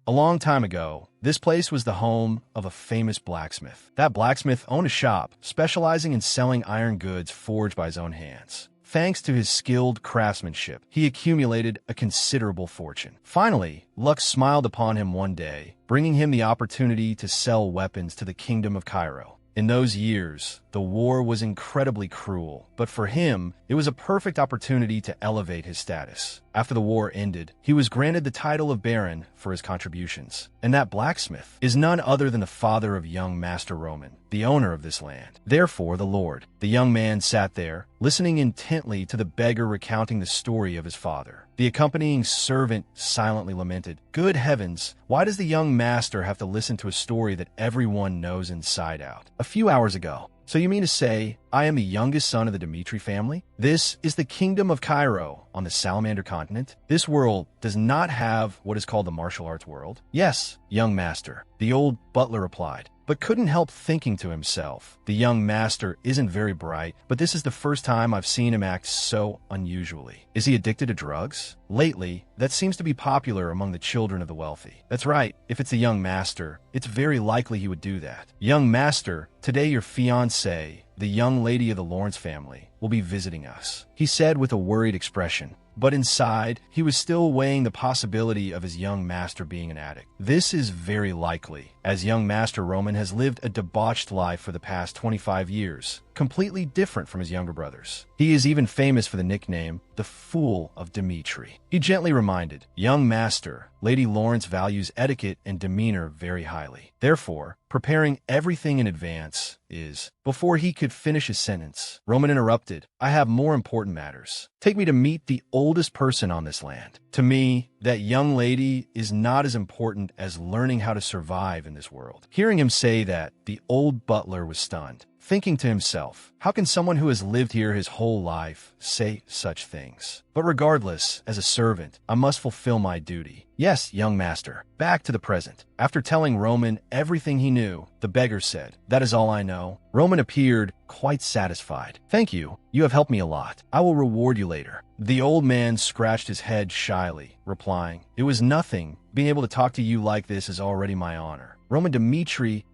A long time ago, this place was the home of a famous blacksmith. That blacksmith owned a shop specializing in selling iron goods forged by his own hands. Thanks to his skilled craftsmanship, he accumulated a considerable fortune. Finally, luck smiled upon him one day, bringing him the opportunity to sell weapons to the Kingdom of Cairo. In those years, the war was incredibly cruel, but for him, it was a perfect opportunity to elevate his status. After the war ended, he was granted the title of Baron for his contributions. And that blacksmith is none other than the father of young Master Roman, the owner of this land. Therefore, the Lord. The young man sat there, listening intently to the beggar recounting the story of his father. The accompanying servant silently lamented, "Good heavens, why does the young master have to listen to a story that everyone knows inside out? A few hours ago. So you mean to say I am the youngest son of the Dmitri family? This is the Kingdom of Cairo on the Salamander continent. This world does not have what is called the martial arts world." "Yes, young master," the old butler replied, but couldn't help thinking to himself, the young master isn't very bright, but this is the first time I've seen him act so unusually. Is he addicted to drugs? Lately, that seems to be popular among the children of the wealthy. That's right, if it's the young master, it's very likely he would do that. "Young master, today your fiancée, the young lady of the Lawrence family, will be visiting us," he said with a worried expression. But inside, he was still weighing the possibility of his young master being an addict. This is very likely, as young Master Roman has lived a debauched life for the past 25 years, completely different from his younger brothers. He is even famous for the nickname, the Fool of Dmitri. He gently reminded, "Young master, Lady Lawrence values etiquette and demeanor very highly. Therefore, preparing everything in advance is..." Before he could finish his sentence, Roman interrupted, "I have more important matters. Take me to meet the oldest person on this land. To me, that young lady is not as important as learning how to survive in this world." Hearing him say that, the old butler was stunned, thinking to himself, how can someone who has lived here his whole life say such things? But regardless, as a servant, I must fulfill my duty. "Yes, young master." Back to the present. After telling Roman everything he knew, the beggar said, "That is all I know." Roman appeared quite satisfied. "Thank you. You have helped me a lot. I will reward you later." The old man scratched his head shyly, replying, "It was nothing. Being able to talk to you like this is already my honor. Roman Dmitri,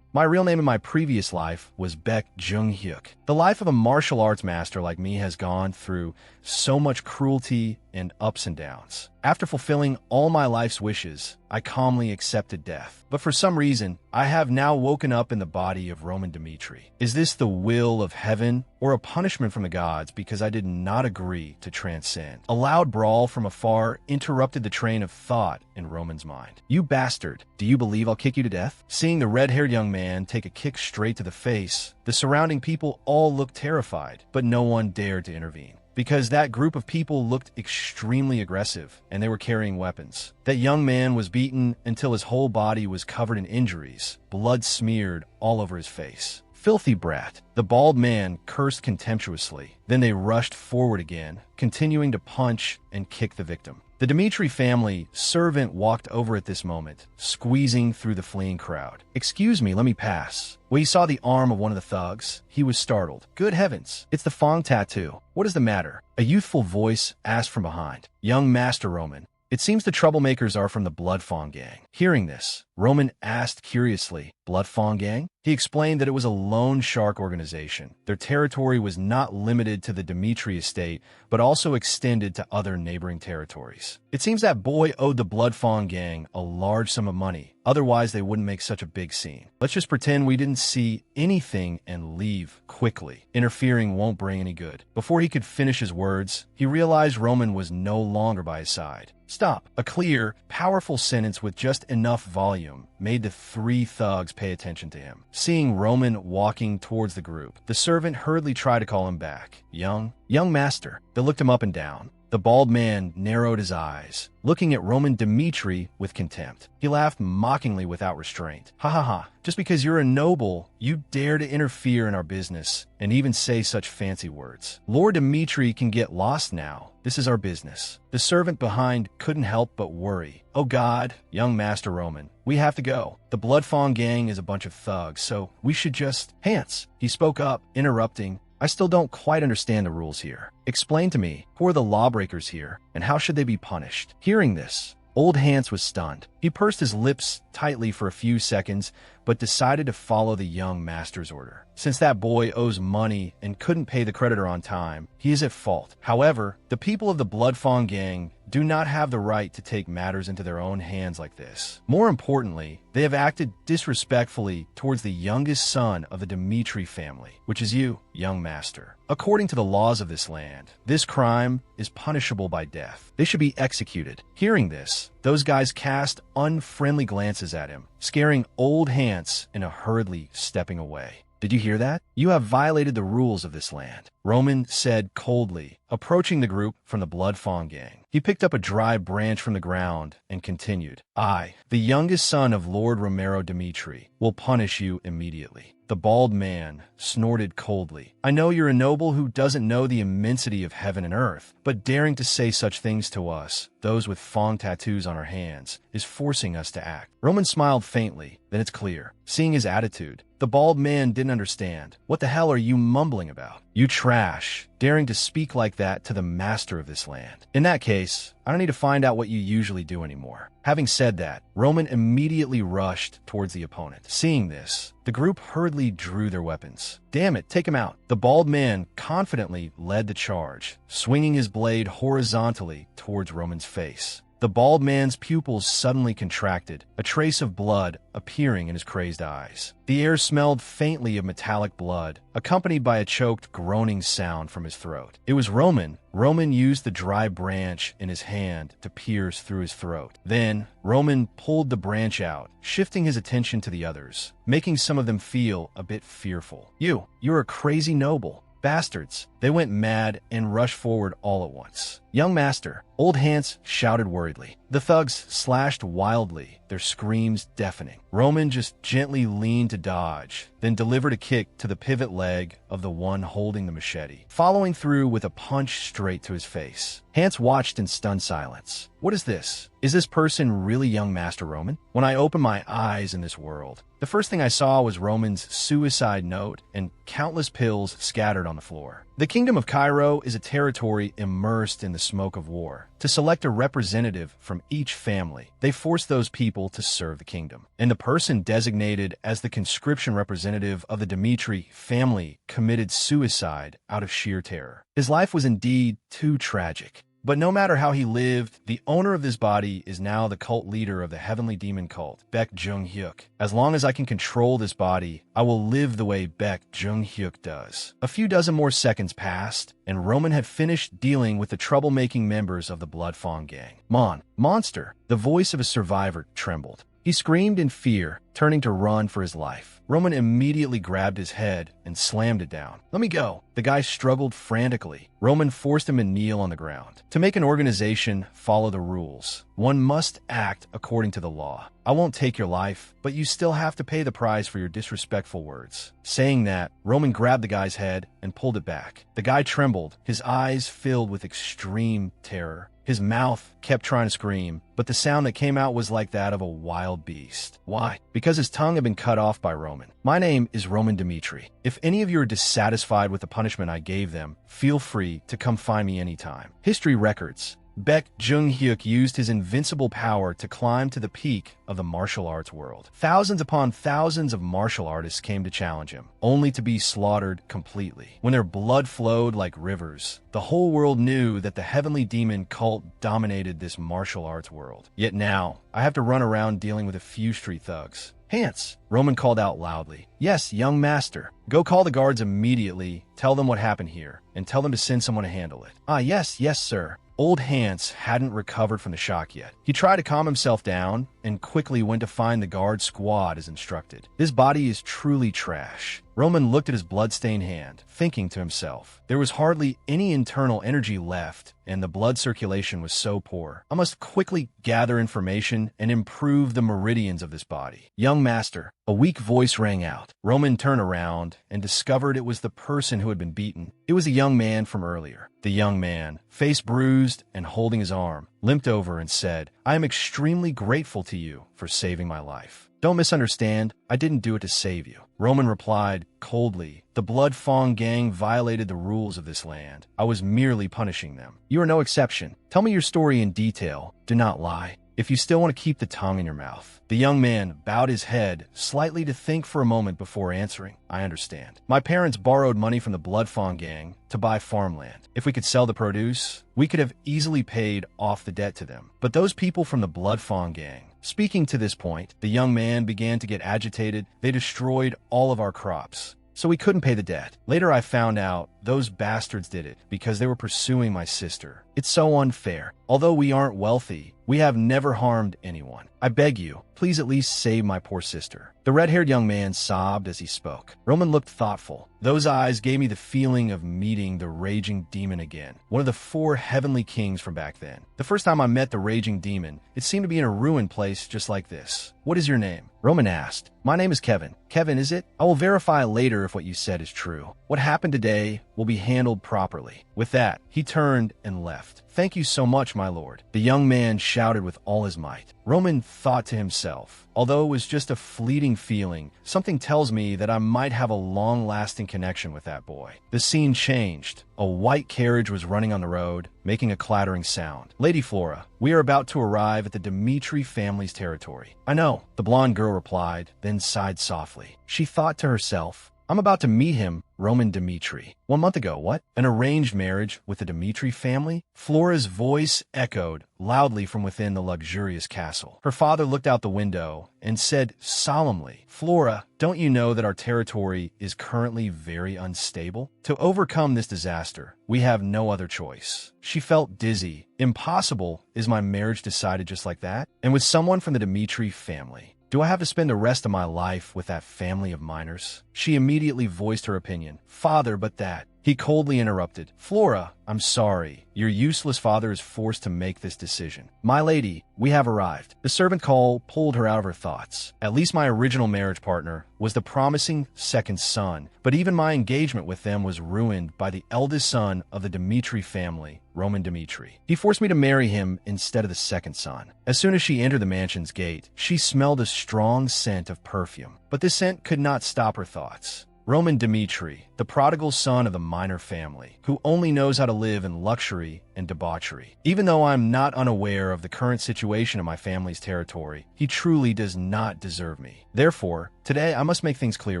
my real name in my previous life was Baek Jung-hyuk. The life of a martial arts master like me has gone through so much cruelty and ups and downs. After fulfilling all my life's wishes, I calmly accepted death. But for some reason, I have now woken up in the body of Roman Dmitri. Is this the will of heaven or a punishment from the gods because I did not agree to transcend?" A loud brawl from afar interrupted the train of thought in Roman's mind. "You bastard, do you believe I'll kick you to death?" Seeing the red-haired young man take a kick straight to the face, the surrounding people all looked terrified, but no one dared to intervene, because that group of people looked extremely aggressive, and they were carrying weapons. That young man was beaten until his whole body was covered in injuries, blood smeared all over his face. "Filthy brat," the bald man cursed contemptuously. Then they rushed forward again, continuing to punch and kick the victim. The Dmitri family servant walked over at this moment, squeezing through the fleeing crowd. "Excuse me, let me pass." When he saw the arm of one of the thugs, he was startled. "Good heavens, it's the Fong tattoo. What is the matter?" A youthful voice asked from behind. "Young Master Roman, it seems the troublemakers are from the Blood Fong gang." Hearing this, Roman asked curiously, "Blood Fong gang?" He explained that it was a loan shark organization. Their territory was not limited to the Dmitri estate, but also extended to other neighboring territories. It seems that boy owed the Blood Fong gang a large sum of money. Otherwise, they wouldn't make such a big scene. Let's just pretend we didn't see anything and leave quickly. Interfering won't bring any good. Before he could finish his words, he realized Roman was no longer by his side. "Stop." A clear, powerful sentence with just enough volume made the three thugs pay attention to him. Seeing Roman walking towards the group, the servant hurriedly tried to call him back. Young master." They looked him up and down. The bald man narrowed his eyes, looking at Roman Dmitri with contempt. He laughed mockingly without restraint. "Ha ha ha, just because you're a noble, you dare to interfere in our business and even say such fancy words. Lord Dmitri can get lost now. This is our business." The servant behind couldn't help but worry. "Oh God, young Master Roman, we have to go. The Blood Fong gang is a bunch of thugs, so we should just..." "Hands," he spoke up, interrupting. "I still don't quite understand the rules here. Explain to me, who are the lawbreakers here, and how should they be punished?" Hearing this, Old Hans was stunned. He pursed his lips tightly for a few seconds, but decided to follow the young master's order. Since that boy owes money and couldn't pay the creditor on time, he is at fault. However, the people of the Bloodfawn gang do not have the right to take matters into their own hands like this. More importantly, they have acted disrespectfully towards the youngest son of the Dimitri family, which is you, young master. According to the laws of this land, this crime is punishable by death. They should be executed. Hearing this, those guys cast unfriendly glances at him, scaring Old Hans into hurriedly stepping away. Did you hear that? You have violated the rules of this land, Roman said coldly, approaching the group from the Bloodfawn gang. He picked up a dry branch from the ground and continued. I, the youngest son of Lord Romero Dimitri, will punish you immediately. The bald man snorted coldly. I know you're a noble who doesn't know the immensity of heaven and earth, but daring to say such things to us, those with Fong tattoos on our hands, is forcing us to act. Roman smiled faintly, then it's clear. Seeing his attitude, the bald man didn't understand. What the hell are you mumbling about? You trash, daring to speak like that to the master of this land. In that case, I don't need to find out what you usually do anymore. Having said that, Roman immediately rushed towards the opponent. Seeing this, the group hurriedly drew their weapons. Damn it, take him out. The bald man confidently led the charge, swinging his blade horizontally towards Roman's face. The bald man's pupils suddenly contracted, a trace of blood appearing in his crazed eyes. The air smelled faintly of metallic blood, accompanied by a choked, groaning sound from his throat. It was Roman. Roman used the dry branch in his hand to pierce through his throat. Then, Roman pulled the branch out, shifting his attention to the others, making some of them feel a bit fearful. You're a crazy noble. Bastards. They went mad and rushed forward all at once. Young master, Old Hans shouted worriedly. The thugs slashed wildly, their screams deafening. Roman just gently leaned to dodge, then delivered a kick to the pivot leg of the one holding the machete, following through with a punch straight to his face. Hans watched in stunned silence. What is this? Is this person really young Master Roman? When I opened my eyes in this world, the first thing I saw was Roman's suicide note and countless pills scattered on the floor. The Kingdom of Cairo is a territory immersed in the smoke of war. To select a representative from each family, they force those people to serve the kingdom. And the person designated as the conscription representative of the Dimitri family committed suicide out of sheer terror. His life was indeed too tragic. But no matter how he lived, the owner of this body is now the cult leader of the heavenly demon cult, Baek Jung-hyuk. As long as I can control this body, I will live the way Baek Jung-hyuk does. A few dozen more seconds passed, and Roman had finished dealing with the troublemaking members of the Bloodfawn gang. Monster! The voice of a survivor trembled. He screamed in fear, turning to run for his life. Roman immediately grabbed his head and slammed it down. Let me go. The guy struggled frantically. Roman forced him to kneel on the ground. To make an organization follow the rules, one must act according to the law. I won't take your life, but you still have to pay the price for your disrespectful words. Saying that, Roman grabbed the guy's head and pulled it back. The guy trembled, his eyes filled with extreme terror. His mouth kept trying to scream, but the sound that came out was like that of a wild beast. Why? Because his tongue had been cut off by Roman. My name is Roman Dimitri. If any of you are dissatisfied with the punishment I gave them, feel free to come find me anytime. History records. Baek Jung-hyuk used his invincible power to climb to the peak of the martial arts world. Thousands upon thousands of martial artists came to challenge him, only to be slaughtered completely. When their blood flowed like rivers, the whole world knew that the heavenly demon cult dominated this martial arts world. Yet now, I have to run around dealing with a few street thugs. Hans, Roman called out loudly. Yes, young master. Go call the guards immediately, tell them what happened here, and tell them to send someone to handle it. Yes, sir. Old Hans hadn't recovered from the shock yet. He tried to calm himself down and quickly went to find the guard squad as instructed. This body is truly trash. Roman looked at his blood-stained hand, thinking to himself, there was hardly any internal energy left, and the blood circulation was so poor. I must quickly gather information and improve the meridians of this body. Young master, a weak voice rang out. Roman turned around and discovered it was the person who had been beaten. It was a young man from earlier. The young man, face bruised and holding his arm, limped over and said, I am extremely grateful to you for saving my life. Don't misunderstand, I didn't do it to save you. Roman replied coldly, the Bloodfawn gang violated the rules of this land. I was merely punishing them. You are no exception. Tell me your story in detail. Do not lie. if you still want to keep the tongue in your mouth. The young man bowed his head slightly to think for a moment before answering. I understand. My parents borrowed money from the Blood Fawn gang to buy farmland. If we could sell the produce, we could have easily paid off the debt to them. But those people from the Blood Fawn gang. Speaking to this point, the young man began to get agitated. They destroyed all of our crops, so we couldn't pay the debt. Later I found out those bastards did it because they were pursuing my sister. It's so unfair. Although we aren't wealthy, we have never harmed anyone. I beg you, please at least save my poor sister. The red-haired young man sobbed as he spoke. Roman looked thoughtful. Those eyes gave me the feeling of meeting the raging demon again, one of the 4 heavenly kings from back then. The first time I met the raging demon, it seemed to be in a ruined place just like this. What is your name? Roman asked. My name is Kevin. Kevin, is it? I will verify later if what you said is true. What happened today will be handled properly. With that, he turned and left. Thank you so much, my lord, the young man shouted with all his might. Roman thought to himself, although it was just a fleeting feeling, something tells me that I might have a long-lasting connection with that boy. The scene changed. A white carriage was running on the road, making a clattering sound. Lady Flora, we are about to arrive at the Dimitri family's territory. I know, the blonde girl replied, then sighed softly. She thought to herself, I'm about to meet him, Roman Dimitri. 1 month ago, what? An arranged marriage with the Dimitri family? Flora's voice echoed loudly from within the luxurious castle. Her father looked out the window and said solemnly, Flora, don't you know that our territory is currently very unstable? To overcome this disaster, we have no other choice. She felt dizzy. Impossible. Is my marriage decided just like that? And with someone from the Dimitri family? Do I have to spend the rest of my life with that family of minors? She immediately voiced her opinion. Father, but that. He coldly interrupted. Flora, I'm sorry. Your useless father is forced to make this decision. My lady, we have arrived. The servant call pulled her out of her thoughts. At least my original marriage partner was the promising second son, but even my engagement with them was ruined by the eldest son of the Dimitri family, Roman Dimitri. He forced me to marry him instead of the second son. As soon as she entered the mansion's gate, she smelled a strong scent of perfume, but this scent could not stop her thoughts. Roman Dimitri, the prodigal son of the minor family, who only knows how to live in luxury and debauchery. Even though I'm not unaware of the current situation of my family's territory, he truly does not deserve me. Therefore, today I must make things clear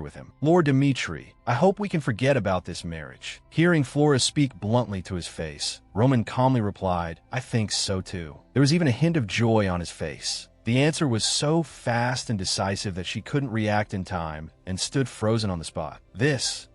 with him. Lord Dimitri, I hope we can forget about this marriage. Hearing Flora speak bluntly to his face, Roman calmly replied, I think so too. There was even a hint of joy on his face. The answer was so fast and decisive that she couldn't react in time and stood frozen on the spot.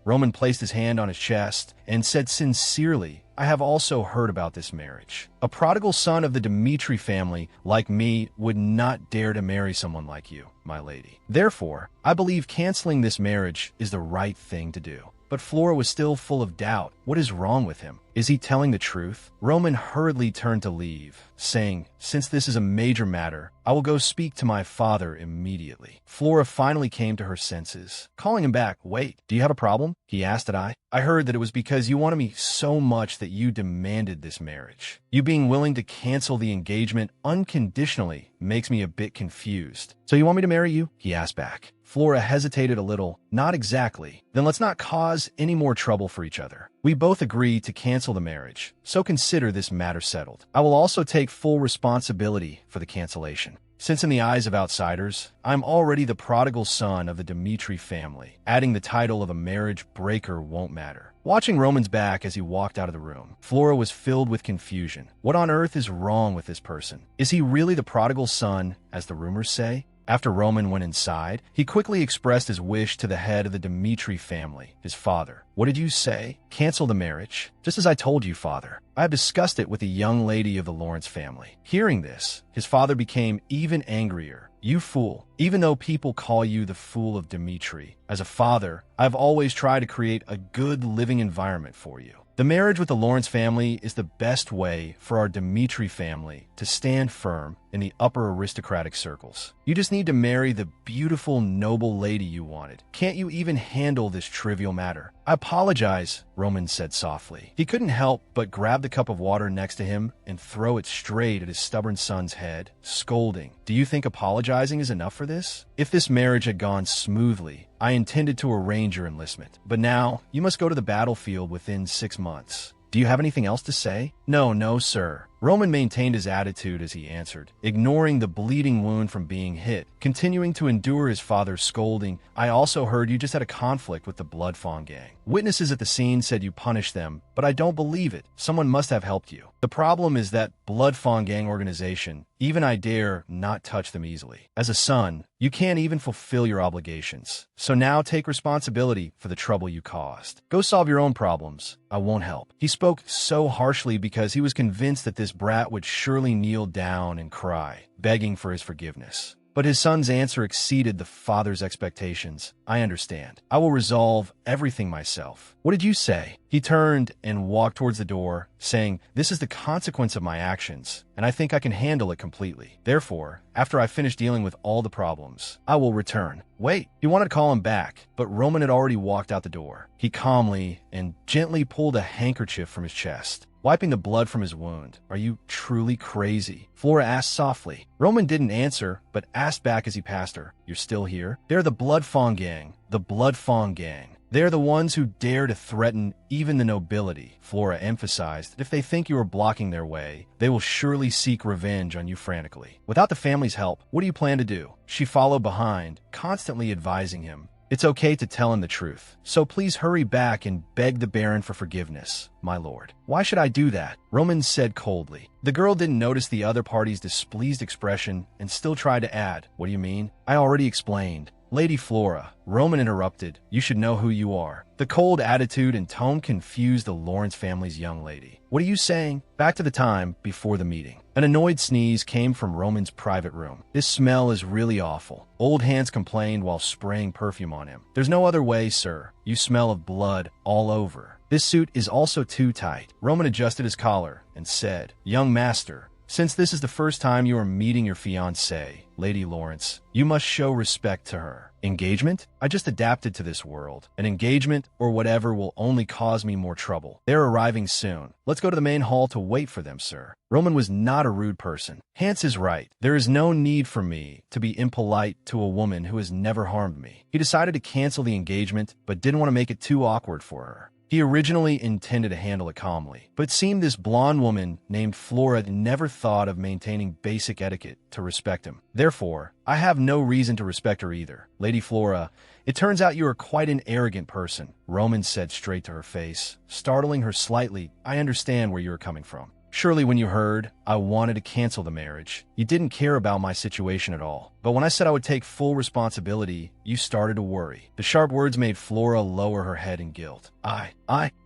Roman placed his hand on his chest and said sincerely, I have also heard about this marriage. A prodigal son of the Dimitri family, like me, would not dare to marry someone like you, my lady. Therefore, I believe canceling this marriage is the right thing to do. But Flora was still full of doubt. What is wrong with him? Is he telling the truth? Roman hurriedly turned to leave, saying, since this is a major matter, I will go speak to my father immediately. Flora finally came to her senses. Calling him back, wait, do you have a problem? He asked. I heard that it was because you wanted me so much that you demanded this marriage. You being willing to cancel the engagement unconditionally makes me a bit confused. So you want me to marry you? He asked back. Flora hesitated a little. Not exactly. Then let's not cause any more trouble for each other. We both agree to cancel the marriage, so consider this matter settled. I will also take full responsibility for the cancellation. Since in the eyes of outsiders, I'm already the prodigal son of the Dimitri family, adding the title of a marriage breaker won't matter. Watching Roman's back as he walked out of the room, Flora was filled with confusion. What on earth is wrong with this person? Is he really the prodigal son, as the rumors say? After Roman went inside, he quickly expressed his wish to the head of the Dimitri family, his father. What did you say? Cancel the marriage? Just as I told you, father. I have discussed it with a young lady of the Lawrence family. Hearing this, his father became even angrier. You fool. Even though people call you the fool of Dimitri, as a father, I've always tried to create a good living environment for you. The marriage with the Lawrence family is the best way for our Dimitri family to stand firm in the upper aristocratic circles. You just need to marry the beautiful, noble lady you wanted. Can't you even handle this trivial matter? I apologize, Roman said softly. He couldn't help but grab the cup of water next to him and throw it straight at his stubborn son's head, scolding. Do you think apologizing is enough for this? If this marriage had gone smoothly, I intended to arrange your enlistment. But now, you must go to the battlefield within 6 months. Do you have anything else to say? No, no, sir. Roman maintained his attitude as he answered, ignoring the bleeding wound from being hit, continuing to endure his father's scolding. I also heard you just had a conflict with the Blood Fawn gang. Witnesses at the scene said you punished them, but I don't believe it. Someone must have helped you. The problem is that Blood Fawn gang organization, even I dare not touch them easily. As a son, you can't even fulfill your obligations. So now take responsibility for the trouble you caused. Go solve your own problems. I won't help. He spoke so harshly because he was convinced that this brat would surely kneel down and cry, begging for his forgiveness. But his son's answer exceeded the father's expectations. I understand. I will resolve everything myself. What did you say? He turned and walked towards the door, saying, this is the consequence of my actions, and I think I can handle it completely. Therefore, after I finish dealing with all the problems, I will return. Wait, he wanted to call him back, but Roman had already walked out the door. He calmly and gently pulled a handkerchief from his chest, wiping the blood from his wound. Are you truly crazy? Flora asked softly. Roman didn't answer, but asked back as he passed her. You're still here? They're the Blood Fawn gang. The Blood Fawn gang. They're the ones who dare to threaten even the nobility. Flora emphasized that if they think you are blocking their way, they will surely seek revenge on you frantically. Without the family's help, what do you plan to do? She followed behind, constantly advising him. It's okay to tell him the truth, so please hurry back and beg the Baron for forgiveness, my lord. Why should I do that? Roman said coldly. The girl didn't notice the other party's displeased expression and still tried to add, what do you mean? I already explained. Lady Flora, Roman interrupted, you should know who you are. The cold attitude and tone confused the Lawrence family's young lady. What are you saying? Back to the time before the meeting. An annoyed sneeze came from Roman's private room. This smell is really awful. Old Hans complained while spraying perfume on him. There's no other way, sir. You smell of blood all over. This suit is also too tight. Roman adjusted his collar and said, young master, since this is the first time you are meeting your fiancée, Lady Lawrence, you must show respect to her. Engagement? I just adapted to this world. An engagement or whatever will only cause me more trouble. They're arriving soon. Let's go to the main hall to wait for them, sir. Roman was not a rude person. Hans is right. There is no need for me to be impolite to a woman who has never harmed me. He decided to cancel the engagement, but didn't want to make it too awkward for her. He originally intended to handle it calmly, but it seemed this blonde woman named Flora never thought of maintaining basic etiquette to respect him. Therefore, I have no reason to respect her either. Lady Flora, it turns out you are quite an arrogant person, Roman said straight to her face, startling her slightly. I understand where you are coming from. Surely when you heard I wanted to cancel the marriage, you didn't care about my situation at all. But when I said I would take full responsibility, you started to worry. The sharp words made Flora lower her head in guilt.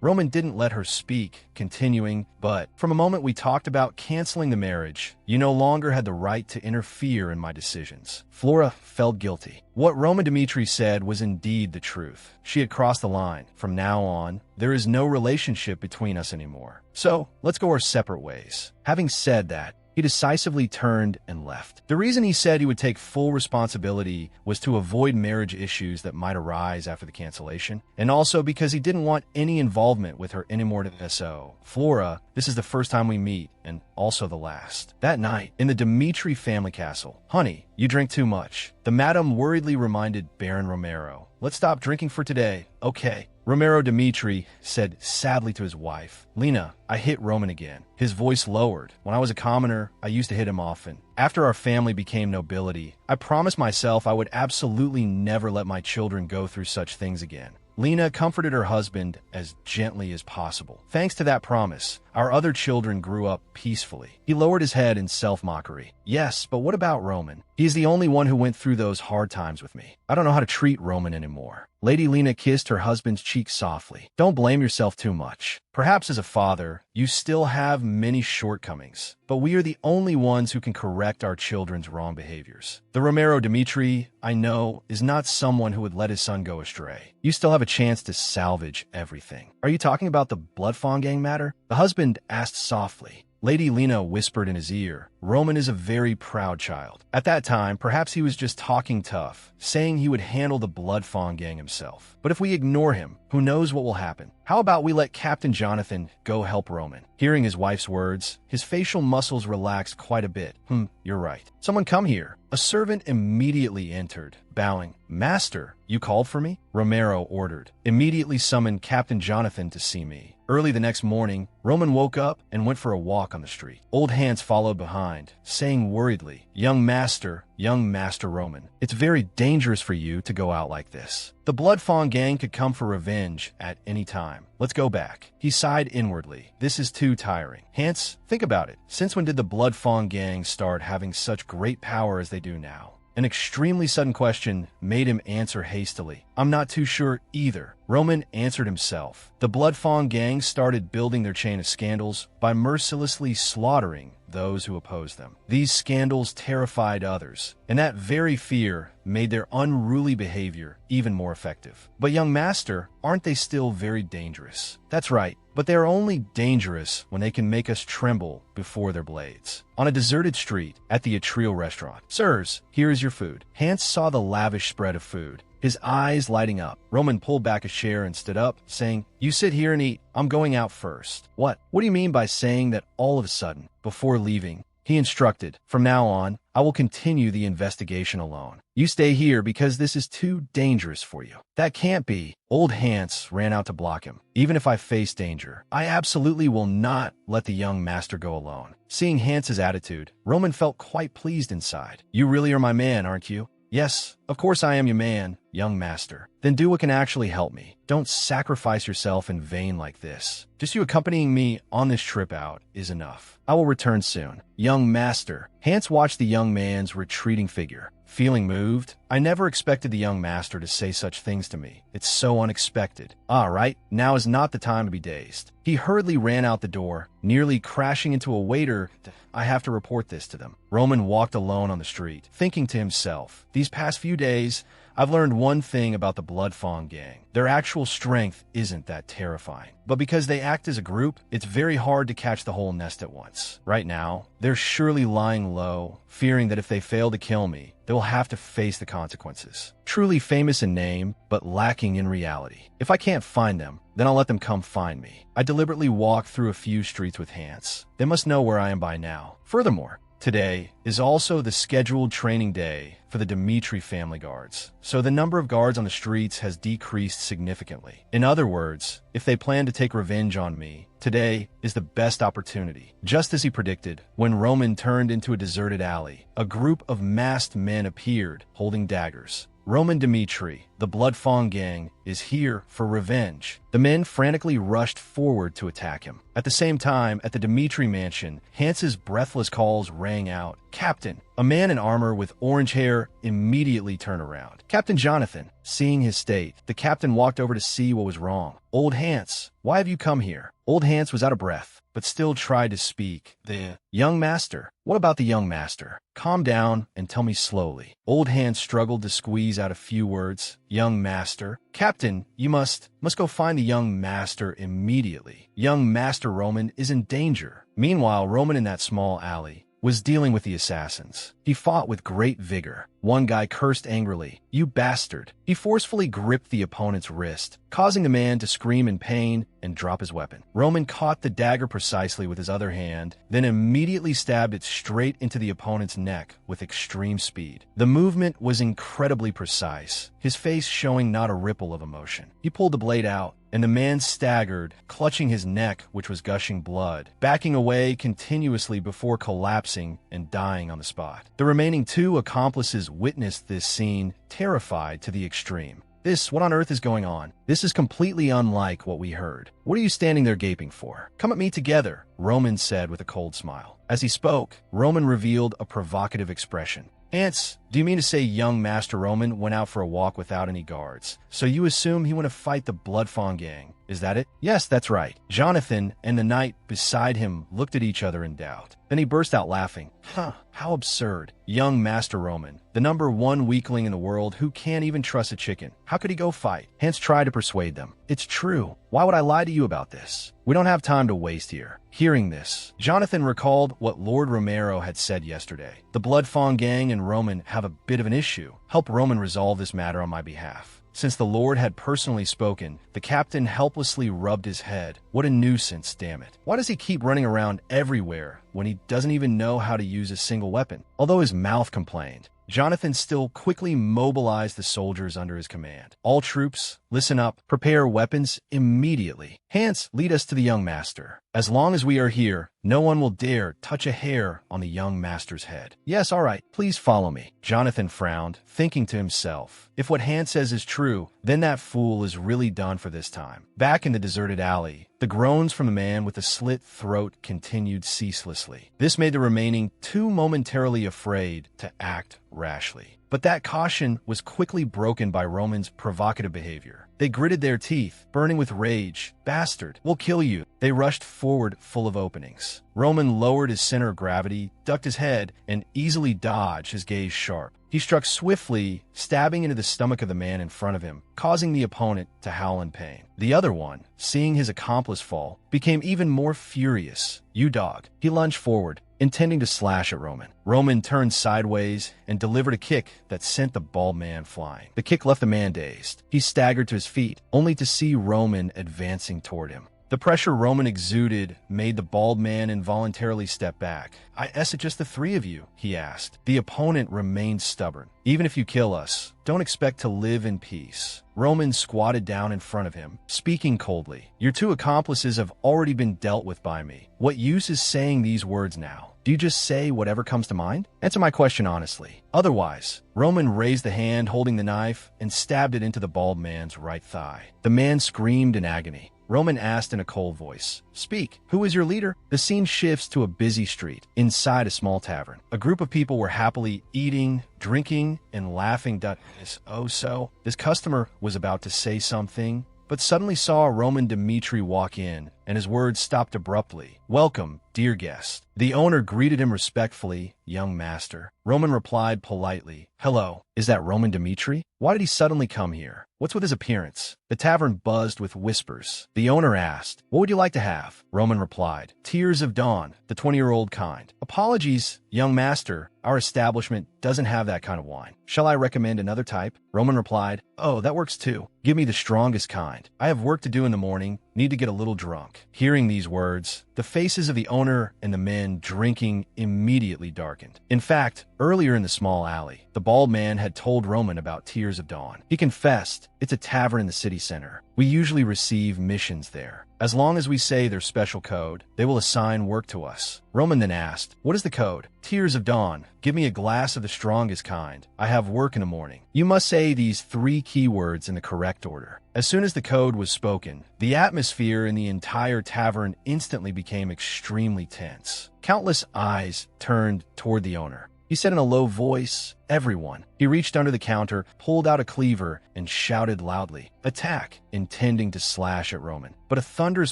Roman didn't let her speak, continuing, but from a moment we talked about canceling the marriage, you no longer had the right to interfere in my decisions. Flora felt guilty. What Roman Dmitri said was indeed the truth. She had crossed the line. From now on, there is no relationship between us anymore. So, let's go our separate ways. Having said that, he decisively turned and left. The reason he said he would take full responsibility was to avoid marriage issues that might arise after the cancellation, and also because he didn't want any involvement with her anymore. So, Flora, this is the first time we meet, and also the last. That night, in the Dmitri family castle, honey, you drink too much. The madam worriedly reminded Baron Romero. Let's stop drinking for today. Okay. Romero Dmitri said sadly to his wife, Lena, I hit Roman again. His voice lowered. When I was a commoner, I used to hit him often. After our family became nobility, I promised myself I would absolutely never let my children go through such things again. Lena comforted her husband as gently as possible. Thanks to that promise, our other children grew up peacefully. He lowered his head in self-mockery. Yes, but what about Roman? He's the only one who went through those hard times with me. I don't know how to treat Roman anymore. Lady Lena kissed her husband's cheek softly. Don't blame yourself too much. Perhaps as a father, you still have many shortcomings, but we are the only ones who can correct our children's wrong behaviors. The Romero Dmitri, I know, is not someone who would let his son go astray. You still have a chance to salvage everything. Are you talking about the Blood Fawn gang matter? The husband asked softly. Lady Lena whispered in his ear, Roman is a very proud child. At that time, perhaps he was just talking tough, saying he would handle the Blood Fawn gang himself. But if we ignore him, who knows what will happen? How about we let Captain Jonathan go help Roman? Hearing his wife's words, his facial muscles relaxed quite a bit. You're right. Someone come here. A servant immediately entered, bowing. Master, you called for me? Romero ordered. Immediately summoned Captain Jonathan to see me. Early the next morning, Roman woke up and went for a walk on the street. Old Hans followed behind, saying worriedly, young Master Roman, it's very dangerous for you to go out like this. The Blood Fawn gang could come for revenge at any time. Let's go back." He sighed inwardly. This is too tiring. Hans, think about it. Since when did the Blood Fawn gang start having such great power as they do now? An extremely sudden question made him answer hastily. I'm not too sure either. Roman answered himself. The Blood Fawn gang started building their chain of scandals by mercilessly slaughtering those who opposed them. These scandals terrified others, and that very fear made their unruly behavior even more effective. But young Master, aren't they still very dangerous? That's right, but they are only dangerous when they can make us tremble before their blades. On a deserted street at the Atrial restaurant. Sirs, here is your food. Hans saw the lavish spread of food, his eyes lighting up. Roman pulled back a chair and stood up, saying, "You sit here and eat. I'm going out first." What do you mean by saying that all of a sudden, before leaving? He instructed, "From now on, I will continue the investigation alone. You stay here because this is too dangerous for you." That can't be. Old Hans ran out to block him. Even if I face danger, I absolutely will not let the young master go alone. Seeing Hans's attitude, Roman felt quite pleased inside. You really are my man, aren't you? Yes, of course I am your man, young master. Then do what can actually help me. Don't sacrifice yourself in vain like this. Just you accompanying me on this trip out is enough. I will return soon. Young master. Hans watched the young man's retreating figure. Feeling moved, I never expected the young master to say such things to me. It's so unexpected. All right, now is not the time to be dazed. He hurriedly ran out the door, nearly crashing into a waiter. I have to report this to them. Roman walked alone on the street, thinking to himself, these past few days, I've learned one thing about the Blood Fawn gang. Their actual strength isn't that terrifying. But because they act as a group, it's very hard to catch the whole nest at once. Right now, they're surely lying low, fearing that if they fail to kill me, they will have to face the consequences. Truly famous in name, but lacking in reality. If I can't find them, then I'll let them come find me. I deliberately walked through a few streets with Hans. They must know where I am by now. Furthermore, today is also the scheduled training day for the Dmitri family guards, so the number of guards on the streets has decreased significantly. In other words, if they plan to take revenge on me, today is the best opportunity. Just as he predicted, when Roman turned into a deserted alley, a group of masked men appeared, holding daggers. Roman Dmitri, the Blood Fawn gang, is here for revenge. The men frantically rushed forward to attack him. At the same time, at the Dmitri mansion, Hans's breathless calls rang out. Captain! A man in armor with orange hair immediately turned around. Captain Jonathan. Seeing his state, the captain walked over to see what was wrong. Old Hans, why have you come here? Old Hans was out of breath, but still tried to speak. The young master. What about the young master? Calm down and tell me slowly. Old Hans struggled to squeeze out a few words. Young master. Captain, you must go find the young master immediately. Young Master Roman is in danger. Meanwhile, Roman in that small alley was dealing with the assassins. He fought with great vigor. One guy cursed angrily, "You bastard." He forcefully gripped the opponent's wrist, causing the man to scream in pain and drop his weapon. Roman caught the dagger precisely with his other hand, then immediately stabbed it straight into the opponent's neck with extreme speed. The movement was incredibly precise, his face showing not a ripple of emotion. He pulled the blade out, and the man staggered, clutching his neck, which was gushing blood, backing away continuously before collapsing and dying on the spot. The remaining two accomplices witnessed this scene, terrified to the extreme. What on earth is going on? This is completely unlike what we heard. What are you standing there gaping for? Come at me together, Roman said with a cold smile. As he spoke, Roman revealed a provocative expression. Ants, do you mean to say young Master Roman went out for a walk without any guards? So you assume he went to fight the Blood Fawn gang, is that it? Yes, that's right. Jonathan and the knight beside him looked at each other in doubt. Then he burst out laughing. How absurd. Young Master Roman, the #1 weakling in the world who can't even trust a chicken. How could he go fight? Hans tried to persuade them. It's true. Why would I lie to you about this? We don't have time to waste here. Hearing this, Jonathan recalled what Lord Romero had said yesterday. The Blood Fawn gang and Roman have a bit of an issue. Help Roman resolve this matter on my behalf. Since the Lord had personally spoken, the captain helplessly rubbed his head. What a nuisance, damn it. Why does he keep running around everywhere when he doesn't even know how to use a single weapon? Although his mouth complained, Jonathan still quickly mobilized the soldiers under his command. All troops, listen up, prepare weapons immediately. Hans, lead us to the young master. As long as we are here, no one will dare touch a hair on the young master's head. Yes, all right, please follow me. Jonathan frowned, thinking to himself, if what Hans says is true, then that fool is really done for this time. Back in the deserted alley, the groans from the man with the slit throat continued ceaselessly. This made the remaining two momentarily afraid to act rashly. But that caution was quickly broken by Roman's provocative behavior. They gritted their teeth, burning with rage. Bastard, we'll kill you. They rushed forward full of openings. Roman lowered his center of gravity, ducked his head, and easily dodged, his gaze sharp. He struck swiftly, stabbing into the stomach of the man in front of him, causing the opponent to howl in pain. The other one, seeing his accomplice fall, became even more furious. You dog. He lunged forward, intending to slash at Roman. Roman turned sideways and delivered a kick that sent the bald man flying. The kick left the man dazed. He staggered to his feet, only to see Roman advancing toward him. The pressure Roman exuded made the bald man involuntarily step back. Is it just the three of you? He asked. The opponent remained stubborn. Even if you kill us, don't expect to live in peace. Roman squatted down in front of him, speaking coldly. Your two accomplices have already been dealt with by me. What use is saying these words now? Do you just say whatever comes to mind? Answer my question honestly. Otherwise, Roman raised the hand holding the knife and stabbed it into the bald man's right thigh. The man screamed in agony. Roman asked in a cold voice, Speak, who is your leader? The scene shifts to a busy street, inside a small tavern. A group of people were happily eating, drinking, and laughing. This customer was about to say something, but suddenly saw Roman Dmitri walk in, and his words stopped abruptly. Welcome, dear guest. The owner greeted him respectfully, young master. Roman replied politely, Hello, is that Roman Dmitri? Why did he suddenly come here? What's with his appearance? The tavern buzzed with whispers. The owner asked, What would you like to have? Roman replied, Tears of Dawn, the 20-year-old kind. Apologies, young master. Our establishment doesn't have that kind of wine. Shall I recommend another type? Roman replied, Oh, that works too. Give me the strongest kind. I have work to do in the morning, need to get a little drunk. Hearing these words, the faces of the owner and the men drinking immediately darkened. In fact, earlier in the small alley, the bald man had told Roman about Tears of Dawn. He confessed, It's a tavern in the city center. We usually receive missions there. As long as we say their special code, they will assign work to us. Roman then asked, What is the code? Tears of Dawn. Give me a glass of the strongest kind. I have work in the morning. You must say these 3 keywords in the correct order. As soon as the code was spoken, the atmosphere in the entire tavern instantly became extremely tense. Countless eyes turned toward the owner. He said in a low voice, Everyone. He reached under the counter, pulled out a cleaver, and shouted loudly, Attack, intending to slash at Roman. But a thunderous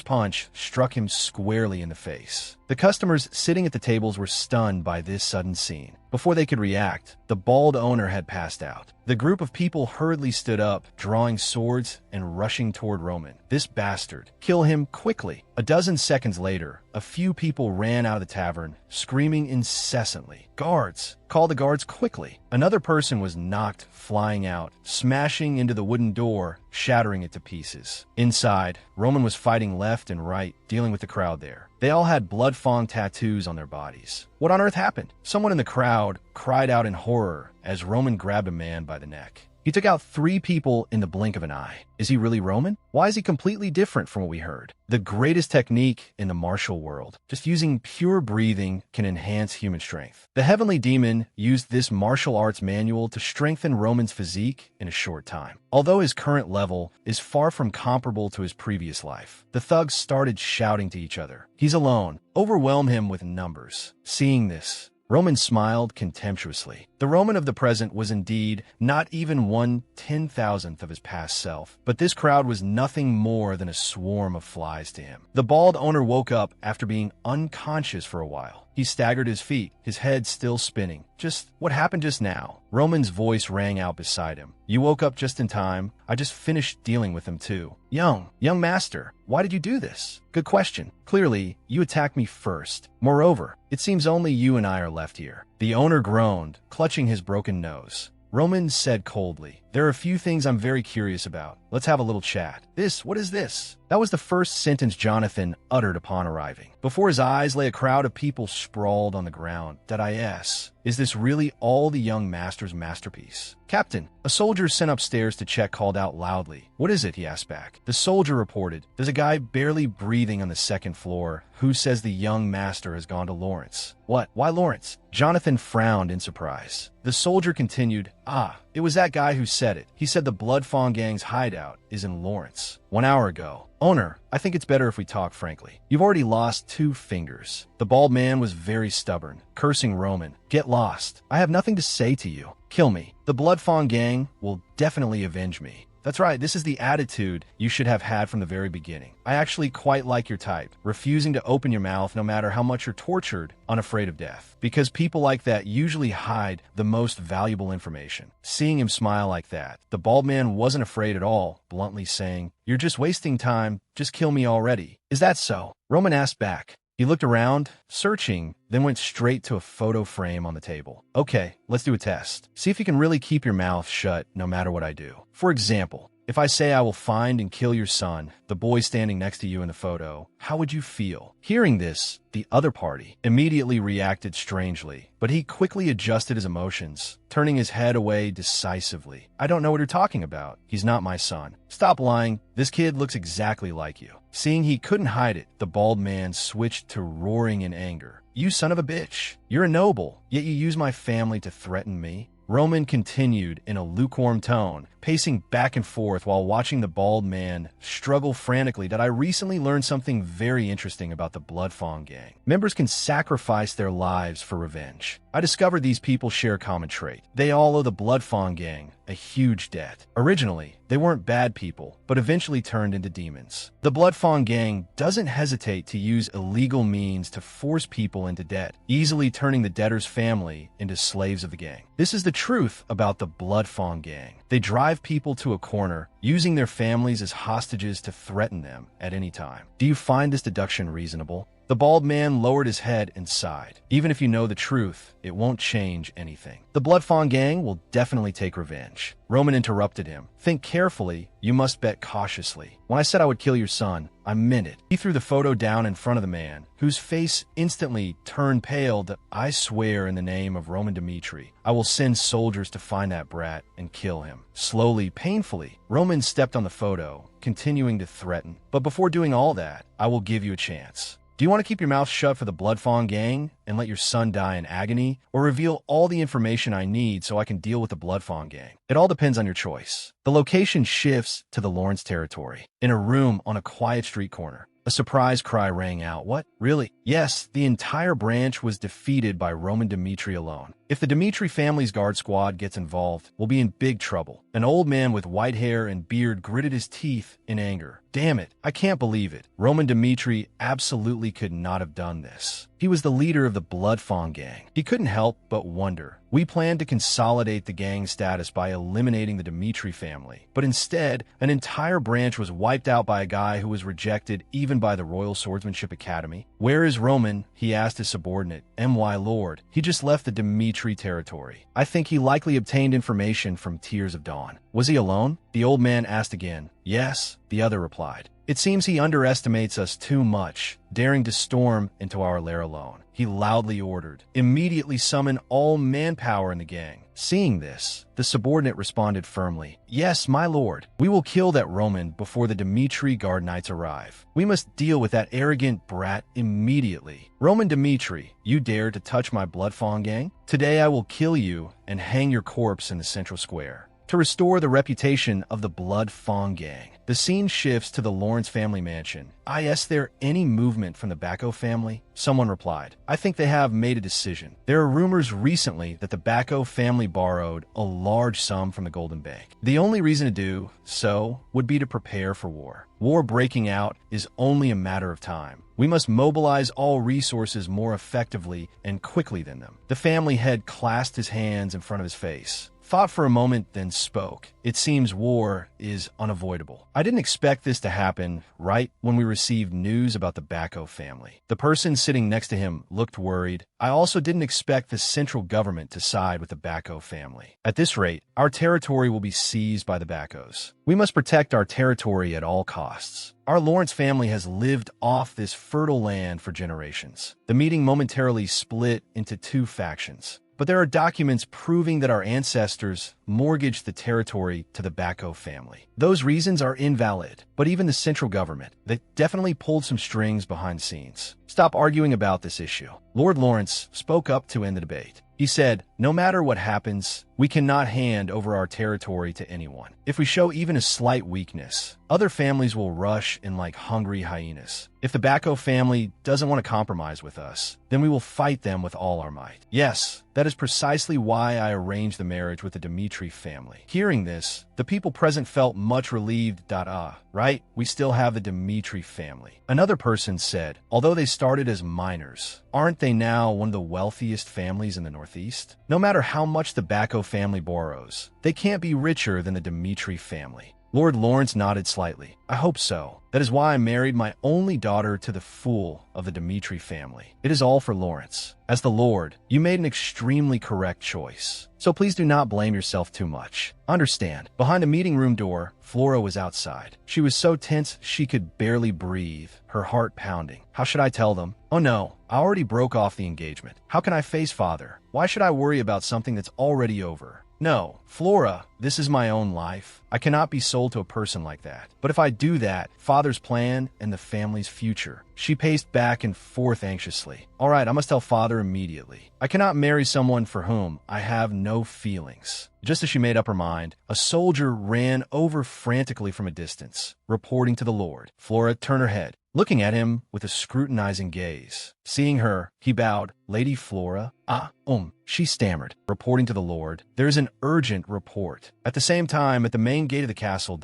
punch struck him squarely in the face. The customers sitting at the tables were stunned by this sudden scene. Before they could react, the bald owner had passed out. The group of people hurriedly stood up, drawing swords and rushing toward Roman. This bastard. Kill him quickly. A dozen seconds later, a few people ran out of the tavern, screaming incessantly, Guards! Call the guards quickly. Another person was knocked flying out, smashing into the wooden door, shattering it to pieces. Inside, Roman was fighting left and right, dealing with the crowd there. They all had blood-fawn tattoos on their bodies. What on earth happened? Someone in the crowd cried out in horror as Roman grabbed a man by the neck. He took out 3 people in the blink of an eye. Is he really Roman? Why is he completely different from what we heard? The greatest technique in the martial world. Just using pure breathing can enhance human strength. The heavenly demon used this martial arts manual to strengthen Roman's physique in a short time. Although his current level is far from comparable to his previous life, the thugs started shouting to each other. He's alone. Overwhelm him with numbers. Seeing this, Roman smiled contemptuously. The Roman of the present was indeed not even 1/10,000th of his past self, but this crowd was nothing more than a swarm of flies to him. The bald owner woke up after being unconscious for a while. He staggered his feet, his head still spinning. Just what happened just now? Roman's voice rang out beside him. You woke up just in time. I just finished dealing with him too. Young master, why did you do this? Good question. Clearly, you attacked me first. Moreover, it seems only you and I are left here. The owner groaned, clutching his broken nose. Roman said coldly, There are a few things I'm very curious about. Let's have a little chat. What is this? That was the first sentence Jonathan uttered upon arriving. Before his eyes lay a crowd of people sprawled on the ground. Is this really all the young master's masterpiece? Captain, a soldier sent upstairs to check called out loudly. What is it? He asked back. The soldier reported, there's a guy barely breathing on the second floor who says the young master has gone to Lawrence. What? Why Lawrence? Jonathan frowned in surprise. The soldier continued, it was that guy who said it. He said the Blood Fawn Gang's hideout is in Lawrence. 1 hour ago. Owner, I think it's better if we talk frankly. You've already lost 2 fingers. The bald man was very stubborn, cursing Roman. Get lost. I have nothing to say to you. Kill me. The Blood Fawn Gang will definitely avenge me. That's right, this is the attitude you should have had from the very beginning. I actually quite like your type, refusing to open your mouth no matter how much you're tortured, unafraid of death. Because people like that usually hide the most valuable information. Seeing him smile like that, the bald man wasn't afraid at all, bluntly saying, You're just wasting time, just kill me already. Is that so? Roman asked back. He looked around, searching, then went straight to a photo frame on the table. Okay, let's do a test. See if you can really keep your mouth shut no matter what I do. For example, if I say I will find and kill your son, the boy standing next to you in the photo, how would you feel? Hearing this, the other party immediately reacted strangely, but he quickly adjusted his emotions, turning his head away decisively. I don't know what you're talking about. He's not my son. Stop lying. This kid looks exactly like you. Seeing he couldn't hide it, the bald man switched to roaring in anger. You son of a bitch. You're a noble, yet you use my family to threaten me. Roman continued in a lukewarm tone, pacing back and forth while watching the bald man struggle frantically. I recently learned something very interesting about the Blood Fawn Gang. Members can sacrifice their lives for revenge. I discovered these people share a common trait. They all owe the Blood Fawn Gang a huge debt. Originally, they weren't bad people, but eventually turned into demons. The Blood Fawn Gang doesn't hesitate to use illegal means to force people into debt, easily turning the debtor's family into slaves of the gang. This is the truth about the Blood Fawn Gang. They drive people to a corner, using their families as hostages to threaten them at any time. Do you find this deduction reasonable? The bald man lowered his head and sighed. Even if you know the truth, it won't change anything. The Blood Fawn Gang will definitely take revenge. Roman interrupted him. Think carefully, you must bet cautiously. When I said I would kill your son, I meant it. He threw the photo down in front of the man, whose face instantly turned pale. I swear in the name of Roman Dmitri, I will send soldiers to find that brat and kill him. Slowly, painfully, Roman stepped on the photo, continuing to threaten. But before doing all that, I will give you a chance. Do you want to keep your mouth shut for the Blood Fawn Gang and let your son die in agony, or reveal all the information I need so I can deal with the Blood Fawn Gang? It all depends on your choice. The location shifts to the Lawrence territory, in a room on a quiet street corner. A surprise cry rang out. What? Really? Yes, the entire branch was defeated by Roman Dmitri alone. If the Dmitri family's guard squad gets involved, we'll be in big trouble. An old man with white hair and beard gritted his teeth in anger. Damn it, I can't believe it. Roman Dmitri absolutely could not have done this. He was the leader of the Blood Fawn Gang. He couldn't help but wonder. We planned to consolidate the gang's status by eliminating the Dmitri family, but instead, an entire branch was wiped out by a guy who was rejected even by the Royal Swordsmanship Academy. Where is Roman? He asked his subordinate. My lord. He just left the Dmitri territory. I think he likely obtained information from Tears of Dawn. Was he alone? The old man asked again. Yes, the other replied. It seems he underestimates us too much, daring to storm into our lair alone. He loudly ordered, immediately summon all manpower in the gang. Seeing this, the subordinate responded firmly, Yes, my lord. We will kill that Roman before the Dmitri guard knights arrive. We must deal with that arrogant brat immediately. Roman Dmitri, you dare to touch my Blood Fawn Gang? Today I will kill you and hang your corpse in the central square. To restore the reputation of the Blood Fawn Gang, the scene shifts to the Lawrence family mansion. Is there any movement from the Bacco family? Someone replied, I think they have made a decision. There are rumors recently that the Bacco family borrowed a large sum from the Golden Bank. The only reason to do so would be to prepare for war. War breaking out is only a matter of time. We must mobilize all resources more effectively and quickly than them. The family head clasped his hands in front of his face. thought for a moment, then spoke. It seems war is unavoidable. I didn't expect this to happen right when we received news about the Bako family. The person sitting next to him looked worried. I also didn't expect the central government to side with the Bako family. At this rate, our territory will be seized by the Bakos. We must protect our territory at all costs. Our Lawrence family has lived off this fertile land for generations. The meeting momentarily split into two factions. But there are documents proving that our ancestors mortgaged the territory to the Bako family. Those reasons are invalid, but even the central government, that definitely pulled some strings behind the scenes. Stop arguing about this issue. Lord Lawrence spoke up to end the debate. He said, no matter what happens, we cannot hand over our territory to anyone. If we show even a slight weakness, other families will rush in like hungry hyenas. If the Bako family doesn't want to compromise with us, then we will fight them with all our might. Yes, that is precisely why I arranged the marriage with the Dmitri family. Hearing this, the people present felt much relieved. Right? We still have the Dmitri family. Another person said, although they started as minors, aren't they now one of the wealthiest families in the Northeast? No matter how much the Bako family borrows, they can't be richer than the Dmitri family. Lord Lawrence nodded slightly. I hope so. That is why I married my only daughter to the fool of the Dmitri family. It is all for Lawrence. As the Lord, you made an extremely correct choice. So please do not blame yourself too much. Understand, behind a meeting room door, Flora was outside. She was so tense she could barely breathe, her heart pounding. How should I tell them? Oh no, I already broke off the engagement. How can I face father? Why should I worry about something that's already over? No, Flora, this is my own life. I cannot be sold to a person like that. But if I do that, father's plan and the family's future. She paced back and forth anxiously. All right, I must tell father immediately. I cannot marry someone for whom I have no feelings. Just as she made up her mind, a soldier ran over frantically from a distance, reporting to the Lord. Flora turned her head, looking at him with a scrutinizing gaze. Seeing her, he bowed. Lady Flora? She stammered, reporting to the Lord. There's an urgent report. At the same time, at the main gate of the castle,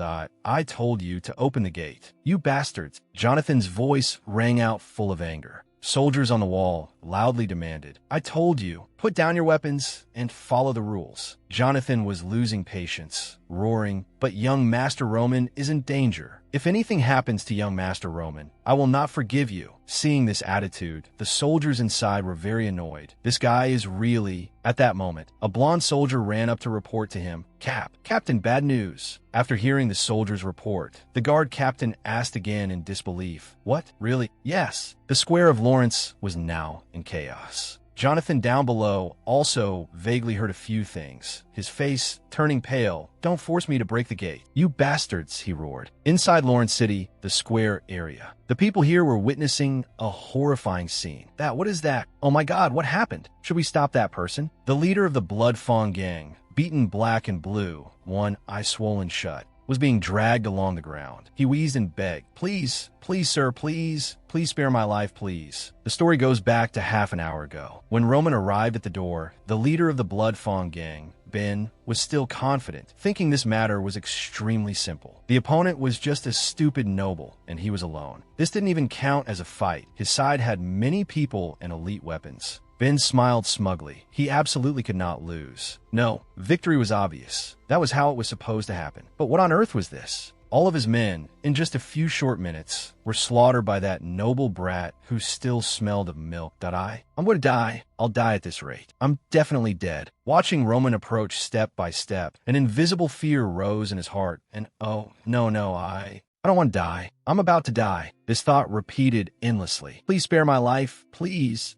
I told you to open the gate. You bastards. Jonathan's voice rang out full of anger. Soldiers on the wall loudly demanded, I told you, put down your weapons and follow the rules. Jonathan was losing patience, roaring, but young Master Roman is in danger. If anything happens to young Master Roman, I will not forgive you. Seeing this attitude, the soldiers inside were very annoyed. This guy is really... At that moment, a blonde soldier ran up to report to him, Captain, bad news. After hearing the soldier's report, the guard captain asked again in disbelief, What? Really? Yes. The square of Lawrence was now in chaos. Jonathan down below also vaguely heard a few things, his face turning pale. Don't force me to break the gate. You bastards, he roared. Inside Lawrence City, the square area. The people here were witnessing a horrifying scene. What is that? Oh my God, what happened? Should we stop that person? The leader of the Blood Fawn gang, beaten black and blue, one eye swollen shut, was being dragged along the ground. He wheezed and begged, Please, sir, please spare my life, please. The story goes back to half an hour ago. When Roman arrived at the door, the leader of the Blood Fawn gang, Ben, was still confident, thinking this matter was extremely simple. The opponent was just a stupid noble, and he was alone. This didn't even count as a fight. His side had many people and elite weapons. Ben smiled smugly. He absolutely could not lose. No, victory was obvious. That was how it was supposed to happen. But what on earth was this? All of his men, in just a few short minutes, were slaughtered by that noble brat who still smelled of milk. I'm going to die. I'll die at this rate. I'm definitely dead. Watching Roman approach step by step, an invisible fear rose in his heart, and oh, no, I don't want to die. I'm about to die. This thought repeated endlessly. Please spare my life. Please,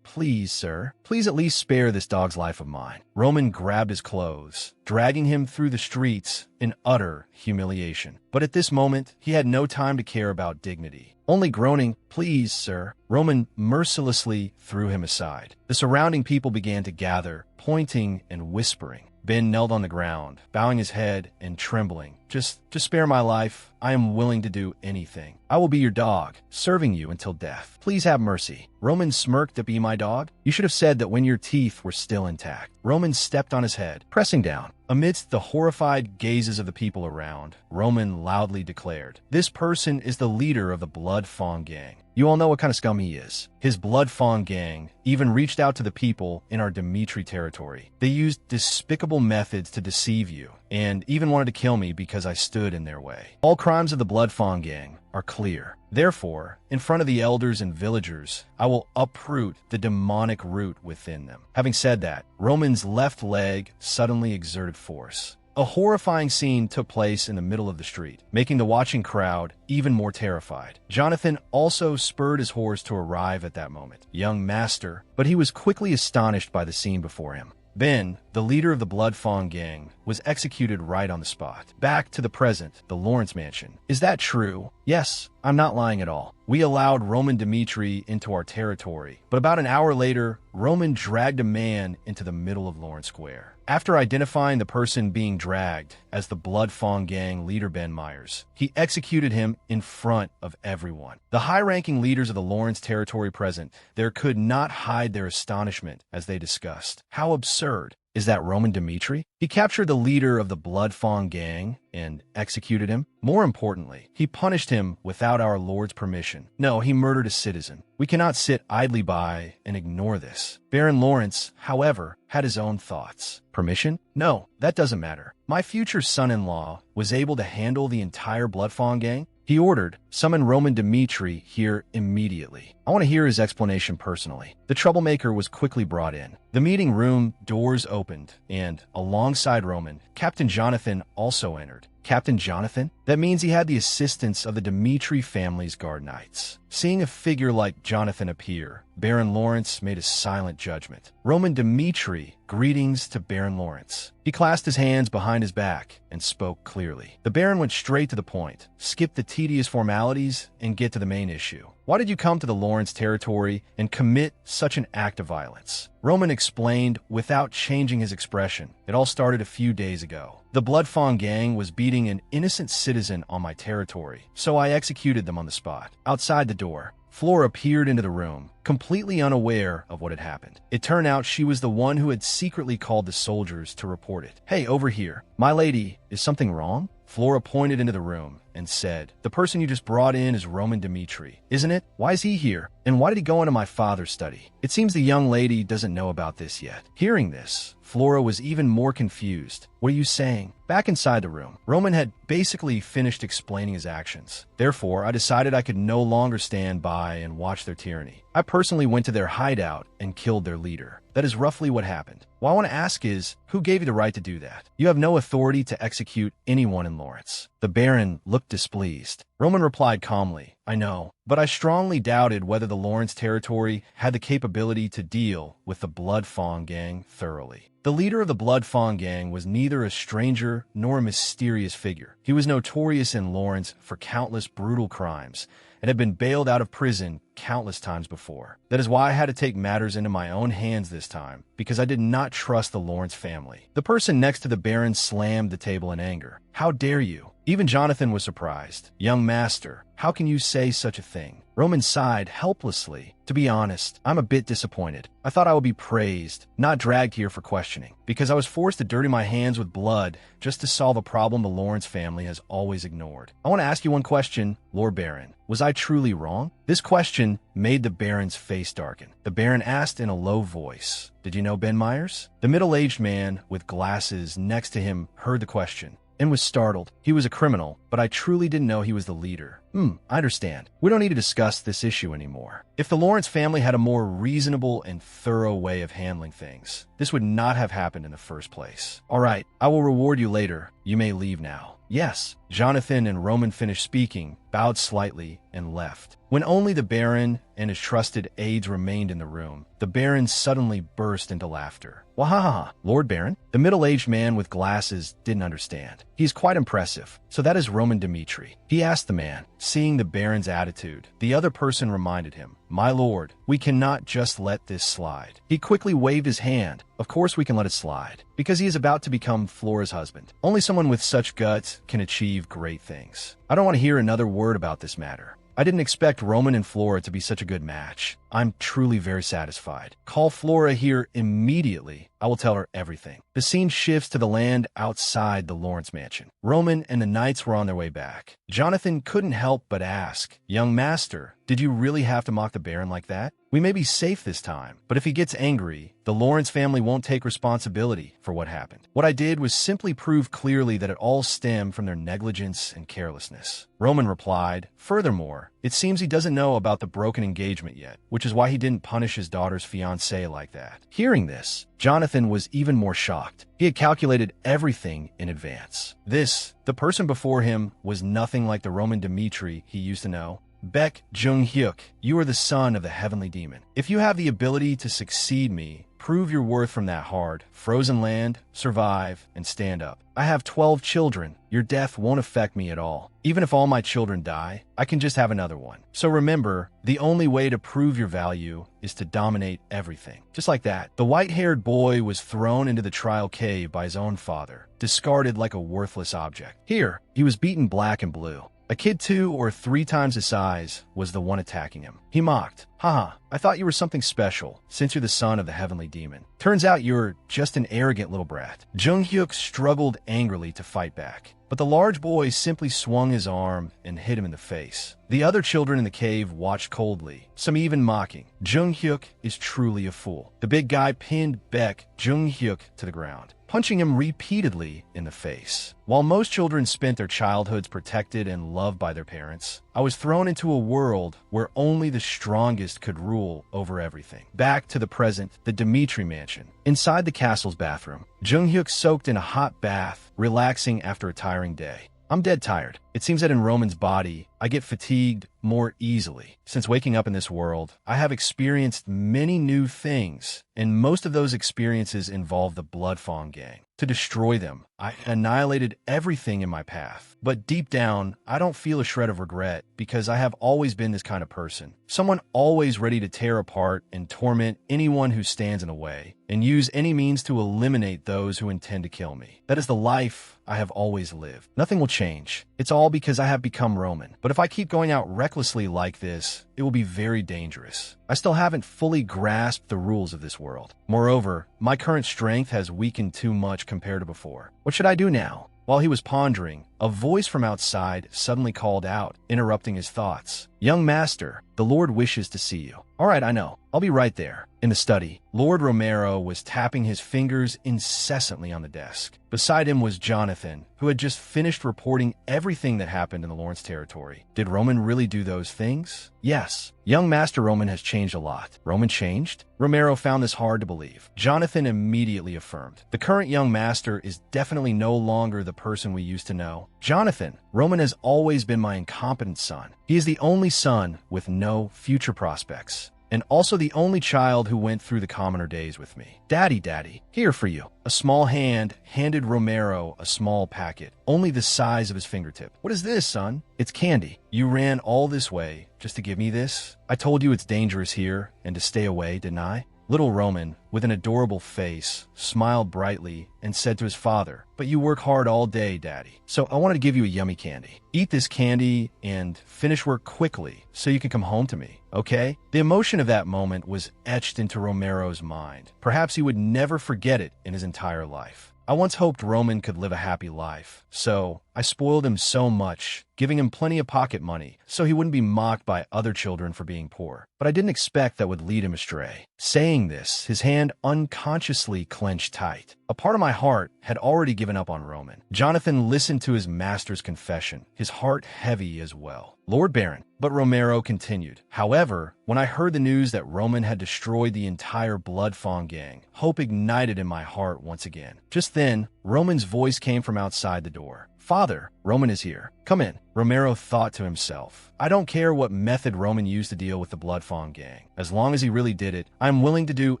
sir. Please at least spare this dog's life of mine. Roman grabbed his clothes, dragging him through the streets in utter humiliation. But at this moment, he had no time to care about dignity. Only groaning, Please, sir, Roman mercilessly threw him aside. The surrounding people began to gather, pointing and whispering. Ben knelt on the ground, bowing his head and trembling. just spare my life. I am willing to do anything. I will be your dog, serving you until death. Please have mercy. Roman smirked to be my dog. You should have said that when your teeth were still intact. Roman stepped on his head, pressing down. Amidst the horrified gazes of the people around, Roman loudly declared, "This person is the leader of the Blood Fawn Gang. You all know what kind of scum he is. His Blood Fawn Gang even reached out to the people in our Dimitri territory. They used despicable methods to deceive you, and even wanted to kill me because I stood in their way. All crimes of the Blood Fawn Gang are clear. Therefore, in front of the elders and villagers, I will uproot the demonic root within them." Having said that, Roman's left leg suddenly exerted force. A horrifying scene took place in the middle of the street, making the watching crowd even more terrified. Jonathan also spurred his horse to arrive at that moment. Young master, but he was quickly astonished by the scene before him. Ben, the leader of the Blood Fawn Gang, was executed right on the spot. Back to the present, the Lawrence mansion. Is that true? Yes, I'm not lying at all. We allowed Roman Dimitri into our territory, but about an hour later, Roman dragged a man into the middle of Lawrence Square. After identifying the person being dragged as the Blood Fawn Gang leader Ben Myers, he executed him in front of everyone. The high-ranking leaders of the Lawrence territory present there could not hide their astonishment as they discussed. How absurd. Is that Roman Dimitri? He captured the leader of the Blood Fawn Gang and executed him. More importantly, he punished him without our Lord's permission. No, he murdered a citizen. We cannot sit idly by and ignore this. Baron Lawrence, however, had his own thoughts. Permission? No, that doesn't matter. My future son-in-law was able to handle the entire Blood Fawn Gang. He ordered, "Summon Roman Dimitri here immediately. I want to hear his explanation personally." The troublemaker was quickly brought in. The meeting room doors opened, and alongside Roman, Captain Jonathan also entered. Captain Jonathan? That means he had the assistance of the Dimitri family's guard knights. Seeing a figure like Jonathan appear, Baron Lawrence made a silent judgment. Roman Dimitri, greetings to Baron Lawrence. He clasped his hands behind his back and spoke clearly. The Baron went straight to the point, skipped the tedious formalities, and get to the main issue. Why did you come to the Lawrence territory and commit such an act of violence? Roman explained without changing his expression. It all started a few days ago. The Blood Fawn Gang was beating an innocent citizen on my territory, so I executed them on the spot. Outside the door, Flora peered into the room, completely unaware of what had happened. It turned out she was the one who had secretly called the soldiers to report it. "Hey, over here. My lady, is something wrong?" Flora pointed into the room and said, "The person you just brought in is Roman Dimitri, isn't it? Why is he here? And why did he go into my father's study? It seems the young lady doesn't know about this yet." Hearing this, Flora was even more confused. "What are you saying?" Back inside the room, Roman had basically finished explaining his actions. Therefore, I decided I could no longer stand by and watch their tyranny. I personally went to their hideout and killed their leader. That is roughly what happened. What I want to ask is, who gave you the right to do that? You have no authority to execute anyone in Lawrence. The Baron looked displeased. Roman replied calmly, "I know, but I strongly doubted whether the Lawrence territory had the capability to deal with the Blood Fawn Gang thoroughly. The leader of the Blood Fawn Gang was neither a stranger nor a mysterious figure. He was notorious in Lawrence for countless brutal crimes and had been bailed out of prison countless times before. That is why I had to take matters into my own hands this time, because I did not trust the Lawrence family." The person next to the Baron slammed the table in anger. "How dare you?" Even Jonathan was surprised. "Young master, how can you say such a thing?" Roman sighed helplessly. "To be honest, I'm a bit disappointed. I thought I would be praised, not dragged here for questioning, because I was forced to dirty my hands with blood just to solve a problem the Lawrence family has always ignored. I want to ask you one question, Lord Baron. Was I truly wrong?" This question made the Baron's face darken. The Baron asked in a low voice, "Did you know Ben Myers?" The middle-aged man with glasses next to him heard the question and was startled. "He was a criminal, but I truly didn't know he was the leader." I understand. We don't need to discuss this issue anymore. If the Lawrence family had a more reasonable and thorough way of handling things, this would not have happened in the first place. All right, I will reward you later. You may leave now." "Yes, Jonathan and Roman finished speaking, bowed slightly, and left. When only the Baron and his trusted aides remained in the room, the Baron suddenly burst into laughter. Wahaha, Lord Baron? The middle-aged man with glasses didn't understand. He's quite impressive. So that is Roman Dmitri. He asked the man, seeing the Baron's attitude. The other person reminded him, My lord, we cannot just let this slide. He quickly waved his hand. Of course we can let it slide, because he is about to become Flora's husband. Only someone with such guts can achieve great things. I don't want to hear another word about this matter. I didn't expect Roman and Flora to be such a good match. I'm truly very satisfied. Call Flora here immediately. I will tell her everything. The scene shifts to the land outside the Lawrence mansion. Roman and the knights were on their way back. Jonathan couldn't help but ask, Young master, did you really have to mock the Baron like that? We may be safe this time, but if he gets angry, the Lawrence family won't take responsibility for what happened. What I did was simply prove clearly that it all stemmed from their negligence and carelessness. Roman replied, Furthermore, it seems he doesn't know about the broken engagement yet, which is why he didn't punish his daughter's fiancé like that. Hearing this, Jonathan was even more shocked. He had calculated everything in advance. The person before him, was nothing like the Roman Dmitri he used to know. Baek Jung-hyuk, you are the son of the heavenly demon. If you have the ability to succeed me, prove your worth from that hard, frozen land, survive, and stand up. I have 12 children. Your death won't affect me at all. Even if all my children die, I can just have another one. So remember, the only way to prove your value is to dominate everything. Just like that, the white-haired boy was thrown into the trial cave by his own father, discarded like a worthless object. Here, he was beaten black and blue. A kid 2 or 3 times his size was the one attacking him. He mocked, Haha, I thought you were something special, since you're the son of the heavenly demon. Turns out you're just an arrogant little brat. Jung-hyuk struggled angrily to fight back, but the large boy simply swung his arm and hit him in the face. The other children in the cave watched coldly, some even mocking. Jung-hyuk is truly a fool. The big guy pinned Baek Jung-hyuk to the ground, punching him repeatedly in the face. While most children spent their childhoods protected and loved by their parents, I was thrown into a world where only the strongest could rule over everything. Back to the present, the Dmitri mansion. Inside the castle's bathroom, Jung-hyuk soaked in a hot bath, relaxing after a tiring day. I'm dead tired. It seems that in Roman's body, I get fatigued more easily. Since waking up in this world, I have experienced many new things, and most of those experiences involve the Bloodfawn gang. To destroy them, I annihilated everything in my path. But deep down, I don't feel a shred of regret because I have always been this kind of person. Someone always ready to tear apart and torment anyone who stands in the way, and use any means to eliminate those who intend to kill me. That is the life I have always lived. Nothing will change. It's all because I have become Roman. But if I keep going out recklessly like this, it will be very dangerous. I still haven't fully grasped the rules of this world. Moreover, my current strength has weakened too much compared to before. What should I do now? While he was pondering, a voice from outside suddenly called out, interrupting his thoughts. Young master, the Lord wishes to see you. All right, I know. I'll be right there. In the study, Lord Romero was tapping his fingers incessantly on the desk. Beside him was Jonathan, who had just finished reporting everything that happened in the Lawrence territory. Did Roman really do those things? Yes. Young Master Roman has changed a lot. Roman changed? Romero found this hard to believe. Jonathan immediately affirmed. The current young master is definitely no longer the person we used to know. Jonathan, Roman has always been my incompetent son. He is the only son with no future prospects, and also the only child who went through the commoner days with me. Daddy, here for you. A small hand handed Romero a small packet, only the size of his fingertip. What is this, son? It's candy. You ran all this way just to give me this? I told you it's dangerous here and to stay away, didn't I? Little Roman, with an adorable face, smiled brightly and said to his father, But you work hard all day, Daddy. So I wanted to give you a yummy candy. Eat this candy and finish work quickly so you can come home to me, okay? The emotion of that moment was etched into Romero's mind. Perhaps he would never forget it in his entire life. I once hoped Roman could live a happy life, so I spoiled him so much, giving him plenty of pocket money so he wouldn't be mocked by other children for being poor. But I didn't expect that would lead him astray. Saying this, his hand unconsciously clenched tight. A part of my heart had already given up on Roman. Jonathan listened to his master's confession, his heart heavy as well. Lord Baron, but Romero continued. However, when I heard the news that Roman had destroyed the entire Bloodfawn gang, hope ignited in my heart once again. Just then, Roman's voice came from outside the door. "Father, Roman is here. Come in." Romero thought to himself. I don't care what method Roman used to deal with the Blood Fawn gang. As long as he really did it, I'm willing to do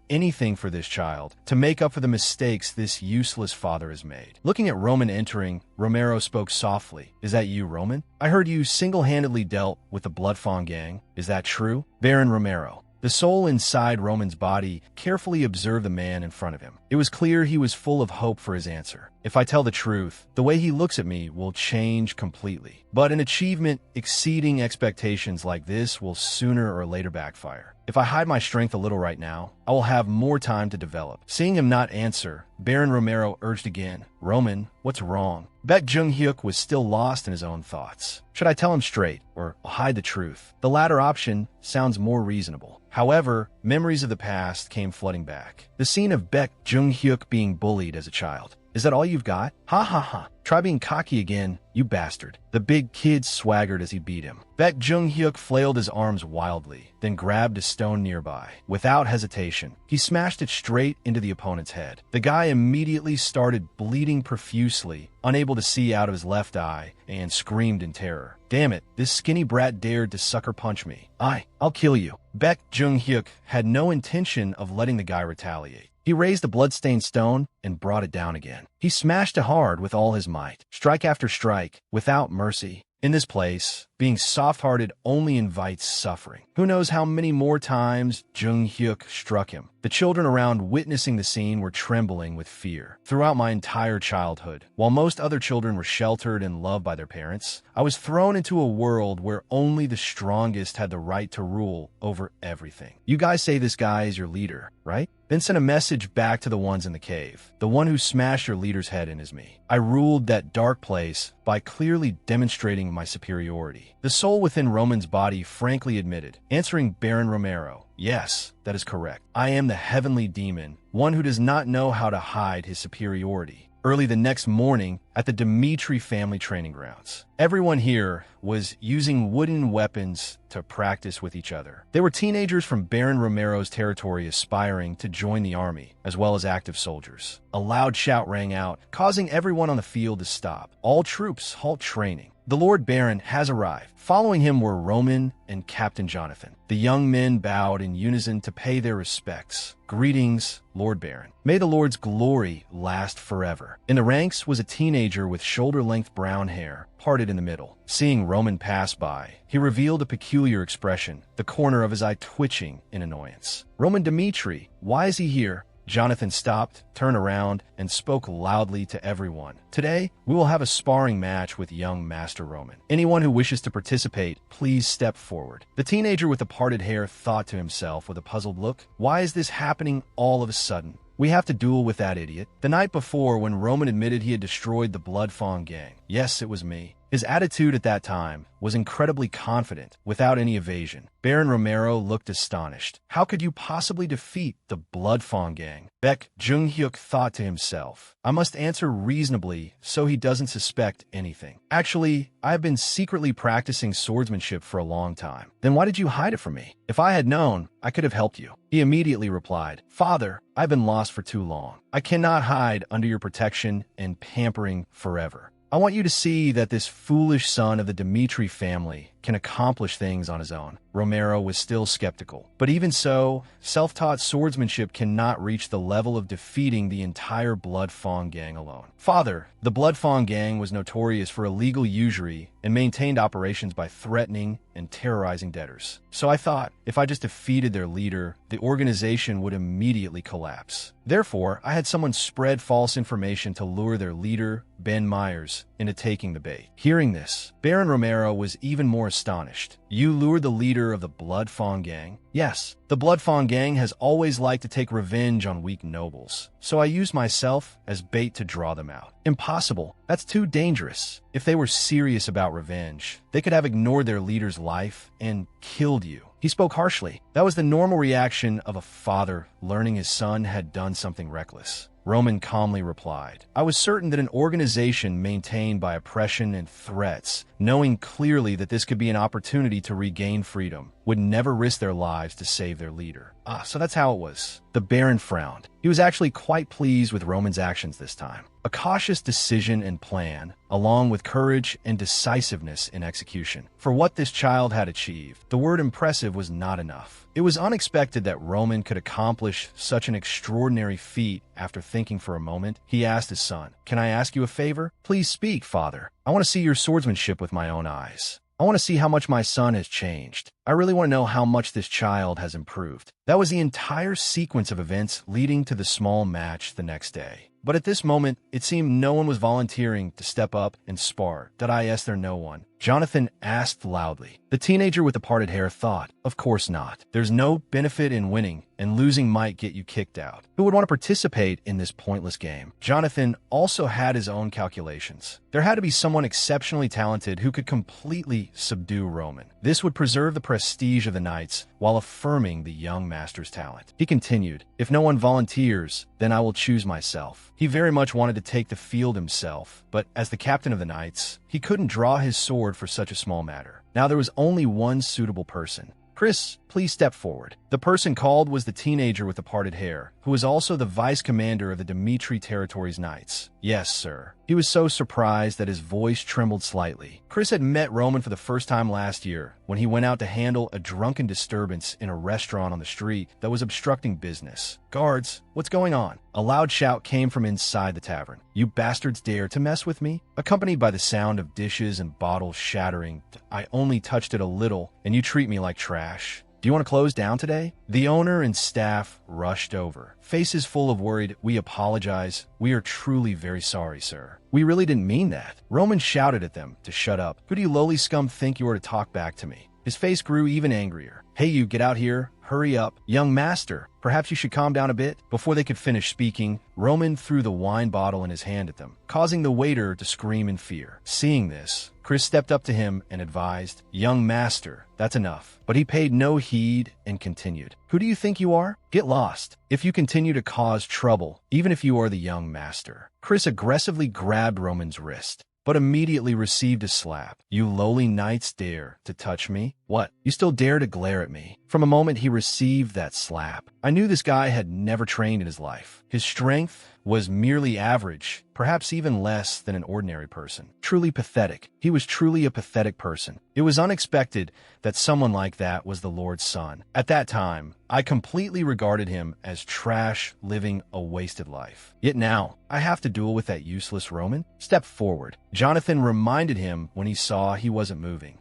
anything for this child to make up for the mistakes this useless father has made. Looking at Roman entering, Romero spoke softly. "Is that you, Roman? I heard you single-handedly dealt with the Blood Fawn gang. Is that true?" Baron Romero. The soul inside Roman's body carefully observed the man in front of him. It was clear he was full of hope for his answer. If I tell the truth, the way he looks at me will change completely. But an achievement exceeding expectations like this will sooner or later backfire. If I hide my strength a little right now, I will have more time to develop. Seeing him not answer, Baron Romero urged again, "Roman, what's wrong?" Baek Jung-hyuk was still lost in his own thoughts. Should I tell him straight, or hide the truth? The latter option sounds more reasonable. However, memories of the past came flooding back. The scene of Baek Jung-hyuk being bullied as a child. "Is that all you've got? Ha ha ha. Try being cocky again, you bastard." The big kid swaggered as he beat him. Baek Jung-hyuk flailed his arms wildly, then grabbed a stone nearby. Without hesitation, he smashed it straight into the opponent's head. The guy immediately started bleeding profusely, unable to see out of his left eye, and screamed in terror. "Damn it, this skinny brat dared to sucker punch me. I'll kill you." Baek Jung-hyuk had no intention of letting the guy retaliate. He raised the bloodstained stone and brought it down again. He smashed it hard with all his might, strike after strike, without mercy. In this place, being soft-hearted only invites suffering. Who knows how many more times Jung-hyuk struck him. The children around witnessing the scene were trembling with fear. Throughout my entire childhood, while most other children were sheltered and loved by their parents, I was thrown into a world where only the strongest had the right to rule over everything. You guys say this guy is your leader, right? Then send a message back to the ones in the cave. The one who smashed your leader's head in is me. I ruled that dark place by clearly demonstrating my superiority. The soul within Roman's body frankly admitted, answering Baron Romero, "Yes, that is correct. I am the heavenly demon, one who does not know how to hide his superiority." Early the next morning, at the Dmitri family training grounds, everyone here was using wooden weapons to practice with each other. They were teenagers from Baron Romero's territory aspiring to join the army, as well as active soldiers. A loud shout rang out, causing everyone on the field to stop. "All troops, halt training. The Lord Baron has arrived." Following him were Roman and Captain Jonathan. The young men bowed in unison to pay their respects. "Greetings, Lord Baron. May the Lord's glory last forever." In the ranks was a teenager with shoulder-length brown hair, parted in the middle. Seeing Roman pass by, he revealed a peculiar expression, the corner of his eye twitching in annoyance. "Roman Dmitri, why is he here?" Jonathan stopped, turned around, and spoke loudly to everyone. "Today, we will have a sparring match with young Master Roman. Anyone who wishes to participate, please step forward." The teenager with the parted hair thought to himself with a puzzled look, "Why is this happening all of a sudden? We have to duel with that idiot." The night before, when Roman admitted he had destroyed the Blood Fawn gang, "Yes, it was me," his attitude at that time was incredibly confident, without any evasion. Baron Romero looked astonished. "How could you possibly defeat the Blood Fawn gang?" Baek Jung-hyuk thought to himself, "I must answer reasonably so he doesn't suspect anything. Actually, I have been secretly practicing swordsmanship for a long time. Then why did you hide it from me? If I had known, I could have helped you." He immediately replied, "Father, I've been lost for too long. I cannot hide under your protection and pampering forever. I want you to see that this foolish son of the Dmitri family can accomplish things on his own." Romero was still skeptical. But even so, self-taught swordsmanship cannot reach the level of defeating the entire Blood Fawn gang alone. "Father, the Blood Fawn gang was notorious for illegal usury and maintained operations by threatening and terrorizing debtors. So I thought, if I just defeated their leader, the organization would immediately collapse. Therefore, I had someone spread false information to lure their leader, Ben Myers, into taking the bait." Hearing this, Baron Romero was even more astonished. "You lured the leader of the Blood Fawn gang?" "Yes. The Blood Fawn gang has always liked to take revenge on weak nobles, so I used myself as bait to draw them out." "Impossible. That's too dangerous. If they were serious about revenge, they could have ignored their leader's life and killed you." He spoke harshly. That was the normal reaction of a father learning his son had done something reckless. Roman calmly replied, "I was certain that an organization maintained by oppression and threats, knowing clearly that this could be an opportunity to regain freedom, would never risk their lives to save their leader." So that's how it was. The Baron frowned. He was actually quite pleased with Roman's actions this time. a cautious decision and plan, along with courage and decisiveness in execution. For what this child had achieved, the word impressive was not enough. It was unexpected that Roman could accomplish such an extraordinary feat. After thinking for a moment, he asked his son, "Can I ask you a favor? Please speak, father. I want to see your swordsmanship with my own eyes. I want to see how much my son has changed. I really want to know how much this child has improved." That was the entire sequence of events leading to the small match the next day. But at this moment, it seemed no one was volunteering to step up and spar. "Did I ask there no one?" Jonathan asked loudly. The teenager with the parted hair thought, "Of course not. There's no benefit in winning, and losing might get you kicked out. Who would want to participate in this pointless game?" Jonathan also had his own calculations. There had to be someone exceptionally talented who could completely subdue Roman. This would preserve the prestige of the Knights while affirming the young master's talent. He continued, "If no one volunteers, then I will choose myself." He very much wanted to take the field himself, but as the captain of the Knights, he couldn't draw his sword for such a small matter. Now there was only one suitable person. "Chris, please step forward." The person called was the teenager with the parted hair, who was also the vice commander of the Dmitri Territories Knights. "Yes, sir." He was so surprised that his voice trembled slightly. Chris had met Roman for the first time last year when he went out to handle a drunken disturbance in a restaurant on the street that was obstructing business. "Guards, what's going on?" A loud shout came from inside the tavern. "You bastards dare to mess with me?" Accompanied by the sound of dishes and bottles shattering. "I only touched it a little, and you treat me like trash. Do you want to close down today?" The owner and staff rushed over, faces full of worried, "We apologize. We are truly very sorry, sir. We really didn't mean that." Roman shouted at them to shut up. "Who do you lowly scum think you are to talk back to me?" His face grew even angrier. "Hey, you, get out here. Hurry up. Young master, perhaps you should calm down a bit." Before they could finish speaking, Roman threw the wine bottle in his hand at them, causing the waiter to scream in fear. Seeing this, Chris stepped up to him and advised, "Young master, that's enough." But he paid no heed and continued, "Who do you think you are? Get lost if you continue to cause trouble, even if you are the young master." Chris aggressively grabbed Roman's wrist, but immediately received a slap. "You lowly knights dare to touch me? What? You still dare to glare at me?" From a moment he received that slap, I knew this guy had never trained in his life. His strength was merely average, perhaps even less than an ordinary person. Truly pathetic. He was truly a pathetic person. It was unexpected that someone like that was the Lord's son. At that time, I completely regarded him as trash, living a wasted life. Yet now, I have to duel with that useless Roman? Step forward. Jonathan reminded him when he saw he wasn't moving.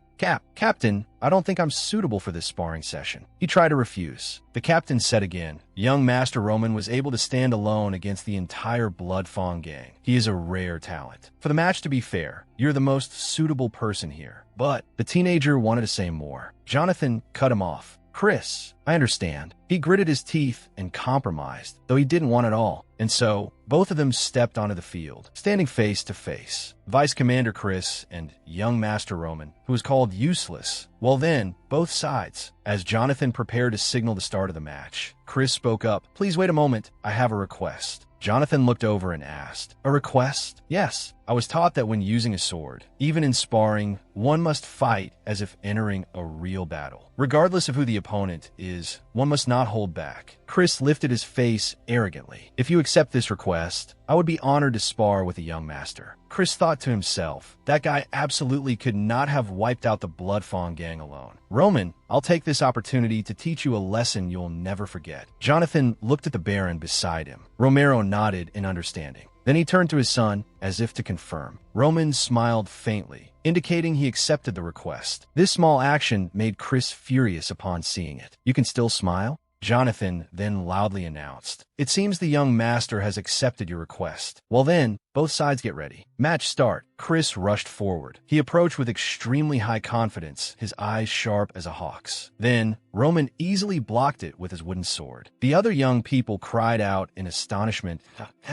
Captain, I don't think I'm suitable for this sparring session." He tried to refuse. The captain said again, "Young Master Roman was able to stand alone against the entire Blood Fawn gang. He is a rare talent. For the match to be fair, you're the most suitable person here." But the teenager wanted to say more. Jonathan cut him off. "Chris, I understand." He gritted his teeth and compromised, though he didn't want it all. And so, both of them stepped onto the field, standing face to face. Vice Commander Chris and young Master Roman, who was called useless. Well then, both sides. As Jonathan prepared to signal the start of the match, Chris spoke up. "Please wait a moment, I have a request." Jonathan looked over and asked, "A request?" "Yes. I was taught that when using a sword, even in sparring, one must fight as if entering a real battle. Regardless of who the opponent is, one must not hold back." Chris lifted his face arrogantly. "If you accept this request, I would be honored to spar with a young master." Chris thought to himself, that guy absolutely could not have wiped out the Blood Fawn gang alone. "Roman, I'll take this opportunity to teach you a lesson you'll never forget." Jonathan looked at the Baron beside him. Romero nodded in understanding. Then he turned to his son, as if to confirm. Roman smiled faintly, indicating he accepted the request. This small action made Chris furious upon seeing it. "You can still smile?" Jonathan then loudly announced, "It seems the young master has accepted your request. Well then, both sides get ready. Match start." Chris rushed forward. He approached with extremely high confidence, his eyes sharp as a hawk's. Then, Roman easily blocked it with his wooden sword. The other young people cried out in astonishment,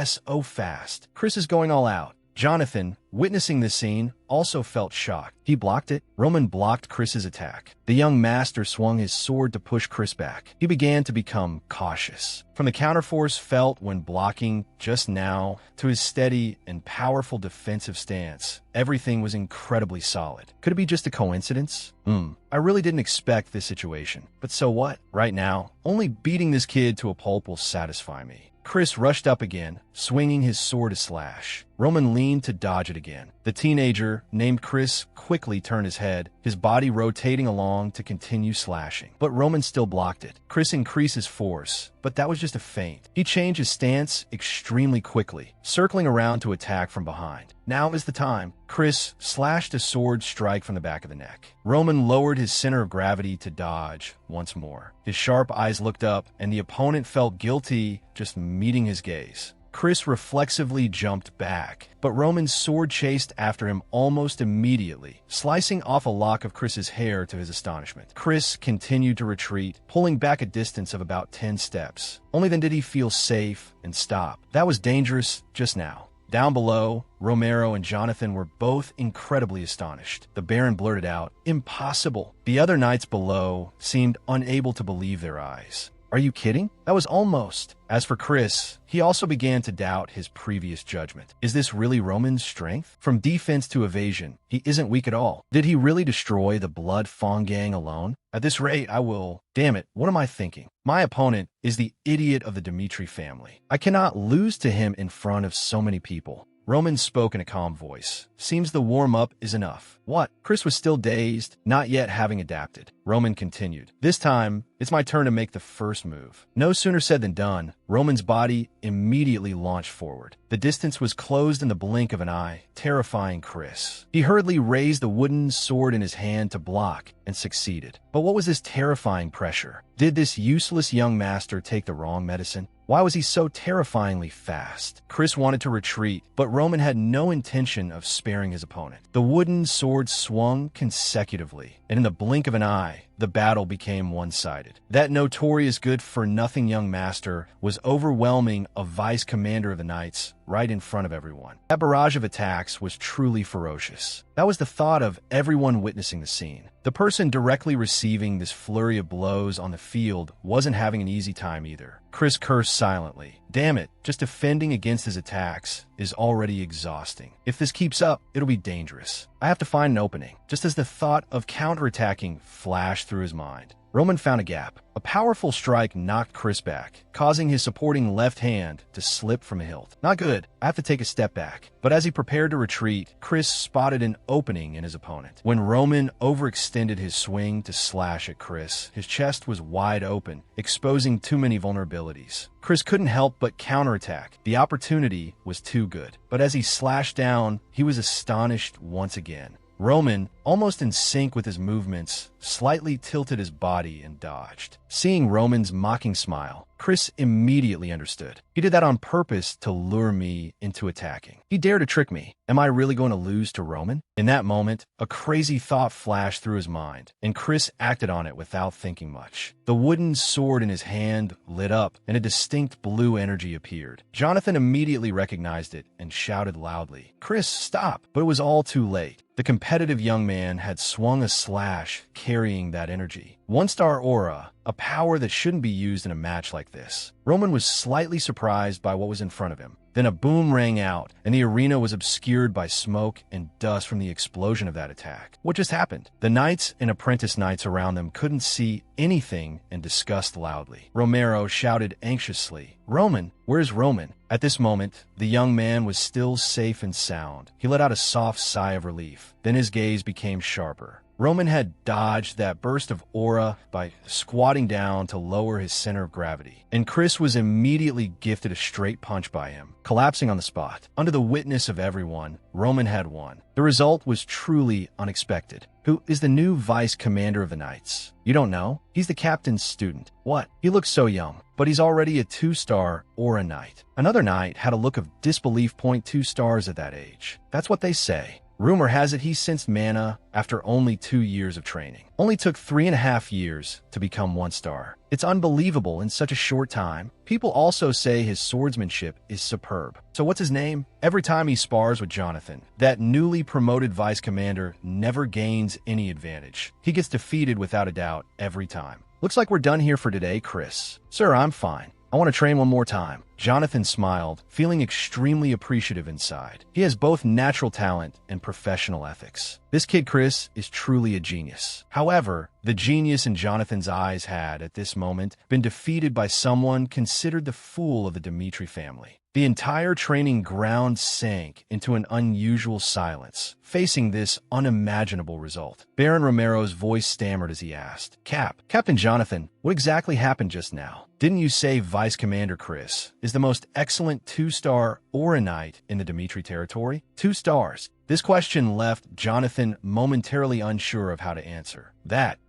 "So fast. Chris is going all out." Jonathan, witnessing this scene, also felt shocked. He blocked it. Roman blocked Chris's attack. The young master swung his sword to push Chris back. He began to become cautious. From the counterforce felt when blocking just now to his steady and powerful defensive stance, everything was incredibly solid. Could it be just a coincidence? I really didn't expect this situation. But so what? Right now, only beating this kid to a pulp will satisfy me. Chris rushed up again, swinging his sword to slash. Roman leaned to dodge it again. The teenager, named Chris, quickly turned his head, his body rotating along to continue slashing. But Roman still blocked it. Chris increased his force, but that was just a feint. He changed his stance extremely quickly, circling around to attack from behind. Now is the time. Chris slashed a sword strike from the back of the neck. Roman lowered his center of gravity to dodge once more. His sharp eyes looked up, and the opponent felt guilty just meeting his gaze. Chris reflexively jumped back, but Roman's sword chased after him almost immediately, slicing off a lock of Chris's hair to his astonishment. Chris continued to retreat, pulling back a distance of about 10 steps. Only then did he feel safe and stop. That was dangerous just now. Down below, Romero and Jonathan were both incredibly astonished. The Baron blurted out, "Impossible." The other knights below seemed unable to believe their eyes. Are you kidding? That was almost. As for Chris, he also began to doubt his previous judgment. Is this really Roman's strength? From defense to evasion, he isn't weak at all. Did he really destroy the Blood Fong gang alone? At this rate, I will... Damn it, what am I thinking? My opponent is the idiot of the Dmitri family. I cannot lose to him in front of so many people. Roman spoke in a calm voice. Seems the warm-up is enough. What? Chris was still dazed, not yet having adapted. Roman continued. This time, it's my turn to make the first move. No sooner said than done. Roman's body immediately launched forward. The distance was closed in the blink of an eye, terrifying Chris. He hurriedly raised the wooden sword in his hand to block, and succeeded. But what was this terrifying pressure? Did this useless young master take the wrong medicine? Why was he so terrifyingly fast? Chris wanted to retreat, but Roman had no intention of sparing his opponent. The wooden sword swung consecutively, and in the blink of an eye, the battle became one-sided. That notorious good-for-nothing young master was overwhelming a vice commander of the knights right in front of everyone. That barrage of attacks was truly ferocious. That was the thought of everyone witnessing the scene. The person directly receiving this flurry of blows on the field wasn't having an easy time either. Chris cursed silently. Damn it, just defending against his attacks is already exhausting. If this keeps up, it'll be dangerous. I have to find an opening. Just as the thought of counterattacking flashed through his mind, Roman found a gap. A powerful strike knocked Chris back, causing his supporting left hand to slip from a hilt. Not good. I have to take a step back. But as he prepared to retreat, Chris spotted an opening in his opponent. When Roman overextended his swing to slash at Chris, his chest was wide open, exposing too many vulnerabilities. Chris couldn't help but counterattack. The opportunity was too good. But as he slashed down, he was astonished once again. Roman, almost in sync with his movements, slightly tilted his body and dodged. Seeing Roman's mocking smile, Chris immediately understood. He did that on purpose to lure me into attacking. He dared to trick me. Am I really going to lose to Roman? In that moment, a crazy thought flashed through his mind, and Chris acted on it without thinking much. The wooden sword in his hand lit up, and a distinct blue energy appeared. Jonathan immediately recognized it and shouted loudly, "Chris, stop!" But it was all too late. The competitive young man had swung a slash carrying that energy. One-star aura, a power that shouldn't be used in a match like this. Roman was slightly surprised by what was in front of him. Then a boom rang out, and the arena was obscured by smoke and dust from the explosion of that attack. What just happened? The knights and apprentice knights around them couldn't see anything and discussed loudly. Romero shouted anxiously, "Roman, where's Roman?" At this moment, the young man was still safe and sound. He let out a soft sigh of relief. Then his gaze became sharper. Roman had dodged that burst of aura by squatting down to lower his center of gravity, and Chris was immediately gifted a straight punch by him, collapsing on the spot. Under the witness of everyone, Roman had won. The result was truly unexpected. Who is the new vice commander of the Knights? You don't know? He's the captain's student. What? He looks so young, but he's already a 2-star Aura Knight. Another knight had a look of disbelief, 0.2 stars at that age. That's what they say. Rumor has it he sensed mana after only 2 years of training. Only took 3.5 years to become 1-star. It's unbelievable in such a short time. People also say his swordsmanship is superb. So what's his name? Every time he spars with Jonathan, that newly promoted vice commander never gains any advantage. He gets defeated without a doubt every time. Looks like we're done here for today, Chris. Sir, I'm fine. I want to train one more time. Jonathan smiled, feeling extremely appreciative inside. He has both natural talent and professional ethics. This kid Chris is truly a genius. However, the genius in Jonathan's eyes had, at this moment, been defeated by someone considered the fool of the Dmitri family. The entire training ground sank into an unusual silence, facing this unimaginable result. Baron Romero's voice stammered as he asked, Captain Jonathan, what exactly happened just now? Didn't you say Vice Commander Chris is the most excellent 2-star Aura Knight in the Dmitri territory? 2 stars. This question left Jonathan momentarily unsure of how to answer.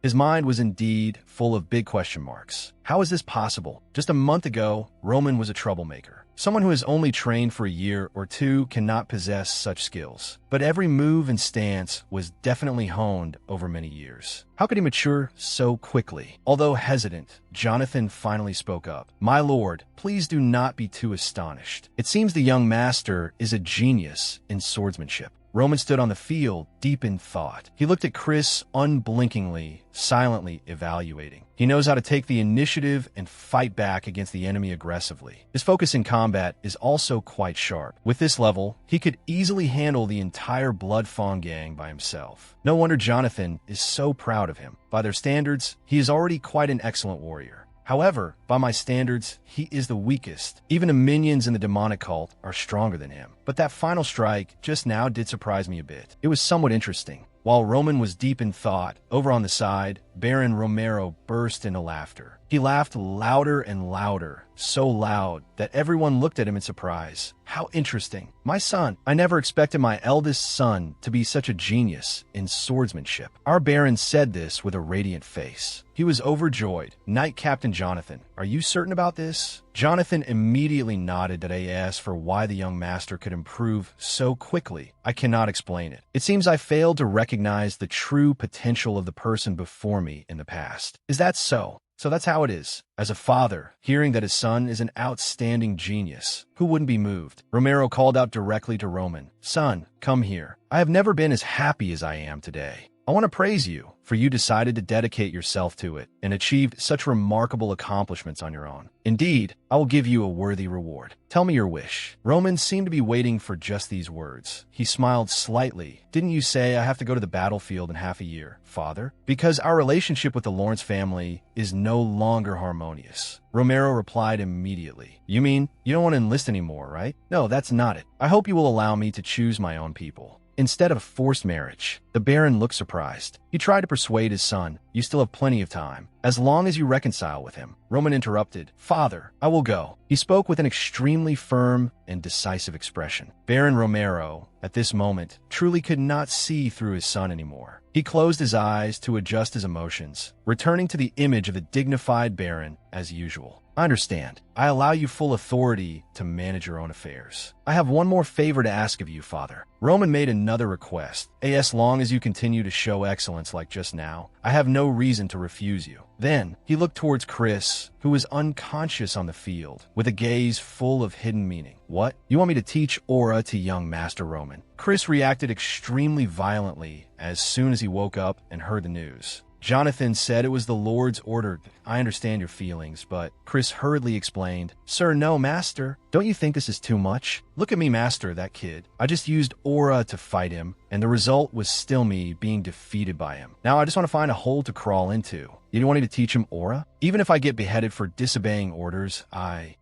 His mind was indeed full of big question marks. How is this possible? Just a month ago, Roman was a troublemaker. Someone who has only trained for a year or two cannot possess such skills. But every move and stance was definitely honed over many years. How could he mature so quickly? Although hesitant, Jonathan finally spoke up. My lord, please do not be too astonished. It seems the young master is a genius in swordsmanship. Roman stood on the field, deep in thought. He looked at Chris unblinkingly, silently evaluating. He knows how to take the initiative and fight back against the enemy aggressively. His focus in combat is also quite sharp. With this level, he could easily handle the entire Blood Fawn gang by himself. No wonder Jonathan is so proud of him. By their standards, he is already quite an excellent warrior. However, by my standards, he is the weakest. Even the minions in the demonic cult are stronger than him. But that final strike just now did surprise me a bit. It was somewhat interesting. While Roman was deep in thought, over on the side, Baron Romero burst into laughter. He laughed louder and louder, so loud that everyone looked at him in surprise. How interesting. My son, I never expected my eldest son to be such a genius in swordsmanship. Our Baron said this with a radiant face. He was overjoyed. Knight Captain Jonathan, are you certain about this? Jonathan immediately nodded that I asked for why the young master could improve so quickly. I cannot explain it. It seems I failed to recognize the true potential of the person before me in the past. Is that so? So that's how it is. As a father, hearing that his son is an outstanding genius, who wouldn't be moved? Romero called out directly to Roman. Son, come here. I have never been as happy as I am today. I want to praise you, for you decided to dedicate yourself to it and achieved such remarkable accomplishments on your own. Indeed, I will give you a worthy reward. Tell me your wish. Roman seemed to be waiting for just these words. He smiled slightly. Didn't you say I have to go to the battlefield in half a year, father? Because our relationship with the Lawrence family is no longer harmonious. Romero replied immediately. You mean you don't want to enlist anymore, right? No, that's not it. I hope you will allow me to choose my own people instead of forced marriage. The Baron looked surprised. He tried to persuade his son. You still have plenty of time, as long as you reconcile with him. Roman interrupted. Father, I will go. He spoke with an extremely firm and decisive expression. Baron Romero, at this moment, truly could not see through his son anymore. He closed his eyes to adjust his emotions, returning to the image of the dignified Baron as usual. I understand. I allow you full authority to manage your own affairs. I have one more favor to ask of you, father. Roman made another request. As long as you continue to show excellence like just now, I have no reason to refuse you. Then, he looked towards Chris, who was unconscious on the field, with a gaze full of hidden meaning. What? You want me to teach aura to young Master Roman? Chris reacted extremely violently as soon as he woke up and heard the news. Jonathan said it was the Lord's order. I understand your feelings, but Chris hurriedly explained, Sir, no, Master. Don't you think this is too much? Look at me, Master, that kid. I just used aura to fight him, and the result was still me being defeated by him. Now I just want to find a hole to crawl into. You don't want me to teach him aura? Even if I get beheaded for disobeying orders,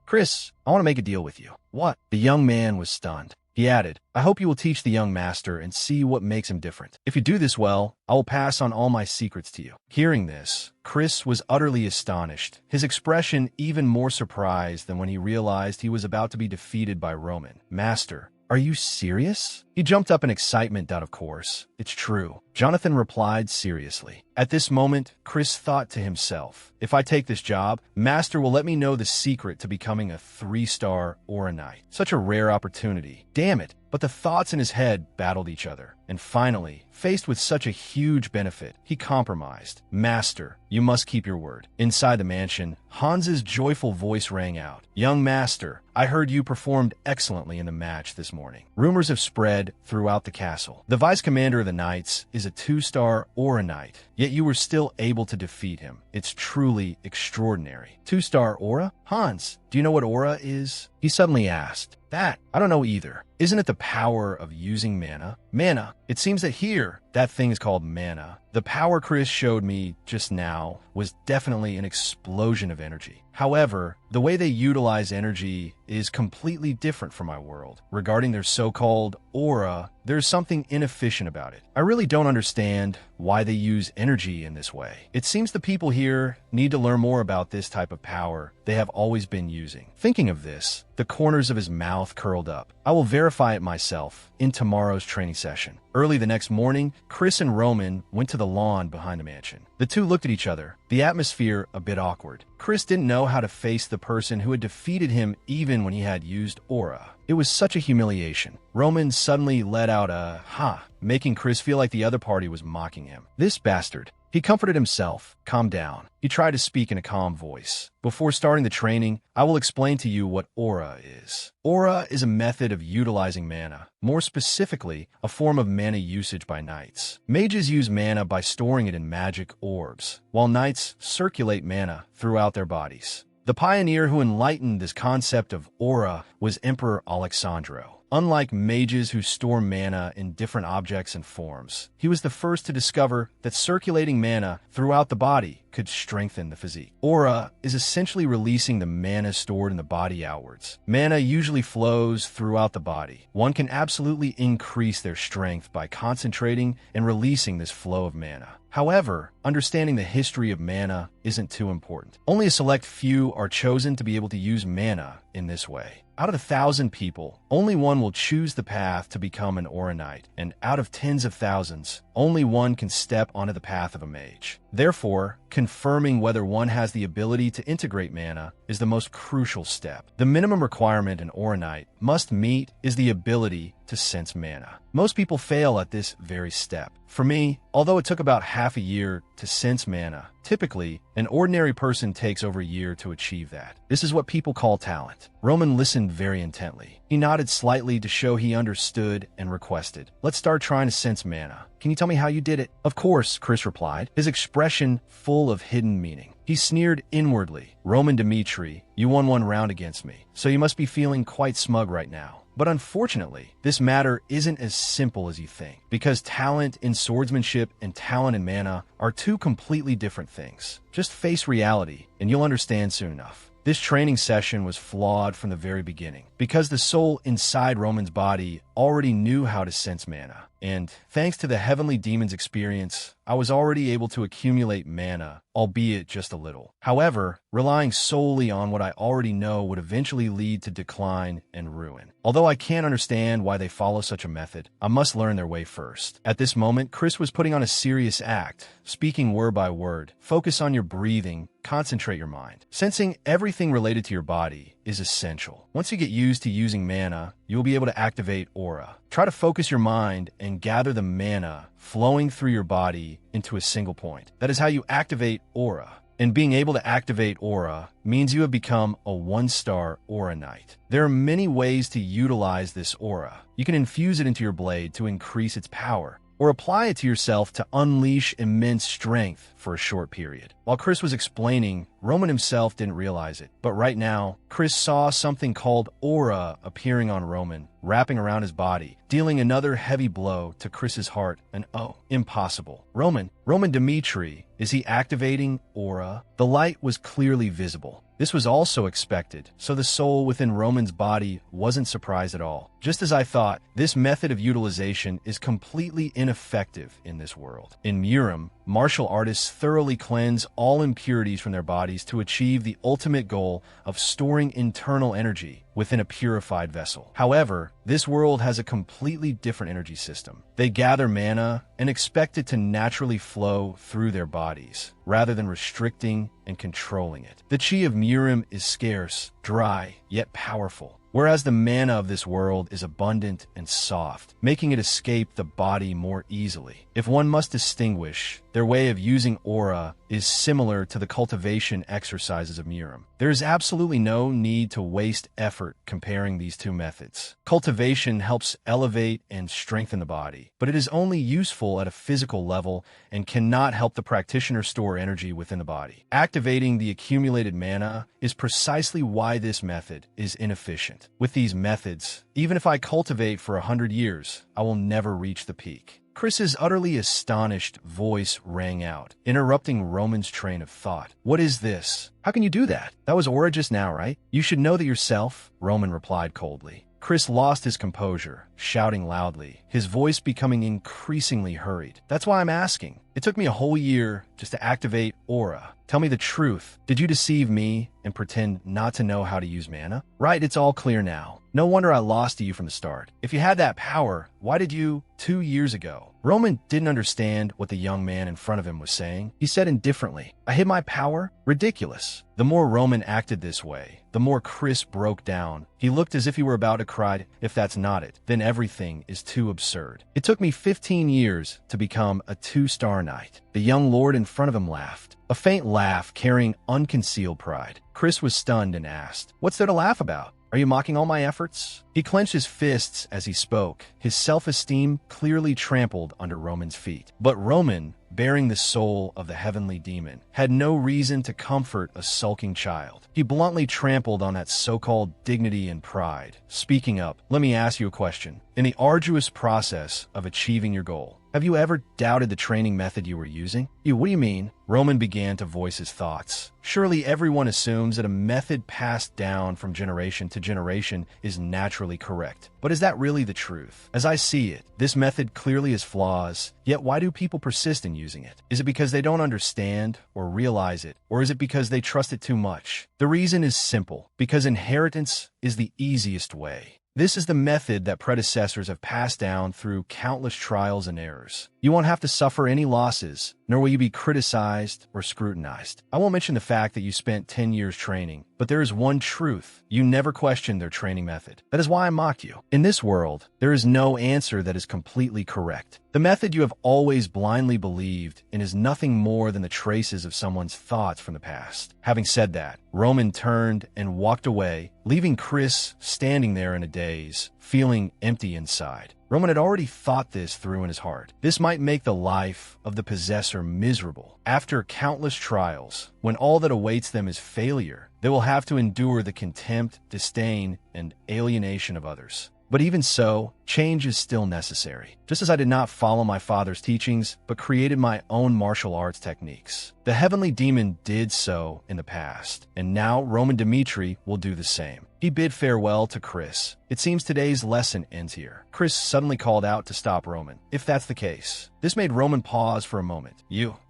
Chris, I want to make a deal with you. What? The young man was stunned. He added, I hope you will teach the young master and see what makes him different. If you do this well, I will pass on all my secrets to you. Hearing this, Chris was utterly astonished, his expression even more surprised than when he realized he was about to be defeated by Roman. Master, are you serious? He jumped up in excitement that, of course, it's true. Jonathan replied seriously. At this moment, Chris thought to himself, if I take this job, Master will let me know the secret to becoming a 3-star Aura Knight. Such a rare opportunity. Damn it. But the thoughts in his head battled each other. And finally, faced with such a huge benefit, he compromised. Master, you must keep your word. Inside the mansion, Hans's joyful voice rang out. Young Master, I heard you performed excellently in the match this morning. Rumors have spread spread throughout the castle. The vice commander of the knights is a 2-star Aura Knight, yet you were still able to defeat him. It's truly extraordinary. 2-star Aura? Hans, do you know what Aura is? He suddenly asked. That, I don't know either. Isn't it the power of using mana? Mana. It seems that here, that thing is called mana. The power Chris showed me just now was definitely an explosion of energy. However, the way they utilize energy is completely different from my world. Regarding their so-called aura, there's something inefficient about it. I really don't understand why they use energy in this way. It seems the people here need to learn more about this type of power they have always been using. Thinking of this, the corners of his mouth curled up. I will verify it myself in tomorrow's training session. Early the next morning, Chris and Roman went to the lawn behind the mansion. The two looked at each other, the atmosphere a bit awkward. Chris didn't know how to face the person who had defeated him even when he had used aura. It was such a humiliation. Roman suddenly let out a ha, making Chris feel like the other party was mocking him. This bastard. He comforted himself. Calm down. He tried to speak in a calm voice. Before starting the training, I will explain to you what aura is. Aura is a method of utilizing mana, more specifically, a form of mana usage by knights. Mages use mana by storing it in magic orbs, while knights circulate mana throughout their bodies. The pioneer who enlightened this concept of aura was Emperor Alexandro. Unlike mages who store mana in different objects and forms, he was the first to discover that circulating mana throughout the body could strengthen the physique. Aura is essentially releasing the mana stored in the body outwards. Mana usually flows throughout the body. One can absolutely increase their strength by concentrating and releasing this flow of mana. However, understanding the history of mana isn't too important. Only a select few are chosen to be able to use mana in this way. Out of 1,000 people, only one will choose the path to become an Aura Knight, and out of tens of thousands, only one can step onto the path of a mage. Therefore, confirming whether one has the ability to integrate mana is the most crucial step. The minimum requirement an Aura Knight must meet is the ability to sense mana. Most people fail at this very step. For me, although it took about half a year to sense mana, typically, an ordinary person takes over a year to achieve that. This is what people call talent. Roman listened very intently. He nodded slightly to show he understood and requested, "Let's start trying to sense mana. Can you tell me how you did it?" "Of course," Chris replied, his expression full of hidden meaning. He sneered inwardly. "Roman Dmitri, you won one round against me, so you must be feeling quite smug right now. But unfortunately, this matter isn't as simple as you think, because talent in swordsmanship and talent in mana are two completely different things. Just face reality, and you'll understand soon enough. This training session was flawed from the very beginning, because the soul inside Roman's body already knew how to sense mana. And thanks to the Heavenly Demon's experience, I was already able to accumulate mana, albeit just a little. However, relying solely on what I already know would eventually lead to decline and ruin. Although I can't understand why they follow such a method, I must learn their way first." At this moment, Chris was putting on a serious act, speaking word by word. Focus on your breathing, concentrate your mind. Sensing everything related to your body is essential. Once you get used to using mana, you will be able to activate aura. Try to focus your mind and gather the mana flowing through your body into a single point. That is how you activate aura. And being able to activate aura means you have become a 1-star Aura Knight. There are many ways to utilize this aura. You can infuse it into your blade to increase its power, or apply it to yourself to unleash immense strength for a short period. While Chris was explaining, Roman himself didn't realize it. But right now, Chris saw something called aura appearing on Roman, wrapping around his body, dealing another heavy blow to Chris's heart. And oh, impossible. Roman Dmitri, is he activating aura? The light was clearly visible. This was also expected, so the soul within Roman's body wasn't surprised at all. Just as I thought, this method of utilization is completely ineffective in this world. In Murim, martial artists thoroughly cleanse all impurities from their bodies to achieve the ultimate goal of storing internal energy within a purified vessel. However, this world has a completely different energy system. They gather mana and expect it to naturally flow through their bodies, rather than restricting and controlling it. The chi of Murim is scarce, dry, yet powerful, whereas the mana of this world is abundant and soft, making it escape the body more easily. If one must distinguish, their way of using aura is similar to the cultivation exercises of Murim. There is absolutely no need to waste effort comparing these two methods. Cultivation helps elevate and strengthen the body, but it is only useful at a physical level and cannot help the practitioner store energy within the body. Activating the accumulated mana is precisely why this method is inefficient. With these methods, even if I cultivate for 100 years, I will never reach the peak. Chris's utterly astonished voice rang out, interrupting Roman's train of thought. What is this? How can you do that? That was Aura just now, right? You should know that yourself, Roman replied coldly. Chris lost his composure, shouting loudly, his voice becoming increasingly hurried. That's why I'm asking. It took me a whole year just to activate Aura. Tell me the truth. Did you deceive me and pretend not to know how to use mana? Right, it's all clear now. No wonder I lost to you from the start. If you had that power, why did you, 2 years ago? Roman didn't understand what the young man in front of him was saying. He said indifferently, I hid my power? Ridiculous. The more Roman acted this way, the more Chris broke down. He looked as if he were about to cry. If that's not it, then everything is too absurd. It took me 15 years to become a 2-star knight. The young lord in front of him laughed, a faint laugh carrying unconcealed pride. Chris was stunned and asked, what's there to laugh about? Are you mocking all my efforts? He clenched his fists as he spoke, his self-esteem clearly trampled under Roman's feet. But Roman, bearing the soul of the heavenly demon, had no reason to comfort a sulking child. He bluntly trampled on that so-called dignity and pride. Speaking up, let me ask you a question. In the arduous process of achieving your goal, have you ever doubted the training method you were using? What do you mean? Roman began to voice his thoughts. Surely everyone assumes that a method passed down from generation to generation is naturally correct. But is that really the truth? As I see it, this method clearly has flaws, yet why do people persist in using it? Is it because they don't understand or realize it, or is it because they trust it too much? The reason is simple, because inheritance is the easiest way. This is the method that predecessors have passed down through countless trials and errors. You won't have to suffer any losses, nor will you be criticized or scrutinized. I won't mention the fact that you spent 10 years training, but there is one truth. You never questioned their training method. That is why I mocked you. In this world, there is no answer that is completely correct. The method you have always blindly believed in is nothing more than the traces of someone's thoughts from the past. Having said that, Roman turned and walked away, leaving Chris standing there in a daze, feeling empty inside. Roman had already thought this through in his heart. This might make the life of the possessor miserable. After countless trials, when all that awaits them is failure, they will have to endure the contempt, disdain, and alienation of others. But even so, change is still necessary. Just as I did not follow my father's teachings, but created my own martial arts techniques. The heavenly demon did so in the past, and now Roman Dmitri will do the same. He bid farewell to Chris. It seems today's lesson ends here. Chris suddenly called out to stop Roman. If that's the case. This made Roman pause for a moment.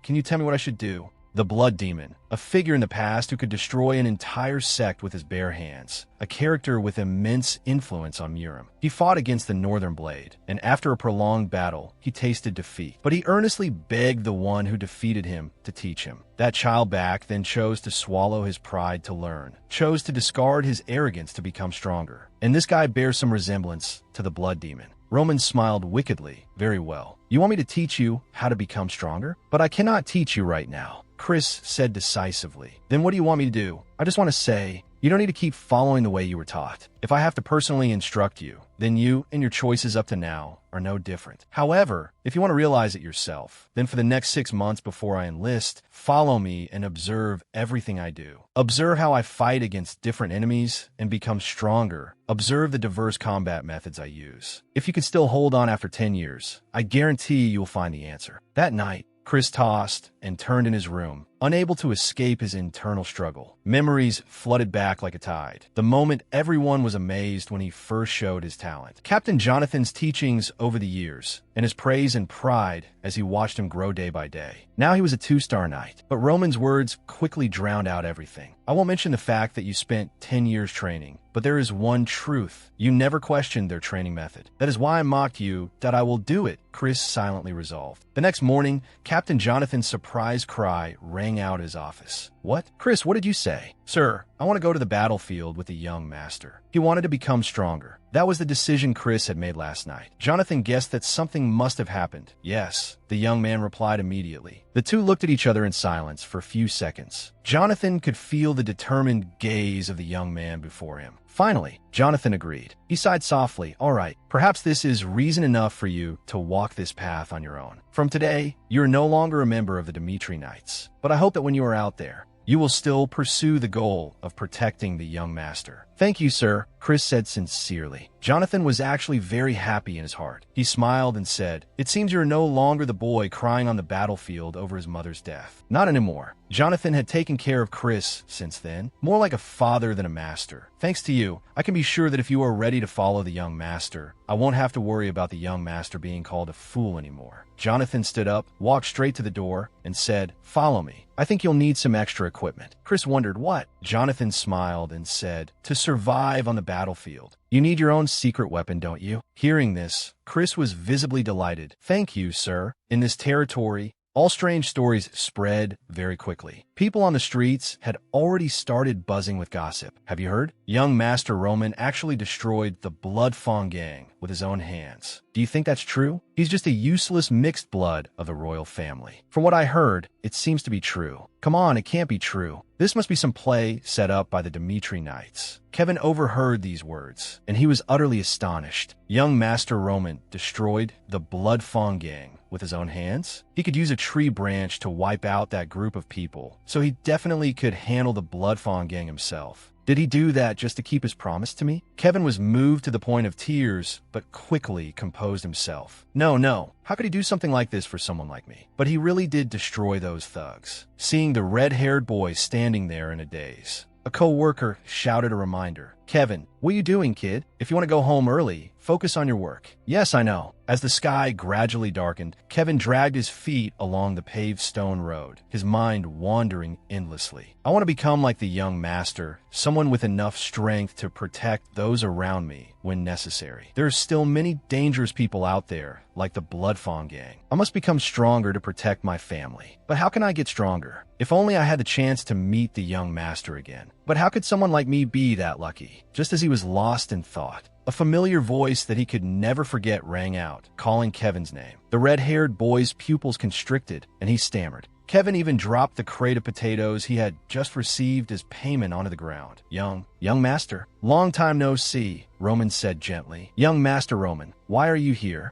Can you tell me what I should do? The Blood Demon, a figure in the past who could destroy an entire sect with his bare hands, a character with immense influence on Murim. He fought against the Northern Blade, and after a prolonged battle, he tasted defeat. But he earnestly begged the one who defeated him to teach him. That child back then chose to swallow his pride to learn, chose to discard his arrogance to become stronger. And this guy bears some resemblance to the Blood Demon. Roman smiled wickedly. Very well. You want me to teach you how to become stronger? But I cannot teach you right now, Chris said decisively. Then what do you want me to do? I just want to say, you don't need to keep following the way you were taught. If I have to personally instruct you, then you and your choices up to now are no different. However, if you want to realize it yourself, then for the next 6 months before I enlist, follow me and observe everything I do. Observe how I fight against different enemies and become stronger. Observe the diverse combat methods I use. If you can still hold on after 10 years, I guarantee you'll find the answer. That night, Chris tossed and turned in his room, unable to escape his internal struggle. Memories flooded back like a tide. The moment everyone was amazed when he first showed his talent. Captain Jonathan's teachings over the years, and his praise and pride as he watched him grow day by day. Now he was a 2-star knight, but Roman's words quickly drowned out everything. I won't mention the fact that you spent 10 years training, but there is one truth. You never questioned their training method. That is why I mocked you, that I will do it, Chris silently resolved. The next morning, Captain Jonathan's surprised cry rang out his office. What? Chris, what did you say? Sir, I want to go to the battlefield with the young master. He wanted to become stronger. That was the decision Chris had made last night. Jonathan guessed that something must have happened. Yes, the young man replied immediately. The two looked at each other in silence for a few seconds. Jonathan could feel the determined gaze of the young man before him. Finally, Jonathan agreed. He sighed softly. All right, perhaps this is reason enough for you to walk this path on your own. From today, you're no longer a member of the Dmitri Knights. But I hope that when you are out there, you will still pursue the goal of protecting the young master. Thank you, sir, Chris said sincerely. Jonathan was actually very happy in his heart. He smiled and said, It seems you're no longer the boy crying on the battlefield over his mother's death. Not anymore. Jonathan had taken care of Chris since then, more like a father than a master. Thanks to you, I can be sure that if you are ready to follow the young master, I won't have to worry about the young master being called a fool anymore. Jonathan stood up, walked straight to the door, and said, Follow me. I think you'll need some extra equipment. Chris wondered what. Jonathan smiled and said, To survive on the battlefield, you need your own secret weapon, don't you? Hearing this, Chris was visibly delighted. Thank you, sir. In this territory, all strange stories spread very quickly. People on the streets had already started buzzing with gossip. Have you heard? Young Master Roman actually destroyed the Blood Fong gang with his own hands. Do you think that's true? He's just a useless mixed blood of the royal family. From what I heard, it seems to be true. Come on, it can't be true. This must be some play set up by the Dmitri Knights. Kevin overheard these words, and he was utterly astonished. Young Master Roman destroyed the Blood Fong gang with his own hands? He could use a tree branch to wipe out that group of people, so he definitely could handle the Blood Fong gang himself. Did he do that just to keep his promise to me? Kevin was moved to the point of tears, but quickly composed himself. No. How could he do something like this for someone like me? But he really did destroy those thugs. Seeing the red-haired boy standing there in a daze, a co-worker shouted a reminder. Kevin, what are you doing, kid? If you want to go home early, focus on your work. Yes, I know. As the sky gradually darkened, Kevin dragged his feet along the paved stone road, his mind wandering endlessly. I want to become like the young master, someone with enough strength to protect those around me when necessary. There are still many dangerous people out there, like the Blood Fong gang. I must become stronger to protect my family. But how can I get stronger? If only I had the chance to meet the young master again. But how could someone like me be that lucky? Just as he was lost in thought, a familiar voice that he could never forget rang out, calling Kevin's name. The red-haired boy's pupils constricted, and he stammered. Kevin even dropped the crate of potatoes he had just received as payment onto the ground. Young master. Long time no see, Roman said gently. Young Master Roman, why are you here?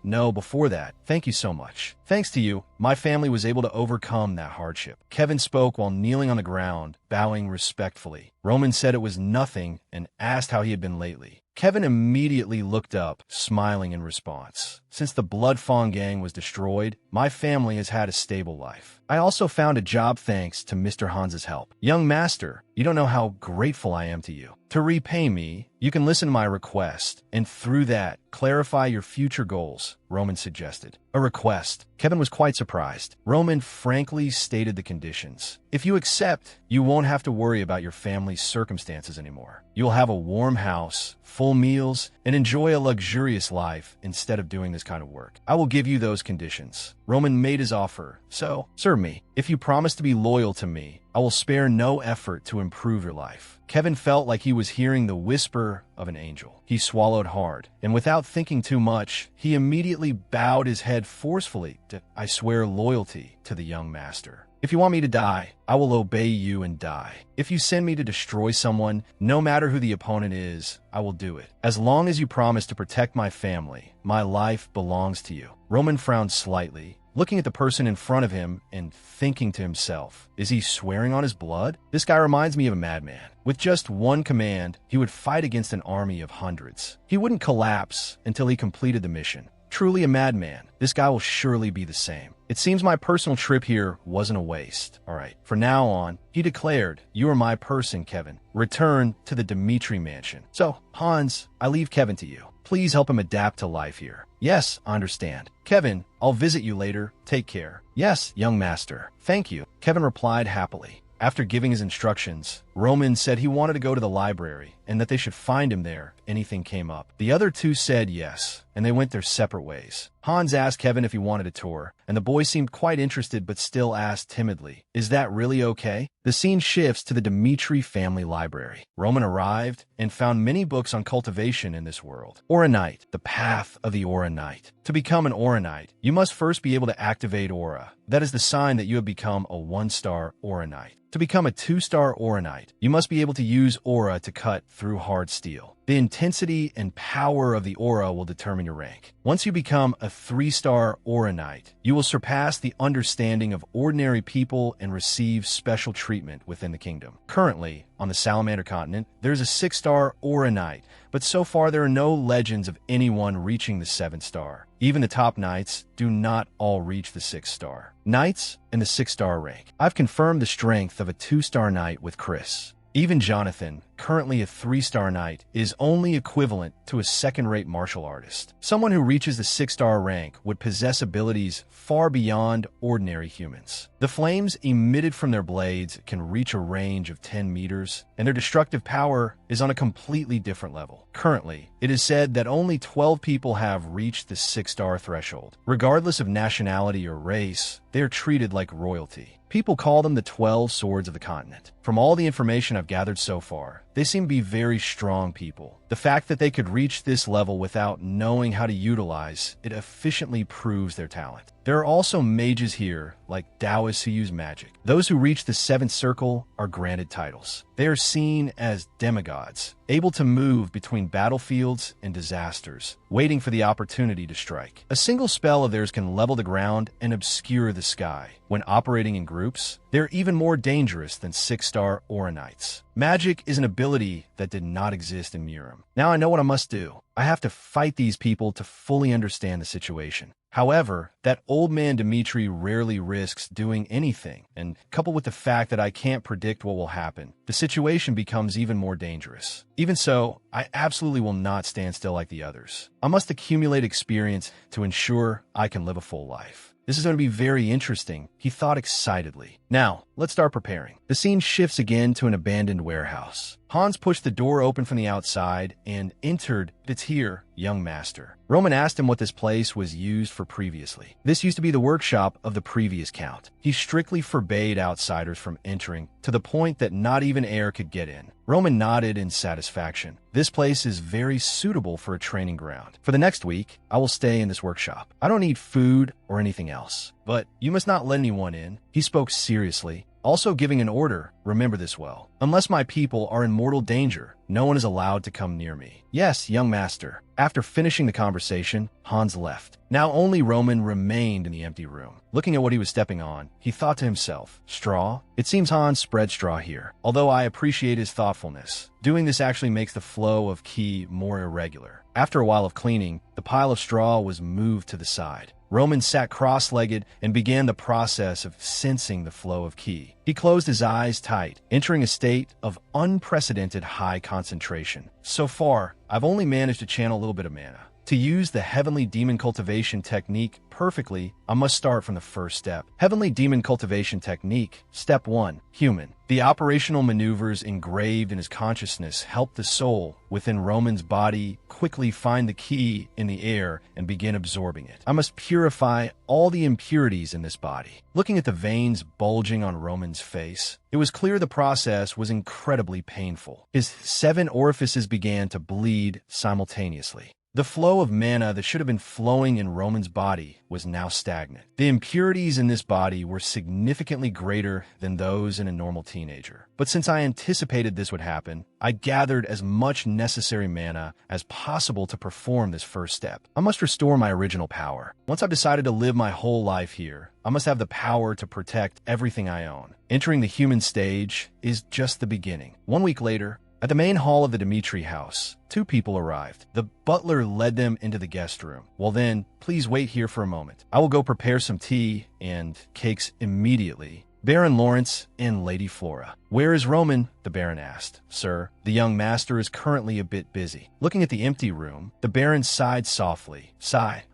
No, before that, thank you so much. Thanks to you, my family was able to overcome that hardship. Kevin spoke while kneeling on the ground, bowing respectfully. Roman said it was nothing and asked how he had been lately. Kevin immediately looked up, smiling in response. Since the Blood Fong gang was destroyed, my family has had a stable life. I also found a job thanks to Mr. Hans's help. Young master, you don't know how grateful I am to you. To repay me, you can listen to my request, and through that, clarify your future goals, Roman suggested. A request. Kevin was quite surprised. Roman frankly stated the conditions. If you accept, you won't have to worry about your family's circumstances anymore. You'll have a warm house, full meals, and enjoy a luxurious life instead of doing this kind of work. I will give you those conditions. Roman made his offer. So, serve me. If you promise to be loyal to me, I will spare no effort to improve your life. Kevin felt like he was hearing the whisper of an angel. He swallowed hard, and without thinking too much, he immediately bowed his head forcefully. I swear loyalty to the young master. If you want me to die, I will obey you and die. If you send me to destroy someone, no matter who the opponent is, I will do it. As long as you promise to protect my family, my life belongs to you. Roman frowned slightly, looking at the person in front of him and thinking to himself, is he swearing on his blood? This guy reminds me of a madman. With just one command, he would fight against an army of hundreds. He wouldn't collapse until he completed the mission. Truly a madman. This guy will surely be the same. It seems my personal trip here wasn't a waste. All right, from now on, he declared, you are my person, Kevin. Return to the Dmitri mansion. So, Hans, I leave Kevin to you. Please help him adapt to life here. Yes, I understand. Kevin, I'll visit you later. Take care. Yes, young master. Thank you. Kevin replied happily. After giving his instructions, Roman said he wanted to go to the library and that they should find him there, anything came up. The other two said yes, and they went their separate ways. Hans asked Kevin if he wanted a tour, and the boy seemed quite interested but still asked timidly, "Is that really okay?" The scene shifts to the Dmitri family library. Roman arrived and found many books on cultivation in this world. Oronite, the path of the Oronite. To become an Oronite, you must first be able to activate Aura. That is the sign that you have become a 1-star Oronite. To become a 2-star Oronite, you must be able to use Aura to cut through hard steel. The intensity and power of the Aura will determine your rank. Once you become a 3-star Oronite, you will surpass the understanding of ordinary people and receive special treatment within the kingdom. Currently, on the Salamander continent, there's a 6-star Oronite, but so far there are no legends of anyone reaching the 7-star. Even the top knights do not all reach the 6-star. Knights in the 6-star rank. I've confirmed the strength of a 2-star knight with Chris. Even Jonathan, currently a 3-star knight, is only equivalent to a second-rate martial artist. Someone who reaches the 6-star rank would possess abilities far beyond ordinary humans. The flames emitted from their blades can reach a range of 10 meters, and their destructive power is on a completely different level. Currently, it is said that only 12 people have reached the 6-star threshold. Regardless of nationality or race, they are treated like royalty. People call them the 12 swords of the continent. From all the information I've gathered so far, they seem to be very strong people. The fact that they could reach this level without knowing how to utilize it efficiently proves their talent. There are also mages here, like Taoists who use magic. Those who reach the 7th circle are granted titles. They are seen as demigods, able to move between battlefields and disasters, waiting for the opportunity to strike. A single spell of theirs can level the ground and obscure the sky. When operating in groups, they're even more dangerous than 6-star Oronites. Magic is an ability that did not exist in Murim. Now I know what I must do. I have to fight these people to fully understand the situation. However, that old man Dmitri rarely risks doing anything, and coupled with the fact that I can't predict what will happen, the situation becomes even more dangerous. Even so, I absolutely will not stand still like the others. I must accumulate experience to ensure I can live a full life. This is going to be very interesting, he thought excitedly. Now, let's start preparing. The scene shifts again to an abandoned warehouse. Hans pushed the door open from the outside and entered. "It's here, young master." Roman asked him what this place was used for previously. This used to be the workshop of the previous count. He strictly forbade outsiders from entering, to the point that not even air could get in. Roman nodded in satisfaction. This place is very suitable for a training ground. For the next week, I will stay in this workshop. I don't need food or anything else. But you must not let anyone in. He spoke seriously, also giving an order. Remember this well. Unless my people are in mortal danger, no one is allowed to come near me. Yes, young master. After finishing the conversation, Hans left. Now only Roman remained in the empty room. Looking at what he was stepping on, he thought to himself, straw? It seems Hans spread straw here. Although I appreciate his thoughtfulness, doing this actually makes the flow of ki more irregular. After a while of cleaning, the pile of straw was moved to the side. Roman sat cross-legged and began the process of sensing the flow of ki. He closed his eyes tight, entering a state of unprecedented high concentration. So far, I've only managed to channel a little bit of mana. To use the Heavenly Demon Cultivation Technique perfectly, I must start from the first step. Heavenly Demon Cultivation Technique. Step 1. Human. The operational maneuvers engraved in his consciousness help the soul within Roman's body quickly find the key in the air and begin absorbing it. I must purify all the impurities in this body. Looking at the veins bulging on Roman's face, it was clear the process was incredibly painful. His 7 orifices began to bleed simultaneously. The flow of mana that should have been flowing in Roman's body was now stagnant. The impurities in this body were significantly greater than those in a normal teenager. But since I anticipated this would happen, I gathered as much necessary mana as possible to perform this first step. I must restore my original power. Once I've decided to live my whole life here, I must have the power to protect everything I own. Entering the human stage is just the beginning. 1 week later, at the main hall of the Dmitri house, 2 people arrived. The butler led them into the guest room. "Well then, please wait here for a moment. I will go prepare some tea and cakes immediately." Baron Lawrence and Lady Flora. "Where is Roman?" the Baron asked. "Sir, the young master is currently a bit busy." Looking at the empty room, the Baron sighed softly.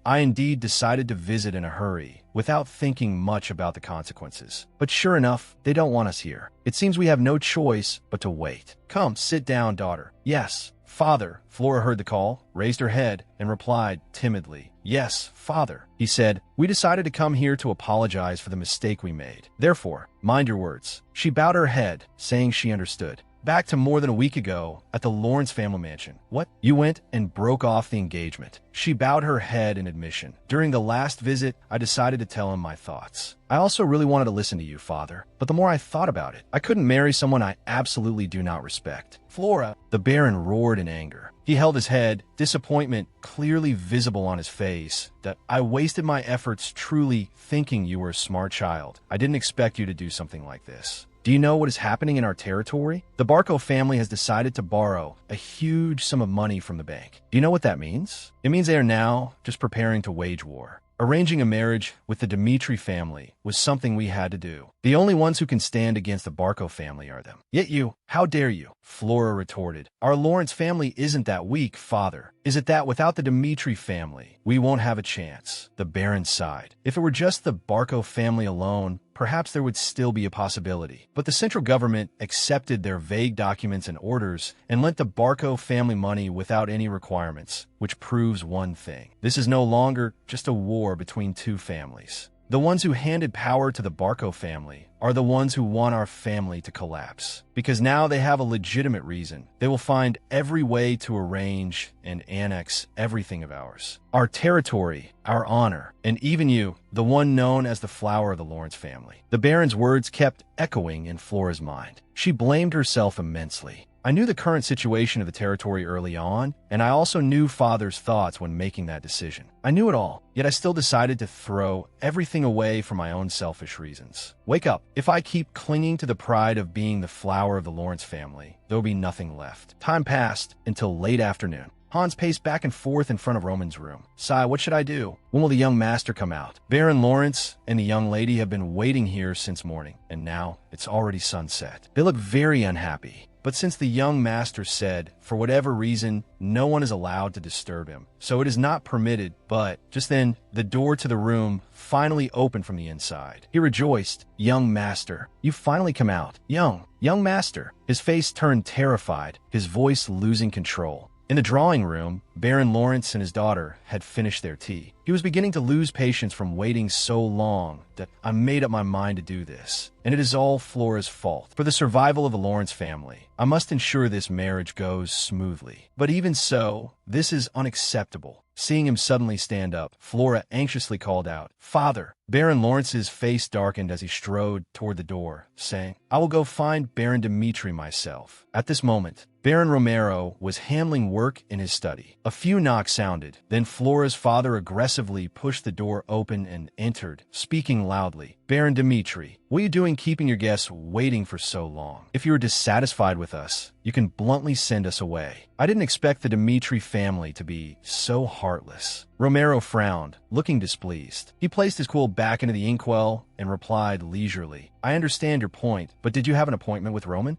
"I indeed decided to visit in a hurry, without thinking much about the consequences. But sure enough, they don't want us here. It seems we have no choice but to wait. Come, sit down, daughter. Yes, father. Flora heard the call, raised her head, and replied timidly, Yes, father. He said, We decided to come here to apologize for the mistake we made. Therefore, mind your words. She bowed her head, saying she understood. Back to more than a week ago at the Lawrence family mansion. What? You went and broke off the engagement. She bowed her head in admission. During the last visit, I decided to tell him my thoughts. I also really wanted to listen to you, father, but the more I thought about it, I couldn't marry someone I absolutely do not respect. Flora, the Baron roared in anger. He held his head, disappointment clearly visible on his face, that I wasted my efforts truly thinking you were a smart child. I didn't expect you to do something like this. Do you know what is happening in our territory? The Barco family has decided to borrow a huge sum of money from the bank. Do you know what that means? It means they are now just preparing to wage war. Arranging a marriage with the Dmitri family was something we had to do. The only ones who can stand against the Barco family are them. Yet you, how dare you? Flora retorted. Our Lawrence family isn't that weak, father. Is it that without the Dmitri family, we won't have a chance? The Baron sighed. If it were just the Barco family alone, perhaps there would still be a possibility. But the central government accepted their vague documents and orders and lent the Barco family money without any requirements, which proves one thing. This is no longer just a war between two families. The ones who handed power to the Barco family are the ones who want our family to collapse. Because now they have a legitimate reason. They will find every way to arrange and annex everything of ours. Our territory, our honor, and even you, the one known as the flower of the Lawrence family. The Baron's words kept echoing in Flora's mind. She blamed herself immensely. I knew the current situation of the territory early on, and I also knew Father's thoughts when making that decision. I knew it all, yet I still decided to throw everything away for my own selfish reasons. Wake up. If I keep clinging to the pride of being the flower of the Lawrence family, there will be nothing left. Time passed until late afternoon. Hans paced back and forth in front of Roman's room. Sigh, what should I do? When will the young master come out? Baron Lawrence and the young lady have been waiting here since morning, and now it's already sunset. They look very unhappy. But since the young master said, for whatever reason, no one is allowed to disturb him, so it is not permitted, but just then, the door to the room finally opened from the inside. He rejoiced. Young master, you finally come out. Young master. His face turned terrified, his voice losing control. In the drawing room, Baron Lawrence and his daughter had finished their tea. He was beginning to lose patience from waiting so long that I made up my mind to do this. And it is all Flora's fault. For the survival of the Lawrence family, I must ensure this marriage goes smoothly. But even so, this is unacceptable. Seeing him suddenly stand up, Flora anxiously called out, Father! Baron Lawrence's face darkened as he strode toward the door, saying, I will go find Baron Dmitri myself. At this moment, Baron Romero was handling work in his study. A few knocks sounded, then Flora's father aggressively pushed the door open and entered, speaking loudly. Baron Dmitri, what are you doing keeping your guests waiting for so long? If you are dissatisfied with us, you can bluntly send us away. I didn't expect the Dmitri family to be so heartless. Romero frowned, looking displeased. He placed his quill back into the inkwell and replied leisurely, I understand your point, but did you have an appointment with Roman?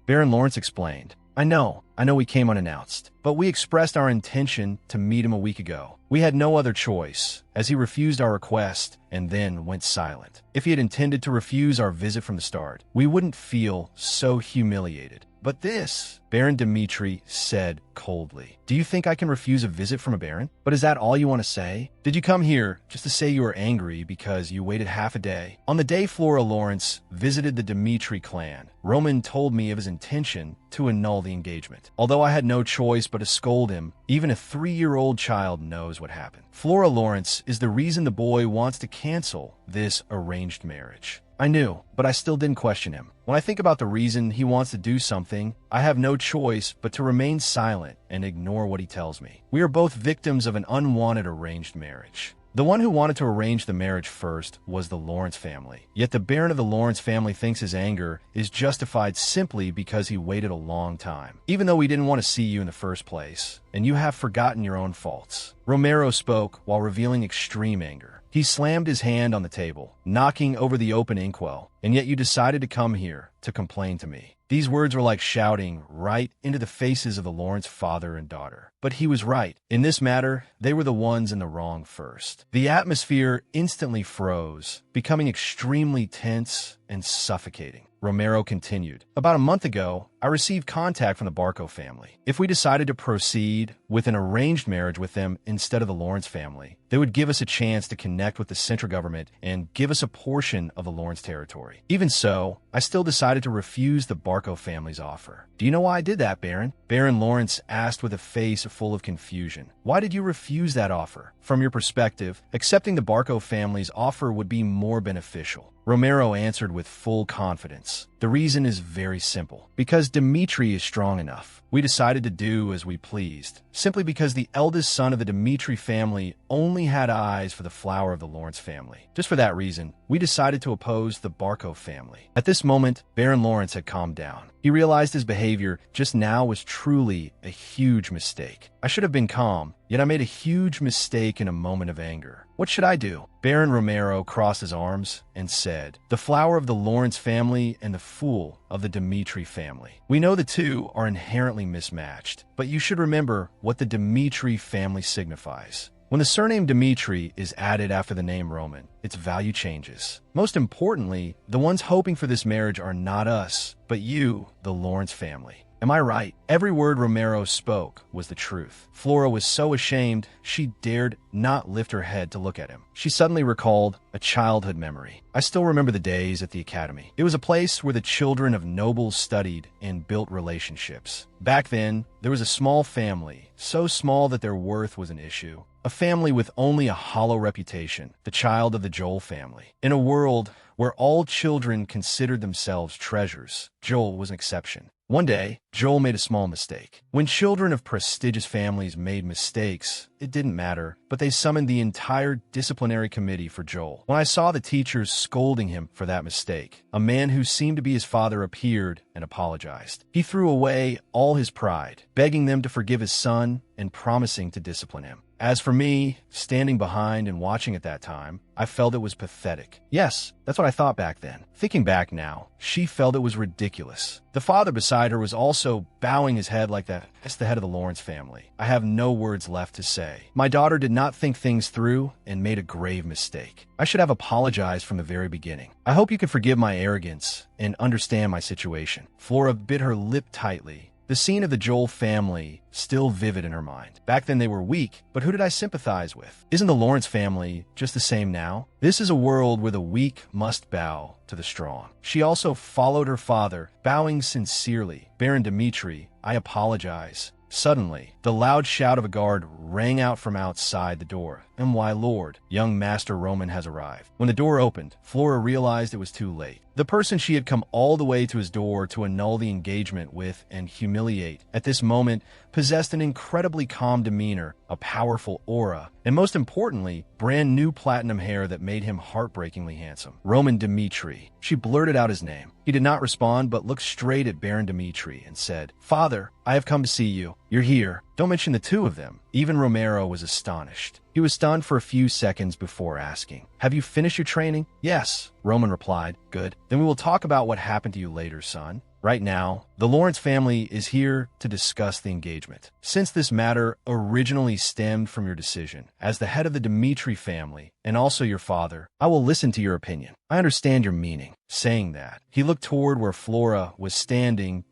Baron Lawrence explained. I know we came unannounced, but we expressed our intention to meet him a week ago. We had no other choice, as he refused our request and then went silent. If he had intended to refuse our visit from the start, we wouldn't feel so humiliated. But this, Baron Dmitri said coldly. Do you think I can refuse a visit from a baron? But is that all you want to say? Did you come here just to say you were angry because you waited half a day? On the day Flora Lawrence visited the Dmitri clan, Roman told me of his intention to annul the engagement. Although I had no choice but to scold him, even a 3-year-old child knows what happened. Flora Lawrence is the reason the boy wants to cancel this arranged marriage. I knew, but I still didn't question him. When I think about the reason he wants to do something, I have no choice but to remain silent and ignore what he tells me. We are both victims of an unwanted arranged marriage. The one who wanted to arrange the marriage first was the Lawrence family. Yet the Baron of the Lawrence family thinks his anger is justified simply because he waited a long time, even though we didn't want to see you in the first place, and you have forgotten your own faults. Romero spoke while revealing extreme anger. He slammed his hand on the table, knocking over the open inkwell. And yet you decided to come here to complain to me. These words were like shouting right into the faces of the Lawrence father and daughter. But he was right. In this matter, they were the ones in the wrong first. The atmosphere instantly froze, becoming extremely tense and suffocating. Romero continued. About a month ago, I received contact from the Barco family. If we decided to proceed with an arranged marriage with them instead of the Lawrence family, they would give us a chance to connect with the central government and give us a portion of the Lawrence territory. Even so, I still decided to refuse the Barco family's offer. Do you know why I did that, Baron? Baron Lawrence asked with a face full of confusion. Why did you refuse that offer? From your perspective, accepting the Barco family's offer would be more beneficial. Romero answered with full confidence. The reason is very simple. Because Dmitri is strong enough. We decided to do as we pleased, simply because the eldest son of the Dmitri family only had eyes for the flower of the Lawrence family. Just for that reason, we decided to oppose the Barco family. At this moment, Baron Lawrence had calmed down. He realized his behavior just now was truly a huge mistake. I should have been calm, yet I made a huge mistake in a moment of anger. What should I do? Baron Romero crossed his arms and said, the flower of the Lawrence family and the fool of the Dmitri family. We know the two are inherently mismatched, but you should remember what the Dmitri family signifies. When the surname Dmitri is added after the name Roman, its value changes. Most importantly, the ones hoping for this marriage are not us, but you, the Lawrence family. Am I right? Every word Romero spoke was the truth. Flora was so ashamed, she dared not lift her head to look at him. She suddenly recalled a childhood memory. I still remember the days at the academy. It was a place where the children of nobles studied and built relationships. Back then, there was a small family, so small that their worth was an issue. A family with only a hollow reputation, the child of the Joel family. In a world where all children considered themselves treasures, Joel was an exception. One day, Joel made a small mistake. When children of prestigious families made mistakes, it didn't matter, but they summoned the entire disciplinary committee for Joel. When I saw the teachers scolding him for that mistake, a man who seemed to be his father appeared and apologized. He threw away all his pride, begging them to forgive his son and promising to discipline him. As for me, standing behind and watching at that time, I felt it was pathetic. Yes, that's what I thought back then. Thinking back now, she felt it was ridiculous. The father beside her was also bowing his head like that. That's the head of the Lawrence family. I have no words left to say. My daughter did not think things through and made a grave mistake. I should have apologized from the very beginning. I hope you can forgive my arrogance and understand my situation. Flora bit her lip tightly. The scene of the Joel family still vivid in her mind. Back then they were weak, but who did I sympathize with? Isn't the Lawrence family just the same now? This is a world where the weak must bow to the strong. She also followed her father, bowing sincerely. Baron Dmitri, I apologize. Suddenly, the loud shout of a guard rang out from outside the door. And why, Lord, young Master Roman has arrived. When the door opened, Flora realized it was too late. The person she had come all the way to his door to annul the engagement with and humiliate at this moment possessed an incredibly calm demeanor, a powerful aura, and most importantly, brand new platinum hair that made him heartbreakingly handsome. Roman Dmitri. She blurted out his name. He did not respond but looked straight at Baron Dmitri and said, Father, I have come to see you. You're here. Don't mention the two of them. Even Romero was astonished. He was stunned for a few seconds before asking, Have you finished your training? Yes, Roman replied. Good. Then we will talk about what happened to you later, son. Right now, the Lawrence family is here to discuss the engagement. Since this matter originally stemmed from your decision, as the head of the Dmitri family, and also your father, I will listen to your opinion. I understand your meaning. Saying that, he looked toward where Flora was standing.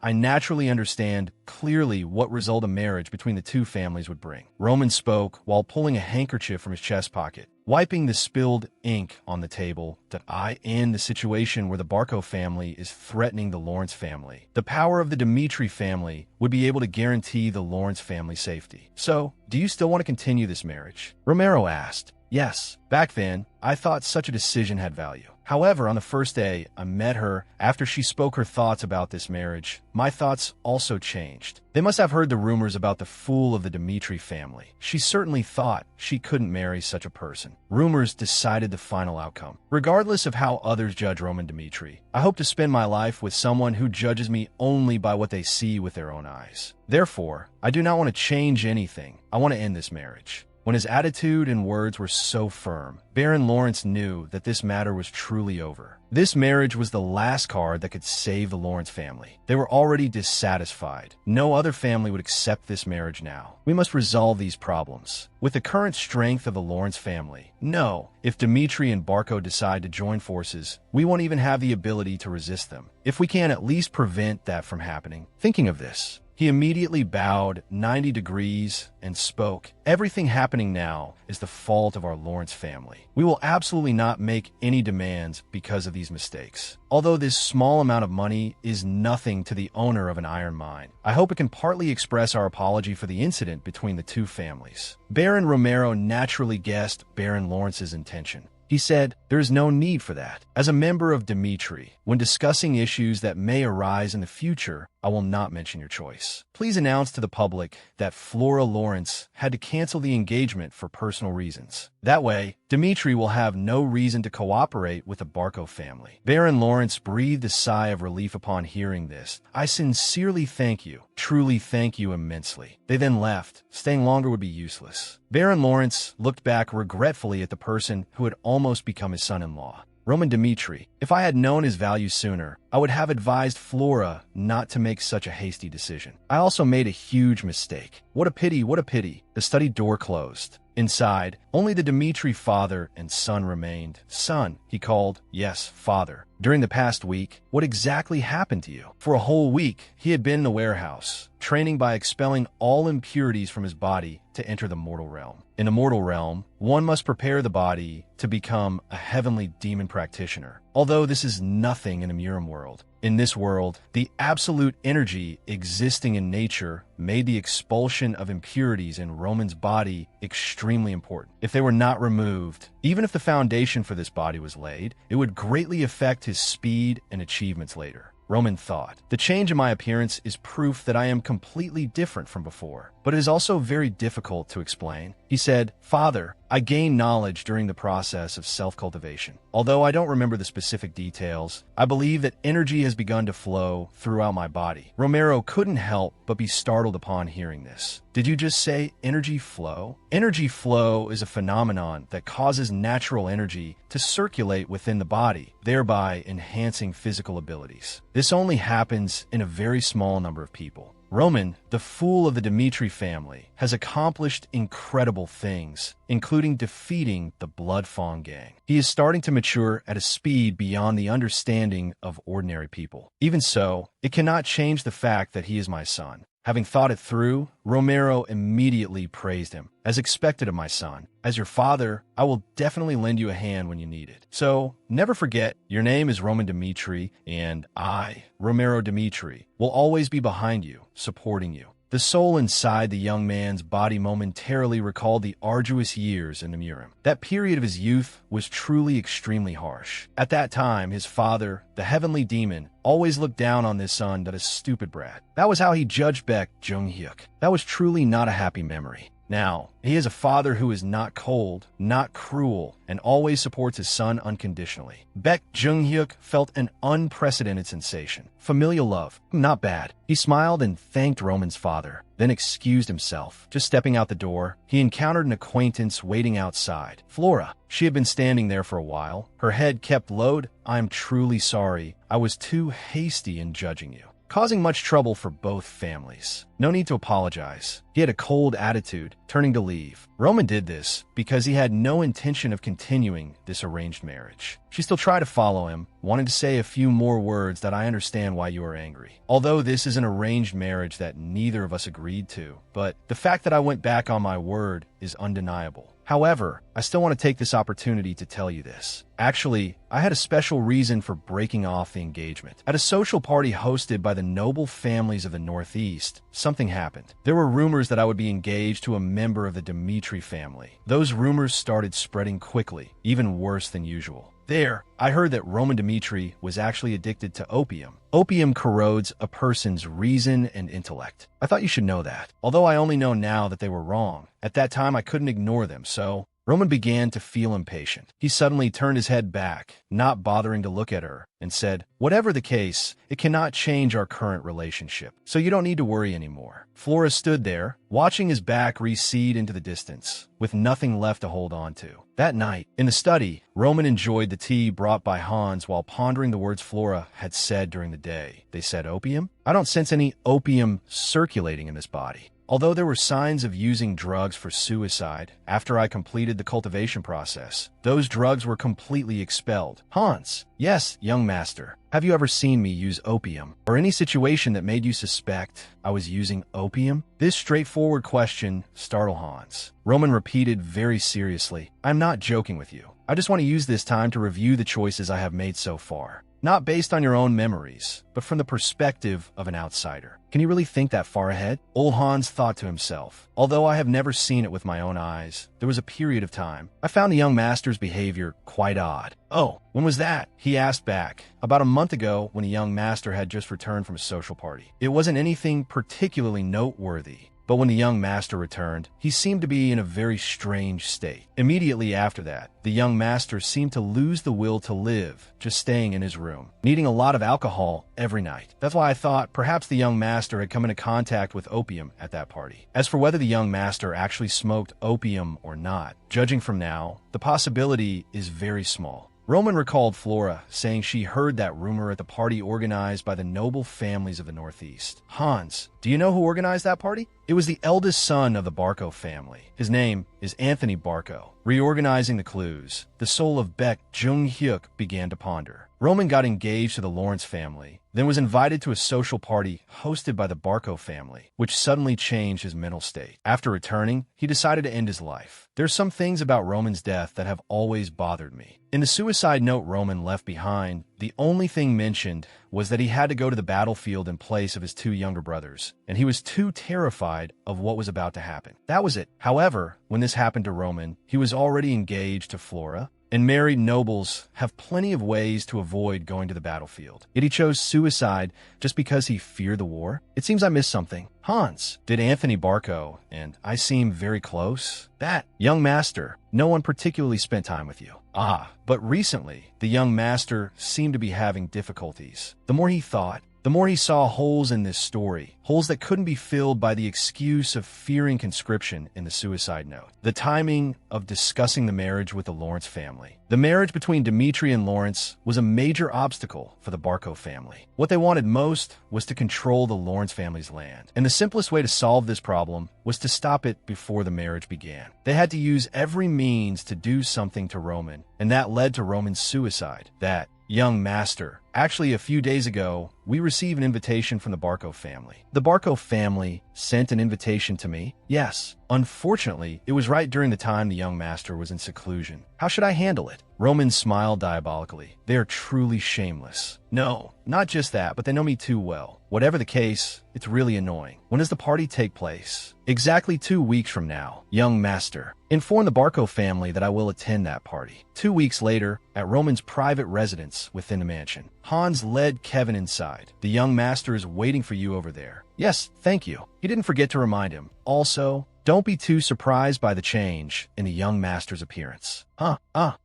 I naturally understand clearly what result a marriage between the two families would bring. Roman spoke while pulling a handkerchief from his chest pocket, wiping the spilled ink on the table. That I end the situation where the Barco family is threatening the Lawrence family. The power of the Dmitri family would be able to guarantee the Lawrence family safety. So, do you still want to continue this marriage? Romero asked. Yes. Back then, I thought such a decision had value. However, on the first day I met her, after she spoke her thoughts about this marriage, my thoughts also changed. They must have heard the rumors about the fool of the Dmitri family. She certainly thought she couldn't marry such a person. Rumors decided the final outcome. Regardless of how others judge Roman Dmitri, I hope to spend my life with someone who judges me only by what they see with their own eyes. Therefore, I do not want to change anything. I want to end this marriage. When his attitude and words were so firm, Baron Lawrence knew that this matter was truly over. This marriage was the last card that could save the Lawrence family. They were already dissatisfied. No other family would accept this marriage now. We must resolve these problems. With the current strength of the Lawrence family, no. If Dmitri and Barco decide to join forces, we won't even have the ability to resist them. If we can at least prevent that from happening. Thinking of this, he immediately bowed 90 degrees and spoke. Everything happening now is the fault of our Lawrence family. We will absolutely not make any demands because of these mistakes. Although this small amount of money is nothing to the owner of an iron mine, I hope it can partly express our apology for the incident between the two families. Baron Romero naturally guessed Baron Lawrence's intention. He said, "There is no need for that. As a member of Dmitri, when discussing issues that may arise in the future, I will not mention your choice. Please announce to the public that Flora Lawrence had to cancel the engagement for personal reasons. That way, Dmitri will have no reason to cooperate with the Barco family." Baron Lawrence breathed a sigh of relief upon hearing this. "I sincerely thank you. Truly thank you immensely." They then left. Staying longer would be useless. Baron Lawrence looked back regretfully at the person who had almost become his son-in-law. Roman Dmitri, if I had known his value sooner, I would have advised Flora not to make such a hasty decision. I also made a huge mistake. What a pity, what a pity. The study door closed. Inside, only the Dmitri father and son remained. "Son," he called. "Yes, father. During the past week, what exactly happened to you?" For a whole week, he had been in the warehouse, training by expelling all impurities from his body to enter the mortal realm. In the mortal realm, one must prepare the body to become a heavenly demon practitioner. Although this is nothing in the Murim world. In this world, the absolute energy existing in nature made the expulsion of impurities in Roman's body extremely important. If they were not removed, even if the foundation for this body was laid, it would greatly affect his speed and achievements later. Roman thought, "The change in my appearance is proof that I am completely different from before, but it is also very difficult to explain." He said, "Father, I gained knowledge during the process of self-cultivation. Although I don't remember the specific details, I believe that energy has begun to flow throughout my body." Romero couldn't help but be startled upon hearing this. "Did you just say energy flow?" Energy flow is a phenomenon that causes natural energy to circulate within the body, thereby enhancing physical abilities. This only happens in a very small number of people. Roman, the fool of the Dmitri family, has accomplished incredible things, including defeating the Blood Fawn gang. He is starting to mature at a speed beyond the understanding of ordinary people. Even so, it cannot change the fact that he is my son. Having thought it through, Romero immediately praised him. "As expected of my son, as your father, I will definitely lend you a hand when you need it. So, never forget, your name is Roman Dmitri, and I, Romero Dmitri, will always be behind you, supporting you." The soul inside the young man's body momentarily recalled the arduous years in the Murim. That period of his youth was truly extremely harsh. At that time, his father, the heavenly demon, always looked down on this son that a stupid brat. That was how he judged Baek Jung-hyuk. That was truly not a happy memory. Now, he is a father who is not cold, not cruel, and always supports his son unconditionally. Baek Jung-hyuk felt an unprecedented sensation. Familial love. Not bad. He smiled and thanked Roman's father, then excused himself. Just stepping out the door, he encountered an acquaintance waiting outside. Flora. She had been standing there for a while. Her head kept lowered. "I'm truly sorry. I was too hasty in judging you, causing much trouble for both families. No need to apologize." He had a cold attitude, turning to leave. Roman did this because he had no intention of continuing this arranged marriage. She still tried to follow him, wanting to say a few more words that "I understand why you are angry. Although this is an arranged marriage that neither of us agreed to, but the fact that I went back on my word is undeniable. However, I still want to take this opportunity to tell you this. Actually, I had a special reason for breaking off the engagement. At a social party hosted by the noble families of the Northeast, something happened. There were rumors that I would be engaged to a member of the Dmitri family. Those rumors started spreading quickly, even worse than usual. There, I heard that Roman Dmitri was actually addicted to opium. Opium corrodes a person's reason and intellect. I thought you should know that. Although I only know now that they were wrong, at that time I couldn't ignore them, so Roman began to feel impatient. He suddenly turned his head back, not bothering to look at her, and said, "Whatever the case, it cannot change our current relationship, so you don't need to worry anymore." Flora stood there, watching his back recede into the distance, with nothing left to hold on to. That night, in the study, Roman enjoyed the tea brought by Hans while pondering the words Flora had said during the day. They said opium? I don't sense any opium circulating in this body. Although there were signs of using drugs for suicide after I completed the cultivation process, those drugs were completely expelled. Hans, yes, young master. Have you ever seen me use opium, or any situation that made you suspect I was using opium? This straightforward question startled Hans. Roman repeated very seriously, "I'm not joking with you. I just want to use this time to review the choices I have made so far. Not based on your own memories, but from the perspective of an outsider. Can you really think that far ahead?" Old Hans thought to himself. Although I have never seen it with my own eyes, there was a period of time I found the young master's behavior quite odd. "Oh, when was that?" he asked back. "About a month ago, when the young master had just returned from a social party. It wasn't anything particularly noteworthy. But when the young master returned, he seemed to be in a very strange state. Immediately after that, the young master seemed to lose the will to live, just staying in his room, needing a lot of alcohol every night. That's why I thought perhaps the young master had come into contact with opium at that party. As for whether the young master actually smoked opium or not, judging from now, the possibility is very small." Roman recalled Flora saying she heard that rumor at the party organized by the noble families of the Northeast. "Hans, do you know who organized that party?" "It was the eldest son of the Barco family. His name is Anthony Barco." Reorganizing the clues, the soul of Beck Jung-hyuk began to ponder. Roman got engaged to the Lawrence family, then was invited to a social party hosted by the Barco family, which suddenly changed his mental state. After returning, he decided to end his life. There's some things about Roman's death that have always bothered me. In the suicide note Roman left behind, the only thing mentioned was that he had to go to the battlefield in place of his two younger brothers, and he was too terrified of what was about to happen. That was it. However, when this happened to Roman, he was already engaged to Flora, and married nobles have plenty of ways to avoid going to the battlefield. Yet he chose suicide just because he feared the war? It seems I missed something. Hans, did Anthony Barco and I seem very close? That young master, no one particularly spent time with you. Ah, but recently, the young master seemed to be having difficulties. The more he thought, the more he saw holes in this story, holes that couldn't be filled by the excuse of fearing conscription in the suicide note. The timing of discussing the marriage with the Lawrence family. The marriage between Dmitri and Lawrence was a major obstacle for the Barco family. What they wanted most was to control the Lawrence family's land, and the simplest way to solve this problem was to stop it before the marriage began. They had to use every means to do something to Roman, and that led to Roman's suicide. That young master. Actually, a few days ago, we received an invitation from the Barco family. The Barco family sent an invitation to me? Yes. Unfortunately, it was right during the time the young master was in seclusion. How should I handle it? Roman smiled diabolically. They are truly shameless. No, not just that, but they know me too well. Whatever the case, it's really annoying. When does the party take place? Exactly 2 weeks from now, young master. Inform the Barco family that I will attend that party. 2 weeks later, at Roman's private residence within the mansion. Hans led Kevin inside. The young master is waiting for you over there. Yes, thank you. He didn't forget to remind him. Also, don't be too surprised by the change in the young master's appearance.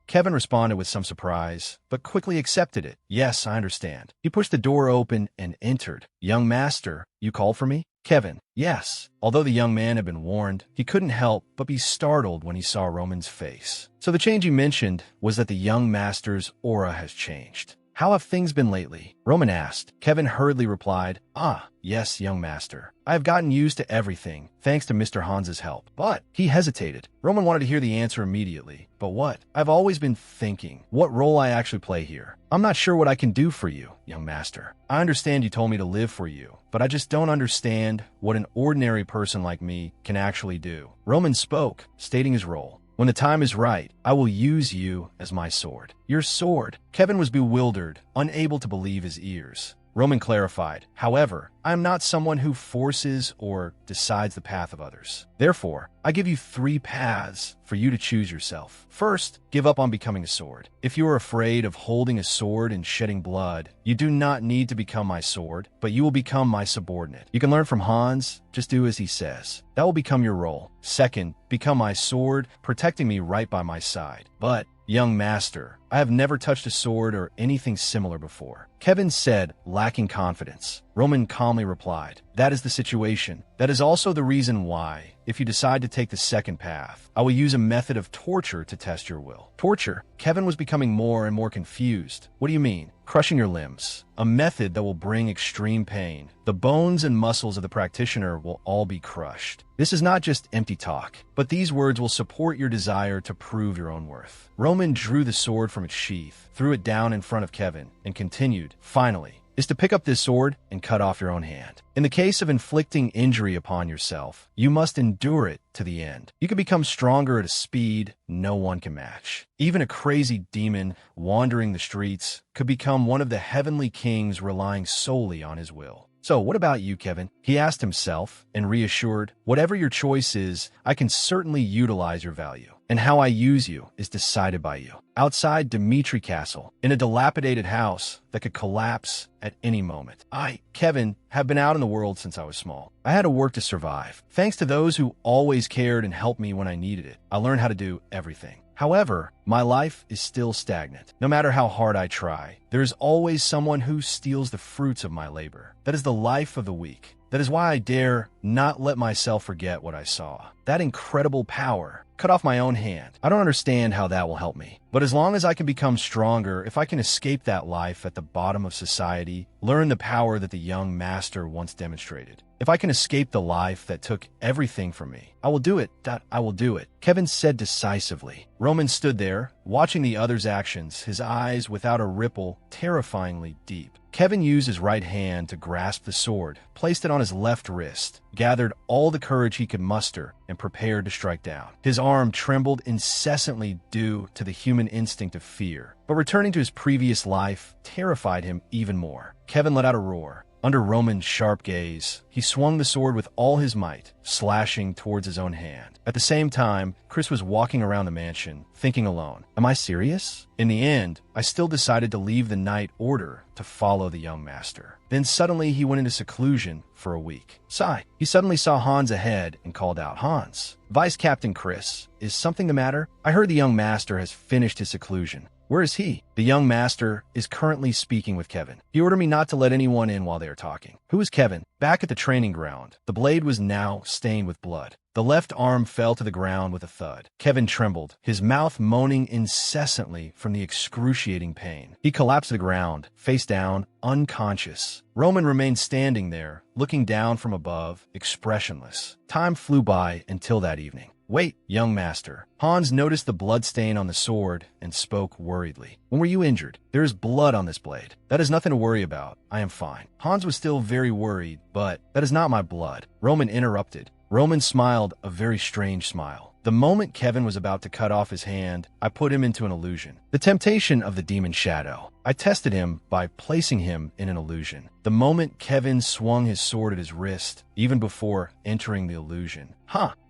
Kevin responded with some surprise, but quickly accepted it. Yes, I understand. He pushed the door open and entered. Young master, you called for me? Kevin, yes. Although the young man had been warned, he couldn't help but be startled when he saw Roman's face. So the change he mentioned was that the young master's aura has changed. How have things been lately? Roman asked. Kevin hurriedly replied, yes, young master. I have gotten used to everything, thanks to Mr. Hans's help. But he hesitated. Roman wanted to hear the answer immediately. But what? I've always been thinking what role I actually play here. I'm not sure what I can do for you, young master. I understand you told me to live for you, but I just don't understand what an ordinary person like me can actually do. Roman spoke, stating his role. When the time is right, I will use you as my sword. Your sword? Kevin was bewildered, unable to believe his ears. Roman clarified. However, I am not someone who forces or decides the path of others. Therefore, I give you 3 paths for you to choose yourself. First, give up on becoming a sword. If you are afraid of holding a sword and shedding blood, you do not need to become my sword, but you will become my subordinate. You can learn from Hans, just do as he says. That will become your role. Second, become my sword, protecting me right by my side. But, young master, I have never touched a sword or anything similar before. Kevin said, lacking confidence. Roman calmly replied, that is the situation. That is also the reason why, if you decide to take the second path, I will use a method of torture to test your will. Torture? Kevin was becoming more and more confused. What do you mean? Crushing your limbs. A method that will bring extreme pain. The bones and muscles of the practitioner will all be crushed. This is not just empty talk, but these words will support your desire to prove your own worth. Roman drew the sword from its sheath, threw it down in front of Kevin, and continued, finally, is to pick up this sword and cut off your own hand. In the case of inflicting injury upon yourself, you must endure it to the end. You can become stronger at a speed no one can match. Even a crazy demon wandering the streets could become one of the heavenly kings relying solely on his will. So what about you, Kevin? He asked himself and reassured, whatever your choice is, I can certainly utilize your value. And how I use you is decided by you. Outside Dimitri Castle, in a dilapidated house that could collapse at any moment. I, Kevin, have been out in the world since I was small. I had to work to survive. Thanks to those who always cared and helped me when I needed it, I learned how to do everything. However, my life is still stagnant. No matter how hard I try, there is always someone who steals the fruits of my labor. That is the life of the weak. That is why I dare not let myself forget what I saw. That incredible power. Cut off my own hand. I don't understand how that will help me. But as long as I can become stronger, if I can escape that life at the bottom of society, learn the power that the young master once demonstrated. If I can escape the life that took everything from me, I will do it. I will do it. Kevin said decisively. Roman stood there, watching the other's actions, his eyes without a ripple, terrifyingly deep. Kevin used his right hand to grasp the sword, placed it on his left wrist, gathered all the courage he could muster, and prepared to strike down. His arm trembled incessantly due to the human instinct of fear, but returning to his previous life terrified him even more. Kevin let out a roar. Under Roman's sharp gaze, he swung the sword with all his might, slashing towards his own hand. At the same time, Chris was walking around the mansion, thinking alone, am I serious? In the end, I still decided to leave the night order to follow the young master. Then suddenly he went into seclusion for a week. Sigh. He suddenly saw Hans ahead and called out, Hans, Vice Captain Chris, is something the matter? I heard the young master has finished his seclusion. Where is he? The young master is currently speaking with Kevin. He ordered me not to let anyone in while they are talking. Who is Kevin? Back at the training ground. The blade was now stained with blood. The left arm fell to the ground with a thud. Kevin trembled, his mouth moaning incessantly from the excruciating pain. He collapsed to the ground, face down, unconscious. Roman remained standing there, looking down from above, expressionless. Time flew by until that evening. Wait, young master. Hans noticed the blood stain on the sword and spoke worriedly. When were you injured? There is blood on this blade. That is nothing to worry about. I am fine. Hans was still very worried, but that is not my blood. Roman interrupted. Roman smiled a very strange smile. The moment Kevin was about to cut off his hand, I put him into an illusion. The temptation of the demon shadow. I tested him by placing him in an illusion. The moment Kevin swung his sword at his wrist, even before entering the illusion.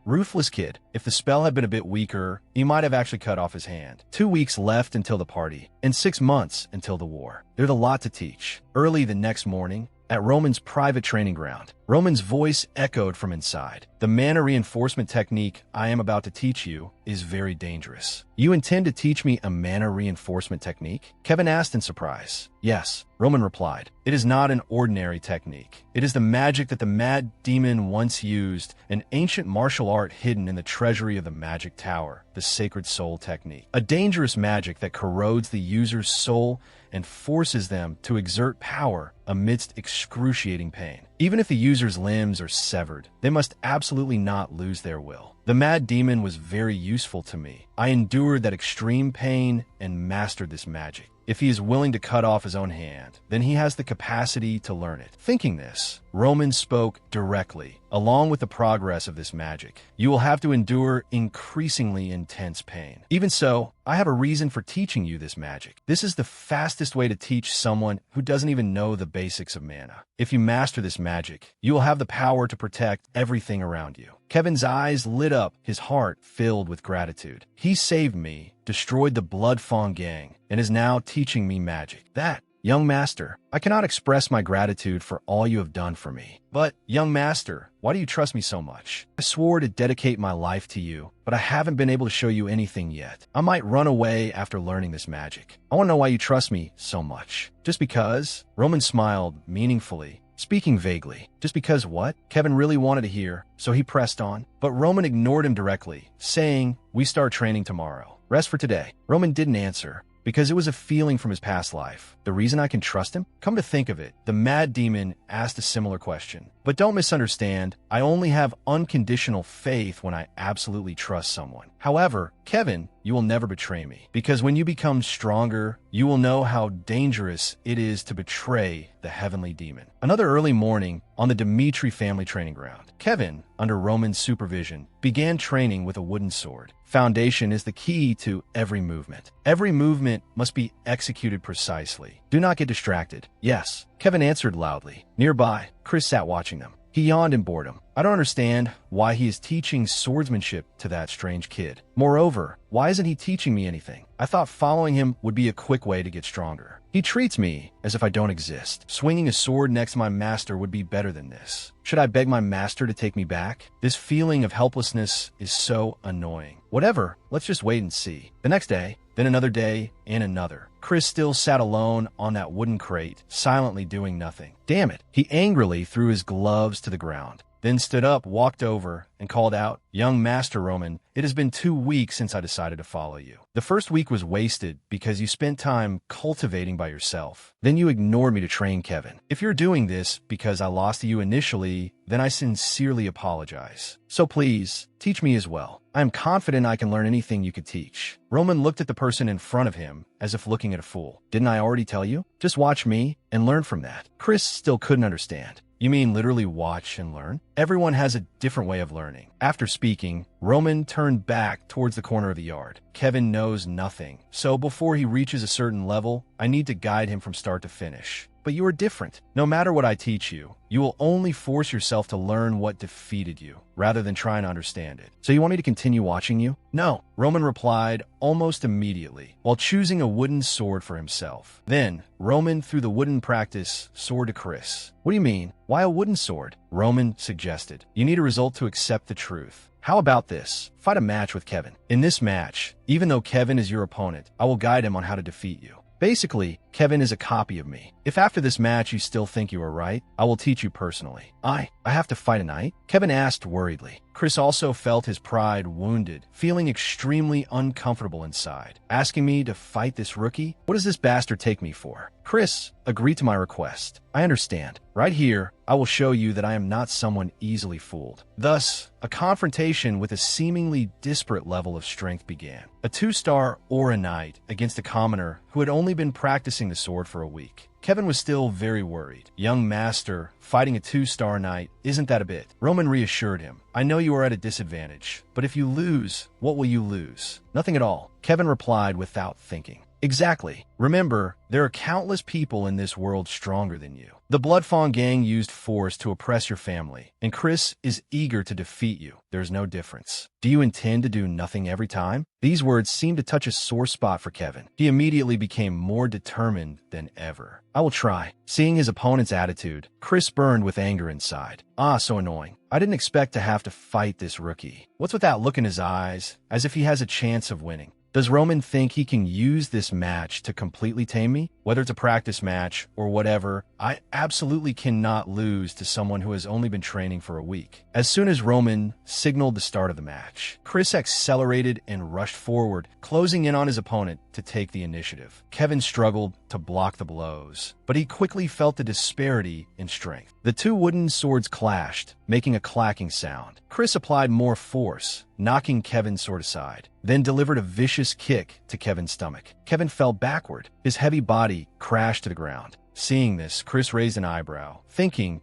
Ruthless kid. If the spell had been a bit weaker, he might have actually cut off his hand. 2 weeks left until the party, and 6 months until the war. There's a lot to teach. Early the next morning, at Roman's private training ground, Roman's voice echoed from inside. The mana reinforcement technique I am about to teach you is very dangerous. You intend to teach me a mana reinforcement technique? Kevin asked in surprise. Yes, Roman replied. It is not an ordinary technique. It is the magic that the mad demon once used, an ancient martial art hidden in the treasury of the magic tower, the sacred soul technique. A dangerous magic that corrodes the user's soul and forces them to exert power amidst excruciating pain. Even if the user's limbs are severed, they must absolutely not lose their will. The mad demon was very useful to me. I endured that extreme pain and mastered this magic. If he is willing to cut off his own hand, then he has the capacity to learn it. Thinking this, Roman spoke directly, along with the progress of this magic, you will have to endure increasingly intense pain. Even so, I have a reason for teaching you this magic. This is the fastest way to teach someone who doesn't even know the basics of mana. If you master this magic, you will have the power to protect everything around you. Kevin's eyes lit up, his heart filled with gratitude. He saved me, destroyed the Blood Fawn gang, and is now teaching me magic. That, young master, I cannot express my gratitude for all you have done for me. But, young master, why do you trust me so much? I swore to dedicate my life to you, but I haven't been able to show you anything yet. I might run away after learning this magic. I want to know why you trust me so much. Just because? Roman smiled meaningfully, speaking vaguely. Just because what? Kevin really wanted to hear, so he pressed on. But Roman ignored him directly, saying, "We start training tomorrow. Rest for today." Roman didn't answer, because it was a feeling from his past life. The reason I can trust him? Come to think of it, the Mad Demon asked a similar question. But don't misunderstand, I only have unconditional faith when I absolutely trust someone. However, Kevin, you will never betray me, because when you become stronger, you will know how dangerous it is to betray the heavenly demon. Another early morning on the Dimitri family training ground, Kevin, under Roman's supervision, began training with a wooden sword. Foundation is the key to every movement. Every movement must be executed precisely. Do not get distracted. Yes, Kevin answered loudly. Nearby, Chris sat watching them. He yawned in boredom. I don't understand why he is teaching swordsmanship to that strange kid. Moreover, why isn't he teaching me anything? I thought following him would be a quick way to get stronger. He treats me as if I don't exist. Swinging a sword next to my master would be better than this. Should I beg my master to take me back? This feeling of helplessness is so annoying. Whatever, let's just wait and see. The next day, then another day, and another. Chris still sat alone on that wooden crate, silently doing nothing. Damn it. He angrily threw his gloves to the ground, then stood up, walked over, and called out, "Young Master Roman, it has been 2 weeks since I decided to follow you. The first week was wasted because you spent time cultivating by yourself. Then you ignored me to train Kevin. If you're doing this because I lost to you initially, then I sincerely apologize. So please, teach me as well. I am confident I can learn anything you could teach." Roman looked at the person in front of him as if looking at a fool. Didn't I already tell you? Just watch me and learn from that. Chris still couldn't understand. You mean literally watch and learn? Everyone has a different way of learning. After speaking, Roman turned back towards the corner of the yard. Kevin knows nothing, so before he reaches a certain level, I need to guide him from start to finish. But you are different. No matter what I teach you, you will only force yourself to learn what defeated you, rather than trying to understand it. So you want me to continue watching you? No, Roman replied almost immediately, while choosing a wooden sword for himself. Then, Roman threw the wooden practice sword to Chris. What do you mean? Why a wooden sword? Roman suggested. You need a result to accept the truth. How about this? Fight a match with Kevin. In this match, even though Kevin is your opponent, I will guide him on how to defeat you. Basically, Kevin is a copy of me. If after this match you still think you are right, I will teach you personally. I have to fight a knight? Kevin asked worriedly. Chris also felt his pride wounded, feeling extremely uncomfortable inside. Asking me to fight this rookie? What does this bastard take me for? Chris, agree to my request. I understand. Right here, I will show you that I am not someone easily fooled. Thus, a confrontation with a seemingly disparate level of strength began. A 2-star Aura Knight against a commoner who had only been practicing the sword for a week. Kevin was still very worried. Young master, fighting a 2-star knight isn't that a bit? Roman reassured him. I know you are at a disadvantage, but if you lose, what will you lose? Nothing at all, Kevin replied without thinking. Exactly. Remember, there are countless people in this world stronger than you. The Blood Fawn gang used force to oppress your family, and Chris is eager to defeat you. There's no difference. Do you intend to do nothing every time? These words seemed to touch a sore spot for Kevin. He immediately became more determined than ever. I will try. Seeing his opponent's attitude, Chris burned with anger inside. So annoying. I didn't expect to have to fight this rookie. What's with that look in his eyes, as if he has a chance of winning? Does Roman think he can use this match to completely tame me? Whether it's a practice match or whatever, I absolutely cannot lose to someone who has only been training for a week. As soon as Roman signaled the start of the match, Chris accelerated and rushed forward, closing in on his opponent to take the initiative. Kevin struggled to block the blows, but he quickly felt the disparity in strength. The two wooden swords clashed, making a clacking sound. Chris applied more force, knocking Kevin's sword aside, then delivered a vicious kick to Kevin's stomach. Kevin fell backward. His heavy body crashed to the ground. Seeing this, Chris raised an eyebrow, thinking,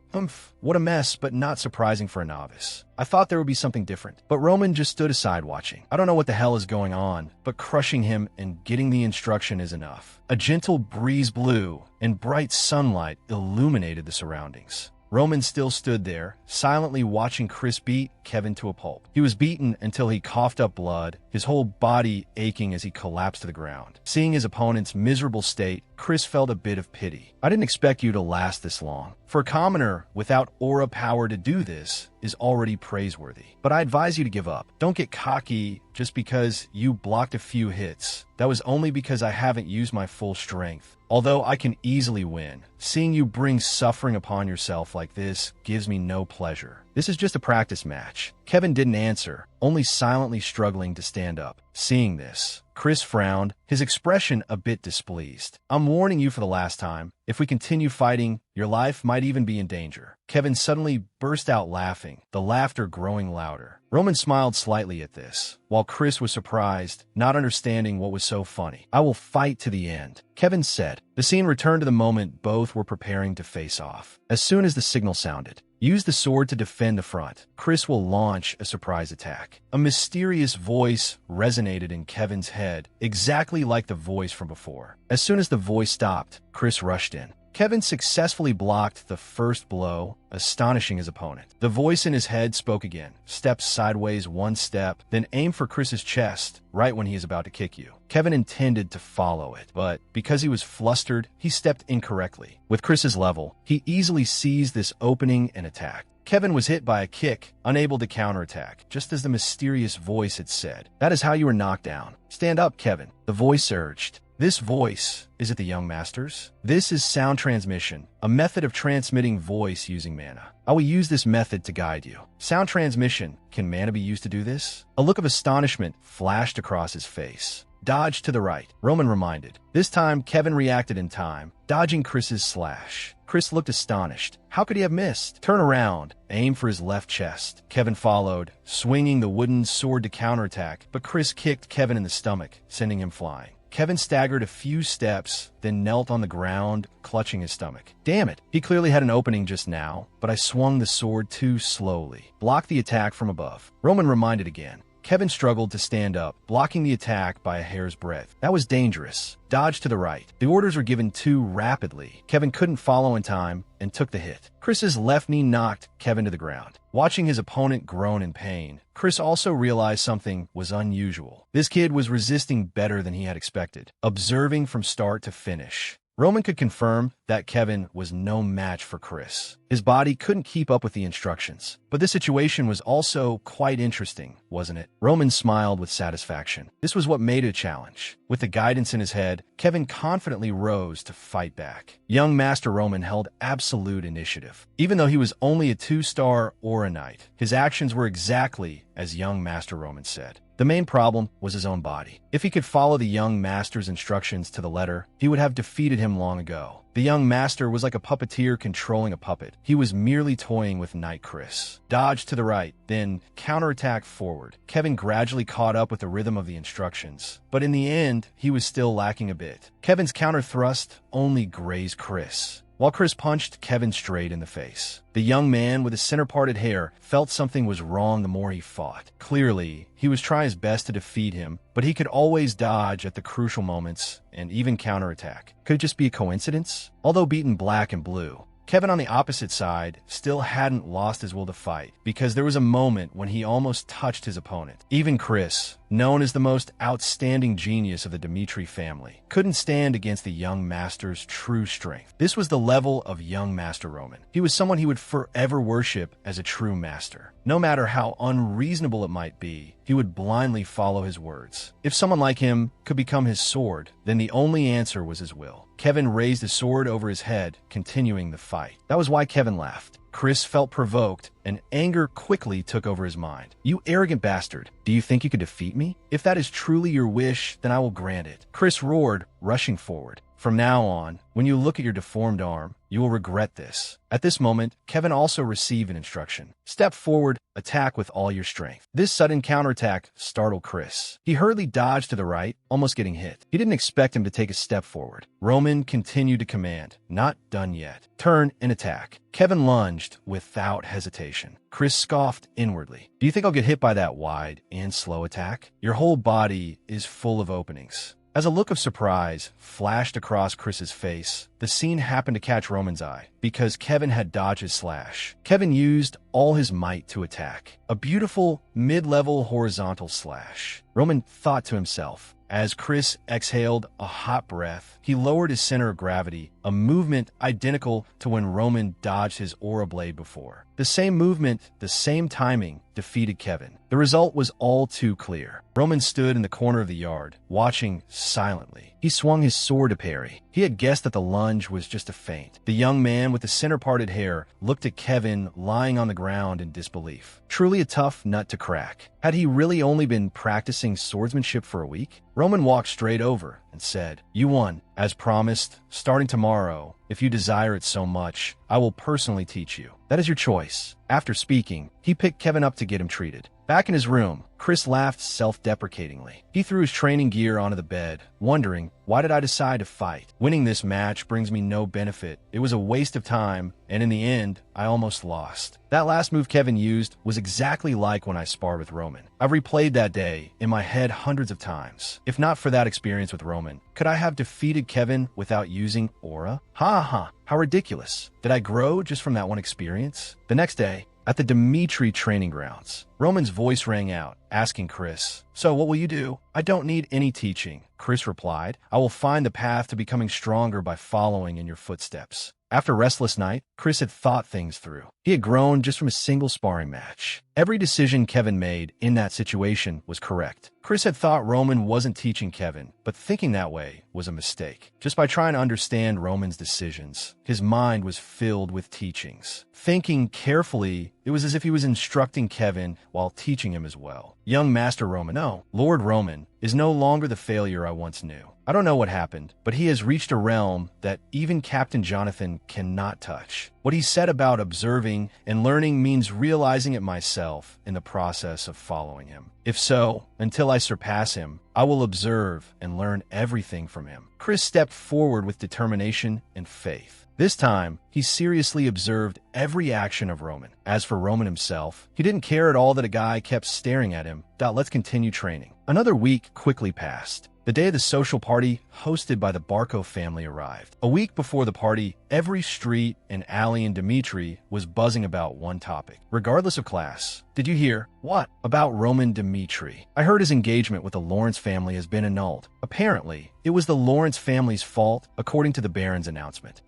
what a mess, but not surprising for a novice. I thought there would be something different. But Roman just stood aside watching. I don't know what the hell is going on, but crushing him and getting the instruction is enough. A gentle breeze blew, and bright sunlight illuminated the surroundings. Roman still stood there, silently watching Chris beat Kevin to a pulp. He was beaten until he coughed up blood, his whole body aching as he collapsed to the ground. Seeing his opponent's miserable state, Chris felt a bit of pity. I didn't expect you to last this long. For a commoner without aura power to do this is already praiseworthy. But I advise you to give up. Don't get cocky just because you blocked a few hits. That was only because I haven't used my full strength. Although I can easily win, seeing you bring suffering upon yourself like this gives me no pleasure. This is just a practice match. Kevin didn't answer, only silently struggling to stand up. Seeing this, Chris frowned, his expression a bit displeased. I'm warning you for the last time. If we continue fighting, your life might even be in danger. Kevin suddenly burst out laughing, the laughter growing louder. Roman smiled slightly at this, while Chris was surprised, not understanding what was so funny. I will fight to the end, Kevin said. The scene returned to the moment both were preparing to face off. As soon as the signal sounded, use the sword to defend the front. Chris will launch a surprise attack. A mysterious voice resonated in Kevin's head, exactly like the voice from before. As soon as the voice stopped, Chris rushed in. Kevin successfully blocked the first blow, astonishing his opponent. The voice in his head spoke again, stepped sideways one step, then aimed for Chris's chest right when he is about to kick you. Kevin intended to follow it, but because he was flustered, he stepped incorrectly. With Chris's level, he easily seized this opening and attacked. Kevin was hit by a kick, unable to counterattack, just as the mysterious voice had said. That is how you were knocked down. Stand up, Kevin, the voice urged. This voice, is it the young masters? This is sound transmission, a method of transmitting voice using mana. I will use this method to guide you. Sound transmission, can mana be used to do this? A look of astonishment flashed across his face. Dodge to the right, Roman reminded. This time, Kevin reacted in time, dodging Chris's slash. Chris looked astonished. How could he have missed? Turn around, aim for his left chest. Kevin followed, swinging the wooden sword to counterattack, but Chris kicked Kevin in the stomach, sending him flying. Kevin staggered a few steps, then knelt on the ground, clutching his stomach. Damn it, he clearly had an opening just now, but I swung the sword too slowly. Block the attack from above. Roman reminded again. Kevin struggled to stand up, blocking the attack by a hair's breadth. That was dangerous. Dodge to the right. The orders were given too rapidly. Kevin couldn't follow in time and took the hit. Chris's left knee knocked Kevin to the ground. Watching his opponent groan in pain, Chris also realized something was unusual. This kid was resisting better than he had expected, observing from start to finish. Roman could confirm that Kevin was no match for Chris. His body couldn't keep up with the instructions. But this situation was also quite interesting, wasn't it? Roman smiled with satisfaction. This was what made it a challenge. With the guidance in his head, Kevin confidently rose to fight back. Young Master Roman held absolute initiative. Even though he was only a 2-star Aura Knight, his actions were exactly as young Master Roman said. The main problem was his own body. If he could follow the young master's instructions to the letter, he would have defeated him long ago. The young master was like a puppeteer controlling a puppet. He was merely toying with Knight Chris. Dodge to the right, then counterattack forward. Kevin gradually caught up with the rhythm of the instructions, but in the end, he was still lacking a bit. Kevin's counter thrust only grazed Chris, while Chris punched Kevin straight in the face. The young man with his center-parted hair felt something was wrong the more he fought. Clearly, he was trying his best to defeat him, but he could always dodge at the crucial moments and even counterattack. Could it just be a coincidence? Although beaten black and blue, Kevin on the opposite side still hadn't lost his will to fight, because there was a moment when he almost touched his opponent. Even Chris, known as the most outstanding genius of the Dmitri family, couldn't stand against the young master's true strength. This was the level of young Master Roman. He was someone he would forever worship as a true master. No matter how unreasonable it might be, he would blindly follow his words. If someone like him could become his sword, then the only answer was his will. Kevin raised his sword over his head, continuing the fight. That was why Kevin laughed. Chris felt provoked, and anger quickly took over his mind. You arrogant bastard, do you think you could defeat me? If that is truly your wish, then I will grant it. Chris roared, rushing forward. From now on, when you look at your deformed arm, you will regret this. At this moment, Kevin also received an instruction. Step forward, attack with all your strength. This sudden counterattack startled Chris. He hurriedly dodged to the right, almost getting hit. He didn't expect him to take a step forward. Roman continued to command, not done yet. Turn and attack. Kevin lunged without hesitation. Chris scoffed inwardly. Do you think I'll get hit by that wide and slow attack? Your whole body is full of openings. As a look of surprise flashed across Chris's face, the scene happened to catch Roman's eye because Kevin had dodged his slash. Kevin used all his might to attack. A beautiful mid-level horizontal slash. Roman thought to himself. As Chris exhaled a hot breath, he lowered his center of gravity, a movement identical to when Roman dodged his aura blade before. The same movement, the same timing, defeated Kevin. The result was all too clear. Roman stood in the corner of the yard, watching silently. He swung his sword to parry. He had guessed that the lunge was just a feint. The young man with the center-parted hair looked at Kevin lying on the ground in disbelief. Truly a tough nut to crack. Had he really only been practicing swordsmanship for a week? Roman walked straight over and said, "You won. As promised, starting tomorrow, if you desire it so much, I will personally teach you. That is your choice." After speaking, he picked Kevin up to get him treated. Back in his room, Chris laughed self-deprecatingly. He threw his training gear onto the bed, wondering, why did I decide to fight? Winning this match brings me no benefit. It was a waste of time, and in the end, I almost lost. That last move Kevin used was exactly like when I sparred with Roman. I've replayed that day in my head hundreds of times. If not for that experience with Roman, could I have defeated Kevin without using aura? Ha ha, how ridiculous. Did I grow just from that one experience? The next day, at the Dimitri training grounds, Roman's voice rang out, asking Chris, "So what will you do?" "I don't need any teaching," Chris replied. "I will find the path to becoming stronger by following in your footsteps." After a restless night, Chris had thought things through. He had grown just from a single sparring match. Every decision Kevin made in that situation was correct. Chris had thought Roman wasn't teaching Kevin, but thinking that way was a mistake. Just by trying to understand Roman's decisions, his mind was filled with teachings. Thinking carefully, it was as if he was instructing Kevin while teaching him as well. Young Master Roman, no, Lord Roman, is no longer the failure I once knew. I don't know what happened, but he has reached a realm that even Captain Jonathan cannot touch. What he said about observing and learning means realizing it myself in the process of following him. If so, until I surpass him, I will observe and learn everything from him. Chris stepped forward with determination and faith. This time, he seriously observed every action of Roman. As for Roman himself, he didn't care at all that a guy kept staring at him. Let's continue training. Another week quickly passed. The day of the social party hosted by the Barco family arrived. A week before the party, every street and alley in Dimitri was buzzing about one topic, regardless of class. Did you hear? What? About Roman Dimitri. I heard his engagement with the Lawrence family has been annulled. Apparently, it was the Lawrence family's fault, according to the Baron's announcement.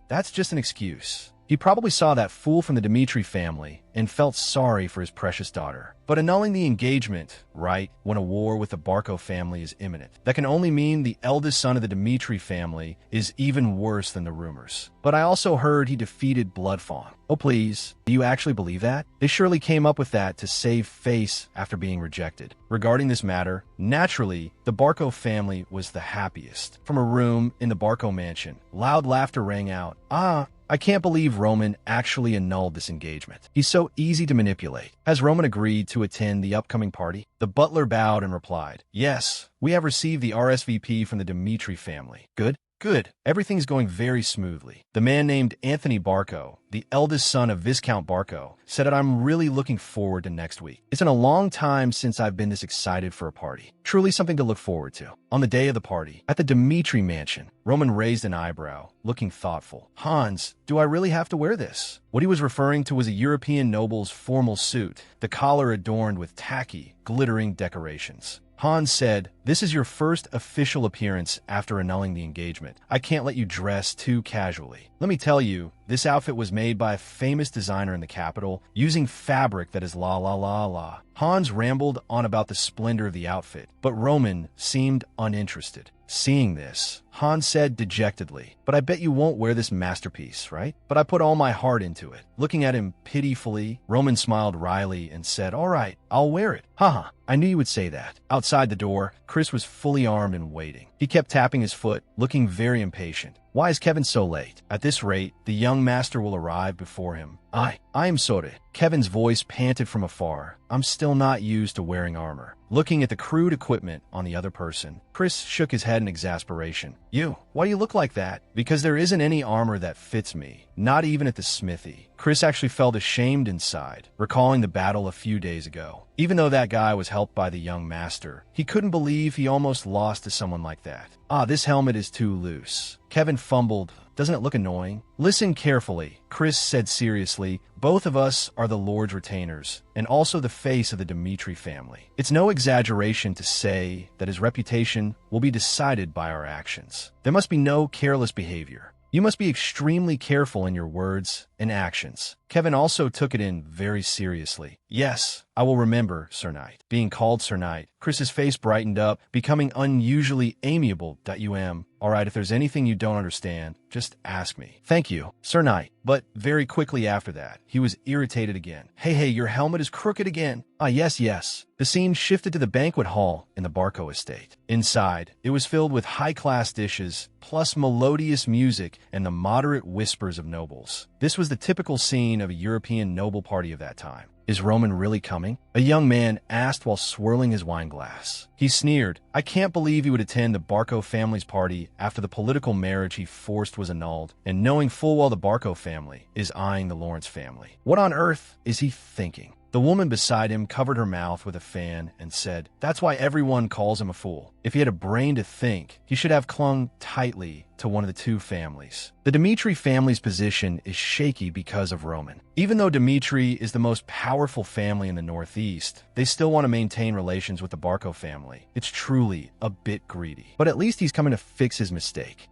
That's just an excuse. He probably saw that fool from the Dimitri family and felt sorry for his precious daughter. But annulling the engagement, right, when a war with the Barco family is imminent, that can only mean the eldest son of the Dimitri family is even worse than the rumors. But I also heard he defeated Bloodfawn. Oh please, do you actually believe that? They surely came up with that to save face after being rejected. Regarding this matter, naturally, the Barco family was the happiest. From a room in the Barco mansion, loud laughter rang out. I can't believe Roman actually annulled this engagement. He's so easy to manipulate. Has Roman agreed to attend the upcoming party? The butler bowed and replied, "Yes, we have received the RSVP from the Dimitri family." Good. Everything's going very smoothly. The man named Anthony Barco, the eldest son of Viscount Barco, said that I'm really looking forward to next week. It's been a long time since I've been this excited for a party. Truly something to look forward to. On the day of the party, at the Dimitri mansion, Roman raised an eyebrow, looking thoughtful. "Hans, do I really have to wear this?" What he was referring to was a European noble's formal suit, the collar adorned with tacky, glittering decorations. Hans said, "This is your first official appearance after annulling the engagement. I can't let you dress too casually. Let me tell you, this outfit was made by a famous designer in the capital, using fabric that is la la la la." Hans rambled on about the splendor of the outfit, but Roman seemed uninterested. Seeing this, Han said dejectedly. But I bet you won't wear this masterpiece, right? But I put all my heart into it. Looking at him pitifully, Roman smiled wryly and said, all right, I'll wear it. Haha, I knew you would say that. Outside the door, Chris was fully armed and waiting. He kept tapping his foot, looking very impatient. Why is Kevin so late? At this rate, the young master will arrive before him. I am sorry. Kevin's voice panted from afar. I'm still not used to wearing armor. Looking at the crude equipment on the other person, Chris shook his head in exasperation. Why do you look like that? Because there isn't any armor that fits me. Not even at the smithy. Chris actually felt ashamed inside, recalling the battle a few days ago. Even though that guy was helped by the young master, he couldn't believe he almost lost to someone like that. This helmet is too loose. Kevin fumbled. Doesn't it look annoying? Listen carefully, Chris said seriously. Both of us are the Lord's retainers, and also the face of the Dmitri family. It's no exaggeration to say that his reputation will be decided by our actions. There must be no careless behavior. You must be extremely careful in your words and actions. Kevin also took it in very seriously. Yes, I will remember, Sir Knight. Being called Sir Knight, Chris's face brightened up, becoming unusually amiable. All right, if there's anything you don't understand, just ask me. Thank you, Sir Knight. But very quickly after that, he was irritated again. Hey, your helmet is crooked again. Yes. The scene shifted to the banquet hall in the Barco estate. Inside, it was filled with high-class dishes, plus melodious music and the moderate whispers of nobles. This was the typical scene of a European noble party of that time. Is Roman really coming? A young man asked while swirling his wine glass. He sneered. I can't believe he would attend the Barco family's party after the political marriage he forced was annulled, and knowing full well the Barco family is eyeing the Lawrence family. What on earth is he thinking? The woman beside him covered her mouth with a fan and said, that's why everyone calls him a fool. If he had a brain to think, he should have clung tightly to one of the two families. The Dmitri family's position is shaky because of Roman. Even though Dmitri is the most powerful family in the Northeast, they still want to maintain relations with the Barco family. It's truly a bit greedy. But at least he's coming to fix his mistake.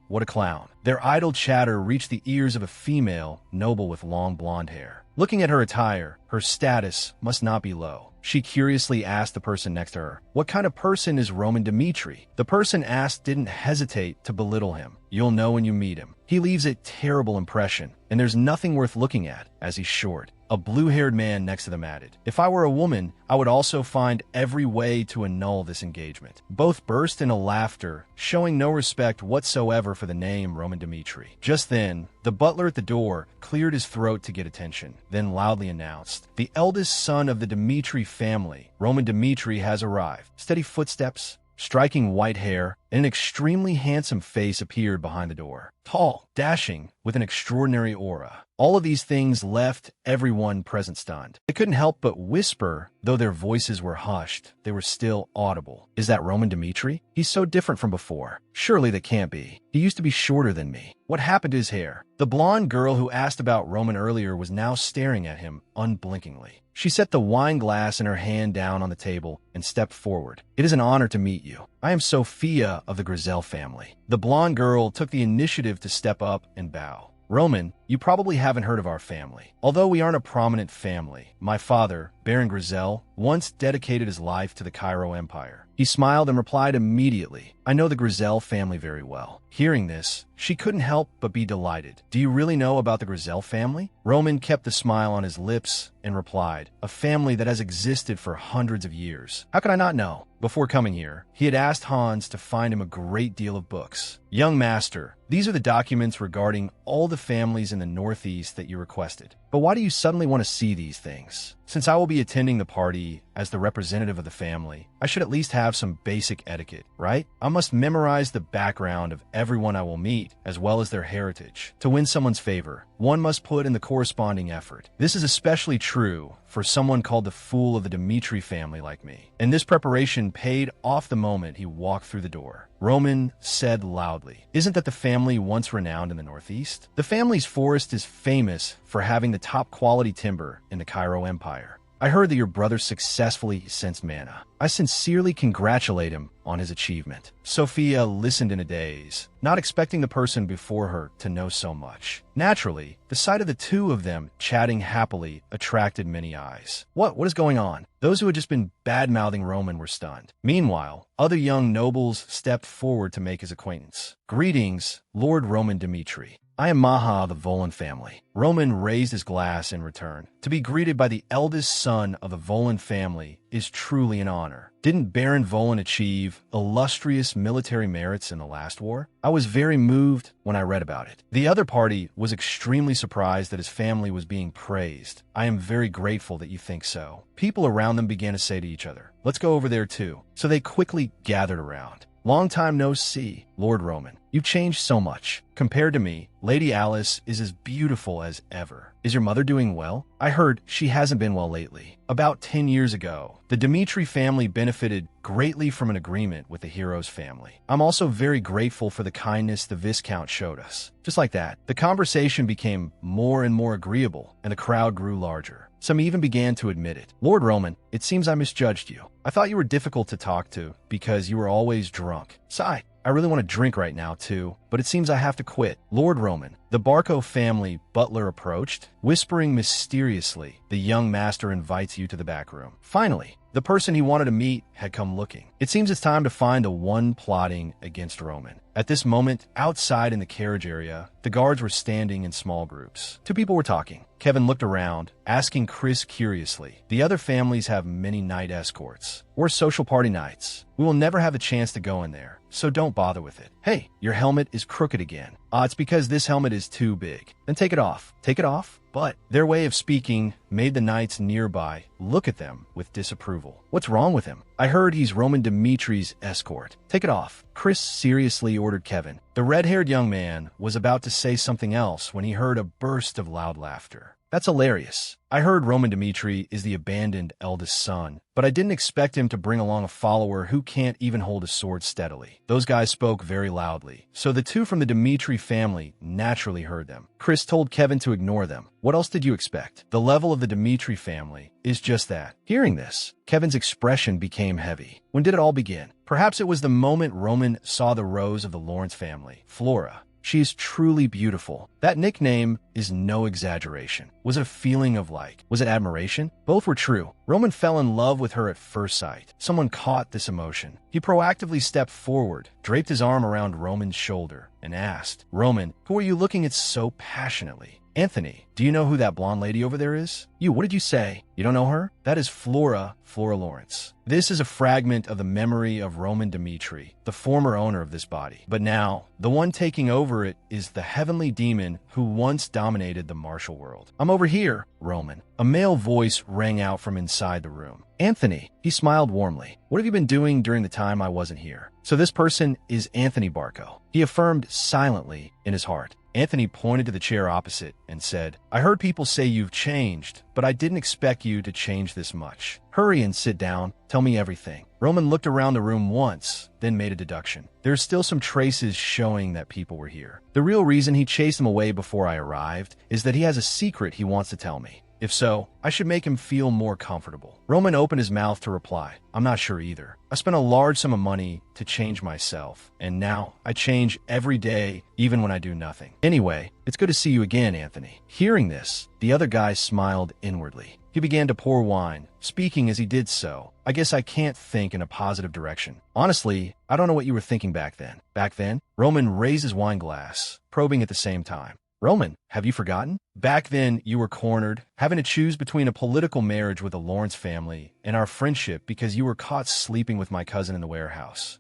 What a clown. Their idle chatter reached the ears of a female noble with long blonde hair. Looking at her attire, her status must not be low. She curiously asked the person next to her, what kind of person is Roman Dmitri? The person asked didn't hesitate to belittle him. You'll know when you meet him. He leaves a terrible impression, and there's nothing worth looking at, as he's short. A blue-haired man next to them added, if I were a woman, I would also find every way to annul this engagement. Both burst into laughter, showing no respect whatsoever for the name Roman Dmitri. Just then, the butler at the door cleared his throat to get attention, then loudly announced, the eldest son of the Dmitri family, Roman Dmitri, has arrived. Steady footsteps, striking white hair, and an extremely handsome face appeared behind the door. Tall, dashing, with an extraordinary aura. All of these things left everyone present stunned. They couldn't help but whisper, though their voices were hushed, they were still audible. Is that Roman Dmitri? He's so different from before. Surely that can't be. He used to be shorter than me. What happened to his hair? The blonde girl who asked about Roman earlier was now staring at him unblinkingly. She set the wine glass in her hand down on the table and stepped forward. It is an honor to meet you. I am Sophia of the Grizel family. The blonde girl took the initiative to step up and bow. Roman, you probably haven't heard of our family. Although we aren't a prominent family, my father, Baron Grizel, once dedicated his life to the Cairo Empire. He smiled and replied immediately, I know the Grizel family very well. Hearing this, she couldn't help but be delighted. Do you really know about the Grizel family? Roman kept the smile on his lips and replied, a family that has existed for hundreds of years. How could I not know? Before coming here, he had asked Hans to find him a great deal of books. Young master, these are the documents regarding all the families in the Northeast that you requested. But why do you suddenly want to see these things? Since I will be attending the party as the representative of the family, I should at least have some basic etiquette, right? I must memorize the background of everyone I will meet, as well as their heritage. To win someone's favor, one must put in the corresponding effort. This is especially true for someone called the fool of the Dmitri family like me. And this preparation paid off the moment he walked through the door. Roman said loudly, isn't that the family once renowned in the Northeast? The family's forest is famous for having the top quality timber in the Cairo Empire. I heard that your brother successfully sensed manna. I sincerely congratulate him on his achievement. Sophia listened in a daze, not expecting the person before her to know so much. Naturally, the sight of the two of them chatting happily attracted many eyes. What is going on? Those who had just been bad-mouthing Roman were stunned. Meanwhile, other young nobles stepped forward to make his acquaintance. Greetings, Lord Roman Dmitri. I am Maha of the Volin family. Roman raised his glass in return. To be greeted by the eldest son of the Volin family is truly an honor. Didn't Baron Volin achieve illustrious military merits in the last war? I was very moved when I read about it. The other party was extremely surprised that his family was being praised. I am very grateful that you think so. People around them began to say to each other, let's go over there too. So they quickly gathered around. Long time no see, Lord Roman. You've changed so much. Compared to me, Lady Alice is as beautiful as ever. Is your mother doing well? I heard she hasn't been well lately. About 10 years ago, the Dmitri family benefited greatly from an agreement with the hero's family. I'm also very grateful for the kindness the Viscount showed us. Just like that, the conversation became more and more agreeable, and the crowd grew larger. Some even began to admit it. Lord Roman, it seems I misjudged you. I thought you were difficult to talk to because you were always drunk. Sigh. I really want to drink right now, too, but it seems I have to quit. Lord Roman, the Barco family butler approached, whispering mysteriously, the young master invites you to the back room. Finally, the person he wanted to meet had come looking. It seems it's time to find the one plotting against Roman. At this moment, outside in the carriage area, the guards were standing in small groups. Two people were talking. Kevin looked around, asking Chris curiously, the other families have many night escorts, or social party nights. We will never have a chance to go in there, so don't bother with it. Hey, your helmet is crooked again. It's because this helmet is too big. Then take it off. Take it off? But their way of speaking made the knights nearby look at them with disapproval. What's wrong with him? I heard he's Roman Dimitri's escort. Take it off. Chris seriously ordered Kevin. The red-haired young man was about to say something else when he heard a burst of loud laughter. That's hilarious. I heard Roman Dmitri is the abandoned eldest son, but I didn't expect him to bring along a follower who can't even hold a sword steadily. Those guys spoke very loudly, so the two from the Dmitri family naturally heard them. Chris told Kevin to ignore them. What else did you expect? The level of the Dmitri family is just that. Hearing this, Kevin's expression became heavy. When did it all begin? Perhaps it was the moment Roman saw the rose of the Lawrence family, Flora. She is truly beautiful. That nickname is no exaggeration. Was it a feeling of like? Was it admiration? Both were true. Roman fell in love with her at first sight. Someone caught this emotion. He proactively stepped forward, draped his arm around Roman's shoulder, and asked, Roman, who are you looking at so passionately? Anthony, do you know who that blonde lady over there is? What did you say? You don't know her? That is Flora Lawrence. This is a fragment of the memory of Roman Dmitri, the former owner of this body. But now, the one taking over it is the heavenly demon who once dominated the martial world. I'm over here, Roman. A male voice rang out from inside the room. Anthony, he smiled warmly. What have you been doing during the time I wasn't here? So this person is Anthony Barco. He affirmed silently in his heart. Anthony pointed to the chair opposite and said, I heard people say you've changed, but I didn't expect you to change this much. Hurry and sit down. Tell me everything. Roman looked around the room once, then made a deduction. There's still some traces showing that people were here. The real reason he chased them away before I arrived is that he has a secret he wants to tell me. If so, I should make him feel more comfortable. Roman opened his mouth to reply. I'm not sure either. I spent a large sum of money to change myself, and now I change every day, even when I do nothing. Anyway, it's good to see you again, Anthony. Hearing this, the other guy smiled inwardly. He began to pour wine, speaking as he did so. I guess I can't think in a positive direction. Honestly, I don't know what you were thinking back then. Back then, Roman raised his wine glass, probing at the same time. Roman, have you forgotten? Back then, you were cornered, having to choose between a political marriage with the Lawrence family and our friendship because you were caught sleeping with my cousin in the warehouse.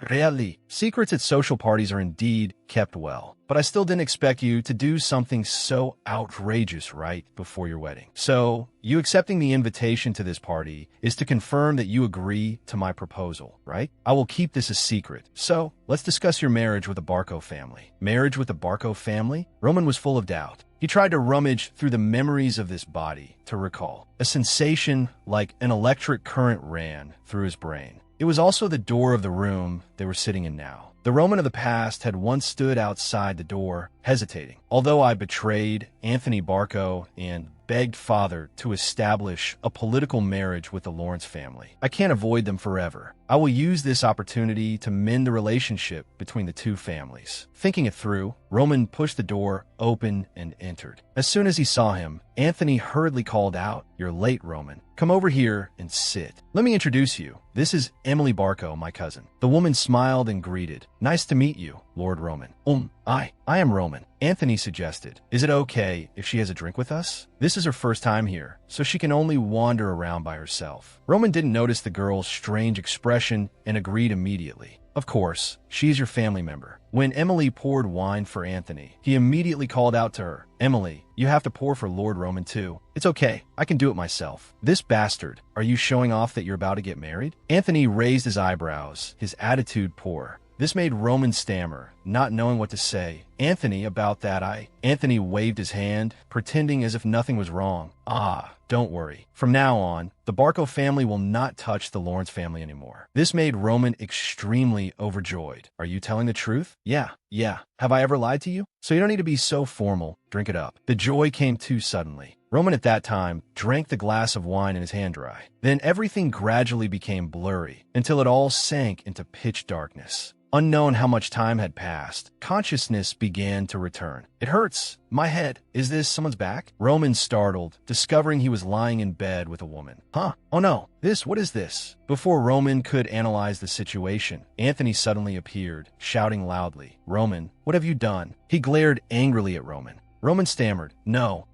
Really? Secrets at social parties are indeed kept well, but I still didn't expect you to do something so outrageous right before your wedding. So, you accepting the invitation to this party is to confirm that you agree to my proposal, right? I will keep this a secret. So, let's discuss your marriage with the Barco family. Marriage with the Barco family? Roman was full of doubt. He tried to rummage through the memories of this body to recall. A sensation like an electric current ran through his brain. It was also the door of the room they were sitting in now. The Roman of the past had once stood outside the door, hesitating. Although I betrayed Anthony Barco and begged father to establish a political marriage with the Lawrence family. I can't avoid them forever. I will use this opportunity to mend the relationship between the two families. Thinking it through, Roman pushed the door open and entered. As soon as he saw him, Anthony hurriedly called out, "You're late, Roman. Come over here and sit. Let me introduce you. This is Emily Barco, my cousin." The woman smiled and greeted. "Nice to meet you, Lord Roman." I am Roman," Anthony suggested. "Is it okay if she has a drink with us? This is her first time here, so she can only wander around by herself." Roman didn't notice the girl's strange expression and agreed immediately. Of course, she's your family member. When Emily poured wine for Anthony, he immediately called out to her, "Emily, you have to pour for Lord Roman too. It's okay, I can do it myself." "This bastard, are you showing off that you're about to get married?" Anthony raised his eyebrows, his attitude poor. This made Roman stammer, not knowing what to say. "Anthony, about that Anthony waved his hand, pretending as if nothing was wrong. Don't worry. From now on, the Barco family will not touch the Lawrence family anymore." This made Roman extremely overjoyed. "Are you telling the truth?" Yeah. Have I ever lied to you? So you don't need to be so formal. Drink it up." The joy came too suddenly. Roman at that time drank the glass of wine in his hand dry. Then everything gradually became blurry until it all sank into pitch darkness. Unknown how much time had passed, consciousness began to return. "It hurts. My head. Is this someone's back?" Roman startled, discovering he was lying in bed with a woman. "Huh? Oh no. What is this?" Before Roman could analyze the situation, Anthony suddenly appeared, shouting loudly, "Roman, what have you done?" He glared angrily at Roman. Roman stammered, No,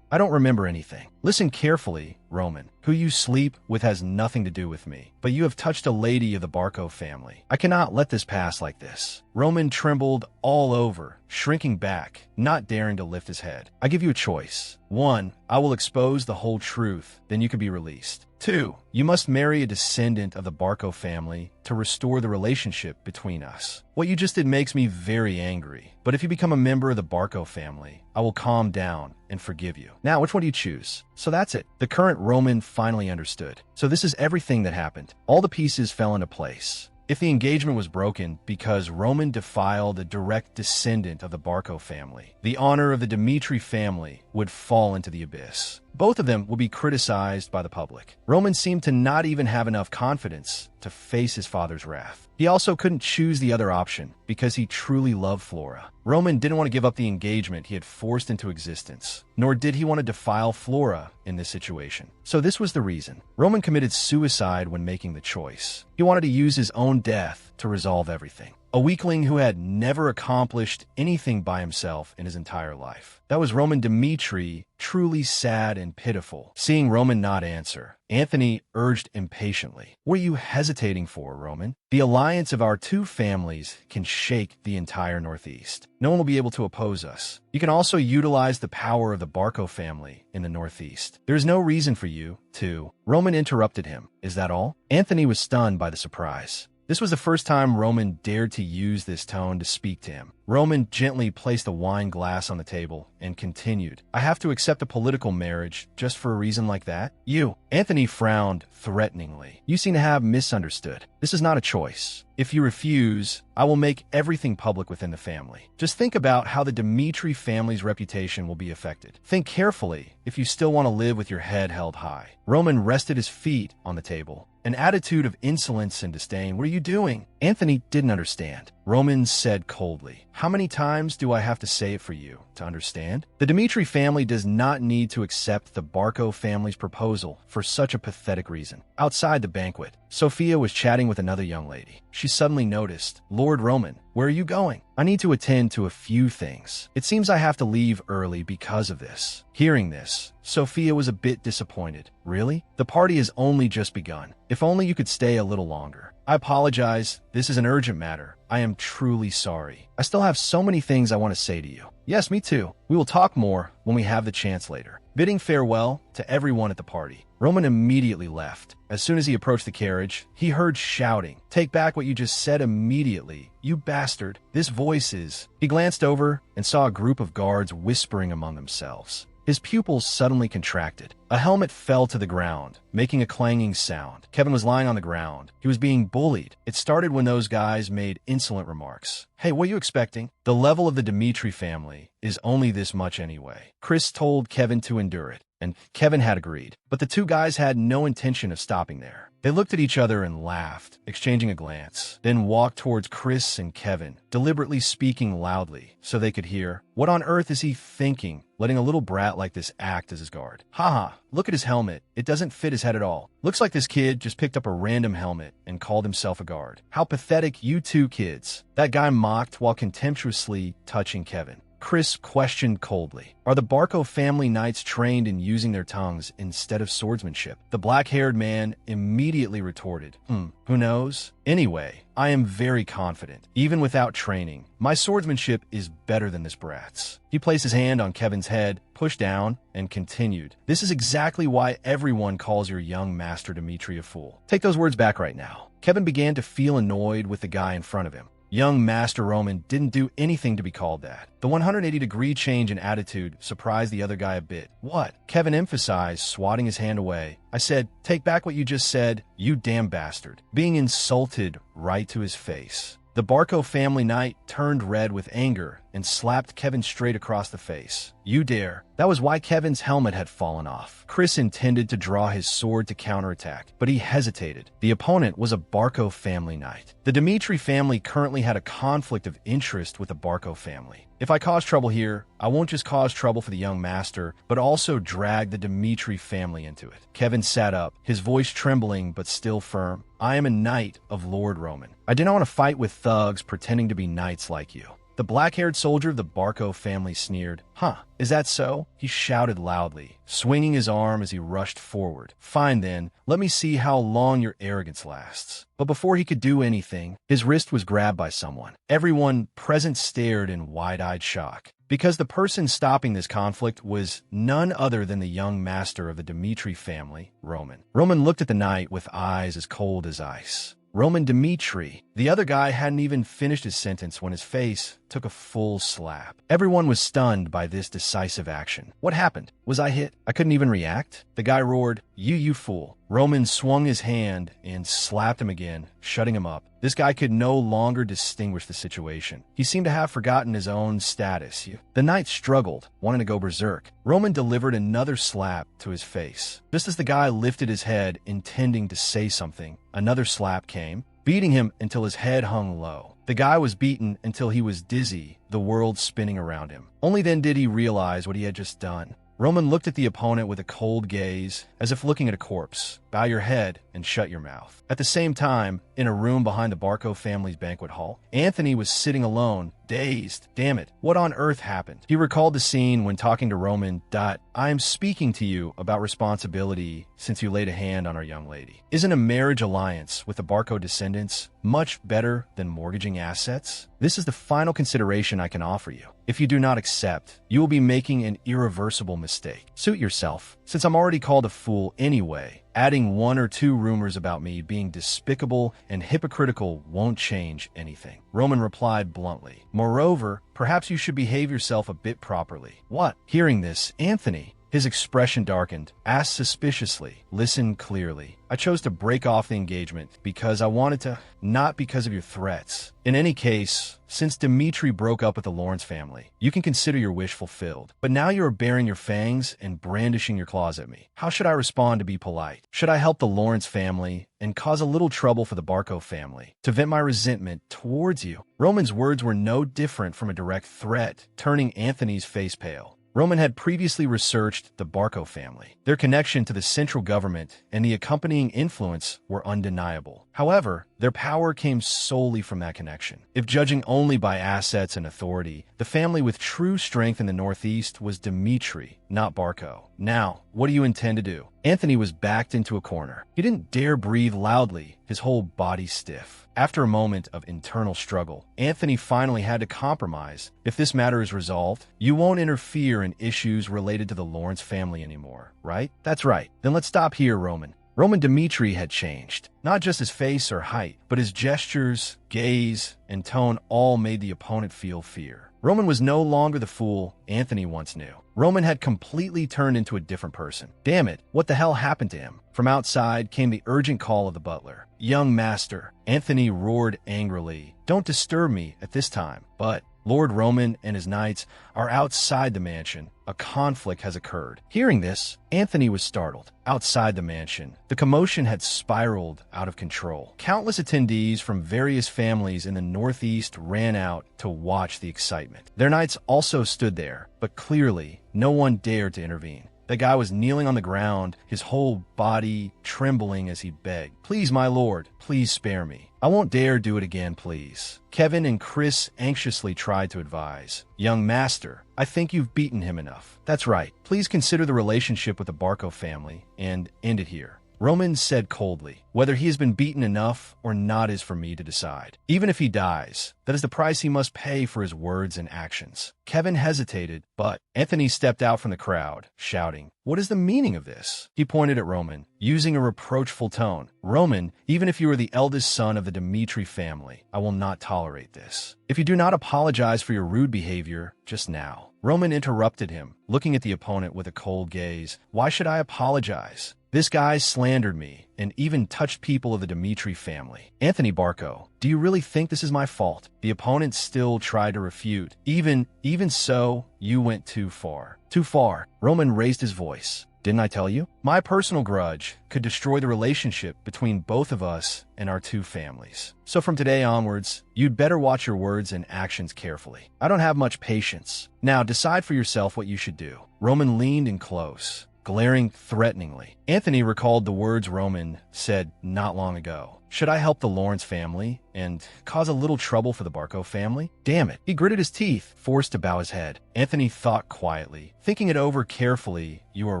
I don't remember anything." "Listen carefully, Roman. Who you sleep with has nothing to do with me, but you have touched a lady of the Barco family. I cannot let this pass like this." Roman trembled all over, shrinking back, not daring to lift his head. "I give you a choice. 1, I will expose the whole truth, then you can be released. 2, you must marry a descendant of the Barco family to restore the relationship between us. What you just did makes me very angry, but if you become a member of the Barco family, I will calm down and forgive you. Now, which one do you choose?" So that's it. The current Roman finally understood. So this is everything that happened. All the pieces fell into place. If the engagement was broken because Roman defiled a direct descendant of the Barco family, the honor of the Dmitri family would fall into the abyss. Both of them would be criticized by the public. Roman seemed to not even have enough confidence to face his father's wrath. He also couldn't choose the other option because he truly loved Flora. Roman didn't want to give up the engagement he had forced into existence, nor did he want to defile Flora in this situation. So this was the reason. Roman committed suicide when making the choice. He wanted to use his own death to resolve everything. A weakling who had never accomplished anything by himself in his entire life. That was Roman Dmitri, truly sad and pitiful. Seeing Roman not answer, Anthony urged impatiently, "What are you hesitating for, Roman? The alliance of our two families can shake the entire Northeast. No one will be able to oppose us. You can also utilize the power of the Barco family in the Northeast. There is no reason for you to." Roman interrupted him. "Is that all?" Anthony was stunned by the surprise. This was the first time Roman dared to use this tone to speak to him. Roman gently placed a wine glass on the table and continued, "I have to accept a political marriage just for a reason like that? You." Anthony frowned threateningly. "You seem to have misunderstood. This is not a choice. If you refuse, I will make everything public within the family. Just think about how the Dmitri family's reputation will be affected. Think carefully if you still want to live with your head held high." Roman rested his feet on the table, an attitude of insolence and disdain. "What are you doing?" Anthony didn't understand. Roman said coldly, "How many times do I have to say it for you to understand? The Dmitri family does not need to accept the Barco family's proposal for such a pathetic reason." Outside the banquet, Sophia was chatting with another young lady. She suddenly noticed, "Lord Roman, where are you going?" "I need to attend to a few things. It seems I have to leave early because of this." Hearing this, Sophia was a bit disappointed. "Really? The party has only just begun. If only you could stay a little longer." "I apologize. This is an urgent matter. I am truly sorry. I still have so many things I want to say to you." "Yes, me too. We will talk more when we have the chance later." Bidding farewell to everyone at the party, Roman immediately left. As soon as he approached the carriage, he heard shouting, "Take back what you just said immediately, you bastard. This voice is..." He glanced over and saw a group of guards whispering among themselves. His pupils suddenly contracted. A helmet fell to the ground, making a clanging sound. Kevin was lying on the ground. He was being bullied. It started when those guys made insolent remarks. Hey, what are you expecting? The level of the Dimitri family is only this much anyway. Chris told Kevin to endure it, and Kevin had agreed. But the two guys had no intention of stopping there. They looked at each other and laughed, exchanging a glance, then walked towards Chris and Kevin, deliberately speaking loudly so they could hear. What on earth is he thinking, letting a little brat like this act as his guard? Haha, look at his helmet. It doesn't fit his head at all. Looks like this kid just picked up a random helmet and called himself a guard. How pathetic, you two kids. That guy mocked while contemptuously touching Kevin. Chris questioned coldly, are the Barco family knights trained in using their tongues instead of swordsmanship? The black-haired man immediately retorted, who knows? Anyway, I am very confident. Even without training, my swordsmanship is better than this brat's. He placed his hand on Kevin's head, pushed down, and continued. This is exactly why everyone calls your young master Dimitri a fool. Take those words back right now. Kevin began to feel annoyed with the guy in front of him. Young Master Roman didn't do anything to be called that. The 180-degree change in attitude surprised the other guy a bit. What? Kevin emphasized, swatting his hand away. I said, take back what you just said, you damn bastard. Being insulted right to his face. The Barco family knight turned red with anger and slapped Kevin straight across the face. You dare. That was why Kevin's helmet had fallen off. Chris intended to draw his sword to counterattack, but he hesitated. The opponent was a Barco family knight. The Dimitri family currently had a conflict of interest with the Barco family. If I cause trouble here, I won't just cause trouble for the young master, but also drag the Dimitri family into it. Kevin sat up, his voice trembling but still firm. I am a knight of Lord Roman. I didn't want to fight with thugs pretending to be knights like you. The black-haired soldier of the Barco family sneered. Huh, is that so? He shouted loudly, swinging his arm as he rushed forward. Fine then, let me see how long your arrogance lasts. But before he could do anything, his wrist was grabbed by someone. Everyone present stared in wide-eyed shock, because the person stopping this conflict was none other than the young master of the Dimitri family, Roman. Roman looked at the knight with eyes as cold as ice. Roman Dimitri. The other guy hadn't even finished his sentence when his face took a full slap. Everyone was stunned by this decisive action. What happened? Was I hit? I couldn't even react? The guy roared, you fool. Roman swung his hand and slapped him again, shutting him up. This guy could no longer distinguish the situation. He seemed to have forgotten his own status. The knight struggled, wanting to go berserk. Roman delivered another slap to his face. Just as the guy lifted his head, intending to say something, another slap came, beating him until his head hung low. The guy was beaten until he was dizzy, the world spinning around him. Only then did he realize what he had just done. Roman looked at the opponent with a cold gaze, as if looking at a corpse. Bow your head and shut your mouth. At the same time, in a room behind the Barco family's banquet hall, Anthony was sitting alone, dazed. Damn it, what on earth happened? He recalled the scene when talking to Roman. I am speaking to you about responsibility since you laid a hand on our young lady. Isn't a marriage alliance with the Barco descendants much better than mortgaging assets? This is the final consideration I can offer you. If you do not accept, you will be making an irreversible mistake. Suit yourself. Since I'm already called a fool anyway, adding one or two rumors about me being despicable and hypocritical won't change anything. Roman replied bluntly. Moreover, perhaps you should behave yourself a bit properly. What? Hearing this, Anthony, his expression darkened, asked suspiciously, listen clearly. I chose to break off the engagement because I wanted to, not because of your threats. In any case, since Dimitri broke up with the Lawrence family, you can consider your wish fulfilled. But now you are baring your fangs and brandishing your claws at me. How should I respond to be polite? Should I help the Lawrence family and cause a little trouble for the Barco family to vent my resentment towards you? Roman's words were no different from a direct threat, turning Anthony's face pale. Roman had previously researched the Barco family. Their connection to the central government and the accompanying influence were undeniable. However, their power came solely from that connection. If judging only by assets and authority, the family with true strength in the Northeast was Dimitri, not Barco. Now, what do you intend to do? Anthony was backed into a corner. He didn't dare breathe loudly, his whole body stiff. After a moment of internal struggle, Anthony finally had to compromise. If this matter is resolved, you won't interfere in issues related to the Lawrence family anymore, right? That's right. Then let's stop here, Roman. Roman Dmitri had changed. Not just his face or height, but his gestures, gaze, and tone all made the opponent feel fear. Roman was no longer the fool Anthony once knew. Roman had completely turned into a different person. Damn it, what the hell happened to him? From outside came the urgent call of the butler. "Young master," Anthony roared angrily. "Don't disturb me at this time." But Lord Roman and his knights are outside the mansion. A conflict has occurred. Hearing this, Anthony was startled. Outside the mansion, the commotion had spiraled out of control. Countless attendees from various families in the northeast ran out to watch the excitement. Their knights also stood there, but clearly, no one dared to intervene. The guy was kneeling on the ground, his whole body trembling as he begged. "Please, my lord, please spare me. I won't dare do it again, please." Kevin and Chris anxiously tried to advise. "Young master, I think you've beaten him enough. That's right. Please consider the relationship with the Barco family and end it here." Roman said coldly, "Whether he has been beaten enough or not is for me to decide. Even if he dies, that is the price he must pay for his words and actions." Kevin hesitated, but Anthony stepped out from the crowd, shouting, "What is the meaning of this?" He pointed at Roman, using a reproachful tone. "Roman, even if you are the eldest son of the Dmitri family, I will not tolerate this. If you do not apologize for your rude behavior just now." Roman interrupted him, looking at the opponent with a cold gaze. "Why should I apologize? This guy slandered me and even touched people of the Dmitri family. Anthony Barco, do you really think this is my fault?" The opponent still tried to refute. Even so, you went too far." "Too far?" Roman raised his voice. "Didn't I tell you? My personal grudge could destroy the relationship between both of us and our two families. So from today onwards, you'd better watch your words and actions carefully. I don't have much patience. Now decide for yourself what you should do." Roman leaned in close, glaring threateningly. Anthony recalled the words Roman said not long ago. Should I help the Lawrence family and cause a little trouble for the Barco family? Damn it. He gritted his teeth, forced to bow his head. Anthony thought quietly. Thinking it over carefully, "You are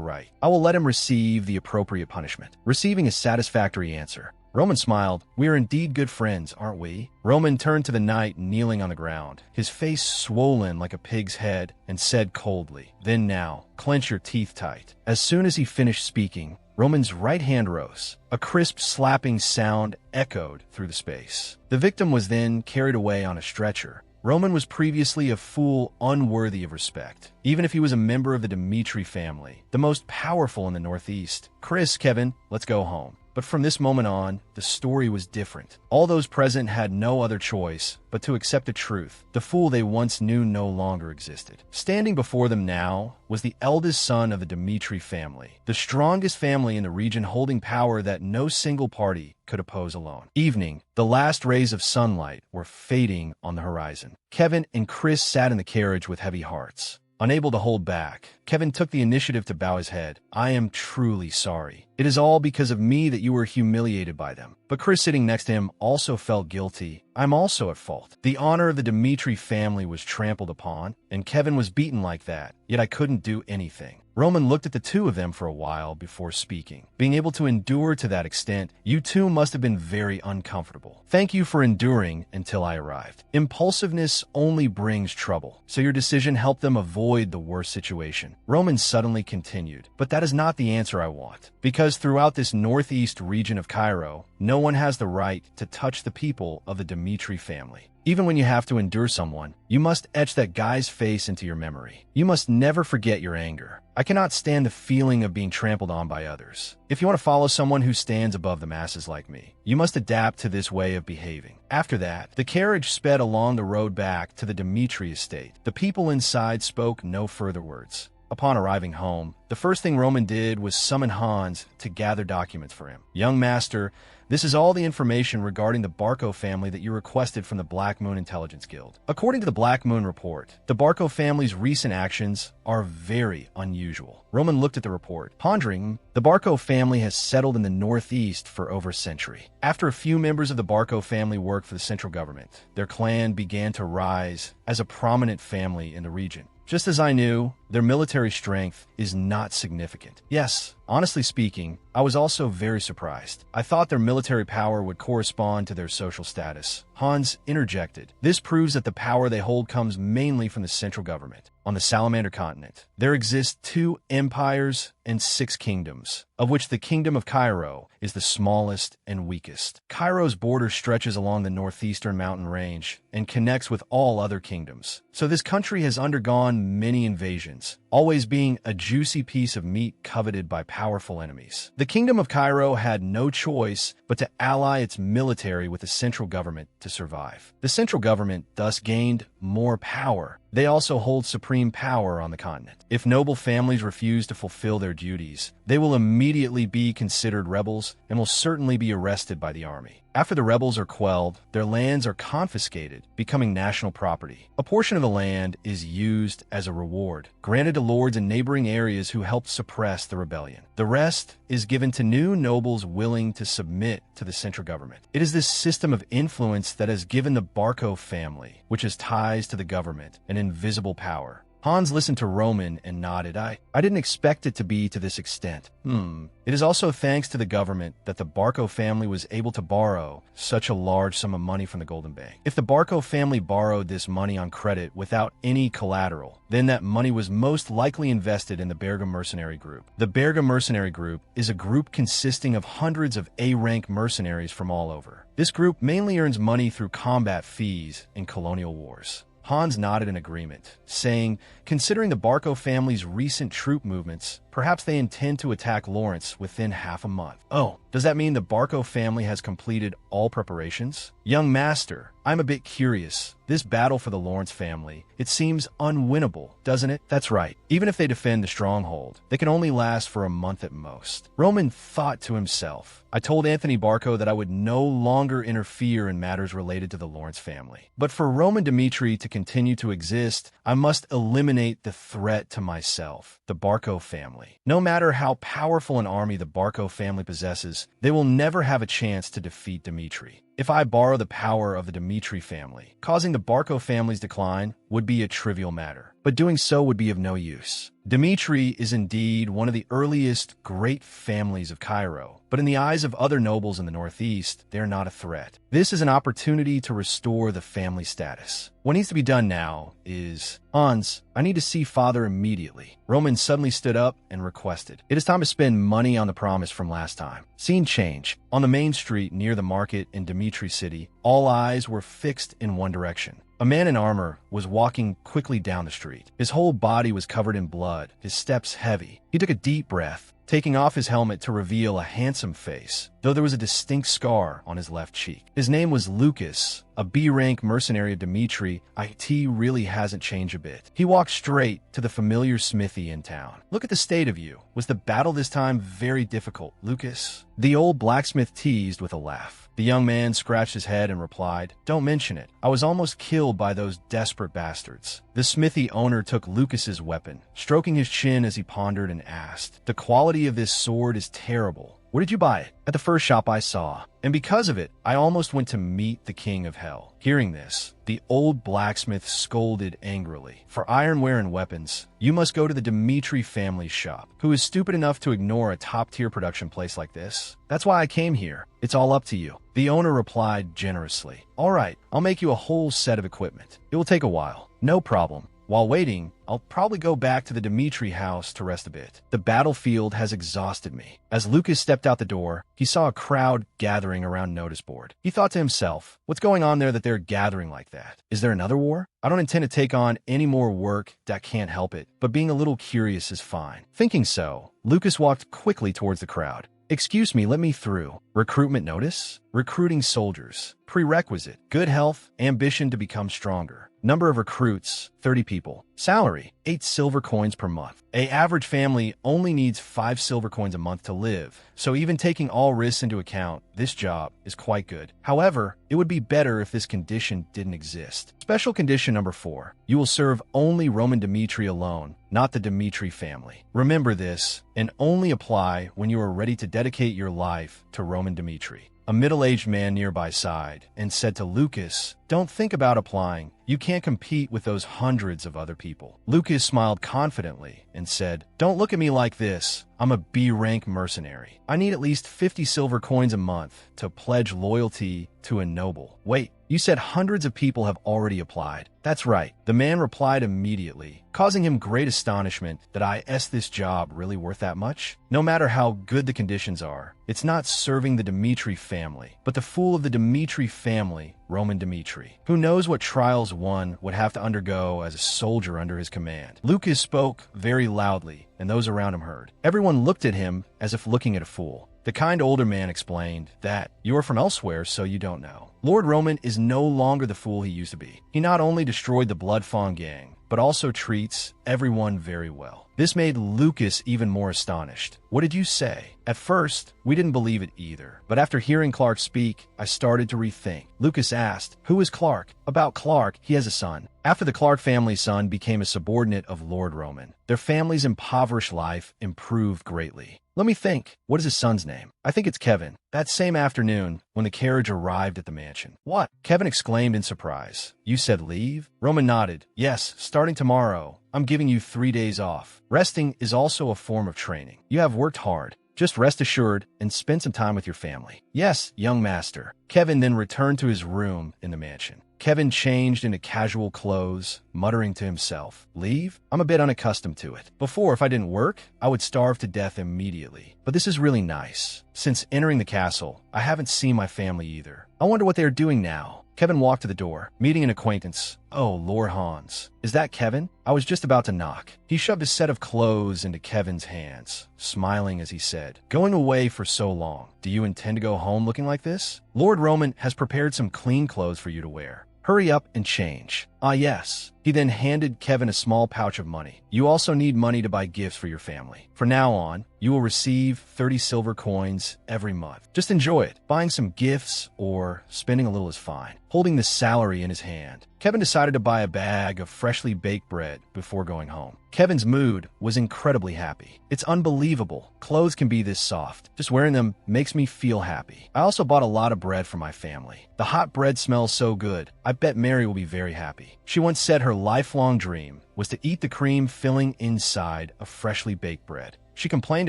right. I will let him receive the appropriate punishment." Receiving a satisfactory answer, Roman smiled. "We are indeed good friends, aren't we?" Roman turned to the knight kneeling on the ground, his face swollen like a pig's head, and said coldly, "Then now, clench your teeth tight." As soon as he finished speaking, Roman's right hand rose. A crisp slapping sound echoed through the space. The victim was then carried away on a stretcher. Roman was previously a fool unworthy of respect, even if he was a member of the Dmitri family, the most powerful in the Northeast. "Chris, Kevin, let's go home." But from this moment on, the story was different. All those present had no other choice but to accept the truth. The fool they once knew no longer existed. Standing before them now was the eldest son of the Dmitri family, the strongest family in the region, holding power that no single party could oppose alone. Evening, the last rays of sunlight were fading on the horizon. Kevin and Chris sat in the carriage with heavy hearts. Unable to hold back, Kevin took the initiative to bow his head. "I am truly sorry. It is all because of me that you were humiliated by them." But Chris, sitting next to him, also felt guilty. "I'm also at fault. The honor of the Dmitri family was trampled upon, and Kevin was beaten like that, yet I couldn't do anything." Roman looked at the two of them for a while before speaking. "Being able to endure to that extent, you two must have been very uncomfortable. Thank you for enduring until I arrived. Impulsiveness only brings trouble, so your decision helped them avoid the worst situation." Roman suddenly continued, "But that is not the answer I want. Because throughout this northeast region of Cairo, no one has the right to touch the people of the Dmitri family. Even when you have to endure someone, you must etch that guy's face into your memory. You must never forget your anger. I cannot stand the feeling of being trampled on by others. If you want to follow someone who stands above the masses like me, you must adapt to this way of behaving." After that, the carriage sped along the road back to the Dmitri estate. The people inside spoke no further words. Upon arriving home, the first thing Roman did was summon Hans to gather documents for him. "Young master, this is all the information regarding the Barco family that you requested from the Black Moon Intelligence Guild. According to the Black Moon report, the Barco family's recent actions are very unusual." Roman looked at the report, pondering. The Barco family has settled in the Northeast for over a century. After a few members of the Barco family worked for the central government, their clan began to rise as a prominent family in the region. Just as I knew, their military strength is not significant. Yes, Honestly speaking, I was also very surprised. I thought their military power would correspond to their social status. Hans interjected. This proves that the power they hold comes mainly from the central government. On the Salamander continent, there exist 2 empires and 6 kingdoms, of which the Kingdom of Cairo is the smallest and weakest. Cairo's border stretches along the northeastern mountain range and connects with all other kingdoms. So this country has undergone many invasions, always being a juicy piece of meat coveted by powerful enemies. The Kingdom of Cairo had no choice but to ally its military with the central government to survive. The central government thus gained more power. They also hold supreme power on the continent. If noble families refuse to fulfill their duties, they will immediately be considered rebels and will certainly be arrested by the army. After the rebels are quelled, their lands are confiscated, becoming national property. A portion of the land is used as a reward, granted to lords in neighboring areas who helped suppress the rebellion. The rest is given to new nobles willing to submit to the central government. It is this system of influence that has given the Barco family, which has ties to the government, an invisible power. Hans listened to Roman and nodded. I didn't expect it to be to this extent. It is also thanks to the government that the Barco family was able to borrow such a large sum of money from the Golden Bank. If the Barco family borrowed this money on credit without any collateral, then that money was most likely invested in the Berga Mercenary Group. The Berga Mercenary Group is a group consisting of hundreds of A-rank mercenaries from all over. This group mainly earns money through combat fees in colonial wars. Hans nodded in agreement, saying, considering the Barco family's recent troop movements, perhaps they intend to attack Lawrence within half a month. Oh, does that mean the Barco family has completed all preparations? Young master, I'm a bit curious. This battle for the Lawrence family, it seems unwinnable, doesn't it? That's right. Even if they defend the stronghold, they can only last for a month at most. Roman thought to himself, I told Anthony Barco that I would no longer interfere in matters related to the Lawrence family. But for Roman Dmitri to continue to exist, I must eliminate the threat to myself, the Barco family. No matter how powerful an army the Barco family possesses, they will never have a chance to defeat Dmitri. If I borrow the power of the Dmitri family, causing the Barco family's decline would be a trivial matter, but doing so would be of no use. Dmitri is indeed one of the earliest great families of Cairo, but in the eyes of other nobles in the northeast, they are not a threat. This is an opportunity to restore the family status. What needs to be done now is, Hans, I need to see father immediately. Roman suddenly stood up and requested. It is time to spend money on the promise from last time. Scene change. On the main street near the market in Dmitri City, all eyes were fixed in one direction. A man in armor was walking quickly down the street. His whole body was covered in blood, his steps heavy. He took a deep breath, taking off his helmet to reveal a handsome face, though there was a distinct scar on his left cheek. His name was Lucas, a B-rank mercenary of Dmitri. IT really hasn't changed a bit. He walked straight to the familiar smithy in town. Look at the state of you. Was the battle this time very difficult, Lucas? The old blacksmith teased with a laugh. The young man scratched his head and replied, Don't mention it. I was almost killed by those desperate bastards. The smithy owner took Lucas's weapon, stroking his chin as he pondered and asked, The quality of this sword is terrible. Where did you buy it? At the first shop I saw. And because of it, I almost went to meet the king of hell. Hearing this, the old blacksmith scolded angrily. For ironware and weapons, you must go to the Dmitri family's shop. Who is stupid enough to ignore a top-tier production place like this? That's why I came here. It's all up to you. The owner replied generously. All right, I'll make you a whole set of equipment. It will take a while. No problem. While waiting, I'll probably go back to the Dmitri house to rest a bit. The battlefield has exhausted me. As Lucas stepped out the door, he saw a crowd gathering around notice board. He thought to himself, what's going on there that they're gathering like that? Is there another war? I don't intend to take on any more work that can't help it, but being a little curious is fine. Thinking so, Lucas walked quickly towards the crowd. Excuse me, let me through. Recruitment notice? Recruiting soldiers. Prerequisite. Good health. Ambition to become stronger. Number of recruits, 30 people. Salary, 8 silver coins per month. An average family only needs 5 silver coins a month to live, so even taking all risks into account, this job is quite good. However, it would be better if this condition didn't exist. Special condition number 4. You will serve only Roman Dmitri alone, not the Dmitri family. Remember this, and only apply when you are ready to dedicate your life to Roman Dmitri. A middle-aged man nearby sighed and said to Lucas, "Don't think about applying. You can't compete with those hundreds of other people." Lucas smiled confidently and said, "Don't look at me like this. I'm a B-rank mercenary. I need at least 50 silver coins a month to pledge loyalty to a noble." "Wait, you said hundreds of people have already applied." "That's right," the man replied immediately, causing him great astonishment that this job really worth that much? No matter how good the conditions are, it's not serving the Dmitri family, but the fool of the Dmitri family, Roman Dmitri. Who knows what trials one would have to undergo as a soldier under his command. Lucas spoke very loudly, and those around him heard. Everyone looked at him as if looking at a fool. The kind older man explained that you are from elsewhere, so you don't know. Lord Roman is no longer the fool he used to be. He not only destroyed the Blood Fawn gang, but also treats everyone very well. This made Lucas even more astonished. "What did you say?" At first, we didn't believe it either. But after hearing Clark speak, I started to rethink. Lucas asked, "Who is Clark?" "About Clark, he has a son." After the Clark family's son became a subordinate of Lord Roman, their family's impoverished life improved greatly. Let me think. What is his son's name? I think it's Kevin. That same afternoon, when the carriage arrived at the mansion. "What?" Kevin exclaimed in surprise. "You said leave?" Roman nodded. "Yes, starting tomorrow. I'm giving you 3 days off. Resting is also a form of training. You have worked hard. Just rest assured and spend some time with your family." "Yes, young master." Kevin then returned to his room in the mansion. Kevin changed into casual clothes, muttering to himself, "Leave? I'm a bit unaccustomed to it. Before, if I didn't work, I would starve to death immediately. But this is really nice. Since entering the castle, I haven't seen my family either. I wonder what they are doing now." Kevin walked to the door, meeting an acquaintance. "Oh, Lord Hans. Is that Kevin?" I was just about to knock. He shoved a set of clothes into Kevin's hands, smiling as he said, "Going away for so long. Do you intend to go home looking like this? Lord Roman has prepared some clean clothes for you to wear. Hurry up and change." "Ah, yes." He then handed Kevin a small pouch of money. "You also need money to buy gifts for your family. From now on, you will receive 30 silver coins every month. Just enjoy it. Buying some gifts or spending a little is fine." Holding the salary in his hand, Kevin decided to buy a bag of freshly baked bread before going home. Kevin's mood was incredibly happy. "It's unbelievable. Clothes can be this soft. Just wearing them makes me feel happy. I also bought a lot of bread for my family. The hot bread smells so good. I bet Mary will be very happy." She once said her lifelong dream was to eat the cream filling inside of freshly baked bread. She complained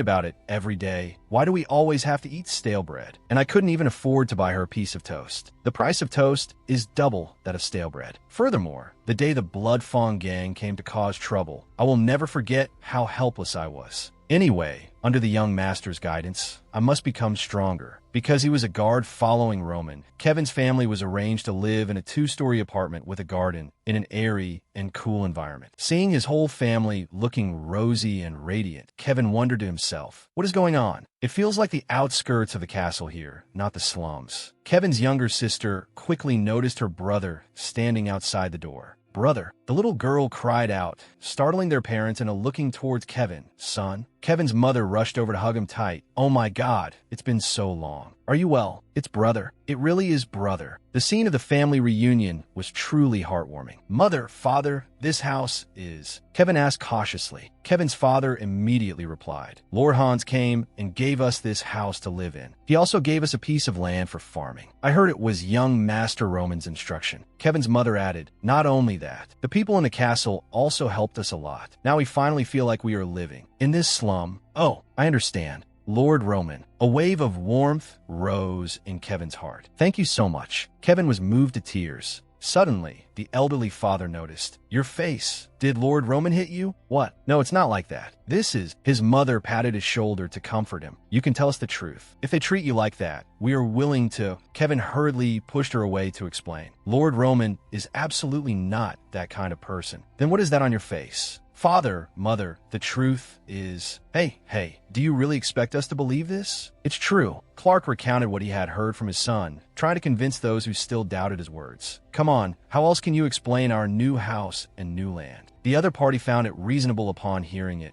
about it every day. "Why do we always have to eat stale bread?" And I couldn't even afford to buy her a piece of toast. The price of toast is double that of stale bread. Furthermore, the day the Blood Fawn gang came to cause trouble, I will never forget how helpless I was. Anyway, under the young master's guidance, I must become stronger. Because he was a guard following Roman, Kevin's family was arranged to live in a 2-story apartment with a garden in an airy and cool environment. Seeing his whole family looking rosy and radiant, Kevin wondered to himself, what is going on? It feels like the outskirts of the castle here, not the slums. Kevin's younger sister quickly noticed her brother standing outside the door. "Brother," the little girl cried out, startling their parents and looking towards Kevin. "Son?" Kevin's mother rushed over to hug him tight. "Oh my God, it's been so long. Are you well?" "It's brother. It really is brother." The scene of the family reunion was truly heartwarming. "Mother, father, this house is..." Kevin asked cautiously. Kevin's father immediately replied, "Lord Hans came and gave us this house to live in. He also gave us a piece of land for farming. I heard it was young Master Roman's instruction." Kevin's mother added, "Not only that, the people in the castle also helped us a lot. Now we finally feel like we are living in this slum." "Oh, I understand. Lord Roman." A wave of warmth rose in Kevin's heart. "Thank you so much." Kevin was moved to tears. Suddenly, the elderly father noticed. "Your face. Did Lord Roman hit you?" "What? No, it's not like that. This is..." His mother patted his shoulder to comfort him. "You can tell us the truth. If they treat you like that, we are willing to..." Kevin hurriedly pushed her away to explain. "Lord Roman is absolutely not that kind of person." "Then what is that on your face?" "Father, mother, the truth is..." Hey, do you really expect us to believe this?" "It's true." Clark recounted what he had heard from his son, trying to convince those who still doubted his words. "Come on, how else can you explain our new house and new land?" The other party found it reasonable upon hearing it.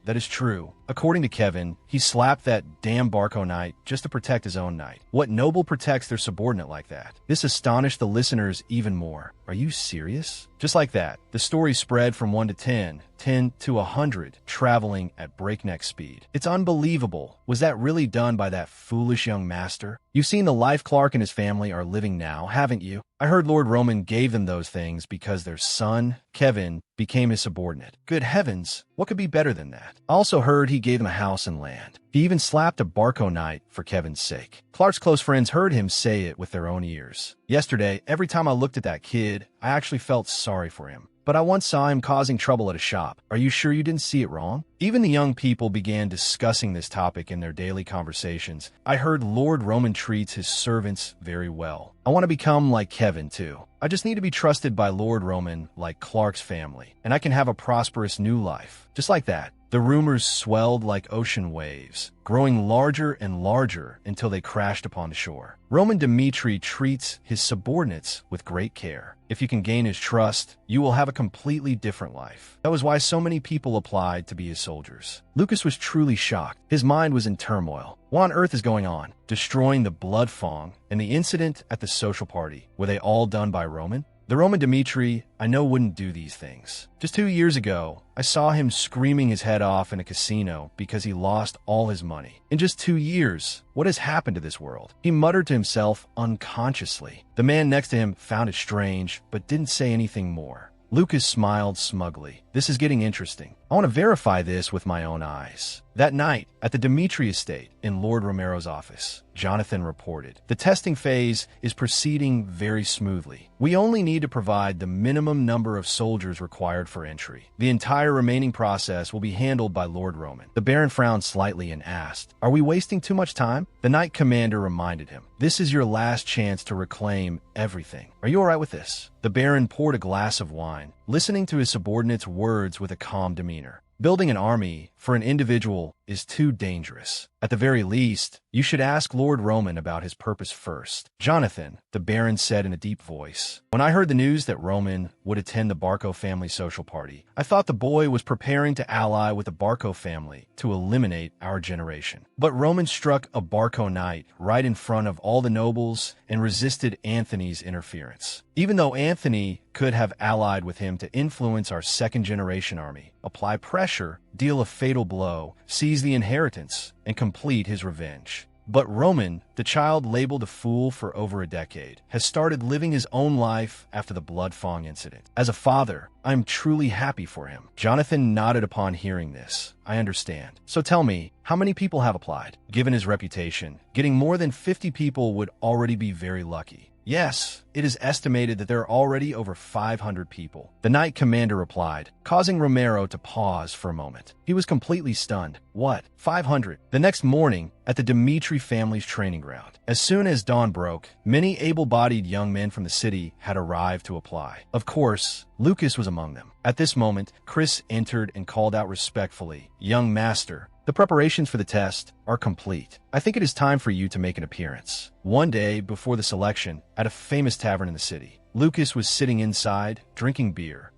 That is true." According to Kevin, he slapped that damn Barco knight just to protect his own knight. What noble protects their subordinate like that? This astonished the listeners even more. Are you serious? Just like that, the story spread from 1 to 10, 10 to 100, traveling at breakneck speed. It's unbelievable. Was that really done by that foolish young master? You've seen the life Clark and his family are living now, haven't you? I heard Lord Roman gave them those things because their son, Kevin, became his subordinate. Good heavens, what could be better than that? I also heard he gave them a house and land. He even slapped a Barco Knight for Kevin's sake. Clark's close friends heard him say it with their own ears. Yesterday, every time I looked at that kid, I actually felt sorry for him. But I once saw him causing trouble at a shop. Are you sure you didn't see it wrong? Even the young people began discussing this topic in their daily conversations. I heard Lord Roman treats his servants very well. I want to become like Kevin, too. I just need to be trusted by Lord Roman like Clark's family, and I can have a prosperous new life. Just like that. The rumors swelled like ocean waves, growing larger and larger until they crashed upon the shore. Roman Dmitri treats his subordinates with great care. If you can gain his trust, you will have a completely different life. That was why so many people applied to be his soldiers. Lucas was truly shocked. His mind was in turmoil. What on earth is going on? Destroying the blood fong and the incident at the social party. Were they all done by Roman? The Roman Dmitri, I know, wouldn't do these things. Just 2 years ago, I saw him screaming his head off in a casino because he lost all his money. In just 2 years, what has happened to this world? He muttered to himself unconsciously. The man next to him found it strange, but didn't say anything more. Lucas smiled smugly. This is getting interesting. I want to verify this with my own eyes. That night, at the Dmitri estate in Lord Romero's office, Jonathan reported, the testing phase is proceeding very smoothly. We only need to provide the minimum number of soldiers required for entry. The entire remaining process will be handled by Lord Roman. The Baron frowned slightly and asked, are we wasting too much time? The Knight Commander reminded him, this is your last chance to reclaim everything. Are you all right with this? The Baron poured a glass of wine, listening to his subordinate's words with a calm demeanor. Building an army for an individual is too dangerous. At the very least, you should ask Lord Roman about his purpose first. Jonathan, the Baron said in a deep voice, when I heard the news that Roman would attend the Barco family social party, I thought the boy was preparing to ally with the Barco family to eliminate our generation. But Roman struck a Barco Knight right in front of all the nobles and resisted Anthony's interference. Even though Anthony could have allied with him to influence our second-generation army, apply pressure, deal a fatal blow, seize the inheritance, and complete his revenge. But Roman, the child labeled a fool for over a decade, has started living his own life after the Blood Fong incident. As a father, I'm truly happy for him. Jonathan nodded upon hearing this. I understand. So tell me, how many people have applied? Given his reputation, getting more than 50 people would already be very lucky. Yes, it is estimated that there are already over 500 people. The Knight Commander replied, causing Romero to pause for a moment. He was completely stunned. What? 500? The next morning, at the Dmitri family's training ground, as soon as dawn broke, many able-bodied young men from the city had arrived to apply. Of course, Lucas was among them. At this moment, Chris entered and called out respectfully, "Young master, the preparations for the test are complete. I think it is time for you to make an appearance." One day before the selection, at a famous tavern in the city, Lucas was sitting inside, drinking beer.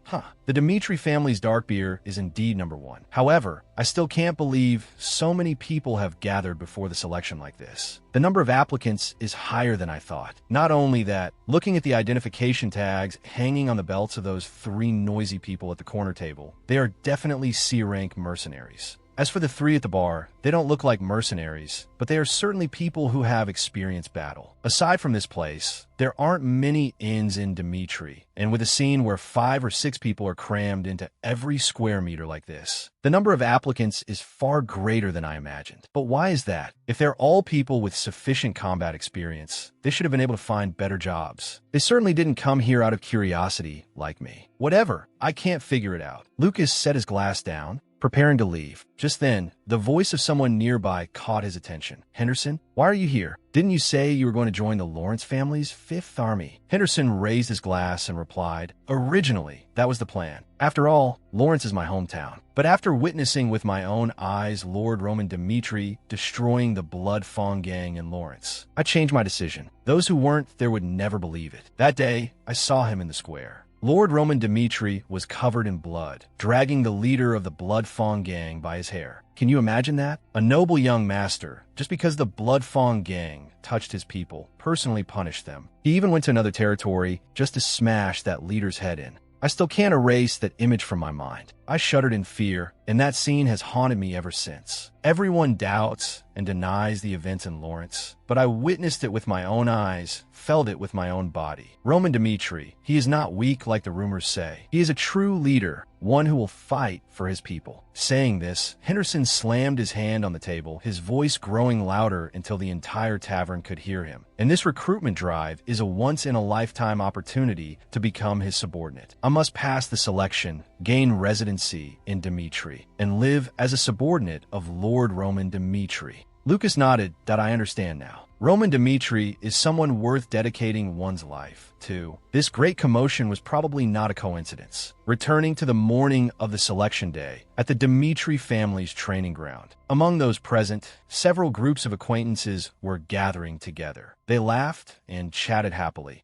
The Dmitri family's dark beer is indeed number one. However, I still can't believe so many people have gathered before the selection like this. The number of applicants is higher than I thought. Not only that, looking at the identification tags hanging on the belts of those 3 noisy people at the corner table, they are definitely C-rank mercenaries. As for the 3 at the bar, they don't look like mercenaries, but they are certainly people who have experienced battle. Aside from this place, there aren't many inns in Dmitri, and with a scene where 5 or 6 people are crammed into every square meter like this, the number of applicants is far greater than I imagined. But why is that? If they're all people with sufficient combat experience, they should have been able to find better jobs. They certainly didn't come here out of curiosity like me. Whatever, I can't figure it out. Lucas set his glass down, preparing to leave. Just then, the voice of someone nearby caught his attention. "Henderson, why are you here? Didn't you say you were going to join the Lawrence family's 5th Army?" Henderson raised his glass and replied, "Originally, that was the plan. After all, Lawrence is my hometown. But after witnessing with my own eyes Lord Roman Dmitri destroying the Blood Fong gang in Lawrence, I changed my decision. Those who weren't there would never believe it. That day, I saw him in the square. Lord Roman Dmitri was covered in blood, dragging the leader of the Blood Fong gang by his hair. Can you imagine that? A noble young master, just because the Blood Fong gang touched his people, personally punished them. He even went to another territory just to smash that leader's head in. I still can't erase that image from my mind. I shuddered in fear, and that scene has haunted me ever since. Everyone doubts and denies the events in Lawrence, but I witnessed it with my own eyes, felt it with my own body. Roman Dmitri, he is not weak like the rumors say. He is a true leader, one who will fight for his people. Saying this, Henderson slammed his hand on the table, his voice growing louder until the entire tavern could hear him. And this recruitment drive is a once-in-a-lifetime opportunity to become his subordinate. I must pass the selection, gain residency in Dmitri, and live as a subordinate of Lord Roman Dmitri. Lucas nodded. That I understand now. Roman Dmitri is someone worth dedicating one's life to. This great commotion was probably not a coincidence. Returning to the morning of the selection day at the Dmitri family's training ground. Among those present, several groups of acquaintances were gathering together. They laughed and chatted happily.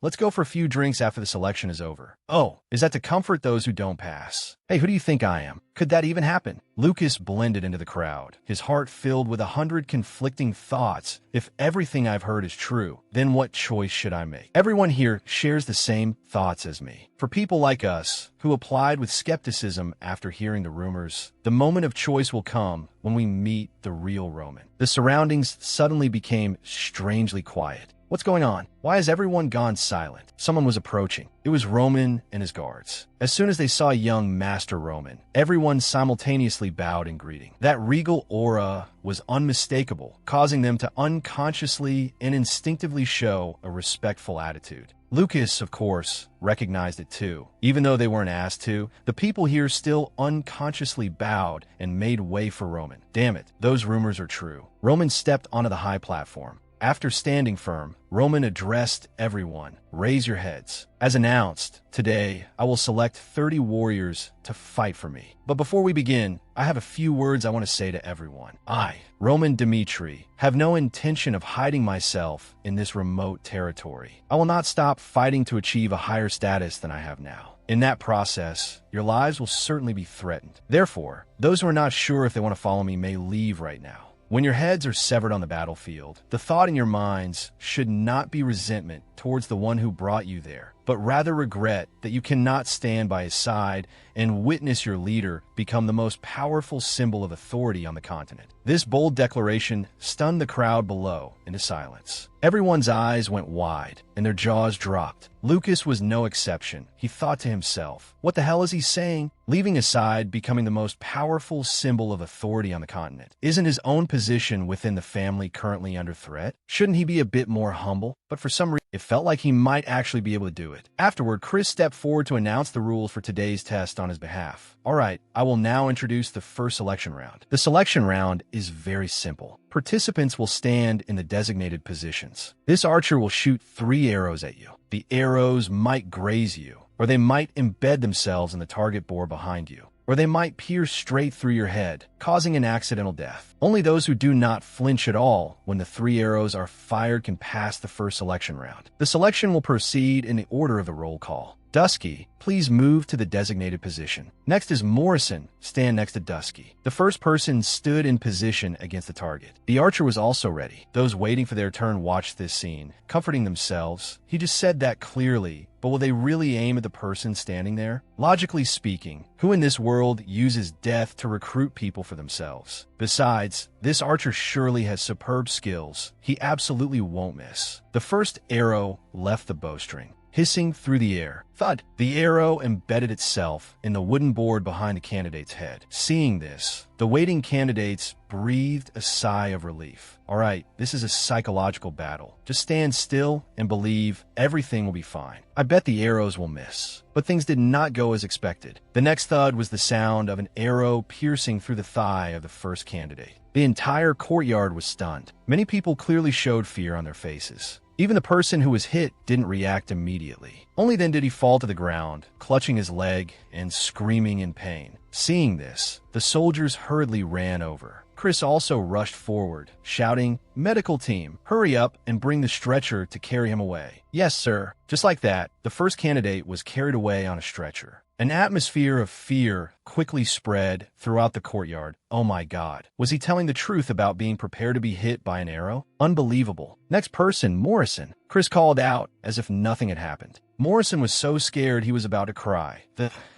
Let's go for a few drinks after the selection is over. Oh, is that to comfort those who don't pass? Hey, who do you think I am? Could that even happen? Lucas blended into the crowd, his heart filled with 100 conflicting thoughts. If everything I've heard is true, then what choice should I make? Everyone here shares the same thoughts as me. For people like us, who applied with skepticism after hearing the rumors, the moment of choice will come when we meet the real Roman. The surroundings suddenly became strangely quiet. What's going on? Why has everyone gone silent? Someone was approaching. It was Roman and his guards. As soon as they saw young Master Roman, everyone simultaneously bowed in greeting. That regal aura was unmistakable, causing them to unconsciously and instinctively show a respectful attitude. Lucas, of course, recognized it too. Even though they weren't asked to, the people here still unconsciously bowed and made way for Roman. Damn it, those rumors are true. Roman stepped onto the high platform. After standing firm, Roman addressed everyone. Raise your heads. As announced, today I will select 30 warriors to fight for me. But before we begin, I have a few words I want to say to everyone. I, Roman Dmitri, have no intention of hiding myself in this remote territory. I will not stop fighting to achieve a higher status than I have now. In that process, your lives will certainly be threatened. Therefore, those who are not sure if they want to follow me may leave right now. When your heads are severed on the battlefield, the thought in your minds should not be resentment towards the one who brought you there, but rather regret that you cannot stand by his side and witness your leader become the most powerful symbol of authority on the continent. This bold declaration stunned the crowd below into silence. Everyone's eyes went wide and their jaws dropped. Lucas was no exception. He thought to himself, what the hell is he saying? Leaving aside becoming the most powerful symbol of authority on the continent. Isn't his own position within the family currently under threat? Shouldn't he be a bit more humble? But for some reason, it felt like he might actually be able to do it. Afterward, Chris stepped forward to announce the rules for today's test on his behalf. All right, I will now introduce the first selection round. The selection round is very simple. Participants will stand in the designated positions. This archer will shoot 3 arrows at you. The arrows might graze you, or they might embed themselves in the target board behind you, or they might pierce straight through your head, causing an accidental death. Only those who do not flinch at all when the 3 arrows are fired can pass the first selection round. The selection will proceed in the order of the roll call. Dusky, please move to the designated position. Next is Morrison. Stand next to Dusky. The first person stood in position against the target. The archer was also ready. Those waiting for their turn watched this scene, comforting themselves. He just said that clearly, but will they really aim at the person standing there? Logically speaking, who in this world uses death to recruit people for themselves? Besides, this archer surely has superb skills. He absolutely won't miss. The first arrow left the bowstring, hissing through the air. Thud! The arrow embedded itself in the wooden board behind the candidate's head. Seeing this, the waiting candidates breathed a sigh of relief. All right, this is a psychological battle. Just stand still and believe everything will be fine. I bet the arrows will miss. But things did not go as expected. The next thud was the sound of an arrow piercing through the thigh of the first candidate. The entire courtyard was stunned. Many people clearly showed fear on their faces. Even the person who was hit didn't react immediately. Only then did he fall to the ground, clutching his leg and screaming in pain. Seeing this, the soldiers hurriedly ran over. Chris also rushed forward, shouting, "Medical team, hurry up and bring the stretcher to carry him away." "Yes, sir." Just like that, the first candidate was carried away on a stretcher. An atmosphere of fear quickly spread throughout the courtyard. Oh my God. Was he telling the truth about being prepared to be hit by an arrow? Unbelievable. Next person, Morrison. Chris called out as if nothing had happened. Morrison was so scared he was about to cry.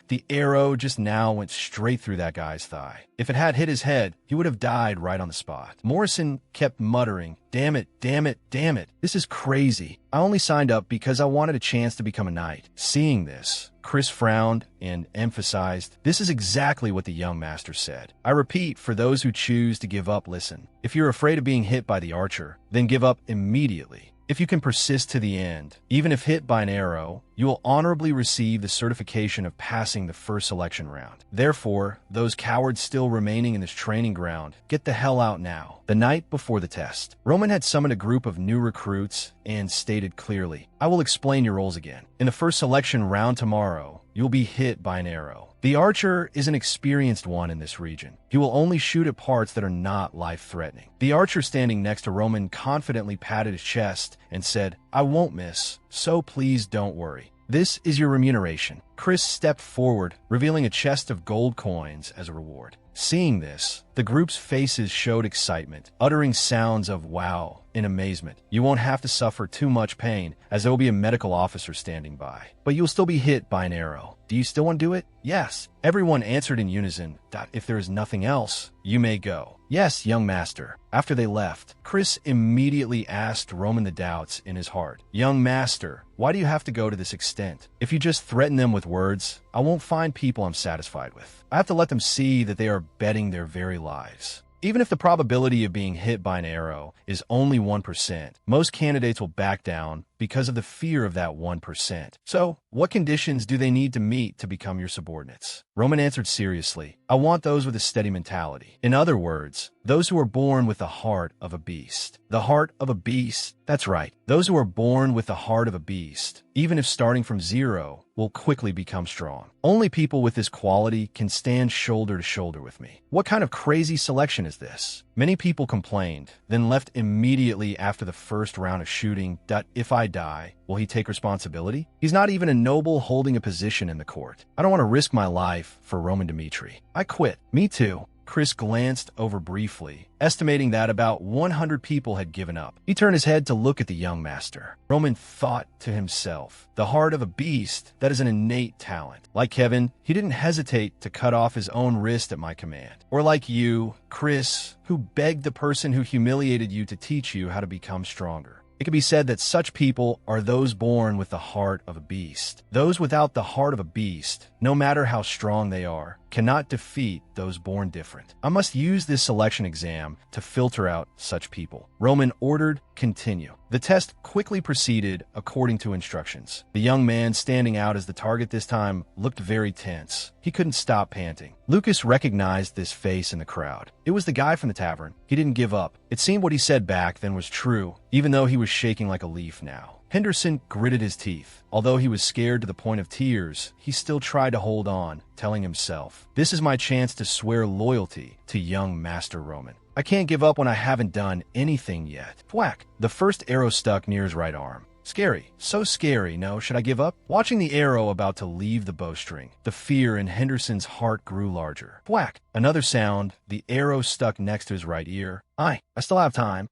The arrow just now went straight through that guy's thigh. If it had hit his head, he would have died right on the spot. Morrison kept muttering, "Damn it, damn it, damn it. This is crazy. I only signed up because I wanted a chance to become a knight." Seeing this, Chris frowned and emphasized, "This is exactly what the young master said. I repeat, for those who choose to give up, listen. If you're afraid of being hit by the archer, then give up immediately. If you can persist to the end, even if hit by an arrow, you will honorably receive the certification of passing the first selection round. Therefore, those cowards still remaining in this training ground, get the hell out now." The night before the test, Roman had summoned a group of new recruits and stated clearly, "I will explain your roles again. In the first selection round tomorrow, you'll be hit by an arrow. The archer is an experienced one in this region. He will only shoot at parts that are not life-threatening." The archer standing next to Roman confidently patted his chest and said, "I won't miss, so please don't worry. This is your remuneration." Chris stepped forward, revealing a chest of gold coins as a reward. Seeing this, the group's faces showed excitement, uttering sounds of wow in amazement. "You won't have to suffer too much pain, as there will be a medical officer standing by. But you'll still be hit by an arrow. Do you still want to do it?" "Yes." Everyone answered in unison. "If there is nothing else, you may go." "Yes, young master." After they left, Chris immediately asked Roman the doubts in his heart. "Young master, why do you have to go to this extent? If you just threaten them with words, I won't find people I'm satisfied with. I have to let them see that they are betting their very lives." Even if the probability of being hit by an arrow is only 1%, most candidates will back down because of the fear of that 1%. So, what conditions do they need to meet to become your subordinates? Roman answered seriously, "I want those with a steady mentality. In other words, those who are born with the heart of a beast." The heart of a beast? That's right. Those who are born with the heart of a beast, even if starting from zero, will quickly become strong. Only people with this quality can stand shoulder to shoulder with me. What kind of crazy selection is this? Many people complained, then left immediately after the first round of shooting. If I die, will he take responsibility? He's not even a noble holding a position in the court. I don't want to risk my life for Roman Dmitri. I quit. Me too. Chris glanced over briefly, estimating that about 100 people had given up. He turned his head to look at the young master. Roman thought to himself, the heart of a beast, that is an innate talent. Like Kevin, he didn't hesitate to cut off his own wrist at my command. Or like you, Chris, who begged the person who humiliated you to teach you how to become stronger. It can be said that such people are those born with the heart of a beast. Those without the heart of a beast, no matter how strong they are, cannot defeat those born different. I must use this selection exam to filter out such people. Roman ordered, continue. The test quickly proceeded according to instructions. The young man standing out as the target this time looked very tense. He couldn't stop panting. Lucas recognized this face in the crowd. It was the guy from the tavern. He didn't give up. It seemed what he said back then was true, even though he was shaking like a leaf now. Henderson gritted his teeth. Although he was scared to the point of tears, he still tried to hold on, telling himself, "This is my chance to swear loyalty to young Master Roman. I can't give up when I haven't done anything yet." Whack! The first arrow stuck near his right arm. Scary. So scary, no? Should I give up? Watching the arrow about to leave the bowstring, the fear in Henderson's heart grew larger. Whack! Another sound, the arrow stuck next to his right ear. I still have time.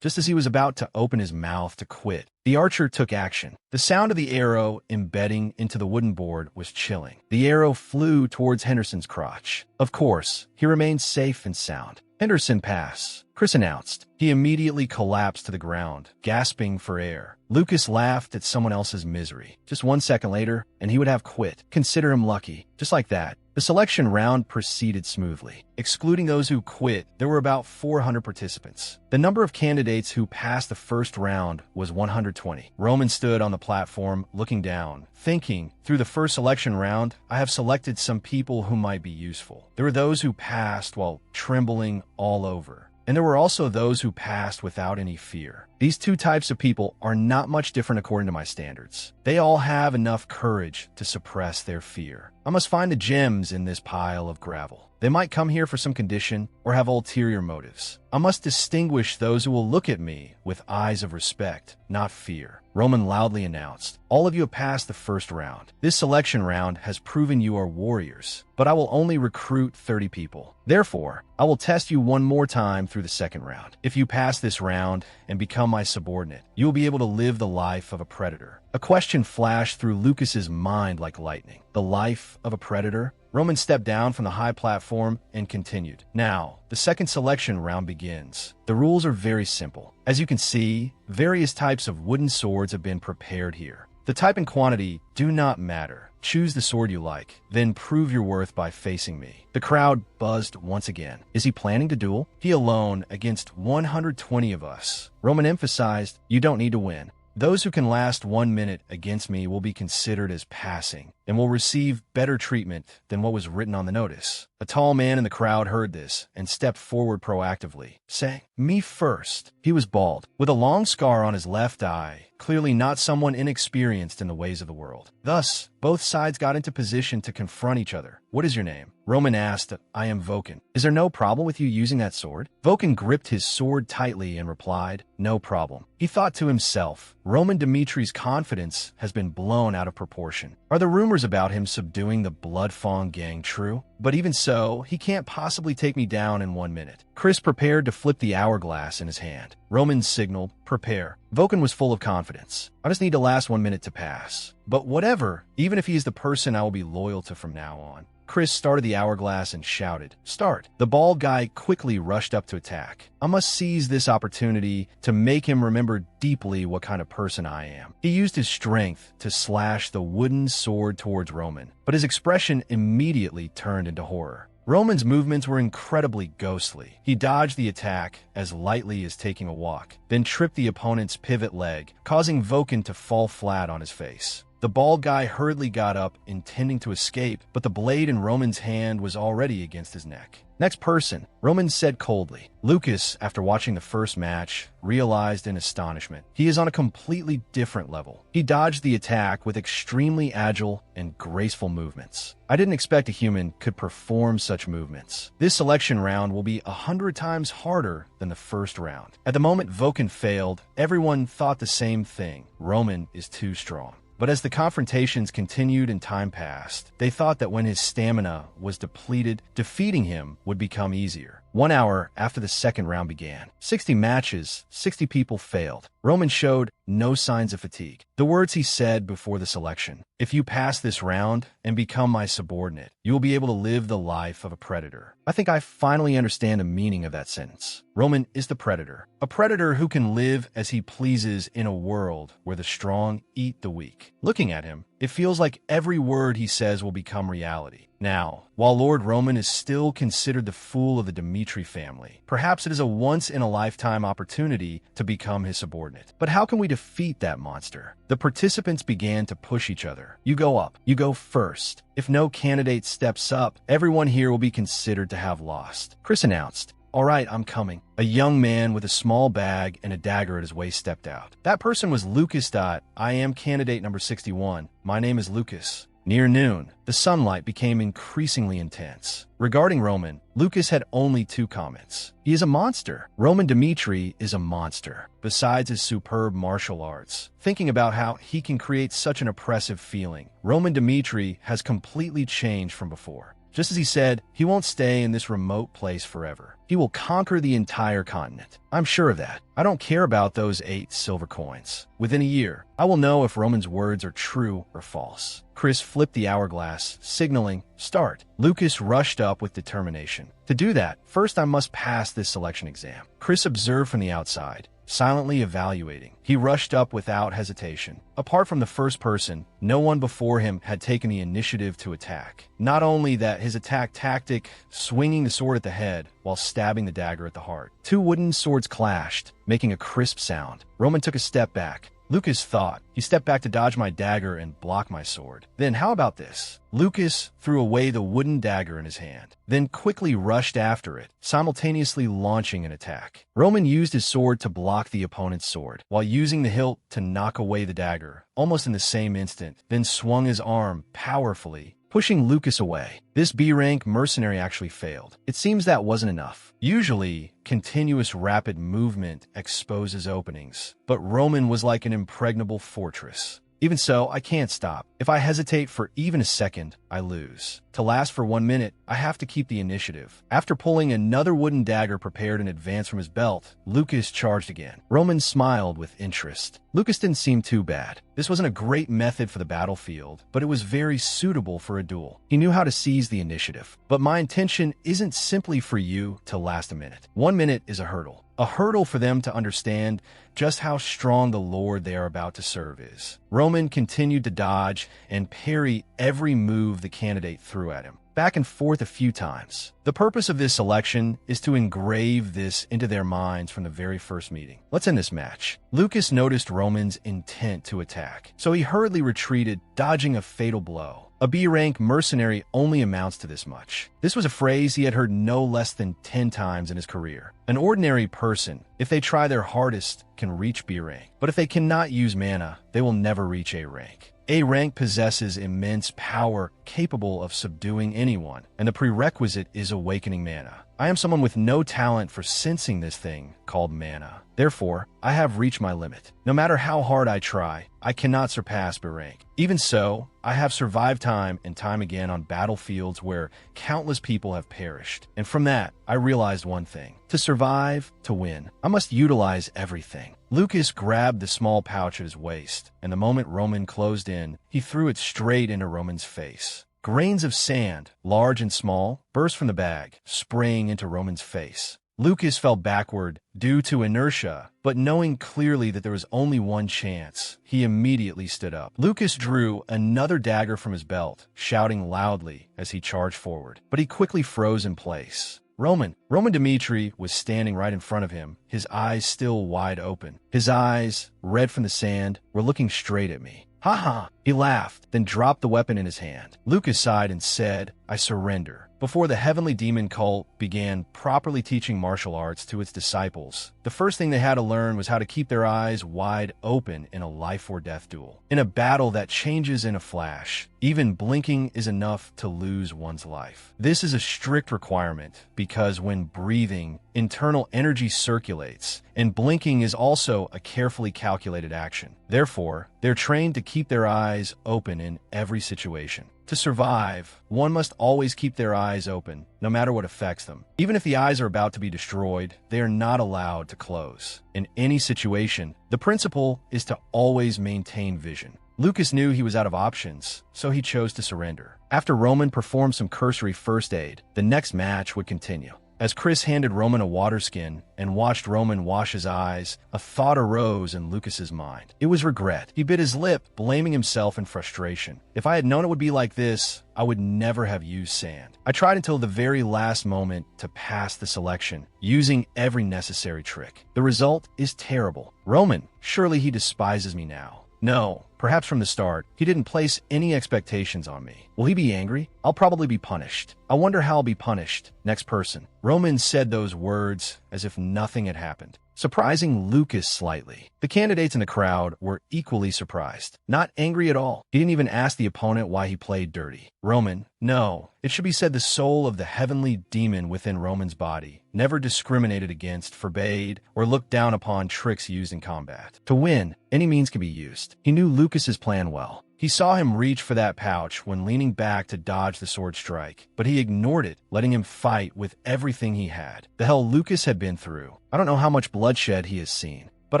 Just as he was about to open his mouth to quit, the archer took action. The sound of the arrow embedding into the wooden board was chilling. The arrow flew towards Henderson's crotch. Of course, he remained safe and sound. "Henderson, pass," Chris announced. He immediately collapsed to the ground, gasping for air. Lucas laughed at someone else's misery. Just 1 second later, and he would have quit. Consider him lucky. Just like that. The selection round proceeded smoothly. Excluding those who quit, there were about 400 participants. The number of candidates who passed the first round was 120. Roman stood on the platform, looking down, thinking, through the first selection round, I have selected some people who might be useful. There were those who passed while trembling all over. And there were also those who passed without any fear. These two types of people are not much different according to my standards. They all have enough courage to suppress their fear. I must find the gems in this pile of gravel. They might come here for some condition or have ulterior motives. I must distinguish those who will look at me with eyes of respect, not fear. Roman loudly announced, "All of you have passed the first round. This selection round has proven you are warriors, but I will only recruit 30 people. Therefore, I will test you one more time through the second round. If you pass this round and become my subordinate, you will be able to live the life of a predator. A question flashed through Lucas's mind like lightning. The life of a predator? Roman stepped down from the high platform and continued. Now, the second selection round begins. The rules are very simple. As you can see, various types of wooden swords have been prepared here. The type and quantity do not matter. Choose the sword you like, then prove your worth by facing me. The crowd buzzed once again. Is he planning to duel? He alone against 120 of us. Roman emphasized, you don't need to win. Those who can last 1 minute against me will be considered as passing and will receive better treatment than what was written on the notice. A tall man in the crowd heard this and stepped forward proactively, saying, me first. He was bald, with a long scar on his left eye, clearly not someone inexperienced in the ways of the world. Thus, both sides got into position to confront each other. What is your name? Roman asked, I am Vulcan. Is there no problem with you using that sword? Vulcan gripped his sword tightly and replied, no problem. He thought to himself, Roman Dimitri's confidence has been blown out of proportion. Are the rumors about him subduing the Blood Fawn gang true? But even so, he can't possibly take me down in 1 minute. Chris prepared to flip the hourglass in his hand. Roman signaled, prepare. Vulcan was full of confidence. I just need to last 1 minute to pass. But whatever, even if he is the person I will be loyal to from now on. Chris started the hourglass and shouted, start. The bald guy quickly rushed up to attack. I must seize this opportunity to make him remember deeply what kind of person I am. He used his strength to slash the wooden sword towards Roman, but his expression immediately turned into horror. Roman's movements were incredibly ghostly. He dodged the attack as lightly as taking a walk, then tripped the opponent's pivot leg, causing Vulcan to fall flat on his face. The bald guy hurriedly got up, intending to escape, but the blade in Roman's hand was already against his neck. Next person, Roman said coldly. Lucas, after watching the first match, realized in astonishment. He is on a completely different level. He dodged the attack with extremely agile and graceful movements. I didn't expect a human could perform such movements. This selection round will be 100 times harder than the first round. At the moment Vulcan failed, everyone thought the same thing. Roman is too strong. But as the confrontations continued and time passed, they thought that when his stamina was depleted, defeating him would become easier. 1 hour after the second round began, 60 matches, 60 people failed. Roman showed no signs of fatigue. The words he said before the selection, if you pass this round and become my subordinate, you will be able to live the life of a predator. I think I finally understand the meaning of that sentence. Roman is the predator, a predator who can live as he pleases in a world where the strong eat the weak. Looking at him, it feels like every word he says will become reality. Now, while Lord Roman is still considered the fool of the Dimitri family, perhaps it is a once-in-a-lifetime opportunity to become his subordinate. But how can we defeat that monster? The participants began to push each other. You go up. You go first. If no candidate steps up, everyone here will be considered to have lost. Chris announced, all right, I'm coming. A young man with a small bag and a dagger at his waist stepped out. That person was Lucas. I am candidate number 61. My name is Lucas. Near noon, the sunlight became increasingly intense. Regarding Roman, Lucas had only 2 comments. He is a monster. Roman Dimitri is a monster. Besides his superb martial arts, thinking about how he can create such an oppressive feeling, Roman Dimitri has completely changed from before. Just as he said, he won't stay in this remote place forever. He will conquer the entire continent. I'm sure of that. I don't care about those 8 silver coins. Within a year, I will know if Roman's words are true or false. Chris flipped the hourglass, signaling, start. Lucas rushed up with determination. To do that, first I must pass this selection exam. Chris observed from the outside, silently evaluating. He rushed up without hesitation. Apart from the first person, no one before him had taken the initiative to attack. Not only that, his attack tactic, swinging the sword at the head while stabbing the dagger at the heart. 2 wooden swords clashed, making a crisp sound. Roman took a step back. Lucas thought. He stepped back to dodge my dagger and block my sword. Then how about this? Lucas threw away the wooden dagger in his hand, then quickly rushed after it, simultaneously launching an attack. Roman used his sword to block the opponent's sword, while using the hilt to knock away the dagger, almost in the same instant, then swung his arm powerfully, pushing Lucas away. This B-rank mercenary actually failed. It seems that wasn't enough. Usually, continuous rapid movement exposes openings, but Roman was like an impregnable fortress. Even so, I can't stop. If I hesitate for even a second, I lose. To last for 1 minute, I have to keep the initiative. After pulling another wooden dagger prepared in advance from his belt, Lucas charged again. Roman smiled with interest. Lucas didn't seem too bad. This wasn't a great method for the battlefield, but it was very suitable for a duel. He knew how to seize the initiative. But my intention isn't simply for you to last a minute. 1 minute is a hurdle. A hurdle for them to understand just how strong the lord they are about to serve is. Roman continued to dodge and parry every move the candidate threw at him, back and forth a few times. The purpose of this selection is to engrave this into their minds from the very first meeting. Let's end this match. Lucas noticed Roman's intent to attack, so he hurriedly retreated, dodging a fatal blow. A B-rank mercenary only amounts to this much. This was a phrase he had heard no less than 10 times in his career. An ordinary person, if they try their hardest, can reach B rank. But if they cannot use mana, they will never reach A rank. A rank possesses immense power capable of subduing anyone, and the prerequisite is awakening mana. I am someone with no talent for sensing this thing called mana. Therefore, I have reached my limit. No matter how hard I try, I cannot surpass B rank. Even so, I have survived time and time again on battlefields where countless people have perished. And from that, I realized one thing. To survive, to win, I must utilize everything. Lucas grabbed the small pouch at his waist, and the moment Roman closed in, he threw it straight into Roman's face. Grains of sand, large and small, burst from the bag, spraying into Roman's face. Lucas fell backward due to inertia, but knowing clearly that there was only one chance, he immediately stood up. Lucas drew another dagger from his belt, shouting loudly as he charged forward, but he quickly froze in place. Roman Dmitri was standing right in front of him, his eyes still wide open. His eyes, red from the sand, were looking straight at me. "Ha ha!" He laughed, then dropped the weapon in his hand. Lucas sighed and said, "I surrender." Before the Heavenly Demon cult began properly teaching martial arts to its disciples, the first thing they had to learn was how to keep their eyes wide open in a life-or-death duel. In a battle that changes in a flash, even blinking is enough to lose one's life. This is a strict requirement because when breathing, internal energy circulates, and blinking is also a carefully calculated action. Therefore, they're trained to keep their eyes open in every situation. To survive, one must always keep their eyes open, no matter what affects them. Even if the eyes are about to be destroyed, they are not allowed to close. In any situation, the principle is to always maintain vision. Lucas knew he was out of options, so he chose to surrender. After Roman performed some cursory first aid, the next match would continue. As Chris handed Roman a water skin and watched Roman wash his eyes, a thought arose in Lucas's mind. It was regret. He bit his lip, blaming himself in frustration. If I had known it would be like this, I would never have used sand. I tried until the very last moment to pass the selection, using every necessary trick. The result is terrible. Roman, surely he despises me now. No, perhaps from the start, he didn't place any expectations on me. Will he be angry? I'll probably be punished. I wonder how I'll be punished. Next person. Roman said those words as if nothing had happened, surprising Lucas slightly. The candidates in the crowd were equally surprised, not angry at all. He didn't even ask the opponent why he played dirty. Roman, no, it should be said the soul of the heavenly demon within Roman's body never discriminated against, forbade, or looked down upon tricks used in combat. To win, any means can be used. He knew Lucas's plan well. He saw him reach for that pouch when leaning back to dodge the sword strike, but he ignored it, letting him fight with everything he had. The hell Lucas had been through. I don't know how much bloodshed he has seen, but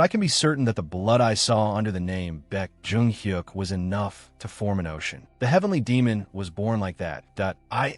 I can be certain that the blood I saw under the name Baek Jung-hyuk was enough to form an ocean. The heavenly demon was born like that.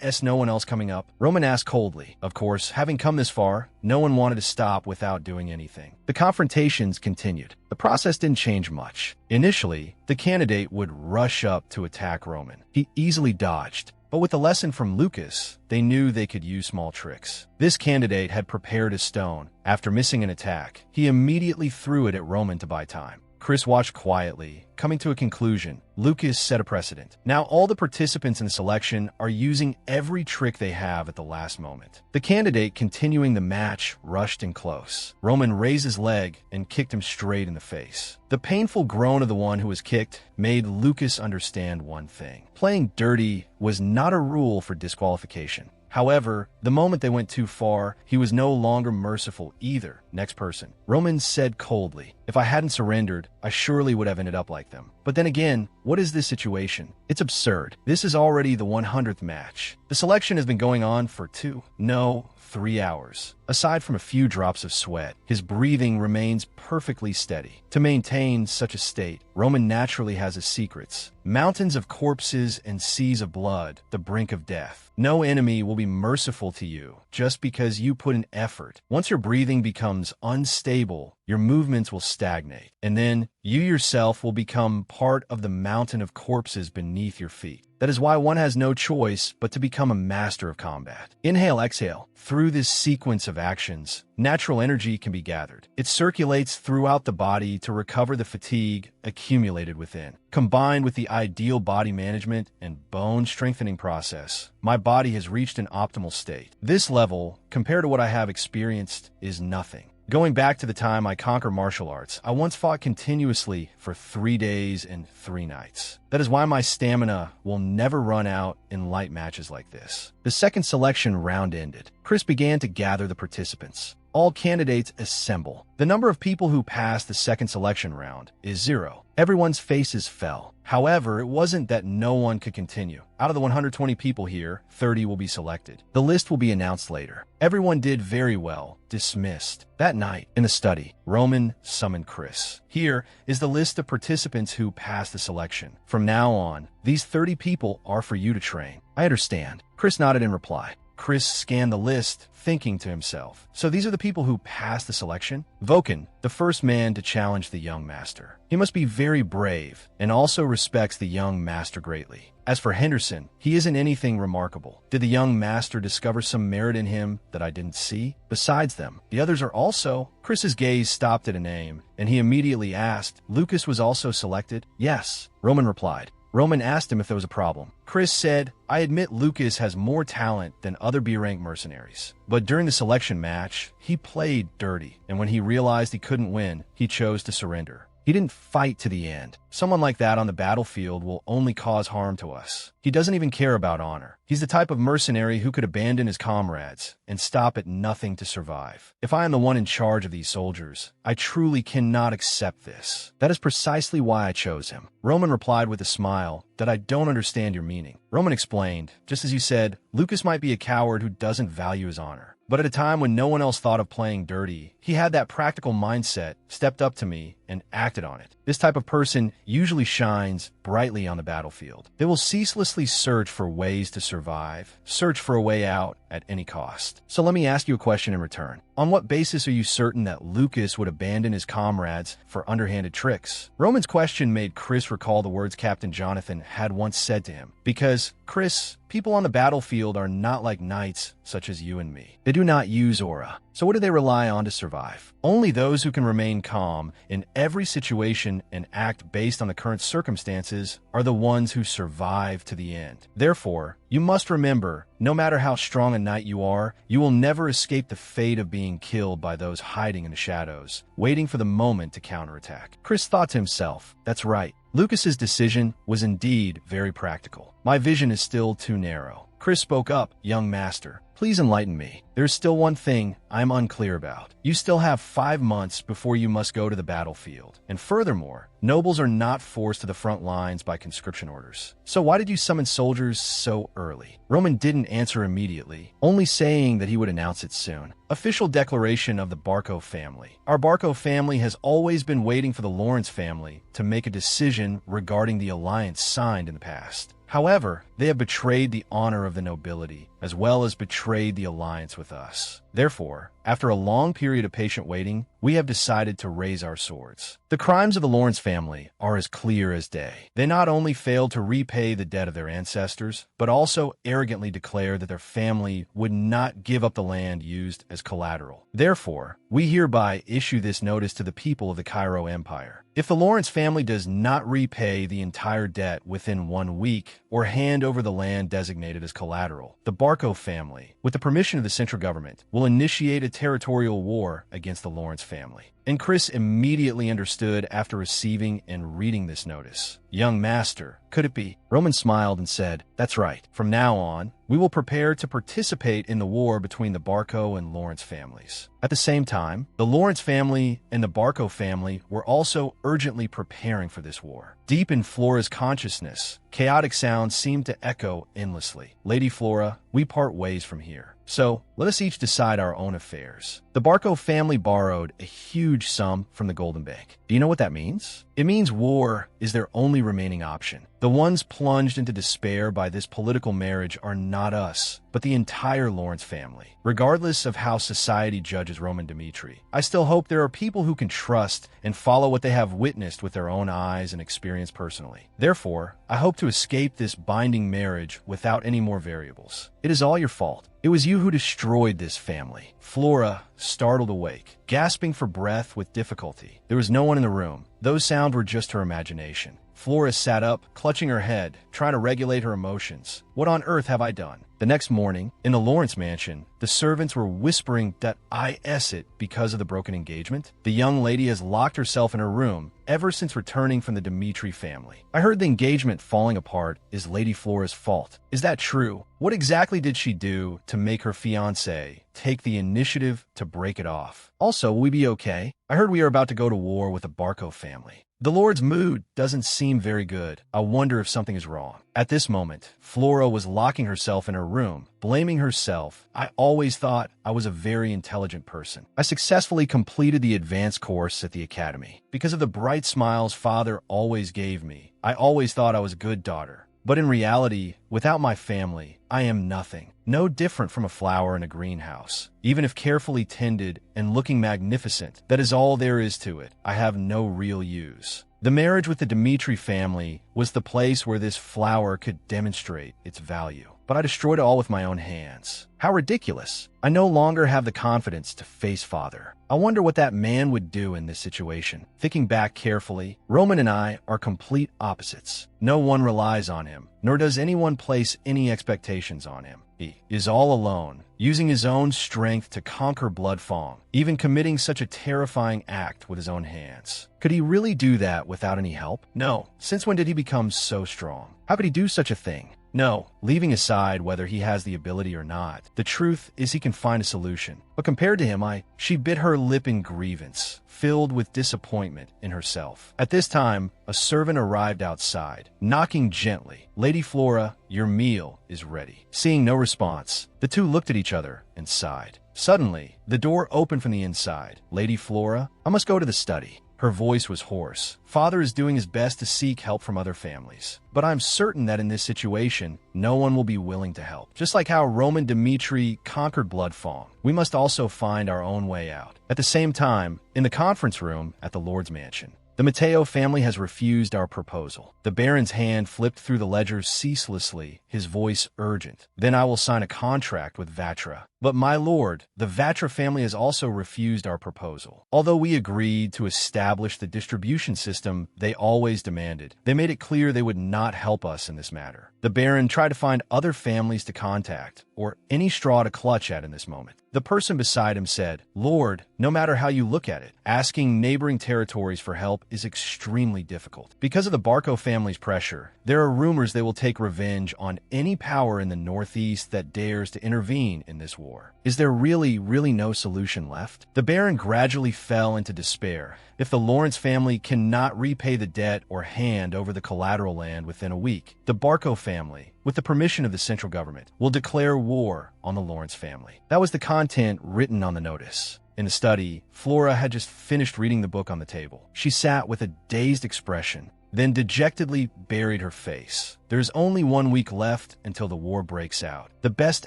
Is no one else coming up? Roman asked coldly. Of course, having come this far, no one wanted to stop without doing anything. The confrontations continued. The process didn't change much. Initially, the candidate would rush up to attack Roman. He easily dodged. But with the lesson from Lucas, they knew they could use small tricks. This candidate had prepared a stone. After missing an attack, he immediately threw it at Roman to buy time. Chris watched quietly, coming to a conclusion. Lucas set a precedent. Now all the participants in the selection are using every trick they have at the last moment. The candidate continuing the match rushed in close. Roman raised his leg and kicked him straight in the face. The painful groan of the one who was kicked made Lucas understand one thing. Playing dirty was not a rule for disqualification. However, the moment they went too far, he was no longer merciful either. Next person. Roman said coldly, if I hadn't surrendered, I surely would have ended up like them. But then again, what is this situation? It's absurd. This is already the 100th match. The selection has been going on for 3 hours. Aside from a few drops of sweat, his breathing remains perfectly steady. To maintain such a state, Roman naturally has his secrets. Mountains of corpses and seas of blood, the brink of death. No enemy will be merciful to you just because you put in effort. Once your breathing becomes unstable, your movements will stagnate, and then you yourself will become part of the mountain of corpses beneath your feet. That is why one has no choice but to become a master of combat. Inhale, exhale. Through this sequence of actions, natural energy can be gathered. It circulates throughout the body to recover the fatigue accumulated within. Combined with the ideal body management and bone strengthening process, my body has reached an optimal state. This level, compared to what I have experienced, is nothing. Going back to the time I conquered martial arts, I once fought continuously for 3 days and 3 nights. That is why my stamina will never run out in light matches like this. The second selection round ended. Chris began to gather the participants. All candidates assemble. The number of people who passed the second selection round is 0. Everyone's faces fell. However, it wasn't that no one could continue. Out of the 120 people here, 30 will be selected. The list will be announced later. Everyone did very well. Dismissed. That night, in the study, Roman summoned Chris. Here is the list of participants who passed the selection. From now on, these 30 people are for you to train. I understand. Chris nodded in reply. Chris scanned the list, thinking to himself, so these are the people who passed the selection? Voken, the first man to challenge the young master. He must be very brave and also respects the young master greatly. As for Henderson, he isn't anything remarkable. Did the young master discover some merit in him that I didn't see? Besides them, the others are also... Chris's gaze stopped at a name, and he immediately asked, Lucas was also selected? Yes, Roman replied. Roman asked him if there was a problem. Chris said, I admit Lucas has more talent than other B-rank mercenaries. But during the selection match, he played dirty, and when he realized he couldn't win, he chose to surrender. He didn't fight to the end. Someone like that on the battlefield will only cause harm to us. He doesn't even care about honor. He's the type of mercenary who could abandon his comrades and stop at nothing to survive. If I am the one in charge of these soldiers, I truly cannot accept this. That is precisely why I chose him. Roman replied with a smile that I don't understand your meaning. Roman explained, just as you said, Lucas might be a coward who doesn't value his honor. But at a time when no one else thought of playing dirty, he had that practical mindset, stepped up to me, and acted on it. This type of person usually shines brightly on the battlefield. They will ceaselessly search for ways to survive, search for a way out at any cost. So let me ask you a question in return. On what basis are you certain that Lucas would abandon his comrades for underhanded tricks? Roman's question made Chris recall the words Captain Jonathan had once said to him. Because, Chris, people on the battlefield are not like knights such as you and me. They do not use aura. So what do they rely on to survive? Only those who can remain calm in every situation and act based on the current circumstances are the ones who survive to the end. Therefore, you must remember, no matter how strong a knight you are, you will never escape the fate of being killed by those hiding in the shadows, waiting for the moment to counterattack. Chris thought to himself, that's right. Lucas's decision was indeed very practical. My vision is still too narrow. Chris spoke up, young master. Please enlighten me. There's still one thing I'm unclear about. You still have 5 months before you must go to the battlefield. And furthermore, nobles are not forced to the front lines by conscription orders. So why did you summon soldiers so early? Roman didn't answer immediately, only saying that he would announce it soon. Official declaration of the Barco family. Our Barco family has always been waiting for the Lawrence family to make a decision regarding the alliance signed in the past. However, they have betrayed the honor of the nobility, as well as betrayed the alliance with us. Therefore, after a long period of patient waiting, we have decided to raise our swords. The crimes of the Lawrence family are as clear as day. They not only failed to repay the debt of their ancestors, but also arrogantly declared that their family would not give up the land used as collateral. Therefore, we hereby issue this notice to the people of the Cairo Empire. If the Lawrence family does not repay the entire debt within 1 week or hand over the land designated as collateral, the Barco family, with the permission of the central government, will initiate a territorial war against the Lawrence family. And Chris immediately understood after receiving and reading this notice. Young master, could it be? Roman smiled and said, that's right. From now on, we will prepare to participate in the war between the Barco and Lawrence families. At the same time, the Lawrence family and the Barco family were also urgently preparing for this war. Deep in Flora's consciousness, chaotic sounds seemed to echo endlessly. Lady Flora, we part ways from here. So, let us each decide our own affairs. The Barco family borrowed a huge sum from the Golden Bank. Do you know what that means? It means war is their only remaining option. The ones plunged into despair by this political marriage are not us, but the entire Lawrence family. Regardless of how society judges Roman Dmitri, I still hope there are people who can trust and follow what they have witnessed with their own eyes and experienced personally. Therefore, I hope to escape this binding marriage without any more variables. It is all your fault. It was you who destroyed this family. Flora startled awake, gasping for breath with difficulty. There was no one in the room. Those sounds were just her imagination. Flora sat up, clutching her head, trying to regulate her emotions. What on earth have I done? The next morning, in the Lawrence mansion, the servants were whispering that I S it because of the broken engagement. The young lady has locked herself in her room ever since returning from the Dmitri family. I heard the engagement falling apart is Lady Flora's fault. Is that true? What exactly did she do to make her fiancé take the initiative to break it off? Also, will we be okay? I heard we are about to go to war with the Barco family. The Lord's mood doesn't seem very good. I wonder if something is wrong. At this moment, Flora was locking herself in her room, blaming herself. I always thought I was a very intelligent person. I successfully completed the advanced course at the academy. Because of the bright smiles father always gave me, I always thought I was a good daughter. But in reality, without my family, I am nothing. No different from a flower in a greenhouse. Even if carefully tended and looking magnificent, that is all there is to it. I have no real use. The marriage with the Dmitri family was the place where this flower could demonstrate its value. But I destroyed it all with my own hands. How ridiculous. I no longer have the confidence to face father. I wonder what that man would do in this situation. Thinking back carefully, Roman and I are complete opposites. No one relies on him, nor does anyone place any expectations on him. He is all alone, using his own strength to conquer Bloodfang, even committing such a terrifying act with his own hands. Could he really do that without any help? No. Since when did he become so strong? How could he do such a thing? No, leaving aside whether he has the ability or not, the truth is he can find a solution. But compared to him, she bit her lip in grievance, filled with disappointment in herself. At this time, a servant arrived outside, knocking gently. Lady Flora, your meal is ready. Seeing no response, the two looked at each other and sighed. Suddenly, the door opened from the inside. Lady Flora, I must go to the study. Her voice was hoarse. Father is doing his best to seek help from other families. But I'm certain that in this situation, no one will be willing to help. Just like how Roman Dmitri conquered Bloodfang, we must also find our own way out. At the same time, in the conference room at the Lord's mansion, the Matteo family has refused our proposal. The Baron's hand flipped through the ledgers ceaselessly, his voice urgent. Then I will sign a contract with Vatra. But my lord, the Vatra family has also refused our proposal. Although we agreed to establish the distribution system they always demanded, they made it clear they would not help us in this matter. The Baron tried to find other families to contact, or any straw to clutch at in this moment. The person beside him said, Lord, no matter how you look at it, asking neighboring territories for help is extremely difficult. Because of the Barco family's pressure, there are rumors they will take revenge on any power in the northeast that dares to intervene in this war. Is there really no solution left? The Baron gradually fell into despair. If the Lawrence family cannot repay the debt or hand over the collateral land within a week, the Barco family, with the permission of the central government, will declare war on the Lawrence family. That was the content written on the notice. In the study, Flora had just finished reading the book on the table. She sat with a dazed expression, then dejectedly buried her face. There's only 1 week left until the war breaks out. The best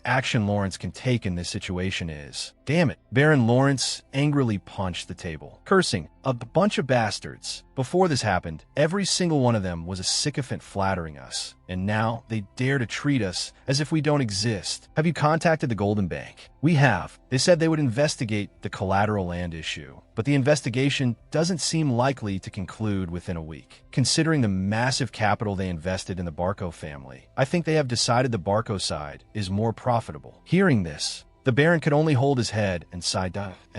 action Lawrence can take in this situation is, damn it. Baron Lawrence angrily punched the table, cursing, a bunch of bastards. Before this happened, every single one of them was a sycophant flattering us. And now they dare to treat us as if we don't exist. Have you contacted the Golden Bank? We have. They said they would investigate the collateral land issue, but the investigation doesn't seem likely to conclude within a week. Considering the massive capital they invested in the Barco family, I think they have decided the Barco side is more profitable. Hearing this, The Baron could only hold his head and sigh.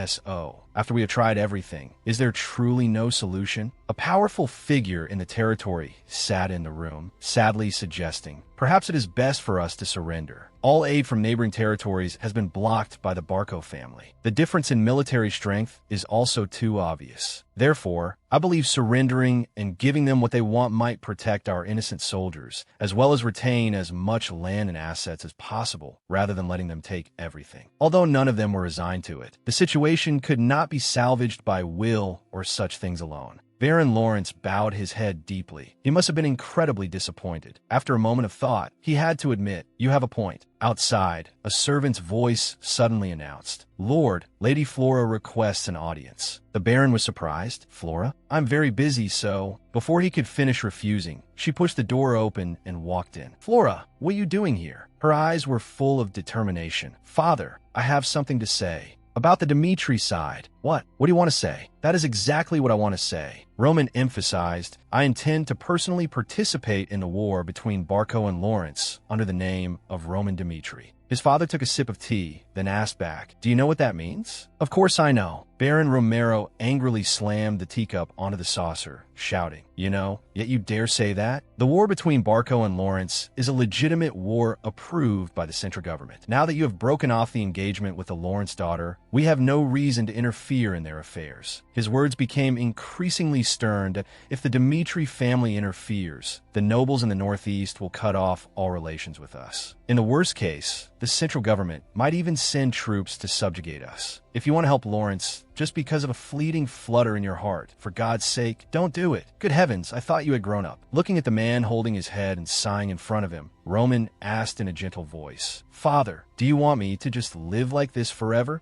So, after we have tried everything, is there truly no solution? A powerful figure in the territory sat in the room, sadly suggesting, perhaps it is best for us to surrender. All aid from neighboring territories has been blocked by the Barco family. The difference in military strength is also too obvious. Therefore, I believe surrendering and giving them what they want might protect our innocent soldiers, as well as retain as much land and assets as possible, rather than letting them take everything. Although none of them were resigned to it, the situation could not be salvaged by will or such things alone. Baron Lawrence bowed his head deeply. He must have been incredibly disappointed. After a moment of thought, he had to admit, "You have a point." Outside, a servant's voice suddenly announced, "Lord, Lady Flora requests an audience." The Baron was surprised. "Flora? I'm very busy, so—" Before he could finish refusing, she pushed the door open and walked in. "Flora, what are you doing here?" Her eyes were full of determination. "Father, I have something to say." "About the Dimitri side." What do you want to say?" "That is exactly what I want to say," Roman emphasized. "I intend to personally participate in the war between Barco and Lawrence under the name of Roman Dimitri." His father took a sip of tea, then asked back, "Do you know what that means?" "Of course I know." Baron Romero angrily slammed the teacup onto the saucer, shouting, "You know, yet you dare say that?" The war between Barco and Lawrence is a legitimate war approved by the central government. Now that you have broken off the engagement with the Lawrence daughter, we have no reason to interfere in their affairs. His words became increasingly stern that if the Dimitri family interferes, the nobles in the Northeast will cut off all relations with us. In the worst case, the central government might even send troops to subjugate us. If you want to help Lawrence, just because of a fleeting flutter in your heart, for God's sake, don't do it. Good heavens, I thought you had grown up. Looking at the man holding his head and sighing in front of him, Roman asked in a gentle voice, "Father, do you want me to just live like this forever?"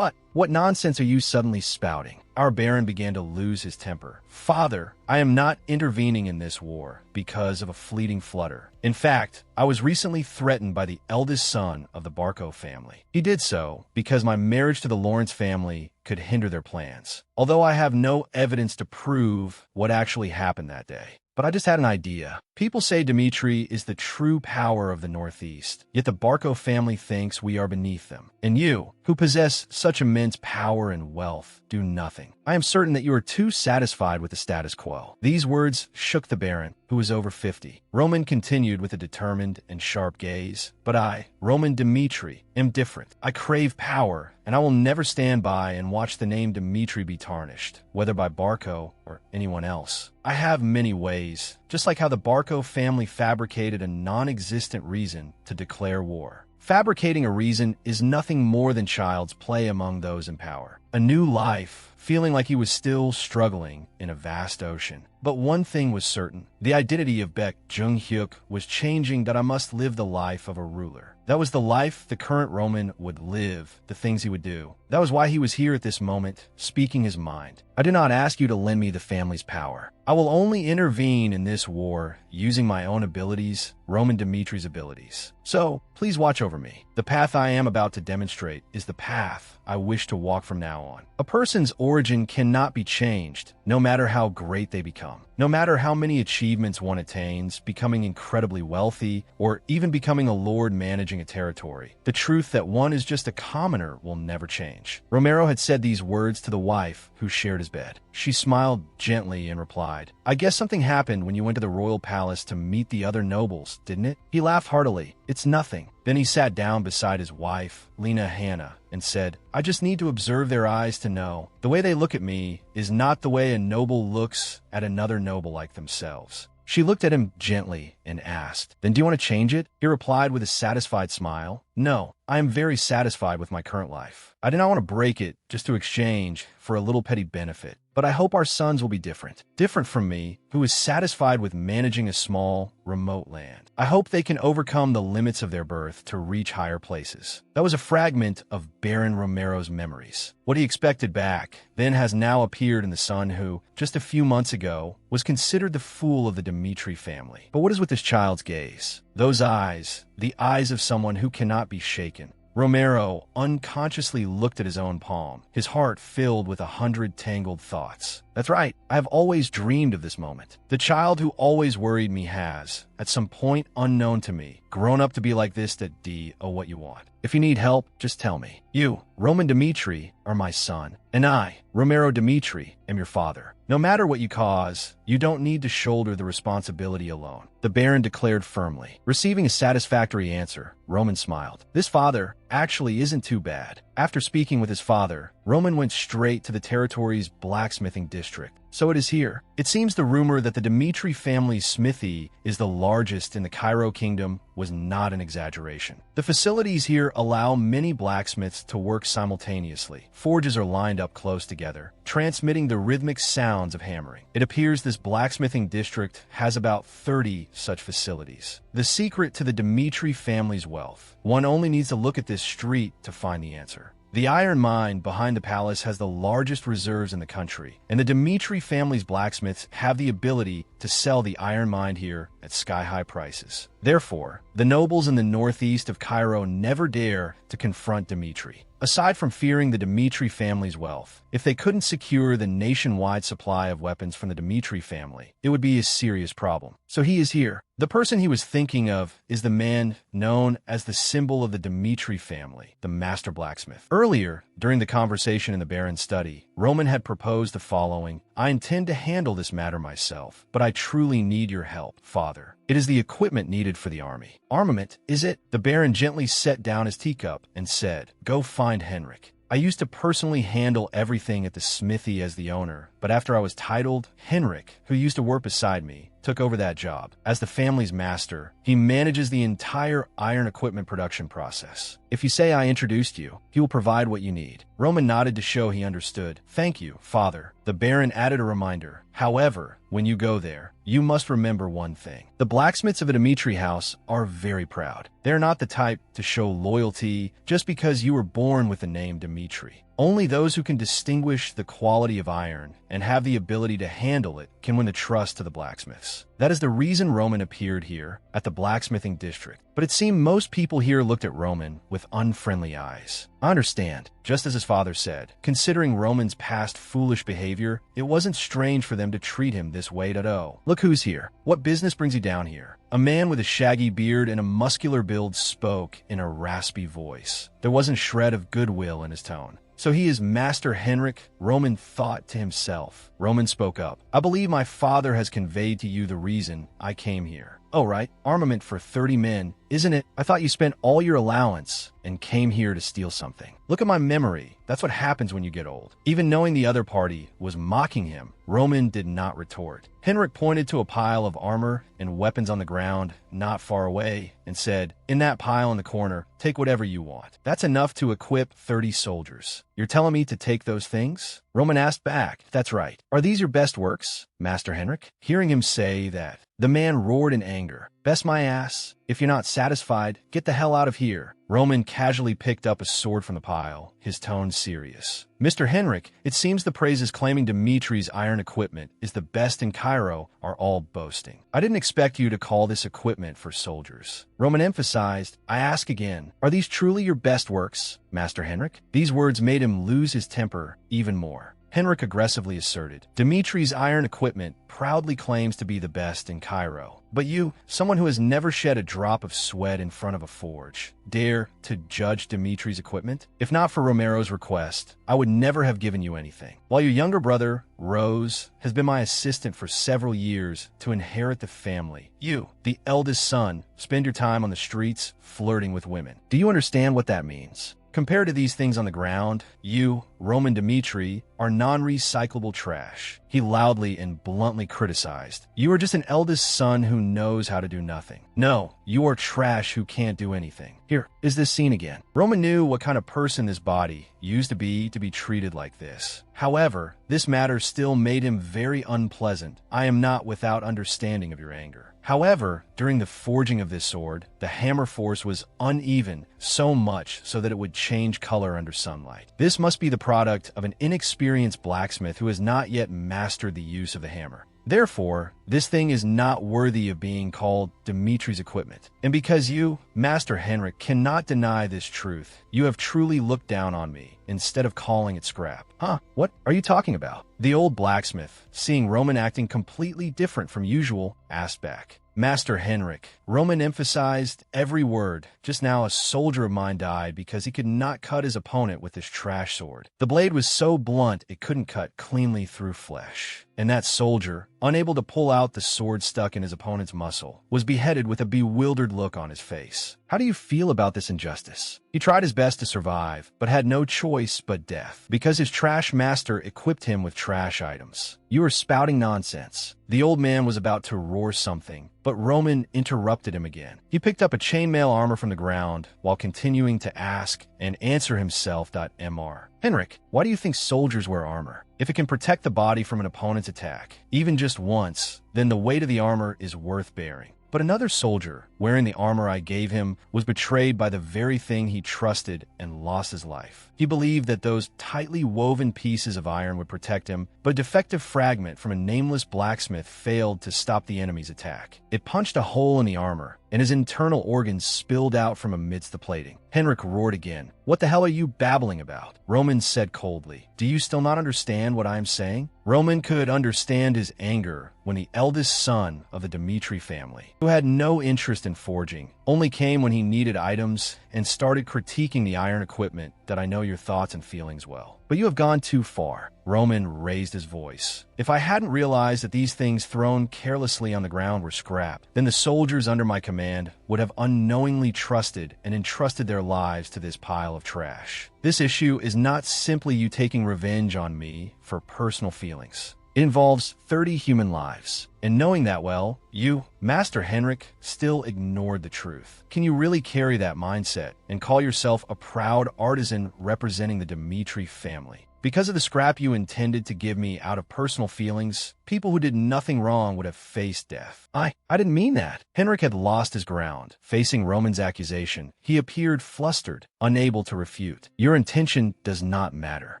What nonsense are you suddenly spouting?" Our Baron began to lose his temper. "Father, I am not intervening in this war because of a fleeting flutter. In fact, I was recently threatened by the eldest son of the Barco family. He did so because my marriage to the Lawrence family could hinder their plans, although I have no evidence to prove what actually happened that day. But I just had an idea. People say Dimitri is the true power of the Northeast, yet the Barco family thinks we are beneath them. And you, who possess such immense power and wealth, do nothing. I am certain that you are too satisfied with the status quo." These words shook the Baron, who was over 50. Roman continued with a determined and sharp gaze. "But I, Roman Dimitri, am different. I crave power, and I will never stand by and watch the name Dimitri be tarnished, whether by Barco or anyone else. I have many ways, just like how the Barco family fabricated a non-existent reason to declare war. Fabricating a reason is nothing more than child's play among those in power. A new life, feeling like he was still struggling in a vast ocean. But one thing was certain. The identity of Baek Jung-hyuk was changing, that I must live the life of a ruler. That was the life the current Roman would live, the things he would do. That was why he was here at this moment, speaking his mind. I do not ask you to lend me the family's power. I will only intervene in this war using my own abilities, Roman Dimitri's abilities. So, please watch over me. The path I am about to demonstrate is the path I wish to walk from now on. A person's origin cannot be changed, no matter how great they become. No matter how many achievements one attains, becoming incredibly wealthy, or even becoming a lord managing a territory, the truth that one is just a commoner will never change. Romero had said these words to the wife who shared his bed. She smiled gently and replied, "I guess something happened when you went to the royal palace to meet the other nobles, didn't it?" He laughed heartily. "It's nothing." Then he sat down beside his wife, Lena Hannah, and said, "I just need to observe their eyes to know. The way they look at me is not the way a noble looks at another noble like themselves." She looked at him gently and asked, "Then do you want to change it?" He replied with a satisfied smile, "No, I am very satisfied with my current life. I do not want to break it just to exchange for a little petty benefit. But I hope our sons will be different. Different from me, who is satisfied with managing a small, remote land. I hope they can overcome the limits of their birth to reach higher places." That was a fragment of Baron Romero's memories. What he expected back then has now appeared in the son who, just a few months ago, was considered the fool of the Dimitri family. But what is with this child's gaze? Those eyes, the eyes of someone who cannot be shaken. Romero unconsciously looked at his own palm, his heart filled with 100 tangled thoughts. That's right, I have always dreamed of this moment. The child who always worried me has, at some point unknown to me, grown up to be like this that what you want. If you need help, just tell me. You, Roman Dmitri, are my son, and I, Romero Dmitri, am your father. No matter what you cause, you don't need to shoulder the responsibility alone, the Baron declared firmly. Receiving a satisfactory answer, Roman smiled. This father actually isn't too bad. After speaking with his father, Roman went straight to the territory's blacksmithing district. So it is here. It seems the rumor that the Dmitri family's smithy is the largest in the Cairo kingdom was not an exaggeration. The facilities here allow many blacksmiths to work simultaneously. Forges are lined up close together, transmitting the rhythmic sounds of hammering. It appears this blacksmithing district has about 30 such facilities. The secret to the Dmitri family's wealth. One only needs to look at this street to find the answer. The iron mine behind the palace has the largest reserves in the country, and the Dmitri family's blacksmiths have the ability to sell the iron mine here at sky-high prices. Therefore, the nobles in the northeast of Cairo never dare to confront Dmitri. Aside from fearing the Dmitri family's wealth, if they couldn't secure the nationwide supply of weapons from the Dmitri family, it would be a serious problem. So he is here. The person he was thinking of is the man known as the symbol of the Dmitri family, the master blacksmith. Earlier, during the conversation in the Baron's study, Roman had proposed the following: I intend to handle this matter myself, but I truly need your help, father. It is the equipment needed for the army. Armament, is it? The Baron gently set down his teacup and said, Go find Henrik. I used to personally handle everything at the smithy as the owner, but after I was titled, Henrik, who used to work beside me, took over that job. As the family's master, he manages the entire iron equipment production process. If you say I introduced you, he will provide what you need. Roman nodded to show he understood. Thank you, father. The Baron added a reminder. However, when you go there, you must remember one thing. The blacksmiths of a Dmitri house are very proud. They're not the type to show loyalty just because you were born with the name Dmitri. Only those who can distinguish the quality of iron and have the ability to handle it can win the trust of the blacksmiths. That is the reason Roman appeared here at the blacksmithing district. But it seemed most people here looked at Roman with unfriendly eyes. I understand, just as his father said. Considering Roman's past foolish behavior, it wasn't strange for them to treat him this way at all. Look who's here. What business brings you down here? A man with a shaggy beard and a muscular build spoke in a raspy voice. There wasn't a shred of goodwill in his tone. So he is Master Henrik, Roman thought to himself. Roman spoke up. I believe my father has conveyed to you the reason I came here. Oh, right. Armament for 30 men, isn't it? I thought you spent all your allowance and came here to steal something. Look at my memory. That's what happens when you get old. Even knowing the other party was mocking him, Roman did not retort. Henrik pointed to a pile of armor and weapons on the ground not far away and said, In that pile in the corner, take whatever you want. That's enough to equip 30 soldiers. You're telling me to take those things? Roman asked back. That's right. Are these your best works, Master Henrik? Hearing him say that, the man roared in anger. Best my ass. If you're not satisfied, get the hell out of here. Roman casually picked up a sword from the pile, his tone serious. Mr. Henrik, it seems the praises claiming Dmitri's iron equipment is the best in Cairo are all boasting. I didn't expect you to call this equipment for soldiers. Roman emphasized, I ask again, are these truly your best works, Master Henrik? These words made him lose his temper even more. Henrik aggressively asserted, Dmitri's iron equipment proudly claims to be the best in Cairo. But you, someone who has never shed a drop of sweat in front of a forge, dare to judge Dmitri's equipment? If not for Romero's request, I would never have given you anything. While your younger brother, Rose, has been my assistant for several years to inherit the family, you, the eldest son, spend your time on the streets flirting with women. Do you understand what that means? Compared to these things on the ground, you, Roman Dmitri, are non-recyclable trash. He loudly and bluntly criticized. You are just an eldest son who knows how to do nothing. No, you are trash who can't do anything. Here, is this scene again. Roman knew what kind of person this body used to be treated like this. However, this matter still made him very unpleasant. I am not without understanding of your anger. However, during the forging of this sword, the hammer force was uneven, so much so that it would change color under sunlight. This must be the product of an inexperienced blacksmith who has not yet mastered the use of the hammer. Therefore, This thing is not worthy of being called Dimitri's equipment. And because you, Master Henrik, cannot deny this truth, you have truly looked down on me instead of calling it scrap. Huh? What are you talking about? The old blacksmith, seeing Roman acting completely different from usual, asked back. Master Henrik, Roman emphasized every word. Just now a soldier of mine died because he could not cut his opponent with his trash sword. The blade was so blunt it couldn't cut cleanly through flesh. And that soldier, unable to pull out the sword stuck in his opponent's muscle, was beheaded with a bewildered look on his face. How do you feel about this injustice? He tried his best to survive, but had no choice but death, because his trash master equipped him with trash items. You are spouting nonsense. The old man was about to roar something, but Roman interrupted him again. He picked up a chainmail armor from the ground while continuing to ask and answer himself. Mr. Henrik, why do you think soldiers wear armor? If it can protect the body from an opponent's attack, even just once, then the weight of the armor is worth bearing. But another soldier, wearing the armor I gave him, was betrayed by the very thing he trusted and lost his life. He believed that those tightly woven pieces of iron would protect him, but a defective fragment from a nameless blacksmith failed to stop the enemy's attack. It punched a hole in the armor, and his internal organs spilled out from amidst the plating. Henrik roared again. What the hell are you babbling about? Roman said coldly. Do you still not understand what I am saying? Roman could understand his anger when the eldest son of the Dimitri family, who had no interest in forging, only came when he needed items and started critiquing the iron equipment. That I know your thoughts and feelings well. But you have gone too far. Roman raised his voice. If I hadn't realized that these things thrown carelessly on the ground were scrap, then the soldiers under my command would have unknowingly trusted and entrusted their lives to this pile of trash. This issue is not simply you taking revenge on me for personal feelings. It involves 30 human lives. And knowing that well, you, Master Henrik, still ignored the truth. Can you really carry that mindset and call yourself a proud artisan representing the Dimitri family? Because of the scrap you intended to give me out of personal feelings, people who did nothing wrong would have faced death. I didn't mean that. Henrik had lost his ground. Facing Roman's accusation, he appeared flustered, unable to refute. Your intention does not matter.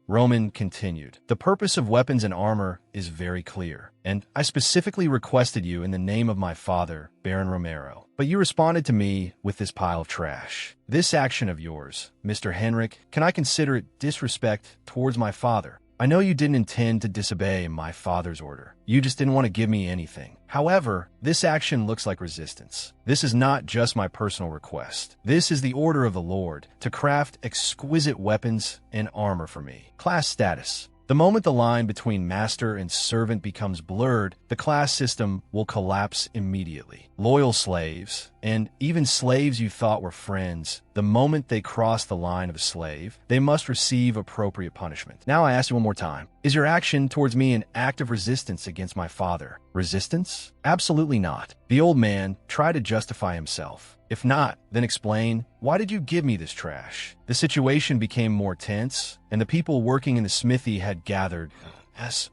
Roman continued. The purpose of weapons and armor is very clear, and I specifically requested you in the name of my father, Baron Romero. But you responded to me with this pile of trash. This action of yours, Mr. Henrik, can I consider it disrespect towards my father? I know you didn't intend to disobey my father's order. You just didn't want to give me anything. However, this action looks like resistance. This is not just my personal request. This is the order of the Lord to craft exquisite weapons and armor for me. Class status. The moment the line between master and servant becomes blurred, the class system will collapse immediately. Loyal slaves, and even slaves you thought were friends, the moment they cross the line of a slave, they must receive appropriate punishment. Now I ask you one more time. Is your action towards me an act of resistance against my father? Resistance? Absolutely not. The old man tried to justify himself. If not, then explain, why did you give me this trash? The situation became more tense, and the people working in the smithy had gathered.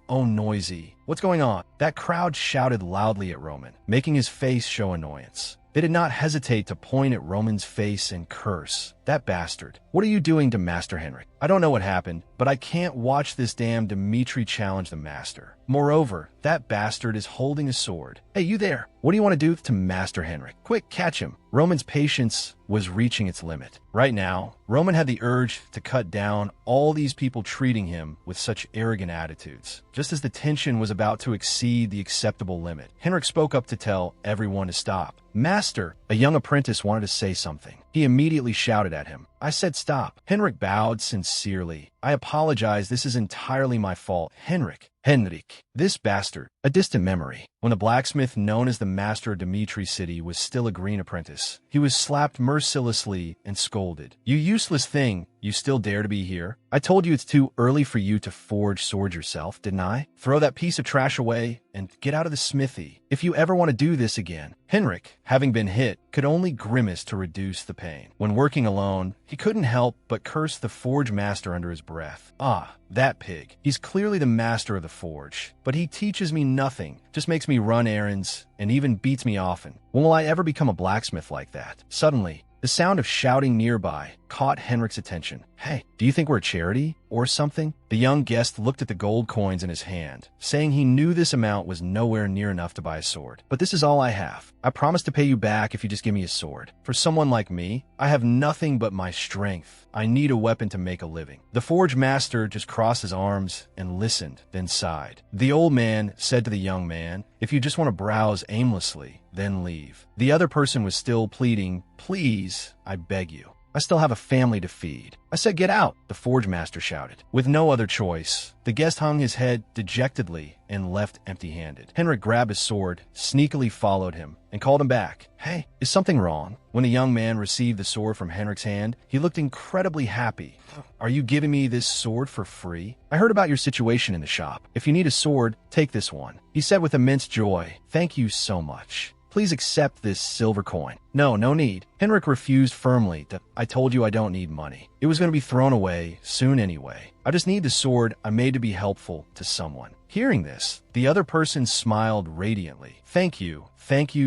Oh, noisy. What's going on? That crowd shouted loudly at Roman, making his face show annoyance. They did not hesitate to point at Roman's face and curse. That bastard. What are you doing to Master Henrik? I don't know what happened, but I can't watch this damn Dimitri challenge the master. Moreover, that bastard is holding a sword. Hey, you there. What do you want to do to Master Henrik? Quick, catch him. Roman's patience was reaching its limit. Right now, Roman had the urge to cut down all these people treating him with such arrogant attitudes. Just as the tension was about to exceed the acceptable limit, Henrik spoke up to tell everyone to stop. Master, a young apprentice wanted to say something. He immediately shouted at him. I said stop. Henrik bowed sincerely. I apologize, this is entirely my fault. Henrik, this bastard, a distant memory. When the blacksmith known as the master of Dimitri City was still a green apprentice, he was slapped mercilessly and scolded. You useless thing, you still dare to be here? I told you it's too early for you to forge swords yourself, didn't I? Throw that piece of trash away and get out of the smithy. If you ever want to do this again. Henrik, having been hit, could only grimace to reduce the pain. When working alone, he couldn't help but curse the forge master under his breath. Ah, that pig. He's clearly the master of the forge, but he teaches me nothing, just makes me run errands, and even beats me often. When will I ever become a blacksmith like that? Suddenly, the sound of shouting nearby caught Henrik's attention. Hey, do you think we're a charity or something? The young guest looked at the gold coins in his hand, saying he knew this amount was nowhere near enough to buy a sword. But this is all I have. I promise to pay you back if you just give me a sword. For someone like me, I have nothing but my strength. I need a weapon to make a living. The forge master just crossed his arms and listened, then sighed. The old man said to the young man, if you just want to browse aimlessly, then leave. The other person was still pleading, please, I beg you. I still have a family to feed. I said, get out, the forge master shouted. With no other choice, the guest hung his head dejectedly and left empty-handed. Henrik grabbed his sword, sneakily followed him, and called him back. Hey, is something wrong? When the young man received the sword from Henrik's hand, he looked incredibly happy. Are you giving me this sword for free? I heard about your situation in the shop. If you need a sword, take this one. He said with immense joy, thank you so much. Please accept this silver coin. No need. Henrik refused firmly. I told you I don't need money. It was going to be thrown away soon anyway. I just need the sword I made to be helpful to someone. Hearing this, the other person smiled radiantly. Thank you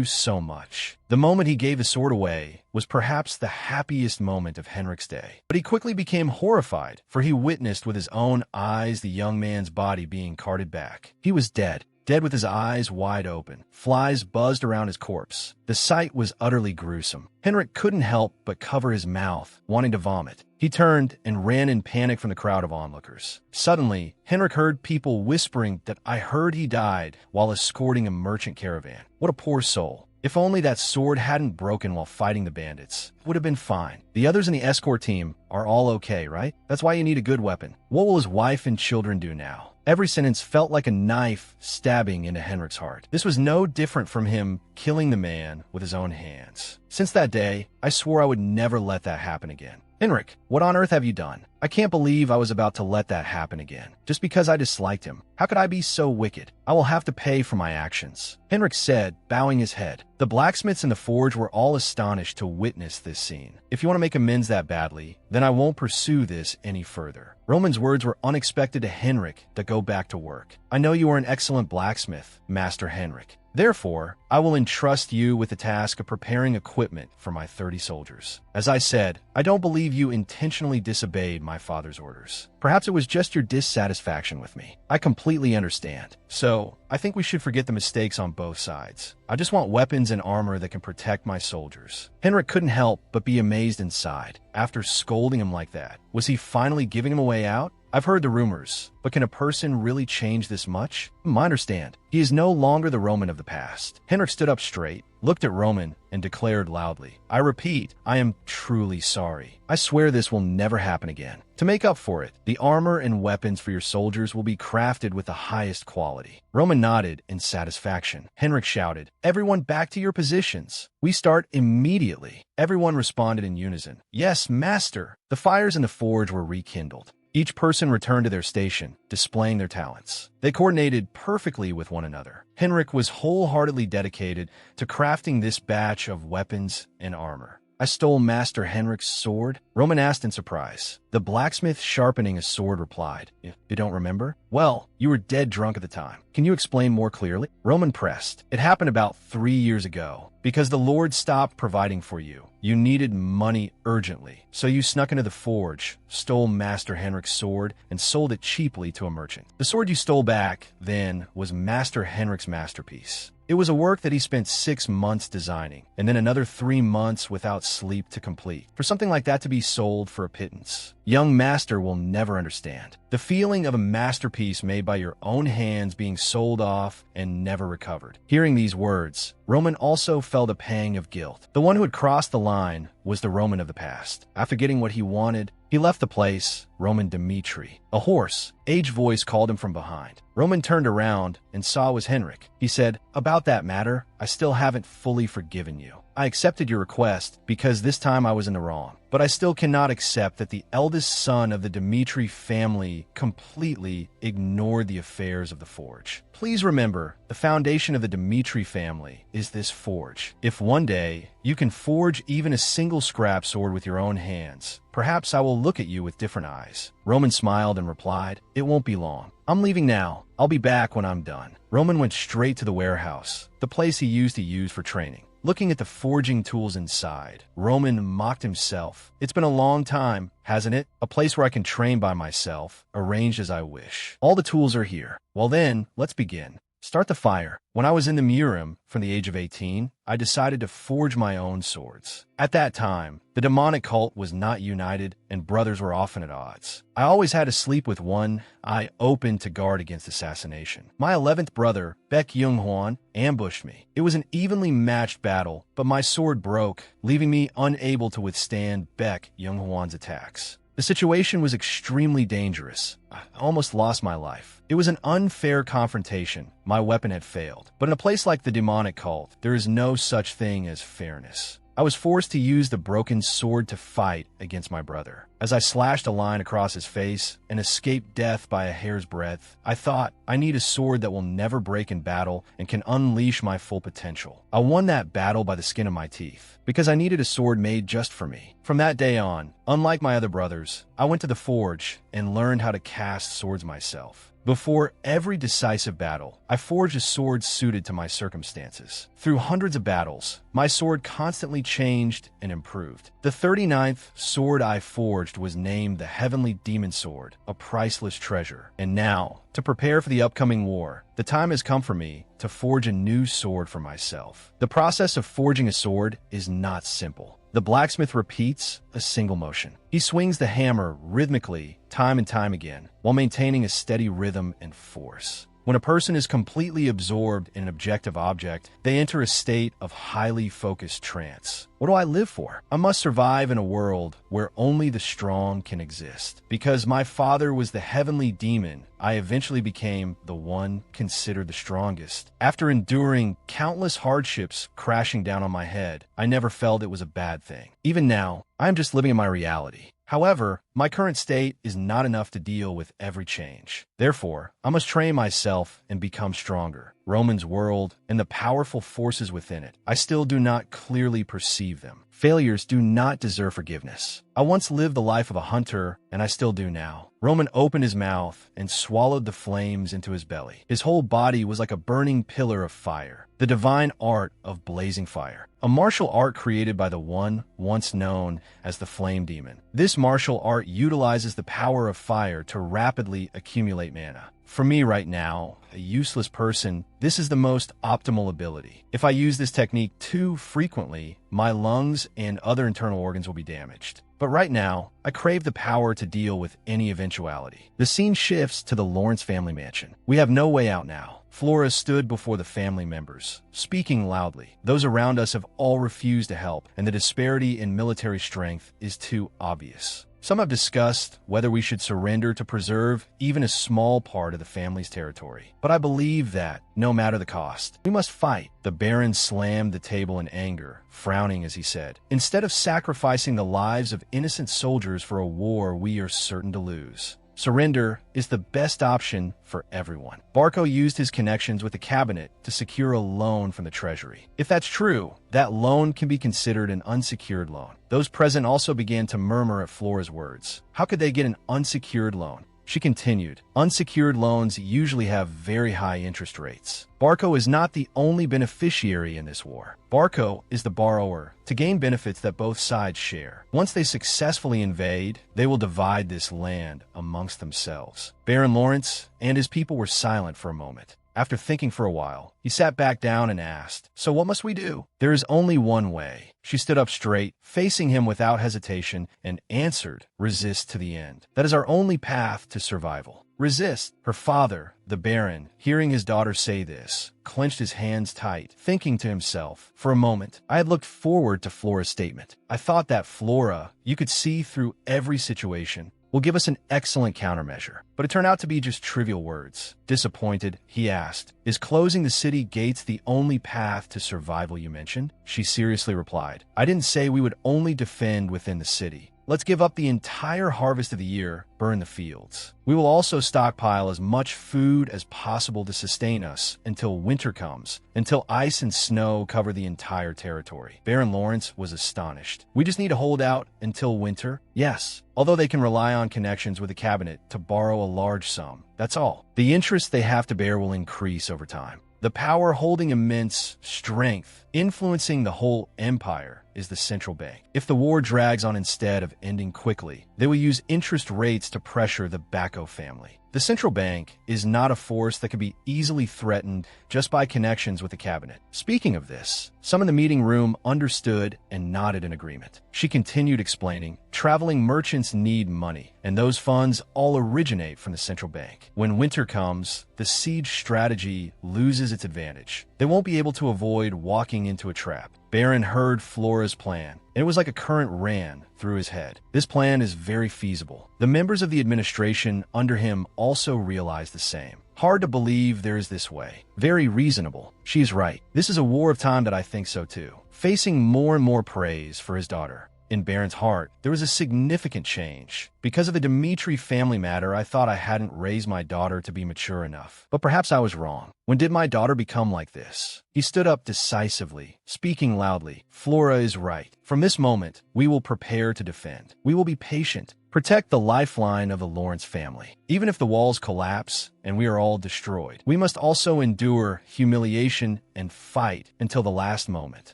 so much. The moment he gave the sword away was perhaps the happiest moment of Henrik's day. But he quickly became horrified, for he witnessed with his own eyes the young man's body being carted back. He was dead with his eyes wide open. Flies buzzed around his corpse. The sight was utterly gruesome. Henrik couldn't help but cover his mouth, wanting to vomit. He turned and ran in panic from the crowd of onlookers. Suddenly, Henrik heard people whispering that I heard he died while escorting a merchant caravan. What a poor soul. If only that sword hadn't broken while fighting the bandits. It would have been fine. The others in the escort team are all okay, right? That's why you need a good weapon. What will his wife and children do now? Every sentence felt like a knife stabbing into Henrik's heart. This was no different from him killing the man with his own hands. Since that day, I swore I would never let that happen again. Henrik, what on earth have you done? I can't believe I was about to let that happen again. Just because I disliked him. How could I be so wicked? I will have to pay for my actions. Henrik said, bowing his head. The blacksmiths in the forge were all astonished to witness this scene. If you want to make amends that badly, then I won't pursue this any further. Roman's words were unexpected to Henrik to go back to work. I know you are an excellent blacksmith, Master Henrik. Therefore, I will entrust you with the task of preparing equipment for my 30 soldiers. As I said, I don't believe you intentionally disobeyed my father's orders. Perhaps it was just your dissatisfaction with me. I completely understand. So, I think we should forget the mistakes on both sides. I just want weapons and armor that can protect my soldiers. Henrik couldn't help but be amazed inside. After scolding him like that, was he finally giving him a way out? I've heard the rumors, but can a person really change this much? I understand. He is no longer the Roman of the past. Henrik stood up straight, looked at Roman, and declared loudly, I repeat, I am truly sorry. I swear this will never happen again. To make up for it, the armor and weapons for your soldiers will be crafted with the highest quality. Roman nodded in satisfaction. Henrik shouted, everyone back to your positions. We start immediately. Everyone responded in unison. Yes, master. The fires in the forge were rekindled. Each person returned to their station, displaying their talents. They coordinated perfectly with one another. Henrik was wholeheartedly dedicated to crafting this batch of weapons and armor. I stole Master Henrik's sword? Roman asked in surprise. The blacksmith sharpening his sword replied, You don't remember? Well, you were dead drunk at the time. Can you explain more clearly? Roman pressed. It happened about 3 years ago. Because the Lord stopped providing for you. You needed money urgently. So you snuck into the forge, stole Master Henrik's sword, and sold it cheaply to a merchant. The sword you stole back, then, was Master Henrik's masterpiece. It was a work that he spent 6 months designing, and then another 3 months without sleep to complete. For something like that to be sold for a pittance, young master will never understand. The feeling of a masterpiece made by your own hands being sold off and never recovered. Hearing these words, Roman also felt a pang of guilt. The one who had crossed the line was the Roman of the past. After getting what he wanted, he left the place, Roman Dmitri. A hoarse, aged voice called him from behind. Roman turned around and saw it was Henrik. He said, About that matter, I still haven't fully forgiven you. I accepted your request because this time I was in the wrong. But I still cannot accept that the eldest son of the Dmitri family completely ignored the affairs of the forge. Please remember, the foundation of the Dmitri family is this forge. If one day you can forge even a single scrap sword with your own hands, perhaps I will look at you with different eyes. Roman smiled and replied, It won't be long. I'm leaving now. I'll be back when I'm done. Roman went straight to the warehouse, the place he used to use for training. looking at the forging tools inside. Roman mocked himself. It's been a long time, hasn't it? A place where I can train by myself, arranged as I wish. All the tools are here. Well then, let's begin. Start the fire. When I was in the Murim, from the age of 18, I decided to forge my own swords. At that time, the demonic cult was not united and brothers were often at odds. I always had to sleep with one eye open to guard against assassination. My 11th brother, Baek Young-hwan, ambushed me. It was an evenly matched battle, but my sword broke, leaving me unable to withstand Baek Young-hwan's attacks. The situation was extremely dangerous. I almost lost my life. It was an unfair confrontation. My weapon had failed. But in a place like the demonic cult, there is no such thing as fairness. I was forced to use the broken sword to fight against my brother. As I slashed a line across his face and escaped death by a hair's breadth, I thought, I need a sword that will never break in battle and can unleash my full potential. I won that battle by the skin of my teeth, because I needed a sword made just for me. From that day on, unlike my other brothers, I went to the forge and learned how to cast swords myself. Before every decisive battle, I forged a sword suited to my circumstances. Through hundreds of battles, my sword constantly changed and improved. The 39th sword I forged was named the Heavenly Demon Sword, a priceless treasure. And now, to prepare for the upcoming war, the time has come for me to forge a new sword for myself. The process of forging a sword is not simple. The blacksmith repeats a single motion. He swings the hammer rhythmically, time and time again, while maintaining a steady rhythm and force. When a person is completely absorbed in an objective object, they enter a state of highly focused trance. What do I live for? I must survive in a world where only the strong can exist. Because my father was the heavenly demon, I eventually became the one considered the strongest. After enduring countless hardships crashing down on my head, I never felt it was a bad thing. Even now, I am just living in my reality. However, my current state is not enough to deal with every change. Therefore, I must train myself and become stronger. Roman's world and the powerful forces within it, I still do not clearly perceive them. Failures do not deserve forgiveness. I once lived the life of a hunter, and I still do now. Roman opened his mouth and swallowed the flames into his belly. His whole body was like a burning pillar of fire, the divine art of blazing fire, a martial art created by the one once known as the Flame Demon. This martial art utilizes the power of fire to rapidly accumulate mana. For me right now, a useless person, this is the most optimal ability. If I use this technique too frequently, my lungs and other internal organs will be damaged. But right now, I crave the power to deal with any eventuality. The scene shifts to the Lawrence family mansion. We have no way out now. Flora stood before the family members, speaking loudly. Those around us have all refused to help, and the disparity in military strength is too obvious. Some have discussed whether we should surrender to preserve even a small part of the family's territory. But I believe that, no matter the cost, we must fight. The Baron slammed the table in anger, frowning as he said, "Instead of sacrificing the lives of innocent soldiers for a war we are certain to lose, surrender is the best option for everyone." Barco used his connections with the cabinet to secure a loan from the treasury. If that's true, that loan can be considered an unsecured loan. Those present also began to murmur at Flora's words. How could they get an unsecured loan? She continued, "Unsecured loans usually have very high interest rates. Barco is not the only beneficiary in this war. Barco is the borrower to gain benefits that both sides share. Once they successfully invade, they will divide this land amongst themselves." Baron Lawrence and his people were silent for a moment. After thinking for a while, he sat back down and asked, "So what must we do?" "There is only one way." She stood up straight, facing him without hesitation, and answered, "Resist to the end. That is our only path to survival." Resist. Her father, the Baron, hearing his daughter say this, clenched his hands tight, thinking to himself, "For a moment, I had looked forward to Flora's statement. I thought that Flora, you could see through every situation, will give us an excellent countermeasure." But it turned out to be just trivial words. Disappointed, he asked, "Is closing the city gates the only path to survival you mentioned?" She seriously replied, "I didn't say we would only defend within the city. Let's give up the entire harvest of the year, burn the fields. We will also stockpile as much food as possible to sustain us until winter comes, until ice and snow cover the entire territory." Baron Lawrence was astonished. "We just need to hold out until winter?" "Yes, although they can rely on connections with the cabinet to borrow a large sum. That's all. The interest they have to bear will increase over time. The power holding immense strength, influencing the whole empire, is the central bank. If the war drags on instead of ending quickly, they will use interest rates to pressure the Bako family. The central bank is not a force that can be easily threatened just by connections with the cabinet. Speaking of this, some in the meeting room understood and nodded in agreement. She continued explaining, traveling merchants need money, and those funds all originate from the central bank. When winter comes, the siege strategy loses its advantage. They won't be able to avoid walking into a trap. Baron heard Flora's plan, and it was like a current ran through his head. This plan is very feasible. The members of the administration under him also realized the same. Hard to believe there is this way. Very reasonable. She's right. This is a war of time that I think so too. Facing more and more praise for his daughter. In Baron's heart, there was a significant change. Because of the Dmitri family matter, I thought I hadn't raised my daughter to be mature enough. But perhaps I was wrong. When did my daughter become like this? He stood up decisively, speaking loudly. Flora is right. From this moment, we will prepare to defend. We will be patient. Protect the lifeline of the Lawrence family. Even if the walls collapse and we are all destroyed, we must also endure humiliation and fight until the last moment.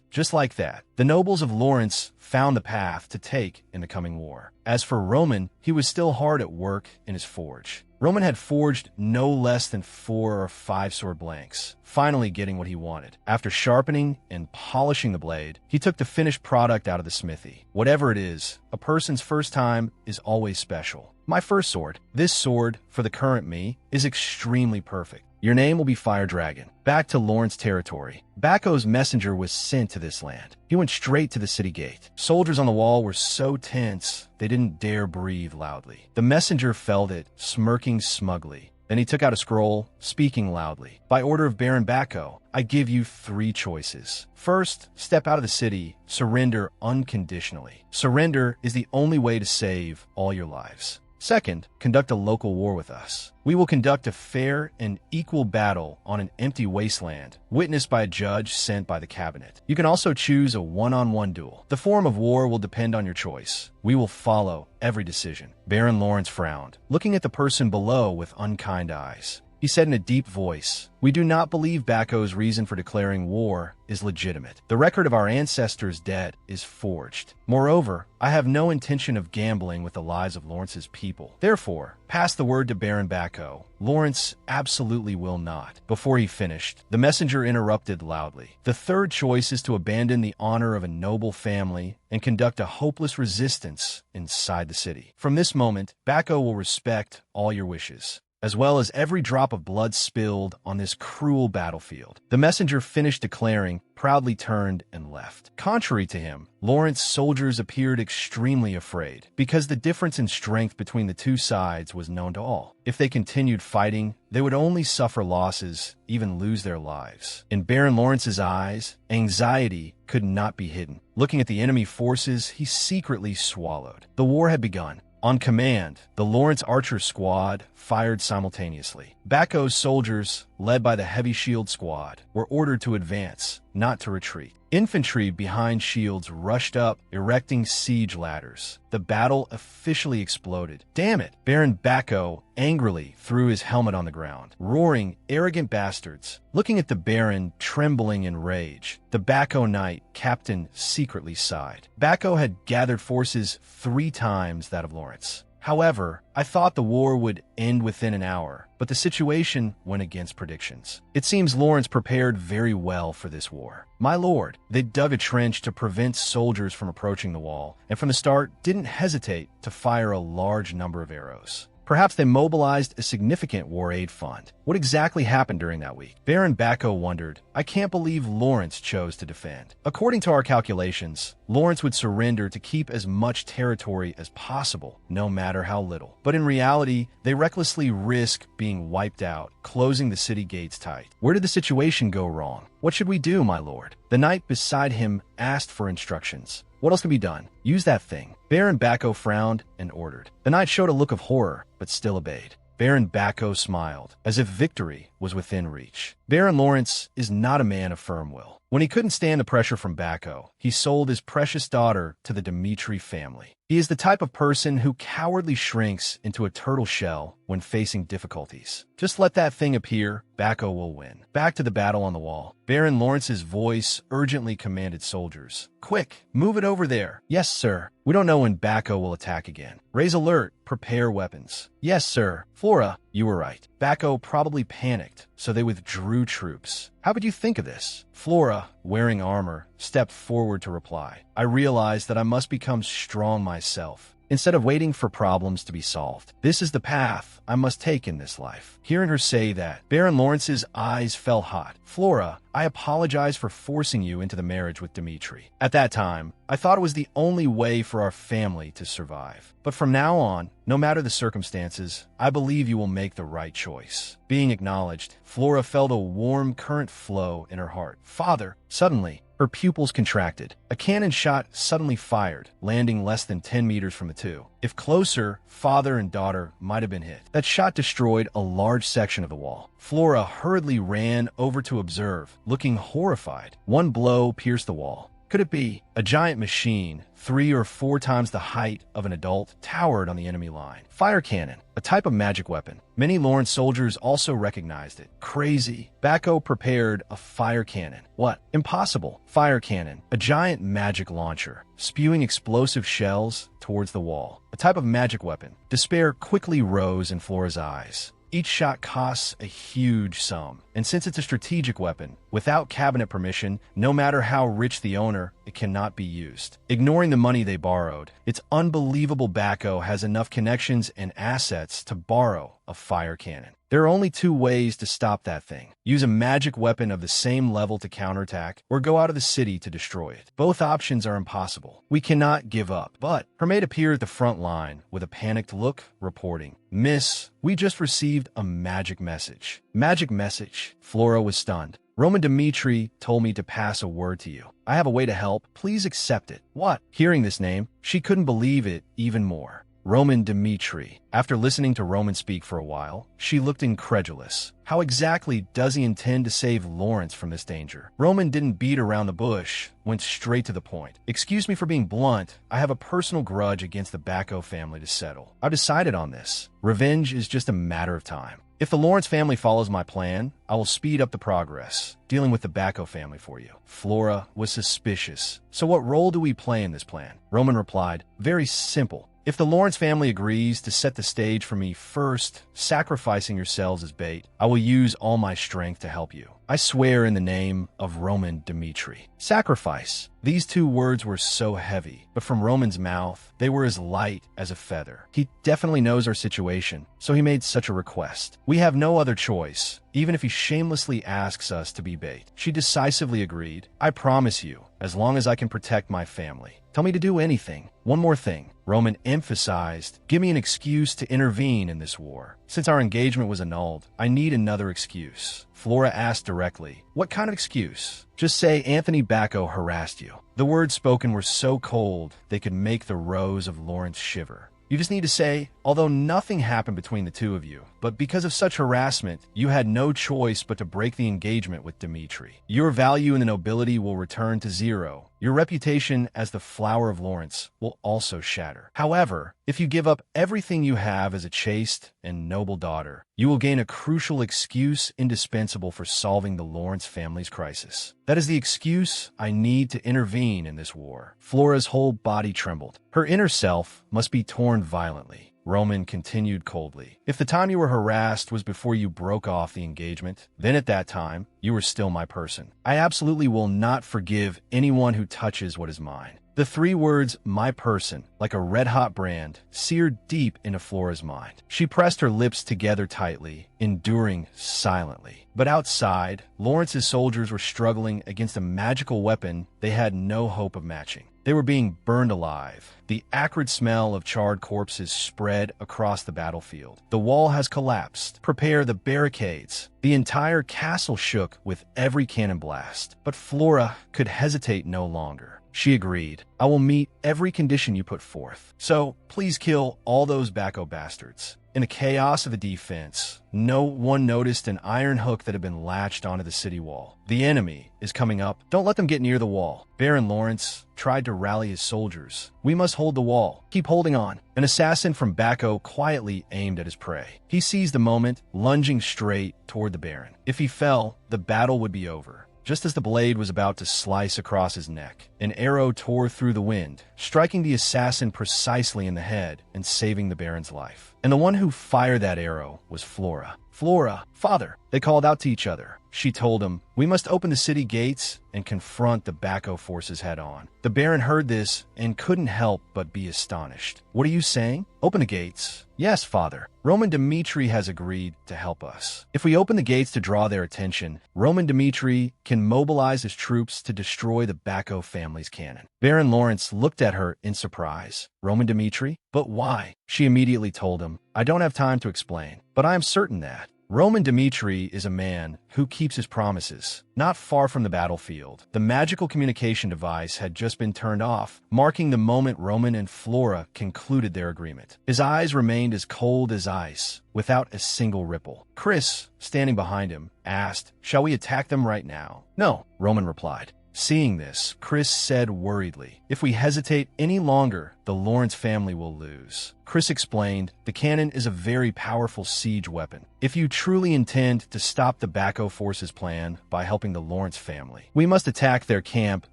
Just like that, the nobles of Lawrence found the path to take in the coming war. As for Roman, he was still hard at work in his forge. Roman had forged no less than 4 or 5 sword blanks, finally getting what he wanted. After sharpening and polishing the blade, he took the finished product out of the smithy. Whatever it is, a person's first time is always special. My first sword, this sword, for the current me, is extremely perfect. Your name will be Fire Dragon. Back to Lawrence territory. Bako's messenger was sent to this land. He went straight to the city gate. Soldiers on the wall were so tense, they didn't dare breathe loudly. The messenger felt it, smirking smugly. Then he took out a scroll, speaking loudly. By order of Baron Bako, I give you 3 choices. First, step out of the city, surrender unconditionally. Surrender is the only way to save all your lives. Second, conduct a local war with us. We will conduct a fair and equal battle on an empty wasteland, witnessed by a judge sent by the cabinet. You can also choose a one-on-one duel. The form of war will depend on your choice. We will follow every decision. Baron Lawrence frowned, looking at the person below with unkind eyes. He said in a deep voice, "We do not believe Bako's reason for declaring war is legitimate. The record of our ancestors' debt is forged. Moreover, I have no intention of gambling with the lives of Lawrence's people. Therefore, pass the word to Baron Bako. Lawrence absolutely will not." Before he finished, the messenger interrupted loudly. "The third choice is to abandon the honor of a noble family and conduct a hopeless resistance inside the city. From this moment, Bako will respect all your wishes, as well as every drop of blood spilled on this cruel battlefield." The messenger finished declaring, proudly turned and left. Contrary to him, Lawrence's soldiers appeared extremely afraid, because the difference in strength between the two sides was known to all. If they continued fighting, they would only suffer losses, even lose their lives. In Baron Lawrence's eyes, anxiety could not be hidden. Looking at the enemy forces, he secretly swallowed. The war had begun. On command, the Lawrence Archer Squad fired simultaneously. Bako's soldiers, led by the Heavy Shield Squad, were ordered to advance, not to retreat. Infantry behind shields rushed up, erecting siege ladders. The battle officially exploded. Damn it! Baron Bako angrily threw his helmet on the ground, roaring, "Arrogant bastards!" Looking at the Baron, trembling in rage, the Bako Knight captain secretly sighed. Bako had gathered forces 3 times that of Lawrence. However, I thought the war would end within an hour, but the situation went against predictions. It seems Lawrence prepared very well for this war. My lord, they dug a trench to prevent soldiers from approaching the wall, and from the start didn't hesitate to fire a large number of arrows. Perhaps they mobilized a significant war aid fund. What exactly happened during that week? Baron Bako wondered. I can't believe Lawrence chose to defend. According to our calculations, Lawrence would surrender to keep as much territory as possible, no matter how little. But in reality, they recklessly risk being wiped out, closing the city gates tight. Where did the situation go wrong? What should we do, my lord? The knight beside him asked for instructions. What else can be done? Use that thing. Baron Bako frowned and ordered. The knight showed a look of horror, but still obeyed. Baron Bako smiled, as if victory was within reach. Baron Lawrence is not a man of firm will. When he couldn't stand the pressure from Bako, he sold his precious daughter to the Dmitri family. He is the type of person who cowardly shrinks into a turtle shell when facing difficulties. Just let that thing appear, Bako will win. Back to the battle on the wall. Baron Lawrence's voice urgently commanded soldiers. Quick, move it over there. Yes, sir. We don't know when Bako will attack again. Raise alert. Prepare weapons. Yes, sir. Flora, you were right. Bako probably panicked, so they withdrew troops. How would you think of this? Flora, wearing armor, stepped forward to reply. I realized that I must become strong myself, instead of waiting for problems to be solved. This is the path I must take in this life. Hearing her say that, Baron Lawrence's eyes fell hot. Flora, I apologize for forcing you into the marriage with Dmitri. At that time, I thought it was the only way for our family to survive. But from now on, no matter the circumstances, I believe you will make the right choice. Being acknowledged, Flora felt a warm current flow in her heart. Father, suddenly, her pupils contracted. A cannon shot suddenly fired, landing less than 10 meters from the two. If closer, father and daughter might have been hit. That shot destroyed a large section of the wall. Flora hurriedly ran over to observe, looking horrified. One blow pierced the wall. Could it be? A giant machine, 3 or 4 times the height of an adult, towered on the enemy line. Fire cannon, a type of magic weapon. Many Lawrence soldiers also recognized it. Crazy. Bako prepared a fire cannon. What? Impossible. Fire cannon, a giant magic launcher, spewing explosive shells towards the wall. A type of magic weapon. Despair quickly rose in Flora's eyes. Each shot costs a huge sum, and since it's a strategic weapon, without cabinet permission, no matter how rich the owner, it cannot be used. Ignoring the money they borrowed, it's unbelievable Bako has enough connections and assets to borrow a fire cannon. There are only 2 ways to stop that thing. Use a magic weapon of the same level to counterattack, or go out of the city to destroy it. Both options are impossible. We cannot give up. But her maid appeared at the front line with a panicked look, reporting, Miss, we just received a magic message. Magic message? Flora was stunned. Roman Dmitri told me to pass a word to you. I have a way to help. Please accept it. What? Hearing this name, she couldn't believe it even more. Roman Dmitri. After listening to Roman speak for a while, she looked incredulous. How exactly does he intend to save Lawrence from this danger? Roman didn't beat around the bush, went straight to the point. Excuse me for being blunt, I have a personal grudge against the Bako family to settle. I've decided on this. Revenge is just a matter of time. If the Lawrence family follows my plan, I will speed up the progress, dealing with the Bako family for you. Flora was suspicious. So what role do we play in this plan? Roman replied, very simple. If the Lawrence family agrees to set the stage for me first, sacrificing yourselves as bait, I will use all my strength to help you. I swear in the name of Roman Dmitri. Sacrifice. These 2 words were so heavy, but from Roman's mouth, they were as light as a feather. He definitely knows our situation, so he made such a request. We have no other choice, even if he shamelessly asks us to be bait. She decisively agreed. I promise you, as long as I can protect my family. Tell me to do anything. One more thing. Roman emphasized, give me an excuse to intervene in this war. Since our engagement was annulled, I need another excuse. Flora asked directly, what kind of excuse? Just say Anthony Bako harassed you. The words spoken were so cold, they could make the rose of Lawrence shiver. You just need to say, although nothing happened between the 2 of you, but because of such harassment, you had no choice but to break the engagement with Dmitri. Your value in the nobility will return to 0. Your reputation as the flower of Lawrence will also shatter. However, if you give up everything you have as a chaste and noble daughter, you will gain a crucial excuse indispensable for solving the Lawrence family's crisis. That is the excuse I need to intervene in this war. Flora's whole body trembled. Her inner self must be torn violently. Roman continued coldly. If the time you were harassed was before you broke off the engagement, then at that time, you were still my person. I absolutely will not forgive anyone who touches what is mine. The 3 words, my person, like a red-hot brand, seared deep into Flora's mind. She pressed her lips together tightly, enduring silently. But outside, Lawrence's soldiers were struggling against a magical weapon they had no hope of matching. They were being burned alive. The acrid smell of charred corpses spread across the battlefield. The wall has collapsed. Prepare the barricades. The entire castle shook with every cannon blast. But Flora could hesitate no longer. She agreed. I will meet every condition you put forth. So, please kill all those Bako bastards. In the chaos of the defense, no one noticed an iron hook that had been latched onto the city wall. The enemy is coming up. Don't let them get near the wall. Baron Lawrence tried to rally his soldiers. We must hold the wall. Keep holding on. An assassin from Bacco quietly aimed at his prey. He seized the moment, lunging straight toward the Baron. If he fell, the battle would be over. Just as the blade was about to slice across his neck, an arrow tore through the wind, striking the assassin precisely in the head and saving the Baron's life. And the one who fired that arrow was Flora. Flora, father, they called out to each other. She told him, we must open the city gates and confront the Bacco forces head-on. The Baron heard this and couldn't help but be astonished. What are you saying? Open the gates. Yes, father. Roman Dmitri has agreed to help us. If we open the gates to draw their attention, Roman Dmitri can mobilize his troops to destroy the Bacco family's cannon. Baron Lawrence looked at her in surprise. Roman Dmitri? But why? She immediately told him, I don't have time to explain, but I am certain that Roman Dmitri is a man who keeps his promises. Not far from the battlefield, the magical communication device had just been turned off, marking the moment Roman and Flora concluded their agreement. His eyes remained as cold as ice, without a single ripple. Chris, standing behind him, asked, shall we attack them right now? No, Roman replied. Seeing this, Chris said worriedly, if we hesitate any longer, the Lawrence family will lose. Chris explained, the cannon is a very powerful siege weapon. If you truly intend to stop the Bacco forces' plan by helping the Lawrence family, we must attack their camp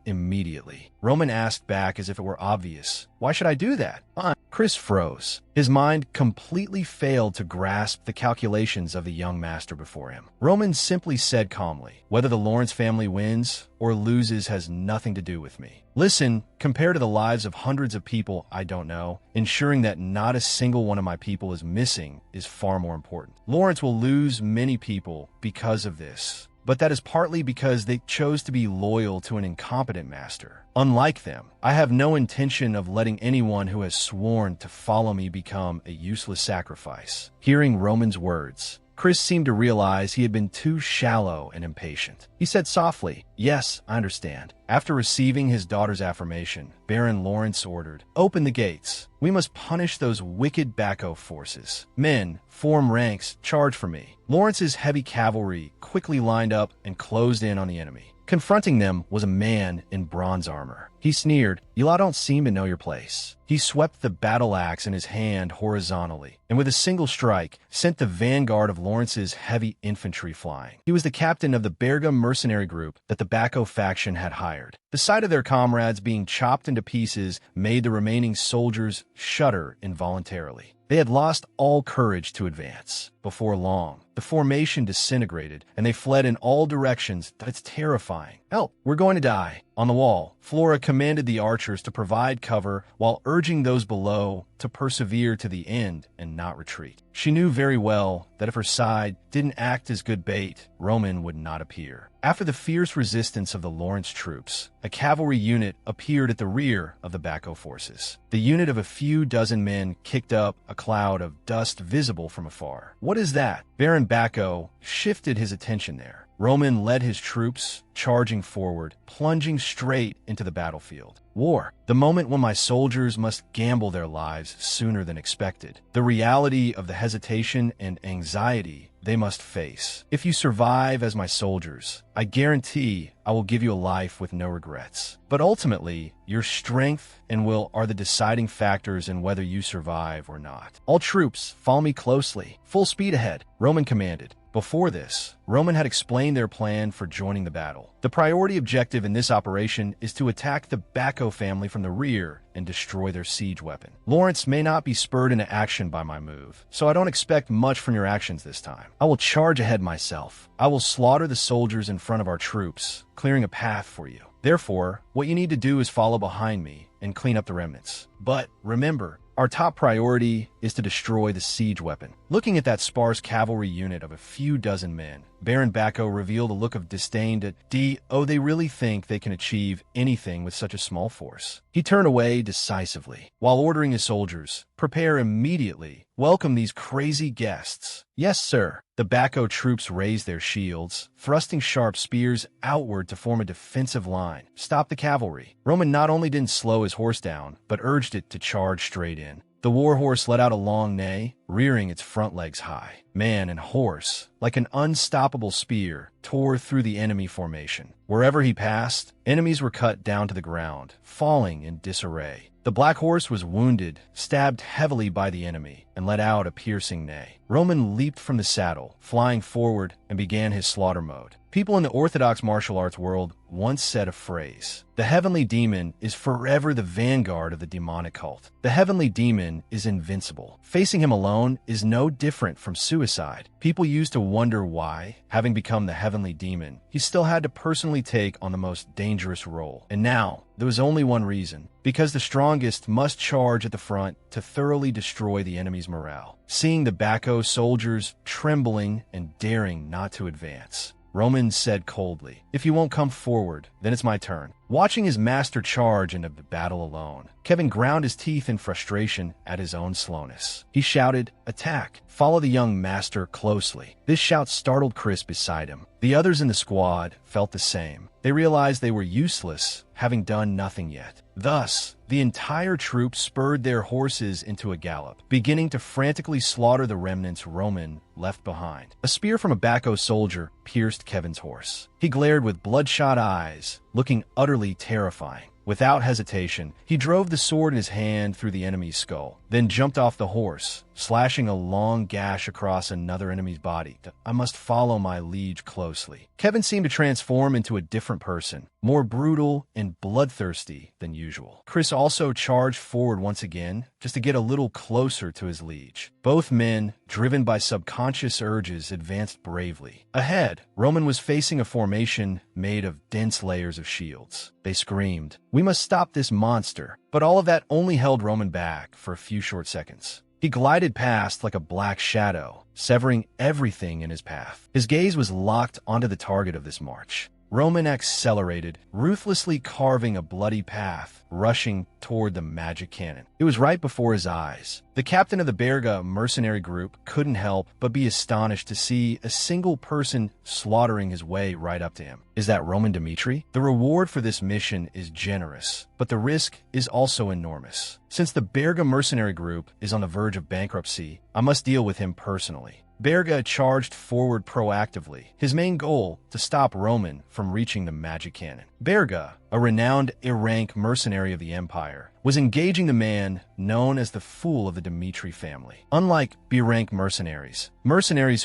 immediately. Roman asked back as if it were obvious, why should I do that? Chris froze. His mind completely failed to grasp the calculations of the young master before him. Roman simply said calmly, whether the Lawrence family wins or loses has nothing to do with me. Listen, compared to the lives of hundreds of people I don't know, ensuring that not a single one of my people is missing is far more important. Lawrence will lose many people because of this, but that is partly because they chose to be loyal to an incompetent master. Unlike them, I have no intention of letting anyone who has sworn to follow me become a useless sacrifice. Hearing Roman's words, Chris seemed to realize he had been too shallow and impatient. He said softly, yes, I understand. After receiving his daughter's affirmation, Baron Lawrence ordered, open the gates. We must punish those wicked Bacco forces. Men, form ranks, charge for me. Lawrence's heavy cavalry quickly lined up and closed in on the enemy. Confronting them was a man in bronze armor. He sneered, you lot don't seem to know your place. He swept the battle axe in his hand horizontally, and with a single strike, sent the vanguard of Lawrence's heavy infantry flying. He was the captain of the Berga mercenary group that the Bacco faction had hired. The sight of their comrades being chopped into pieces made the remaining soldiers shudder involuntarily. They had lost all courage to advance. Before long, the formation disintegrated, and they fled in all directions. That's terrifying. Help, we're going to die. On the wall, Flora commanded the archers to provide cover while urging those below to persevere to the end and not retreat. She knew very well that if her side didn't act as good bait, Roman would not appear. After the fierce resistance of the Lawrence troops, a cavalry unit appeared at the rear of the Bacco forces. The unit of a few dozen men kicked up a cloud of dust visible from afar. What is that? Baron Bacco shifted his attention there. Roman led his troops, charging forward, plunging straight into the battlefield. War, the moment when my soldiers must gamble their lives sooner than expected. The reality of the hesitation and anxiety they must face. If you survive as my soldiers, I guarantee I will give you a life with no regrets. But ultimately, your strength and will are the deciding factors in whether you survive or not. All troops, follow me closely. Full speed ahead, Roman commanded. Before this, Roman had explained their plan for joining the battle. The priority objective in this operation is to attack the Bacco family from the rear and destroy their siege weapon. Lawrence may not be spurred into action by my move, so I don't expect much from your actions this time. I will charge ahead myself. I will slaughter the soldiers in front of our troops, clearing a path for you. Therefore, what you need to do is follow behind me and clean up the remnants. But remember, our top priority is to destroy the siege weapon. Looking at that sparse cavalry unit of a few dozen men, Baron Bacco revealed a look of disdain at they really think they can achieve anything with such a small force. He turned away decisively, while ordering his soldiers, prepare immediately. Welcome these crazy guests. Yes, sir. The Bacco troops raised their shields, thrusting sharp spears outward to form a defensive line. Stop the cavalry. Roman not only didn't slow his horse down, but urged it to charge straight in. The The warhorse let out a long neigh, rearing its front legs high. Man and horse, like an unstoppable spear, tore through the enemy formation. Wherever he passed, enemies were cut down to the ground, falling in disarray. The black horse was wounded, stabbed heavily by the enemy, and let out a piercing neigh. Roman leaped from the saddle, flying forward, and began his slaughter mode. People in the orthodox martial arts world once said a phrase: "The heavenly demon is forever the vanguard of the demonic cult." The heavenly demon is invincible. Facing him alone is no different from suicide. People used to wonder why, having become the heavenly demon, he still had to personally take on the most dangerous role. And now, there was only one reason: because the strongest must charge at the front to thoroughly destroy the enemy's morale. Seeing the Bako soldiers trembling and daring not to advance, Roman said coldly, "If you won't come forward, then it's my turn." Watching his master charge into the battle alone, Kevin ground his teeth in frustration at his own slowness. He shouted, "Attack! Follow the young master closely." This shout startled Chris beside him. The others in the squad felt the same. They realized they were useless, having done nothing yet. Thus, the entire troop spurred their horses into a gallop, beginning to frantically slaughter the remnants Roman left behind. A spear from a Bako soldier pierced Kevin's horse. He glared with bloodshot eyes, looking utterly terrifying. Without hesitation, he drove the sword in his hand through the enemy's skull, then jumped off the horse, slashing a long gash across another enemy's body. "I must follow my liege closely." Kevin seemed to transform into a different person, more brutal and bloodthirsty than usual. Chris also charged forward once again, just to get a little closer to his liege. Both men, driven by subconscious urges, advanced bravely. Ahead, Roman was facing a formation made of dense layers of shields. They screamed, "We must stop this monster." But all of that only held Roman back for a few short seconds. He glided past like a black shadow, severing everything in his path. His gaze was locked onto the target of this march. Roman accelerated, ruthlessly carving a bloody path, rushing toward the magic cannon. It was right before his eyes. The captain of the Berga mercenary group couldn't help but be astonished to see a single person slaughtering his way right up to him. Is that Roman Dmitri? The reward for this mission is generous, but the risk is also enormous. Since the Berga mercenary group is on the verge of bankruptcy, I must deal with him personally. Berga charged forward proactively, his main goal to stop Roman from reaching the magic cannon. Berga, a renowned A-rank mercenary of the Empire, was engaging the man known as the Fool of the Dmitri family. Unlike B-rank mercenaries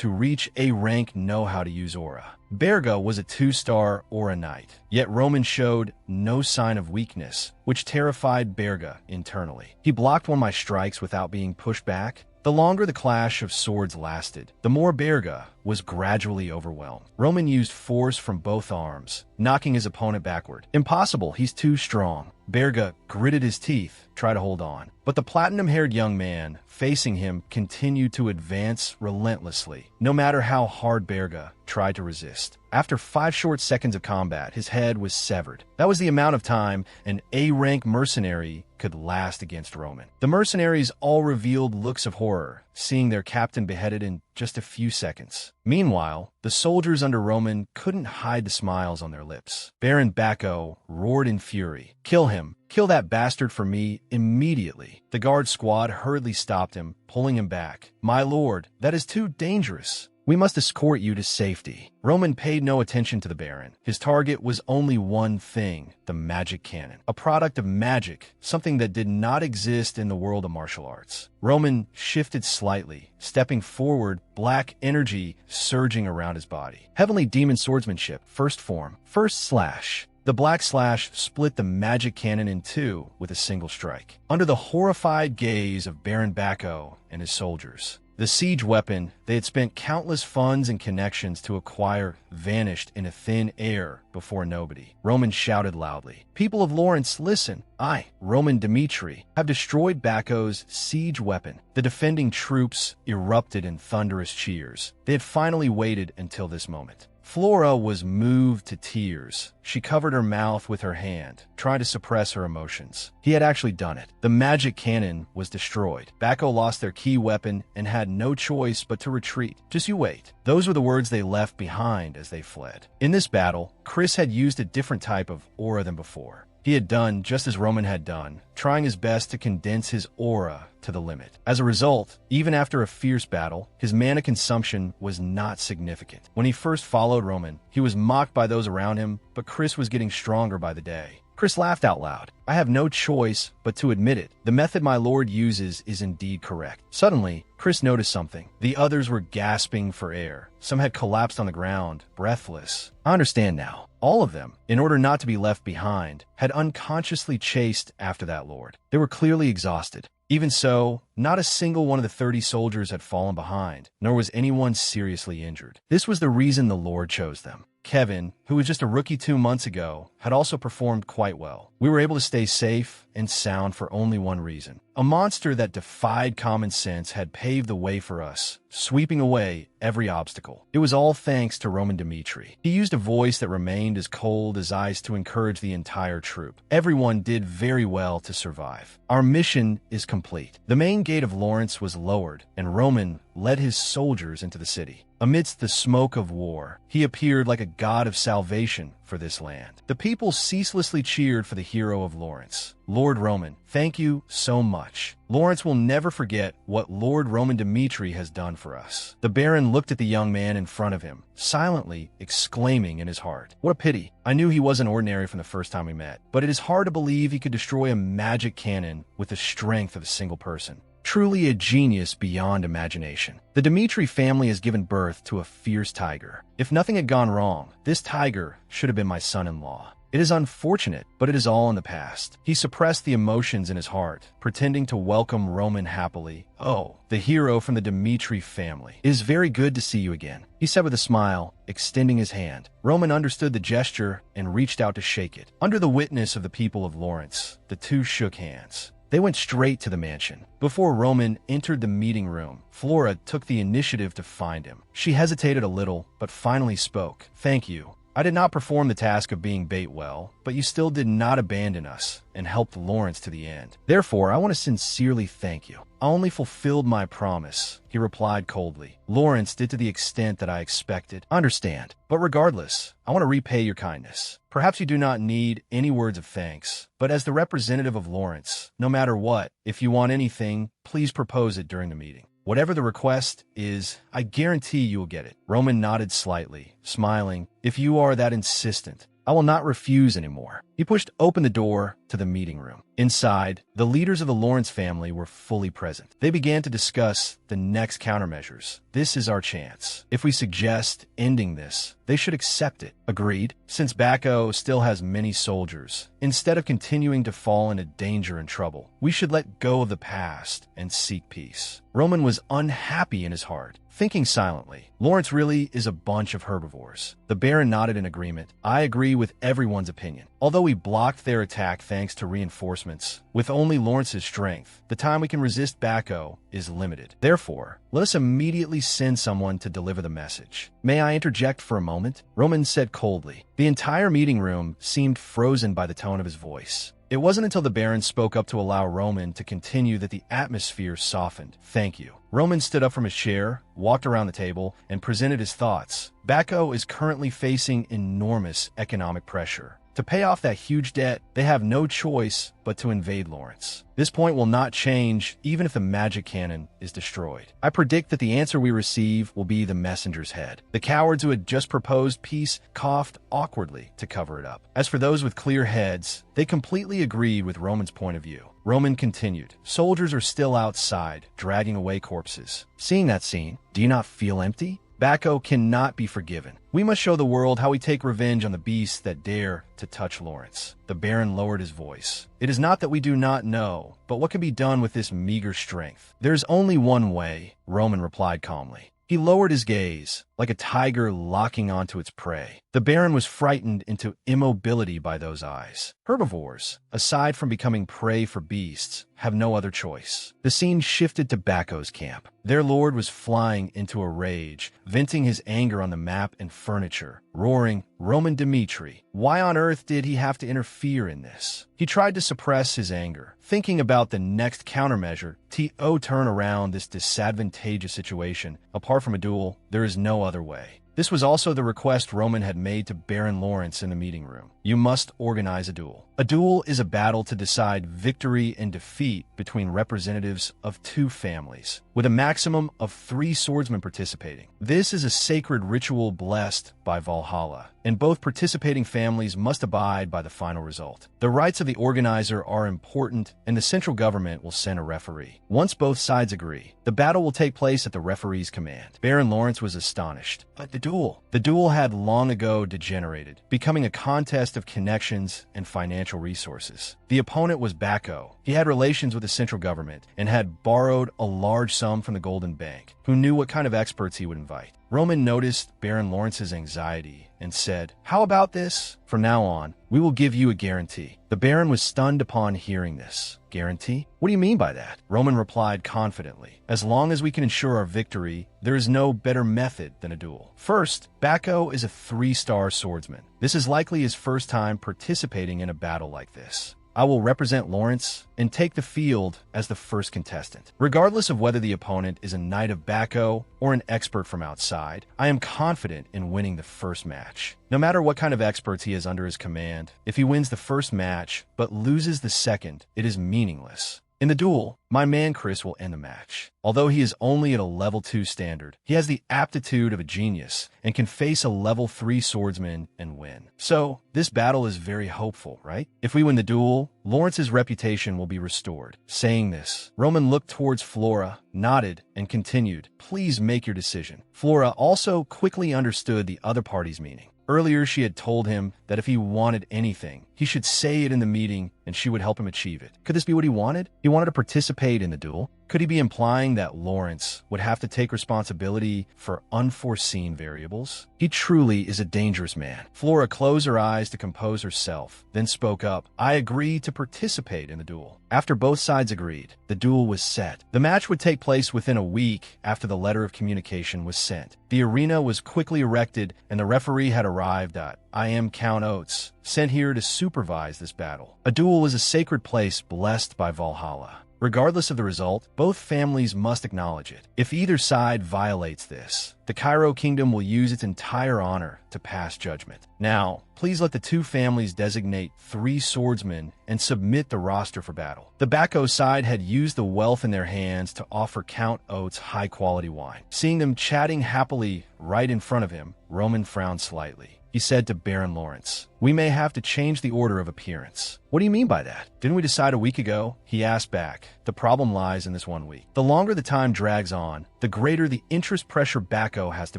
who reach A-rank know how to use aura. Berga was a 2-star aura knight, yet Roman showed no sign of weakness, which terrified Berga internally. He blocked one of my strikes without being pushed back. The longer the clash of swords lasted, the more Berga was gradually overwhelmed. Roman used force from both arms, knocking his opponent backward. "Impossible, he's too strong." Berga gritted his teeth, tried to hold on. But the platinum-haired young man facing him continued to advance relentlessly, no matter how hard Berga tried to resist. After 5 short seconds of combat, his head was severed. That was the amount of time an A-rank mercenary could last against Roman. The mercenaries all revealed looks of horror, seeing their captain beheaded in just a few seconds. Meanwhile, the soldiers under Roman couldn't hide the smiles on their lips. Baron Bako roared in fury, "Kill him! Kill that bastard for me immediately." The guard squad hurriedly stopped him, pulling him back. "My lord, that is too dangerous. We must escort you to safety." Roman paid no attention to the Baron. His target was only one thing: the magic cannon. A product of magic, something that did not exist in the world of martial arts. Roman shifted slightly, stepping forward, black energy surging around his body. Heavenly demon swordsmanship, first form, first slash. The black slash split the magic cannon in two with a single strike. Under the horrified gaze of Baron Bako and his soldiers, the siege weapon they had spent countless funds and connections to acquire vanished in a thin air before nobody. Roman shouted loudly, "People of Lawrence, listen! I, Roman Dmitri, have destroyed Bako's siege weapon." The defending troops erupted in thunderous cheers. They had finally waited until this moment. Flora was moved to tears. She covered her mouth with her hand, trying to suppress her emotions. He had actually done it. The magic cannon was destroyed. Bako lost their key weapon and had no choice but to retreat. "Just you wait." Those were the words they left behind as they fled. In this battle, Chris had used a different type of aura than before. He had done just as Roman had done, trying his best to condense his aura to the limit. As a result, even after a fierce battle, his mana consumption was not significant. When he first followed Roman, he was mocked by those around him, but Chris was getting stronger by the day. Chris laughed out loud. I have no choice but to admit it. The method my lord uses is indeed correct. Suddenly, Chris noticed something. The others were gasping for air. Some had collapsed on the ground, breathless. I understand now. All of them, in order not to be left behind, had unconsciously chased after that lord. They were clearly exhausted. Even so, not a single one of the 30 soldiers had fallen behind, nor was anyone seriously injured. This was the reason the Lord chose them. Kevin, who was just a rookie 2 months ago, had also performed quite well. We were able to stay safe and sound for only one reason. A monster that defied common sense had paved the way for us, sweeping away every obstacle. It was all thanks to Roman Dmitri. He used a voice that remained as cold as ice to encourage the entire troop. Everyone did very well to survive. Our mission is complete. The main gate of Lawrence was lowered, and Roman led his soldiers into the city. Amidst the smoke of war, he appeared like a god of salvation for this land. The people ceaselessly cheered for the hero of Lawrence. Lord Roman, thank you so much. Lawrence will never forget what Lord Roman Dmitri has done for us. The Baron looked at the young man in front of him, silently exclaiming in his heart, what a pity. I knew he wasn't ordinary from the first time we met, but it is hard to believe he could destroy a magic cannon with the strength of a single person. Truly a genius beyond imagination. The Dmitri family has given birth to a fierce tiger. If nothing had gone wrong, this tiger should have been my son-in-law. It is unfortunate, but it is all in the past. He suppressed the emotions in his heart, pretending to welcome Roman happily. Oh, the hero from the Dmitri family. It is very good to see you again, he said with a smile, extending his hand. Roman understood the gesture and reached out to shake it. Under the witness of the people of Lawrence, the two shook hands. They went straight to the mansion. Before Roman entered the meeting room, Flora took the initiative to find him. She hesitated a little, but finally spoke. Thank you. I did not perform the task of being bait well, but you still did not abandon us and helped Lawrence to the end. Therefore, I want to sincerely thank you. I only fulfilled my promise, he replied coldly. Lawrence did to the extent that I expected. I understand. But regardless, I want to repay your kindness. Perhaps you do not need any words of thanks, but as the representative of Lawrence, no matter what, if you want anything, please propose it during the meeting. Whatever the request is, I guarantee you will get it. Roman nodded slightly, smiling. If you are that insistent, I will not refuse anymore. He pushed open the door to the meeting room. Inside, the leaders of the Lawrence family were fully present. They began to discuss the next countermeasures. This is our chance. If we suggest ending this, they should accept it. Agreed? Since Bacco still has many soldiers, instead of continuing to fall into danger and trouble, we should let go of the past and seek peace. Roman was unhappy in his heart, thinking silently. Lawrence really is a bunch of herbivores. The Baron nodded in agreement. I agree with everyone's opinion. Although we blocked their attack thanks to reinforcements, with only Lawrence's strength, the time we can resist Bacco is limited. Therefore, let us immediately send someone to deliver the message. May I interject for a moment? Roman said coldly. The entire meeting room seemed frozen by the tone of his voice. It wasn't until the Baron spoke up to allow Roman to continue that the atmosphere softened. Thank you. Roman stood up from his chair, walked around the table, and presented his thoughts. Bacco is currently facing enormous economic pressure. To pay off that huge debt, they have no choice but to invade Lawrence. This point will not change even if the magic cannon is destroyed. I predict that the answer we receive will be the messenger's head. The cowards who had just proposed peace coughed awkwardly to cover it up. As for those with clear heads, they completely agreed with Roman's point of view. Roman continued. Soldiers are still outside, dragging away corpses. Seeing that scene, do you not feel empty? Bacco cannot be forgiven. We must show the world how we take revenge on the beasts that dare to touch Lawrence. The Baron lowered his voice. It is not that we do not know, but what can be done with this meager strength? There is only one way, Roman replied calmly. He lowered his gaze, like a tiger locking onto its prey. The Baron was frightened into immobility by those eyes. Herbivores, aside from becoming prey for beasts, have no other choice. The scene shifted to Bacco's camp. Their lord was flying into a rage, venting his anger on the map and furniture, roaring, Roman Dmitri, why on earth did he have to interfere in this? He tried to suppress his anger, thinking about the next countermeasure to turn around this disadvantageous situation. Apart from a duel, there is no other way. This was also the request Roman had made to Baron Lawrence in the meeting room. You must organize a duel. A duel is a battle to decide victory and defeat between representatives of two families, with a maximum of 3 swordsmen participating. This is a sacred ritual blessed by Valhalla, and both participating families must abide by the final result. The rights of the organizer are important, and the central government will send a referee. Once both sides agree, the battle will take place at the referee's command. Baron Lawrence was astonished. But the duel had long ago degenerated, becoming a contest of connections and financial resources. The opponent was Bacco. He had relations with the central government and had borrowed a large sum from the Golden Bank, who knew what kind of experts he would invite. Roman noticed Baron Lawrence's anxiety and said, "How about this? From now on, we will give you a guarantee." The Baron was stunned upon hearing this. Guarantee? What do you mean by that? Roman replied confidently, "As long as we can ensure our victory, there is no better method than a duel." First, Bacco is a 3-star swordsman. This is likely his first time participating in a battle like this. I will represent Lawrence and take the field as the first contestant. Regardless of whether the opponent is a knight of Bacco or an expert from outside, I am confident in winning the first match. No matter what kind of experts he has under his command, if he wins the first match but loses the second, it is meaningless. In the duel, my man Chris will end the match. Although he is only at a level 2 standard, he has the aptitude of a genius and can face a level 3 swordsman and win. So, this battle is very hopeful, right? If we win the duel, Lawrence's reputation will be restored. Saying this, Roman looked towards Flora, nodded, and continued, "Please make your decision." Flora also quickly understood the other party's meaning. Earlier, she had told him that if he wanted anything, he should say it in the meeting and she would help him achieve it. Could this be what he wanted? He wanted to participate in the duel. Could he be implying that Lawrence would have to take responsibility for unforeseen variables? He truly is a dangerous man. Flora closed her eyes to compose herself, then spoke up, "I agree to participate in the duel." After both sides agreed, the duel was set. The match would take place within a week after the letter of communication was sent. The arena was quickly erected and the referee had arrived at I am Count Oates, sent here to supervise this battle. A duel is a sacred place blessed by Valhalla. Regardless of the result, both families must acknowledge it. If either side violates this, the Cairo Kingdom will use its entire honor to pass judgment. Now, please let the two families designate 3 swordsmen and submit the roster for battle. The Bacco side had used the wealth in their hands to offer Count Oates high-quality wine. Seeing them chatting happily right in front of him, Roman frowned slightly. He said to Baron Lawrence, "We may have to change the order of appearance." "What do you mean by that? Didn't we decide a week ago?" He asked back. The problem lies in this 1 week. The longer the time drags on, the greater the interest pressure Bacco has to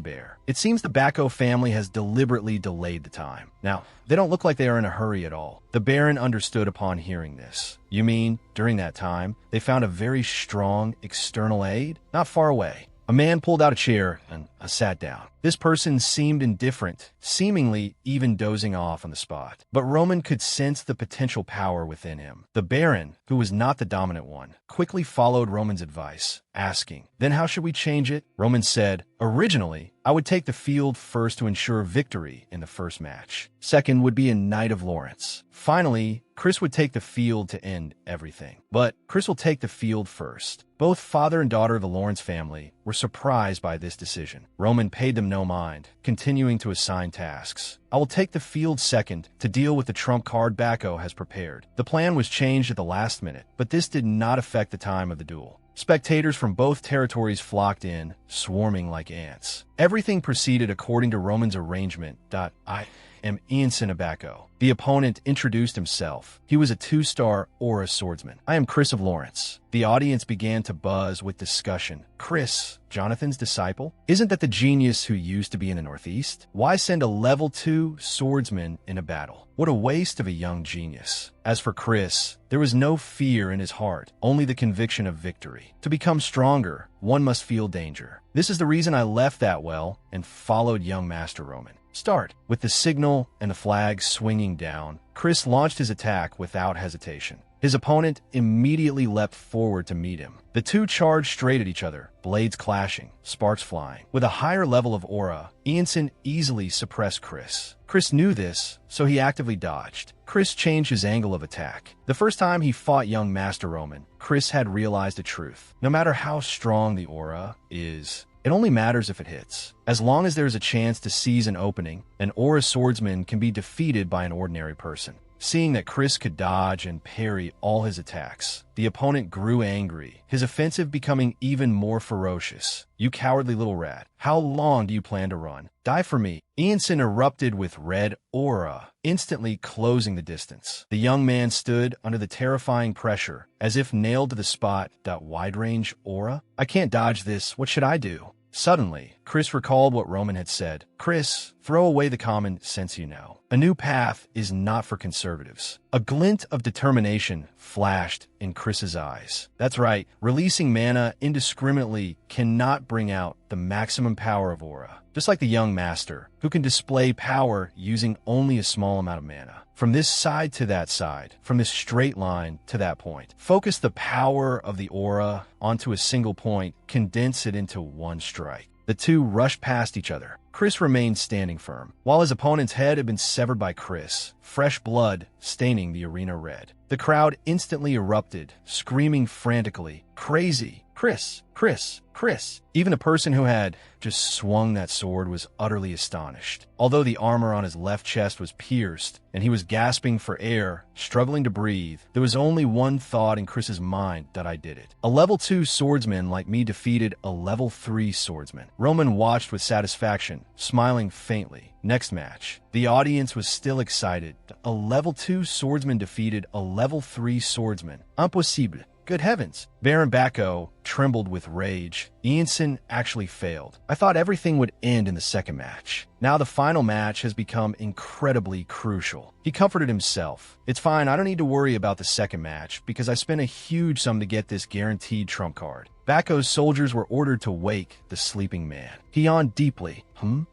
bear. It seems the Bacco family has deliberately delayed the time. Now, they don't look like they are in a hurry at all. The Baron understood upon hearing this. "You mean, during that time, they found a very strong external aid? Not far away." A man pulled out a chair and sat down. This person seemed indifferent, seemingly even dozing off on the spot. But Roman could sense the potential power within him. The Baron, who was not the dominant one, quickly followed Roman's advice, asking, "Then how should we change it?" Roman said, "Originally, I would take the field first to ensure victory in the first match. Second would be a Knight of Lawrence. Finally, Chris would take the field to end everything. But Chris will take the field first." Both father and daughter of the Lawrence family were surprised by this decision. Roman paid them no mind, continuing to assign tasks. "I will take the field second to deal with the trump card Bacco has prepared." The plan was changed at the last minute, but this did not affect the time of the duel. Spectators from both territories flocked in, swarming like ants. Everything proceeded according to Roman's arrangement. I am Ianson of Bacco. The opponent introduced himself. He was a 2-star Aura swordsman. "I am Chris of Lawrence." The audience began to buzz with discussion. "Chris, Jonathan's disciple? Isn't that the genius who used to be in the Northeast? Why send a level 2 swordsman in a battle? What a waste of a young genius." As for Chris, there was no fear in his heart, only the conviction of victory. To become stronger, one must feel danger. "This is the reason I left that well and followed young Master Roman. Start." With the signal and the flag swinging down, Chris launched his attack without hesitation. His opponent immediately leapt forward to meet him. The two charged straight at each other, blades clashing, sparks flying. With a higher level of aura, Ianson easily suppressed Chris. Chris knew this, so he actively dodged. Chris changed his angle of attack. The first time he fought young Master Roman, Chris had realized a truth. No matter how strong the aura is, It only matters if it hits. As long as there's a chance to seize an opening, an aura swordsman can be defeated by an ordinary person. Seeing that Chris could dodge and parry all his attacks, the opponent grew angry, his offensive becoming even more ferocious. "You cowardly little rat. How long do you plan to run? Die for me." Ianson erupted with red aura, instantly closing the distance. The young man stood under the terrifying pressure, as if nailed to the spot. That wide-range aura? I can't dodge this. What should I do? Suddenly, Chris recalled what Roman had said. "Chris, throw away the common sense you know. A new path is not for conservatives." A glint of determination flashed in Chris's eyes. That's right, releasing mana indiscriminately cannot bring out the maximum power of aura. Just like the young master, who can display power using only a small amount of mana. From this side to that side, from this straight line to that point. Focus the power of the aura onto a single point, condense it into one strike. The two rushed past each other. Chris remained standing firm, while his opponent's head had been severed by Chris, fresh blood staining the arena red. The crowd instantly erupted, screaming frantically, "Crazy! Chris! Chris! Chris!" Even a person who had just swung that sword was utterly astonished. Although the armor on his left chest was pierced, and he was gasping for air, struggling to breathe, there was only one thought in Chris's mind: that I did it. A level 2 swordsman like me defeated a level 3 swordsman. Roman watched with satisfaction, smiling faintly. Next match. The audience was still excited. A level 2 swordsman defeated a level 3 swordsman. Impossible. Good heavens. Baron Bacco trembled with rage. Ianson actually failed. I thought everything would end in the second match. Now the final match has become incredibly crucial. He comforted himself. "It's fine, I don't need to worry about the second match, because I spent a huge sum to get this guaranteed trump card." Bacco's soldiers were ordered to wake the sleeping man. He yawned deeply.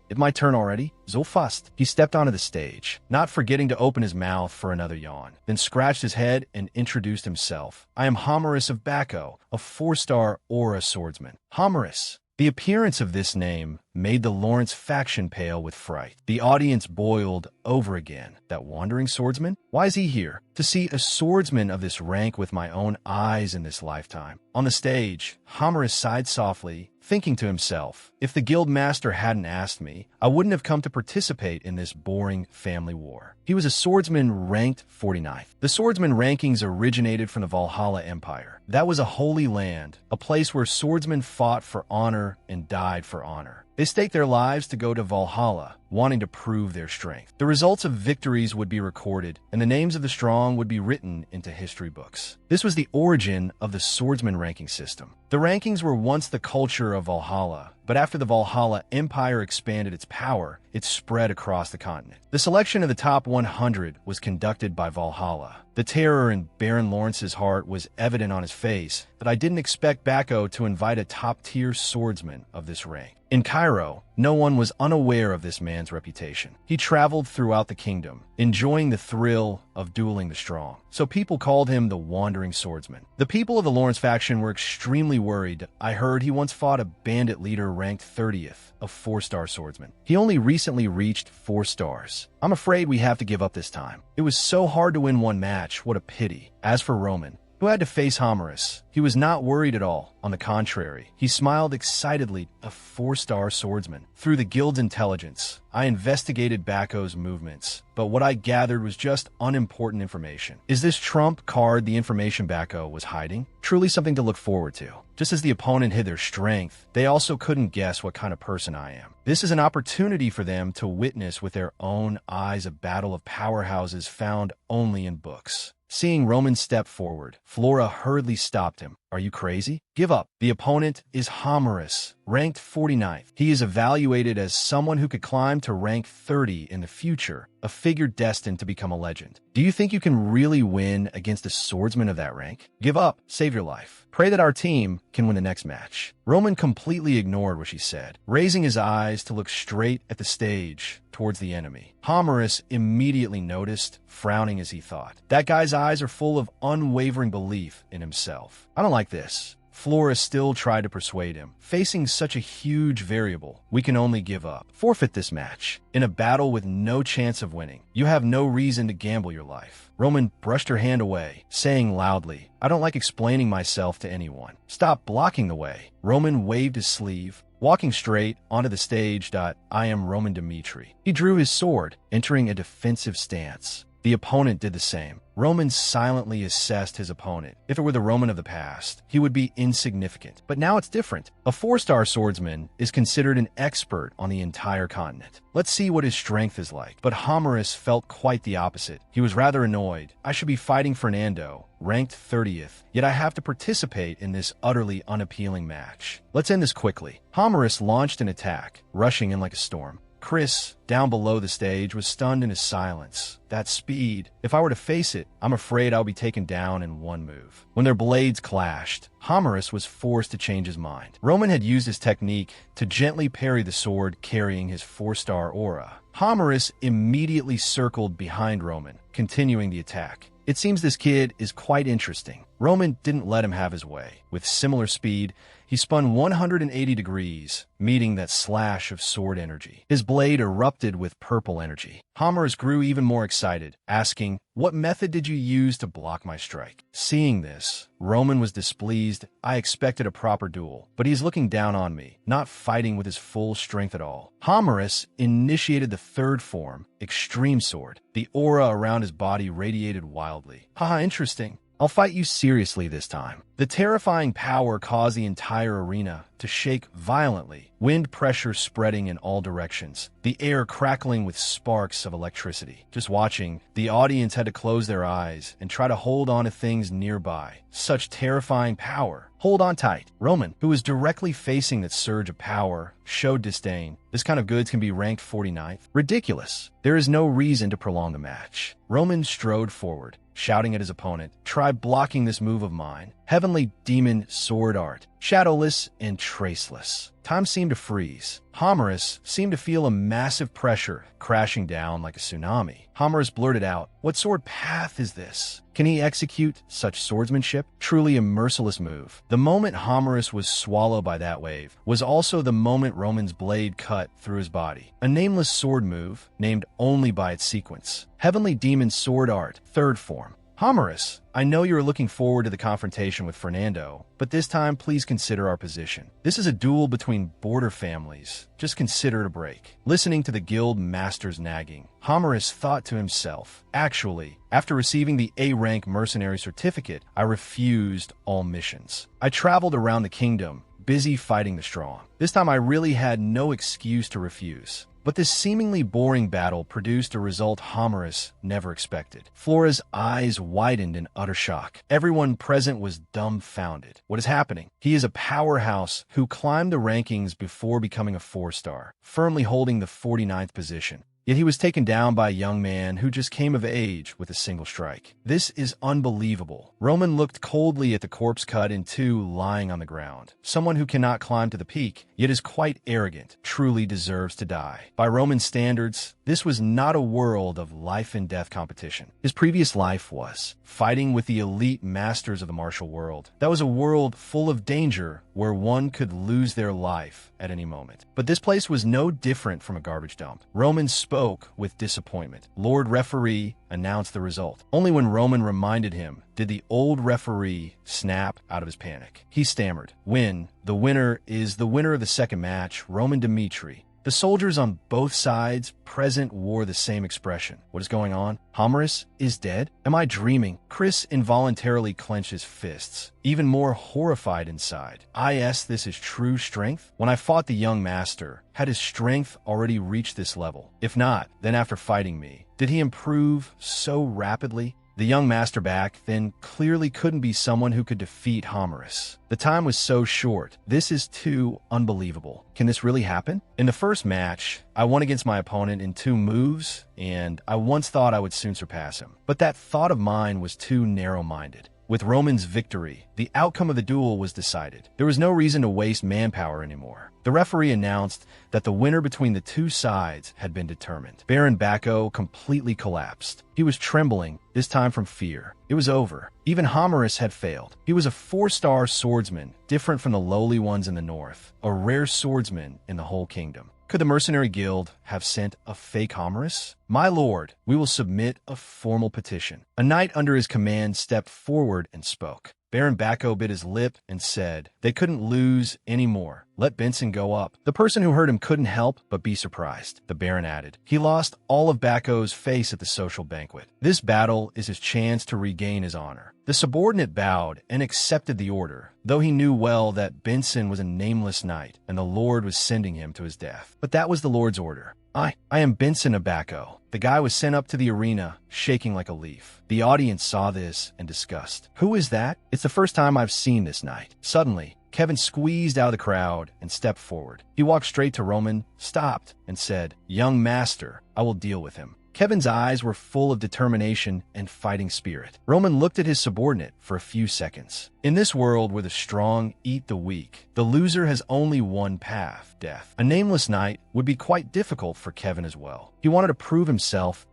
It's my turn already? So fast. He stepped onto the stage, not forgetting to open his mouth for another yawn, then scratched his head and introduced himself. "I am Homerus of Bacco, a 4-star aura swordsman." Homerus. The appearance of this name made the Lawrence faction pale with fright. The audience boiled over again. That wandering swordsman? Why is he here? To see a swordsman of this rank with my own eyes in this lifetime. On the stage, Homerus sighed softly, thinking to himself, if the guild master hadn't asked me, I wouldn't have come to participate in this boring family war. He was a swordsman ranked 49th. The swordsman rankings originated from the Valhalla Empire. That was a holy land, a place where swordsmen fought for honor and died for honor. They staked their lives to go to Valhalla, wanting to prove their strength. The results of victories would be recorded, and the names of the strong would be written into history books. This was the origin of the swordsman ranking system. The rankings were once the culture of Valhalla, but after the Valhalla Empire expanded its power, it spread across the continent. The selection of the top 100 was conducted by Valhalla. The terror in Baron Lawrence's heart was evident on his face that I didn't expect Bacco to invite a top-tier swordsman of this rank. In Cairo, no one was unaware of this man's reputation. He traveled throughout the kingdom, enjoying the thrill of dueling the strong. So people called him the Wandering Swordsman. The people of the Lawrence faction were extremely worried. I heard he once fought a bandit leader ranked 30th, a 4-star swordsman. He only recently reached 4 stars. I'm afraid we have to give up this time. It was so hard to win one match, what a pity. As for Roman, who had to face Homerus, he was not worried at all. On the contrary, he smiled excitedly, a 4-star swordsman. Through the guild's intelligence, I investigated Bacco's movements, but what I gathered was just unimportant information. Is this trump card the information Bacco was hiding? Truly something to look forward to. Just as the opponent hid their strength, they also couldn't guess what kind of person I am. This is an opportunity for them to witness with their own eyes a battle of powerhouses found only in books. Seeing Roman step forward, Flora hurriedly stopped him. Are you crazy? Give up. The opponent is Homerus, ranked 49th. He is evaluated as someone who could climb to rank 30 in the future, a figure destined to become a legend. Do you think you can really win against a swordsman of that rank? Give up. Save your life. Pray that our team can win the next match. Roman completely ignored what she said, raising his eyes to look straight at the stage towards the enemy. Homerus immediately noticed, frowning as he thought. That guy's eyes are full of unwavering belief in himself. I don't like this. Flora still tried to persuade him. Facing such a huge variable, we can only give up. Forfeit this match. In a battle with no chance of winning, you have no reason to gamble your life. Roman brushed her hand away, saying loudly, I don't like explaining myself to anyone. Stop blocking the way. Roman waved his sleeve. walking straight onto the stage. I am Roman Dmitri. He drew his sword, entering a defensive stance. The opponent did the same. Roman silently assessed his opponent. If it were the Roman of the past, he would be insignificant. But now it's different. A 4-star swordsman is considered an expert on the entire continent. Let's see what his strength is like. But Homerus felt quite the opposite. He was rather annoyed. I should be fighting Fernando, ranked 30th, yet I have to participate in this utterly unappealing match. Let's end this quickly. Homerus launched an attack, rushing in like a storm. Chris, down below the stage, was stunned in his silence. That speed. If I were to face it, I'm afraid I'll be taken down in one move. When their blades clashed, Homerus was forced to change his mind. Roman had used his technique to gently parry the sword carrying his 4-star aura. Homerus immediately circled behind Roman, continuing the attack. It seems this kid is quite interesting. Roman didn't let him have his way. With similar speed, he spun 180 degrees, meeting that slash of sword energy. His blade erupted with purple energy. Homerus grew even more excited, asking, "What method did you use to block my strike?" Seeing this, Roman was displeased. I expected a proper duel, but he's looking down on me, not fighting with his full strength at all. Homerus initiated the third form, Extreme Sword. The aura around his body radiated wildly. Haha, interesting. I'll fight you seriously this time. The terrifying power caused the entire arena to shake violently, wind pressure spreading in all directions, the air crackling with sparks of electricity. Just watching, the audience had to close their eyes and try to hold on to things nearby. Such terrifying power. Hold on tight. Roman, who was directly facing that surge of power, showed disdain. This kind of goods can be ranked 49th. Ridiculous. There is no reason to prolong the match. Roman strode forward, shouting at his opponent, "Try blocking this move of mine. Heavenly Demon Sword Art. Shadowless and traceless." Time seemed to freeze. Homerus seemed to feel a massive pressure crashing down like a tsunami. Homerus blurted out, "What sword path is this? Can he execute such swordsmanship? Truly a merciless move." The moment Homerus was swallowed by that wave was also the moment Roman's blade cut through his body. A nameless sword move, named only by its sequence. Heavenly Demon Sword Art, third form. Homerus, I know you are looking forward to the confrontation with Fernando, but this time please consider our position. This is a duel between border families. Just consider it a break. Listening to the guild master's nagging, Homerus thought to himself, actually, after receiving the A-rank mercenary certificate, I refused all missions. I traveled around the kingdom, busy fighting the strong. This time I really had no excuse to refuse. But this seemingly boring battle produced a result Homerus never expected. Flora's eyes widened in utter shock. Everyone present was dumbfounded. What is happening? He is a powerhouse who climbed the rankings before becoming a 4-star, firmly holding the 49th position. Yet he was taken down by a young man who just came of age with a single strike. This is unbelievable. Roman looked coldly at the corpse cut in two lying on the ground. Someone who cannot climb to the peak, yet is quite arrogant, truly deserves to die. By Roman standards, this was not a world of life and death competition. His previous life was fighting with the elite masters of the martial world. That was a world full of danger where one could lose their life at any moment. But this place was no different from a garbage dump. Roman spoke with disappointment. Lord Referee announced the result. Only when Roman reminded him did the old referee snap out of his panic. He stammered, "Win. The winner is the winner of the second match, Roman Dmitri." The soldiers on both sides present wore the same expression. What is going on? Homerus is dead? Am I dreaming? Chris involuntarily clenched his fists, even more horrified inside. This is true strength? When I fought the young master, had his strength already reached this level? If not, then after fighting me, did he improve so rapidly? The young master back then clearly couldn't be someone who could defeat Homerus. The time was so short. This is too unbelievable. Can this really happen? In the first match, I won against my opponent in 2 moves, and I once thought I would soon surpass him. But that thought of mine was too narrow-minded. With Roman's victory, the outcome of the duel was decided. There was no reason to waste manpower anymore. The referee announced that the winner between the two sides had been determined. Baron Bacco completely collapsed. He was trembling, this time from fear. It was over. Even Homerus had failed. He was a 4-star swordsman, different from the lowly ones in the north, a rare swordsman in the whole kingdom. Could the Mercenary Guild have sent a fake Homerus? My lord, we will submit a formal petition. A knight under his command stepped forward and spoke. Baron Bacco bit his lip and said, "They couldn't lose any more. Let Benson go up." The person who heard him couldn't help but be surprised. The Baron added, "He lost all of Bacco's face at the social banquet. This battle is his chance to regain his honor." The subordinate bowed and accepted the order, though he knew well that Benson was a nameless knight and the Lord was sending him to his death. But that was the Lord's order. I am Benson of Bacco." The guy was sent up to the arena, shaking like a leaf. The audience saw this and discussed. "Who is that? It's the first time I've seen this knight." Suddenly, Kevin squeezed out of the crowd and stepped forward. He walked straight to Roman, stopped, and said, "Young master, I will deal with him." Kevin's eyes were full of determination and fighting spirit. Roman looked at his subordinate for a few seconds. In this world where the strong eat the weak, the loser has only one path, death. A nameless knight would be quite difficult for Kevin as well. He wanted to prove himself.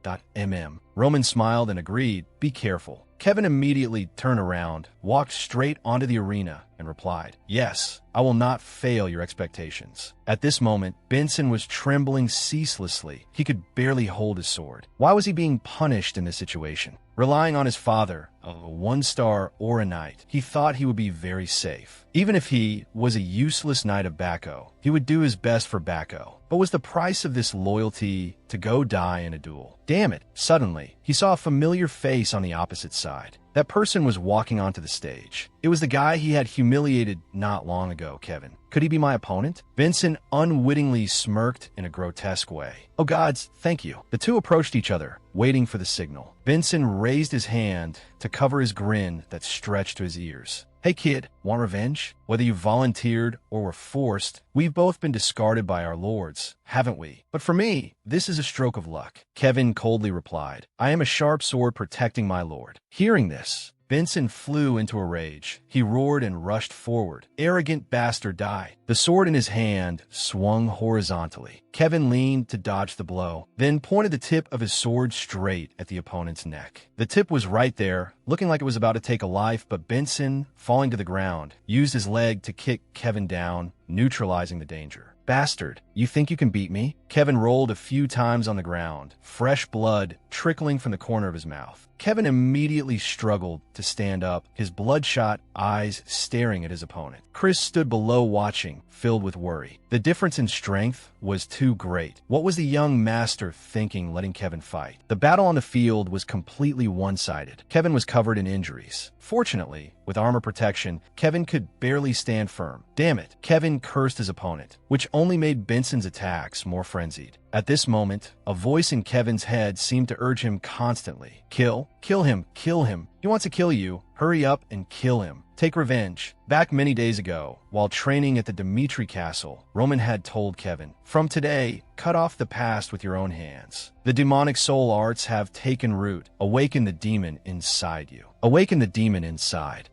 Roman smiled and agreed, "Be careful." Kevin immediately turned around, walked straight onto the arena, and replied, "Yes, I will not fail your expectations." At this moment, Benson was trembling ceaselessly. He could barely hold his sword. Why was he being punished in this situation? Relying on his father, a one-star or a knight, he thought he would be very safe. Even if he was a useless knight of Bacco, he would do his best for Bacco. But was the price of this loyalty to go die in a duel? Damn it! Suddenly, he saw a familiar face on the opposite side. That person was walking onto the stage. It was the guy he had humiliated not long ago, Kevin. Could he be my opponent? Benson unwittingly smirked in a grotesque way. "Oh gods, thank you." The two approached each other, waiting for the signal. Benson raised his hand to cover his grin that stretched to his ears. "Hey kid, want revenge? Whether you volunteered or were forced, we've both been discarded by our lords, haven't we? But for me, this is a stroke of luck." Kevin coldly replied, "I am a sharp sword protecting my lord." Hearing this, Benson flew into a rage. He roared and rushed forward. "Arrogant bastard, die!" The sword in his hand swung horizontally. Kevin leaned to dodge the blow, then pointed the tip of his sword straight at the opponent's neck. The tip was right there, looking like it was about to take a life, but Benson, falling to the ground, used his leg to kick Kevin down, neutralizing the danger. "Bastard, you think you can beat me?" Kevin rolled a few times on the ground, fresh blood trickling from the corner of his mouth. Kevin immediately struggled to stand up, his bloodshot eyes staring at his opponent. Chris stood below watching, filled with worry. The difference in strength was too great. What was the young master thinking letting Kevin fight? The battle on the field was completely one-sided. Kevin was covered in injuries. Fortunately, with armor protection, Kevin could barely stand firm. Damn it, Kevin cursed his opponent, which only made Benson's attacks more frenzied. At this moment, a voice in Kevin's head seemed to urge him constantly. Kill him, kill him. He wants to kill you. Hurry up and kill him. Take revenge." Back many days ago, while training at the Dimitri Castle, Roman had told Kevin, "From today, cut off the past with your own hands. The demonic soul arts have taken root. Awaken the demon inside you." Awaken the demon inside.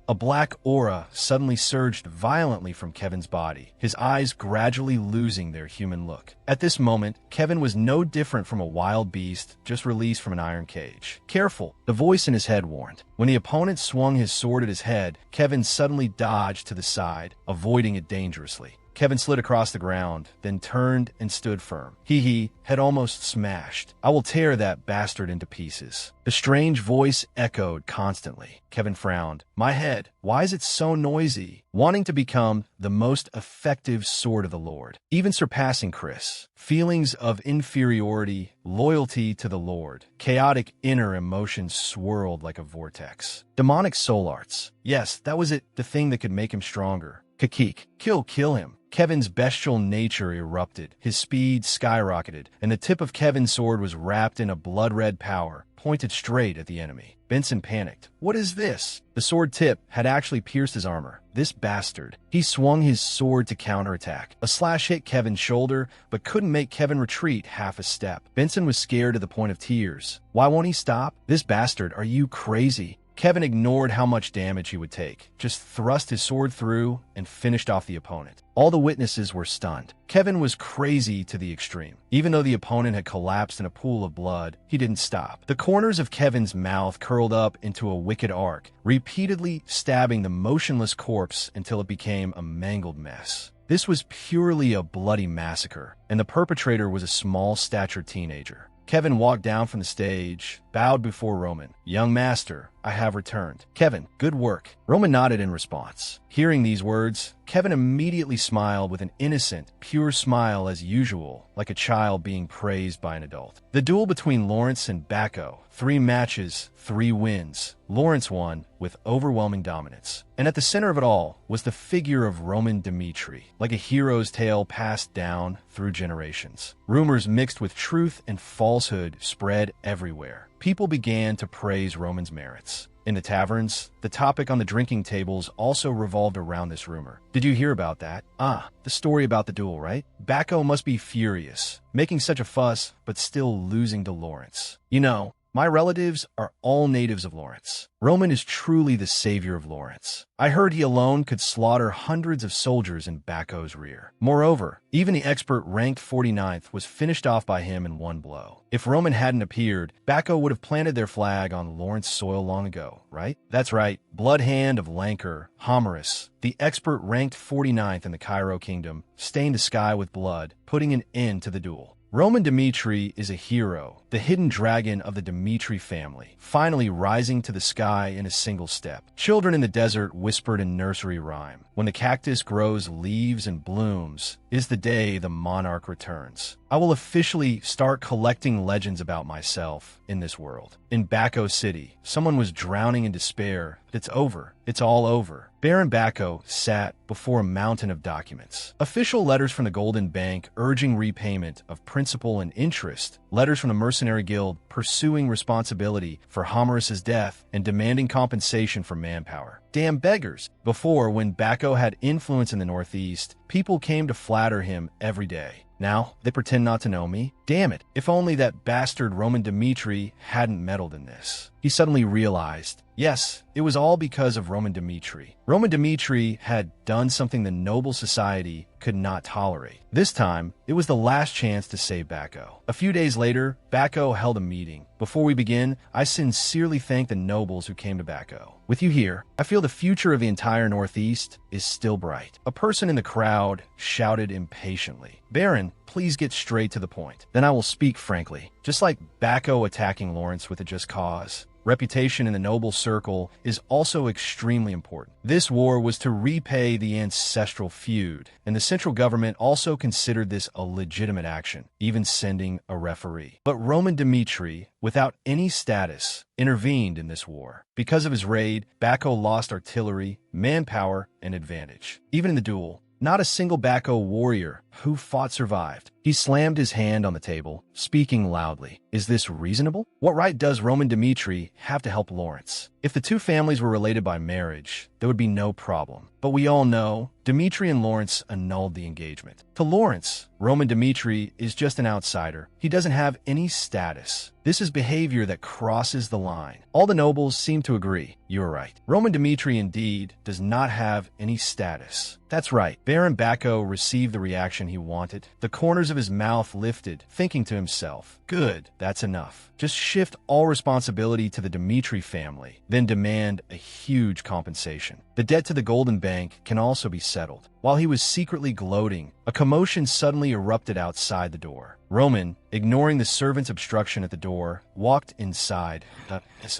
A black aura suddenly surged violently from Kevin's body, his eyes gradually losing their human look. At this moment, Kevin was no different from a wild beast just released from an iron cage. "Careful," the voice in his head warned. When the opponent swung his sword at his head, Kevin suddenly dodged to the side, avoiding it dangerously. Kevin slid across the ground, then turned and stood firm. He had almost smashed. "I will tear that bastard into pieces." The strange voice echoed constantly. Kevin frowned. "My head, why is it so noisy?" Wanting to become the most effective sword of the Lord, even surpassing Chris. Feelings of inferiority, loyalty to the Lord, chaotic inner emotions swirled like a vortex. Demonic soul arts. Yes, that was it, the thing that could make him stronger. Kakik. Kill him. Kevin's bestial nature erupted, his speed skyrocketed, and the tip of Kevin's sword was wrapped in a blood-red power, pointed straight at the enemy. Benson panicked. "What is this?" The sword tip had actually pierced his armor. This bastard. He swung his sword to counterattack. A slash hit Kevin's shoulder, but couldn't make Kevin retreat half a step. Benson was scared to the point of tears. Why won't he stop? "This bastard, are you crazy?" Kevin ignored how much damage he would take, just thrust his sword through and finished off the opponent. All the witnesses were stunned. Kevin was crazy to the extreme. Even though the opponent had collapsed in a pool of blood, he didn't stop. The corners of Kevin's mouth curled up into a wicked arc, repeatedly stabbing the motionless corpse until it became a mangled mess. This was purely a bloody massacre, and the perpetrator was a small-statured teenager. Kevin walked down from the stage, bowed before Roman. "Young master, I have returned." "Kevin, good work." Roman nodded in response. Hearing these words, Kevin immediately smiled with an innocent, pure smile as usual, like a child being praised by an adult. The duel between Lawrence and Bacco, 3 matches, 3 wins. Lawrence won with overwhelming dominance. And at the center of it all was the figure of Roman Dmitri, like a hero's tale passed down through generations. Rumors mixed with truth and falsehood spread everywhere. People began to praise Roman's merits. In the taverns, the topic on the drinking tables also revolved around this rumor. "Did you hear about that?" "Ah, the story about the duel, right? Bacco must be furious, making such a fuss, but still losing to Lawrence. You know, my relatives are all natives of Lawrence. Roman is truly the savior of Lawrence. I heard he alone could slaughter hundreds of soldiers in Bacco's rear. Moreover, even the expert ranked 49th was finished off by him in one blow. If Roman hadn't appeared, Bacco would have planted their flag on Lawrence soil long ago, right?" "That's right. Bloodhand of Lancre, Homerus, the expert ranked 49th in the Cairo kingdom, stained the sky with blood, putting an end to the duel. Roman Dmitri is a hero, the hidden dragon of the Dmitri family, finally rising to the sky in a single step. Children in the desert whispered in nursery rhyme, "When the cactus grows leaves and blooms, is the day the monarch returns." I will officially start collecting legends about myself in this world. In Bacco City, someone was drowning in despair. It's over. It's all over. Baron Bacco sat before a mountain of documents. Official letters from the Golden Bank urging repayment of principal and interest, letters from the Mercenary Guild pursuing responsibility for Homerus's death and demanding compensation for manpower. Damn beggars. Before, when Bacco had influence in the Northeast, people came to flatter him every day. Now, they pretend not to know me? Damn it, if only that bastard Roman Dmitri hadn't meddled in this. He suddenly realized, yes, it was all because of Roman Dmitri. Roman Dmitri had done something the noble society could not tolerate. This time, it was the last chance to save Bacco. A few days later, Bacco held a meeting. "Before we begin, I sincerely thank the nobles who came to Bacco. With you here, I feel the future of the entire Northeast is still bright." A person in the crowd shouted impatiently, "Baron, please get straight to the point. Then I will speak frankly. Just like Bacco attacking Lawrence with a just cause, reputation in the noble circle is also extremely important. This war was to repay the ancestral feud, and the central government also considered this a legitimate action, even sending a referee. But Roman Dmitri, without any status, intervened in this war. Because of his raid, Bacco lost artillery, manpower, and advantage. Even in the duel, not a single Bacco warrior who fought survived. He slammed his hand on the table, speaking loudly. Is this reasonable? What right does Roman Dmitri have to help Lawrence? If the two families were related by marriage, there would be no problem. But we all know Dmitri and Lawrence annulled the engagement. To Lawrence, Roman Dmitri is just an outsider. He doesn't have any status. This is behavior that crosses the line. All the nobles seem to agree. You're right. Roman Dmitri indeed does not have any status. That's right. Baron Bacco received the reaction he wanted. The corners of his mouth lifted, thinking to himself, good, that's enough. Just shift all responsibility to the Dmitri family, then demand a huge compensation. The debt to the Golden Bank can also be settled. While he was secretly gloating, a commotion suddenly erupted outside the door. Roman, ignoring the servant's obstruction at the door, walked inside.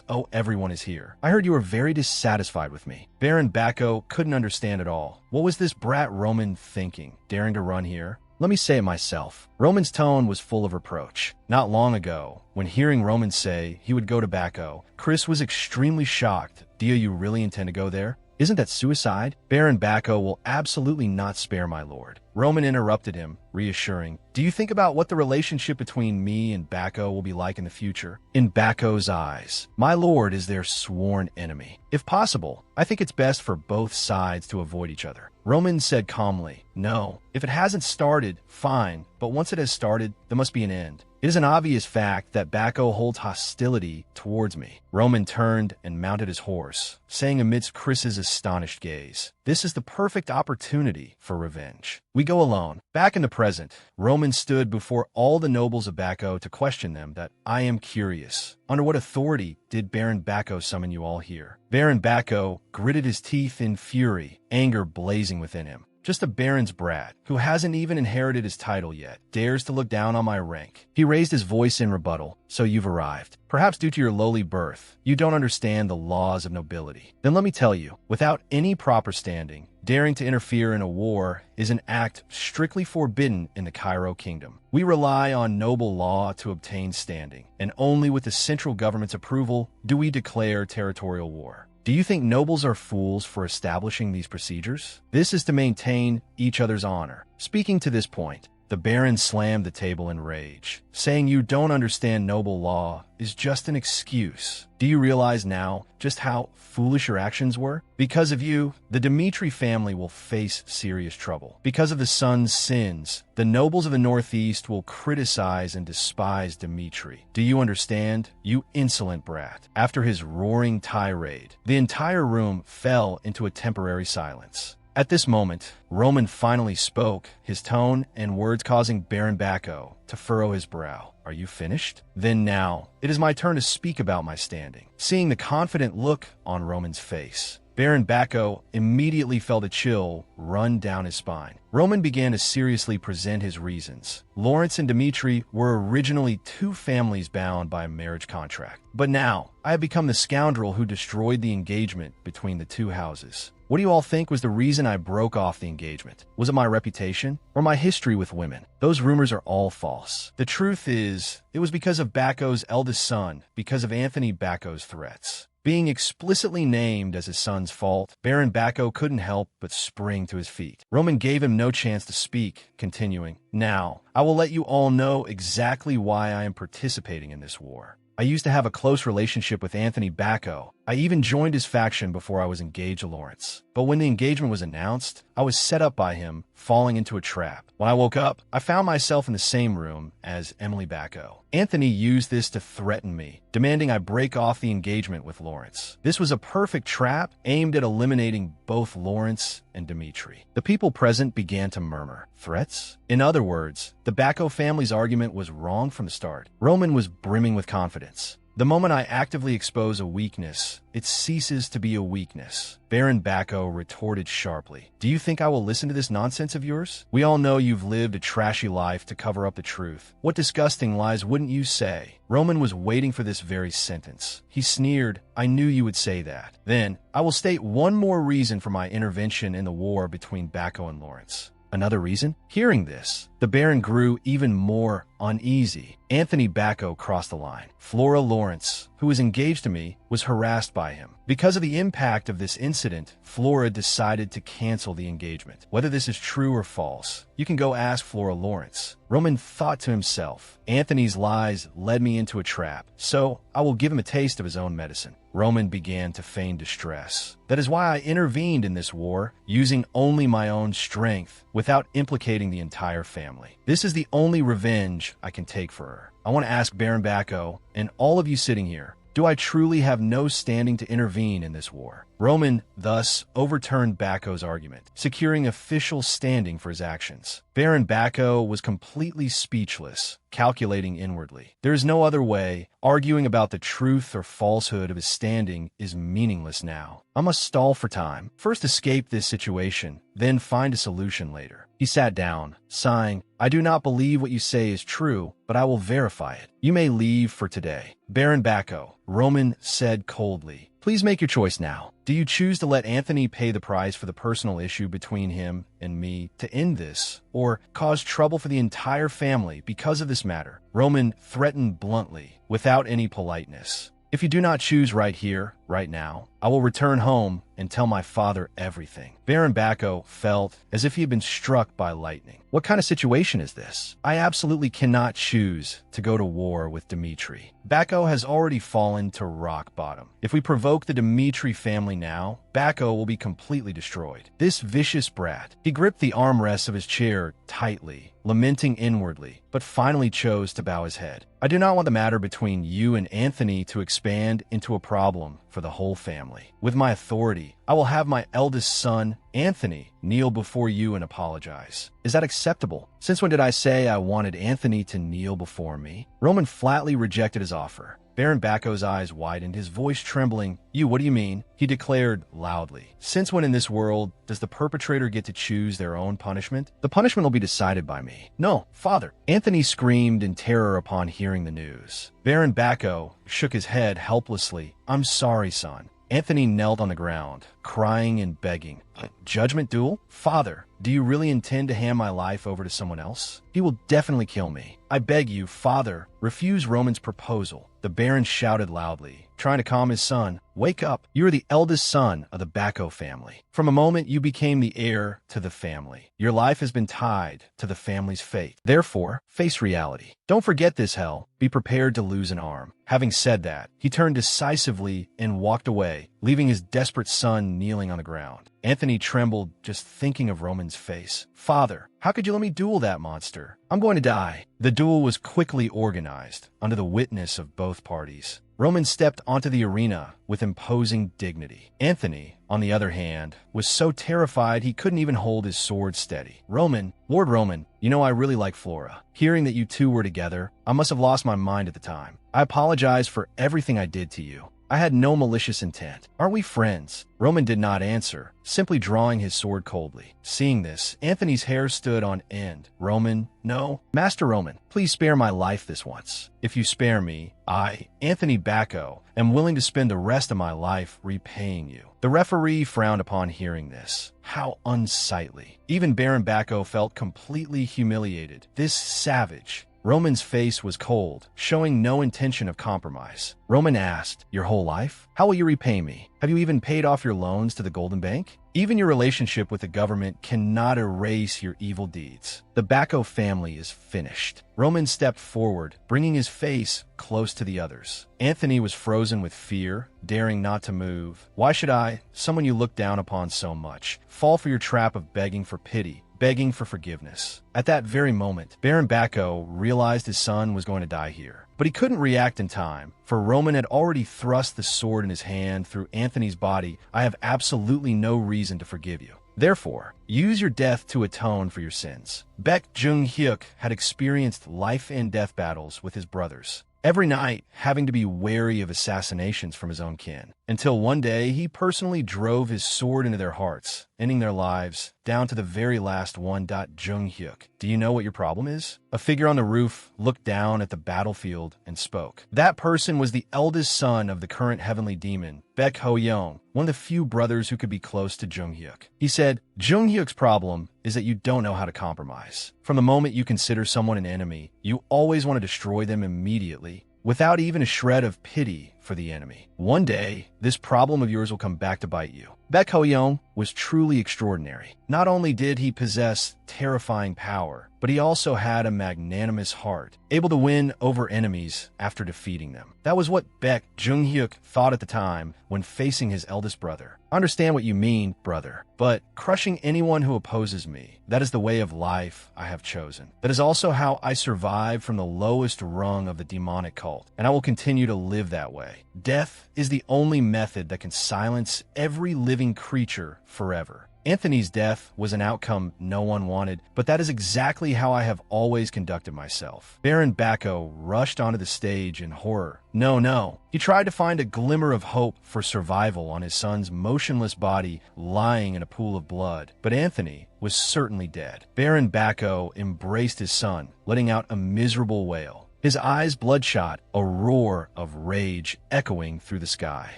Oh, everyone is here. I heard you were very dissatisfied with me. Baron Bacco couldn't understand at all. What was this brat Roman thinking, daring to run here? Let me say it myself. Roman's tone was full of reproach. Not long ago, when hearing Roman say he would go to Bacco, Chris was extremely shocked. Do you really intend to go there? Isn't that suicide? Baron Bacco will absolutely not spare my lord. Roman interrupted him, reassuring, do you think about what the relationship between me and Bacco will be like in the future? In Bacco's eyes, my lord is their sworn enemy. If possible, I think it's best for both sides to avoid each other. Roman said calmly, no, if it hasn't started, fine, but once it has started, there must be an end. It is an obvious fact that Bacco holds hostility towards me. Roman turned and mounted his horse, saying amidst Chris's astonished gaze, this is the perfect opportunity for revenge. We go alone. Back in the present, Roman stood before all the nobles of Bacco to question them that I am curious. Under what authority did Baron Bacco summon you all here? Baron Bacco gritted his teeth in fury, anger blazing within him. Just a baron's brat, who hasn't even inherited his title yet, dares to look down on my rank. He raised his voice in rebuttal. So you've arrived. Perhaps due to your lowly birth, you don't understand the laws of nobility. Then let me tell you, without any proper standing, daring to interfere in a war is an act strictly forbidden in the Cairo kingdom. We rely on noble law to obtain standing, and only with the central government's approval do we declare territorial war. Do you think nobles are fools for establishing these procedures? This is to maintain each other's honor. Speaking to this point, the baron slammed the table in rage, saying you don't understand noble law is just an excuse. Do you realize now just how foolish your actions were? Because of you, the Dmitri family will face serious trouble. Because of the son's sins, the nobles of the Northeast will criticize and despise Dmitri. Do you understand, you insolent brat? After his roaring tirade, the entire room fell into a temporary silence. At this moment, Roman finally spoke, his tone and words causing Baron Bacco to furrow his brow. Are you finished? Then now, it is my turn to speak about my standing. Seeing the confident look on Roman's face, Baron Bacco immediately felt a chill run down his spine. Roman began to seriously present his reasons. Lawrence and Dmitri were originally two families bound by a marriage contract. But now, I have become the scoundrel who destroyed the engagement between the two houses. What do you all think was the reason I broke off the engagement? Was it my reputation or my history with women? Those rumors are all false. The truth is, it was because of Bacco's eldest son, because of Anthony Bacco's threats. Being explicitly named as his son's fault, Baron Bacco couldn't help but spring to his feet. Roman gave him no chance to speak, continuing, Now, I will let you all know exactly why I am participating in this war. I used to have a close relationship with Anthony Bacco. I even joined his faction before I was engaged to Lawrence. But when the engagement was announced, I was set up by him, falling into a trap. When I woke up, I found myself in the same room as Emily Bacco. Anthony used this to threaten me, demanding I break off the engagement with Lawrence. This was a perfect trap aimed at eliminating both Lawrence and Dmitri. The people present began to murmur. Threats? In other words, the Bacco family's argument was wrong from the start. Roman was brimming with confidence. The moment I actively expose a weakness, it ceases to be a weakness. Baron Bacco retorted sharply. Do you think I will listen to this nonsense of yours? We all know you've lived a trashy life to cover up the truth. What disgusting lies wouldn't you say? Roman was waiting for this very sentence. He sneered, I knew you would say that. Then, I will state one more reason for my intervention in the war between Bacco and Lawrence. Another reason? Hearing this, the Baron grew even more uneasy. Anthony Bacco crossed the line. Flora Lawrence, who was engaged to me, was harassed by him. Because of the impact of this incident, Flora decided to cancel the engagement. Whether this is true or false, you can go ask Flora Lawrence. Roman thought to himself, Anthony's lies led me into a trap, so I will give him a taste of his own medicine. Roman began to feign distress. That is why I intervened in this war, using only my own strength, without implicating the entire family. This is the only revenge I can take for her. I want to ask Baron Bacco, and all of you sitting here, do I truly have no standing to intervene in this war? Roman thus overturned Bacco's argument, securing official standing for his actions. Baron Bacco was completely speechless, calculating inwardly. There is no other way. Arguing about the truth or falsehood of his standing is meaningless now. I must stall for time. First escape this situation, then find a solution later. He sat down, sighing, I do not believe what you say is true, but I will verify it. You may leave for today. Baron Bacco, Roman said coldly, please make your choice now. Do you choose to let Anthony pay the price for the personal issue between him and me to end this, or cause trouble for the entire family because of this matter? Roman threatened bluntly, without any politeness. If you do not choose right here, right now, I will return home and tell my father everything. Baron Bacco felt as if he had been struck by lightning. What kind of situation is this? I absolutely cannot choose to go to war with Dmitri. Bacco has already fallen to rock bottom. If we provoke the Dmitri family now, Bacco will be completely destroyed. This vicious brat. He gripped the armrests of his chair tightly, lamenting inwardly, but finally chose to bow his head. I do not want the matter between you and Anthony to expand into a problem for the whole family. With my authority, I will have my eldest son, Anthony, kneel before you and apologize. Is that acceptable? Since when did I say I wanted Anthony to kneel before me? Roman flatly rejected his offer. Baron Bacco's eyes widened, his voice trembling. "You, what do you mean?" He declared loudly. "Since when in this world does the perpetrator get to choose their own punishment? The punishment will be decided by me." "No, father!" Anthony screamed in terror upon hearing the news. Baron Bacco shook his head helplessly. "I'm sorry, son." Anthony knelt on the ground, crying and begging. "Judgment duel? Father, do you really intend to hand my life over to someone else? He will definitely kill me. I beg you, father, refuse Roman's proposal." The Baron shouted loudly, trying to calm his son. "Wake up. You are the eldest son of the Bacco family. From a moment, you became the heir to the family. Your life has been tied to the family's fate. Therefore, face reality. Don't forget this, hell. Be prepared to lose an arm." Having said that, he turned decisively and walked away, leaving his desperate son kneeling on the ground. Anthony trembled just thinking of Roman's face. "Father, how could you let me duel that monster? I'm going to die." The duel was quickly organized under the witness of both parties. Roman stepped onto the arena with imposing dignity. Anthony, on the other hand, was so terrified he couldn't even hold his sword steady. "Roman, Lord Roman, you know I really like Flora. Hearing that you two were together, I must have lost my mind at the time. I apologize for everything I did to you. I had no malicious intent. Aren't we friends?" Roman did not answer, simply drawing his sword coldly. Seeing this, Anthony's hair stood on end. "Roman, no. Master Roman, please spare my life this once. If you spare me, I, Anthony Bacco, am willing to spend the rest of my life repaying you." The referee frowned upon hearing this. How unsightly. Even Baron Bacco felt completely humiliated. This savage. Roman's face was cold, showing no intention of compromise. Roman asked, "Your whole life? How will you repay me? Have you even paid off your loans to the Golden Bank? Even your relationship with the government cannot erase your evil deeds. The Bacco family is finished." Roman stepped forward, bringing his face close to the others. Anthony was frozen with fear, daring not to move. "Why should I, someone you look down upon so much, fall for your trap of begging for pity, begging for forgiveness?" At that very moment, Baron Bacco realized his son was going to die here. But he couldn't react in time, for Roman had already thrust the sword in his hand through Anthony's body. "I have absolutely no reason to forgive you. Therefore, use your death to atone for your sins." Baek Jung-hyuk had experienced life and death battles with his brothers, every night having to be wary of assassinations from his own kin, until one day he personally drove his sword into their hearts, ending their lives, down to the very last one. Jung-hyuk, do you know what your problem is? A figure on the roof looked down at the battlefield and spoke. That person was the eldest son of the current heavenly demon, Baek Ho-young, one of the few brothers who could be close to Jung-hyuk. He said, "Jung-hyuk's problem is that you don't know how to compromise. From the moment you consider someone an enemy, you always want to destroy them immediately, without even a shred of pity for the enemy. One day, this problem of yours will come back to bite you." Baek Ho-young was truly extraordinary. Not only did he possess terrifying power, but he also had a magnanimous heart, able to win over enemies after defeating them. That was what Baek Jung-hyuk thought at the time when facing his eldest brother. "I understand what you mean, brother, but crushing anyone who opposes me, that is the way of life I have chosen. That is also how I survived from the lowest rung of the demonic cult, and I will continue to live that way. Death is the only method that can silence every living creature forever." Anthony's death was an outcome no one wanted, but that is exactly how I have always conducted myself. Baron Bacco rushed onto the stage in horror. No. He tried to find a glimmer of hope for survival on his son's motionless body lying in a pool of blood, but Anthony was certainly dead. Baron Bacco embraced his son, letting out a miserable wail. His eyes bloodshot, a roar of rage echoing through the sky.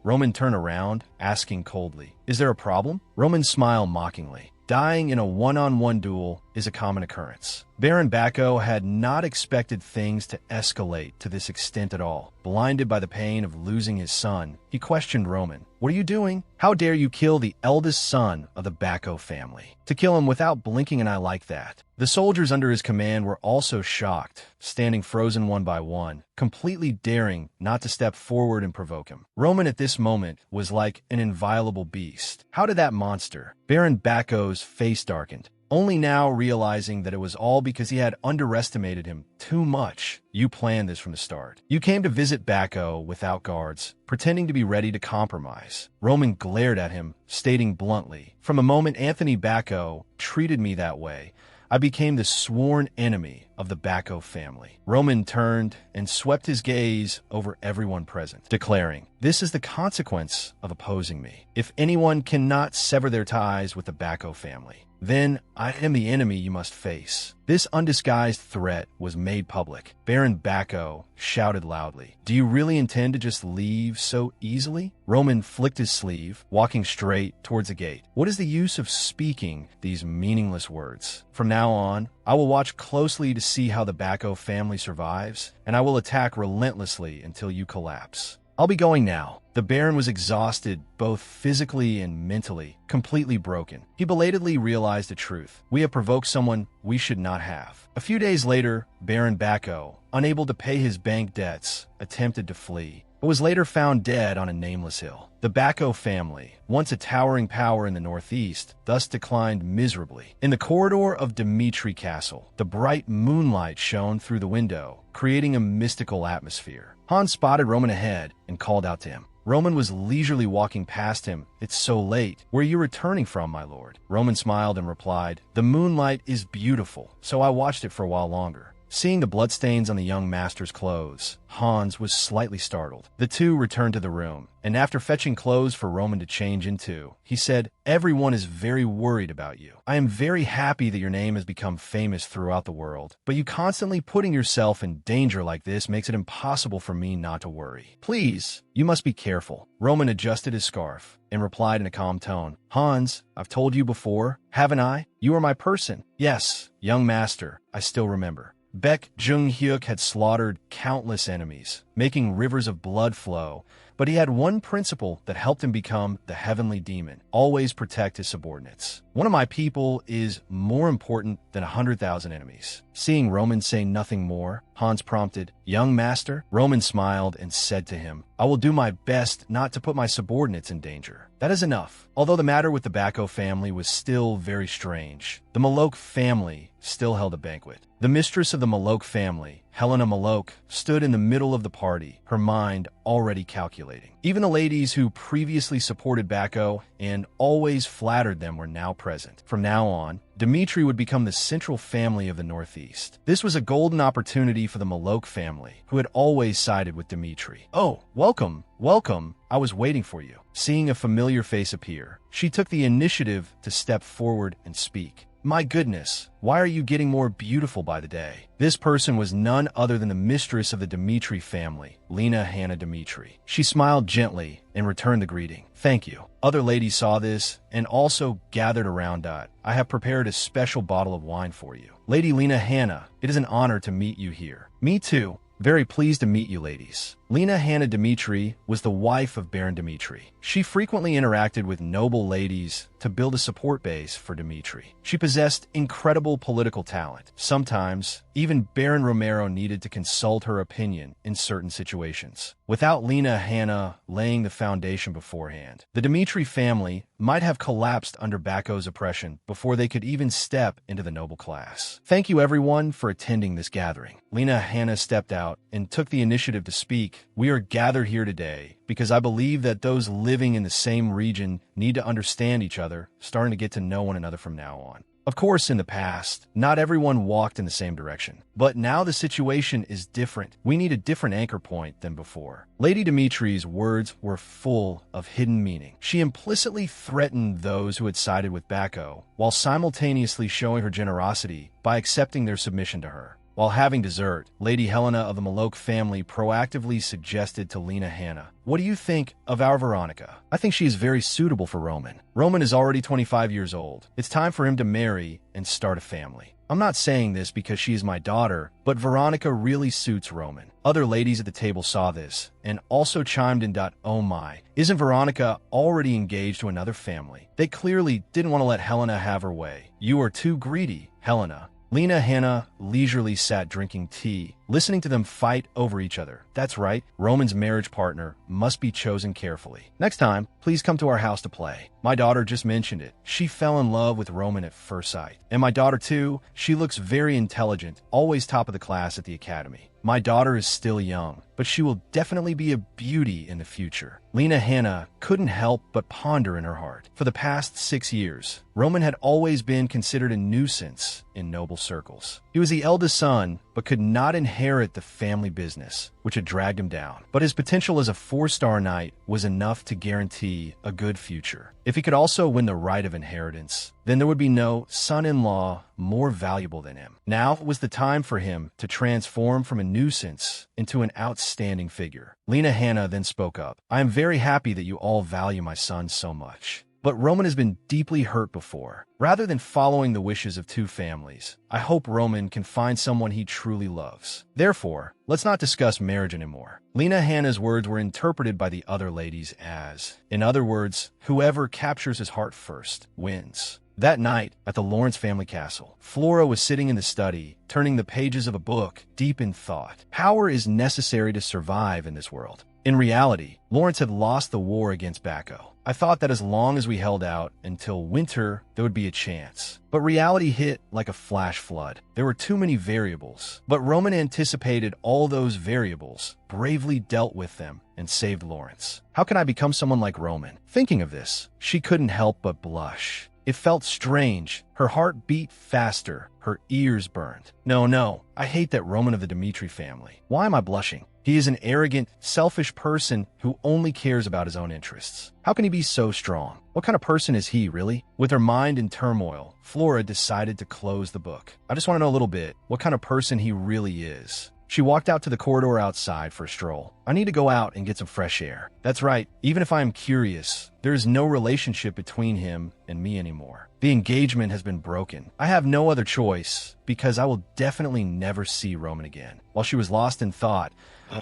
Roman turned around, asking coldly, "Is there a problem?" Roman smiled mockingly. Dying in a one-on-one duel is a common occurrence. Baron Bacco had not expected things to escalate to this extent at all. Blinded by the pain of losing his son, he questioned Roman. "What are you doing? How dare you kill the eldest son of the Bacco family? To kill him without blinking an eye like that." The soldiers under his command were also shocked, standing frozen one by one, completely daring not to step forward and provoke him. Roman at this moment was like an inviolable beast. How did that monster? Baron Bacco's face darkened, only now realizing that it was all because he had underestimated him too much. "You planned this from the start. You came to visit Bacco without guards, pretending to be ready to compromise." Roman glared at him, stating bluntly, "From the moment Anthony Bacco treated me that way, I became the sworn enemy of the Bacco family. Roman turned and swept his gaze over everyone present, declaring, "This is the consequence of opposing me. If anyone cannot sever their ties with the Bacco family, then I am the enemy you must face." This undisguised threat was made public. Baron Bacco shouted loudly, "Do you really intend to just leave so easily?" Roman flicked his sleeve, walking straight towards the gate. "What is the use of speaking these meaningless words? From now on, I will watch closely to see how the Bacco family survives, and I will attack relentlessly until you collapse. I'll be going now." The Baron was exhausted, both physically and mentally, completely broken. He belatedly realized the truth. We have provoked someone we should not have. A few days later, Baron Bacco, unable to pay his bank debts, attempted to flee, but was later found dead on a nameless hill. The Bacco family, once a towering power in the northeast, thus declined miserably. In the corridor of Dimitri Castle, the bright moonlight shone through the window, creating a mystical atmosphere. Hans spotted Roman ahead and called out to him. Roman was leisurely walking past him. "It's so late. Where are you returning from, my lord?" Roman smiled and replied, "The moonlight is beautiful, so I watched it for a while longer." Seeing the bloodstains on the young master's clothes, Hans was slightly startled. The two returned to the room, and after fetching clothes for Roman to change into, he said, "Everyone is very worried about you. I am very happy that your name has become famous throughout the world, but you constantly putting yourself in danger like this makes it impossible for me not to worry. Please, you must be careful." Roman adjusted his scarf and replied in a calm tone, "Hans, I've told you before, haven't I? You are my person." "Yes, young master, I still remember." Baek Jung-hyuk had slaughtered countless enemies, making rivers of blood flow, but he had one principle that helped him become the heavenly demon: always protect his subordinates. "One of my people is more important than 100,000 enemies." Seeing Roman say nothing more, Hans prompted, "Young master?" Roman smiled and said to him, "I will do my best not to put my subordinates in danger." That is enough. Although the matter with the Bacco family was still very strange, the Malok family still held a banquet. The mistress of the Malok family, Helena Malok, stood in the middle of the party, her mind already calculating. Even the ladies who previously supported Bacco and always flattered them were now present. From now on, Dimitri would become the central family of the Northeast. This was a golden opportunity for the Malok family, who had always sided with Dimitri. "Oh, welcome, welcome. I was waiting for you." Seeing a familiar face appear, she took the initiative to step forward and speak. "My goodness, why are you getting more beautiful by the day?" This person was none other than the mistress of the Dimitri family, Lena Hannah Dimitri. She smiled gently and returned the greeting. "Thank you." Other ladies saw this and also gathered around. "I have prepared a special bottle of wine for you." "Lady Lena Hannah, it is an honor to meet you here." "Me too. Very pleased to meet you, ladies." Lena Hannah Dimitri was the wife of Baron Dimitri. She frequently interacted with noble ladies to build a support base for Dimitri. She possessed incredible political talent. Sometimes, even Baron Romero needed to consult her opinion in certain situations. Without Lena Hannah laying the foundation beforehand, the Dimitri family might have collapsed under Bacco's oppression before they could even step into the noble class. "Thank you everyone for attending this gathering." Lena Hannah stepped out and took the initiative to speak. "We are gathered here today because I believe that those living in the same region need to understand each other, starting to get to know one another from now on. Of course, in the past, not everyone walked in the same direction. But now the situation is different. We need a different anchor point than before." Lady Dimitri's words were full of hidden meaning. She implicitly threatened those who had sided with Bacco, while simultaneously showing her generosity by accepting their submission to her. While having dessert, Lady Helena of the Malok family proactively suggested to Lena Hannah, "What do you think of our Veronica? I think she is very suitable for Roman. Roman is already 25 years old. It's time for him to marry and start a family. I'm not saying this because she is my daughter, but Veronica really suits Roman." Other ladies at the table saw this and also chimed in. "Oh my, isn't Veronica already engaged to another family?" They clearly didn't want to let Helena have her way. "You are too greedy, Helena." Lena Hannah leisurely sat drinking tea, listening to them fight over each other. "That's right, Roman's marriage partner must be chosen carefully. Next time, please come to our house to play. My daughter just mentioned it. She fell in love with Roman at first sight. And my daughter too, she looks very intelligent, always top of the class at the academy. My daughter is still young, but she will definitely be a beauty in the future. Lena Hannah couldn't help but ponder in her heart. For the past 6 years, Roman had always been considered a nuisance in noble circles. He was the eldest son, but could not inherit the family business, which had dragged him down. But his potential as a 4-star knight was enough to guarantee a good future. If he could also win the right of inheritance, then there would be no son-in-law more valuable than him. Now was the time for him to transform from a nuisance into an outstanding figure. Lena Hannah then spoke up. "I am very happy that you all value my son so much. But Roman has been deeply hurt before. Rather than following the wishes of 2 families, I hope Roman can find someone he truly loves. Therefore, let's not discuss marriage anymore." Lena Hannah's words were interpreted by the other ladies as, in other words, whoever captures his heart first wins. That night, at the Lawrence family castle, Flora was sitting in the study, turning the pages of a book, deep in thought. Power is necessary to survive in this world. In reality, Lawrence had lost the war against Bacco. I thought that as long as we held out until winter, there would be a chance. But reality hit like a flash flood. There were too many variables. But Roman anticipated all those variables, bravely dealt with them, and saved Lawrence. How can I become someone like Roman? Thinking of this, she couldn't help but blush. It felt strange. Her heart beat faster. Her ears burned. No, I hate that Roman of the Dmitri family. Why am I blushing? He is an arrogant, selfish person who only cares about his own interests. How can he be so strong? What kind of person is he, really? With her mind in turmoil, Flora decided to close the book. I just want to know a little bit what kind of person he really is. She walked out to the corridor outside for a stroll. I need to go out and get some fresh air. That's right, even if I am curious, there is no relationship between him and me anymore. The engagement has been broken. I have no other choice, because I will definitely never see Roman again. While she was lost in thought,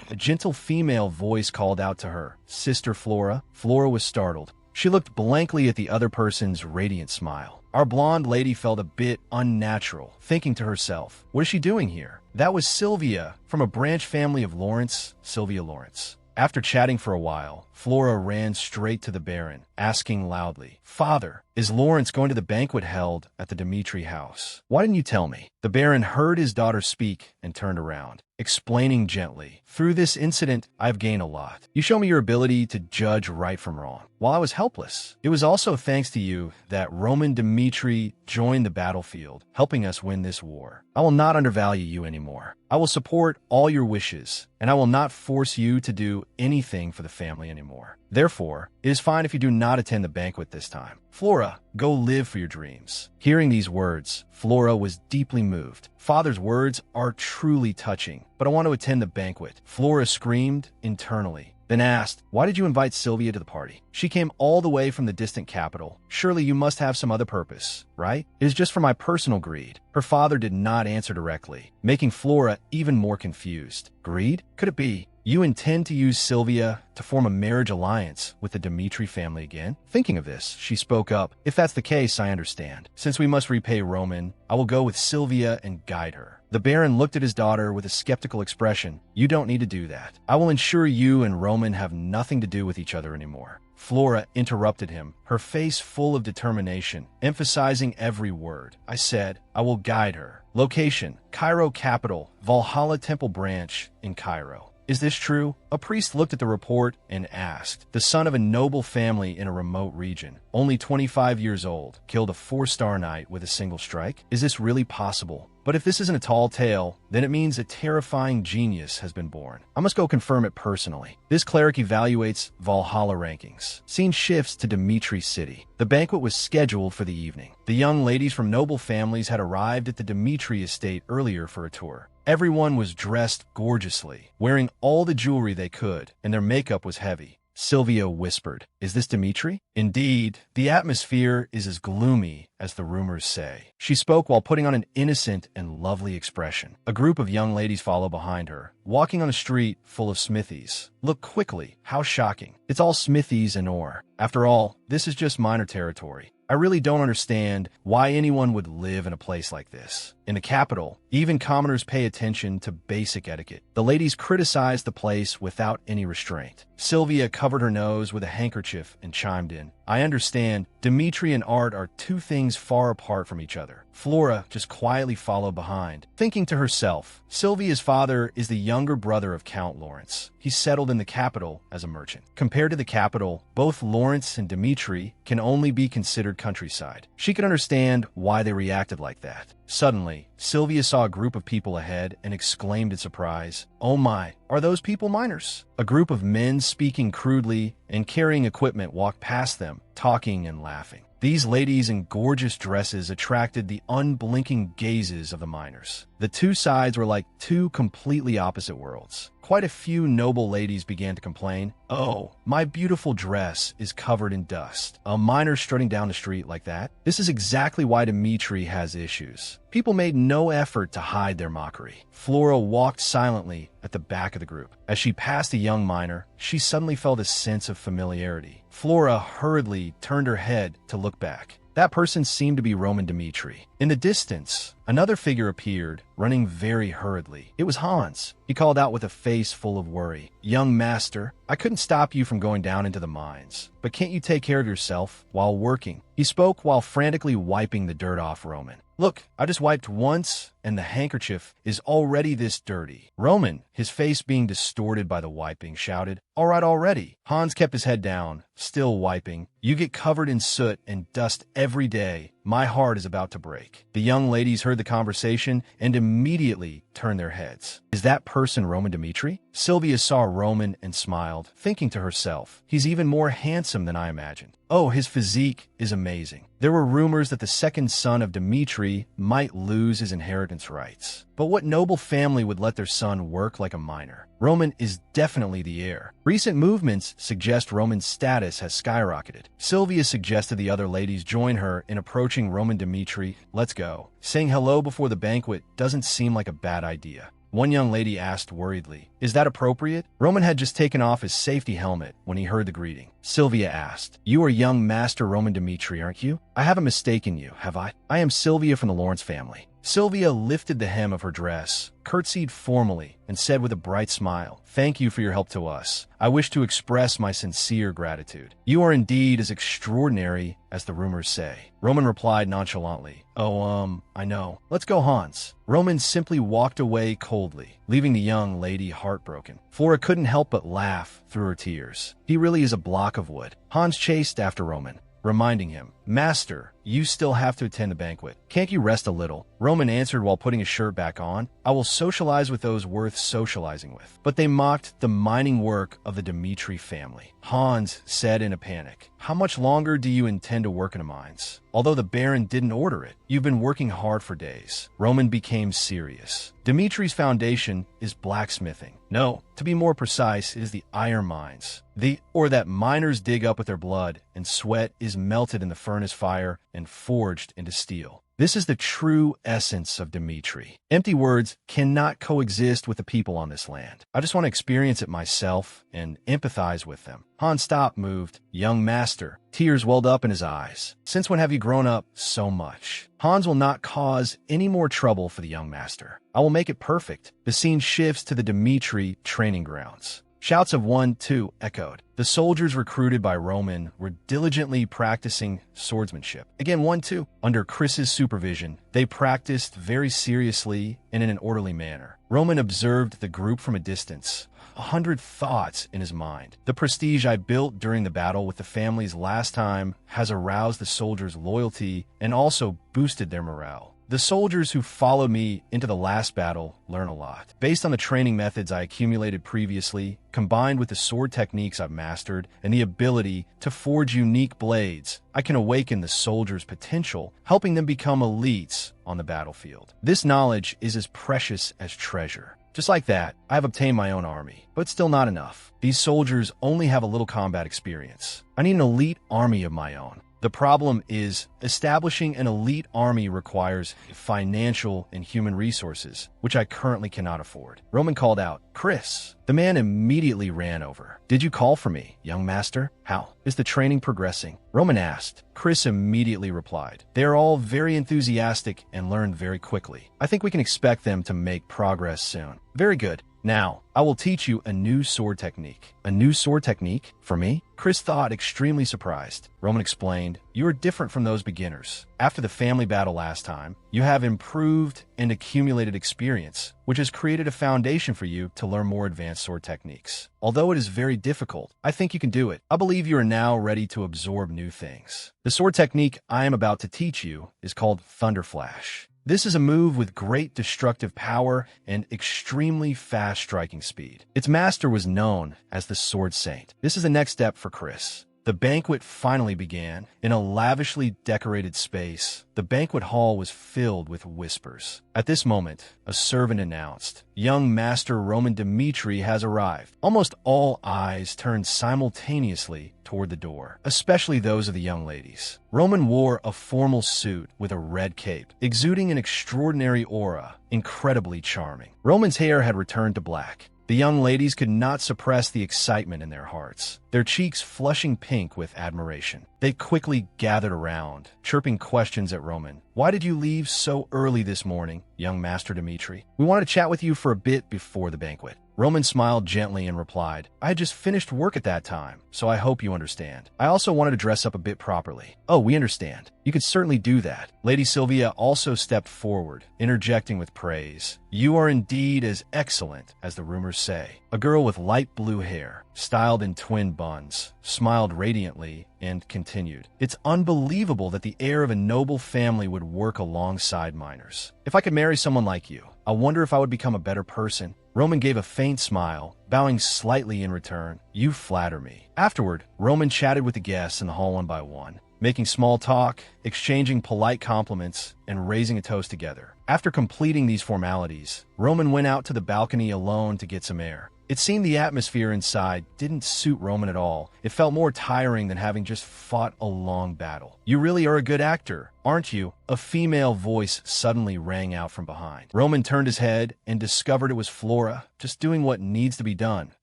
a gentle female voice called out to her, "Sister Flora." Flora was startled. She looked blankly at the other person's radiant smile. Our blonde lady felt a bit unnatural, thinking to herself, what is she doing here? That was Sylvia, from a branch family of Lawrence, Sylvia Lawrence. After chatting for a while, Flora ran straight to the Baron, asking loudly, "Father, is Lawrence going to the banquet held at the Dmitri house? Why didn't you tell me?" The Baron heard his daughter speak and turned around, explaining gently, "Through this incident, I've gained a lot. You show me your ability to judge right from wrong. While I was helpless, it was also thanks to you that Roman Dmitri joined the battlefield, helping us win this war. I will not undervalue you anymore. I will support all your wishes, and I will not force you to do anything for the family anymore. Therefore, it is fine if you do not attend the banquet this time. Flora, go live for your dreams." Hearing these words, Flora was deeply moved. Father's words are truly touching, but I want to attend the banquet. Flora screamed internally, then asked, "Why did you invite Sylvia to the party? She came all the way from the distant capital. Surely you must have some other purpose, right? It is just for my personal greed." Her father did not answer directly, making Flora even more confused. Greed? Could it be you intend to use Sylvia to form a marriage alliance with the Dmitri family again? Thinking of this, she spoke up. "If that's the case, I understand. Since we must repay Roman, I will go with Sylvia and guide her." The Baron looked at his daughter with a skeptical expression. "You don't need to do that. I will ensure you and Roman have nothing to do with each other anymore." Flora interrupted him, her face full of determination, emphasizing every word. "I said, I will guide her. Location, Cairo capital, Valhalla Temple branch in Cairo. Is this true?" A priest looked at the report and asked. The son of a noble family in a remote region, only 25 years old, killed a 4-star knight with a single strike? Is this really possible? But if this isn't a tall tale, then it means a terrifying genius has been born. I must go confirm it personally. This cleric evaluates Valhalla rankings. Scene shifts to Dmitri City. The banquet was scheduled for the evening. The young ladies from noble families had arrived at the Dmitri estate earlier for a tour. Everyone was dressed gorgeously, wearing all the jewelry they could, and their makeup was heavy. Sylvia whispered, "Is this Dmitri?" Indeed, the atmosphere is as gloomy as the rumors say. She spoke while putting on an innocent and lovely expression. A group of young ladies follow behind her, walking on a street full of smithies. Look quickly, how shocking. It's all smithies and ore. After all, this is just minor territory. I really don't understand why anyone would live in a place like this. In the capital, even commoners pay attention to basic etiquette. The ladies criticized the place without any restraint. Sylvia covered her nose with a handkerchief and chimed in. I understand. Dimitri and Art are two things far apart from each other. Flora just quietly followed behind, thinking to herself, Sylvia's father is the younger brother of Count Lawrence. He settled in the capital as a merchant. Compared to the capital, both Lawrence and Dimitri can only be considered countryside. She could understand why they reacted like that. Suddenly, Sylvia saw a group of people ahead and exclaimed in surprise, "Oh my, are those people miners?" A group of men speaking crudely and carrying equipment walked past them, talking and laughing. These ladies in gorgeous dresses attracted the unblinking gazes of the miners. The two sides were like two completely opposite worlds. Quite a few noble ladies began to complain, "Oh, my beautiful dress is covered in dust. A miner strutting down the street like that? This is exactly why Dimitri has issues." People made no effort to hide their mockery. Flora walked silently at the back of the group. As she passed a young miner, she suddenly felt a sense of familiarity. Flora hurriedly turned her head to look back. That person seemed to be Roman Dimitri. In the distance, another figure appeared, running very hurriedly. It was Hans. He called out with a face full of worry. "Young master, I couldn't stop you from going down into the mines, but can't you take care of yourself while working?" He spoke while frantically wiping the dirt off Roman. "Look, I just wiped once, and the handkerchief is already this dirty." Roman, his face being distorted by the wiping, shouted, "All right already." Hans kept his head down, still wiping. "You get covered in soot and dust every day. My heart is about to break." The young ladies heard the conversation and immediately turned their heads. "Is that person Roman Dimitri?" Sylvia saw Roman and smiled, thinking to herself, "He's even more handsome than I imagined. Oh, his physique is amazing." There were rumors that the second son of Dimitri might lose his inheritance rights. But what noble family would let their son work like a miner? Roman is definitely the heir. Recent movements suggest Roman's status has skyrocketed. Sylvia suggested the other ladies join her in approaching Roman Dimitri. "Let's go." Saying hello before the banquet doesn't seem like a bad idea. One young lady asked worriedly, "Is that appropriate?" Roman had just taken off his safety helmet when he heard the greeting. Sylvia asked, "You are young Master Roman Dimitri, aren't you? I haven't mistaken you, have I? I am Sylvia from the Lawrence family." Sylvia lifted the hem of her dress, curtsied formally, and said with a bright smile, "Thank you for your help to us. I wish to express my sincere gratitude. You are indeed as extraordinary as the rumors say." Roman replied nonchalantly, "Oh, I know. Let's go, Hans." Roman simply walked away coldly, leaving the young lady heartbroken. Flora couldn't help but laugh through her tears. He really is a block of wood. Hans chased after Roman, reminding him, "Master, you still have to attend the banquet. Can't you rest a little?" Roman answered while putting his shirt back on, "I will socialize with those worth socializing with." But they mocked the mining work of the Dimitri family. Hans said in a panic, "How much longer do you intend to work in the mines? Although the Baron didn't order it, you've been working hard for days." Roman became serious. Dimitri's foundation is blacksmithing. No, to be more precise, it is the iron mines. That miners dig up with their blood, and sweat is melted in the furnace fire and forged into steel. This is the true essence of Dimitri. Empty words cannot coexist with the people on this land. I just want to experience it myself and empathize with them. Hans stopped, moved. "Young master." Tears welled up in his eyes. "Since when have you grown up so much?" Hans will not cause any more trouble for the young master. I will make it perfect. The scene shifts to the Dimitri training grounds. Shouts of 1, 2 echoed. The soldiers recruited by Roman were diligently practicing swordsmanship. Again, 1, 2. Under Chris's supervision, they practiced very seriously and in an orderly manner. Roman observed the group from a distance, 100 thoughts in his mind. The prestige I built during the battle with the families last time has aroused the soldiers' loyalty and also boosted their morale. The soldiers who followed me into the last battle learn a lot. Based on the training methods I accumulated previously, combined with the sword techniques I've mastered and the ability to forge unique blades, I can awaken the soldiers' potential, helping them become elites on the battlefield. This knowledge is as precious as treasure. Just like that, I have obtained my own army, but still not enough. These soldiers only have a little combat experience. I need an elite army of my own. The problem is, establishing an elite army requires financial and human resources, which I currently cannot afford. Roman called out, Chris. The man immediately ran over. Did you call for me, young master? How is the training progressing? Roman asked. Chris immediately replied. They are all very enthusiastic and learn very quickly. I think we can expect them to make progress soon. Very good. Now, I will teach you a new sword technique. A new sword technique? For me? Chris thought, extremely surprised. Roman explained, you are different from those beginners. After the family battle last time, you have improved and accumulated experience, which has created a foundation for you to learn more advanced sword techniques. Although it is very difficult, I think you can do it. I believe you are now ready to absorb new things. The sword technique I am about to teach you is called Thunder Flash. This is a move with great destructive power and extremely fast striking speed. Its master was known as the Sword Saint. This is the next step for Chris. The banquet finally began. In a lavishly decorated space, the banquet hall was filled with whispers. At this moment, a servant announced, Young Master Roman Dmitri has arrived. Almost all eyes turned simultaneously toward the door, especially those of the young ladies. Roman wore a formal suit with a red cape, exuding an extraordinary aura, incredibly charming. Roman's hair had returned to black. The young ladies could not suppress the excitement in their hearts, their cheeks flushing pink with admiration. They quickly gathered around, chirping questions at Roman. Why did you leave so early this morning, young Master Dmitri? We wanted to chat with you for a bit before the banquet. Roman smiled gently and replied, I had just finished work at that time, so I hope you understand. I also wanted to dress up a bit properly. Oh, we understand. You could certainly do that. Lady Sylvia also stepped forward, interjecting with praise. You are indeed as excellent as the rumors say. A girl with light blue hair, styled in twin buns, smiled radiantly and continued. It's unbelievable that the heir of a noble family would work alongside minors. If I could marry someone like you, I wonder if I would become a better person. Roman gave a faint smile, bowing slightly in return. You flatter me. Afterward, Roman chatted with the guests in the hall one by one, making small talk, exchanging polite compliments, and raising a toast together. After completing these formalities, Roman went out to the balcony alone to get some air. It seemed the atmosphere inside didn't suit Roman at all. It felt more tiring than having just fought a long battle. You really are a good actor, aren't you? A female voice suddenly rang out from behind. Roman turned his head and discovered it was Flora. Just doing what needs to be done,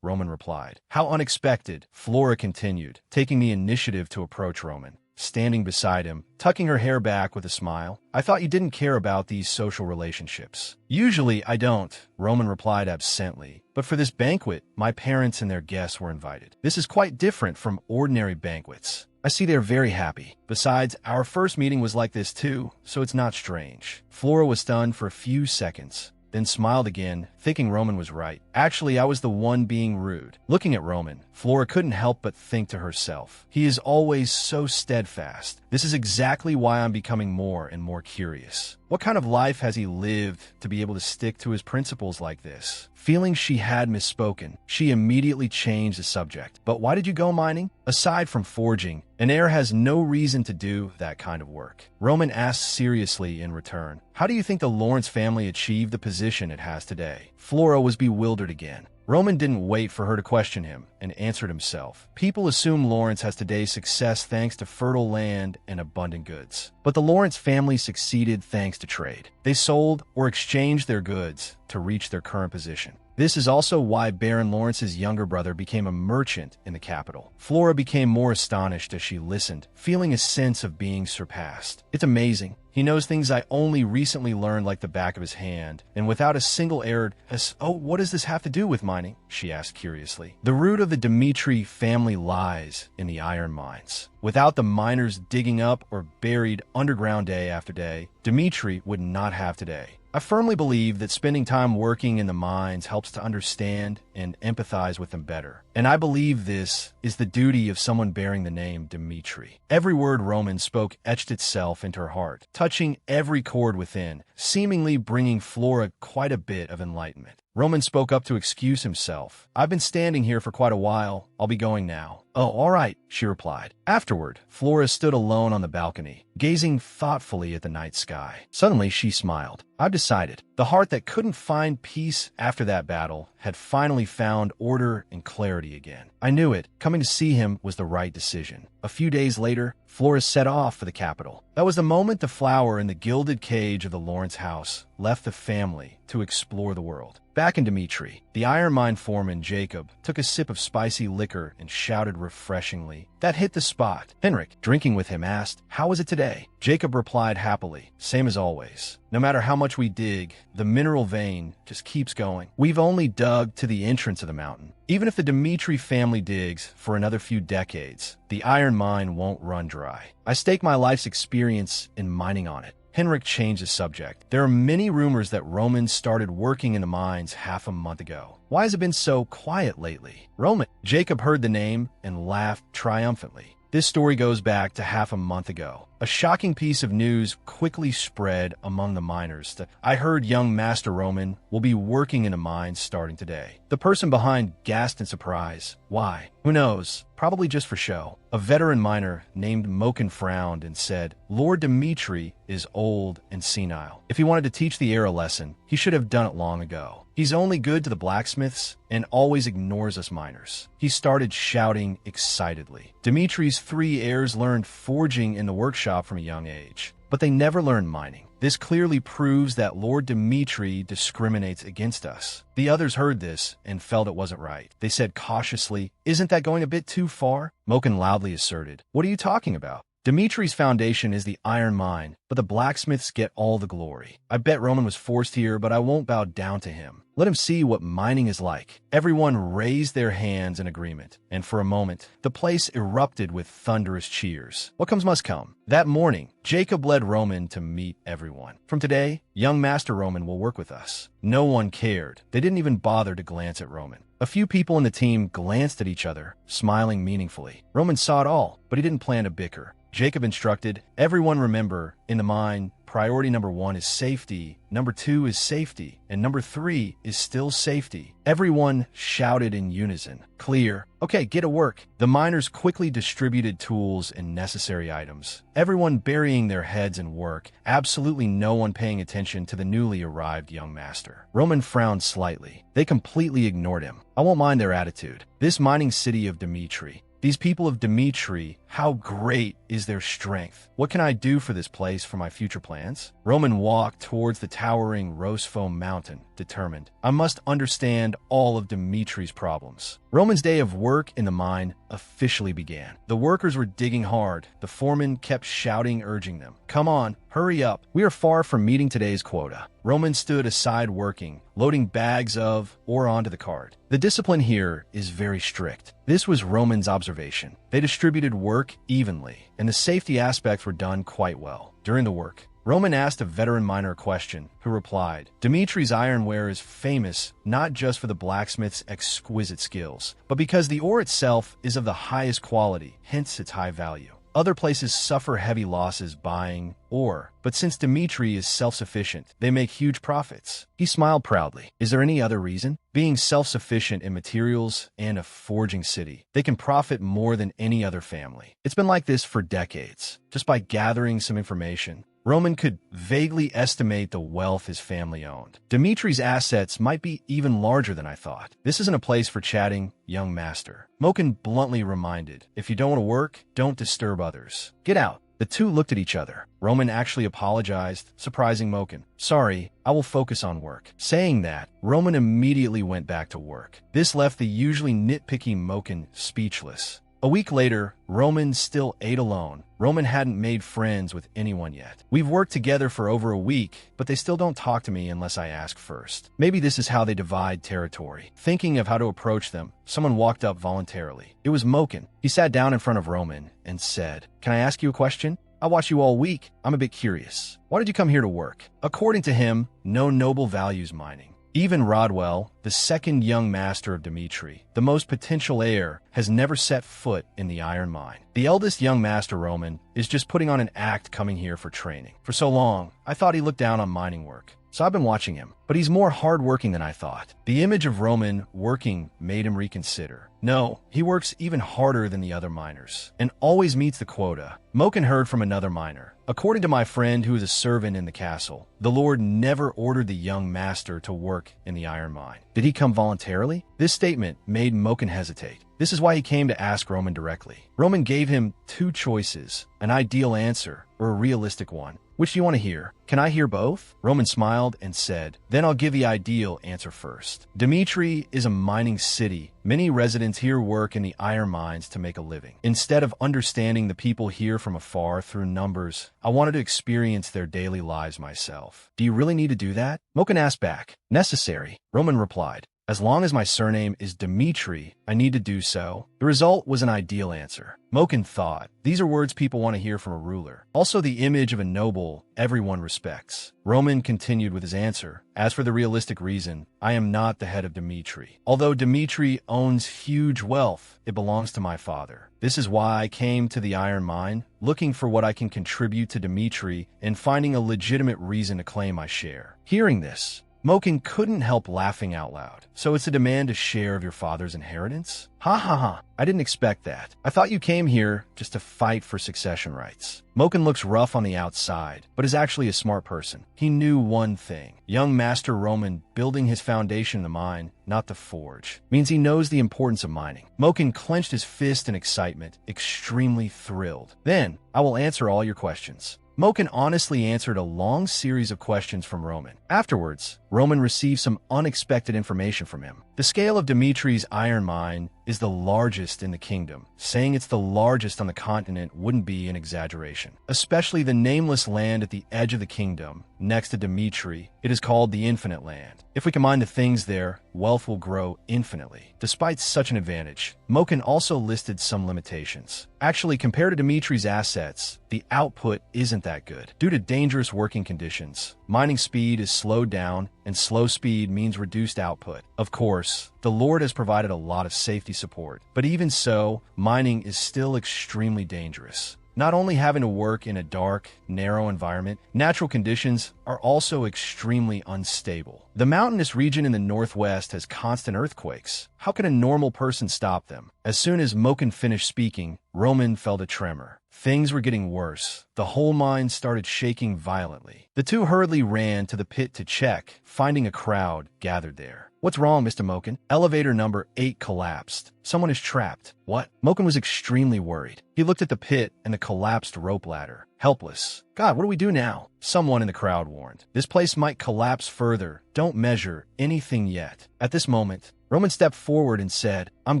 Roman replied. How unexpected, Flora continued, taking the initiative to approach Roman. Standing beside him, tucking her hair back with a smile. I thought you didn't care about these social relationships. Usually I don't, Roman replied absently. But for this banquet, my parents and their guests were invited. This is quite different from ordinary banquets. I see they're very happy. Besides, our first meeting was like this too, so it's not strange. Flora was stunned for a few seconds, then smiled again, thinking Roman was right. Actually, I was the one being rude. Looking at Roman, Flora couldn't help but think to herself, he is always so steadfast. This is exactly why I'm becoming more and more curious. What kind of life has he lived to be able to stick to his principles like this? Feeling she had misspoken, she immediately changed the subject. But why did you go mining? Aside from forging, an heir has no reason to do that kind of work. Roman asked seriously in return, how do you think the Lawrence family achieved the position it has today? Flora was bewildered again. Roman didn't wait for her to question him and answered himself. People assume Lawrence has today's success thanks to fertile land and abundant goods. But the Lawrence family succeeded thanks to trade. They sold or exchanged their goods to reach their current position. This is also why Baron Lawrence's younger brother became a merchant in the capital. Flora became more astonished as she listened, feeling a sense of being surpassed. It's amazing. He knows things I only recently learned like the back of his hand, and without a single error. Oh, what does this have to do with mining? She asked curiously. The root of the Dmitri family lies in the iron mines. Without the miners digging up or buried underground day after day, Dmitri would not have today. I firmly believe that spending time working in the mines helps to understand and empathize with them better. And I believe this is the duty of someone bearing the name Dmitri. Every word Roman spoke etched itself into her heart, touching every chord within, seemingly bringing Flora quite a bit of enlightenment. Roman spoke up to excuse himself. I've been standing here for quite a while. I'll be going now. Oh, all right, she replied. Afterward, Flora stood alone on the balcony, gazing thoughtfully at the night sky. Suddenly, she smiled. I've decided. The heart that couldn't find peace after that battle had finally found order and clarity again. I knew it. Coming to see him was the right decision. A few days later, Flores set off for the capital. That was the moment the flower in the gilded cage of the Lawrence house left the family to explore the world. Back in Dimitri, the iron mine foreman, Jacob, took a sip of spicy liquor and shouted refreshingly, "That hit the spot." Henrik, drinking with him, asked, "How was it today?" Jacob replied happily, "Same as always. No matter how much we dig, the mineral vein just keeps going. We've only dug to the entrance of the mountain. Even if the Dimitri family digs for another few decades, the iron mine won't run dry. I stake my life's experience in mining on it." Henrik changed the subject. "There are many rumors that Roman started working in the mines half a month ago. Why has it been so quiet lately?" "Roman." Jacob heard the name and laughed triumphantly. This story goes back to half a month ago. A shocking piece of news quickly spread among the miners that I heard young Master Roman will be working in a mine starting today. The person behind gasped in surprise. Why? Who knows? Probably just for show. A veteran miner named Moken frowned and said, "Lord Dimitri is old and senile. If he wanted to teach the heir a lesson, he should have done it long ago. He's only good to the blacksmiths and always ignores us miners." He started shouting excitedly. Dimitri's 3 heirs learned forging in the workshop from a young age, but they never learned mining. This clearly proves that Lord Dimitri discriminates against us. The others heard this and felt it wasn't right. They said cautiously, "Isn't that going a bit too far?" Moken loudly asserted, "What are you talking about? Dimitri's foundation is the iron mine, but the blacksmiths get all the glory. I bet Roman was forced here, but I won't bow down to him. Let him see what mining is like." Everyone raised their hands in agreement, and for a moment, the place erupted with thunderous cheers. What comes must come. That morning, Jacob led Roman to meet everyone. "From today, young Master Roman will work with us." No one cared. They didn't even bother to glance at Roman. A few people in the team glanced at each other, smiling meaningfully. Roman saw it all, but he didn't plan to bicker. Jacob instructed, "Everyone remember, in the mine, priority number 1 is safety, number 2 is safety, and number 3 is still safety." Everyone shouted in unison. "Clear. Okay, get to work." The miners quickly distributed tools and necessary items. Everyone burying their heads in work, absolutely no one paying attention to the newly arrived young master. Roman frowned slightly. They completely ignored him. I won't mind their attitude. This mining city of Dimitri, these people of Dimitri, how great is their strength? What can I do for this place for my future plans? Roman walked towards the towering Rosefo mountain, determined. I must understand all of Dimitri's problems. Roman's day of work in the mine officially began. The workers were digging hard. The foreman kept shouting, urging them, "Come on, hurry up. We are far from meeting today's quota." Roman stood aside working, loading bags of ore onto the cart. The discipline here is very strict. This was Roman's observation. They distributed work evenly, and the safety aspects were done quite well. During the work, Roman asked a veteran miner a question, who replied, "Dimitri's ironware is famous not just for the blacksmith's exquisite skills, but because the ore itself is of the highest quality, hence its high value. Other places suffer heavy losses buying ore, but since Dimitri is self-sufficient, they make huge profits." He smiled proudly. "Is there any other reason?" "Being self-sufficient in materials and a forging city, they can profit more than any other family. It's been like this for decades." Just by gathering some information, Roman could vaguely estimate the wealth his family owned. Dimitri's assets might be even larger than I thought. "This isn't a place for chatting, young master." Moken bluntly reminded, "If you don't want to work, don't disturb others. Get out." The two looked at each other. Roman actually apologized, surprising Moken. "Sorry, I will focus on work." Saying that, Roman immediately went back to work. This left the usually nitpicky Moken speechless. A week later, Roman still ate alone. Roman hadn't made friends with anyone yet. "We've worked together for over a week, but they still don't talk to me unless I ask first. Maybe this is how they divide territory." Thinking of how to approach them, someone walked up voluntarily. It was Moken. He sat down in front of Roman and said, "Can I ask you a question? I watched you all week. I'm a bit curious. Why did you come here to work?" According to him, no noble values mining. Even Rodwell, the second young master of Dimitri, the most potential heir, has never set foot in the iron mine. The eldest young master, Roman, is just putting on an act coming here for training. For so long, I thought he looked down on mining work. So I've been watching him, but he's more hardworking than I thought. The image of Roman working made him reconsider. No, he works even harder than the other miners, and always meets the quota. Moken heard from another miner, according to my friend who is a servant in the castle, the Lord never ordered the young master to work in the iron mine. Did he come voluntarily? This statement made Moken hesitate. This is why he came to ask Roman directly. Roman gave him two choices, an ideal answer or a realistic one. Which do you want to hear? Can I hear both? Roman smiled and said, then I'll give the ideal answer first. Dmitri is a mining city. Many residents here work in the iron mines to make a living. Instead of understanding the people here from afar through numbers, I wanted to experience their daily lives myself. Do you really need to do that? Moken asked back. Necessary. Roman replied. As long as my surname is Dmitri, I need to do so. The result was an ideal answer. Moken thought, these are words people want to hear from a ruler. Also the image of a noble everyone respects. Roman continued with his answer. As for the realistic reason, I am not the head of Dmitri. Although Dmitri owns huge wealth, it belongs to my father. This is why I came to the iron mine, looking for what I can contribute to Dmitri and finding a legitimate reason to claim my share. Hearing this, Moken couldn't help laughing out loud. So it's a demand a share of your father's inheritance? Ha ha ha, I didn't expect that. I thought you came here just to fight for succession rights. Moken looks rough on the outside, but is actually a smart person. He knew one thing. Young Master Roman building his foundation in the mine, not the forge, means he knows the importance of mining. Moken clenched his fist in excitement, extremely thrilled. Then, I will answer all your questions. Moken honestly answered a long series of questions from Roman. Afterwards, Roman received some unexpected information from him. The scale of Dmitri's iron mine is the largest in the kingdom. Saying it's the largest on the continent wouldn't be an exaggeration. Especially the nameless land at the edge of the kingdom, next to Dmitri, it is called the Infinite Land. If we combine the things there, wealth will grow infinitely. Despite such an advantage, Moken also listed some limitations. Actually, compared to Dmitri's assets, the output isn't that good. Due to dangerous working conditions, mining speed is slowed down, and slow speed means reduced output. Of course, the Lord has provided a lot of safety support, but even so, mining is still extremely dangerous. Not only having to work in a dark, narrow environment, natural conditions are also extremely unstable. The mountainous region in the northwest has constant earthquakes. How can a normal person stop them? As soon as Moken finished speaking, Roman felt a tremor. Things were getting worse. The whole mine started shaking violently. The two hurriedly ran to the pit to check, finding a crowd gathered there. What's wrong, Mr. Moken? Elevator number 8 collapsed. Someone is trapped. What? Moken was extremely worried. He looked at the pit and the collapsed rope ladder. Helpless. God, what do we do now? Someone in the crowd warned. This place might collapse further. Don't measure anything yet. At this moment, Roman stepped forward and said, I'm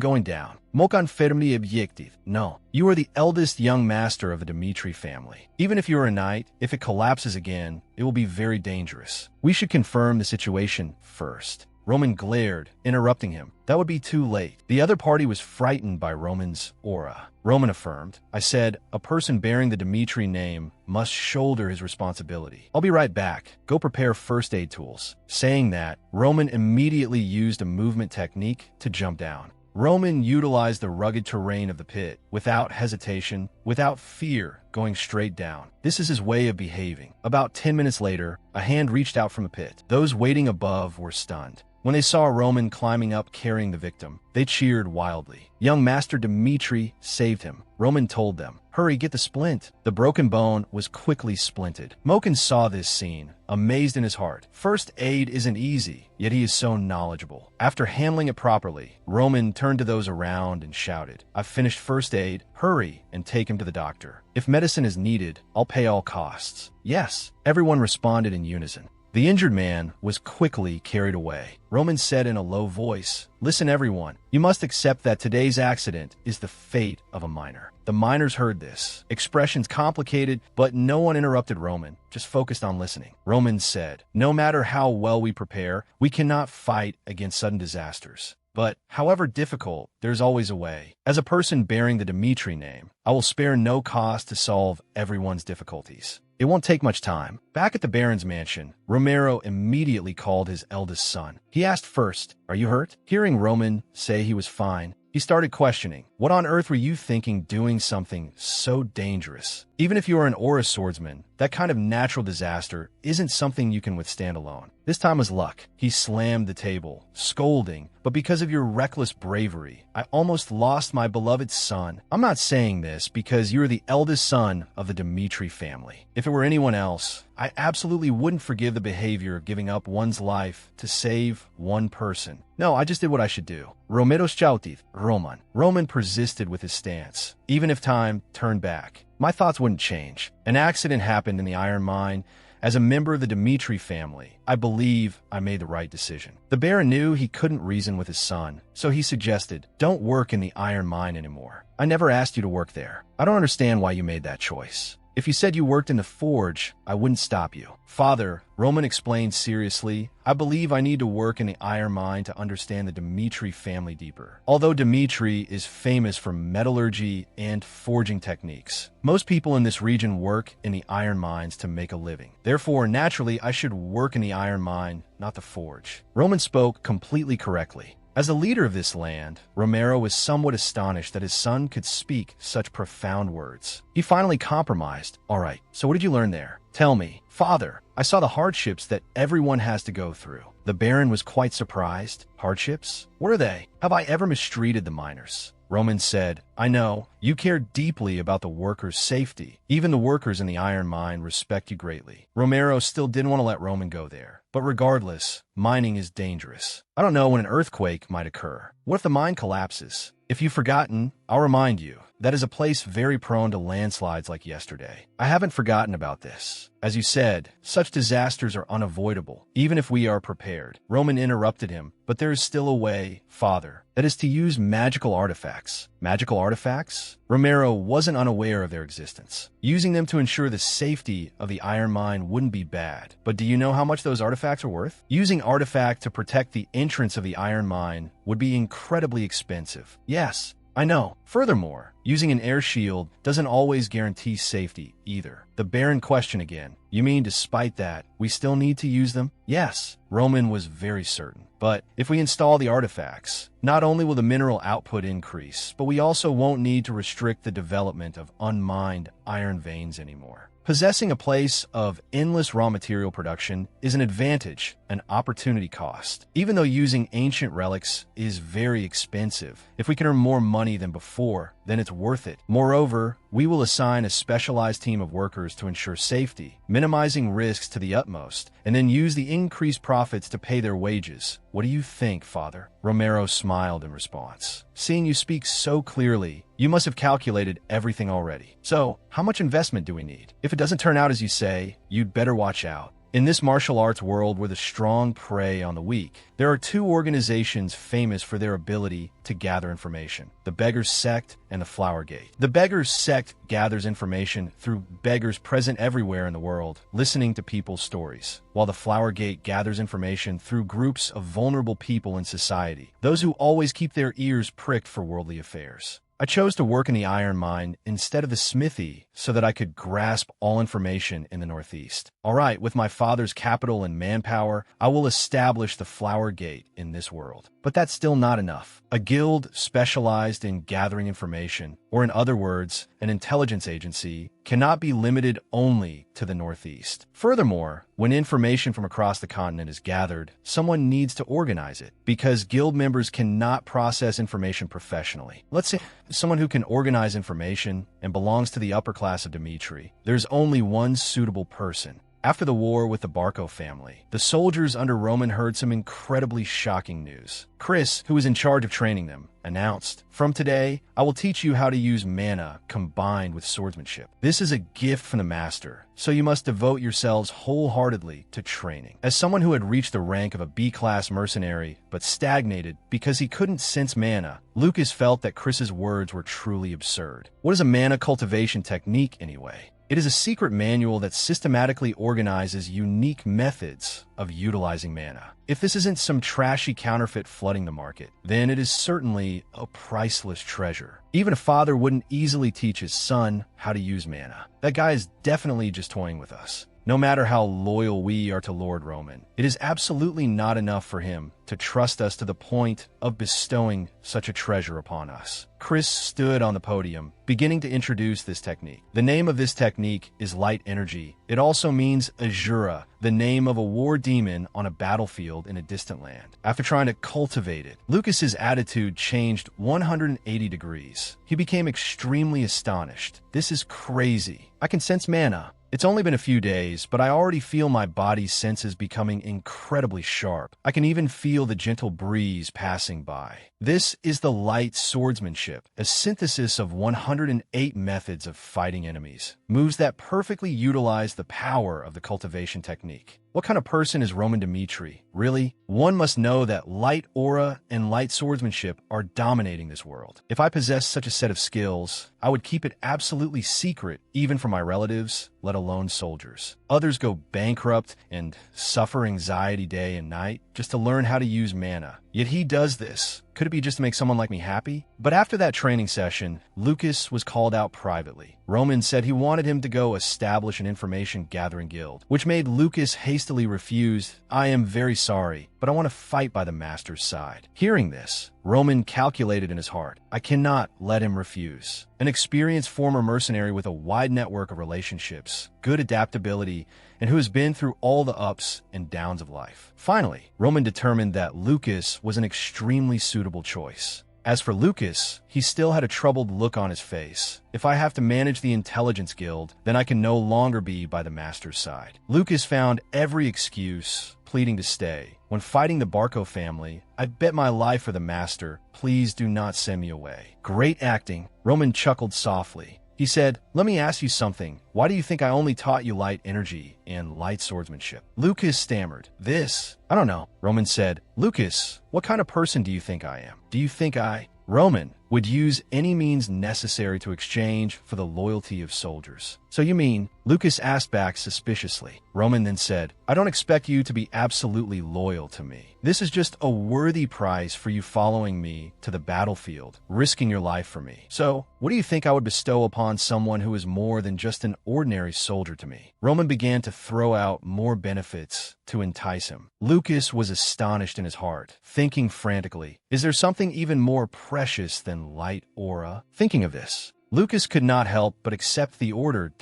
going down. Mokan firmly objective. No, you are the eldest young master of the Dmitri family. Even if you are a knight, if it collapses again, it will be very dangerous. We should confirm the situation first. Roman glared, interrupting him. That would be too late. The other party was frightened by Roman's aura. Roman affirmed. I said, a person bearing the Dmitri name must shoulder his responsibility. I'll be right back. Go prepare first aid tools. Saying that, Roman immediately used a movement technique to jump down. Roman utilized the rugged terrain of the pit, without hesitation, without fear, going straight down. This is his way of behaving. About 10 minutes later, a hand reached out from the pit. Those waiting above were stunned. When they saw Roman climbing up carrying the victim, they cheered wildly. Young Master Dmitri saved him. Roman told them, hurry, get the splint. The broken bone was quickly splinted. Moken saw this scene, amazed in his heart. First aid isn't easy, yet he is so knowledgeable. After handling it properly, Roman turned to those around and shouted, I've finished first aid, hurry and take him to the doctor. If medicine is needed, I'll pay all costs. Yes, everyone responded in unison. The injured man was quickly carried away. Roman said in a low voice, listen everyone, you must accept that today's accident is the fate of a miner. The miners heard this. Expressions complicated, but no one interrupted Roman, just focused on listening. Roman said, no matter how well we prepare, we cannot fight against sudden disasters. But, however difficult, there's always a way. As a person bearing the Dmitri name, I will spare no cost to solve everyone's difficulties. It won't take much time. Back at the Baron's mansion, Romero immediately called his eldest son. He asked first, are you hurt? Hearing Roman say he was fine, he started questioning, what on earth were you thinking doing something so dangerous? Even if you are an aura swordsman, that kind of natural disaster isn't something you can withstand alone. This time was luck. He slammed the table, scolding, but because of your reckless bravery, I almost lost my beloved son. I'm not saying this because you're the eldest son of the Dmitri family. If it were anyone else, I absolutely wouldn't forgive the behavior of giving up one's life to save one person. No, I just did what I should do. Roman. Roman persisted with his stance, even if time turned back. My thoughts wouldn't change. An accident happened in the iron mine. As a member of the Dmitri family, I believe I made the right decision. The Baron knew he couldn't reason with his son, so he suggested, don't work in the iron mine anymore. I never asked you to work there. I don't understand why you made that choice. If you said you worked in the forge, I wouldn't stop you. Father, Roman explained seriously, I believe I need to work in the iron mine to understand the Dmitri family deeper. Although Dmitri is famous for metallurgy and forging techniques, most people in this region work in the iron mines to make a living. Therefore, naturally, I should work in the iron mine, not the forge. Roman spoke completely correctly. As a leader of this land, Romero was somewhat astonished that his son could speak such profound words. He finally compromised. All right, so what did you learn there? Tell me. Father, I saw the hardships that everyone has to go through. The Baron was quite surprised. Hardships? What are they? Have I ever mistreated the miners? Roman said, I know, you care deeply about the workers' safety. Even the workers in the iron mine respect you greatly. Romero still didn't want to let Roman go there. But regardless, mining is dangerous. I don't know when an earthquake might occur. What if the mine collapses? If you've forgotten, I'll remind you. That is a place very prone to landslides like yesterday. I haven't forgotten about this. As you said, such disasters are unavoidable, even if we are prepared. Roman interrupted him, but there is still a way, Father. That is to use magical artifacts. Magical artifacts? Romero wasn't unaware of their existence. Using them to ensure the safety of the iron mine wouldn't be bad. But do you know how much those artifacts are worth? Using artifact to protect the entrance of the iron mine would be incredibly expensive. Yes, I know. Furthermore, using an air shield doesn't always guarantee safety either. The Baron questioned again. You mean despite that, we still need to use them? Yes, Roman was very certain. But if we install the artifacts, not only will the mineral output increase, but we also won't need to restrict the development of unmined iron veins anymore. Possessing a place of endless raw material production is an advantage, an opportunity cost. Even though using ancient relics is very expensive, if we can earn more money than before, then it's worth it. Moreover, we will assign a specialized team of workers to ensure safety, minimizing risks to the utmost, and then use the increased profits to pay their wages. What do you think, Father? Romero smiled in response. Seeing you speak so clearly, you must have calculated everything already. So, how much investment do we need? If it doesn't turn out as you say, you'd better watch out. In this martial arts world where the strong prey on the weak, there are two organizations famous for their ability to gather information: the Beggars Sect and the Flower Gate. The Beggars Sect gathers information through beggars present everywhere in the world, listening to people's stories, while the Flower Gate gathers information through groups of vulnerable people in society, those who always keep their ears pricked for worldly affairs. I chose to work in the iron mine instead of the smithy so that I could grasp all information in the Northeast. All right, with my father's capital and manpower, I will establish the Flower Gate in this world. But that's still not enough. A guild specialized in gathering information, or in other words, an intelligence agency, cannot be limited only to the Northeast. Furthermore, when information from across the continent is gathered, someone needs to organize it, because guild members cannot process information professionally. Let's say someone who can organize information and belongs to the upper class of Dmitri. There's only one suitable person. After the war with the Barco family, the soldiers under Roman heard some incredibly shocking news. Chris, who was in charge of training them, announced, "From today, I will teach you how to use mana combined with swordsmanship. This is a gift from the master, so you must devote yourselves wholeheartedly to training." As someone who had reached the rank of a B-class mercenary but stagnated because he couldn't sense mana, Lucas felt that Chris's words were truly absurd. What is a mana cultivation technique anyway? It is a secret manual that systematically organizes unique methods of utilizing mana. If this isn't some trashy counterfeit flooding the market, then it is certainly a priceless treasure. Even a father wouldn't easily teach his son how to use mana. That guy is definitely just toying with us. No matter how loyal we are to Lord Roman, it is absolutely not enough for him to trust us to the point of bestowing such a treasure upon us. Chris stood on the podium, beginning to introduce this technique. The name of this technique is light energy. It also means Azura, the name of a war demon on a battlefield in a distant land. After trying to cultivate it, Lucas's attitude changed 180 degrees. He became extremely astonished. This is crazy. I can sense mana. It's only been a few days, but I already feel my body's senses becoming incredibly sharp. I can even feel the gentle breeze passing by. This is the light swordsmanship, a synthesis of 108 methods of fighting enemies, moves that perfectly utilize the power of the cultivation technique. What kind of person is Roman Dmitri? Really? One must know that light aura and light swordsmanship are dominating this world. If I possessed such a set of skills, I would keep it absolutely secret, even from my relatives, let alone soldiers. Others go bankrupt and suffer anxiety day and night just to learn how to use mana. Yet he does this. Could it be just to make someone like me happy? But after that training session, Lucas was called out privately. Roman said he wanted him to go establish an information gathering guild, which made Lucas hastily refuse. I am very sorry, but I want to fight by the master's side. Hearing this, Roman calculated in his heart, I cannot let him refuse. An experienced former mercenary with a wide network of relationships, good adaptability, and who has been through all the ups and downs of life. Finally, Roman determined that Lucas was an extremely suitable choice. As for Lucas, he still had a troubled look on his face. If I have to manage the intelligence guild, then I can no longer be by the master's side. Lucas found every excuse, pleading to stay. When fighting the Barco family, I bet my life for the master. Please do not send me away. Great acting. Roman chuckled softly. He said, let me ask you something. Why do you think I only taught you light energy and light swordsmanship? Lucas stammered. I don't know. Roman said, Lucas, what kind of person do you think I am? Do you think Roman would use any means necessary to exchange for the loyalty of soldiers? So you mean? Lucas asked back suspiciously. Roman then said, I don't expect you to be absolutely loyal to me. This is just a worthy price for you following me to the battlefield, risking your life for me. So, what do you think I would bestow upon someone who is more than just an ordinary soldier to me? Roman began to throw out more benefits to entice him. Lucas was astonished in his heart, thinking frantically, is there something even more precious than light aura? Thinking of this, Lucas could not help but accept the order.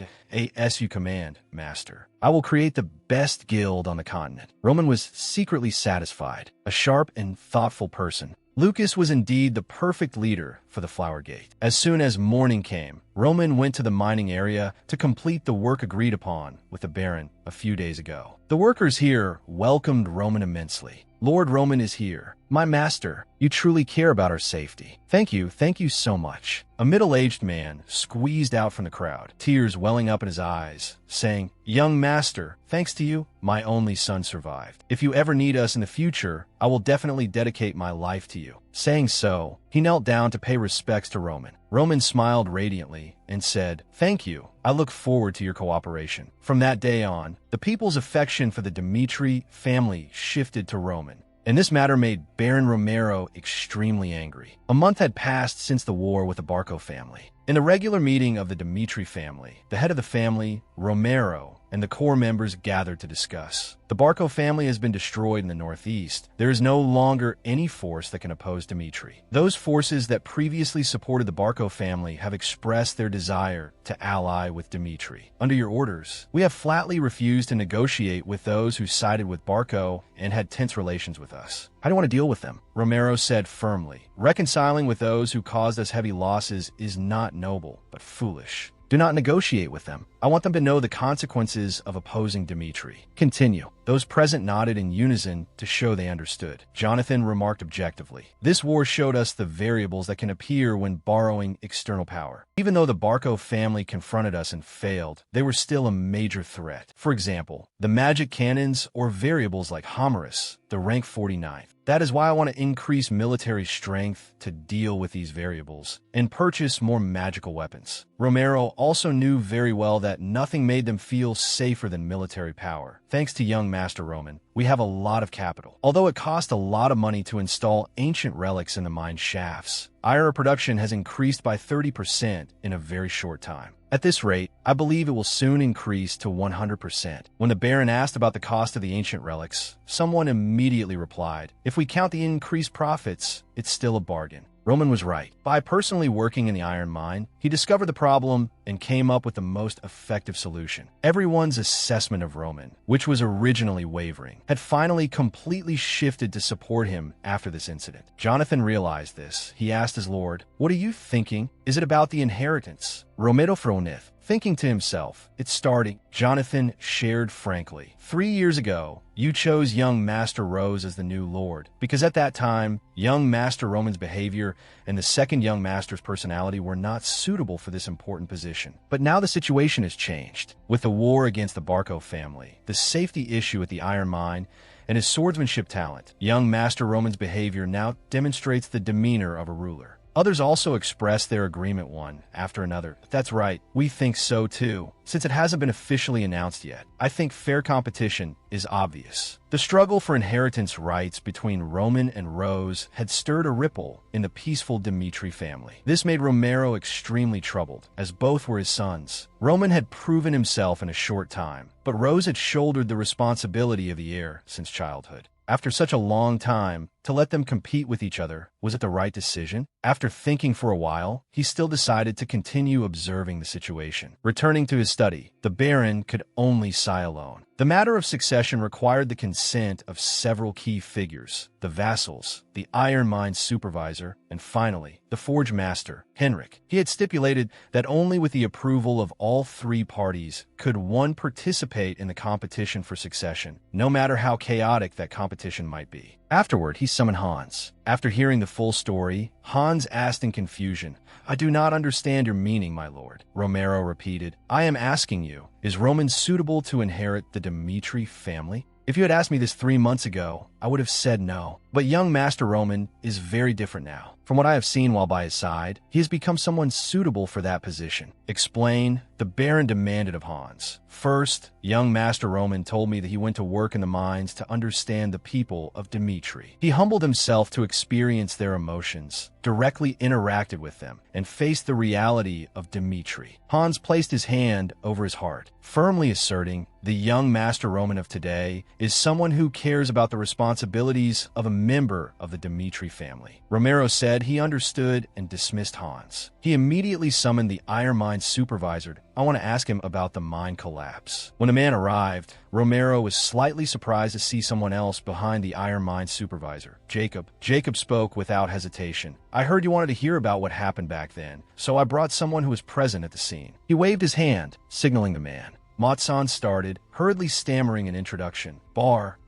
As you command, master. I will create the best guild on the continent. Roman was secretly satisfied, a sharp and thoughtful person. Lucas was indeed the perfect leader for the Flower Gate. As soon as morning came, Roman went to the mining area to complete the work agreed upon with the Baron a few days ago. The workers here welcomed Roman immensely. Lord Roman is here. My master, you truly care about our safety. Thank you so much. A middle-aged man squeezed out from the crowd, tears welling up in his eyes, saying, Young master, thanks to you, my only son survived. If you ever need us in the future, I will definitely dedicate my life to you. Saying so, he knelt down to pay respects to Roman. Roman smiled radiantly and said, Thank you. I look forward to your cooperation. From that day on, the people's affection for the Dmitri family shifted to Roman, and this matter made Baron Romero extremely angry. A month had passed since the war with the Barco family. In the regular meeting of the Dmitri family, the head of the family, Romero, and the core members gathered to discuss. The Barco family has been destroyed in the northeast. There is no longer any force that can oppose Dmitri. Those forces that previously supported the Barco family have expressed their desire to ally with Dmitri. Under your orders, we have flatly refused to negotiate with those who sided with Barco and had tense relations with us. How do you want to deal with them? Romero said firmly. Reconciling with those who caused us heavy losses is not noble, but foolish. Do not negotiate with them. I want them to know the consequences of opposing Dmitri. Continue. Those present nodded in unison to show they understood. Jonathan remarked objectively. This war showed us the variables that can appear when borrowing external power. Even though the Barco family confronted us and failed, they were still a major threat. For example, the magic cannons or variables like Homerus, the rank 49th. That is why I want to increase military strength to deal with these variables and purchase more magical weapons. Romero also knew very well that that nothing made them feel safer than military power. Thanks to young Master Roman, we have a lot of capital. Although it cost a lot of money to install ancient relics in the mine shafts, iron production has increased by 30% in a very short time. At this rate, I believe it will soon increase to 100%. When the Baron asked about the cost of the ancient relics, someone immediately replied, "If we count the increased profits, it's still a bargain." Roman was right. By personally working in the iron mine, he discovered the problem and came up with the most effective solution. Everyone's assessment of Roman, which was originally wavering, had finally completely shifted to support him after this incident. Jonathan realized this. He asked his lord, "What are you thinking? Is it about the inheritance?" Romero froneth, thinking to himself, "It's starting." Jonathan shared frankly, 3 years ago, you chose young Master Rose as the new lord, because at that time, young Master Roman's behavior and the second young master's personality were not suitable for this important position. But now the situation has changed. With the war against the Barco family, the safety issue at the iron mine, and his swordsmanship talent, young Master Roman's behavior now demonstrates the demeanor of a ruler. Others also expressed their agreement one after another. "That's right, we think so too." Since it hasn't been officially announced yet, I think fair competition is obvious. The struggle for inheritance rights between Roman and Rose had stirred a ripple in the peaceful Dmitri family. This made Romero extremely troubled, as both were his sons. Roman had proven himself in a short time, but Rose had shouldered the responsibility of the heir since childhood. After such a long time, to let them compete with each other, was it the right decision? After thinking for a while, he still decided to continue observing the situation. Returning to his study, the Baron could only sigh alone. The matter of succession required the consent of several key figures: the vassals, the iron mine supervisor, and finally, the forge master, Henrik. He had stipulated that only with the approval of all three parties could one participate in the competition for succession, no matter how chaotic that competition might be. Afterward, he summoned Hans. After hearing the full story, Hans asked in confusion, "I do not understand your meaning, my lord." Romero repeated, "I am asking you, is Roman suitable to inherit the Dmitri family? If you had asked me this 3 months ago, I would have said no. But young Master Roman is very different now. From what I have seen while by his side, he has become someone suitable for that position." "Explain," the Baron demanded of Hans. "First, young Master Roman told me that he went to work in the mines to understand the people of Dmitri. He humbled himself to experience their emotions, directly interacted with them, and faced the reality of Dmitri." Hans placed his hand over his heart, firmly asserting, "The young Master Roman of today is someone who cares about the responsibilities of a member of the Dmitri family." Romero said he understood and dismissed Hans. He immediately summoned the iron mine supervisor. "I want to ask him about the mine collapse." When the man arrived, Romero was slightly surprised to see someone else behind the iron mine supervisor, Jacob. Jacob spoke without hesitation. "I heard you wanted to hear about what happened back then, so I brought someone who was present at the scene." He waved his hand, signaling the man. Matson started, hurriedly stammering an introduction.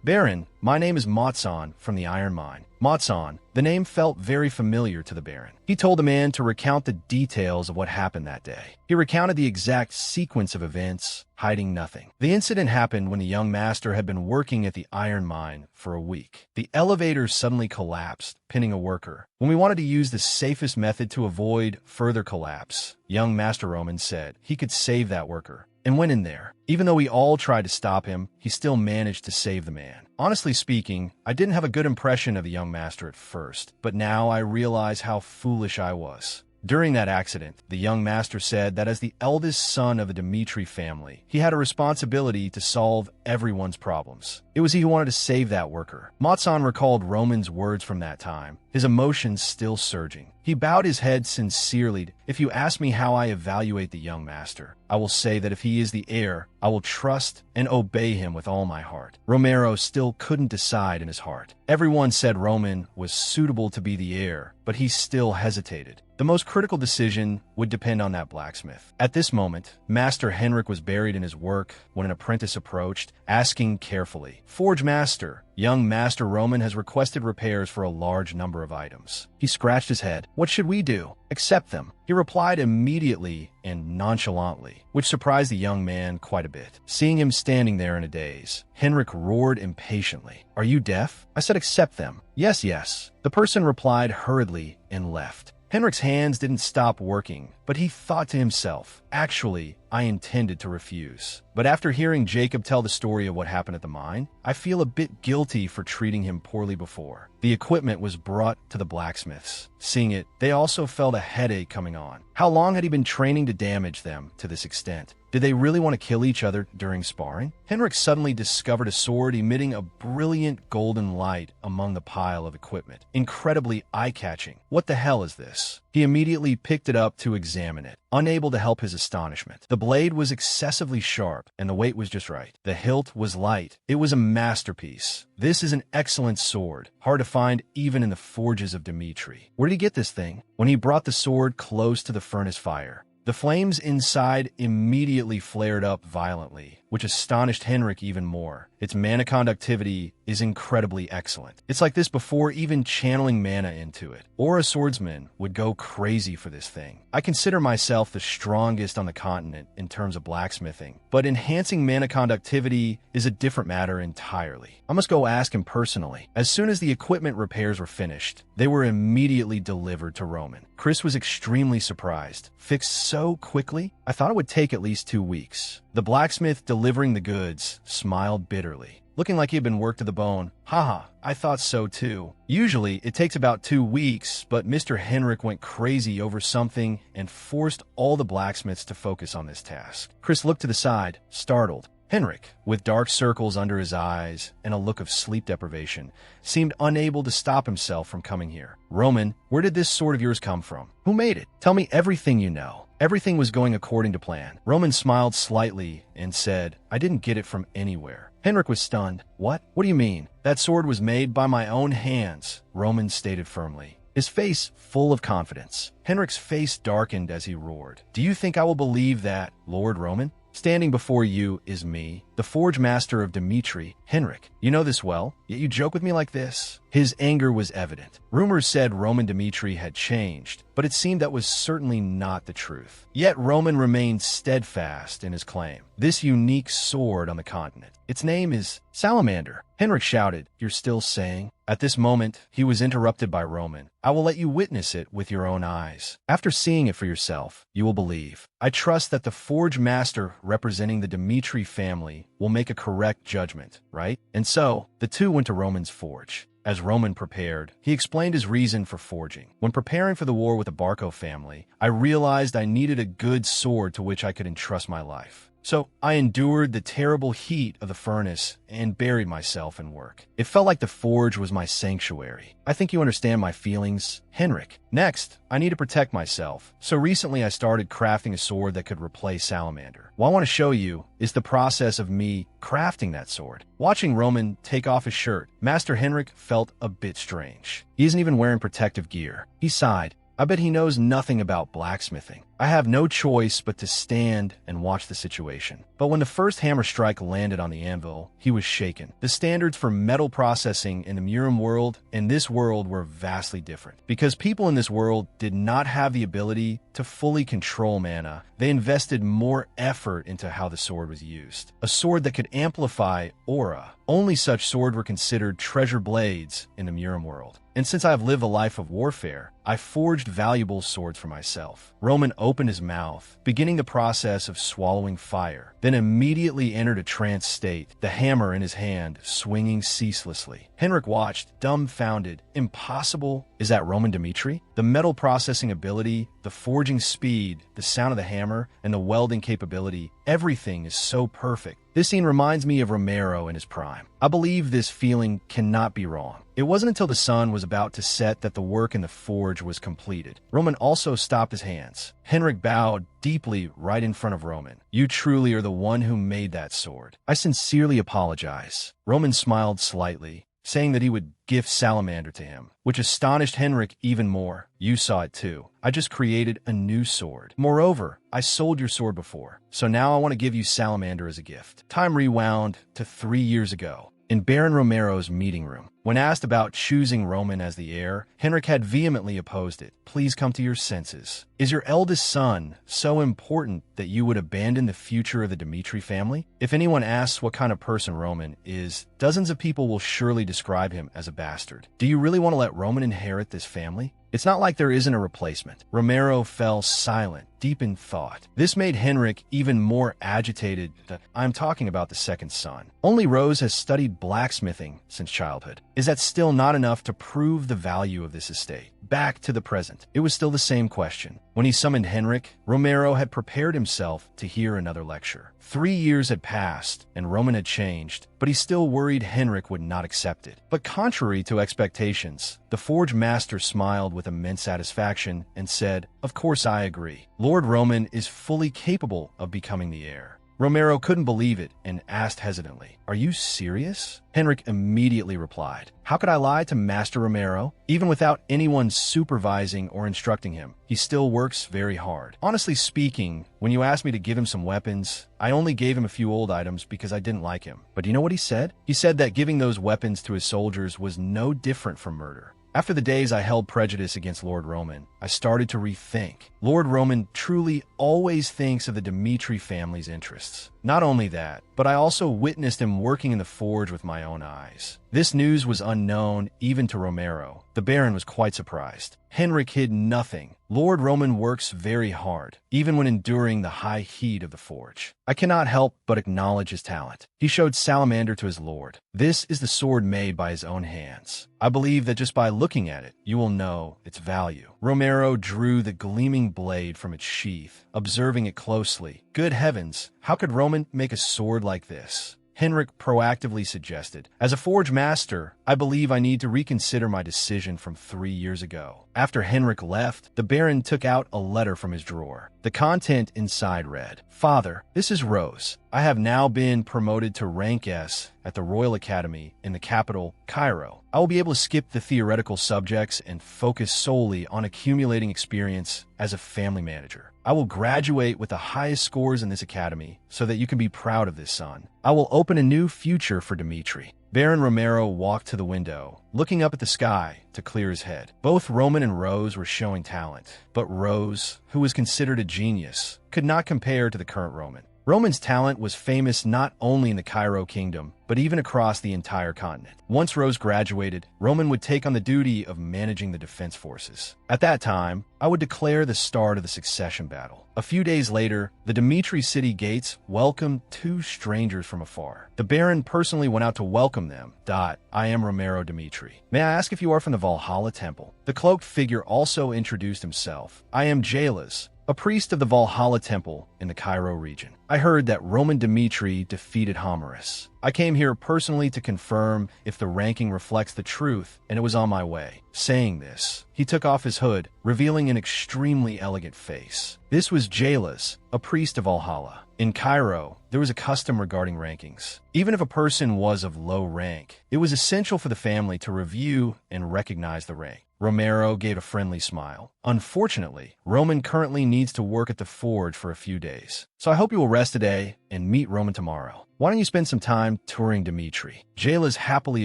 "Baron, my name is Matson from the iron mine." Matson, the name felt very familiar to the Baron. He told the man to recount the details of what happened that day. He recounted the exact sequence of events, hiding nothing. The incident happened when the young master had been working at the iron mine for a week. The elevator suddenly collapsed, pinning a worker. When we wanted to use the safest method to avoid further collapse, young Master Roman said he could save that worker, and went in there. Even though we all tried to stop him, he still managed to save the man. Honestly speaking, I didn't have a good impression of the young master at first, but now I realize how foolish I was. During that accident, the young master said that as the eldest son of the Dmitri family, he had a responsibility to solve everyone's problems. It was he who wanted to save that worker. Matson recalled Roman's words from that time, his emotions still surging. He bowed his head sincerely. "If you ask me how I evaluate the young master, I will say that if he is the heir, I will trust and obey him with all my heart." Romero still couldn't decide in his heart. Everyone said Roman was suitable to be the heir, but he still hesitated. The most critical decision would depend on that blacksmith. At this moment, Master Henrik was buried in his work when an apprentice approached, asking carefully, "Forge master, young Master Roman has requested repairs for a large number of items." He scratched his head. "What should we do?" "Accept them," he replied immediately and nonchalantly, which surprised the young man quite a bit. Seeing him standing there in a daze, Henrik roared impatiently, "Are you deaf? I said accept them." Yes. The person replied hurriedly and left. Henrik's hands didn't stop working, but he thought to himself, Actually, I intended to refuse. But after hearing Jacob tell the story of what happened at the mine, I feel a bit guilty for treating him poorly before. The equipment was brought to the blacksmiths. Seeing it, they also felt a headache coming on. How long had he been training to damage them to this extent? Did they really want to kill each other during sparring? Henrik suddenly discovered a sword emitting a brilliant golden light among the pile of equipment. Incredibly eye-catching. What the hell is this? He immediately picked it up to examine it, unable to help his astonishment. The blade was excessively sharp, and the weight was just right. The hilt was light. It was a masterpiece. This is an excellent sword, hard to find even in the forges of Dmitri. Where did he get this thing? When he brought the sword close to the furnace fire, the flames inside immediately flared up violently, which astonished Henrik even more. Its mana conductivity is incredibly excellent. It's like this before even channeling mana into it. Or a swordsman would go crazy for this thing. I consider myself the strongest on the continent in terms of blacksmithing, but enhancing mana conductivity is a different matter entirely. I must go ask him personally. As soon as the equipment repairs were finished, they were immediately delivered to Roman. Chris was extremely surprised. Fixed so quickly? I thought it would take at least 2 weeks. The blacksmith delivering the goods smiled bitterly, looking like he had been worked to the bone. Haha, I thought so too. Usually, it takes about 2 weeks, but Mr. Henrik went crazy over something and forced all the blacksmiths to focus on this task. Chris looked to the side, startled. Henrik, with dark circles under his eyes and a look of sleep deprivation, seemed unable to stop himself from coming here. Roman, where did this sword of yours come from? Who made it? Tell me everything you know. Everything was going according to plan. Roman smiled slightly and said, I didn't get it from anywhere. Henrik was stunned. What? What do you mean? That sword was made by my own hands, Roman stated firmly, his face full of confidence. Henrik's face darkened as he roared. Do you think I will believe that, Lord Roman? Standing before you is me, the forge master of Dmitri, Henrik. You know this well, yet you joke with me like this? His anger was evident. Rumors said Roman Dmitri had changed, but it seemed that was certainly not the truth. Yet Roman remained steadfast in his claim. This unique sword on the continent. Its name is Salamander. Henrik shouted, You're still saying? At this moment, he was interrupted by Roman. I will let you witness it with your own eyes. After seeing it for yourself, you will believe. I trust that the forge master representing the Dmitri family will make a correct judgment, right? And so, the two went to Roman's forge. As Roman prepared, he explained his reason for forging. When preparing for the war with the Barco family, I realized I needed a good sword to which I could entrust my life. So I endured the terrible heat of the furnace and buried myself in work. It felt like the forge was my sanctuary. I think you understand my feelings, Henrik. Next, I need to protect myself. So recently I started crafting a sword that could replace Salamander. What I want to show you is the process of me crafting that sword. Watching Roman take off his shirt, Master Henrik felt a bit strange. He isn't even wearing protective gear. He sighed. I bet he knows nothing about blacksmithing. I have no choice but to stand and watch the situation. But when the first hammer strike landed on the anvil, he was shaken. The standards for metal processing in the Murim world and this world were vastly different. Because people in this world did not have the ability to fully control mana, they invested more effort into how the sword was used. A sword that could amplify aura. Only such swords were considered treasure blades in the Murim world. And since I have lived a life of warfare, I forged valuable swords for myself. Roman opened his mouth, beginning the process of swallowing fire, then immediately entered a trance state, the hammer in his hand swinging ceaselessly. Henrik watched, dumbfounded. Impossible? Is that Roman Dmitri? The metal processing ability, the forging speed, the sound of the hammer, and the welding capability, everything is so perfect. This scene reminds me of Romero in his prime. I believe this feeling cannot be wrong. It wasn't until the sun was about to set that the work in the forge was completed. Roman also stopped his hands. Henrik bowed deeply right in front of Roman. You truly are the one who made that sword. I sincerely apologize. Roman smiled slightly, saying that he would gift Salamander to him, which astonished Henrik even more. You saw it too. I just created a new sword. Moreover, I sold your sword before, so now I want to give you Salamander as a gift. Time rewound to 3 years ago. In Baron Romero's meeting room, when asked about choosing Roman as the heir, Henrik had vehemently opposed it. Please come to your senses. Is your eldest son so important that you would abandon the future of the Dmitri family? If anyone asks what kind of person Roman is, dozens of people will surely describe him as a bastard. Do you really want to let Roman inherit this family? It's not like there isn't a replacement. Romero fell silent, deep in thought. This made Henrik even more agitated. I'm talking about the second son. Only Rose has studied blacksmithing since childhood. Is that still not enough to prove the value of this estate? Back to the present. It was still the same question. When he summoned Henrik, Romero had prepared himself to hear another lecture. 3 years had passed, and Roman had changed, but he still worried Henrik would not accept it. But contrary to expectations, the forge master smiled with immense satisfaction and said, "Of course I agree. Lord Roman is fully capable of becoming the heir." Romero couldn't believe it and asked hesitantly, "Are you serious?" Henrik immediately replied, "How could I lie to Master Romero? Even without anyone supervising or instructing him, he still works very hard. Honestly speaking, when you asked me to give him some weapons, I only gave him a few old items because I didn't like him. But do you know what he said? He said that giving those weapons to his soldiers was no different from murder. After the days I held prejudice against Lord Roman, I started to rethink. Lord Roman truly always thinks of the Dmitri family's interests. Not only that, but I also witnessed him working in the forge with my own eyes." This news was unknown even to Romero. The Baron was quite surprised. Henrik hid nothing. Lord Roman works very hard, even when enduring the high heat of the forge. I cannot help but acknowledge his talent. He showed salamander to his lord. This is the sword made by his own hands. I believe that just by looking at it, you will know its value. Romero drew the gleaming blade from its sheath, observing it closely. Good heavens, how could Roman make a sword like this? Henrik proactively suggested, "As a forge master, I believe I need to reconsider my decision from 3 years ago." After Henrik left, the Baron took out a letter from his drawer. The content inside read, "Father, this is Rose. I have now been promoted to rank S at the Royal Academy in the capital, Cairo. I will be able to skip the theoretical subjects and focus solely on accumulating experience as a family manager. I will graduate with the highest scores in this academy so that you can be proud of this son. I will open a new future for Dmitri." Baron Romero walked to the window, looking up at the sky to clear his head. Both Roman and Rose were showing talent, but Rose, who was considered a genius, could not compare to the current Roman. Roman's talent was famous not only in the Cairo kingdom, but even across the entire continent. Once Rose graduated, Roman would take on the duty of managing the defense forces. At that time, I would declare the start of the succession battle. A few days later, the Dmitri city gates welcomed 2 strangers from afar. The Baron personally went out to welcome them. "I am Romero Dmitri. May I ask if you are from the Valhalla Temple?" The cloaked figure also introduced himself. "I am Jobless, a priest of the Valhalla Temple in the Cairo region. I heard that Roman Dmitri defeated Homerus. I came here personally to confirm if the ranking reflects the truth, and it was on my way." Saying this, he took off his hood, revealing an extremely elegant face. This was Jobless, a priest of Valhalla. In Cairo, there was a custom regarding rankings. Even if a person was of low rank, it was essential for the family to review and recognize the rank. Romero gave a friendly smile. "Unfortunately, Roman currently needs to work at the forge for a few days. So I hope you will rest today and meet Roman tomorrow. Why don't you spend some time touring Dmitri?" Jobless happily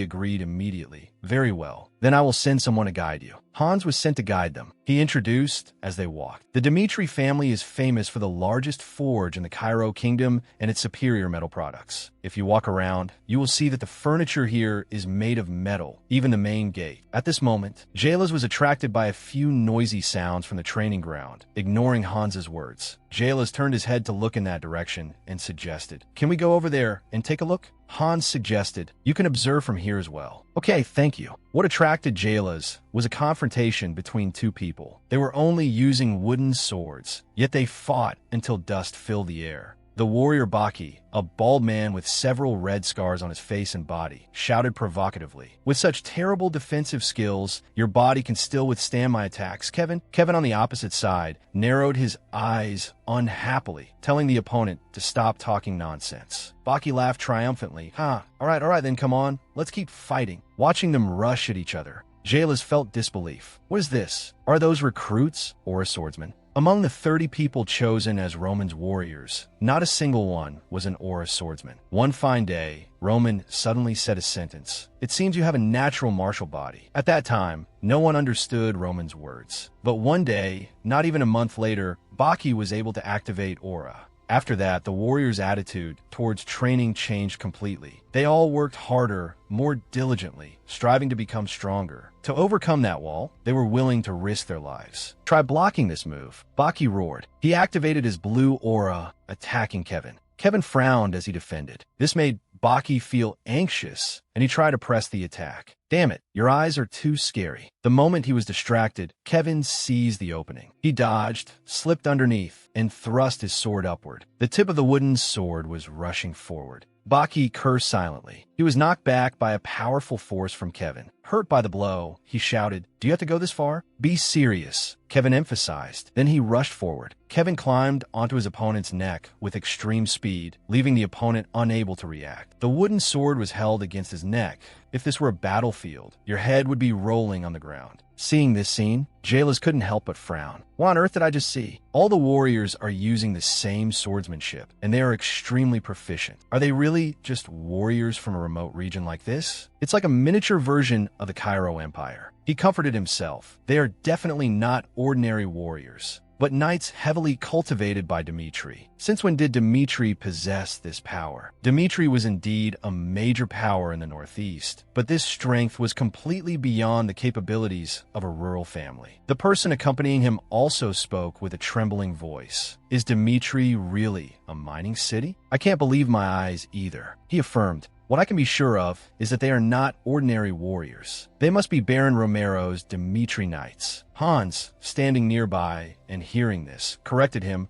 agreed immediately. "Very well. Then I will send someone to guide you." Hans was sent to guide them. He introduced as they walked. The Dmitri family is famous for the largest forge in the Cairo kingdom and its superior metal products. If you walk around, you will see that the furniture here is made of metal, even the main gate. At this moment, Jobless was attracted by a few noisy sounds from the training ground, ignoring Hans's words. Jobless turned his head to look in that direction and suggested, "Can we go over there and take a look?" Hans suggested, "You can observe from here as well." "Okay, thank you." What attracted Jobless was a confrontation between 2 people. They were only using wooden swords, yet they fought until dust filled the air. The warrior Baki, a bald man with several red scars on his face and body, shouted provocatively, "With such terrible defensive skills, your body can still withstand my attacks, Kevin." Kevin on the opposite side narrowed his eyes unhappily, telling the opponent to stop talking nonsense. Baki laughed triumphantly. All right then, come on. Let's keep fighting." Watching them rush at each other, Jobless felt disbelief. What is this? Are those recruits or a swordsman? Among the 30 people chosen as Roman's warriors, not a single one was an Aura swordsman. One fine day, Roman suddenly said a sentence. "It seems you have a natural martial body." At that time, no one understood Roman's words. But one day, not even a month later, Baki was able to activate Aura. After that, the warriors' attitude towards training changed completely. They all worked harder, more diligently, striving to become stronger. To overcome that wall, they were willing to risk their lives. Try blocking this move. Baki roared. He activated his blue aura, attacking Kevin. Kevin frowned as he defended. This made Baki feel anxious, and he tried to press the attack. Damn it, your eyes are too scary. The moment he was distracted, Kevin seized the opening. He dodged, slipped underneath, and thrust his sword upward. The tip of the wooden sword was rushing forward. Baki cursed silently. He was knocked back by a powerful force from Kevin. Hurt by the blow, he shouted, "Do you have to go this far? Be serious," Kevin emphasized. Then he rushed forward. Kevin climbed onto his opponent's neck with extreme speed, leaving the opponent unable to react. The wooden sword was held against his neck. If this were a battlefield, your head would be rolling on the ground. Seeing this scene, Jobless couldn't help but frown. What on earth did I just see? All the warriors are using the same swordsmanship, and they are extremely proficient. Are they really just warriors from a remote region like this? It's like a miniature version of the Cairo Empire. He comforted himself. They are definitely not ordinary warriors, but knights heavily cultivated by Dmitri. Since when did Dmitri possess this power? Dmitri was indeed a major power in the Northeast, but this strength was completely beyond the capabilities of a rural family. The person accompanying him also spoke with a trembling voice. Is Dmitri really a mining city? I can't believe my eyes either. He affirmed, what I can be sure of is that they are not ordinary warriors. They must be Baron Romero's Dmitri Knights. Hans, standing nearby and hearing this, corrected him.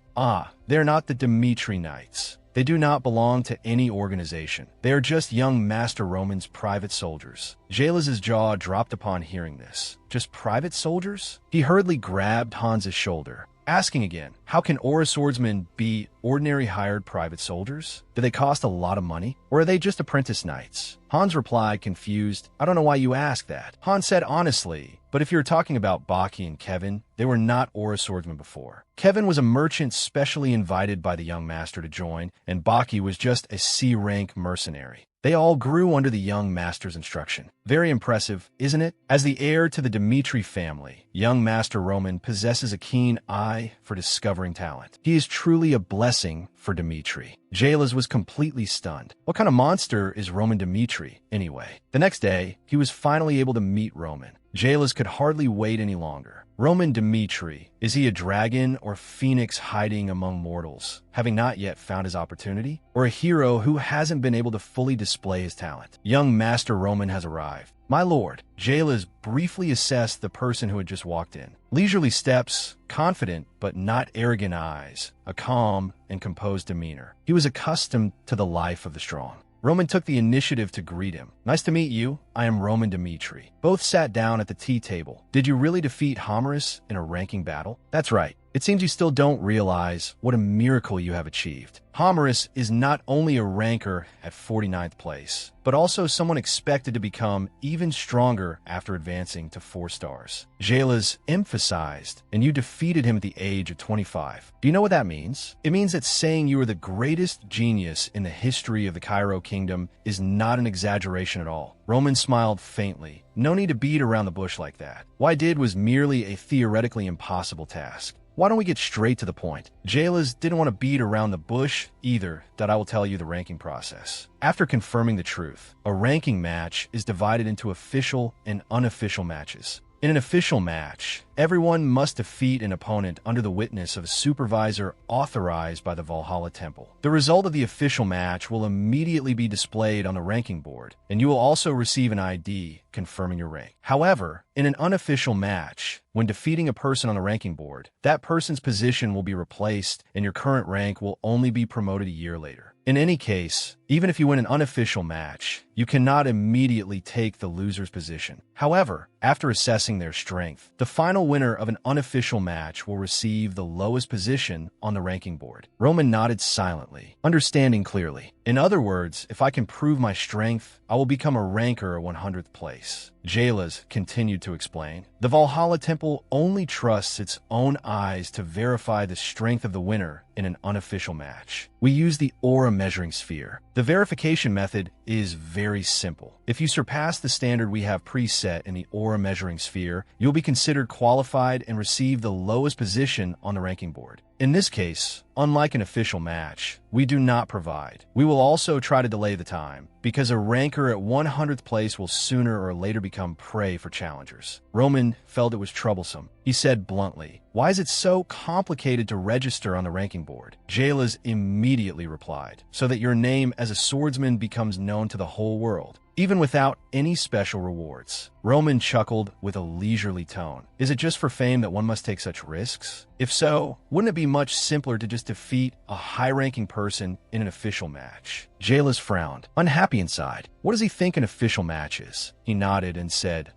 They're not the Dmitri Knights. They do not belong to any organization. They are just young Master Roman's private soldiers. Jobless's jaw dropped upon hearing this. Just private soldiers? He hurriedly grabbed Hans's shoulder, asking again, how can Aura swordsmen be ordinary hired private soldiers? Do they cost a lot of money? Or are they just apprentice knights? Hans replied, confused, I don't know why you ask that. Hans said honestly, but if you're talking about Baki and Kevin, they were not Aura swordsmen before. Kevin was a merchant specially invited by the young master to join, and Baki was just a C-rank mercenary. They all grew under the young master's instruction. Very impressive, isn't it? As the heir to the Dmitri family, young Master Roman possesses a keen eye for discovering talent. He is truly a blessing for Dmitri. Jobless was completely stunned. What kind of monster is Roman Dmitri, anyway? The next day, he was finally able to meet Roman. Jobless could hardly wait any longer. Roman Dmitri, is he a dragon or phoenix hiding among mortals, having not yet found his opportunity? Or a hero who hasn't been able to fully display his talent? Young Master Roman has arrived. My lord, Jobless briefly assessed the person who had just walked in. Leisurely steps, confident but not arrogant eyes, a calm and composed demeanor. He was accustomed to the life of the strong. Roman took the initiative to greet him. Nice to meet you. I am Roman Dmitri. Both sat down at the tea table. Did you really defeat Homerus in a ranking battle? That's right. It seems you still don't realize what a miracle you have achieved. Homerus is not only a ranker at 49th place, but also someone expected to become even stronger after advancing to 4 stars. Jobless emphasized, and you defeated him at the age of 25. Do you know what that means? It means that saying you are the greatest genius in the history of the Cairo kingdom is not an exaggeration at all. Roman smiled faintly. No need to beat around the bush like that. What I did was merely a theoretically impossible task. Why don't we get straight to the point? Jobless didn't want to beat around the bush either, that I will tell you the ranking process. After confirming the truth, a ranking match is divided into official and unofficial matches. In an official match, everyone must defeat an opponent under the witness of a supervisor authorized by the Valhalla Temple. The result of the official match will immediately be displayed on the ranking board, and you will also receive an ID confirming your rank. However, in an unofficial match, when defeating a person on the ranking board, that person's position will be replaced and your current rank will only be promoted a year later. In any case, even if you win an unofficial match, you cannot immediately take the loser's position. However, after assessing their strength, the final winner of an unofficial match will receive the lowest position on the ranking board. Roman nodded silently, understanding clearly. In other words, if I can prove my strength, I will become a ranker at 100th place. Jobless continued to explain. The Valhalla Temple only trusts its own eyes to verify the strength of the winner in an unofficial match. We use the aura measuring sphere. The verification method is very simple. If you surpass the standard we have preset in the aura measuring sphere, you'll be considered qualified and receive the lowest position on the ranking board. In this case, unlike an official match, we do not provide. We will also try to delay the time, because a ranker at 100th place will sooner or later become prey for challengers. Roman felt it was troublesome. He said bluntly, "Why is it so complicated to register on the ranking board?" Jobless immediately replied, "So that your name as a swordsman becomes known to the whole world, even without any special rewards." Roman chuckled with a leisurely tone. "Is it just for fame that one must take such risks? If so, wouldn't it be much simpler to just defeat a high-ranking person in an official match?" Jobless frowned, unhappy inside. What does he think an official match is? He nodded and said,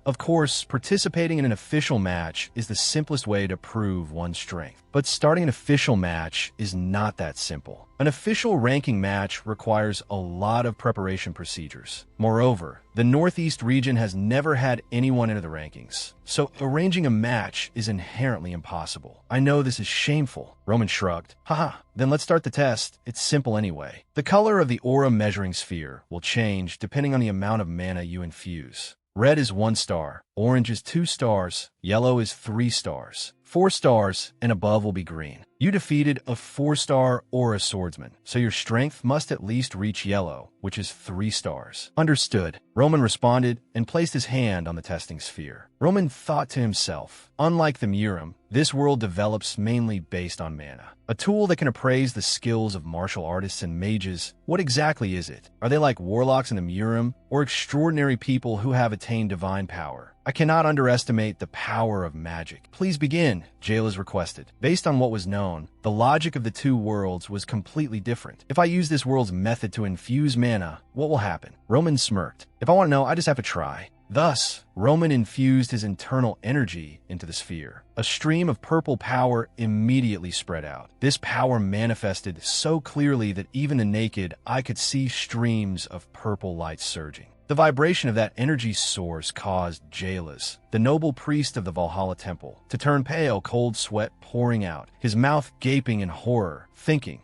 Of course, participating in an official match is the simplest way to prove one's strength. But starting an official match is not that simple. An official ranking match requires a lot of preparation procedures. Moreover, the Northeast region has never had anyone enter the rankings, so arranging a match is inherently impossible. I know this is shameful. Roman shrugged. Haha, then let's start the test. It's simple anyway. The color of the aura measuring sphere will change depending on the amount of mana you infuse. Red is 1 star, orange is 2 stars, yellow is 3 stars. 4 stars and above will be green. You defeated a 4-star aura swordsman, so your strength must at least reach yellow, which is 3 stars. Understood. Roman responded and placed his hand on the testing sphere. Roman thought to himself, unlike the Murim, this world develops mainly based on mana. A tool that can appraise the skills of martial artists and mages. What exactly is it? Are they like warlocks in the Murim, or extraordinary people who have attained divine power? I cannot underestimate the power of magic. Please begin, Jobless requested. Based on what was known, the logic of the two worlds was completely different. If I use this world's method to infuse mana, what will happen? Roman smirked. If I want to know, I just have to try. Thus, Roman infused his internal energy into the sphere. A stream of purple power immediately spread out. This power manifested so clearly that even the naked eye could see streams of purple light surging. The vibration of that energy source caused Jobless, the noble priest of the Valhalla temple, to turn pale, cold sweat pouring out, his mouth gaping in horror, thinking,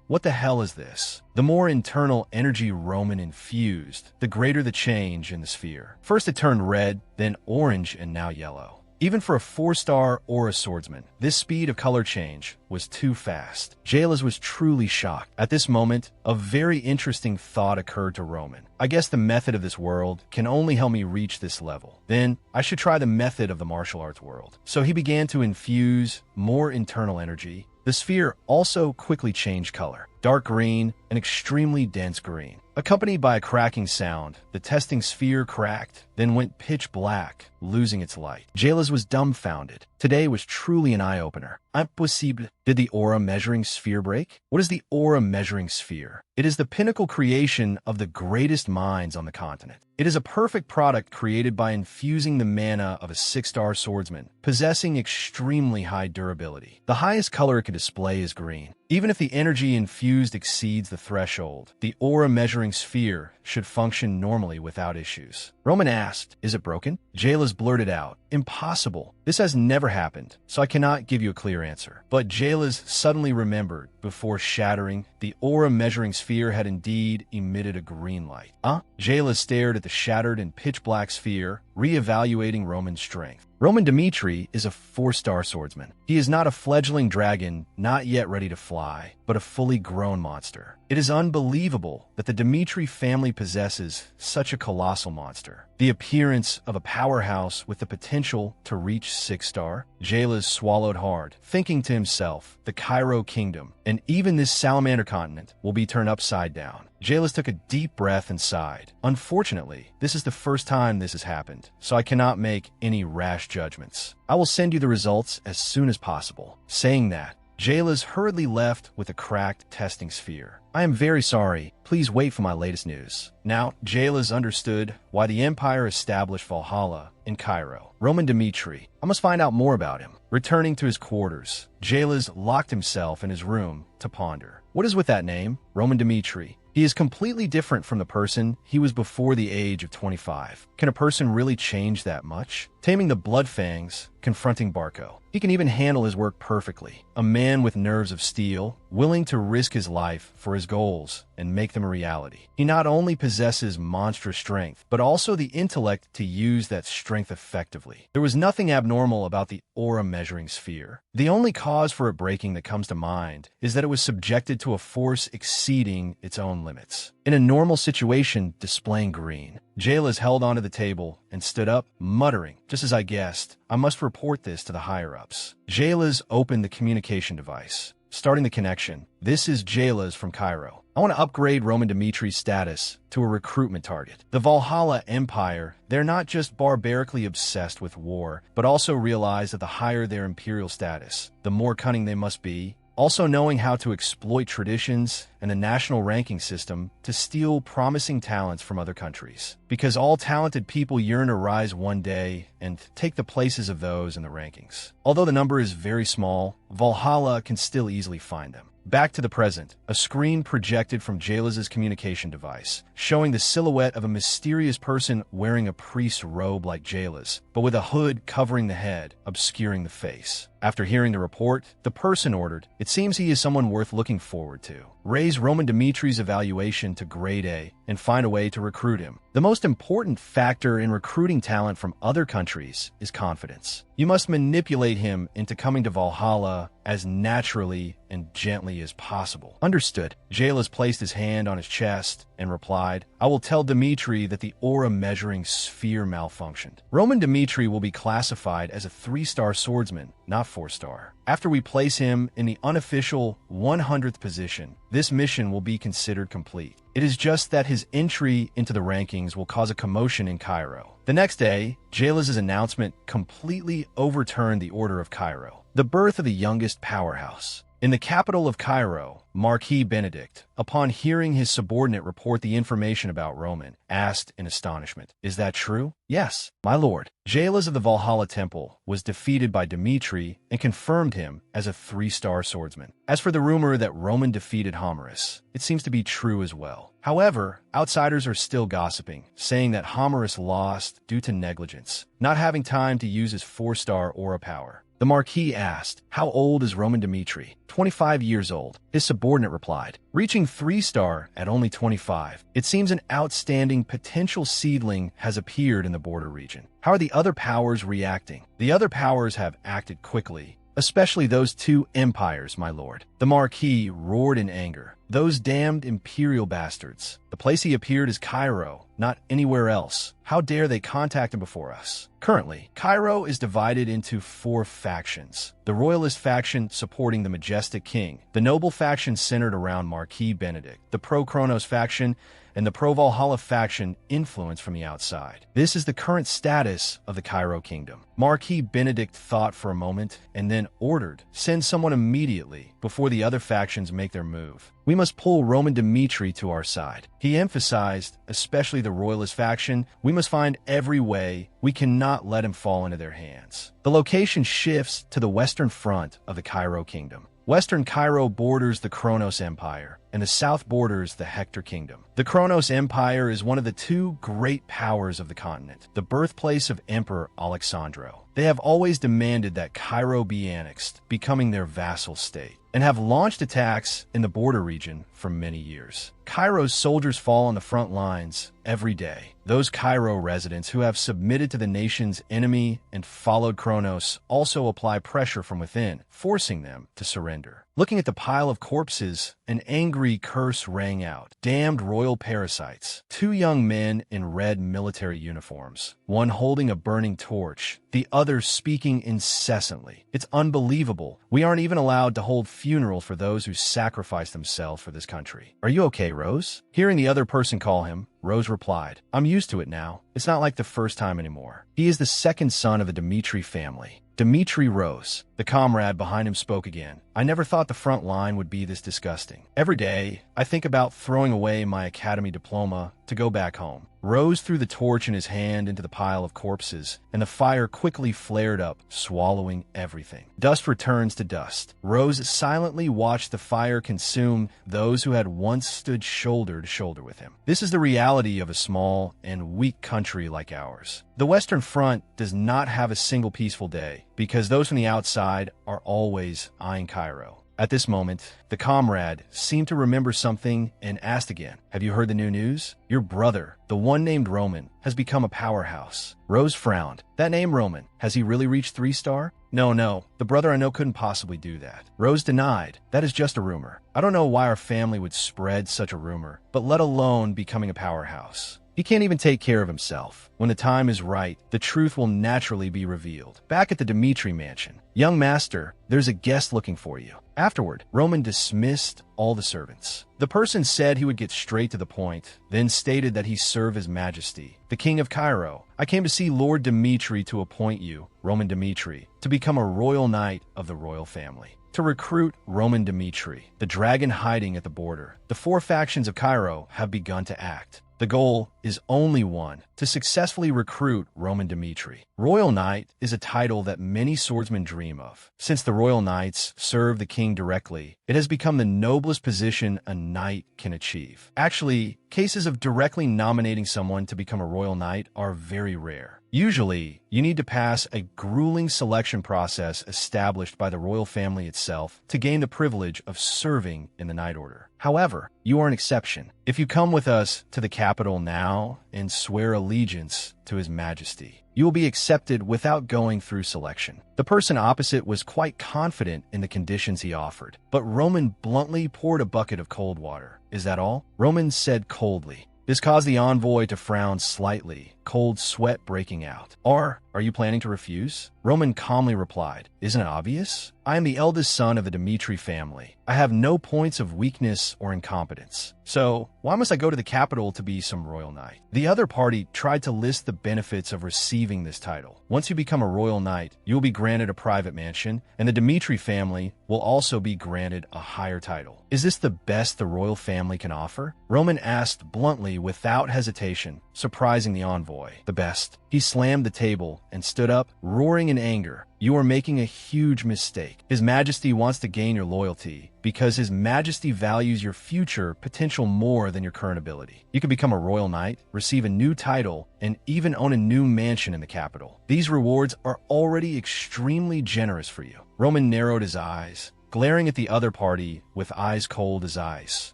what the hell is this? The more internal energy Roman infused, the greater the change in the sphere. First it turned red, then orange, and now yellow. Even for a 4-star aura swordsman, this speed of color change was too fast. Jobless was truly shocked. At this moment, a very interesting thought occurred to Roman. I guess the method of this world can only help me reach this level. Then, I should try the method of the martial arts world. So he began to infuse more internal energy. The sphere also quickly changed color. Dark green and extremely dense green. Accompanied by a cracking sound, the testing sphere cracked, then went pitch black, losing its light. Jobless was dumbfounded. Today was truly an eye-opener. Impossible. Did the aura measuring sphere break? What is the aura measuring sphere? It is the pinnacle creation of the greatest minds on the continent. It is a perfect product created by infusing the mana of a 6-star swordsman, possessing extremely high durability. The highest color it can display is green. Even if the energy infused exceeds the threshold, the aura measuring sphere should function normally without issues. Roman asked, "Is it broken?" Jobless blurted out, "Impossible. This has never happened, so I cannot give you a clear answer." But Jobless suddenly remembered, before shattering, the aura measuring sphere had indeed emitted a green light. Jobless stared at the shattered and pitch-black sphere, re-evaluating Roman's strength. Roman Dmitri is a 4-star swordsman. He is not a fledgling dragon, not yet ready to fly, but a fully grown monster. It is unbelievable that the Dmitri family possesses such a colossal monster. The appearance of a powerhouse with the potential to reach 6-star. Jobless swallowed hard, thinking to himself, the Cairo kingdom, and even this salamander continent will be turned upside down. Jobless took a deep breath and sighed. Unfortunately, this is the first time this has happened, so I cannot make any rash judgments. I will send you the results as soon as possible. Saying that, Jobless hurriedly left with a cracked testing sphere. I am very sorry. Please wait for my latest news. Now, Jobless understood why the Empire established Valhalla in Cairo. Roman Dmitri. I must find out more about him. Returning to his quarters, Jobless locked himself in his room to ponder. What is with that name? Roman Dmitri. He is completely different from the person he was before the age of 25. Can a person really change that much? Taming the blood fangs confronting Barco. He can even handle his work perfectly. A man with nerves of steel, willing to risk his life for his goals and make them a reality. He not only possesses monstrous strength, but also the intellect to use that strength effectively. There was nothing abnormal about the aura measuring sphere. The only cause for it breaking that comes to mind is that it was subjected to a force exceeding its own limits. In a normal situation, displaying green, Jobless held onto the table and stood up, muttering, "Just as I guessed, I must report this to the higher-ups." Jobless opened the communication device, starting the connection. "This is Jobless from Cairo. I want to upgrade Roman Dimitri's status to a recruitment target. The Valhalla Empire, they're not just barbarically obsessed with war, but also realize that the higher their imperial status, the more cunning they must be, also knowing how to exploit traditions and the national ranking system to steal promising talents from other countries. Because all talented people yearn to rise one day and take the places of those in the rankings. Although the number is very small, Valhalla can still easily find them." Back to the present, a screen projected from Jobless's communication device, showing the silhouette of a mysterious person wearing a priest's robe like Jobless, but with a hood covering the head, obscuring the face. After hearing the report, the person ordered, "It seems he is someone worth looking forward to. Raise Roman Dimitri's evaluation to grade A and find a way to recruit him." The most important factor in recruiting talent from other countries is confidence. You must manipulate him into coming to Valhalla as naturally and gently as possible. Understood. Jobless placed his hand on his chest and replied, "I will tell Dimitri that the aura measuring sphere malfunctioned. Roman Dimitri will be classified as a 3-star swordsman, not 4-star. After we place him in the unofficial 100th position, this mission will be considered complete. It is just that his entry into the rankings will cause a commotion in Cairo." The next day, Jobless's announcement completely overturned the order of Cairo, the birth of the youngest powerhouse. In the capital of Cairo, Marquis Benedict, upon hearing his subordinate report the information about Roman, asked in astonishment, "Is that true?" "Yes, my lord." Jobless of the Valhalla Temple was defeated by Dimitri and confirmed him as a 3-star swordsman. As for the rumor that Roman defeated Homerus, it seems to be true as well. However, outsiders are still gossiping, saying that Homerus lost due to negligence, not having time to use his 4-star aura power. The Marquis asked, "How old is Roman Dimitri?" 25 years old. His subordinate replied, "Reaching 3-star at only 25. It seems an outstanding potential seedling has appeared in the border region." How are the other powers reacting? The other powers have acted quickly, especially those 2 empires, my lord. The Marquis roared in anger. "Those damned imperial bastards. The place he appeared is Cairo, not anywhere else. How dare they contact him before us?" Currently, Cairo is divided into 4 factions. The royalist faction supporting the majestic king, the noble faction centered around Marquis Benedict, the pro-Kronos faction, and the pro-Valhalla faction influenced from the outside. This is the current status of the Cairo kingdom. Marquis Benedict thought for a moment and then ordered, "Send someone immediately before the other factions make their move. We must pull Roman Dimitri to our side." He emphasized, especially the royalist faction, "We must find every way. We cannot let him fall into their hands." The location shifts to the western front of the Cairo kingdom. Western Cairo borders the Kronos Empire, and the south borders the Hector Kingdom. The Kronos Empire is one of the 2 great powers of the continent, the birthplace of Emperor Alexandro. They have always demanded that Cairo be annexed, becoming their vassal state, and have launched attacks in the border region for many years. Cairo's soldiers fall on the front lines every day. Those Cairo residents who have submitted to the nation's enemy and followed Kronos also apply pressure from within, forcing them to surrender. Looking at the pile of corpses, an angry curse rang out. "Damned royal parasites." 2 young men in red military uniforms, one holding a burning torch, the other speaking incessantly. "It's unbelievable. We aren't even allowed to hold funerals for those who sacrificed themselves for this country." "Are you okay, Rose?" Hearing the other person call him, Rose replied, "I'm used to it now. It's not like the first time anymore." He is the 2nd son of the Dimitri family. Dimitri Rose, The comrade behind him spoke again. I never thought the front line would be this disgusting. Every day, I think about throwing away my academy diploma to go back home. Rose threw the torch in his hand into the pile of corpses, and the fire quickly flared up, swallowing everything. Dust returns to dust. Rose silently watched the fire consume those who had once stood shoulder to shoulder with him. This is the reality of a small and weak country like ours. The Western Front does not have a single peaceful day, because those from the outside are always eyeing Cairo. At this moment, the comrade seemed to remember something and asked again, "Have you heard the new news? Your brother, the one named Roman, has become a powerhouse." Rose frowned. That name Roman, has he really reached 3-star? No, the brother I know couldn't possibly do that. Rose denied. That is just a rumor. I don't know why our family would spread such a rumor, but let alone becoming a powerhouse. He can't even take care of himself. When the time is right, the truth will naturally be revealed. Back at the Dmitri mansion, "Young master, there's a guest looking for you." Afterward, Roman dismissed all the servants. The person said he would get straight to the point, then stated that he served His Majesty, the King of Cairo. "I came to see Lord Dmitri to appoint you, Roman Dmitri, to become a royal knight of the royal family. To recruit Roman Dmitri, the dragon hiding at the border. The 4 factions of Cairo have begun to act. The goal is only one, to successfully recruit Roman Dmitri. Royal Knight is a title that many swordsmen dream of. Since the Royal Knights serve the king directly, it has become the noblest position a knight can achieve. Actually, cases of directly nominating someone to become a Royal Knight are very rare. Usually, you need to pass a grueling selection process established by the royal family itself to gain the privilege of serving in the Knight Order. However, you are an exception. If you come with us to the capital now and swear allegiance to His Majesty, you will be accepted without going through selection. The person opposite was quite confident in the conditions he offered, but Roman bluntly poured a bucket of cold water. "Is that all?" Roman said coldly. This caused the envoy to frown slightly, cold sweat breaking out. Are you planning to refuse?" Roman calmly replied, "Isn't it obvious? I am the eldest son of the Dmitri family. I have no points of weakness or incompetence. So, why must I go to the capital to be some royal knight?" The other party tried to list the benefits of receiving this title. Once you become a royal knight, you will be granted a private mansion, and the Dmitri family will also be granted a higher title. "Is this the best the royal family can offer?" Roman asked bluntly without hesitation, surprising the envoy. "The best." He slammed the table and stood up, roaring in anger. "You are making a huge mistake. His Majesty wants to gain your loyalty because His Majesty values your future potential more than your current ability. You can become a royal knight, receive a new title, and even own a new mansion in the capital. These rewards are already extremely generous for you." Roman narrowed his eyes, glaring at the other party with eyes cold as ice.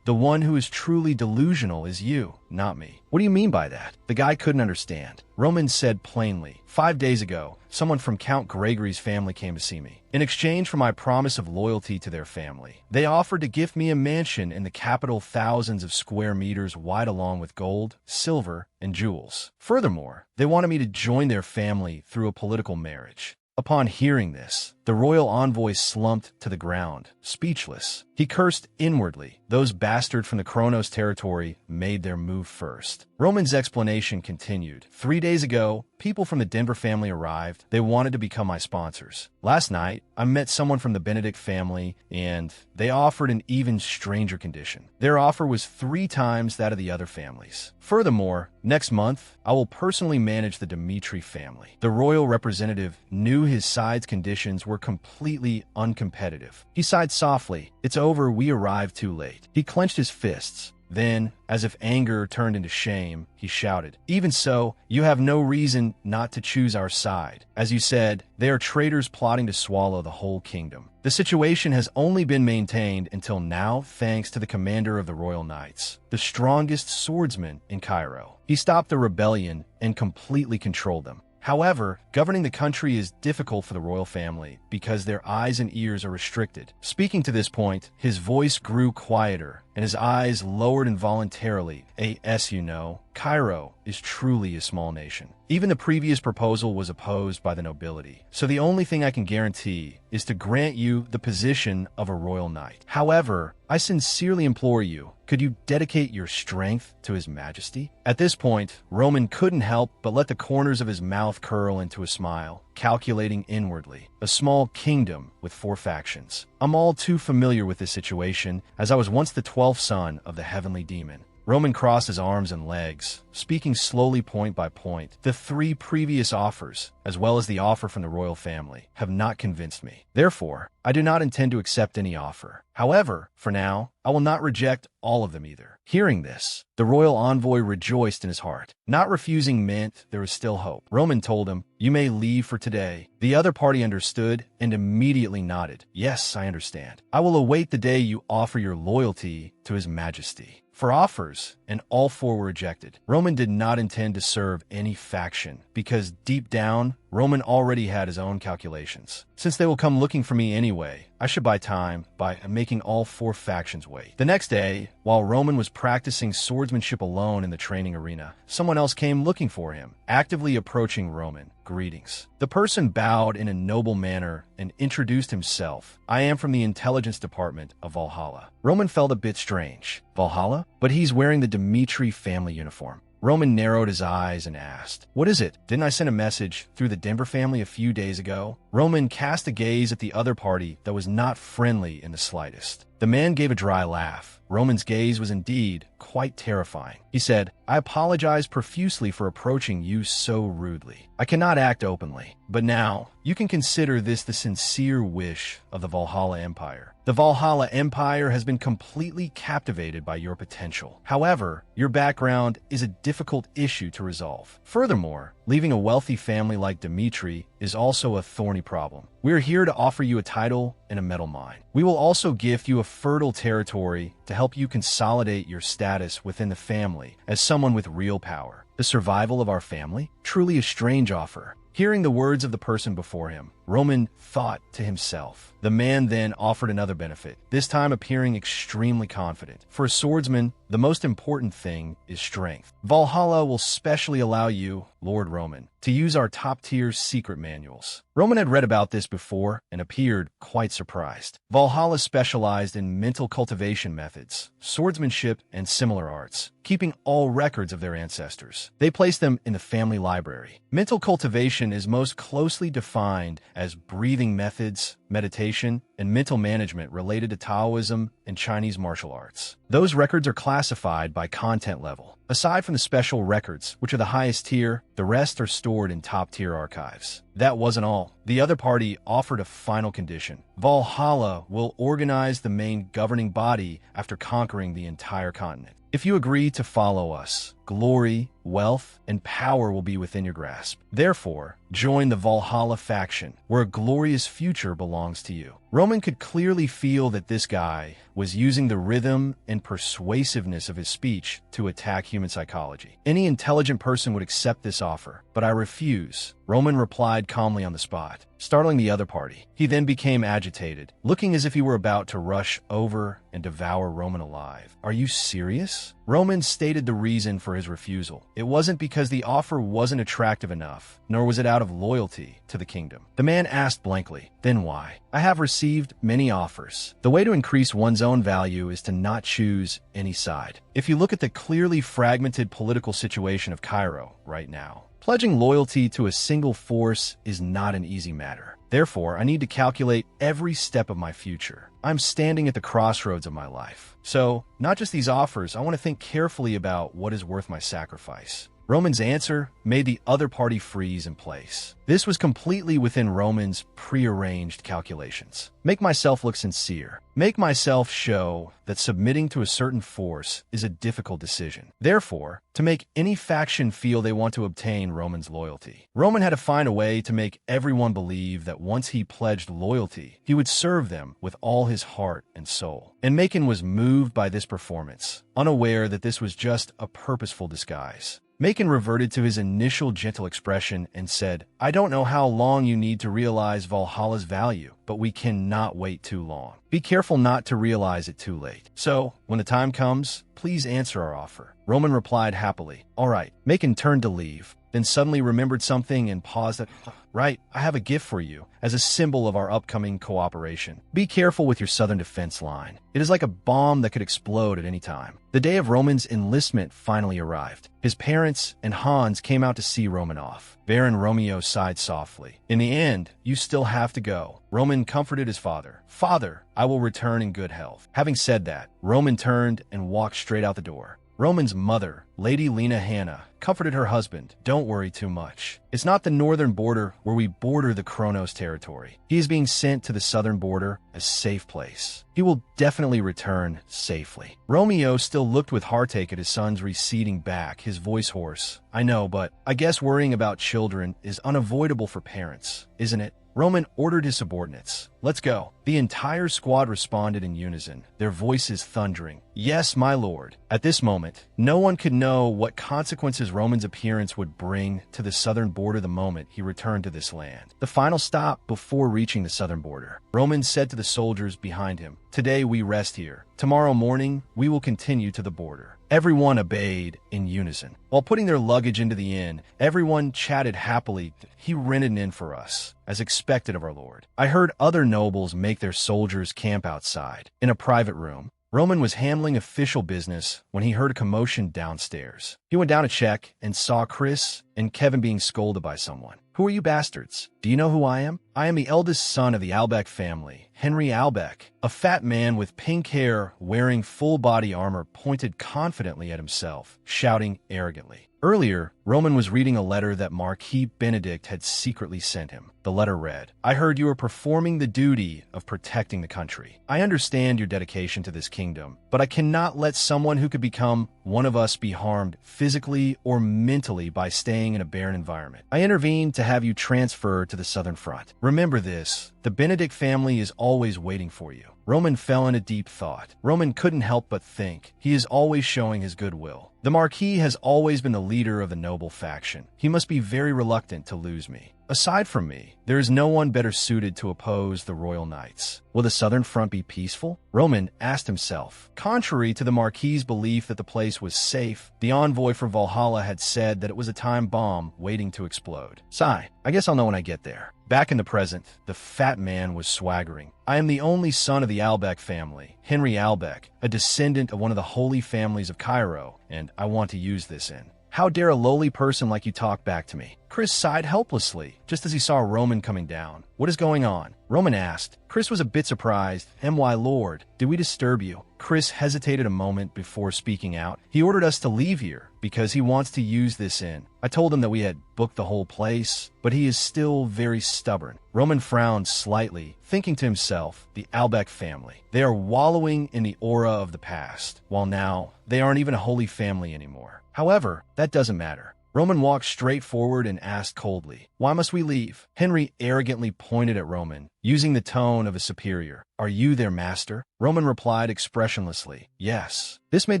"The one who is truly delusional is you, not me." "What do you mean by that?" The guy couldn't understand. Roman said plainly, 5 days ago, someone from Count Gregory's family came to see me. In exchange for my promise of loyalty to their family, they offered to gift me a mansion in the capital thousands of square meters wide along with gold, silver, and jewels. Furthermore, they wanted me to join their family through a political marriage. Upon hearing this, the royal envoy slumped to the ground, speechless. He cursed inwardly. Those bastards from the Kronos territory made their move first. Roman's explanation continued. 3 days ago, people from the Denver family arrived. They wanted to become my sponsors. Last night, I met someone from the Benedict family, and they offered an even stranger condition. Their offer was 3 times that of the other families. Furthermore, next month, I will personally manage the Dmitri family. The royal representative knew his side's conditions were completely uncompetitive. He sighed softly. "It's over, we arrived too late." He clenched his fists. Then, as if anger turned into shame, he shouted, "Even so, you have no reason not to choose our side. As you said, they are traitors plotting to swallow the whole kingdom. The situation has only been maintained until now thanks to the commander of the Royal Knights, the strongest swordsman in Cairo. He stopped the rebellion and completely controlled them. However, governing the country is difficult for the royal family because their eyes and ears are restricted." Speaking to this point, his voice grew quieter and his eyes lowered involuntarily. As you know, Cairo is truly a small nation. Even the previous proposal was opposed by the nobility. So the only thing I can guarantee is to grant you the position of a royal knight. However, I sincerely implore you, could Could you dedicate your strength to his majesty? At this point, Roman couldn't help but let the corners of his mouth curl into a smile, calculating inwardly. A small kingdom with 4 factions. I'm all too familiar with this situation, as I was once the 12th son of the heavenly demon. Roman crossed his arms and legs, speaking slowly point by point. The 3 previous offers, as well as the offer from the royal family, have not convinced me. Therefore, I do not intend to accept any offer. However, for now, I will not reject all of them either. Hearing this, the royal envoy rejoiced in his heart. Not refusing meant there was still hope. Roman told him, "You may leave for today." The other party understood and immediately nodded. "Yes, I understand. I will await the day you offer your loyalty to his majesty." For offers, and all 4 were rejected. Roman did not intend to serve any faction, because deep down, Roman already had his own calculations. Since they will come looking for me anyway, I should buy time by making all 4 factions wait. The next day, while Roman was practicing swordsmanship alone in the training arena, someone else came looking for him, actively approaching Roman. "Greetings." The person bowed in a noble manner and introduced himself. "I am from the intelligence department of Valhalla." Roman felt a bit strange. Valhalla? But he's wearing the Dmitri family uniform. Roman narrowed his eyes and asked, "What is it? Didn't I send a message through the Denver family a few days ago?" Roman cast a gaze at the other party that was not friendly in the slightest. The man gave a dry laugh. Roman's gaze was indeed quite terrifying. He said, "I apologize profusely for approaching you so rudely. I cannot act openly, but now you can consider this the sincere wish of the Valhalla Empire. The Valhalla Empire has been completely captivated by your potential. However, your background is a difficult issue to resolve. Furthermore, leaving a wealthy family like Dmitri is also a thorny problem. We are here to offer you a title and a metal mine. We will also gift you a fertile territory to help you consolidate your status within the family as someone with real power. The survival of our family? Truly a strange offer." Hearing the words of the person before him, Roman thought to himself. The man then offered another benefit, this time appearing extremely confident. "For a swordsman, the most important thing is strength. Valhalla will specially allow you, Lord Roman, to use our top-tier secret manuals." Roman had read about this before and appeared quite surprised. Valhalla specialized in mental cultivation methods, swordsmanship, and similar arts, keeping all records of their ancestors. They placed them in the family library. Mental cultivation is most closely defined as breathing methods, meditation, and mental management related to Taoism and Chinese martial arts. Those records are classified by content level. Aside from the special records, which are the highest tier, the rest are stored in top-tier archives. That wasn't all. The other party offered a final condition. Valhalla will organize the main governing body after conquering the entire continent. If you agree to follow us, glory, wealth, and power will be within your grasp. Therefore, join the Valhalla faction, where a glorious future belongs to you. Roman could clearly feel that this guy was using the rhythm and persuasiveness of his speech to attack human psychology. Any intelligent person would accept this offer, but I refuse, Roman replied calmly on the spot, startling the other party. He then became agitated, looking as if he were about to rush over and devour Roman alive. "Are you serious?" Roman stated the reason for his refusal. It wasn't because the offer wasn't attractive enough, nor was it out of loyalty to the kingdom. The man asked blankly, "Then why?" "I have received many offers. The way to increase one's own value is to not choose any side. If you look at the clearly fragmented political situation of Cairo right now, pledging loyalty to a single force is not an easy matter. Therefore, I need to calculate every step of my future. I'm standing at the crossroads of my life. So, not just these offers, I want to think carefully about what is worth my sacrifice." Roman's answer made the other party freeze in place. This was completely within Roman's prearranged calculations. Make myself look sincere. Make myself show that submitting to a certain force is a difficult decision. Therefore, to make any faction feel they want to obtain Roman's loyalty. Roman had to find a way to make everyone believe that once he pledged loyalty, he would serve them with all his heart and soul. And Macon was moved by this performance, unaware that this was just a purposeful disguise. Macon reverted to his initial gentle expression and said, "I don't know how long you need to realize Valhalla's value, but we cannot wait too long. Be careful not to realize it too late. So, when the time comes, please answer our offer." Roman replied happily, "All right." Macon turned to leave, then suddenly remembered something and paused at, right? I have a gift for you as a symbol of our upcoming cooperation. Be careful with your southern defense line. It is like a bomb that could explode at any time. The day of Roman's enlistment finally arrived. His parents and Hans came out to see Roman off. Baron Romeo sighed softly. In the end, you still have to go. Roman comforted his father. Father, I will return in good health. Having said that, Roman turned and walked straight out the door. Roman's mother, Lady Lena Hannah, comforted her husband. Don't worry too much. It's not the northern border where we border the Kronos territory. He is being sent to the southern border, a safe place. He will definitely return safely. Romeo still looked with heartache at his son's receding back, his voice hoarse. I know, but I guess worrying about children is unavoidable for parents, isn't it? Roman ordered his subordinates. Let's go. The entire squad responded in unison, their voices thundering. Yes, my lord. At this moment, no one could know what consequences Roman's appearance would bring to the southern border the moment he returned to this land. The final stop before reaching the southern border. Roman said to the soldiers behind him, "Today we rest here. Tomorrow morning, we will continue to the border." Everyone obeyed in unison. While putting their luggage into the inn, everyone chatted happily. He rented an inn for us, as expected of our lord. I heard other nobles make their soldiers camp outside. In a private room, Roman was handling official business when he heard a commotion downstairs. He went down to check and saw Chris and Kevin being scolded by someone. "Who are you bastards? Do you know who I am? I am the eldest son of the Albeck family, Henry Albeck." A fat man with pink hair wearing full body armor pointed confidently at himself, shouting arrogantly. Earlier, Roman was reading a letter that Marquis Benedict had secretly sent him. The letter read, "I heard you are performing the duty of protecting the country. I understand your dedication to this kingdom, but I cannot let someone who could become one of us be harmed physically or mentally by staying in a barren environment. I intervene to have you transferred to the southern front. Remember this, the Benedict family is always waiting for you." Roman fell into deep thought. Roman couldn't help but think, he is always showing his goodwill. The Marquis has always been the leader of the noble faction. He must be very reluctant to lose me. Aside from me, there is no one better suited to oppose the royal knights. Will the southern front be peaceful? Roman asked himself. Contrary to the Marquis's belief that the place was safe, the envoy from Valhalla had said that it was a time bomb waiting to explode. Sigh, I guess I'll know when I get there. Back in the present, the fat man was swaggering. I am the only son of the Albeck family, Henry Albeck, a descendant of one of the holy families of Cairo, and I want to use this inn. How dare a lowly person like you talk back to me? Chris sighed helplessly, just as he saw Roman coming down. What is going on? Roman asked. Chris was a bit surprised. "My lord, did we disturb you?" Chris hesitated a moment before speaking out. "He ordered us to leave here because he wants to use this inn. I told him that we had booked the whole place, but he is still very stubborn." Roman frowned slightly, thinking to himself, the Albeck family. They are wallowing in the aura of the past, while now they aren't even a holy family anymore. However, that doesn't matter. Roman walked straight forward and asked coldly, "Why must we leave?" Henry arrogantly pointed at Roman, using the tone of a superior. "Are you their master?" Roman replied expressionlessly, "Yes." This made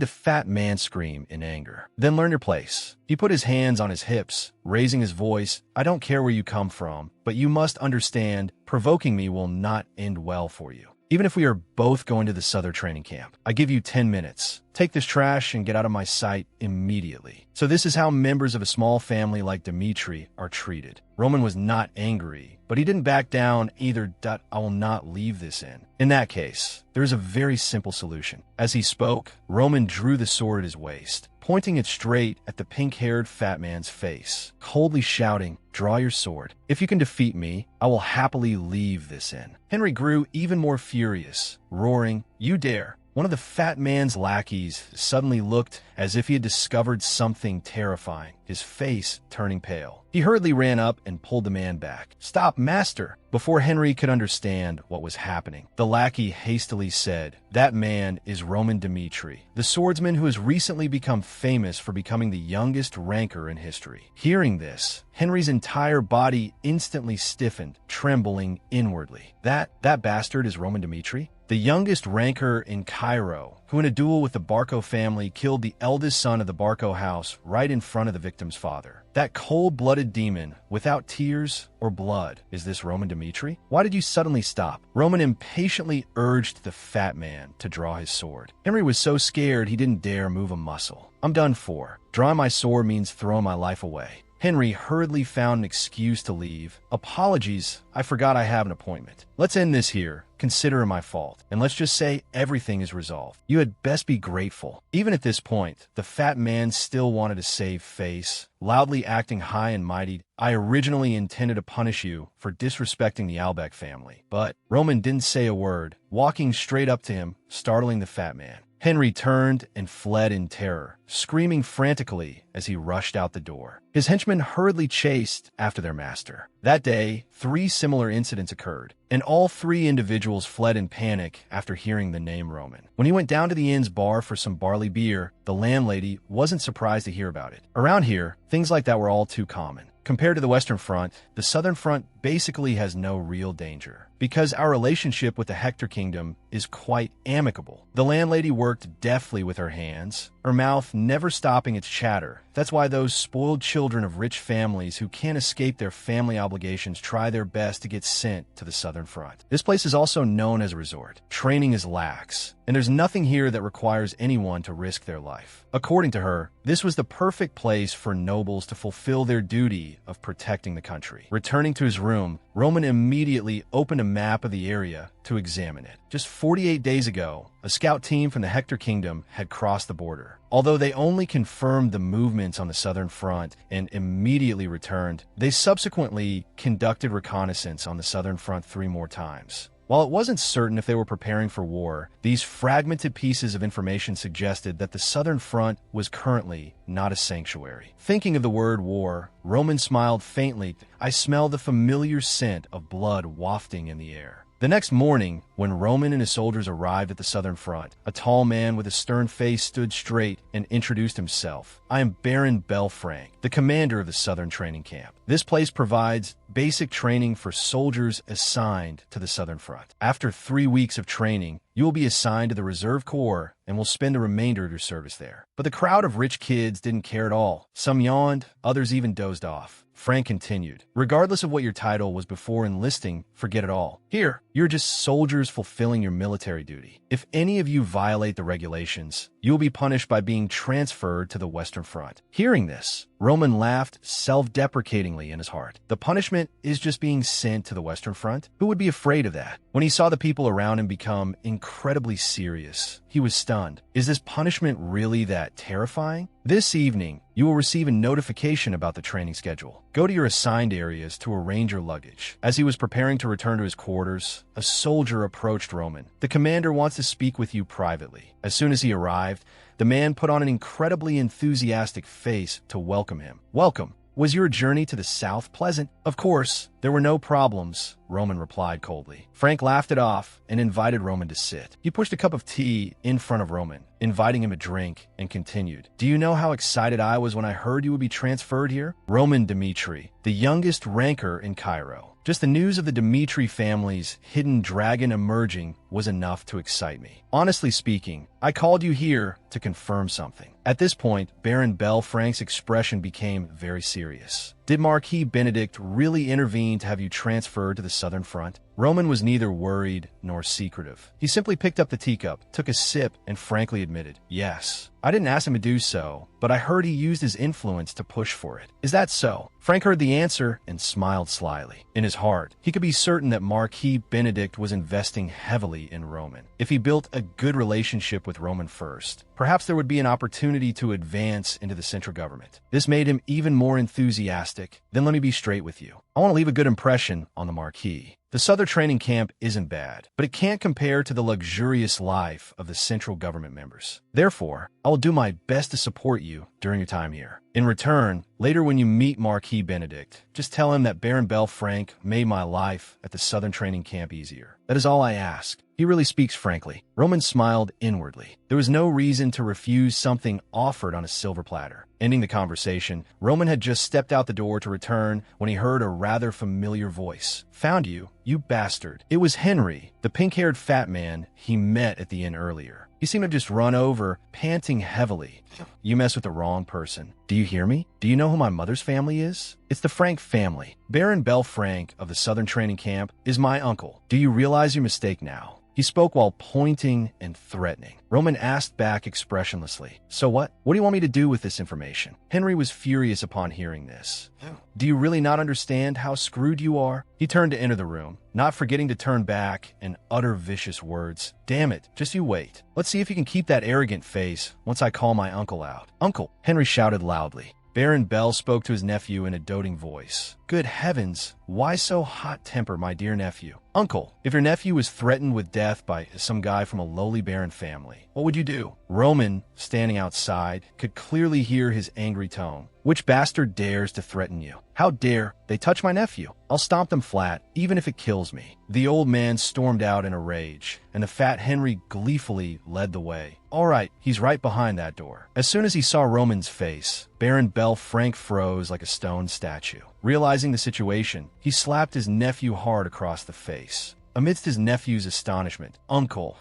the fat man scream in anger. "Then learn your place." He put his hands on his hips, raising his voice. "I don't care where you come from, but you must understand, provoking me will not end well for you. Even if we are both going to the southern training camp, I give you 10 minutes. Take this trash and get out of my sight immediately." So this is how members of a small family like Dmitri are treated. Roman was not angry, but he didn't back down either. "I will not leave this inn." In that case, there is a very simple solution. As he spoke, Roman drew the sword at his waist, pointing it straight at the pink-haired fat man's face, coldly shouting, "Draw your sword. If you can defeat me, I will happily leave this inn." Henry grew even more furious, roaring, "You dare!" One of the fat man's lackeys suddenly looked as if he had discovered something terrifying, his face turning pale. He hurriedly ran up and pulled the man back. "Stop, master!" Before Henry could understand what was happening, the lackey hastily said, "That man is Roman Dmitri, the swordsman who has recently become famous for becoming the youngest ranker in history." Hearing this, Henry's entire body instantly stiffened, trembling inwardly. That bastard is Roman Dmitri? The youngest ranker in Cairo, who in a duel with the Barco family killed the eldest son of the Barco house right in front of the victim's father. That cold-blooded demon, without tears or blood, is this Roman Dmitri? Why did you suddenly stop? Roman impatiently urged the fat man to draw his sword. Henry was so scared he didn't dare move a muscle. "I'm done for. Drawing my sword means throwing my life away." Henry hurriedly found an excuse to leave. Apologies, I forgot I have an appointment. Let's end this here. Consider it my fault. And let's just say everything is resolved. You had best be grateful. Even at this point, the fat man still wanted to save face, loudly acting high and mighty. I originally intended to punish you for disrespecting the Albeck family. But Roman didn't say a word, walking straight up to him, startling the fat man. Henry turned and fled in terror, screaming frantically as he rushed out the door. His henchmen hurriedly chased after their master. That day, 3 similar incidents occurred, and all 3 individuals fled in panic after hearing the name Roman. When he went down to the inn's bar for some barley beer, the landlady wasn't surprised to hear about it. Around here, things like that were all too common. Compared to the Western Front, the Southern Front basically has no real danger, because our relationship with the Hector Kingdom is quite amicable. The landlady worked deftly with her hands, her mouth never stopping its chatter. That's why those spoiled children of rich families who can't escape their family obligations try their best to get sent to the Southern Front. This place is also known as a resort. Training is lax, and there's nothing here that requires anyone to risk their life. According to her, this was the perfect place for nobles to fulfill their duty of protecting the country. Returning to his room, Roman immediately opened a map of the area to examine it. Just 48 days ago, a scout team from the Hector Kingdom had crossed the border. Although they only confirmed the movements on the Southern Front and immediately returned, they subsequently conducted reconnaissance on the Southern Front 3 more times. While it wasn't certain if they were preparing for war, these fragmented pieces of information suggested that the Southern Front was currently not a sanctuary. Thinking of the word war, Roman smiled faintly. I smell the familiar scent of blood wafting in the air. The next morning, when Roman and his soldiers arrived at the Southern Front, a tall man with a stern face stood straight and introduced himself. I am Baron Belfrank, the commander of the Southern Training Camp. This place provides basic training for soldiers assigned to the Southern Front. After 3 weeks of training, you will be assigned to the Reserve Corps and will spend the remainder of your service there. But the crowd of rich kids didn't care at all. Some yawned, others even dozed off. Frank continued, regardless of what your title was before enlisting, forget it all. Here, you're just soldiers fulfilling your military duty. If any of you violate the regulations, you will be punished by being transferred to the Western Front. Hearing this, Roman laughed self-deprecatingly in his heart. The punishment is just being sent to the Western Front? Who would be afraid of that? When he saw the people around him become incredibly serious, he was stunned. Is this punishment really that terrifying? This evening, you will receive a notification about the training schedule. Go to your assigned areas to arrange your luggage. As he was preparing to return to his quarters, a soldier approached Roman. The commander wants to speak with you privately. As soon as he arrived, the man put on an incredibly enthusiastic face to welcome him. Welcome. Was your journey to the south pleasant? Of course, there were no problems, Roman replied coldly. Frank laughed it off and invited Roman to sit. He pushed a cup of tea in front of Roman, inviting him a drink, and continued. Do you know how excited I was when I heard you would be transferred here? Roman Dmitri, the youngest ranker in Cairo. Just the news of the Dmitri family's hidden dragon emerging was enough to excite me. Honestly speaking, I called you here to confirm something. At this point, Baron Belfrank's expression became very serious. Did Marquis Benedict really intervene to have you transferred to the Southern Front? Roman was neither worried nor secretive. He simply picked up the teacup, took a sip, and frankly admitted, yes. I didn't ask him to do so, but I heard he used his influence to push for it. Is that so? Frank heard the answer and smiled slyly. In his heart, he could be certain that Marquis Benedict was investing heavily in Roman. If he built a good relationship with Roman first, perhaps there would be an opportunity to advance into the central government. This made him even more enthusiastic. Then let me be straight with you. I want to leave a good impression on the Marquis. The Southern Training Camp isn't bad, but it can't compare to the luxurious life of the central government members. Therefore, I will do my best to support you during your time here. In return, later when you meet Marquis Benedict, just tell him that Baron Belfrank made my life at the Southern Training Camp easier. That is all I ask. He really speaks frankly. Roman smiled inwardly. There was no reason to refuse something offered on a silver platter. Ending the conversation, Roman had just stepped out the door to return when he heard a rather familiar voice. Found you, you bastard. It was Henry, the pink-haired fat man he met at the inn earlier. He seemed to have just run over, panting heavily. You mess with the wrong person. Do you hear me? Do you know who my mother's family is? It's the Frank family. Baron Belfrank of the Southern Training Camp is my uncle. Do you realize your mistake now? He spoke while pointing and threatening. Roman asked back expressionlessly, "So what? What do you want me to do with this information?" Henry was furious upon hearing this. "Do you really not understand how screwed you are?" He turned to enter the room, not forgetting to turn back and utter vicious words. "Damn it, just you wait. Let's see if you can keep that arrogant face once I call my uncle out." "Uncle!" Henry shouted loudly. Baron Bell spoke to his nephew in a doting voice. "Good heavens, why so hot-tempered, my dear nephew?" "Uncle, if your nephew was threatened with death by some guy from a lowly baron family, what would you do?" Roman, standing outside, could clearly hear his angry tone. "Which bastard dares to threaten you? How dare they touch my nephew? I'll stomp them flat, even if it kills me." The old man stormed out in a rage, and the fat Henry gleefully led the way. "All right, he's right behind that door." As soon as he saw Roman's face, Baron Bell Frank froze like a stone statue. Realizing the situation, he slapped his nephew hard across the face. Amidst his nephew's astonishment, "Uncle!"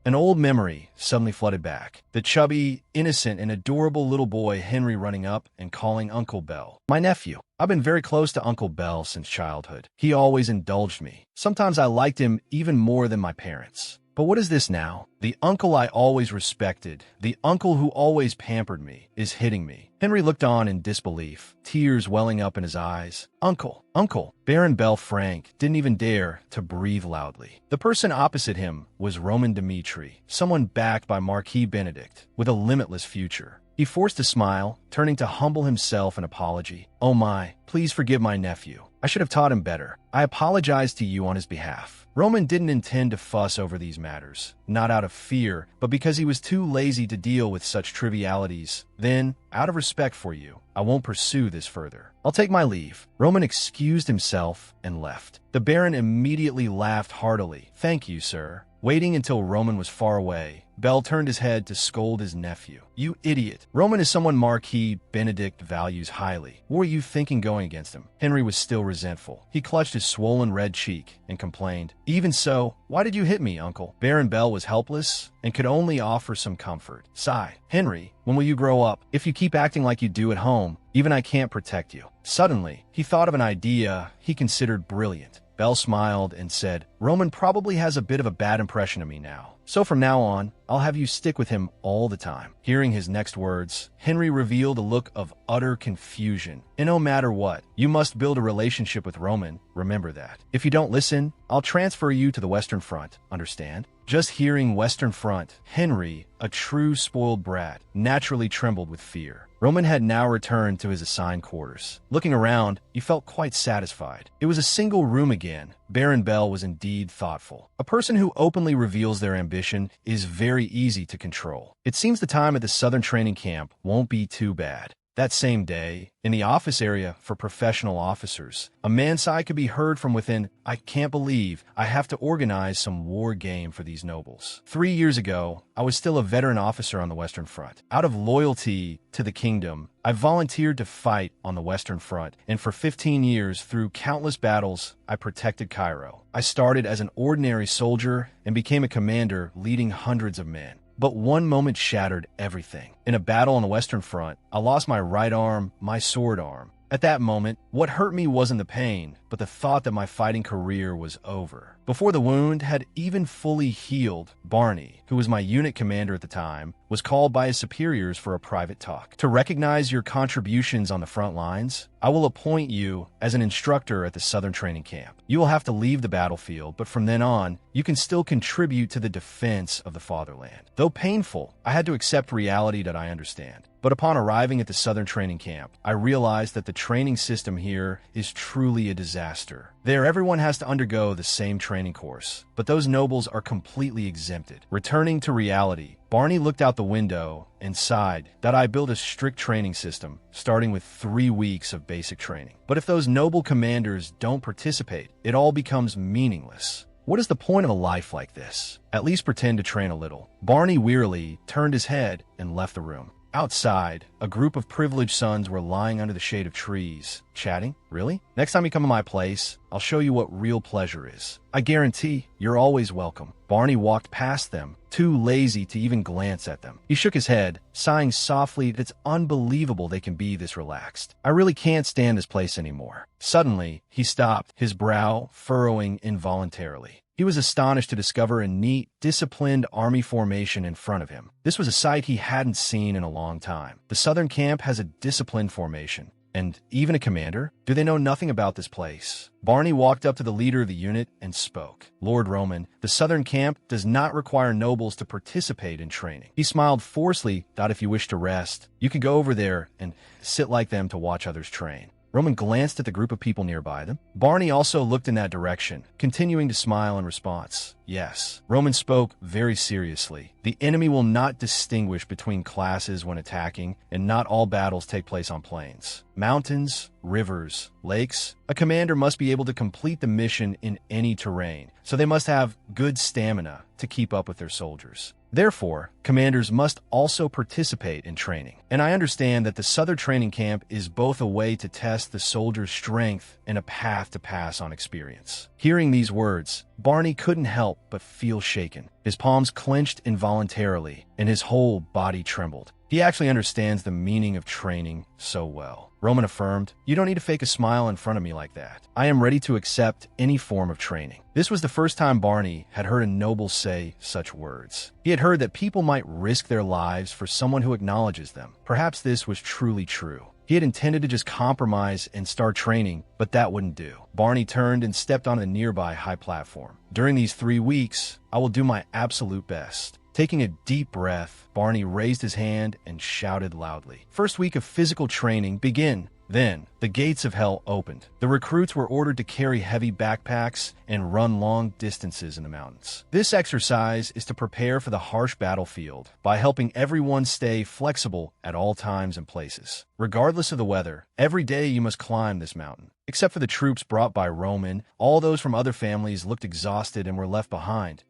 An old memory suddenly flooded back. The chubby, innocent, and adorable little boy Henry running up and calling Uncle Bell. "My nephew. I've been very close to Uncle Bell since childhood. He always indulged me. Sometimes I liked him even more than my parents. But what is this now? The uncle I always respected, the uncle who always pampered me, is hitting me." Henry looked on in disbelief, tears welling up in his eyes. "Uncle, uncle!" Baron Bell Frank didn't even dare to breathe loudly. The person opposite him was Roman Dmitri, someone backed by Marquis Benedict, with a limitless future. He forced a smile, turning to humble himself an apology. "Oh my, please forgive my nephew. I should have taught him better. I apologize to you on his behalf." Roman didn't intend to fuss over these matters, not out of fear, but because he was too lazy to deal with such trivialities. "Then, out of respect for you, I won't pursue this further. I'll take my leave." Roman excused himself and left. The Baron immediately laughed heartily. "Thank you, sir." Waiting until Roman was far away, Bell turned his head to scold his nephew. "You idiot. Roman is someone Marquis Benedict values highly. What were you thinking going against him?" Henry was still resentful. He clutched his swollen red cheek and complained. "Even so, why did you hit me, uncle?" Baron Bell was helpless and could only offer some comfort. Sigh. "Henry, when will you grow up? If you keep acting like you do at home, even I can't protect you." Suddenly, he thought of an idea he considered brilliant. Bell smiled and said, "Roman probably has a bit of a bad impression of me now. So from now on, I'll have you stick with him all the time." Hearing his next words, Henry revealed a look of utter confusion. "And no matter what, you must build a relationship with Roman. Remember that. If you don't listen, I'll transfer you to the Western Front. Understand?" Just hearing Western Front, Henry, a true spoiled brat, naturally trembled with fear. Roman had now returned to his assigned quarters. Looking around, he felt quite satisfied. It was a single room again. Baron Bell was indeed thoughtful. A person who openly reveals their ambition is very easy to control. It seems the time at the Southern Training Camp won't be too bad. That same day, in the office area for professional officers, a man's sigh could be heard from within. "I can't believe I have to organize some war game for these nobles. 3 years ago, I was still a veteran officer on the Western Front. Out of loyalty to the kingdom, I volunteered to fight on the Western Front, and for 15 years, through countless battles, I protected Cairo. I started as an ordinary soldier and became a commander leading hundreds of men. But one moment shattered everything. In a battle on the Western Front, I lost my right arm, my sword arm. At that moment, what hurt me wasn't the pain, but the thought that my fighting career was over. Before the wound had even fully healed, Barney, who was my unit commander at the time, was called by his superiors for a private talk. To recognize your contributions on the front lines, I will appoint you as an instructor at the Southern Training Camp. You will have to leave the battlefield, but from then on, you can still contribute to the defense of the fatherland. Though painful, I had to accept reality that I understand. But upon arriving at the Southern Training Camp, I realized that the training system here is truly a disaster. There, everyone has to undergo the same training course, but those nobles are completely exempted. Returning to reality, Barney looked out the window and sighed that I built a strict training system, starting with 3 weeks of basic training. But if those noble commanders don't participate, it all becomes meaningless. What is the point of a life like this? At least pretend to train a little. Barney wearily turned his head and left the room. Outside, a group of privileged sons were lying under the shade of trees, chatting. "Really? Next time you come to my place, I'll show you what real pleasure is. I guarantee you're always welcome." Barney walked past them, too lazy to even glance at them. He shook his head, sighing softly that it's unbelievable they can be this relaxed. "I really can't stand this place anymore." Suddenly, he stopped, his brow furrowing involuntarily. He was astonished to discover a neat, disciplined army formation in front of him. This was a sight he hadn't seen in a long time. The southern camp has a disciplined formation. And even a commander? Do they know nothing about this place? Barney walked up to the leader of the unit and spoke. Lord Roman, the southern camp does not require nobles to participate in training. He smiled forcefully, thought if you wish to rest, you can go over there and sit like them to watch others train. Roman glanced at the group of people nearby them. Barney also looked in that direction, continuing to smile in response. Yes. Roman spoke very seriously. The enemy will not distinguish between classes when attacking, and not all battles take place on plains. Mountains, rivers, lakes. A commander must be able to complete the mission in any terrain, so they must have good stamina to keep up with their soldiers. Therefore, commanders must also participate in training. And I understand that the Southern Training Camp is both a way to test the soldier's strength and a path to pass on experience. Hearing these words, Barney couldn't help but feel shaken. His palms clenched involuntarily, and his whole body trembled. He actually understands the meaning of training so well. Roman affirmed, "You don't need to fake a smile in front of me like that. I am ready to accept any form of training." This was the first time Barney had heard a noble say such words. He had heard that people might risk their lives for someone who acknowledges them. Perhaps this was truly true. He had intended to just compromise and start training, but that wouldn't do. Barney turned and stepped on a nearby high platform. During these 3 weeks, I will do my absolute best. Taking a deep breath, Barney raised his hand and shouted loudly. First week of physical training, begin. Then, the gates of hell opened. The recruits were ordered to carry heavy backpacks and run long distances in the mountains. This exercise is to prepare for the harsh battlefield by helping everyone stay flexible at all times and places. Regardless of the weather, every day you must climb this mountain. Except for the troops brought by Roman, all those from other families looked exhausted and were left behind.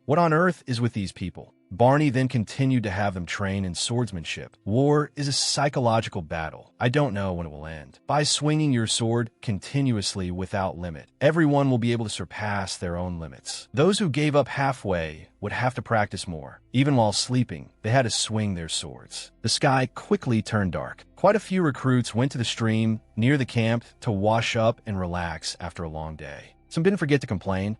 What on earth is with these people? Barney then continued to have them train in swordsmanship. War is a psychological battle. I don't know when it will end. By swinging your sword continuously without limit, everyone will be able to surpass their own limits. Those who gave up halfway would have to practice more. Even while sleeping, they had to swing their swords. The sky quickly turned dark. Quite a few recruits went to the stream near the camp to wash up and relax after a long day. Some didn't forget to complain.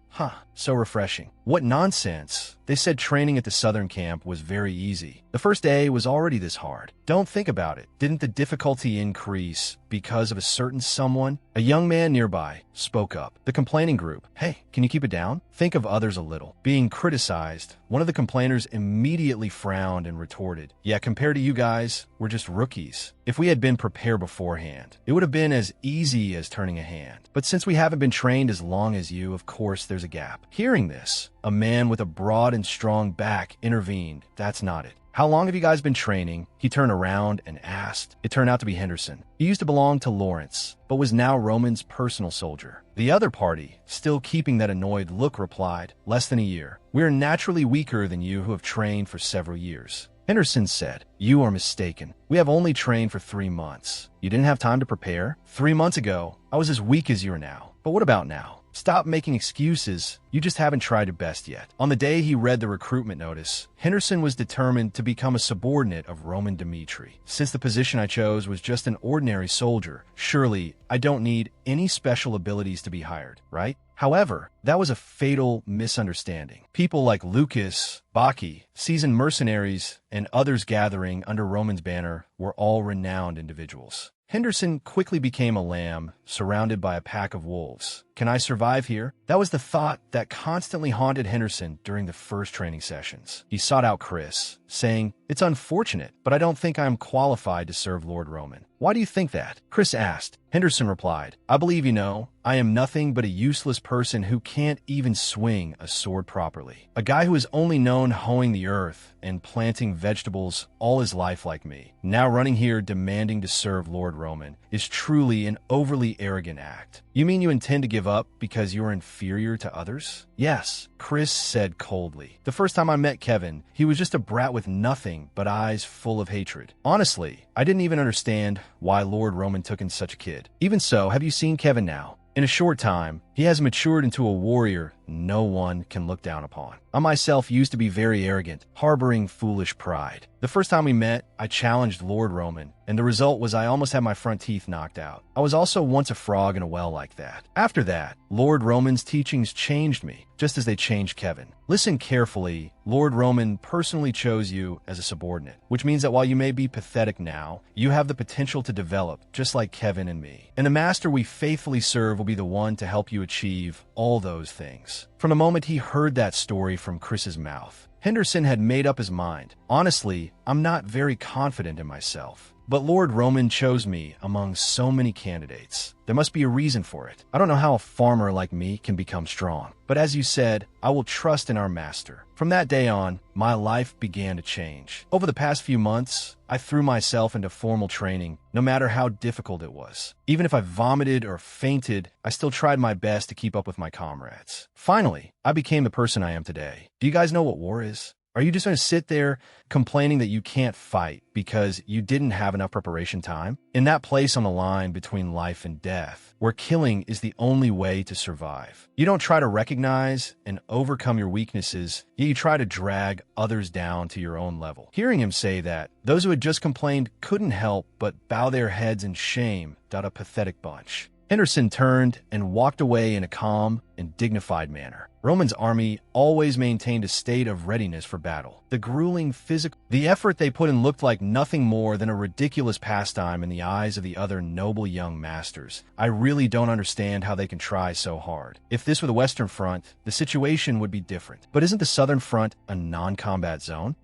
So refreshing. What nonsense. They said training at the southern camp was very easy. The first day was already this hard. Don't think about it. Didn't the difficulty increase because of a certain someone? A young man nearby spoke up. The complaining group. Hey, can you keep it down? Think of others a little. Being criticized, one of the complainers immediately frowned and retorted, "Yeah, compared to you guys, we're just rookies. If we had been prepared beforehand, it would have been as easy as turning a hand. But since we haven't been trained as long as you, of course there's a gap." Hearing this, a man with a broad and strong back intervened. "That's not it. How long have you guys been training?" He turned around and asked. It turned out to be Henderson. He used to belong to Lawrence, but was now Roman's personal soldier. The other party, still keeping that annoyed look, replied, "Less than a year. We are naturally weaker than you who have trained for several years." Henderson said, "You are mistaken. We have only trained for 3 months. You didn't have time to prepare? 3 months ago, I was as weak as you are now. But what about now? Stop making excuses. You just haven't tried your best yet." On the day he read the recruitment notice, Henderson was determined to become a subordinate of Roman Dmitri. "Since the position I chose was just an ordinary soldier, surely I don't need any special abilities to be hired, right?" However, that was a fatal misunderstanding. People like Lucas, Baki, seasoned mercenaries, and others gathering under Roman's banner were all renowned individuals. Henderson quickly became a lamb, surrounded by a pack of wolves. Can I survive here? That was the thought that constantly haunted Henderson during the first training sessions. He sought out Chris, saying, "It's unfortunate, but I don't think I am qualified to serve Lord Roman." "Why do you think that?" Chris asked. Henderson replied, "I believe you know, I am nothing but a useless person who can't even swing a sword properly. A guy who has only known hoeing the earth and planting vegetables all his life like me. Now running here demanding to serve Lord Roman is truly an overly arrogant act." "You mean you intend to give up because you are inferior to others?" "Yes," Chris said coldly. "The first time I met Kevin, he was just a brat with nothing but eyes full of hatred. Honestly, I didn't even understand why Lord Roman took in such a kid. Even so, have you seen Kevin now? In a short time, he He has matured into a warrior no one can look down upon. I myself used to be very arrogant, harboring foolish pride. The first time we met, I challenged Lord Roman, and the result was I almost had my front teeth knocked out. I was also once a frog in a well like that. After that, Lord Roman's teachings changed me, just as they changed Kevin. Listen carefully. Lord Roman personally chose you as a subordinate, which means that while you may be pathetic now, you have the potential to develop, just like Kevin and me. And the master we faithfully serve will be the one to help you achieve all those things. From the moment he heard that story from Chris's mouth, Henderson had made up his mind. Honestly, I'm not very confident in myself. But Lord Roman chose me among so many candidates. There must be a reason for it. I don't know how a farmer like me can become strong. But as you said, I will trust in our master. From that day on, my life began to change. Over the past few months, I threw myself into formal training, no matter how difficult it was. Even if I vomited or fainted, I still tried my best to keep up with my comrades. Finally, I became the person I am today. Do you guys know what war is? Are you just going to sit there complaining that you can't fight because you didn't have enough preparation time? In that place on the line between life and death, where killing is the only way to survive, you don't try to recognize and overcome your weaknesses, yet you try to drag others down to your own level. Hearing him say that, those who had just complained couldn't help but bow their heads in shame. A pathetic bunch. Henderson turned and walked away in a calm and dignified manner. Roman's army always maintained a state of readiness for battle. The effort they put in looked like nothing more than a ridiculous pastime in the eyes of the other noble young masters. I really don't understand how they can try so hard. If this were the Western Front, the situation would be different. But isn't the Southern Front a non-combat zone?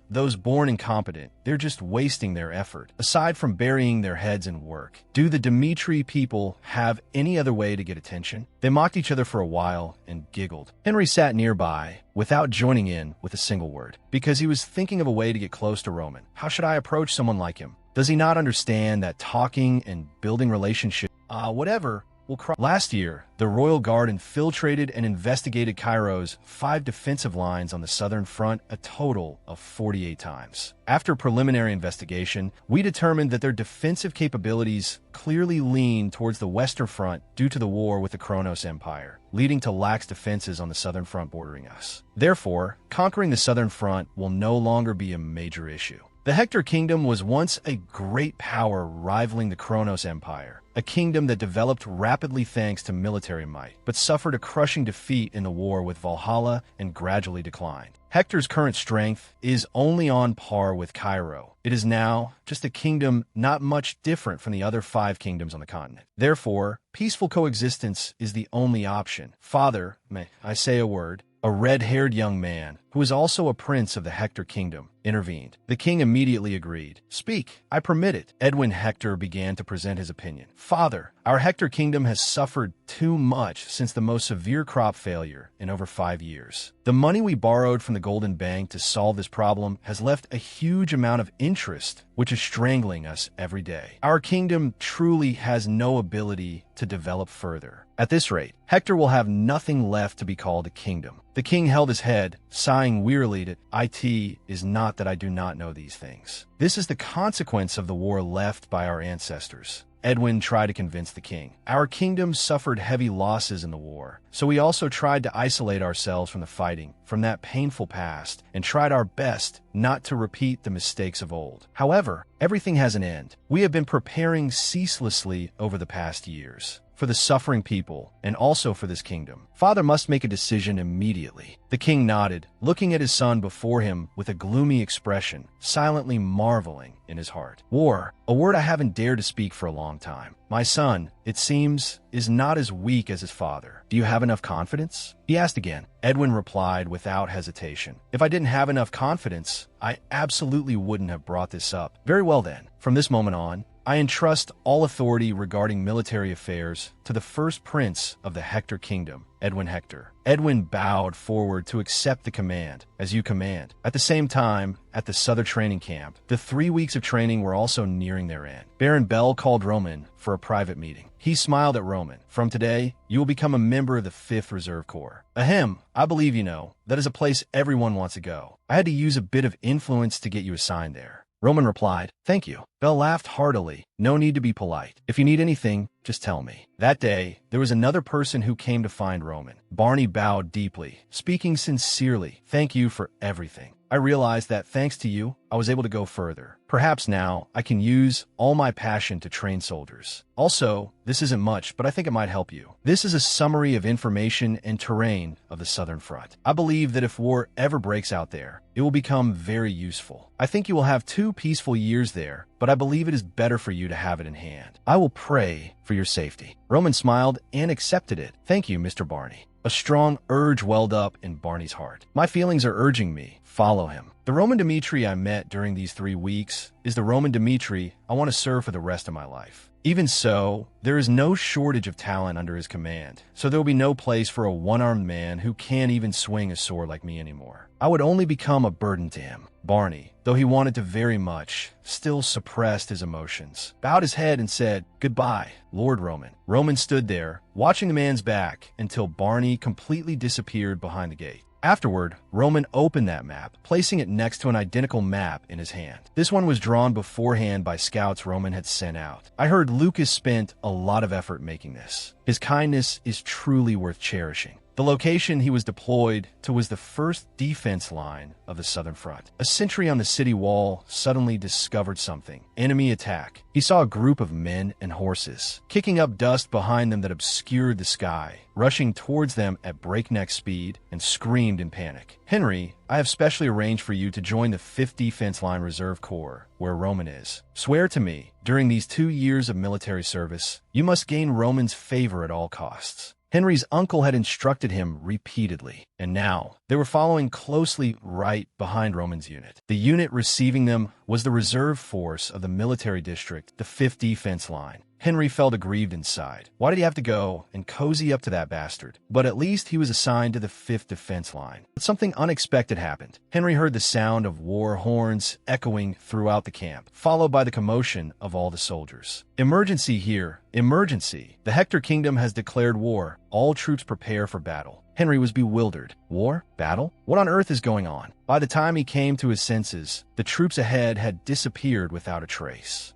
Those born incompetent, they're just wasting their effort. Aside from burying their heads in work, do the Dmitri people have any other way to get attention? They mocked each other for a while and giggled. Henry sat nearby, without joining in with a single word, because he was thinking of a way to get close to Roman. How should I approach someone like him? Does he not understand that talking and building relationships, whatever, will cry? Last year, the Royal Guard infiltrated and investigated Cairo's 5 defensive lines on the Southern Front a total of 48 times. After preliminary investigation, we determined that their defensive capabilities clearly lean towards the Western Front due to the war with the Kronos Empire, leading to lax defenses on the Southern Front bordering us. Therefore, conquering the Southern Front will no longer be a major issue. The Hector Kingdom was once a great power rivaling the Kronos Empire, a kingdom that developed rapidly thanks to military might, but suffered a crushing defeat in the war with Valhalla and gradually declined. Hector's current strength is only on par with Cairo. It is now just a kingdom not much different from the other 5 kingdoms on the continent. Therefore, peaceful coexistence is the only option. Father, may I say a word? A red-haired young man, who is also a prince of the Hector kingdom, intervened. The king immediately agreed. Speak, I permit it. Edwin Hector began to present his opinion. Father, our Hector kingdom has suffered too much since the most severe crop failure in over 5 years. The money we borrowed from the Golden Bank to solve this problem has left a huge amount of interest, which is strangling us every day. Our kingdom truly has no ability to develop further. At this rate, Hector will have nothing left to be called a kingdom. The king held his head, sighing wearily that it is not that I do not know these things. This is the consequence of the war left by our ancestors. Edwin tried to convince the king. Our kingdom suffered heavy losses in the war, so we also tried to isolate ourselves from the fighting, from that painful past, and tried our best not to repeat the mistakes of old. However, everything has an end. We have been preparing ceaselessly over the past years for the suffering people, and also for this kingdom. Father must make a decision immediately. The king nodded, looking at his son before him with a gloomy expression, silently marveling in his heart. War, a word I haven't dared to speak for a long time. My son, it seems, is not as weak as his father. Do you have enough confidence? He asked again. Edwin replied without hesitation. If I didn't have enough confidence, I absolutely wouldn't have brought this up. Very well then. From this moment on, I entrust all authority regarding military affairs to the first prince of the Hector kingdom, Edwin Hector. Edwin bowed forward to accept the command, as you command. At the same time, at the Southern training camp, the 3 weeks of training were also nearing their end. Baron Bell called Roman for a private meeting. He smiled at Roman. From today, you will become a member of the 5th Reserve Corps. Ahem, I believe you know, that is a place everyone wants to go. I had to use a bit of influence to get you assigned there. Roman replied, thank you. Belle laughed heartily. No need to be polite. If you need anything, just tell me. That day, there was another person who came to find Roman. Barney bowed deeply, speaking sincerely. Thank you for everything. I realized that thanks to you, I was able to go further. Perhaps now I can use all my passion to train soldiers. Also, this isn't much, but I think it might help you. This is a summary of information and terrain of the Southern Front. I believe that if war ever breaks out there, it will become very useful. I think you will have 2 peaceful years there, but I believe it is better for you to have it in hand. I will pray for your safety. Roman smiled and accepted it. Thank you, Mr. Barney. A strong urge welled up in Barney's heart. My feelings are urging me. Follow him. The Roman Dmitri I met during these 3 weeks is the Roman Dmitri I want to serve for the rest of my life. Even so, there is no shortage of talent under his command, so there will be no place for a one-armed man who can't even swing a sword like me anymore. I would only become a burden to him. Barney, though he wanted to very much, still suppressed his emotions, bowed his head and said, "Goodbye, Lord Roman." Roman stood there, watching the man's back until Barney completely disappeared behind the gate. Afterward, Roman opened that map, placing it next to an identical map in his hand. This one was drawn beforehand by scouts Roman had sent out. I heard Lucas spent a lot of effort making this. His kindness is truly worth cherishing. The location he was deployed to was the first defense line of the Southern Front. A sentry on the city wall suddenly discovered something. Enemy attack. He saw a group of men and horses, kicking up dust behind them that obscured the sky, rushing towards them at breakneck speed, and screamed in panic. "Henry, I have specially arranged for you to join the 5th Defense Line Reserve Corps, where Roman is. Swear to me, during these 2 years of military service, you must gain Roman's favor at all costs." Henry's uncle had instructed him repeatedly, and now they were following closely right behind Roman's unit. The unit receiving them was the reserve force of the military district, the 5th Defense Line. Henry felt aggrieved inside. Why did he have to go and cozy up to that bastard? But at least he was assigned to the 5th Defense Line. But something unexpected happened. Henry heard the sound of war horns echoing throughout the camp, followed by the commotion of all the soldiers. "Emergency here! Emergency! The Hector Kingdom has declared war. All troops prepare for battle." Henry was bewildered. War? Battle? What on earth is going on? By the time he came to his senses, the troops ahead had disappeared without a trace.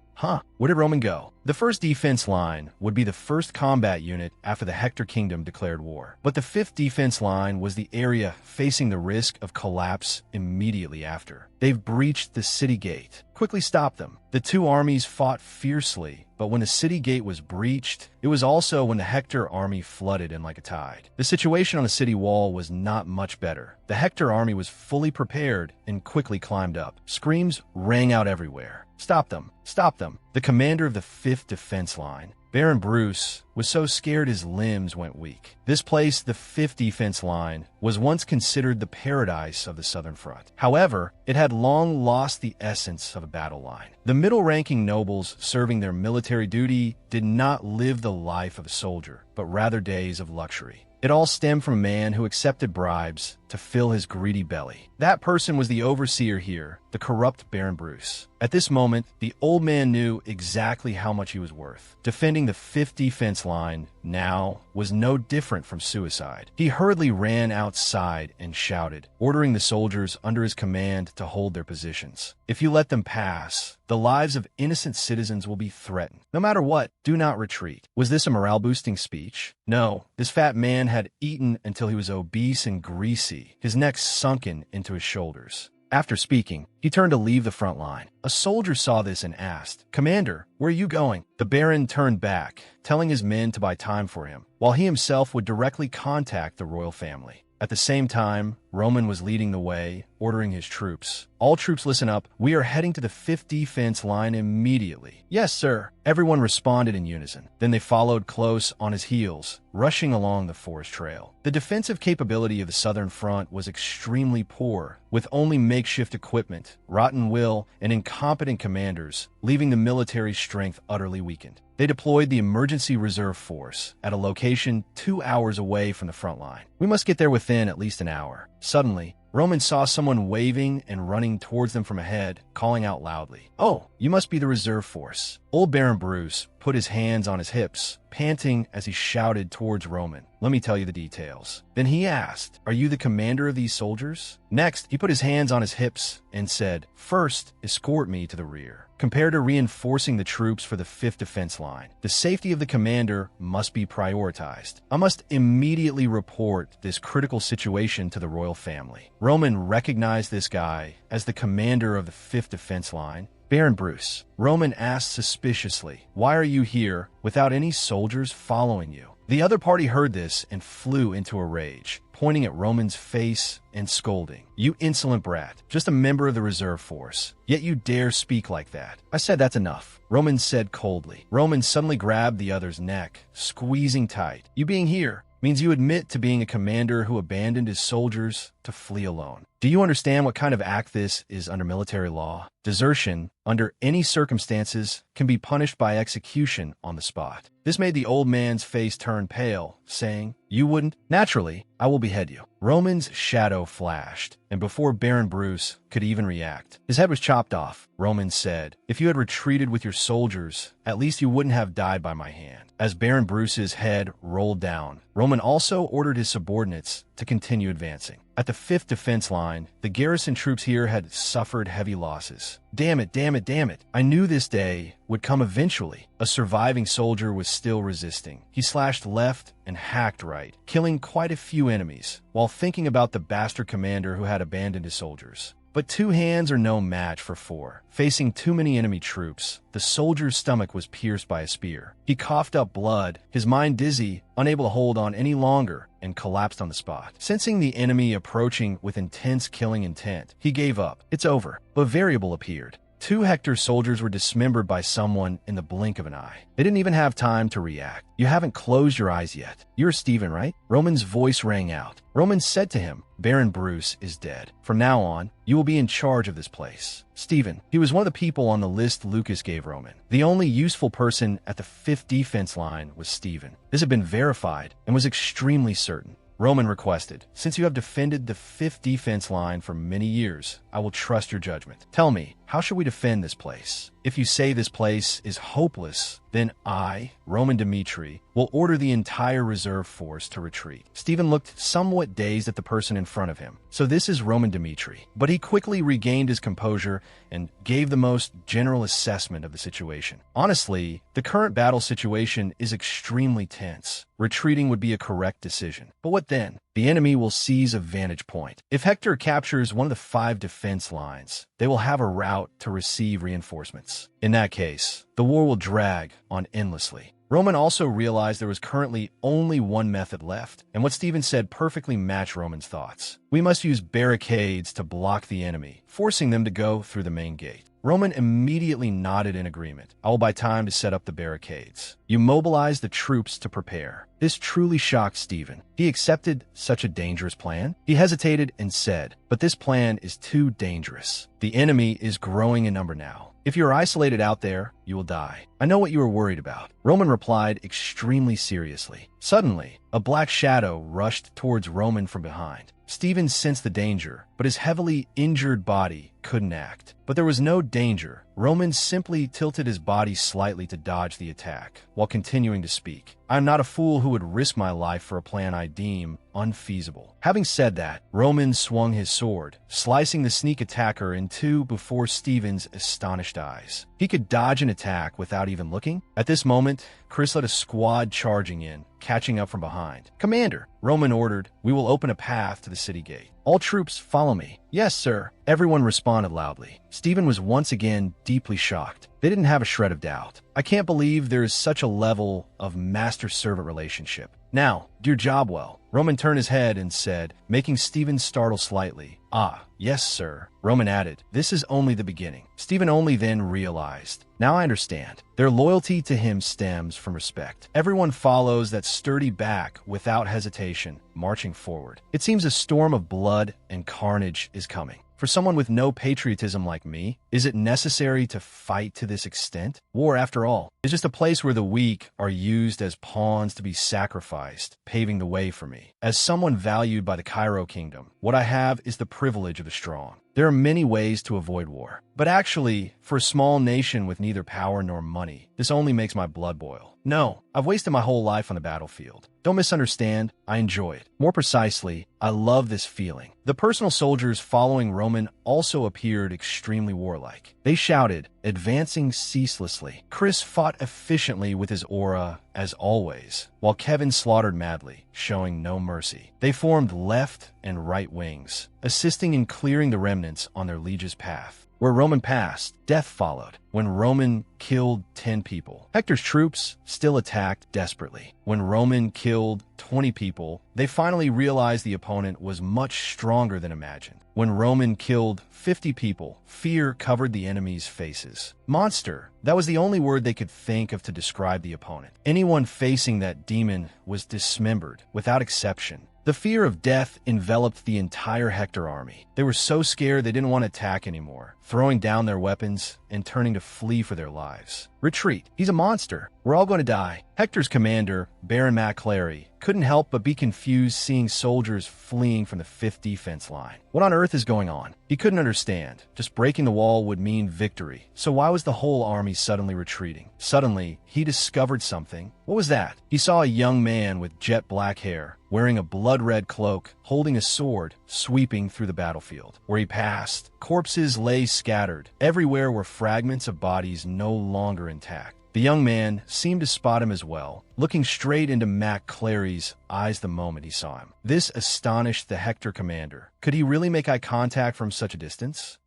Where did Roman go? The 1st Defense Line would be the first combat unit after the Hector Kingdom declared war. But the 5th Defense Line was the area facing the risk of collapse immediately after. They've breached the city gate. Quickly stop them. The 2 armies fought fiercely, but when the city gate was breached, it was also when the Hector army flooded in like a tide. The situation on the city wall was not much better. The Hector army was fully prepared and quickly climbed up. Screams rang out everywhere. "Stop them! Stop them!" The commander of the 5th Defense Line, Baron Bruce, was so scared his limbs went weak. This place, the 5th Defense Line, was once considered the paradise of the Southern Front. However, it had long lost the essence of a battle line. The middle-ranking nobles serving their military duty did not live the life of a soldier, but rather days of luxury. It all stemmed from a man who accepted bribes to fill his greedy belly. That person was the overseer here, the corrupt Baron Bruce. At this moment, the old man knew exactly how much he was worth. Defending the 5th Defense Line now was no different from suicide. He hurriedly ran outside and shouted, ordering the soldiers under his command to hold their positions. "If you let them pass, the lives of innocent citizens will be threatened. No matter what, do not retreat." Was this a morale-boosting speech? No. This fat man had eaten until he was obese and greasy, his neck sunken into his shoulders. After speaking, he turned to leave the front line. A soldier saw this and asked, "Commander, where are you going?" The Baron turned back, telling his men to buy time for him, while he himself would directly contact the royal family. At the same time, Roman was leading the way, ordering his troops. "All troops listen up. We are heading to the 5th Defense Line immediately." "Yes, sir." Everyone responded in unison. Then they followed close on his heels, rushing along the forest trail. The defensive capability of the Southern Front was extremely poor, with only makeshift equipment, rotten will, and incompetent commanders, leaving the military strength utterly weakened. They deployed the Emergency Reserve Force at a location 2 hours away from the front line. "We must get there within at least an hour." Suddenly, Roman saw someone waving and running towards them from ahead, calling out loudly, "Oh, you must be the reserve force." Old Baron Bruce put his hands on his hips, panting as he shouted towards Roman, "Let me tell you the details." Then he asked, "Are you the commander of these soldiers?" Next, he put his hands on his hips and said, "First, escort me to the rear." Compared to reinforcing the troops for the 5th Defense Line, the safety of the commander must be prioritized. I must immediately report this critical situation to the royal family. Roman recognized this guy as the commander of the 5th Defense Line, Baron Bruce. Roman asked suspiciously, "Why are you here without any soldiers following you?" The other party heard this and flew into a rage, pointing at Roman's face and scolding, "You insolent brat, just a member of the reserve force, yet you dare speak like that." "I said that's enough," Roman said coldly. Roman suddenly grabbed the other's neck, squeezing tight. "You being here means you admit to being a commander who abandoned his soldiers to flee alone. Do you understand what kind of act this is under military law? Desertion, under any circumstances, can be punished by execution on the spot." This made the old man's face turn pale, saying, "You wouldn't? Naturally, I will behead you." Roman's shadow flashed, and before Baron Bruce could even react, his head was chopped off. Roman said, "If you had retreated with your soldiers, at least you wouldn't have died by my hand." As Baron Bruce's head rolled down, Roman also ordered his subordinates to continue advancing. At the 5th Defense Line, the garrison troops here had suffered heavy losses. Damn it, damn it, damn it. I knew this day would come eventually. A surviving soldier was still resisting. He slashed left and hacked right, killing quite a few enemies, while thinking about the bastard commander who had abandoned his soldiers. But 2 hands are no match for 4. Facing too many enemy troops, the soldier's stomach was pierced by a spear. He coughed up blood, his mind dizzy, unable to hold on any longer, and collapsed on the spot. Sensing the enemy approaching with intense killing intent, he gave up. It's over. But Variable appeared. 2 Hector soldiers were dismembered by someone in the blink of an eye. They didn't even have time to react. "You haven't closed your eyes yet. You're Stephen, right?" Roman's voice rang out. Roman said to him, "Baron Bruce is dead. From now on, you will be in charge of this place." Stephen, he was one of the people on the list Lucas gave Roman. The only useful person at the 5th Defense Line was Stephen. This had been verified and was extremely certain. Roman requested, "Since you have defended the 5th Defense Line for many years, I will trust your judgment. Tell me, how should we defend this place? If you say this place is hopeless, then I, Roman Dmitri, will order the entire reserve force to retreat." Stephen looked somewhat dazed at the person in front of him. So this is Roman Dmitri. But he quickly regained his composure and gave the most general assessment of the situation. "Honestly, the current battle situation is extremely tense. Retreating would be a correct decision. But what then? The enemy will seize a vantage point. If Hector captures one of the 5 defense lines, they will have a route to receive reinforcements. In that case, the war will drag on endlessly." Roman also realized there was currently only one method left, and what Stephen said perfectly matched Roman's thoughts. "We must use barricades to block the enemy, forcing them to go through the main gate." Roman immediately nodded in agreement. "I will buy time to set up the barricades. You mobilize the troops to prepare." This truly shocked Stephen. He accepted such a dangerous plan. He hesitated and said, "But this plan is too dangerous. The enemy is growing in number now. If you are isolated out there, you will die. I know what you are worried about." Roman replied extremely seriously. Suddenly, a black shadow rushed towards Roman from behind. Stephen sensed the danger, but his heavily injured body couldn't act. But there was no danger. Roman simply tilted his body slightly to dodge the attack, while continuing to speak. "I am not a fool who would risk my life for a plan I deem unfeasible." Having said that, Roman swung his sword, slicing the sneak attacker in 2 before Stephen's astonished eyes. He could dodge an attack without even looking. At this moment, Chris led a squad charging in, catching up from behind. "Commander," Roman ordered, "we will open a path to the city gate. All troops follow me." "Yes, sir," everyone responded loudly. Stephen was once again deeply shocked. They didn't have a shred of doubt. "I can't believe there is such a level of master-servant relationship. Now, do your job well." Roman turned his head and said, making Stephen startle slightly, "Ah, yes, sir." Roman added, "This is only the beginning." Stephen only then realized, "Now I understand. Their loyalty to him stems from respect. Everyone follows that sturdy back without hesitation, marching forward. It seems a storm of blood and carnage is coming." For someone with no patriotism like me, is it necessary to fight to this extent? War, after all, is just a place where the weak are used as pawns to be sacrificed, paving the way for me. As someone valued by the Cairo kingdom, what I have is the privilege of the strong. There are many ways to avoid war. But actually, for a small nation with neither power nor money, this only makes my blood boil. No, I've wasted my whole life on the battlefield. Don't misunderstand, I enjoy it. More precisely, I love this feeling. The personal soldiers following Roman also appeared extremely warlike. They shouted, advancing ceaselessly. Chris fought efficiently with his aura, as always, while Kevin slaughtered madly, showing no mercy. They formed left and right wings, assisting in clearing the remnants on their liege's path. Where Roman passed, death followed. When Roman killed 10 people, Hector's troops still attacked desperately. When Roman killed 20 people, they finally realized the opponent was much stronger than imagined. When Roman killed 50 people, fear covered the enemy's faces. Monster, that was the only word they could think of to describe the opponent. Anyone facing that demon was dismembered, without exception. The fear of death enveloped the entire Hector army. They were so scared they didn't want to attack anymore, throwing down their weapons and turning to flee for their lives. Retreat. He's a monster. We're all going to die. Hector's commander, Baron MacClary, couldn't help but be confused seeing soldiers fleeing from the 5th defense line. What on earth is going on? He couldn't understand. Just breaking the wall would mean victory. So why was the whole army suddenly retreating? Suddenly, he discovered something. What was that? He saw a young man with jet black hair, wearing a blood-red cloak, holding a sword, sweeping through the battlefield. Where he passed, corpses lay scattered. Everywhere were fragments of bodies no longer intact. The young man seemed to spot him as well, looking straight into MacClary's eyes the moment he saw him. This astonished the Hector commander. Could he really make eye contact from such a distance?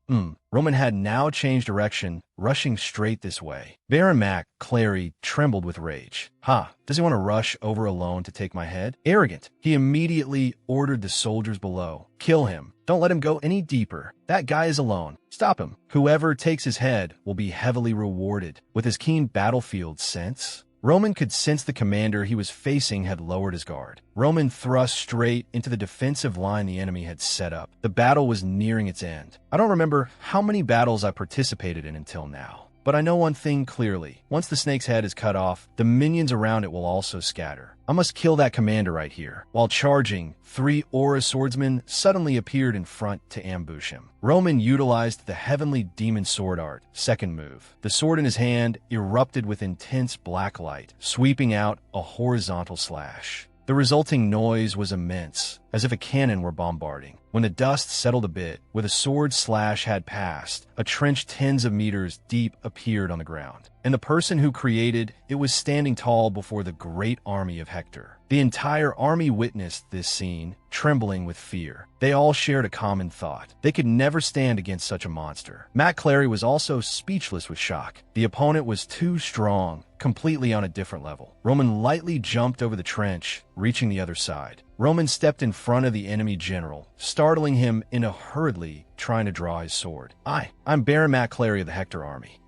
Roman had now changed direction, rushing straight this way. Baron MacClary trembled with rage. Does he want to rush over alone to take my head? Arrogant. He immediately ordered the soldiers below. Kill him. Don't let him go any deeper. That guy is alone. Stop him. Whoever takes his head will be heavily rewarded. With his keen battlefield sense, Roman could sense the commander he was facing had lowered his guard. Roman thrust straight into the defensive line the enemy had set up. The battle was nearing its end. I don't remember how many battles I participated in until now, but I know one thing clearly. Once the snake's head is cut off, the minions around it will also scatter. I must kill that commander right here. While charging, 3 aura swordsmen suddenly appeared in front to ambush him. Roman utilized the heavenly demon sword art, second move. The sword in his hand erupted with intense black light, sweeping out a horizontal slash. The resulting noise was immense, as if a cannon were bombarding. When the dust settled a bit, where the sword slash had passed, a trench tens of meters deep appeared on the ground. And the person who created it was standing tall before the great army of Hector. The entire army witnessed this scene, trembling with fear. They all shared a common thought. They could never stand against such a monster. MacClary was also speechless with shock. The opponent was too strong, completely on a different level. Roman lightly jumped over the trench, reaching the other side. Roman stepped in front of the enemy general, startling him in a hurriedly trying to draw his sword. I'm Baron MacClary of the Hector army.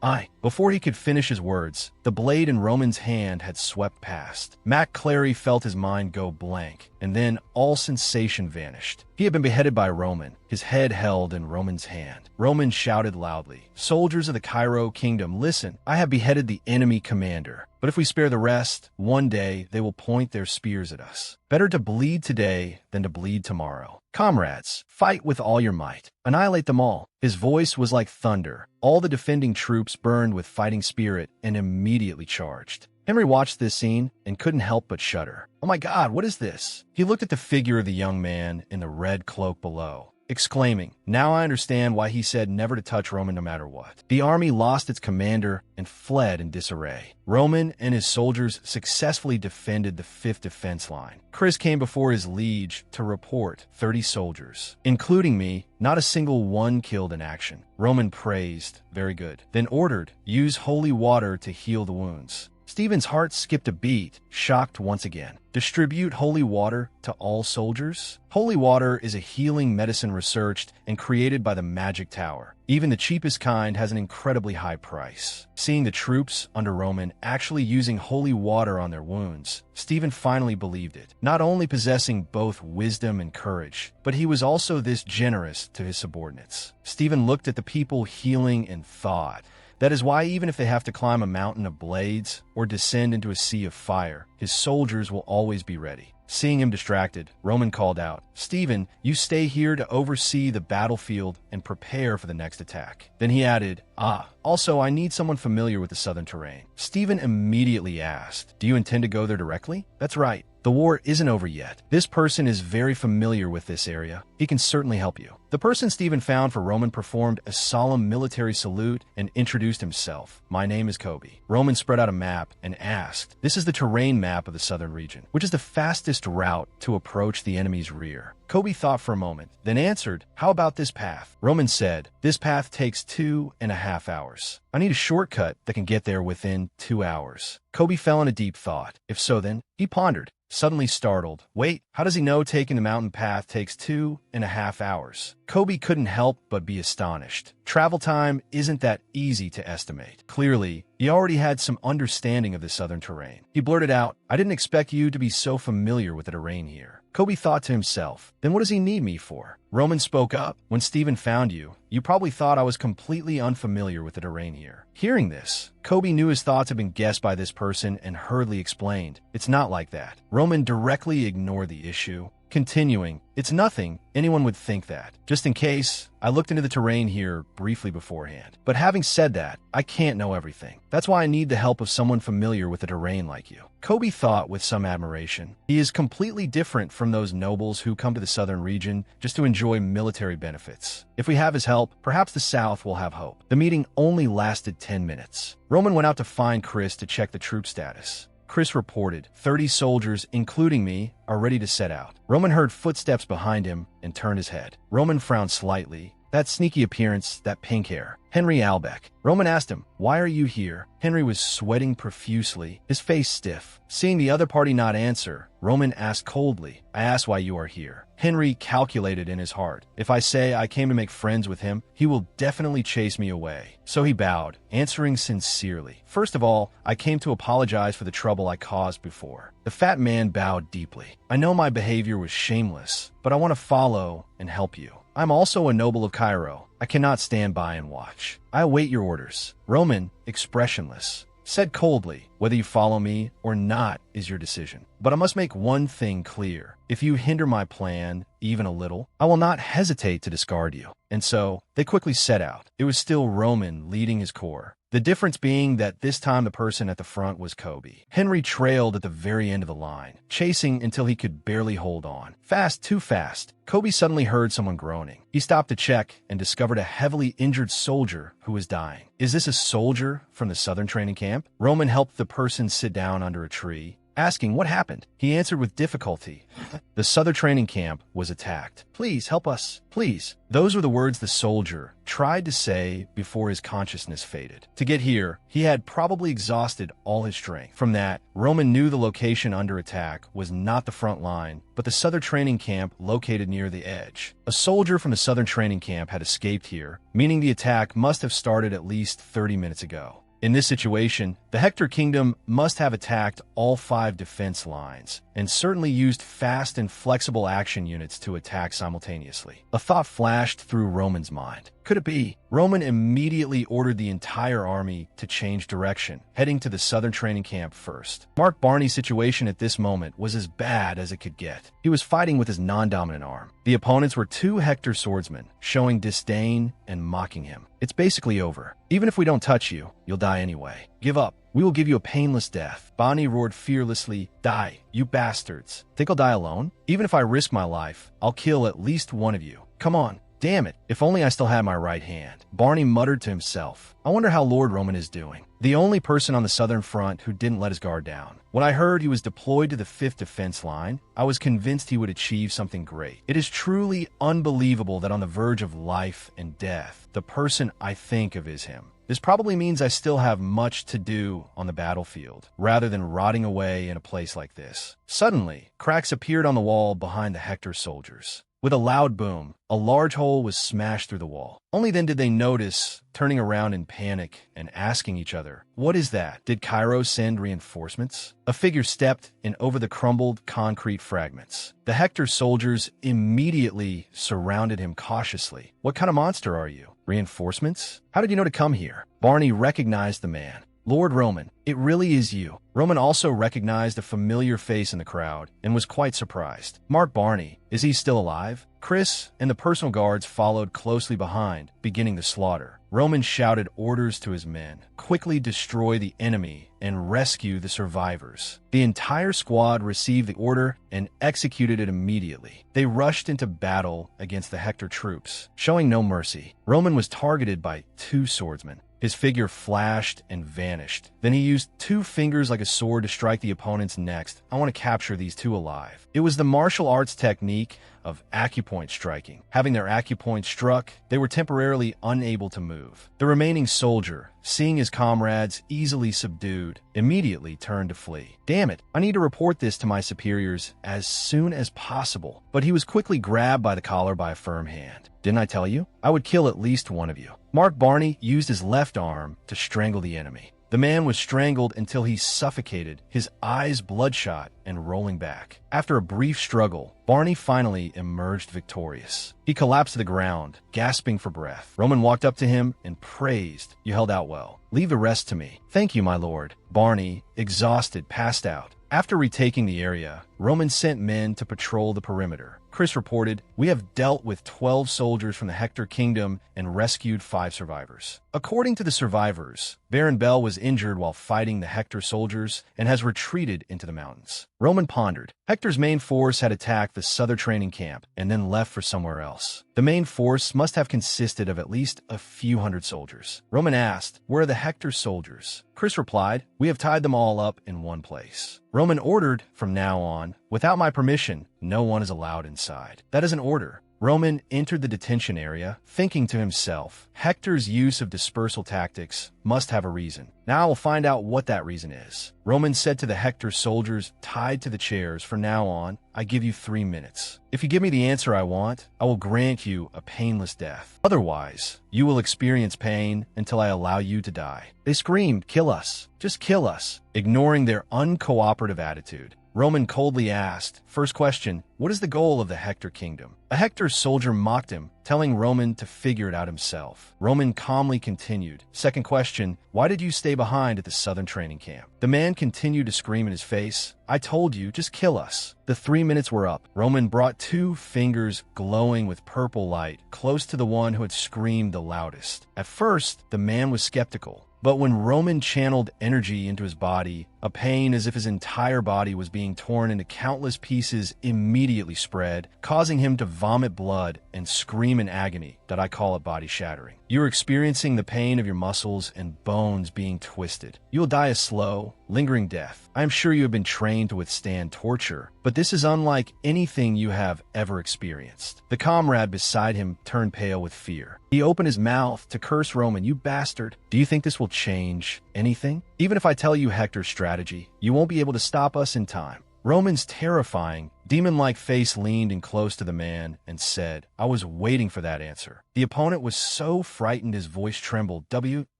Before he could finish his words, the blade in Roman's hand had swept past. MacClary felt his mind go blank, and then all sensation vanished. He had been beheaded by Roman, his head held in Roman's hand. Roman shouted loudly, "Soldiers of the Cairo kingdom, listen, I have beheaded the enemy commander. But if we spare the rest, one day they will point their spears at us. Better to bleed today than to bleed tomorrow. Comrades, fight with all your might. Annihilate them all." His voice was like thunder. All the defending troops burned with fighting spirit and immediately charged. Henry watched this scene and couldn't help but shudder. Oh my God, what is this? He looked at the figure of the young man in the red cloak below, exclaiming, "Now I understand why he said never to touch Roman no matter what." The army lost its commander and fled in disarray. Roman and his soldiers successfully defended the 5th defense line. Chris came before his liege to report 30 soldiers, including me, not a single one killed in action. Roman praised, "Very good," then ordered, "Use holy water to heal the wounds." Stephen's heart skipped a beat, shocked once again. Distribute holy water to all soldiers? Holy water is a healing medicine researched and created by the Magic Tower. Even the cheapest kind has an incredibly high price. Seeing the troops under Roman actually using holy water on their wounds, Stephen finally believed it. Not only possessing both wisdom and courage, but he was also this generous to his subordinates. Stephen looked at the people healing and thought, that is why even if they have to climb a mountain of blades or descend into a sea of fire, his soldiers will always be ready. Seeing him distracted, Roman called out, "Stephen, you stay here to oversee the battlefield and prepare for the next attack." Then he added, also I need someone familiar with the southern terrain." Stephen immediately asked, "Do you intend to go there directly?" "That's right. The war isn't over yet. This person is very familiar with this area. He can certainly help you." The person Stephen found for Roman performed a solemn military salute and introduced himself. "My name is Kobe." Roman spread out a map and asked, "This is the terrain map of the southern region. Which is the fastest route to approach the enemy's rear?" Kobe thought for a moment, then answered, "How about this path?" Roman said, "This path takes 2.5 hours. I need a shortcut that can get there within 2 hours." Kobe fell in a deep thought. If so then, he pondered. Suddenly startled. Wait, how does he know taking the mountain path takes 2.5 hours? Kobe couldn't help but be astonished. Travel time isn't that easy to estimate. Clearly, he already had some understanding of the southern terrain. He blurted out, "I didn't expect you to be so familiar with the terrain here." Kobe thought to himself, "Then what does he need me for?" Roman spoke up, "When Stephen found you, you probably thought I was completely unfamiliar with the terrain here." Hearing this, Kobe knew his thoughts had been guessed by this person and hurriedly explained, "It's not like that." Roman directly ignored the issue, continuing, "It's nothing. Anyone would think that. Just in case, I looked into the terrain here briefly beforehand. But having said that, I can't know everything. That's why I need the help of someone familiar with the terrain like you." Kobe thought with some admiration. He is completely different from those nobles who come to the southern region just to enjoy military benefits. If we have his help, perhaps the South will have hope. The meeting only lasted 10 minutes. Roman went out to find Chris to check the troop status. Chris reported, 30 soldiers, including me, are ready to set out." Roman heard footsteps behind him and turned his head. Roman frowned slightly. That sneaky appearance, that pink hair. Henry Albeck. Roman asked him, "Why are you here?" Henry was sweating profusely, his face stiff. Seeing the other party not answer, Roman asked coldly, "I asked why you are here." Henry calculated in his heart, "If I say I came to make friends with him, he will definitely chase me away." So he bowed, answering sincerely, "First of all, I came to apologize for the trouble I caused before." The fat man bowed deeply. "I know my behavior was shameless, but I want to follow and help you. I'm also a noble of Cairo. I cannot stand by and watch. I await your orders." Roman, expressionless, said coldly, "Whether you follow me or not is your decision. But I must make one thing clear. If you hinder my plan, even a little, I will not hesitate to discard you." And so, they quickly set out. It was still Roman leading his corps. The difference being that this time the person at the front was Kobe. Henry trailed at the very end of the line, chasing until he could barely hold on. Fast, too fast. Kobe suddenly heard someone groaning. He stopped to check and discovered a heavily injured soldier who was dying. Is this a soldier from the southern training camp? Roman helped the person sit down under a tree, asking what happened. He answered with difficulty, "The southern training camp was attacked. Please help us, please." Those were the words the soldier tried to say before his consciousness faded. To get here, he had probably exhausted all his strength. From that, Roman knew the location under attack was not the front line, but the southern training camp located near the edge. A soldier from the southern training camp had escaped here, meaning the attack must have started at least 30 minutes ago. In this situation, the Hector Kingdom must have attacked all 5 defense lines, and certainly used fast and flexible action units to attack simultaneously. A thought flashed through Roman's mind. Could it be? Roman immediately ordered the entire army to change direction, heading to the southern training camp first. Mark Barney's situation at this moment was as bad as it could get. He was fighting with his non-dominant arm. The opponents were 2 Hector swordsmen, showing disdain and mocking him. "It's basically over. Even if we don't touch you, you'll die anyway. Give up. We will give you a painless death." Barney roared fearlessly, "Die, you bastards. Think I'll die alone? Even if I risk my life, I'll kill at least one of you. Come on. Damn it, if only I still had my right hand." Barney muttered to himself, "I wonder how Lord Roman is doing." The only person on the southern front who didn't let his guard down. When I heard he was deployed to the 5th defense line, I was convinced he would achieve something great. It is truly unbelievable that on the verge of life and death, the person I think of is him. This probably means I still have much to do on the battlefield, rather than rotting away in a place like this. Suddenly, cracks appeared on the wall behind the Hector soldiers. With a loud boom, a large hole was smashed through the wall. Only then did they notice, turning around in panic and asking each other, "What is that? Did Cairo send reinforcements?" A figure stepped in over the crumbled concrete fragments. The Hector soldiers immediately surrounded him cautiously. "What kind of monster are you? Reinforcements? How did you know to come here?" Barney recognized the man. "Lord Roman, it really is you." Roman also recognized a familiar face in the crowd and was quite surprised. "Mark Barney, is he still alive?" Chris and the personal guards followed closely behind, beginning the slaughter. Roman shouted orders to his men: quickly destroy the enemy and rescue the survivors. The entire squad received the order and executed it immediately. They rushed into battle against the Hector troops, showing no mercy. Roman was targeted by 2 swordsmen. His figure flashed and vanished. Then he used 2 fingers like a sword to strike the opponent's next. I want to capture these 2 alive. It was the martial arts technique of acupoint striking. Having their acupoint struck, they were temporarily unable to move. The remaining soldier, seeing his comrades easily subdued, immediately turned to flee. "Damn it, I need to report this to my superiors as soon as possible." But he was quickly grabbed by the collar by a firm hand. "Didn't I tell you? I would kill at least one of you." Mark Barney used his left arm to strangle the enemy. The man was strangled until he suffocated, his eyes bloodshot and rolling back. After a brief struggle, Barney finally emerged victorious. He collapsed to the ground, gasping for breath. Roman walked up to him and praised, "You held out well. Leave the rest to me." "Thank you, my lord." Barney, exhausted, passed out. After retaking the area, Roman sent men to patrol the perimeter. Chris reported, "We have dealt with 12 soldiers from the Hector kingdom and rescued 5 survivors." According to the survivors, Baron Bell was injured while fighting the Hector soldiers and has retreated into the mountains. Roman pondered. Hector's main force had attacked the southern training camp and then left for somewhere else. The main force must have consisted of at least a few hundred soldiers. Roman asked, "Where are the Hector soldiers?" Chris replied, "We have tied them all up in one place." Roman ordered, "From now on, without my permission, no one is allowed inside." "That is an order." Roman entered the detention area, thinking to himself, Hector's use of dispersal tactics must have a reason. Now I will find out what that reason is. Roman said to the Hector soldiers tied to the chairs, "From now on, I give you 3 minutes. If you give me the answer I want, I will grant you a painless death. Otherwise, you will experience pain until I allow you to die." They screamed, "Kill us! Just kill us!" Ignoring their uncooperative attitude, Roman coldly asked, "First question, what is the goal of the Hector kingdom?" A Hector soldier mocked him, telling Roman to figure it out himself. Roman calmly continued, "Second question, why did you stay behind at the southern training camp?" The man continued to scream in his face, "I told you, just kill us." The 3 minutes were up. Roman brought 2 fingers glowing with purple light close to the one who had screamed the loudest. At first, the man was skeptical. But when Roman channeled energy into his body, a pain as if his entire body was being torn into countless pieces immediately spread, causing him to vomit blood and scream in agony that I call it body shattering. You are experiencing the pain of your muscles and bones being twisted. You will die a slow, lingering death. I am sure you have been trained to withstand torture, but this is unlike anything you have ever experienced. The comrade beside him turned pale with fear. He opened his mouth to curse Roman. "You bastard. Do you think this will change anything? Even if I tell you Hector's strategy, you won't be able to stop us in time." Roman's terrifying, demon-like face leaned in close to the man and said, "I was waiting for that answer." The opponent was so frightened his voice trembled.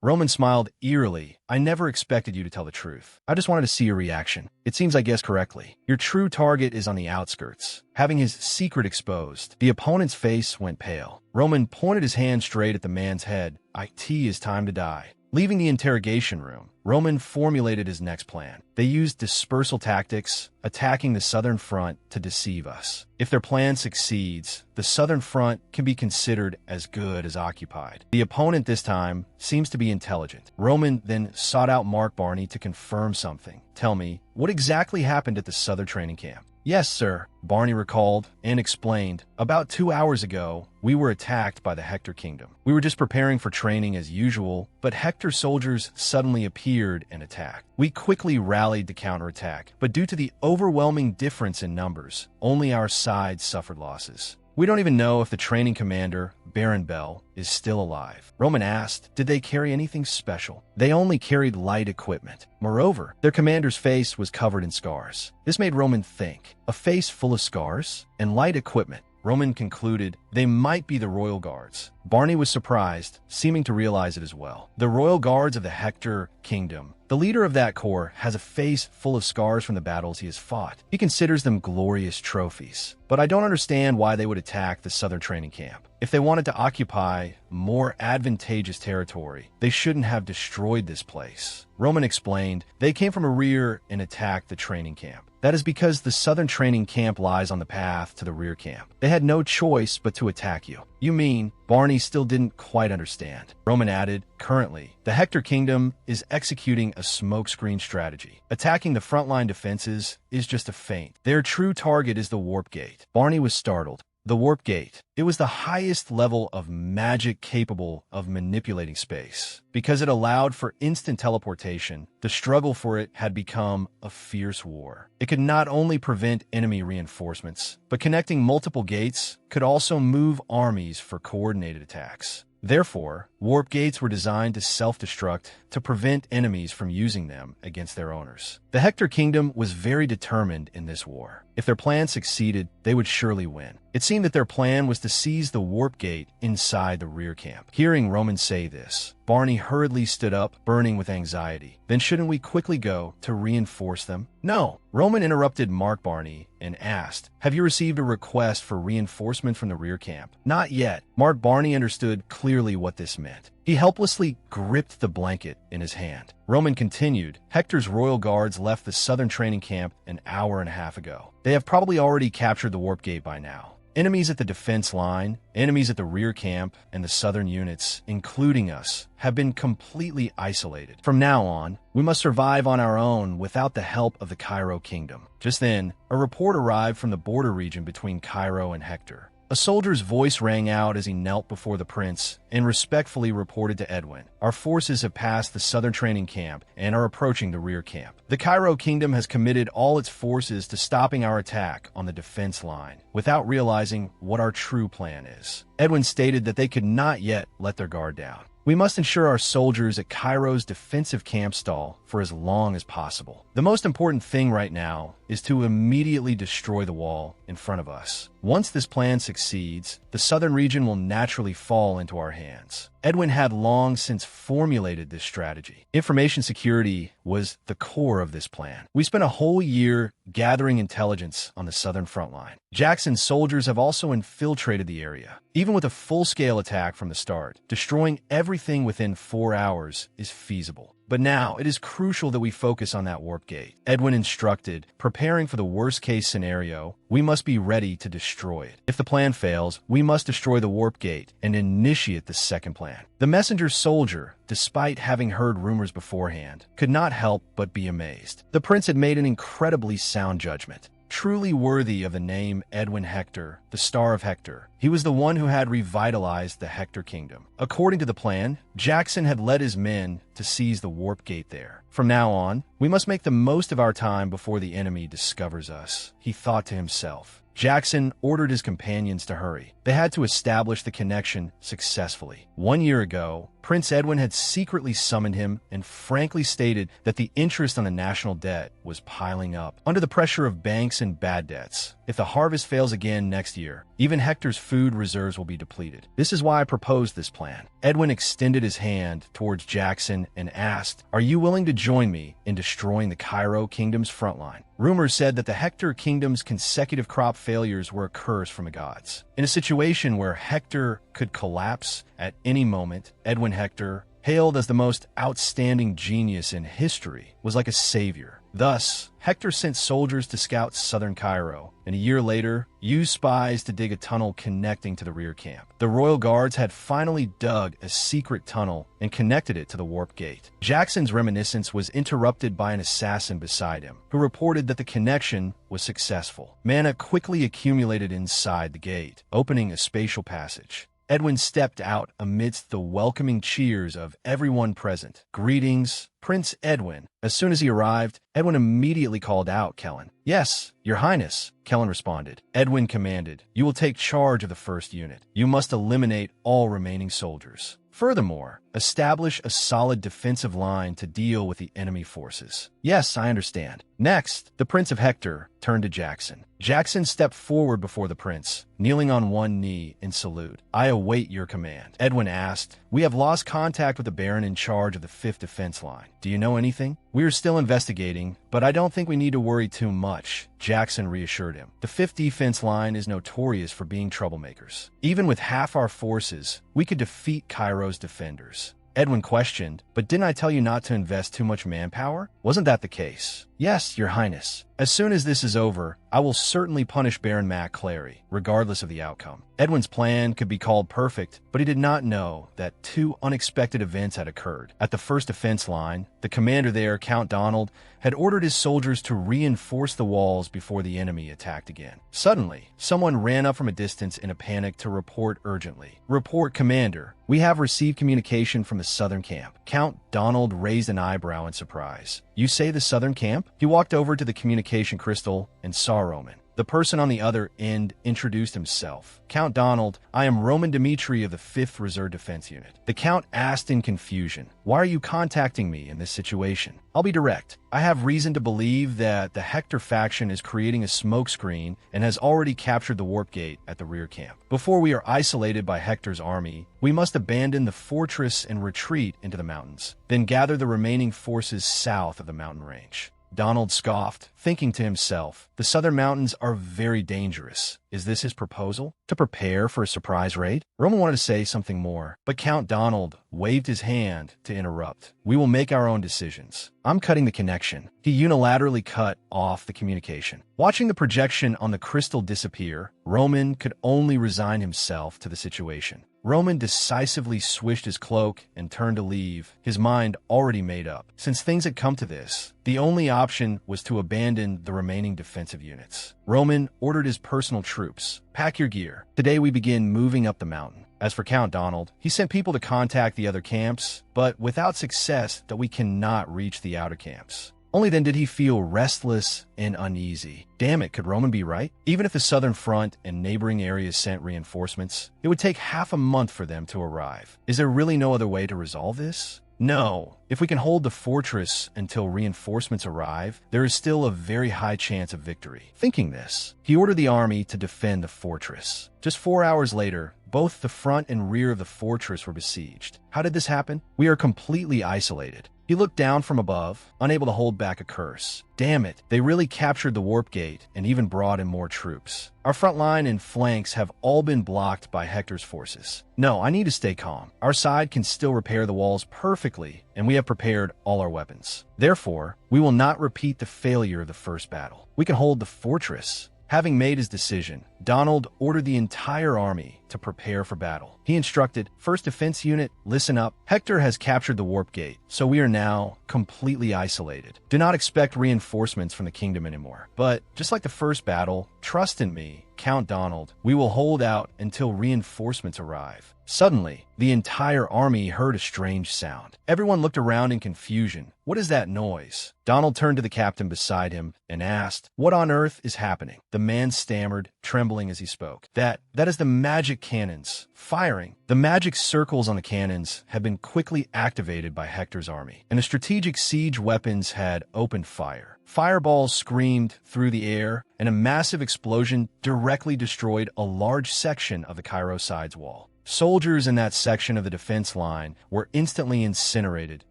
Roman smiled eerily. "I never expected you to tell the truth. I just wanted to see your reaction. It seems I guessed correctly. Your true target is on the outskirts." Having his secret exposed, the opponent's face went pale. Roman pointed his hand straight at the man's head. "It is time to die." Leaving the interrogation room, Roman formulated his next plan. They used dispersal tactics, attacking the southern front to deceive us. If their plan succeeds, the southern front can be considered as good as occupied. The opponent this time seems to be intelligent. Roman then sought out Mark Barney to confirm something. "Tell me, what exactly happened at the southern training camp?" "Yes, sir," Barney recalled and explained. "About 2 hours ago, we were attacked by the Hector kingdom. We were just preparing for training as usual, but Hector soldiers suddenly appeared and attacked. We quickly rallied to counterattack, but due to the overwhelming difference in numbers, only our side suffered losses. We don't even know if the training commander, Baron Bell is still alive. Roman asked, did they carry anything special? They only carried light equipment. Moreover, their commander's face was covered in scars. This made Roman think, a face full of scars and light equipment. Roman concluded they might be the royal guards. Barney was surprised, seeming to realize it as well. The royal guards of the Hector kingdom. The leader of that corps has a face full of scars from the battles he has fought. He considers them glorious trophies. But I don't understand why they would attack the southern training camp. If they wanted to occupy more advantageous territory, they shouldn't have destroyed this place. Roman explained they came from a rear and attacked the training camp. That is because the southern training camp lies on the path to the rear camp. They had no choice but to attack you. You mean, Barney still didn't quite understand. Roman added, currently, the Hector kingdom is executing a smokescreen strategy. Attacking the frontline defenses is just a feint. Their true target is the warp gate. Barney was startled. The warp gate. It was the highest level of magic capable of manipulating space. Because it allowed for instant teleportation, the struggle for it had become a fierce war. It could not only prevent enemy reinforcements, but connecting multiple gates could also move armies for coordinated attacks. Therefore, warp gates were designed to self-destruct to prevent enemies from using them against their owners. The Hector kingdom was very determined in this war. If their plan succeeded, they would surely win. It seemed that their plan was to seize the warp gate inside the rear camp. Hearing Roman say this, Barney hurriedly stood up, burning with anxiety. Then shouldn't we quickly go to reinforce them? No. Roman interrupted Mark Barney and asked, have you received a request for reinforcement from the rear camp? Not yet. Mark Barney understood clearly what this meant. He helplessly gripped the blanket in his hand. Roman continued, Hector's royal guards left the southern training camp an hour and a half ago. They have probably already captured the warp gate by now. Enemies at the defense line, enemies at the rear camp, and the southern units, including us, have been completely isolated. From now on, we must survive on our own without the help of the Cairo kingdom. Just then, a report arrived from the border region between Cairo and Hector. A soldier's voice rang out as he knelt before the prince and respectfully reported to Edwin, our forces have passed the southern training camp and are approaching the rear camp. The Cairo kingdom has committed all its forces to stopping our attack on the defense line without realizing what our true plan is. Edwin stated that they could not yet let their guard down. We must ensure our soldiers at Cairo's defensive camp stall for as long as possible. The most important thing right now is to immediately destroy the wall in front of us. Once this plan succeeds, the southern region will naturally fall into our hands. Edwin had long since formulated this strategy. Information security was the core of this plan. We spent a whole year gathering intelligence on the southern front line. Jackson's soldiers have also infiltrated the area. Even with a full-scale attack from the start, destroying everything within 4 hours is feasible. But now, it is crucial that we focus on that warp gate. Edwin instructed, preparing for the worst-case scenario, we must be ready to destroy it. If the plan fails, we must destroy the warp gate and initiate the second plan. The messenger soldier, despite having heard rumors beforehand, could not help but be amazed. The prince had made an incredibly sound judgment. Truly worthy of the name Edwin Hector, the Star of Hector. He was the one who had revitalized the Hector kingdom. According to the plan, Jackson had led his men to seize the warp gate there. From now on, we must make the most of our time before the enemy discovers us, he thought to himself. Jackson ordered his companions to hurry. They had to establish the connection successfully. 1 year ago, Prince Edwin had secretly summoned him and frankly stated that the interest on the national debt was piling up under the pressure of banks and bad debts. If the harvest fails again next year, even Hector's food reserves will be depleted. This is why I proposed this plan. Edwin extended his hand towards Jackson and asked, are you willing to join me in destroying the Cairo kingdom's front line? Rumors said that the Hector kingdom's consecutive crop failures were a curse from the gods. In a situation where Hector could collapse at any moment, Edwin Hector, hailed as the most outstanding genius in history, was like a savior. Thus, Hector sent soldiers to scout southern Cairo, and a year later, used spies to dig a tunnel connecting to the rear camp. The royal guards had finally dug a secret tunnel and connected it to the warp gate. Jackson's reminiscence was interrupted by an assassin beside him, who reported that the connection was successful. Mana quickly accumulated inside the gate, opening a spatial passage. Edwin stepped out amidst the welcoming cheers of everyone present. Greetings, Prince Edwin. As soon as he arrived, Edwin immediately called out Kellen. "Yes, Your Highness," Kellen responded. Edwin commanded, "You will take charge of the first unit. You must eliminate all remaining soldiers. Furthermore, establish a solid defensive line to deal with the enemy forces." "Yes, I understand." Next, the Prince of Hector turned to Jackson. Jackson stepped forward before the prince, kneeling on one knee in salute. "I await your command." Edwin asked, "We have lost contact with the Baron in charge of the 5th defense line. Do you know anything?" "We are still investigating, but I don't think we need to worry too much," Jackson reassured him. "The 5th defense line is notorious for being troublemakers. Even with half our forces, we could defeat Cairo's defenders." Edwin questioned, "But didn't I tell you not to invest too much manpower? Wasn't that the case?" "Yes, Your Highness. As soon as this is over, I will certainly punish Baron Mac Clary, regardless of the outcome." Edwin's plan could be called perfect, but he did not know that 2 unexpected events had occurred. At the 1st defense line, the commander there, Count Donald, had ordered his soldiers to reinforce the walls before the enemy attacked again. Suddenly, someone ran up from a distance in a panic to report urgently. "Report, Commander. We have received communication from the southern camp." Count Donald raised an eyebrow in surprise. "You say the southern camp?" He walked over to the communication crystal and saw Roman. The person on the other end introduced himself. "Count Donald, I am Roman Dmitri of the 5th Reserve Defense Unit." The Count asked in confusion, "Why are you contacting me in this situation?" "I'll be direct. I have reason to believe that the Hector faction is creating a smokescreen and has already captured the warp gate at the rear camp. Before we are isolated by Hector's army, we must abandon the fortress and retreat into the mountains, then gather the remaining forces south of the mountain range." Donald scoffed, thinking to himself, "The southern mountains are very dangerous. Is this his proposal? To prepare for a surprise raid?" Roman wanted to say something more, but Count Donald waved his hand to interrupt. "We will make our own decisions. I'm cutting the connection." He unilaterally cut off the communication. Watching the projection on the crystal disappear, Roman could only resign himself to the situation. Roman decisively swished his cloak and turned to leave, his mind already made up. Since things had come to this, the only option was to abandon the remaining defensive units. Roman ordered his personal troops, "Pack your gear. Today we begin moving up the mountain." As for Count Donald, he sent people to contact the other camps, but without success that we cannot reach the outer camps. Only then did he feel restless and uneasy. Damn it, could Roman be right? Even if the southern front and neighboring areas sent reinforcements, it would take half a month for them to arrive. Is there really no other way to resolve this? No. If we can hold the fortress until reinforcements arrive, there is still a very high chance of victory. Thinking this, he ordered the army to defend the fortress. Just 4 hours later, both the front and rear of the fortress were besieged. How did this happen? We are completely isolated. He looked down from above, unable to hold back a curse. Damn it, they really captured the warp gate and even brought in more troops. Our front line and flanks have all been blocked by Hector's forces. No, I need to stay calm. Our side can still repair the walls perfectly, and we have prepared all our weapons. Therefore, we will not repeat the failure of the first battle. We can hold the fortress. Having made his decision, Donald ordered the entire army to prepare for battle. He instructed, "First Defense Unit, listen up. Hector has captured the warp gate, so we are now completely isolated. Do not expect reinforcements from the kingdom anymore. But just like the first battle, trust in me, Count Donald. We will hold out until reinforcements arrive." Suddenly, the entire army heard a strange sound. Everyone looked around in confusion. "What is that noise?" Donald turned to the captain beside him and asked, "What on earth is happening?" The man stammered, trembling as he spoke. That is the magic cannons, firing." The magic circles on the cannons had been quickly activated by Hector's army, and the strategic siege weapons had opened fire. Fireballs screamed through the air, and a massive explosion directly destroyed a large section of the Cairo sides wall. Soldiers in that section of the defense line were instantly incinerated,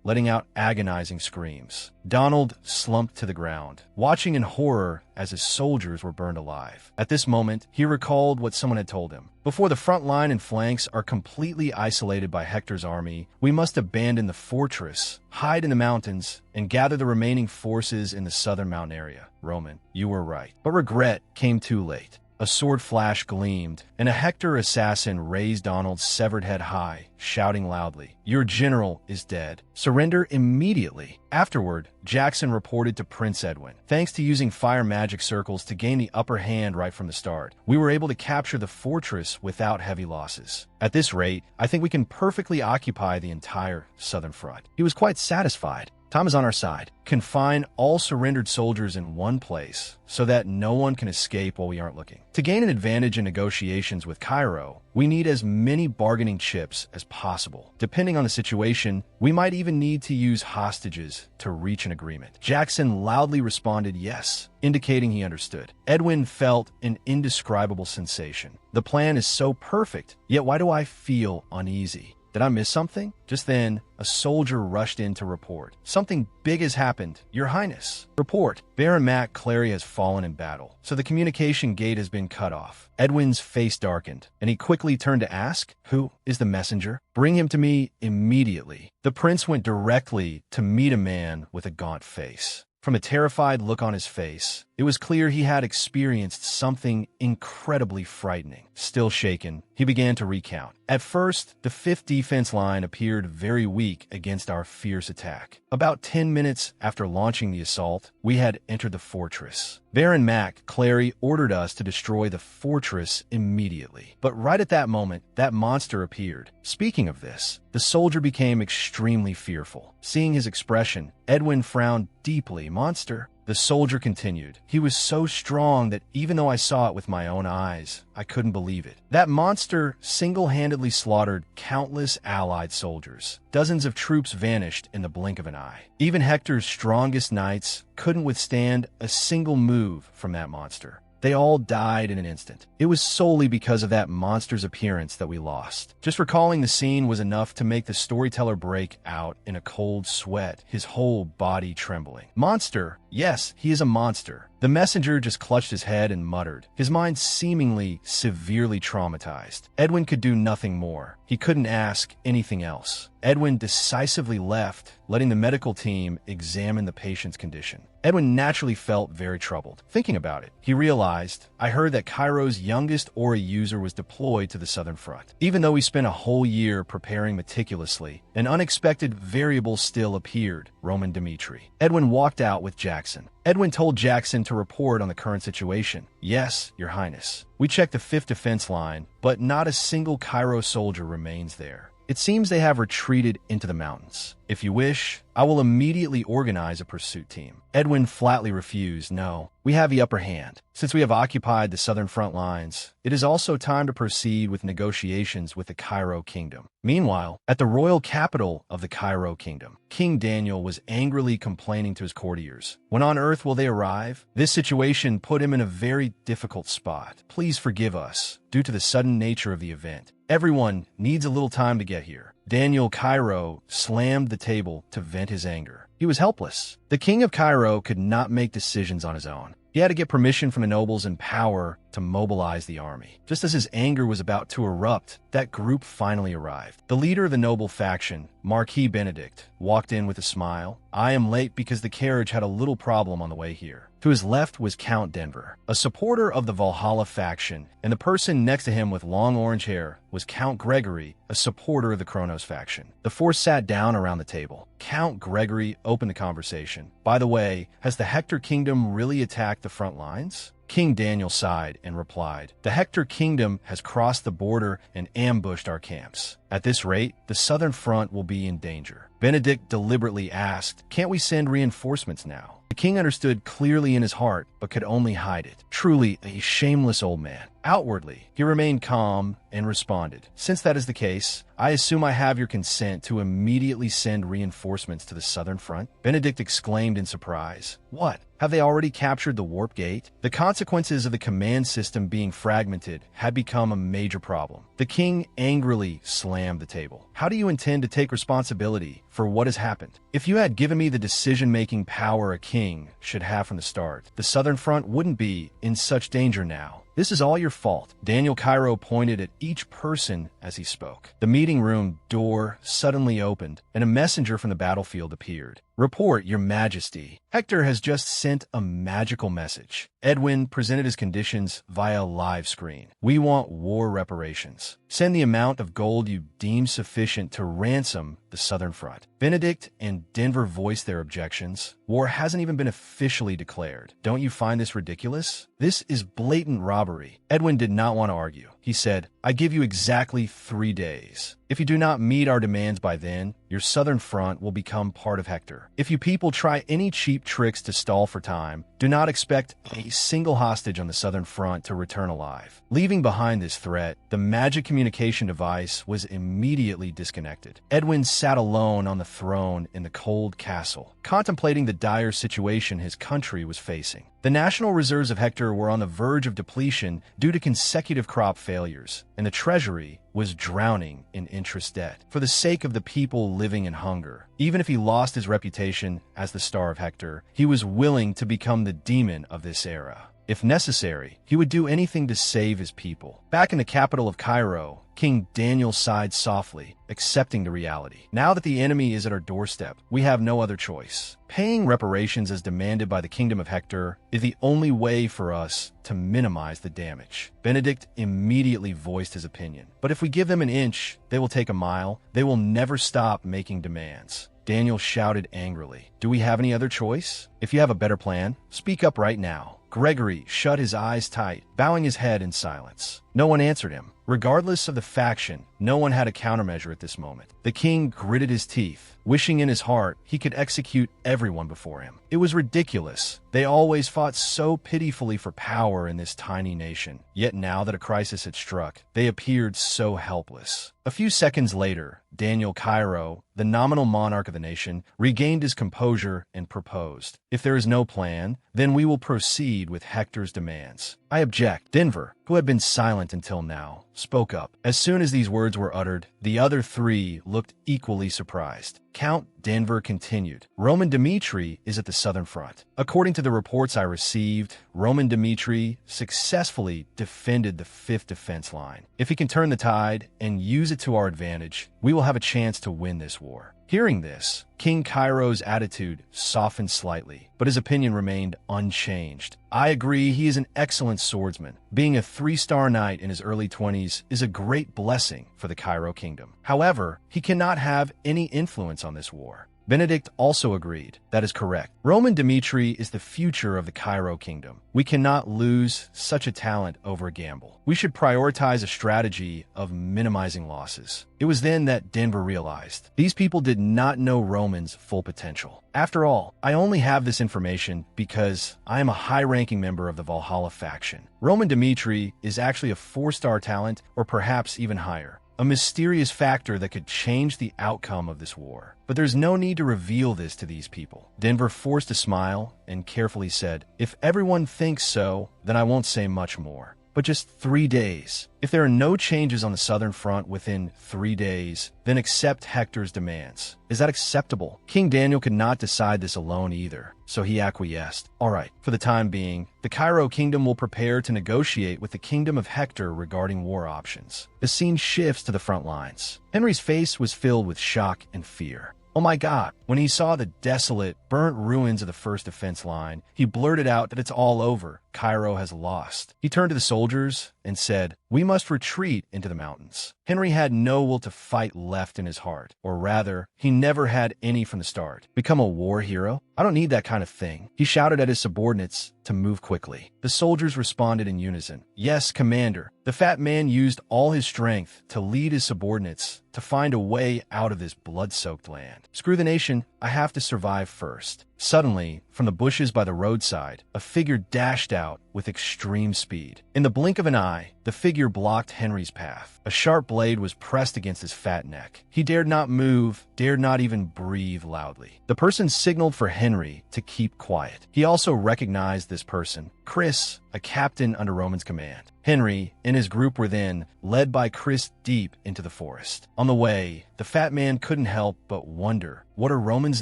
letting out agonizing screams. Donald slumped to the ground, watching in horror as his soldiers were burned alive. At this moment, he recalled what someone had told him. Before the front line and flanks are completely isolated by Hector's army, we must abandon the fortress, hide in the mountains, and gather the remaining forces in the southern mountain area. Roman, you were right. But regret came too late. A sword flash gleamed, and a Hector assassin raised Donald's severed head high, shouting loudly, "Your general is dead. Surrender immediately." Afterward, Jackson reported to Prince Edwin. "Thanks to using fire magic circles to gain the upper hand right from the start, we were able to capture the fortress without heavy losses. At this rate, I think we can perfectly occupy the entire southern front." He was quite satisfied. Time is on our side. Confine all surrendered soldiers in one place so that no one can escape while we aren't looking. To gain an advantage in negotiations with Cairo, we need as many bargaining chips as possible. Depending on the situation, we might even need to use hostages to reach an agreement. Jackson loudly responded yes, indicating he understood. Edwin felt an indescribable sensation. The plan is so perfect, yet why do I feel uneasy? Did I miss something? Just then, a soldier rushed in to report. Something big has happened, Your Highness. Report. Baron Mac Clary has fallen in battle, so the communication gate has been cut off. Edwin's face darkened, and he quickly turned to ask, "Who is the messenger? Bring him to me immediately." The prince went directly to meet a man with a gaunt face. From a terrified look on his face, it was clear he had experienced something incredibly frightening. Still shaken, he began to recount. At first, the 5th defense line appeared very weak against our fierce attack. About 10 minutes after launching the assault, we had entered the fortress. Baron Mac Clary ordered us to destroy the fortress immediately. But right at that moment, that monster appeared. Speaking of this, the soldier became extremely fearful. Seeing his expression, Edwin frowned deeply. "Monster?" The soldier continued. "He was so strong that even though I saw it with my own eyes, I couldn't believe it. That monster single-handedly slaughtered countless allied soldiers. Dozens of troops vanished in the blink of an eye. Even Hector's strongest knights couldn't withstand a single move from that monster. They all died in an instant. It was solely because of that monster's appearance that we lost." Just recalling the scene was enough to make the storyteller break out in a cold sweat, his whole body trembling. "Monster? Yes, he is a monster." The messenger just clutched his head and muttered, his mind seemingly severely traumatized. Edwin could do nothing more. He couldn't ask anything else. Edwin decisively left, letting the medical team examine the patient's condition. Edwin naturally felt very troubled. Thinking about it, he realized, I heard that Cairo's youngest Aura user was deployed to the Southern Front. Even though we spent a whole year preparing meticulously, an unexpected variable still appeared, Roman Dimitri. Edwin walked out with Jackson. Edwin told Jackson to report on the current situation. "Yes, Your Highness. We checked the 5th defense line, but not a single Cairo soldier remains there. It seems they have retreated into the mountains. If you wish, I will immediately organize a pursuit team." Edwin flatly refused. "No, we have the upper hand. Since we have occupied the southern front lines, it is also time to proceed with negotiations with the Cairo kingdom." Meanwhile, at the royal capital of the Cairo kingdom, King Daniel was angrily complaining to his courtiers. When on earth will they arrive? This situation put him in a very difficult spot. "Please forgive us, due to the sudden nature of the event. Everyone needs a little time to get here." Daniel Cairo slammed the table to vent his anger. He was helpless. The king of Cairo could not make decisions on his own. He had to get permission from the nobles in power to mobilize the army. Just as his anger was about to erupt, that group finally arrived. The leader of the noble faction, Marquis Benedict, walked in with a smile. "I am late because the carriage had a little problem on the way here." To his left was Count Denver, a supporter of the Valhalla faction, and the person next to him with long orange hair was Count Gregory, a supporter of the Kronos faction. The four sat down around the table. Count Gregory opened the conversation. "By the way, has the Hector kingdom really attacked the front lines?" King Daniel sighed and replied, "The Hector kingdom has crossed the border and ambushed our camps. At this rate, the southern front will be in danger." Benedict deliberately asked, "Can't we send reinforcements now?" The king understood clearly in his heart, but could only hide it. Truly a shameless old man. Outwardly, he remained calm and responded, "Since that is the case, I assume I have your consent to immediately send reinforcements to the southern front." Benedict exclaimed in surprise. "What? Have they already captured the warp gate?" The consequences of the command system being fragmented had become a major problem. The king angrily slammed the table. "How do you intend to take responsibility for what has happened? If you had given me the decision-making power a king should have from the start, the southern front wouldn't be in such danger now. This is all your fault." Daniel Cairo pointed at each person as he spoke. The meeting room door suddenly opened, and a messenger from the battlefield appeared. "Report, Your Majesty. Hector has just sent a magical message." Edwin presented his conditions via a live screen. "We want war reparations. Send the amount of gold you deem sufficient to ransom the southern front." Benedict and Denver voiced their objections. "War hasn't even been officially declared. Don't you find this ridiculous? This is blatant robbery." Edwin did not want to argue. he said, "I give you exactly 3 days. If you do not meet our demands by then, your southern front will become part of Hector. If you people try any cheap tricks to stall for time, do not expect a single hostage on the southern front to return alive." Leaving behind this threat, the magic communication device was immediately disconnected. Edwin sat alone on the throne in the cold castle, contemplating the dire situation his country was facing. The national reserves of Hector were on the verge of depletion due to consecutive crop failures, and the treasury was drowning in interest debt. For the sake of the people living in hunger, even if he lost his reputation as the Star of Hector, he was willing to become the demon of this era. If necessary, he would do anything to save his people. Back in the capital of Cairo, King Daniel sighed softly, accepting the reality. Now that the enemy is at our doorstep, we have no other choice. Paying reparations as demanded by the Kingdom of Hector is the only way for us to minimize the damage. Benedict immediately voiced his opinion. But if we give them an inch, they will take a mile. They will never stop making demands. Daniel shouted angrily, "Do we have any other choice? If you have a better plan, speak up right now." Gregory shut his eyes tight, bowing his head in silence. No one answered him. Regardless of the faction, no one had a countermeasure at this moment. The king gritted his teeth, wishing in his heart he could execute everyone before him. It was ridiculous. They always fought so pitifully for power in this tiny nation. Yet now that a crisis had struck, they appeared so helpless. A few seconds later, Daniel Cairo, the nominal monarch of the nation, regained his composure and proposed, "If there is no plan, then we will proceed with Hector's demands." "I object." Denver, who had been silent until now, spoke up. As soon as these words were uttered, the other three looked equally surprised. Count Denver continued, "Roman Dmitri is at the southern front. According to the reports I received, Roman Dmitri successfully defended the 5th defense line. If he can turn the tide and use it to our advantage, we will have a chance to win this war." Hearing this, King Cairo's attitude softened slightly, but his opinion remained unchanged. "I agree he is an excellent swordsman. Being a 3-star knight in his early 20s is a great blessing for the Cairo kingdom. However, he cannot have any influence on this war." Benedict also agreed. "That is correct. Roman Dmitri is the future of the Cairo kingdom. We cannot lose such a talent over a gamble. We should prioritize a strategy of minimizing losses." It was then that Denver realized these people did not know Roman's full potential. "After all, I only have this information because I am a high-ranking member of the Valhalla faction. Roman Dmitri is actually a 4-star talent, or perhaps even higher. A mysterious factor that could change the outcome of this war. But there's no need to reveal this to these people." Denver forced a smile and carefully said, "If everyone thinks so, then I won't say much more. But just 3 days. If there are no changes on the southern front within 3 days, then accept Hector's demands. Is that acceptable?" King Daniel could not decide this alone either, so he acquiesced. "All right, for the time being, the Cairo kingdom will prepare to negotiate with the Kingdom of Hector regarding war options." The scene shifts to the front lines. Henry's face was filled with shock and fear. Oh my God. When he saw the desolate, burnt ruins of the 1st defense line, he blurted out that it's all over. Cairo has lost. He turned to the soldiers and said, "We must retreat into the mountains." Henry had no will to fight left in his heart, or rather, he never had any from the start. Become a war hero? I don't need that kind of thing. He shouted at his subordinates to move quickly. The soldiers responded in unison. "Yes, Commander." The fat man used all his strength to lead his subordinates to find a way out of this blood-soaked land. "Screw the nation, I have to survive first." Suddenly, from the bushes by the roadside, a figure dashed out with extreme speed. In the blink of an eye, the figure blocked Henry's path. A sharp blade was pressed against his fat neck. He dared not move, dared not even breathe loudly. The person signaled for Henry to keep quiet. He also recognized this person, Chris, a captain under Roman's command. Henry and his group were then led by Chris deep into the forest. On the way, the fat man couldn't help but wonder, what are Roman's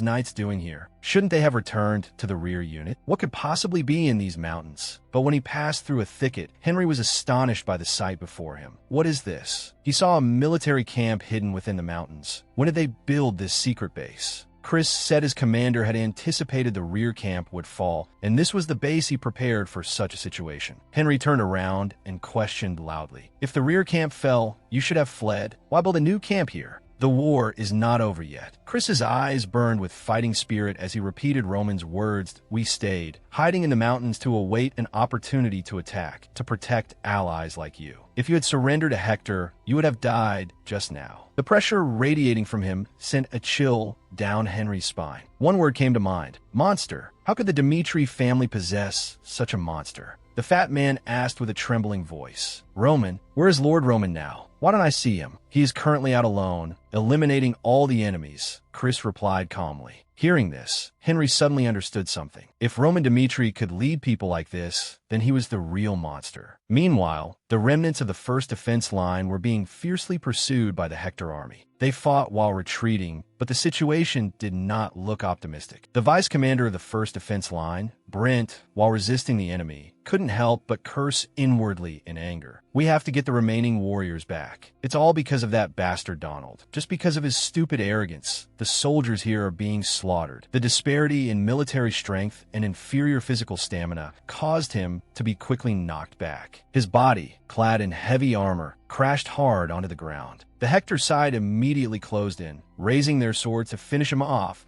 knights doing here? Shouldn't they have returned to the rear unit? What could possibly be in these mountains? But when he passed through a thicket, Henry was astonished by the sight before him. What is this? He saw a military camp hidden within the mountains. When did they build this secret base? Chris said his commander had anticipated the rear camp would fall, and this was the base he prepared for such a situation. Henry turned around and questioned loudly. "If the rear camp fell, you should have fled. Why build a new camp here?" The war is not over yet. Chris's eyes burned with fighting spirit as he repeated Roman's words. We stayed, hiding in the mountains to await an opportunity to attack, to protect allies like you. If you had surrendered to Hector, you would have died just now. The pressure radiating from him sent a chill down Henry's spine. One word came to mind: monster. How could the Dmitri family possess such a monster? The fat man asked with a trembling voice. Roman, where is Lord Roman now? Why don't I see him? He is currently out alone, eliminating all the enemies, Chris replied calmly. Hearing this, Henry suddenly understood something. If Roman Dmitri could lead people like this, then he was the real monster. Meanwhile, the remnants of the first defense line were being fiercely pursued by the Hector army. They fought while retreating, but the situation did not look optimistic. The vice commander of the first defense line, Brent, while resisting the enemy, couldn't help but curse inwardly in anger. We have to get the remaining warriors back. It's all because of that bastard Donald. Just because of his stupid arrogance, the soldiers here are being slaughtered. The disparity in military strength and inferior physical stamina caused him to be quickly knocked back. His body, clad in heavy armor, crashed hard onto the ground. The Hector side immediately closed in, raising their swords to finish him off.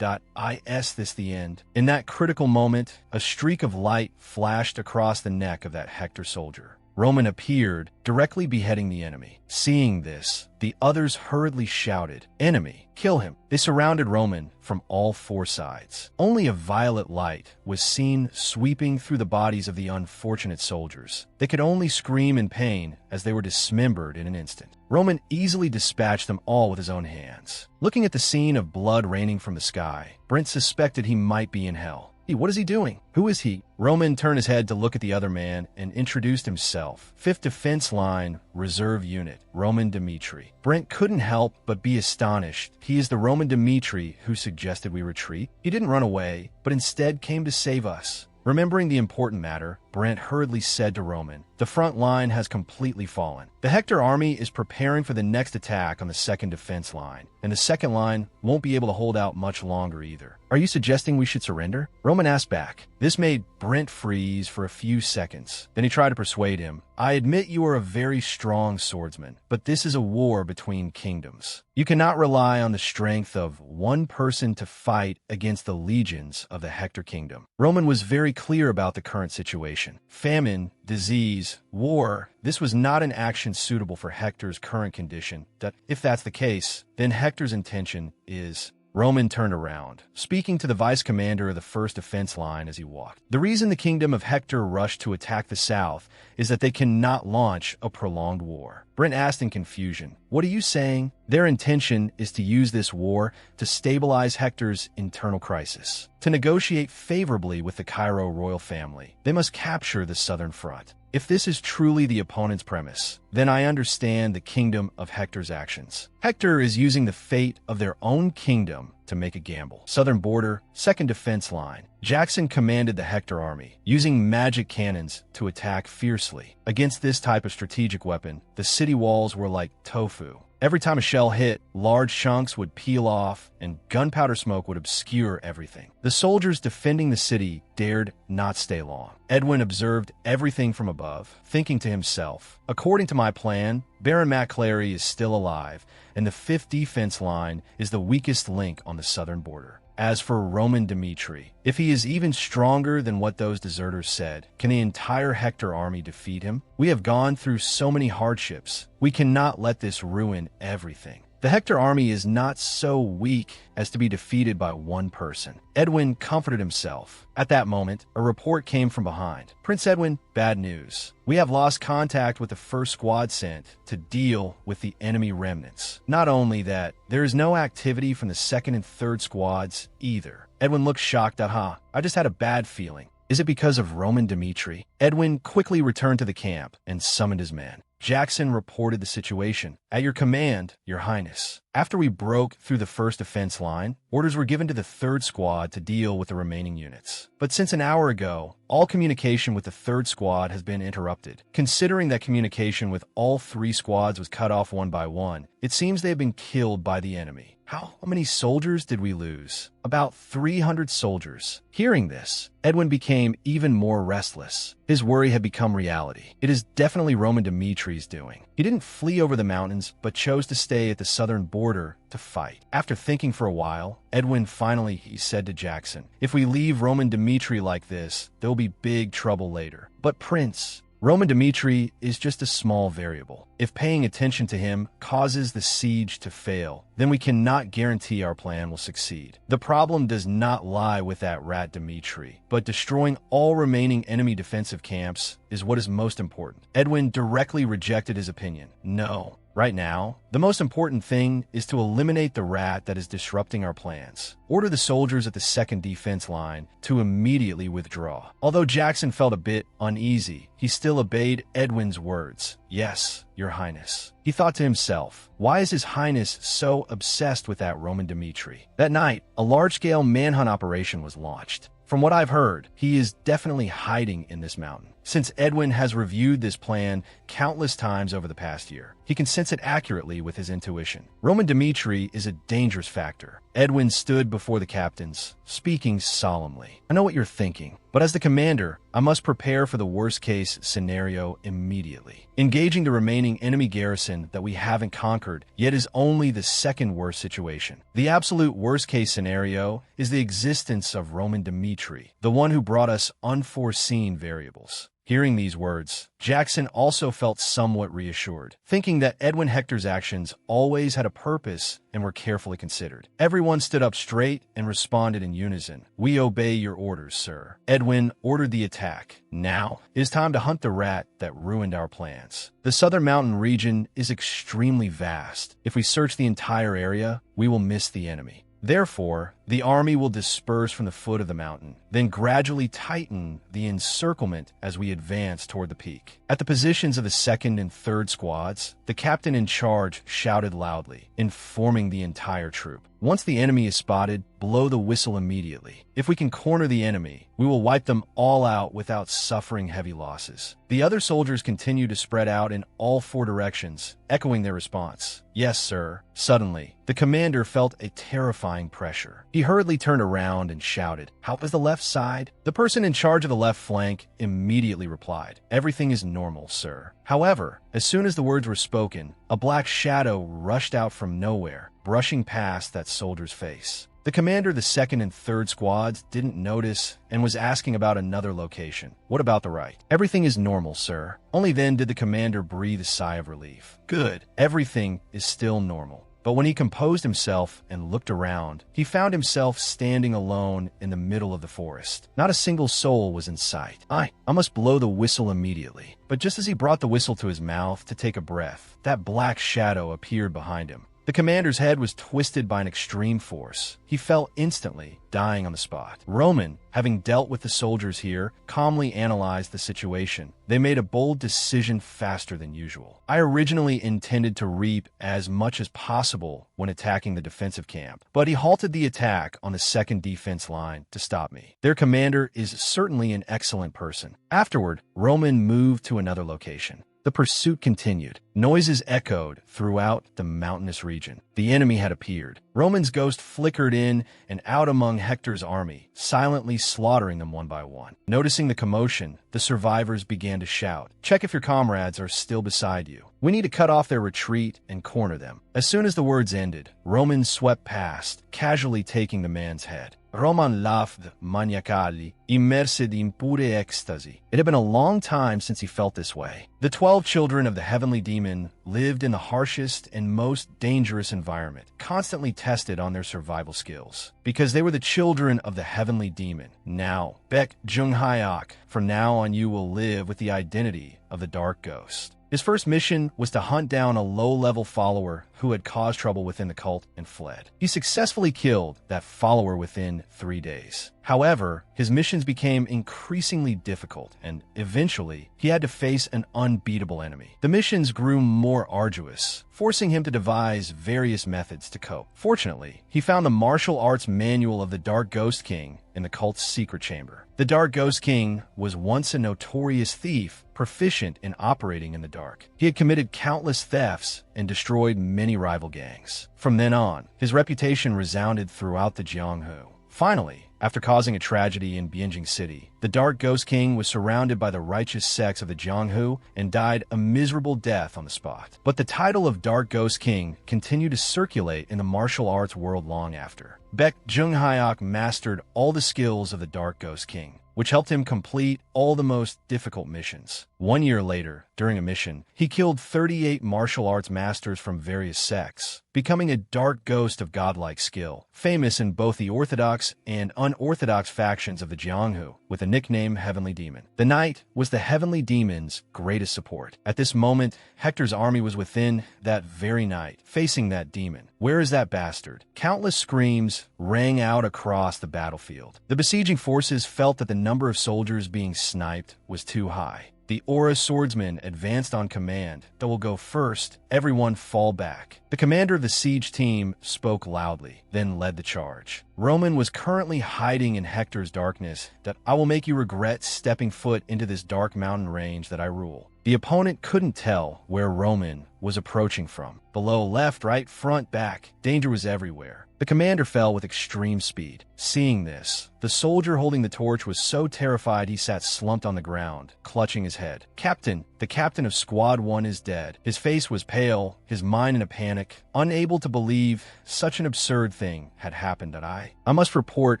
Is this the end? In that critical moment, a streak of light flashed across the neck of that Hector soldier. Roman appeared, directly beheading the enemy. Seeing this, the others hurriedly shouted, "Enemy, kill him!" They surrounded Roman from all four sides. Only a violet light was seen sweeping through the bodies of the unfortunate soldiers. They could only scream in pain as they were dismembered in an instant. Roman easily dispatched them all with his own hands. Looking at the scene of blood raining from the sky, Brent suspected he might be in hell. What is he doing? Who is he? Roman turned his head to look at the other man and introduced himself. 5th Defense Line, Reserve Unit, Roman Dmitri. Brent couldn't help but be astonished. He is the Roman Dmitri who suggested we retreat. He didn't run away, but instead came to save us. Remembering the important matter, Brent hurriedly said to Roman, "The front line has completely fallen. The Hector army is preparing for the next attack on the 2nd defense line, and the 2nd line won't be able to hold out much longer either. Are you suggesting we should surrender?" Roman asked back. This made Brent freeze for a few seconds. Then he tried to persuade him. "I admit you are a very strong swordsman, but this is a war between kingdoms. You cannot rely on the strength of one person to fight against the legions of the Hector kingdom." Roman was very clear about the current situation. Famine, disease, war. This was not an action suitable for Hector's current condition. If that's the case, then Hector's intention is... Roman turned around, speaking to the vice commander of the first defense line as he walked. The reason the kingdom of Hector rushed to attack the south is that they cannot launch a prolonged war. Brent asked in confusion, "What are you saying?" Their intention is to use this war to stabilize Hector's internal crisis, to negotiate favorably with the Cairo royal family. They must capture the southern front. If this is truly the opponent's premise, then I understand the kingdom of Hector's actions. Hector is using the fate of their own kingdom to make a gamble. Southern border, 2nd defense line. Jackson commanded the Hector army, using magic cannons to attack fiercely. Against this type of strategic weapon, the city walls were like tofu. Every time a shell hit, large chunks would peel off, and gunpowder smoke would obscure everything. The soldiers defending the city dared not stay long. Edwin observed everything from above, thinking to himself, "According to my plan, Baron MacClary is still alive, and the 5th defense line is the weakest link on the southern border. As for Roman Dmitri, if he is even stronger than what those deserters said, can the entire Hector army defeat him? We have gone through so many hardships. We cannot let this ruin everything. The Hector army is not so weak as to be defeated by one person." Edwin comforted himself. At that moment, a report came from behind. "Prince Edwin, bad news. We have lost contact with the first squad sent to deal with the enemy remnants. Not only that, there is no activity from the 2nd and 3rd squads either." Edwin looked shocked. I just had a bad feeling. Is it because of Roman Dmitri? Edwin quickly returned to the camp and summoned his men. Jackson reported the situation. "At your command, Your Highness. After we broke through the 1st defense line, orders were given to the 3rd squad to deal with the remaining units. But since an hour ago, all communication with the 3rd squad has been interrupted. Considering that communication with all 3 squads was cut off one by one, it seems they have been killed by the enemy. How many soldiers did we lose? About 300 soldiers. Hearing this, Edwin became even more restless. His worry had become reality. It is definitely Roman Dimitri's doing. He didn't flee over the mountains, but chose to stay at the southern border to fight. After thinking for a while, Edwin finally said to Jackson, "If we leave Roman Dimitri like this, there'll be big trouble later." "But Prince, Roman Dimitri is just a small variable. If paying attention to him causes the siege to fail, then we cannot guarantee our plan will succeed. The problem does not lie with that rat Dimitri, but destroying all remaining enemy defensive camps is what is most important." Edwin directly rejected his opinion. "No. Right now, the most important thing is to eliminate the rat that is disrupting our plans. Order the soldiers at the second defense line to immediately withdraw." Although Jackson felt a bit uneasy, he still obeyed Edwin's words. "Yes, Your Highness." He thought to himself, why is His Highness so obsessed with that Roman Dimitri? That night, a large-scale manhunt operation was launched. From what I've heard, he is definitely hiding in this mountain. Since Edwin has reviewed this plan countless times over the past year, he can sense it accurately with his intuition. Roman Dimitri is a dangerous factor. Edwin stood before the captains, speaking solemnly. "I know what you're thinking, but as the commander, I must prepare for the worst-case scenario immediately. Engaging the remaining enemy garrison that we haven't conquered yet is only the second worst situation. The absolute worst-case scenario is the existence of Roman Dimitri, the one who brought us unforeseen variables." Hearing these words, Jackson also felt somewhat reassured, thinking that Edwin Hector's actions always had a purpose and were carefully considered. Everyone stood up straight and responded in unison. "We obey your orders, sir." Edwin ordered the attack. Now, it is time to hunt the rat that ruined our plans. The southern mountain region is extremely vast. If we search the entire area, we will miss the enemy. Therefore, the army will disperse from the foot of the mountain, then gradually tighten the encirclement as we advance toward the peak. At the positions of the second and third squads, the captain in charge shouted loudly, informing the entire troop. "Once the enemy is spotted, blow the whistle immediately. If we can corner the enemy, we will wipe them all out without suffering heavy losses." The other soldiers continued to spread out in all four directions, echoing their response. "Yes, sir." Suddenly, the commander felt a terrifying pressure. He hurriedly turned around and shouted, "How is the left side?" The person in charge of the left flank immediately replied, "Everything is normal, sir." However, as soon as the words were spoken, a black shadow rushed out from nowhere, brushing past that soldier's face. The commander of the second and third squads didn't notice and was asking about another location. "What about the right?" "Everything is normal, sir." Only then did the commander breathe a sigh of relief. "Good. Everything is still normal." But when he composed himself and looked around, he found himself standing alone in the middle of the forest. Not a single soul was in sight. I must blow the whistle immediately." But just as he brought the whistle to his mouth to take a breath, that black shadow appeared behind him. The commander's head was twisted by an extreme force. He fell instantly, dying on the spot. Roman, having dealt with the soldiers here, calmly analyzed the situation. They made a bold decision faster than usual. "I originally intended to reap as much as possible when attacking the defensive camp, but he halted the attack on the second defense line to stop me. Their commander is certainly an excellent person." Afterward, Roman moved to another location. The pursuit continued. Noises echoed throughout the mountainous region. The enemy had appeared. Roman's ghost flickered in and out among Hector's army, silently slaughtering them one by one. Noticing the commotion, the survivors began to shout, "Check if your comrades are still beside you. We need to cut off their retreat and corner them." As soon as the words ended, Roman swept past, casually taking the man's head. Roman laughed maniacally, immersed in pure ecstasy. It had been a long time since he felt this way. The 12 children of the heavenly demon lived in the harshest and most dangerous environment, constantly tested on their survival skills. Because they were the children of the heavenly demon. Now, Baek Jung-hyuk, from now on you will live with the identity of the dark ghost. His first mission was to hunt down a low-level follower who had caused trouble within the cult and fled. He successfully killed that follower within 3 days. However, his missions became increasingly difficult, and eventually, he had to face an unbeatable enemy. The missions grew more arduous, forcing him to devise various methods to cope. Fortunately, he found the martial arts manual of the Dark Ghost King in the cult's secret chamber. The Dark Ghost King was once a notorious thief, proficient in operating in the dark. He had committed countless thefts and destroyed many rival gangs. From then on, his reputation resounded throughout the Jianghu. Finally, after causing a tragedy in Bianjing City, the Dark Ghost King was surrounded by the righteous sects of the Jianghu and died a miserable death on the spot. But the title of Dark Ghost King continued to circulate in the martial arts world long after. Baek Junghyok mastered all the skills of the Dark Ghost King, which helped him complete all the most difficult missions. 1 year later, during a mission, he killed 38 martial arts masters from various sects, becoming a dark ghost of godlike skill, famous in both the orthodox and unorthodox factions of the Jianghu, with the nickname Heavenly Demon. The knight was the Heavenly Demon's greatest support. At this moment, Hector's army was within that very night, facing that demon. "Where is that bastard?" Countless screams rang out across the battlefield. The besieging forces felt that the number of soldiers being sniped was too high. The Aura swordsman advanced on command. "That will go first. Everyone fall back." The commander of the siege team spoke loudly, then led the charge. Roman was currently hiding in Hector's darkness. "That I will make you regret stepping foot into this dark mountain range that I rule." The opponent couldn't tell where Roman was approaching from. Below, left, right, front, back. Danger was everywhere. The commander fell with extreme speed. Seeing this, the soldier holding the torch was so terrified he sat slumped on the ground, clutching his head. "Captain, the captain of Squad 1 is dead." His face was pale, his mind in a panic, unable to believe such an absurd thing had happened. "That I must report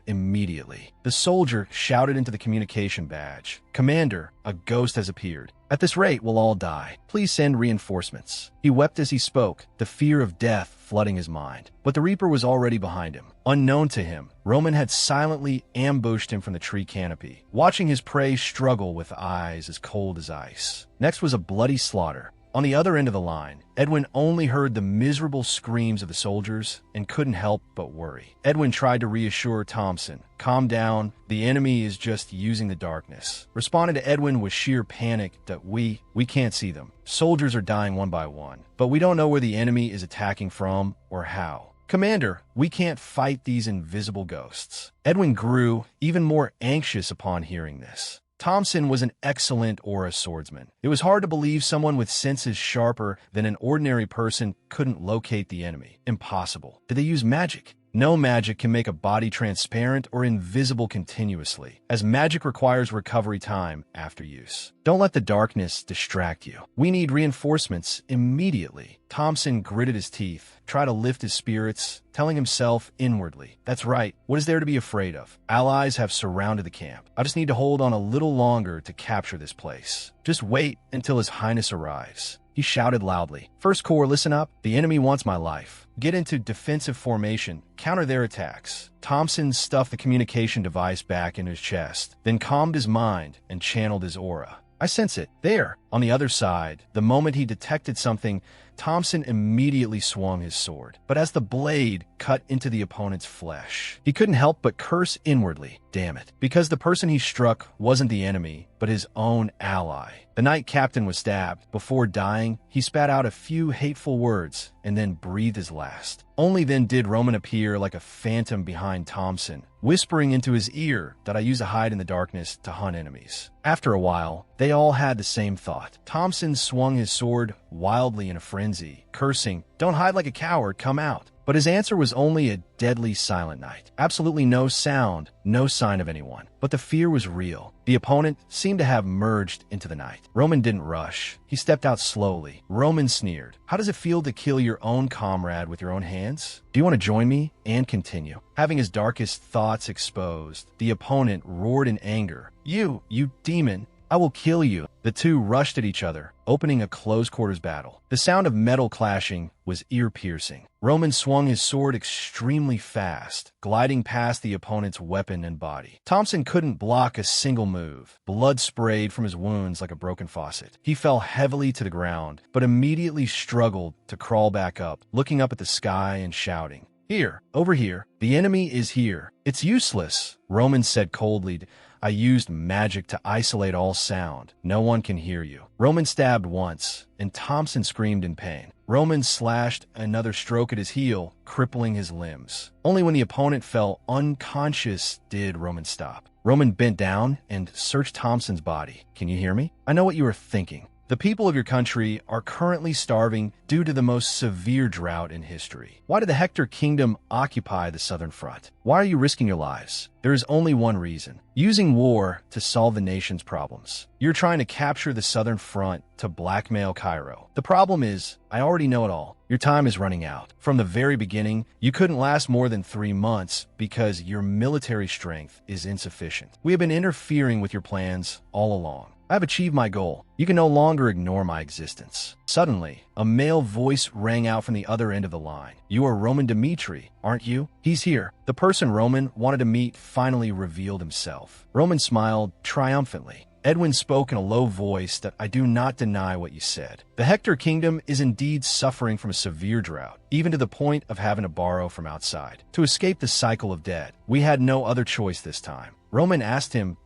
immediately." The soldier shouted into the communication badge. "Commander, a ghost has appeared. At this rate, we'll all die. Please send reinforcements." He wept as he spoke, the fear of death flooding his mind. But the Reaper was already behind him. Unknown to him, Roman had silently ambushed him from the tree canopy, watching his prey struggle with eyes as cold as ice. Next was a bloody slaughter. On the other end of the line, Edwin only heard the miserable screams of the soldiers and couldn't help but worry. Edwin tried to reassure Thompson. "Calm down, the enemy is just using the darkness." Responded to Edwin with sheer panic that we can't see them. Soldiers are dying one by one, but we don't know where the enemy is attacking from or how. "Commander, we can't fight these invisible ghosts." Edwin grew even more anxious upon hearing this. Thompson was an excellent aura swordsman. It was hard to believe someone with senses sharper than an ordinary person couldn't locate the enemy. Impossible. Did they use magic? No magic can make a body transparent or invisible continuously, as magic requires recovery time after use. Don't let the darkness distract you. We need reinforcements immediately. Thompson gritted his teeth, tried to lift his spirits, telling himself inwardly, "That's right. What is there to be afraid of? Allies have surrounded the camp. I just need to hold on a little longer to capture this place. Just wait until His Highness arrives." He shouted loudly, "First Corps, listen up. The enemy wants my life. Get into defensive formation. Counter their attacks." Thompson stuffed the communication device back into his chest, then calmed his mind and channeled his aura. "I sense it. There." On the other side, the moment he detected something, Thompson immediately swung his sword. But as the blade cut into the opponent's flesh, he couldn't help but curse inwardly. Damn it. Because the person he struck wasn't the enemy, but his own ally. The knight captain was stabbed. Before dying, he spat out a few hateful words and then breathed his last. Only then did Roman appear like a phantom behind Thompson, whispering into his ear that I used to hide in the darkness to hunt enemies. After a while, they all had the same thought. Thompson swung his sword wildly in a frenzy, cursing, "Don't hide like a coward, come out." But his answer was only a deadly silent night. Absolutely no sound, no sign of anyone. But the fear was real. The opponent seemed to have merged into the night. Roman didn't rush. He stepped out slowly. Roman sneered, "How does it feel to kill your own comrade with your own hands? Do you want to join me?" And continue. Having his darkest thoughts exposed, the opponent roared in anger, You demon! I will kill you." The two rushed at each other, opening a close-quarters battle. The sound of metal clashing was ear-piercing. Roman swung his sword extremely fast, gliding past the opponent's weapon and body. Thompson couldn't block a single move. Blood sprayed from his wounds like a broken faucet. He fell heavily to the ground, but immediately struggled to crawl back up, looking up at the sky and shouting, Here, over here. The enemy is here. It's useless, Roman said coldly. I used magic to isolate all sound. No one can hear you. Roman stabbed once, and Thompson screamed in pain. Roman slashed another stroke at his heel, crippling his limbs. Only when the opponent fell unconscious did Roman stop. Roman bent down and searched Thompson's body. Can you hear me? I know what you are thinking. The people of your country are currently starving due to the most severe drought in history. Why did the Hector kingdom occupy the southern front? Why are you risking your lives? There is only one reason: using war to solve the nation's problems. You're trying to capture the southern front to blackmail Cairo. The problem is, I already know it all. Your time is running out. From the very beginning, you couldn't last more than 3 months because your military strength is insufficient. We have been interfering with your plans all along. I have achieved my goal. You can no longer ignore my existence. Suddenly, a male voice rang out from the other end of the line. You are Roman Dmitri, aren't you? He's here. The person Roman wanted to meet finally revealed himself. Roman smiled triumphantly. Edwin spoke in a low voice that I do not deny what you said. The Hector kingdom is indeed suffering from a severe drought, even to the point of having to borrow from outside. To escape the cycle of debt, we had no other choice this time. Roman asked him,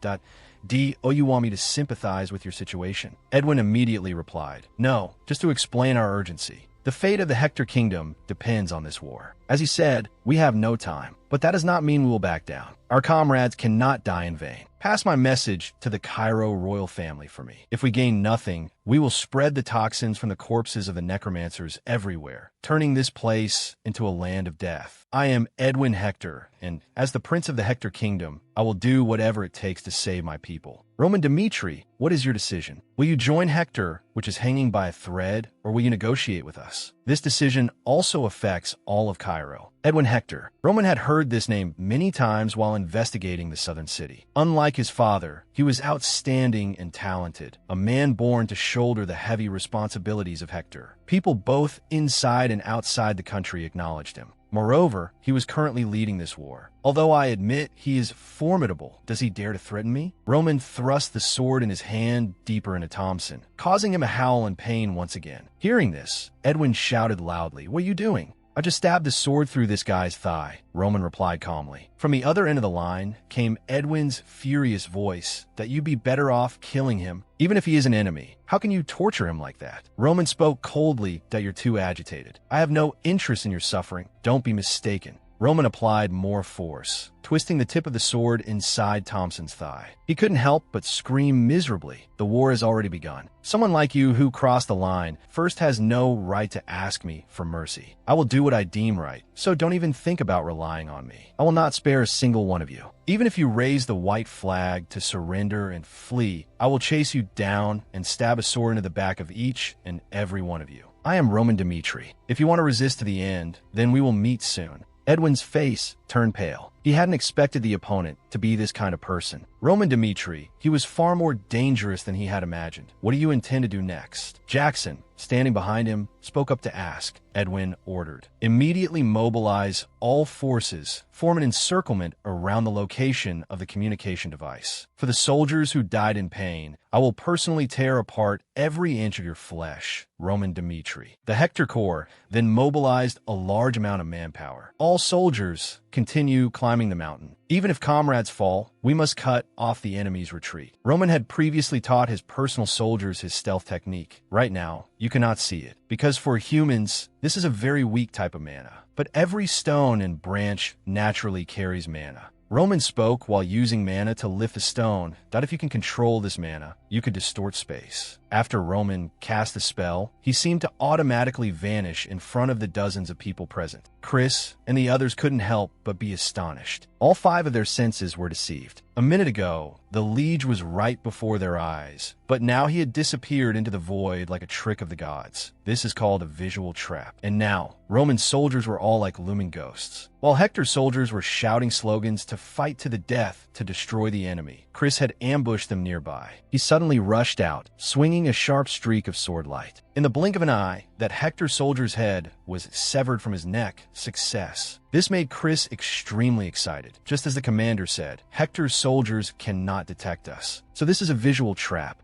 you want me to sympathize with your situation? Edwin immediately replied, no, just to explain our urgency. The fate of the Hector kingdom depends on this war. As he said, we have no time, but that does not mean we will back down. Our comrades cannot die in vain. Pass my message to the Cairo royal family for me. If we gain nothing, we will spread the toxins from the corpses of the necromancers everywhere, turning this place into a land of death. I am Edwin Hector, and as the prince of the Hector kingdom, I will do whatever it takes to save my people. Roman Dmitri, what is your decision? Will you join Hector, which is hanging by a thread, or will you negotiate with us? This decision also affects all of Cairo. Edwin Hector. Roman had heard this name many times while investigating the southern city. Unlike his father, he was outstanding and talented, a man born to shoulder the heavy responsibilities of Hector. People both inside and outside the country acknowledged him. Moreover, he was currently leading this war. Although I admit he is formidable, does he dare to threaten me? Roman thrust the sword in his hand deeper into Thompson, causing him to howl in pain once again. Hearing this, Edwin shouted loudly, "What are you doing?" "I just stabbed the sword through this guy's thigh," Roman replied calmly. From the other end of the line came Edwin's furious voice that you'd be better off killing him, even if he is an enemy. How can you torture him like that? Roman spoke coldly that you're too agitated. I have no interest in your suffering. Don't be mistaken. Roman applied more force, twisting the tip of the sword inside Thompson's thigh. He couldn't help but scream miserably. The war has already begun. Someone like you who crossed the line first has no right to ask me for mercy. I will do what I deem right, so don't even think about relying on me. I will not spare a single one of you. Even if you raise the white flag to surrender and flee, I will chase you down and stab a sword into the back of each and every one of you. I am Roman Dmitri. If you want to resist to the end, then we will meet soon. Edwin's face turned pale. He hadn't expected the opponent to be this kind of person. Roman Dmitri, he was far more dangerous than he had imagined. What do you intend to do next? Jackson, standing behind him, spoke up to ask. Edwin ordered, immediately mobilize all forces, form an encirclement around the location of the communication device. For the soldiers who died in pain, I will personally tear apart every inch of your flesh. Roman Dmitri. The Hector Corps then mobilized a large amount of manpower. All soldiers continue climbing the mountain. Even if comrades fall, we must cut off the enemy's retreat. Roman had previously taught his personal soldiers his stealth technique. Right now, you cannot see it, because for humans, this is a very weak type of mana. But every stone and branch naturally carries mana. Roman spoke while using mana to lift a stone, that if you can control this mana, you could distort space. After Roman cast the spell, he seemed to automatically vanish in front of the dozens of people present. Chris and the others couldn't help but be astonished. All 5 of their senses were deceived. A minute ago, the liege was right before their eyes, but now he had disappeared into the void like a trick of the gods. This is called a visual trap. And now, Roman soldiers were all like looming ghosts, while Hector's soldiers were shouting slogans to fight to the death to destroy the enemy. Chris had ambushed them nearby. He suddenly rushed out, swinging a sharp streak of sword light. In the blink of an eye, that Hector soldier's head was severed from his neck. Success. This made Chris extremely excited. Just as the commander said, Hector's soldiers cannot detect us. So this is a visual trap.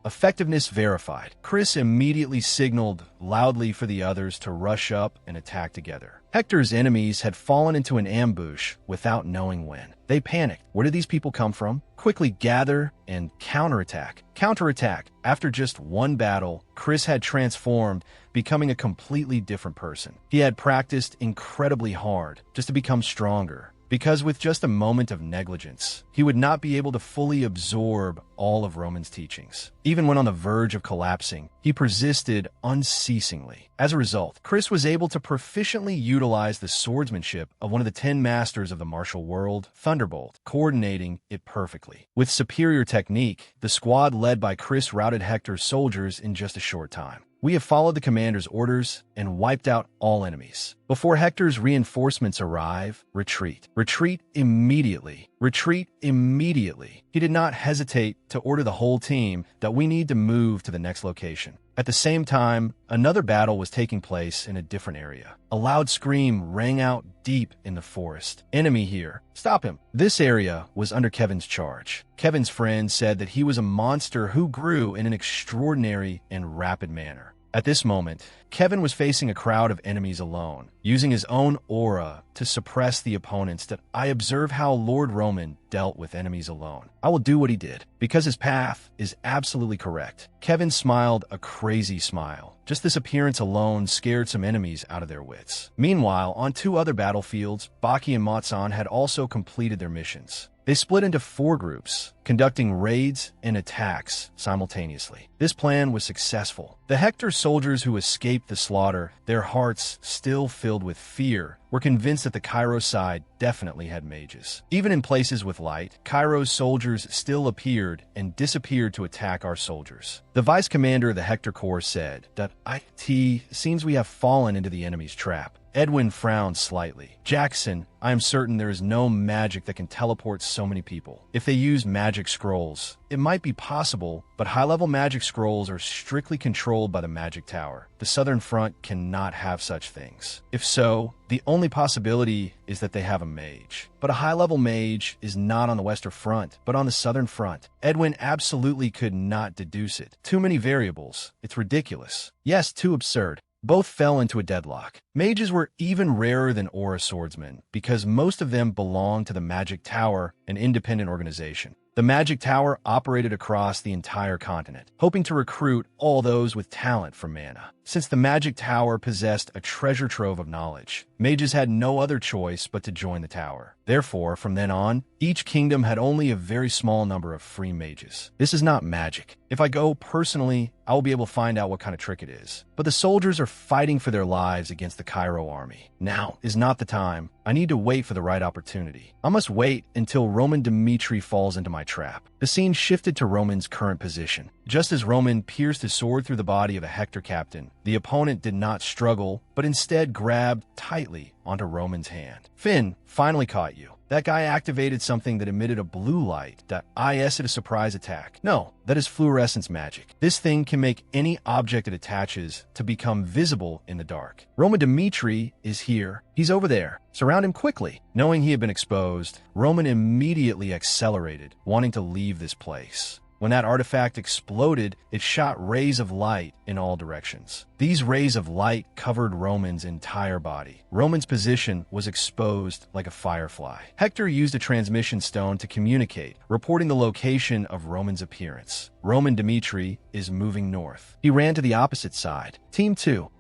Effectiveness verified. Chris immediately signaled loudly for the others to rush up and attack together. Hector's enemies had fallen into an ambush without knowing when. They panicked. Where did these people come from? Quickly gather and counterattack. Counterattack. After just one battle, Chris had transformed, becoming a completely different person. He had practiced incredibly hard just to become stronger, because with just a moment of negligence, he would not be able to fully absorb all of Roman's teachings. Even when on the verge of collapsing, he persisted unceasingly. As a result, Chris was able to proficiently utilize the swordsmanship of one of the 10 masters of the martial world, Thunderbolt, coordinating it perfectly. With superior technique, the squad led by Chris routed Hector's soldiers in just a short time. We have followed the commander's orders and wiped out all enemies. Before Hector's reinforcements arrive, retreat. Retreat immediately. Retreat immediately. He did not hesitate to order the whole team that we need to move to the next location. At the same time, another battle was taking place in a different area. A loud scream rang out deep in the forest. Enemy here. Stop him. This area was under Kevin's charge. Kevin's friend said that he was a monster who grew in an extraordinary and rapid manner. At this moment, Kevin was facing a crowd of enemies alone, using his own aura to suppress the opponents. That I observe how Lord Roman dealt with enemies alone. I will do what he did, because his path is absolutely correct. Kevin smiled a crazy smile. Just this appearance alone scared some enemies out of their wits. Meanwhile, on 2 other battlefields, Baki and Matsan had also completed their missions. They split into 4 groups, conducting raids and attacks simultaneously. This plan was successful. The Hector soldiers who escaped the slaughter, their hearts still filled with fear, were convinced that the Cairo side definitely had mages. Even in places with light, Cairo's soldiers still appeared and disappeared to attack our soldiers. The vice commander of the Hector Corps said that it seems we have fallen into the enemy's trap. Edwin frowned slightly. Jackson, I am certain there is no magic that can teleport so many people. If they use magic scrolls, it might be possible, but high-level magic scrolls are strictly controlled by the magic tower. The Southern Front cannot have such things. If so, the only possibility is that they have a mage. But a high-level mage is not on the Western Front, but on the Southern Front. Edwin absolutely could not deduce it. Too many variables. It's ridiculous. Yes, too absurd. Both fell into a deadlock. Mages were even rarer than aura swordsmen because most of them belonged to the Magic Tower, an independent organization. The Magic Tower operated across the entire continent, hoping to recruit all those with talent for mana. Since the Magic Tower possessed a treasure trove of knowledge, mages had no other choice but to join the tower. Therefore, from then on, each kingdom had only a very small number of free mages. This is not magic. If I go personally, I will be able to find out what kind of trick it is. But the soldiers are fighting for their lives against the Cairo army. Now is not the time. I need to wait for the right opportunity. I must wait until Roman Dmitri falls into my trap. The scene shifted to Roman's current position. Just as Roman pierced his sword through the body of a Hector captain, the opponent did not struggle, but instead grabbed tightly onto Roman's hand. Finn, finally caught you. That guy activated something that emitted a blue light. Is it a surprise attack? No, that is fluorescence magic. This thing can make any object it attaches to become visible in the dark. Roman Dmitri is here. He's over there. Surround him quickly. Knowing he had been exposed, Roman immediately accelerated, wanting to leave this place. When that artifact exploded, it shot rays of light in all directions. These rays of light covered Roman's entire body. Roman's position was exposed like a firefly. Hector used a transmission stone to communicate, reporting the location of Roman's appearance. Roman Dmitri is moving north. He ran to the opposite side. Team 2,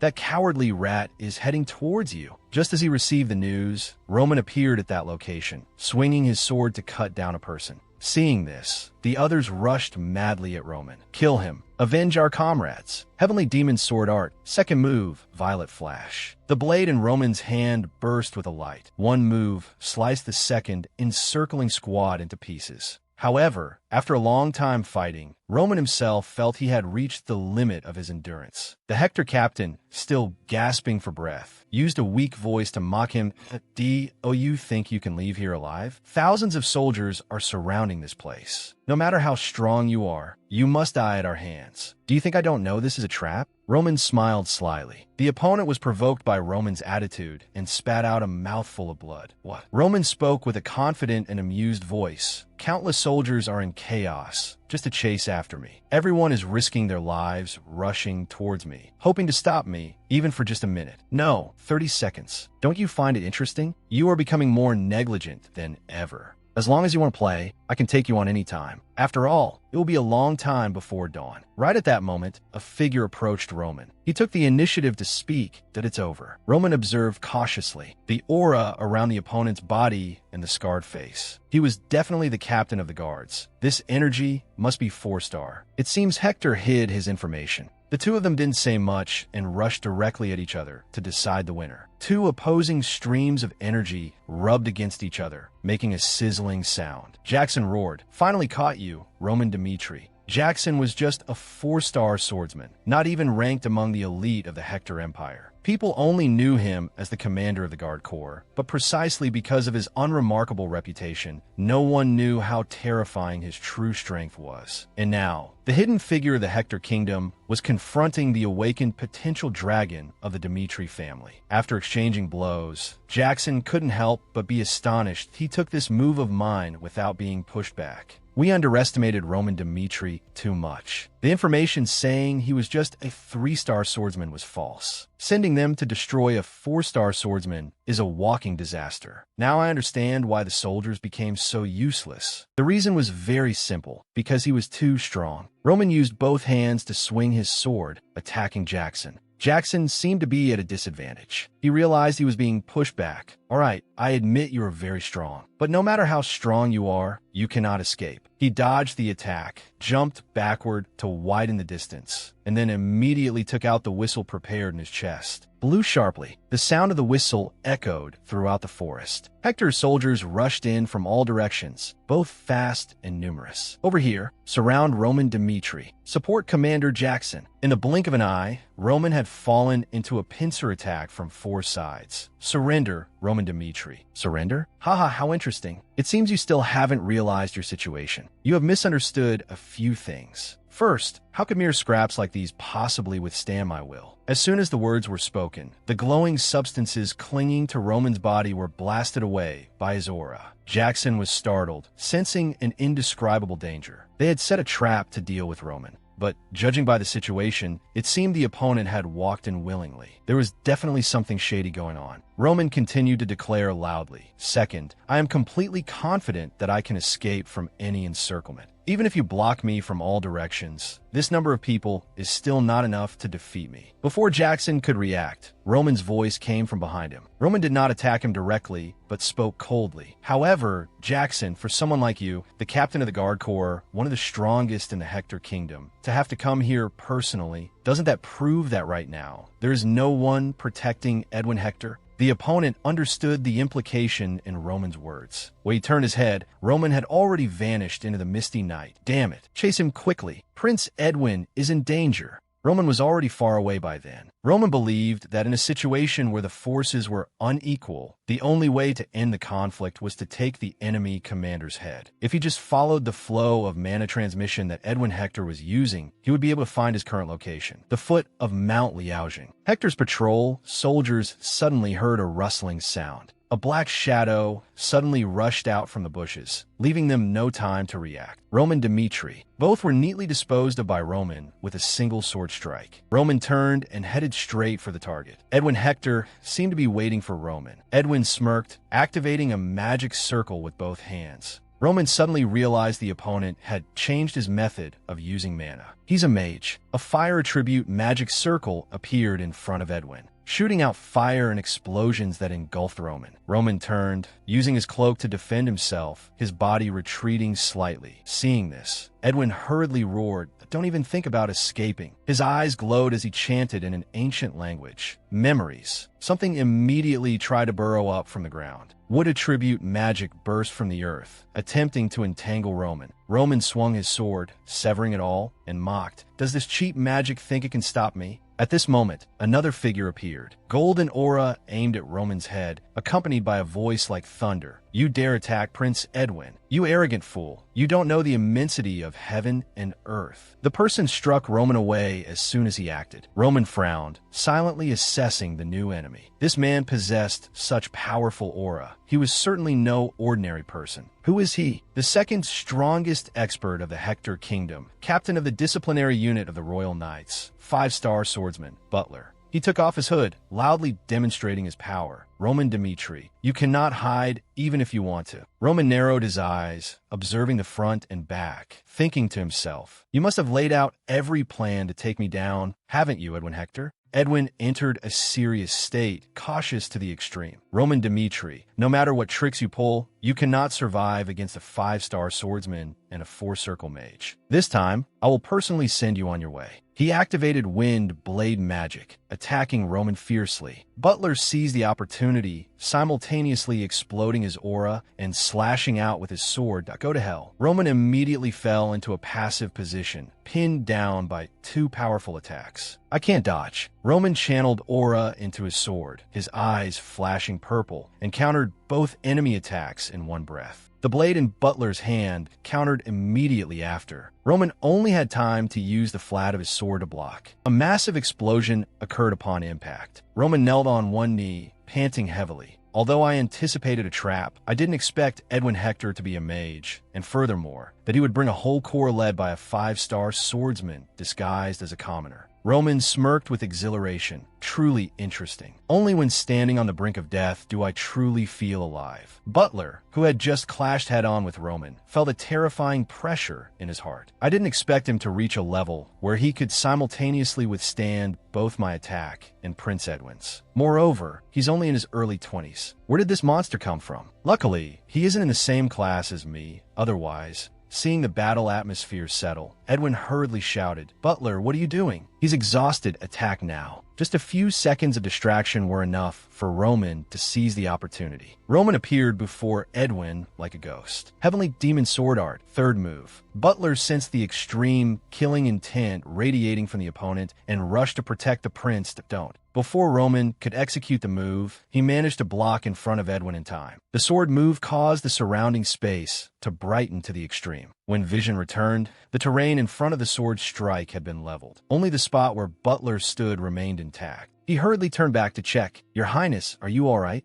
that cowardly rat is heading towards you. Just as he received the news, Roman appeared at that location, swinging his sword to cut down a person. Seeing this, the others rushed madly at Roman. Kill him. Avenge our comrades. Heavenly Demon Sword Art. Second move, Violet Flash. The blade in Roman's hand burst with a light. One move sliced the second encircling squad into pieces. However, after a long time fighting, Roman himself felt he had reached the limit of his endurance. The Hector captain, still gasping for breath, used a weak voice to mock him. "Do you think you can leave here alive? Thousands of soldiers are surrounding this place. No matter how strong you are, you must die at our hands. Do you think I don't know this is a trap?" Roman smiled slyly. The opponent was provoked by Roman's attitude and spat out a mouthful of blood. "What?" Roman spoke with a confident and amused voice. "Countless soldiers are in chaos, just to chase after me. Everyone is risking their lives, rushing towards me, hoping to stop me, even for just a minute. No, 30 seconds. Don't you find it interesting? You are becoming more negligent than ever. As long as you want to play, I can take you on any time. After all, it will be a long time before dawn." Right at that moment, a figure approached Roman. He took the initiative to speak. "That it's over." Roman observed cautiously the aura around the opponent's body and the scarred face. He was definitely the captain of the guards. This energy must be 4-star. It seems Hector hid his information. The two of them didn't say much and rushed directly at each other to decide the winner. Two opposing streams of energy rubbed against each other, making a sizzling sound. Jackson roared, "Finally caught you, Roman Dmitri." Jackson was just a 4-star swordsman, not even ranked among the elite of the Hector Empire. People only knew him as the commander of the Guard Corps, but precisely because of his unremarkable reputation, no one knew how terrifying his true strength was. And now, the hidden figure of the Hector kingdom was confronting the awakened potential dragon of the Dmitri family. After exchanging blows, Jackson couldn't help but be astonished he took this move of mine without being pushed back. We underestimated Roman Dmitri too much. The information saying he was just a 3-star swordsman was false. Sending them to destroy a 4-star swordsman is a walking disaster. Now I understand why the soldiers became so useless. The reason was very simple, because he was too strong. Roman used both hands to swing his sword, attacking Jackson. Jackson seemed to be at a disadvantage. He realized he was being pushed back. "All right, I admit you are very strong, but no matter how strong you are, you cannot escape." He dodged the attack, jumped backward to widen the distance, and then immediately took out the whistle prepared in his chest. Blew sharply. The sound of the whistle echoed throughout the forest. Hector's soldiers rushed in from all directions, both fast and numerous. "Over here, surround Roman Dmitri. Support Commander Jackson." In the blink of an eye, Roman had fallen into a pincer attack from 4 sides. "Surrender, Roman Dmitri." "Surrender? Haha, how interesting. It seems you still haven't realized your situation. You have misunderstood a few things. First, how could mere scraps like these possibly withstand my will?" As soon as the words were spoken, the glowing substances clinging to Roman's body were blasted away by his aura. Jackson was startled, sensing an indescribable danger. They had set a trap to deal with Roman. But judging by the situation, it seemed the opponent had walked in willingly. There was definitely something shady going on. Roman continued to declare loudly, "Second, I am completely confident that I can escape from any encirclement. Even if you block me from all directions, this number of people is still not enough to defeat me." Before Jackson could react, Roman's voice came from behind him. Roman did not attack him directly, but spoke coldly. "However, Jackson, for someone like you, the captain of the Guard Corps, one of the strongest in the Hector kingdom, to have to come here personally, doesn't that prove that right now there is no one protecting Edwin Hector?" The opponent understood the implication in Roman's words. When he turned his head, Roman had already vanished into the misty night. "Damn it! Chase him quickly! Prince Edwin is in danger!" Roman was already far away by then. Roman believed that in a situation where the forces were unequal, the only way to end the conflict was to take the enemy commander's head. If he just followed the flow of mana transmission that Edwin Hector was using, he would be able to find his current location, the foot of Mount Liaojing. Hector's patrol soldiers suddenly heard a rustling sound. A black shadow suddenly rushed out from the bushes, leaving them no time to react. Roman Dmitri. Both were neatly disposed of by Roman with a single sword strike. Roman turned and headed straight for the target. Edwin Hector seemed to be waiting for Roman. Edwin smirked, activating a magic circle with both hands. Roman suddenly realized the opponent had changed his method of using mana. He's a mage. A fire attribute magic circle appeared in front of Edwin. shooting out fire and explosions that engulfed Roman. Roman turned, using his cloak to defend himself, his body retreating slightly. Seeing this, Edwin hurriedly roared, "Don't even think about escaping." His eyes glowed as he chanted in an ancient language. Memories. Something immediately tried to burrow up from the ground. Would attribute magic burst from the earth, attempting to entangle Roman. Roman swung his sword, severing it all, and mocked, "Does this cheap magic think it can stop me?" At this moment, another figure appeared, golden aura aimed at Roman's head, accompanied by a voice like thunder. "You dare attack Prince Edwin? You arrogant fool. You don't know the immensity of heaven and earth." The person struck Roman away as soon as he acted. Roman frowned, silently assessing the new enemy. This man possessed such powerful aura. He was certainly no ordinary person. Who is he? The second strongest expert of the Hector Kingdom, captain of the disciplinary unit of the Royal Knights, 5-star swordsman, Butler. He took off his hood, loudly demonstrating his power. "Roman Dmitri, you cannot hide even if you want to." Roman narrowed his eyes, observing the front and back, thinking to himself, "You must have laid out every plan to take me down, haven't you, Edwin Hector?" Edwin entered a serious state, cautious to the extreme. "Roman Dmitri, no matter what tricks you pull, you cannot survive against a 5-star swordsman and a 4-circle mage. This time, I will personally send you on your way." He activated wind blade magic, attacking Roman fiercely. Butler seized the opportunity, simultaneously exploding his aura and slashing out with his sword. "Go to hell." Roman immediately fell into a passive position, pinned down by 2 powerful attacks. "I can't dodge." Roman channeled aura into his sword, his eyes flashing purple, and countered both enemy attacks in one breath. The blade in Butler's hand countered immediately after. Roman only had time to use the flat of his sword to block. A massive explosion occurred upon impact. Roman knelt on one knee, panting heavily. Although I anticipated a trap, I didn't expect Edwin Hector to be a mage, and furthermore, that he would bring a whole corps led by a 5-star swordsman disguised as a commoner. Roman smirked with exhilaration. Truly interesting. Only when standing on the brink of death do I truly feel alive. Butler, who had just clashed head-on with Roman, felt a terrifying pressure in his heart. I didn't expect him to reach a level where he could simultaneously withstand both my attack and Prince Edwin's. Moreover, he's only in his early 20s. Where did this monster come from? Luckily, he isn't in the same class as me. Otherwise, seeing the battle atmosphere settle, Edwin hurriedly shouted, "Butler, what are you doing?" He's exhausted. Attack now. Just a few seconds of distraction were enough for Roman to seize the opportunity. Roman appeared before Edwin like a ghost. Heavenly Demon Sword Art, 3rd move. Butler sensed the extreme, killing intent radiating from the opponent and rushed to protect the prince. Don't. Before Roman could execute the move, he managed to block in front of Edwin in time. The sword move caused the surrounding space to brighten to the extreme. When vision returned, the terrain in front of the sword strike had been leveled. Only the spot where Butler stood remained intact. He hurriedly turned back to check. "Your Highness, are you all right?"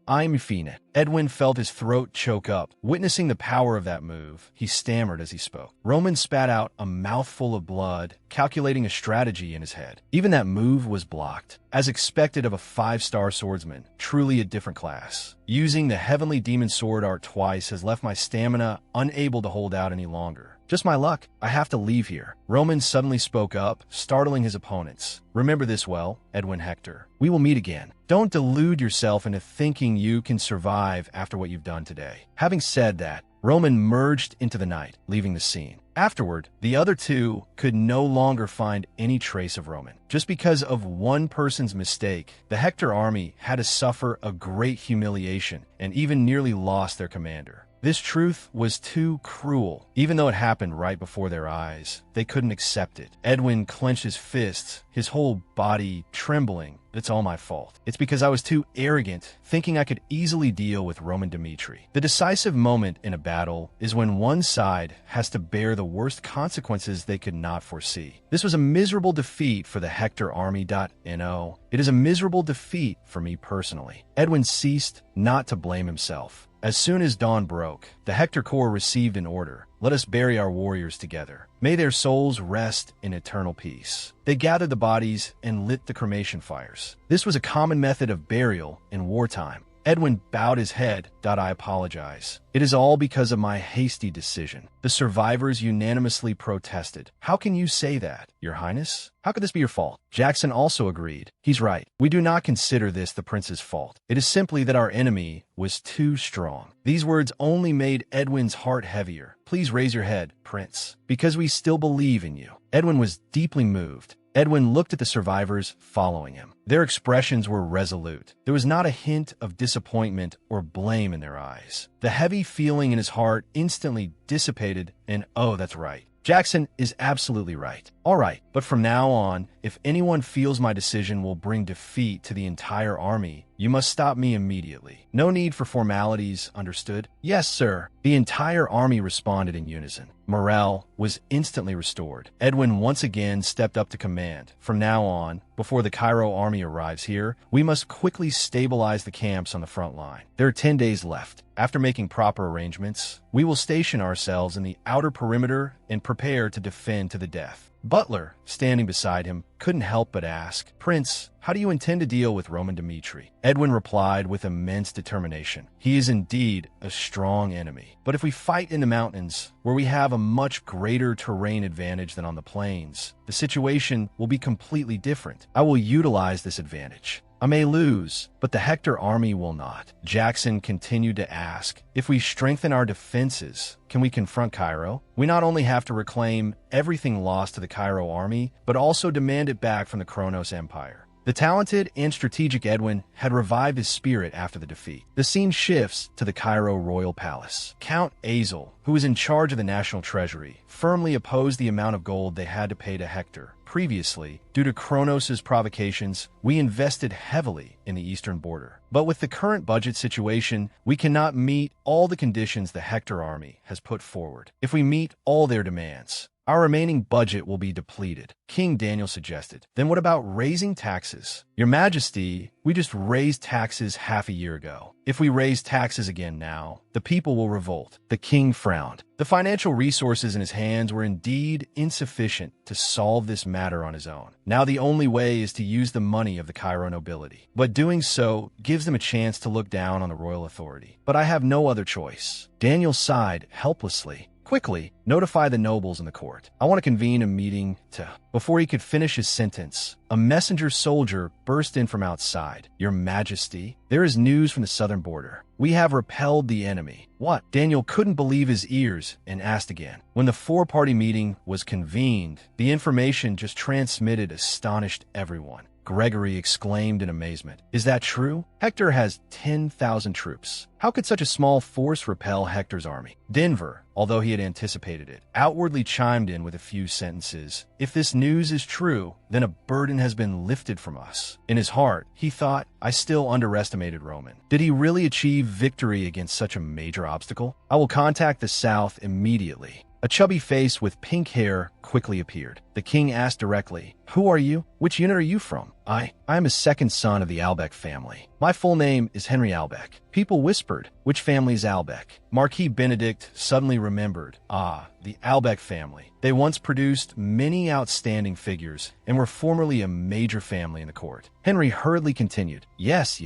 I'm Fina." Edwin felt his throat choke up. Witnessing the power of that move, he stammered as he spoke. Roman spat out a mouthful of blood, calculating a strategy in his head. Even that move was blocked. As expected of a 5-star swordsman, truly a different class. Using the Heavenly Demon Sword Art twice has left my stamina unable to hold out any longer. "Just my luck. I have to leave here." Roman suddenly spoke up, startling his opponents. "Remember this well, Edwin Hector. We will meet again. Don't delude yourself into thinking you can survive after what you've done today." Having said that, Roman merged into the night, leaving the scene. Afterward, the other two could no longer find any trace of Roman. Just because of one person's mistake, the Hector army had to suffer a great humiliation and even nearly lost their commander. This truth was too cruel. Even though it happened right before their eyes, they couldn't accept it. Edwin clenched his fists, his whole body trembling. "It's all my fault. It's because I was too arrogant, thinking I could easily deal with Roman Dmitri." The decisive moment in a battle is when one side has to bear the worst consequences they could not foresee. This was a miserable defeat for the Hector army. No, it is a miserable defeat for me personally. Edwin ceased not to blame himself. As soon as dawn broke, the Hector Corps received an order. "Let us bury our warriors together. May their souls rest in eternal peace." They gathered the bodies and lit the cremation fires. This was a common method of burial in wartime. Edwin bowed his head. I apologize. It is all because of my hasty decision. The survivors unanimously protested. How can you say that, Your Highness? How could this be your fault? Jackson also agreed. He's right. We do not consider this the prince's fault. It is simply that our enemy was too strong. These words only made Edwin's heart heavier. Please raise your head, Prince, because we still believe in you. Edwin was deeply moved. Edwin looked at the survivors following him. Their expressions were resolute. There was not a hint of disappointment or blame in their eyes. The heavy feeling in his heart instantly dissipated, and oh, that's right. Jackson is absolutely right. All right, but from now on, if anyone feels my decision will bring defeat to the entire army, you must stop me immediately. No need for formalities, understood? Yes, sir. The entire army responded in unison. Morale was instantly restored. Edwin once again stepped up to command. From now on, before the Cairo army arrives here, we must quickly stabilize the camps on the front line. There are 10 days left. After making proper arrangements, we will station ourselves in the outer perimeter and prepare to defend to the death. Butler, standing beside him, couldn't help but ask, Prince, how do you intend to deal with Roman Dmitri? Edwin replied with immense determination. He is indeed a strong enemy. But if we fight in the mountains, where we have a much greater terrain advantage than on the plains, the situation will be completely different. I will utilize this advantage. I may lose, but the Hector army will not. Jackson continued to ask, if we strengthen our defenses, can we confront Cairo? We not only have to reclaim everything lost to the Cairo army, but also demand it back from the Kronos Empire. The talented and strategic Edwin had revived his spirit after the defeat. The scene shifts to the Cairo royal palace. Count Azel, who was in charge of the national treasury, firmly opposed the amount of gold they had to pay to Hector. Previously, due to Kronos' provocations, we invested heavily in the eastern border. But with the current budget situation, we cannot meet all the conditions the Hector army has put forward. If we meet all their demands, our remaining budget will be depleted. King Daniel suggested. Then what about raising taxes? Your Majesty, we just raised taxes half a year ago. If we raise taxes again now, the people will revolt. The king frowned. The financial resources in his hands were indeed insufficient to solve this matter on his own. Now the only way is to use the money of the Cairo nobility. But doing so gives them a chance to look down on the royal authority. But I have no other choice. Daniel sighed helplessly. Quickly, notify the nobles in the court. I want to convene a meeting to... Before he could finish his sentence, a messenger soldier burst in from outside. Your Majesty, there is news from the southern border. We have repelled the enemy. What? Daniel couldn't believe his ears and asked again. When the four-party meeting was convened, the information just transmitted astonished everyone. Gregory exclaimed in amazement. Is that true? Hector has 10,000 troops. How could such a small force repel Hector's army? Denver, although he had anticipated it, outwardly chimed in with a few sentences. If this news is true, then a burden has been lifted from us. In his heart, he thought, I still underestimated Roman. Did he really achieve victory against such a major obstacle? I will contact the South immediately. A chubby face with pink hair quickly appeared. The king asked directly, Who are you? Which unit are you from? I am a second son of the Albeck family. My full name is Henry Albeck. People whispered, Which family is Albeck? Marquis Benedict suddenly remembered. The Albeck family. They once produced many outstanding figures and were formerly a major family in the court. Henry hurriedly continued, Yes.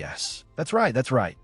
That's right.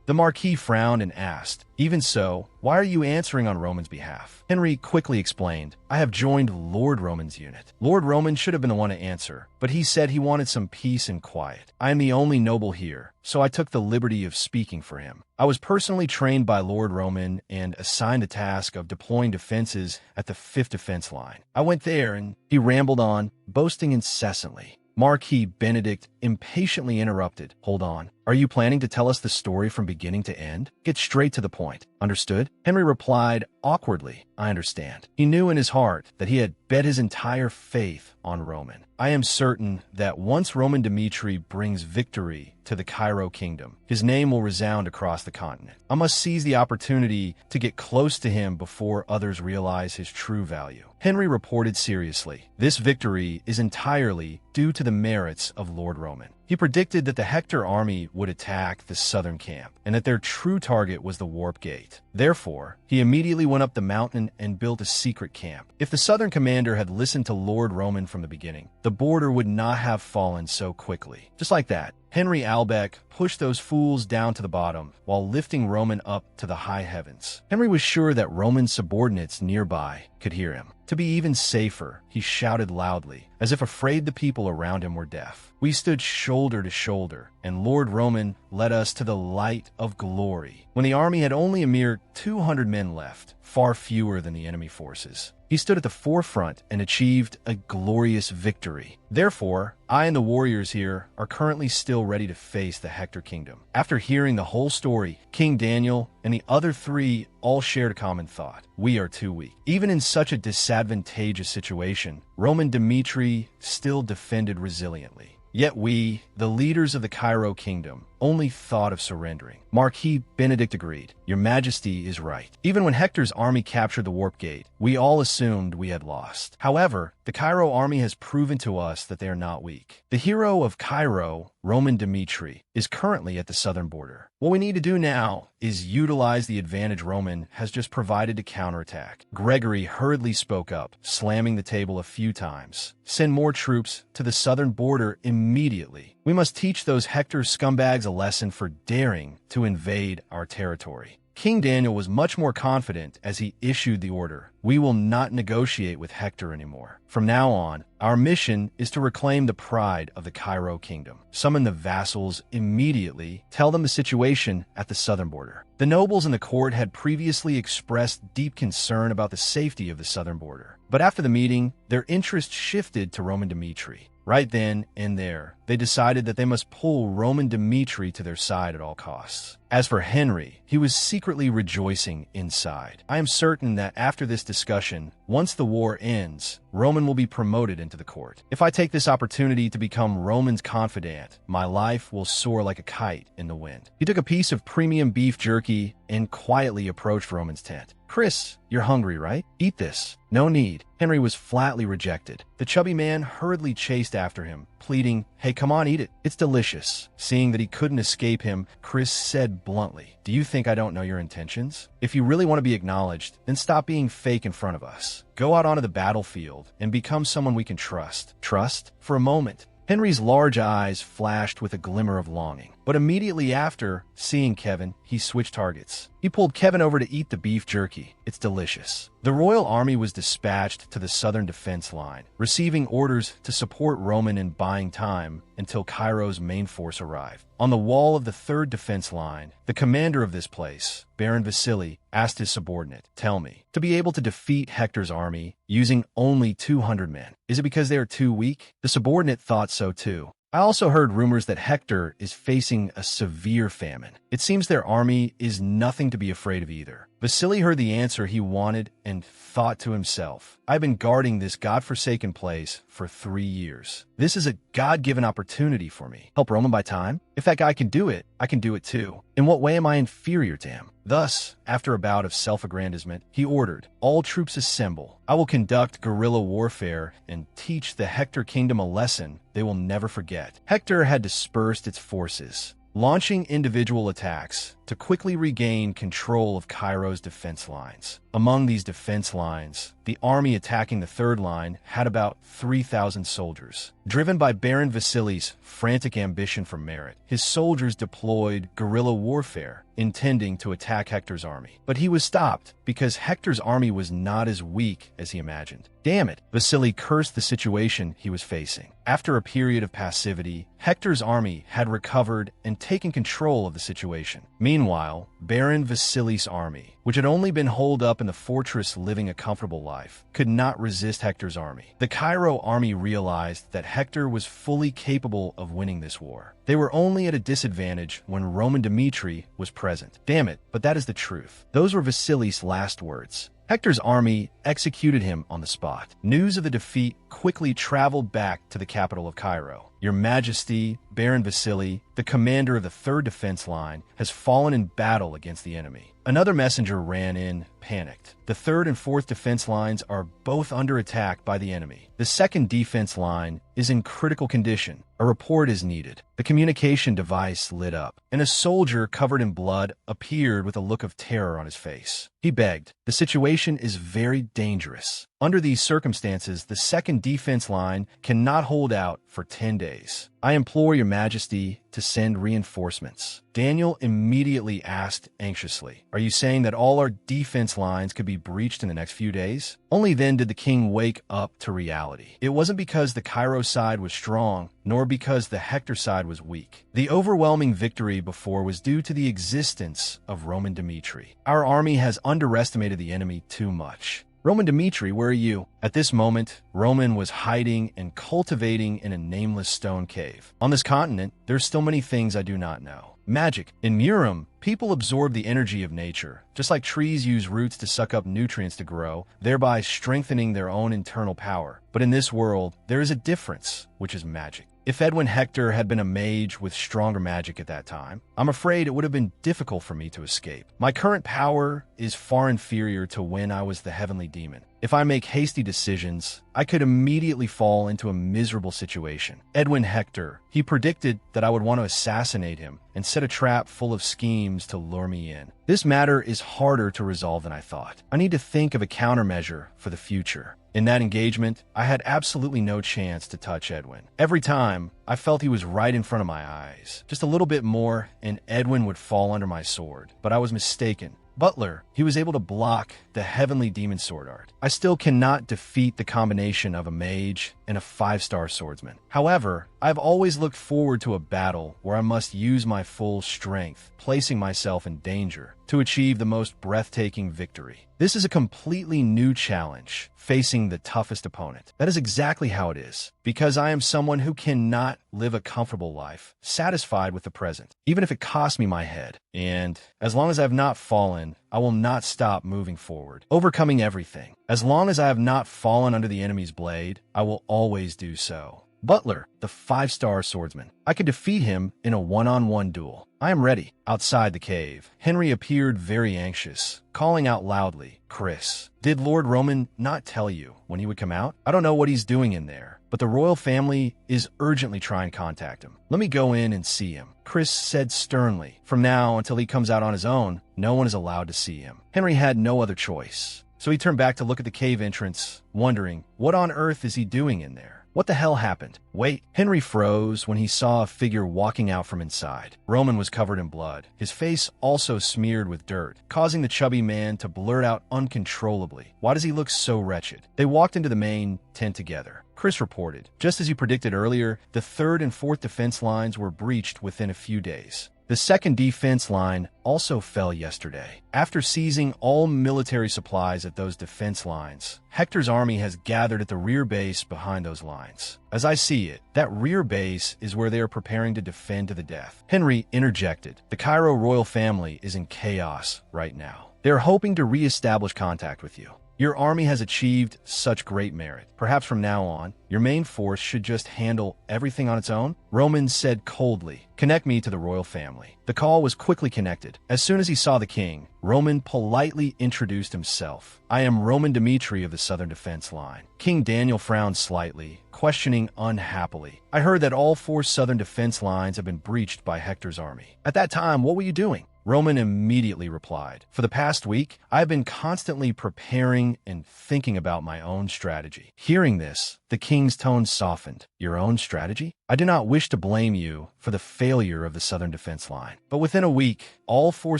The Marquis frowned and asked, Even so, why are you answering on Roman's behalf? Henry quickly explained, I have joined Lord Roman's unit. Lord Roman should have been the one to answer, but he said he wanted some peace and quiet. I am the only noble here, so I took the liberty of speaking for him. I was personally trained by Lord Roman and assigned the task of deploying defenses at the 5th defense line. I went there and he rambled on, boasting incessantly. Marquis Benedict impatiently interrupted. Hold on. Are you planning to tell us the story from beginning to end? Get straight to the point. Understood? Henry replied awkwardly. I understand. He knew in his heart that he had bet his entire faith on Roman. I am certain that once Roman Dmitri brings victory to the Cairo kingdom, his name will resound across the continent. I must seize the opportunity to get close to him before others realize his true value. Henry reported seriously. This victory is entirely due to the merits of Lord Roman. He predicted that the Hector army would attack the southern camp, and that their true target was the Warp Gate. Therefore, he immediately went up the mountain and built a secret camp. If the southern commander had listened to Lord Roman from the beginning, the border would not have fallen so quickly. Just like that, Henry Albeck pushed those fools down to the bottom while lifting Roman up to the high heavens. Henry was sure that Roman subordinates nearby could hear him. To be even safer, he shouted loudly, as if afraid the people around him were deaf. We stood shoulder to shoulder, and Lord Roman led us to the light of glory. When the army had only a mere 200 men left, far fewer than the enemy forces, he stood at the forefront and achieved a glorious victory. Therefore, I and the warriors here are currently still ready to face the Hector kingdom. After hearing the whole story, King Daniel and the other three all shared a common thought. We are too weak. Even in such a disadvantageous situation, Roman Dmitri still defended resiliently. Yet we, the leaders of the Cairo kingdom, only thought of surrendering. Marquis Benedict agreed. Your Majesty is right. Even when Hector's army captured the Warp Gate, we all assumed we had lost. However, the Cairo army has proven to us that they are not weak. The hero of Cairo, Roman Dmitri, is currently at the southern border. What we need to do now is utilize the advantage Roman has just provided to counterattack. Gregory hurriedly spoke up, slamming the table a few times. Send more troops to the southern border immediately. We must teach those Hector scumbags a lesson for daring to invade our territory. King Daniel was much more confident as he issued the order. We will not negotiate with Hector anymore. From now on, our mission is to reclaim the pride of the Cairo kingdom. Summon the vassals immediately, tell them the situation at the southern border. The nobles in the court had previously expressed deep concern about the safety of the southern border. But after the meeting, their interest shifted to Roman Dmitri. Right then and there, they decided that they must pull Roman Dmitri to their side at all costs. As for Henry, he was secretly rejoicing inside. I am certain that after this discussion, once the war ends, Roman will be promoted into the court. If I take this opportunity to become Roman's confidant, my life will soar like a kite in the wind. He took a piece of premium beef jerky and quietly approached Roman's tent. Chris, you're hungry, right? Eat this. No need. Henry was flatly rejected. The chubby man hurriedly chased after him, pleading, hey, come on, eat it. It's delicious. Seeing that he couldn't escape him, Chris said bluntly, do you think I don't know your intentions? If you really want to be acknowledged, then stop being fake in front of us. Go out onto the battlefield and become someone we can trust. Trust? For a moment, Henry's large eyes flashed with a glimmer of longing. But immediately after seeing Kevin, he switched targets. He pulled Kevin over to eat the beef jerky. It's delicious. The royal army was dispatched to the southern defense line, receiving orders to support Roman in buying time until Cairo's main force arrived. On the wall of the third defense line, the commander of this place, Baron Vasily, asked his subordinate, tell me, to be able to defeat Hector's army using only 200 men, is it because they are too weak? The subordinate thought so too. I also heard rumors that Hector is facing a severe famine. It seems their army is nothing to be afraid of either. Vasily heard the answer he wanted and thought to himself, I've been guarding this godforsaken place for 3 years. This is a God-given opportunity for me. Help Roman by time? If that guy can do it, I can do it too. In what way am I inferior to him? Thus, after a bout of self-aggrandizement, he ordered, all troops assemble. I will conduct guerrilla warfare and teach the Hector kingdom a lesson they will never forget. Hector had dispersed its forces, launching individual attacks to quickly regain control of Cairo's defense lines. Among these defense lines, the army attacking the third line had about 3,000 soldiers. Driven by Baron Vasily's frantic ambition for merit, his soldiers deployed guerrilla warfare, intending to attack Hector's army. But he was stopped because Hector's army was not as weak as he imagined. Damn it, Vasily cursed the situation he was facing. After a period of passivity, Hector's army had recovered and taken control of the situation. Meanwhile, Baron Vasily's army, which had only been holed up in the fortress living a comfortable life, could not resist Hector's army. The Cairo army realized that Hector was fully capable of winning this war. They were only at a disadvantage when Roman Dmitri was present. Damn it, but that is the truth. Those were Vasily's last words. Hector's army executed him on the spot. News of the defeat quickly traveled back to the capital of Cairo. Your Majesty, Baron Vasily, the commander of the 3rd Defense Line, has fallen in battle against the enemy. Another messenger ran in, panicked. The 3rd and 4th Defense Lines are both under attack by the enemy. The 2nd Defense Line is in critical condition. A report is needed. The communication device lit up, and a soldier covered in blood appeared with a look of terror on his face. He begged, "The situation is very dangerous. Under these circumstances, the 2nd Defense Line cannot hold out for 10 days. I implore your majesty to send reinforcements." Daniel immediately asked anxiously, "Are you saying that all our defense lines could be breached in the next few days?" Only then did the king wake up to reality. It wasn't because the Cairo side was strong, nor because the Hector side was weak. The overwhelming victory before was due to the existence of Roman Dmitri. Our army has underestimated the enemy too much. "Roman Dmitri, where are you?" At this moment, Roman was hiding and cultivating in a nameless stone cave. On this continent, there's still many things I do not know. Magic. In Murim, people absorb the energy of nature. Just like trees use roots to suck up nutrients to grow, thereby strengthening their own internal power. But in this world, there is a difference, which is magic. If Edwin Hector had been a mage with stronger magic at that time, I'm afraid it would have been difficult for me to escape. My current power is far inferior to when I was the heavenly demon. If I make hasty decisions, I could immediately fall into a miserable situation. Edwin Hector, he predicted that I would want to assassinate him and set a trap full of schemes to lure me in. This matter is harder to resolve than I thought. I need to think of a countermeasure for the future. In that engagement, I had absolutely no chance to touch Edwin. Every time, I felt he was right in front of my eyes. Just a little bit more, and Edwin would fall under my sword. But I was mistaken. Butler, he was able to block the heavenly demon sword art. I still cannot defeat the combination of a mage and a 5-star swordsman. However, I've always looked forward to a battle where I must use my full strength, placing myself in danger to achieve the most breathtaking victory. This is a completely new challenge, facing the toughest opponent. That is exactly how it is, because I am someone who cannot live a comfortable life, satisfied with the present, even if it costs me my head. And as long as I have not fallen, I will not stop moving forward, overcoming everything. As long as I have not fallen under the enemy's blade, I will always do so. Butler, the 5-star swordsman. I could defeat him in a one-on-one duel. I am ready. Outside the cave, Henry appeared very anxious, calling out loudly, "Chris, did Lord Roman not tell you when he would come out? I don't know what he's doing in there, but the royal family is urgently trying to contact him. Let me go in and see him." Chris said sternly, "From now until he comes out on his own, no one is allowed to see him." Henry had no other choice, so he turned back to look at the cave entrance, wondering, what on earth is he doing in there? What the hell happened? Wait. Henry froze when he saw a figure walking out from inside. Roman was covered in blood, his face also smeared with dirt, causing the chubby man to blurt out uncontrollably, "Why does he look so wretched?" They walked into the main tent together. Chris reported, just as he predicted earlier, the 3rd and 4th defense lines were breached within a few days. The 2nd defense line also fell yesterday. After seizing all military supplies at those defense lines, Hector's army has gathered at the rear base behind those lines. As I see it, that rear base is where they are preparing to defend to the death. Henry interjected, "The Cairo royal family is in chaos right now. They are hoping to re-establish contact with you. Your army has achieved such great merit. Perhaps from now on, your main force should just handle everything on its own?" Roman said coldly, "Connect me to the royal family." The call was quickly connected. As soon as he saw the king, Roman politely introduced himself. "I am Roman Dmitri of the Southern Defense Line." King Daniel frowned slightly, questioning unhappily, "I heard that all 4 Southern Defense Lines have been breached by Hector's army. At that time, what were you doing?" Roman immediately replied, "For the past week, I've been constantly preparing and thinking about my own strategy." Hearing this, the king's tone softened. "Your own strategy? I do not wish to blame you for the failure of the Southern Defense Line. But within a week, all 4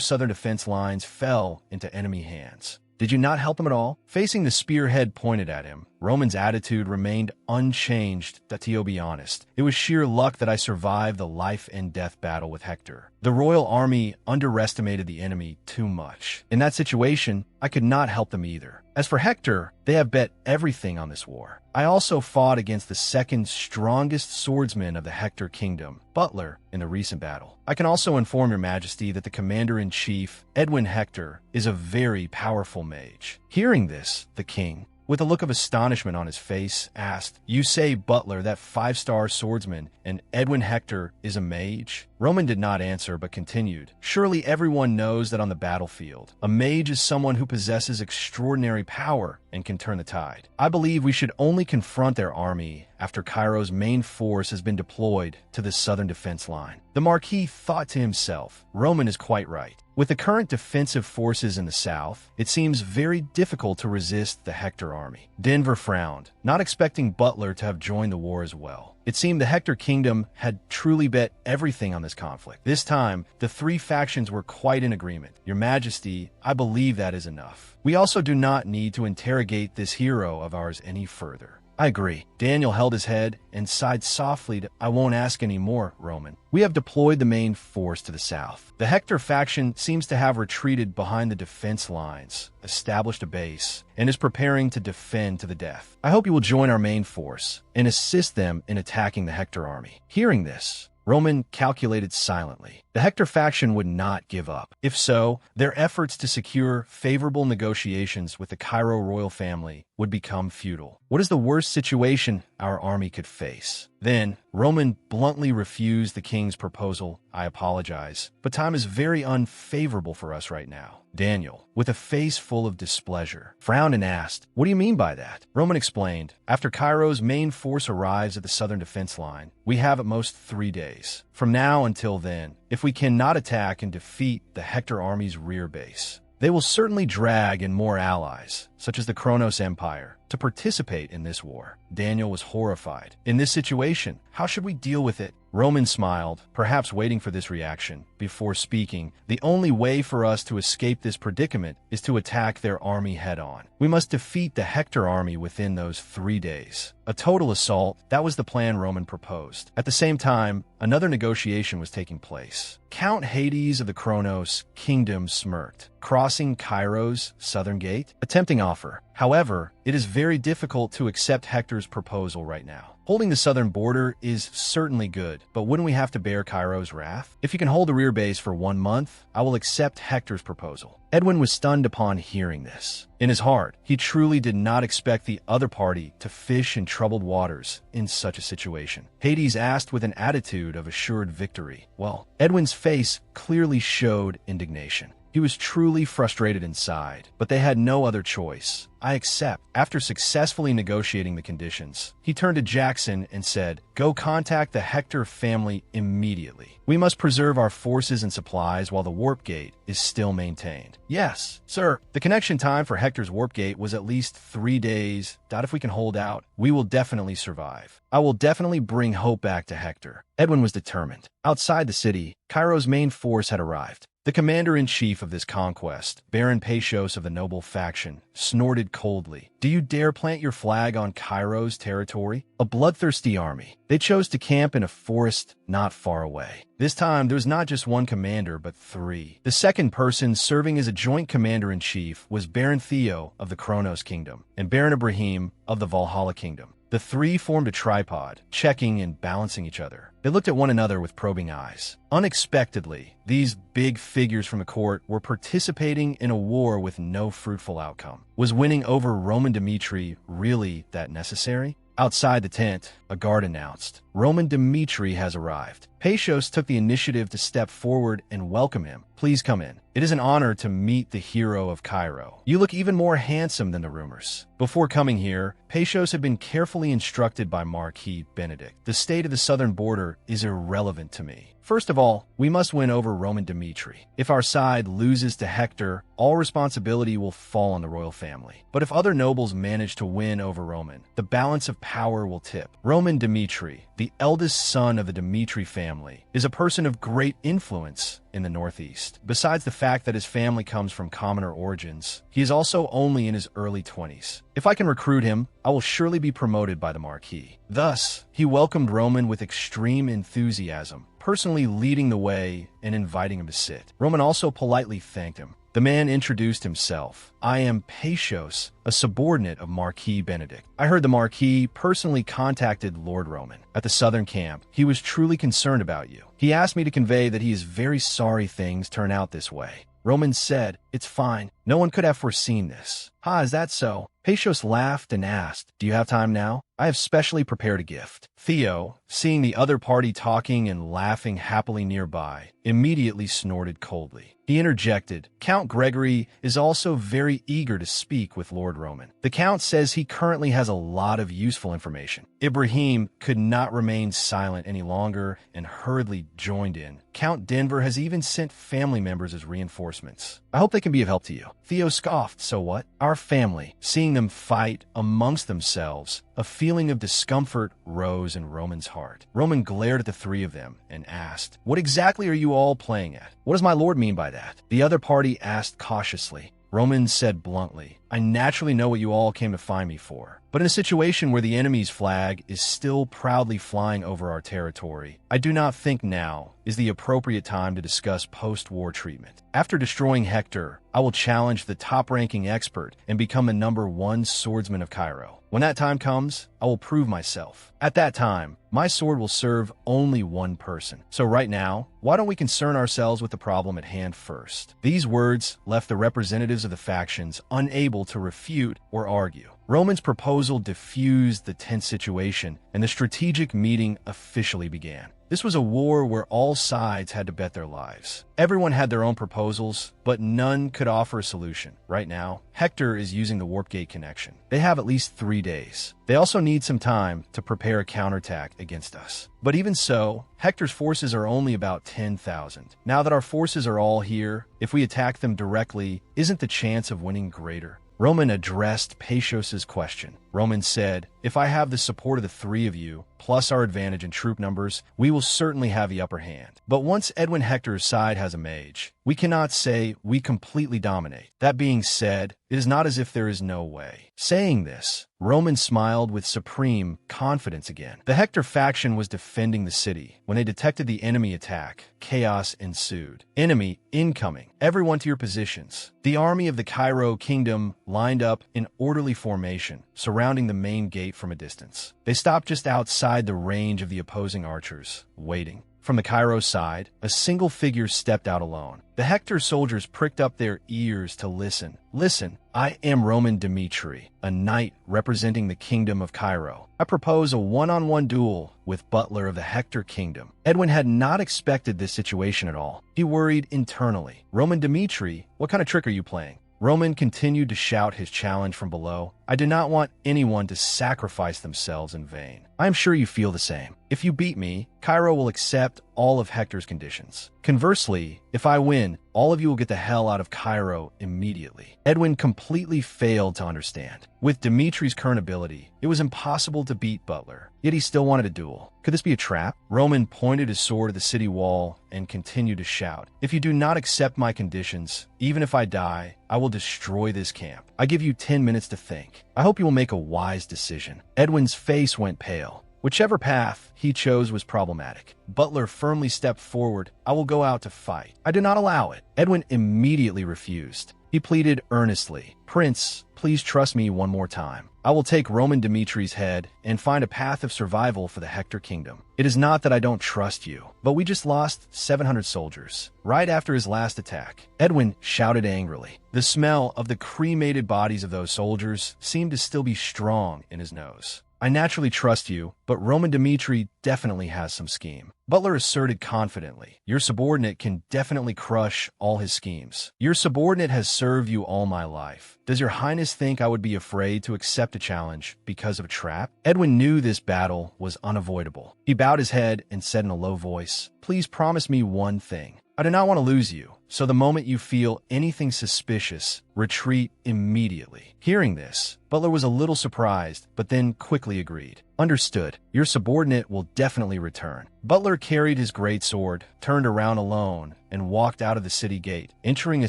Southern Defense Lines fell into enemy hands. Did you not help him at all?" Facing the spearhead pointed at him, Roman's attitude remained unchanged, to be honest. "It was sheer luck that I survived the life and death battle with Hector. The royal army underestimated the enemy too much. In that situation, I could not help them either. As for Hector, they have bet everything on this war. I also fought against the 2nd strongest swordsman of the Hector kingdom, Butler, in the recent battle. I can also inform your majesty that the commander-in-chief, Edwin Hector, is a very powerful mage." Hearing this, the king, with a look of astonishment on his face, asked, "You say, Butler, that 5-star swordsman, and Edwin Hector is a mage?" Roman did not answer, but continued, "Surely everyone knows that on the battlefield, a mage is someone who possesses extraordinary power and can turn the tide. I believe we should only confront their army after Cairo's main force has been deployed to the southern defense line." The Marquis thought to himself, Roman is quite right. With the current defensive forces in the south, it seems very difficult to resist the Hector army. Denver frowned, not expecting Butler to have joined the war as well. It seemed the Hector kingdom had truly bet everything on this conflict. This time, the three factions were quite in agreement. "Your Majesty, I believe that is enough. We also do not need to interrogate this hero of ours any further." "I agree." Daniel held his head and sighed softly. "I won't ask any more, Roman. We have deployed the main force to the south. The Hector faction seems to have retreated behind the defense lines, established a base, and is preparing to defend to the death. I hope you will join our main force and assist them in attacking the Hector army." Hearing this, Roman calculated silently. The Hector faction would not give up. If so, their efforts to secure favorable negotiations with the Cairo royal family would become futile. What is the worst situation our army could face? Then, Roman bluntly refused the king's proposal. "I apologize, but time is very unfavorable for us right now." Daniel, with a face full of displeasure, frowned and asked, "What do you mean by that?" Roman explained, "After Cairo's main force arrives at the southern defense line, we have at most 3 days. From now until then, if we cannot attack and defeat the Hector army's rear base, they will certainly drag in more allies, such as the Kronos Empire, to participate in this war." Daniel was horrified. "In this situation, how should we deal with it?" Roman smiled, perhaps waiting for this reaction, before speaking. "The only way for us to escape this predicament is to attack their army head-on. We must defeat the Hector army within those 3 days. A total assault, that was the plan Roman proposed. At the same time, another negotiation was taking place. Count Hades of the Kronos kingdom smirked, crossing Cairo's southern gate, attempting offer. However, it is very difficult to accept Hector's proposal right now. Holding the southern border is certainly good, but wouldn't we have to bear Cairo's wrath? If you can hold the rear base for 1 month, I will accept Hector's proposal." Edwin was stunned upon hearing this. In his heart, he truly did not expect the other party to fish in troubled waters in such a situation. Hades asked with an attitude of assured victory. Well, Edwin's face clearly showed indignation. He was truly frustrated inside, but they had no other choice. "I accept." After successfully negotiating the conditions, he turned to Jackson and said, "Go contact the Hector family immediately. We must preserve our forces and supplies while the warp gate is still maintained." "Yes, sir." The connection time for Hector's warp gate was at least 3 days. If we can hold out, we will definitely survive. I will definitely bring hope back to Hector." Edwin was determined. Outside the city, Cairo's main force had arrived. The commander-in-chief of this conquest, Baron Paisios of the noble faction, snorted coldly. "Do you dare plant your flag on Cairo's territory? A bloodthirsty army. They chose to camp in a forest not far away." This time, there was not just one commander, but 3. The second person serving as a joint commander-in-chief was Baron Theo of the Kronos kingdom and Baron Ibrahim of the Valhalla kingdom. The 3 formed a tripod, checking and balancing each other. They looked at one another with probing eyes. Unexpectedly, these big figures from the court were participating in a war with no fruitful outcome. Was winning over Roman Dmitri really that necessary? Outside the tent, a guard announced, "Roman Dmitri has arrived." Paisios took the initiative to step forward and welcome him. "Please come in. It is an honor to meet the hero of Cairo. You look even more handsome than the rumors." Before coming here, Paisios had been carefully instructed by Marquis Benedict. "The state of the southern border is irrelevant to me. First of all, we must win over Roman Dmitri. If our side loses to Hector, all responsibility will fall on the royal family. But if other nobles manage to win over Roman, the balance of power will tip. Roman Dmitri, the eldest son of the Dmitri family, is a person of great influence in the Northeast. Besides the fact that his family comes from commoner origins, he is also only in his early 20s. If I can recruit him, I will surely be promoted by the Marquis." Thus, he welcomed Roman with extreme enthusiasm, personally leading the way and inviting him to sit. Roman also politely thanked him. The man introduced himself. "I am Paisios, a subordinate of Marquis Benedict. I heard the Marquis personally contacted Lord Roman at the southern camp. He was truly concerned about you. He asked me to convey that he is very sorry things turn out this way." Roman said, "It's fine. No one could have foreseen this." "Ha, is that so?" Pacios laughed and asked, "Do you have time now? I have specially prepared a gift." Theo, seeing the other party talking and laughing happily nearby, immediately snorted coldly. He interjected, "Count Gregory is also very eager to speak with Lord Roman. The Count says he currently has a lot of useful information." Ibrahim could not remain silent any longer and hurriedly joined in. "Count Denver has even sent family members as reinforcements. I hope they can be of help to you." Theo scoffed, "So what?" "Our family." Seeing them fight amongst themselves, a feeling of discomfort rose in Roman's heart. Roman glared at the three of them and asked, "What exactly are you all playing at? What does my lord mean by that?" The other party asked cautiously. Roman said bluntly, "I naturally know what you all came to find me for. But in a situation where the enemy's flag is still proudly flying over our territory, I do not think now is the appropriate time to discuss post-war treatment. After destroying Hector, I will challenge the top-ranking expert and become the #1 swordsman of Cairo. When that time comes, I will prove myself. At that time, my sword will serve only one person. So right now, why don't we concern ourselves with the problem at hand first?" These words left the representatives of the factions unable to refute or argue. Roman's proposal diffused the tense situation, and the strategic meeting officially began. This was a war where all sides had to bet their lives. Everyone had their own proposals, but none could offer a solution. Right now, Hector is using the warp gate connection. They have at least 3 days. They also need some time to prepare a counterattack against us. But even so, Hector's forces are only about 10,000. Now that our forces are all here, if we attack them directly, isn't the chance of winning greater? Roman addressed Pacios' question. Roman said, "If I have the support of the three of you, plus our advantage in troop numbers, we will certainly have the upper hand. But once Edwin Hector's side has a mage, we cannot say we completely dominate. That being said, it is not as if there is no way." Saying this, Roman smiled with supreme confidence again. The Hector faction was defending the city. When they detected the enemy attack, chaos ensued. "Enemy incoming. Everyone to your positions." The army of the Cairo kingdom lined up in orderly formation, surrounding the main gate from a distance. They stopped just outside the range of the opposing archers, waiting. From the Cairo side, a single figure stepped out alone. The Hector soldiers pricked up their ears to listen. "Listen, I am Roman Dimitri, a knight representing the kingdom of Cairo. I propose a one-on-one duel with Butler of the Hector kingdom." Edwin had not expected this situation at all. He worried internally. "Roman Dimitri, what kind of trick are you playing?" Roman continued to shout his challenge from below. "I do not want anyone to sacrifice themselves in vain. I am sure you feel the same. If you beat me, Cairo will accept all of Hector's conditions. Conversely, if I win, all of you will get the hell out of Cairo immediately." Edwin completely failed to understand. With Dimitri's current ability, it was impossible to beat Butler, yet he still wanted a duel. Could this be a trap? Roman pointed his sword at the city wall and continued to shout, "If you do not accept my conditions, even if I die, I will destroy this camp. I give you 10 minutes to think. I hope you will make a wise decision." Edwin's face went pale. Whichever path he chose was problematic. Butler firmly stepped forward. "I will go out to fight. I do not allow it." Edwin immediately refused. He pleaded earnestly, "Prince, please trust me one more time. I will take Roman Dimitri's head and find a path of survival for the Hector kingdom. It is not that I don't trust you, but we just lost 700 soldiers right after his last attack." Edwin shouted angrily. The smell of the cremated bodies of those soldiers seemed to still be strong in his nose. "I naturally trust you, but Roman Dimitri definitely has some scheme." Butler asserted confidently, "Your subordinate can definitely crush all his schemes. Your subordinate has served you all my life. Does your highness think I would be afraid to accept a challenge because of a trap?" Edwin knew this battle was unavoidable. He bowed his head and said in a low voice, "Please promise me one thing. I do not want to lose you, so the moment you feel anything suspicious, retreat immediately." Hearing this, Butler was a little surprised, but then quickly agreed. "Understood. Your subordinate will definitely return." Butler carried his great sword, turned around alone, and walked out of the city gate, entering a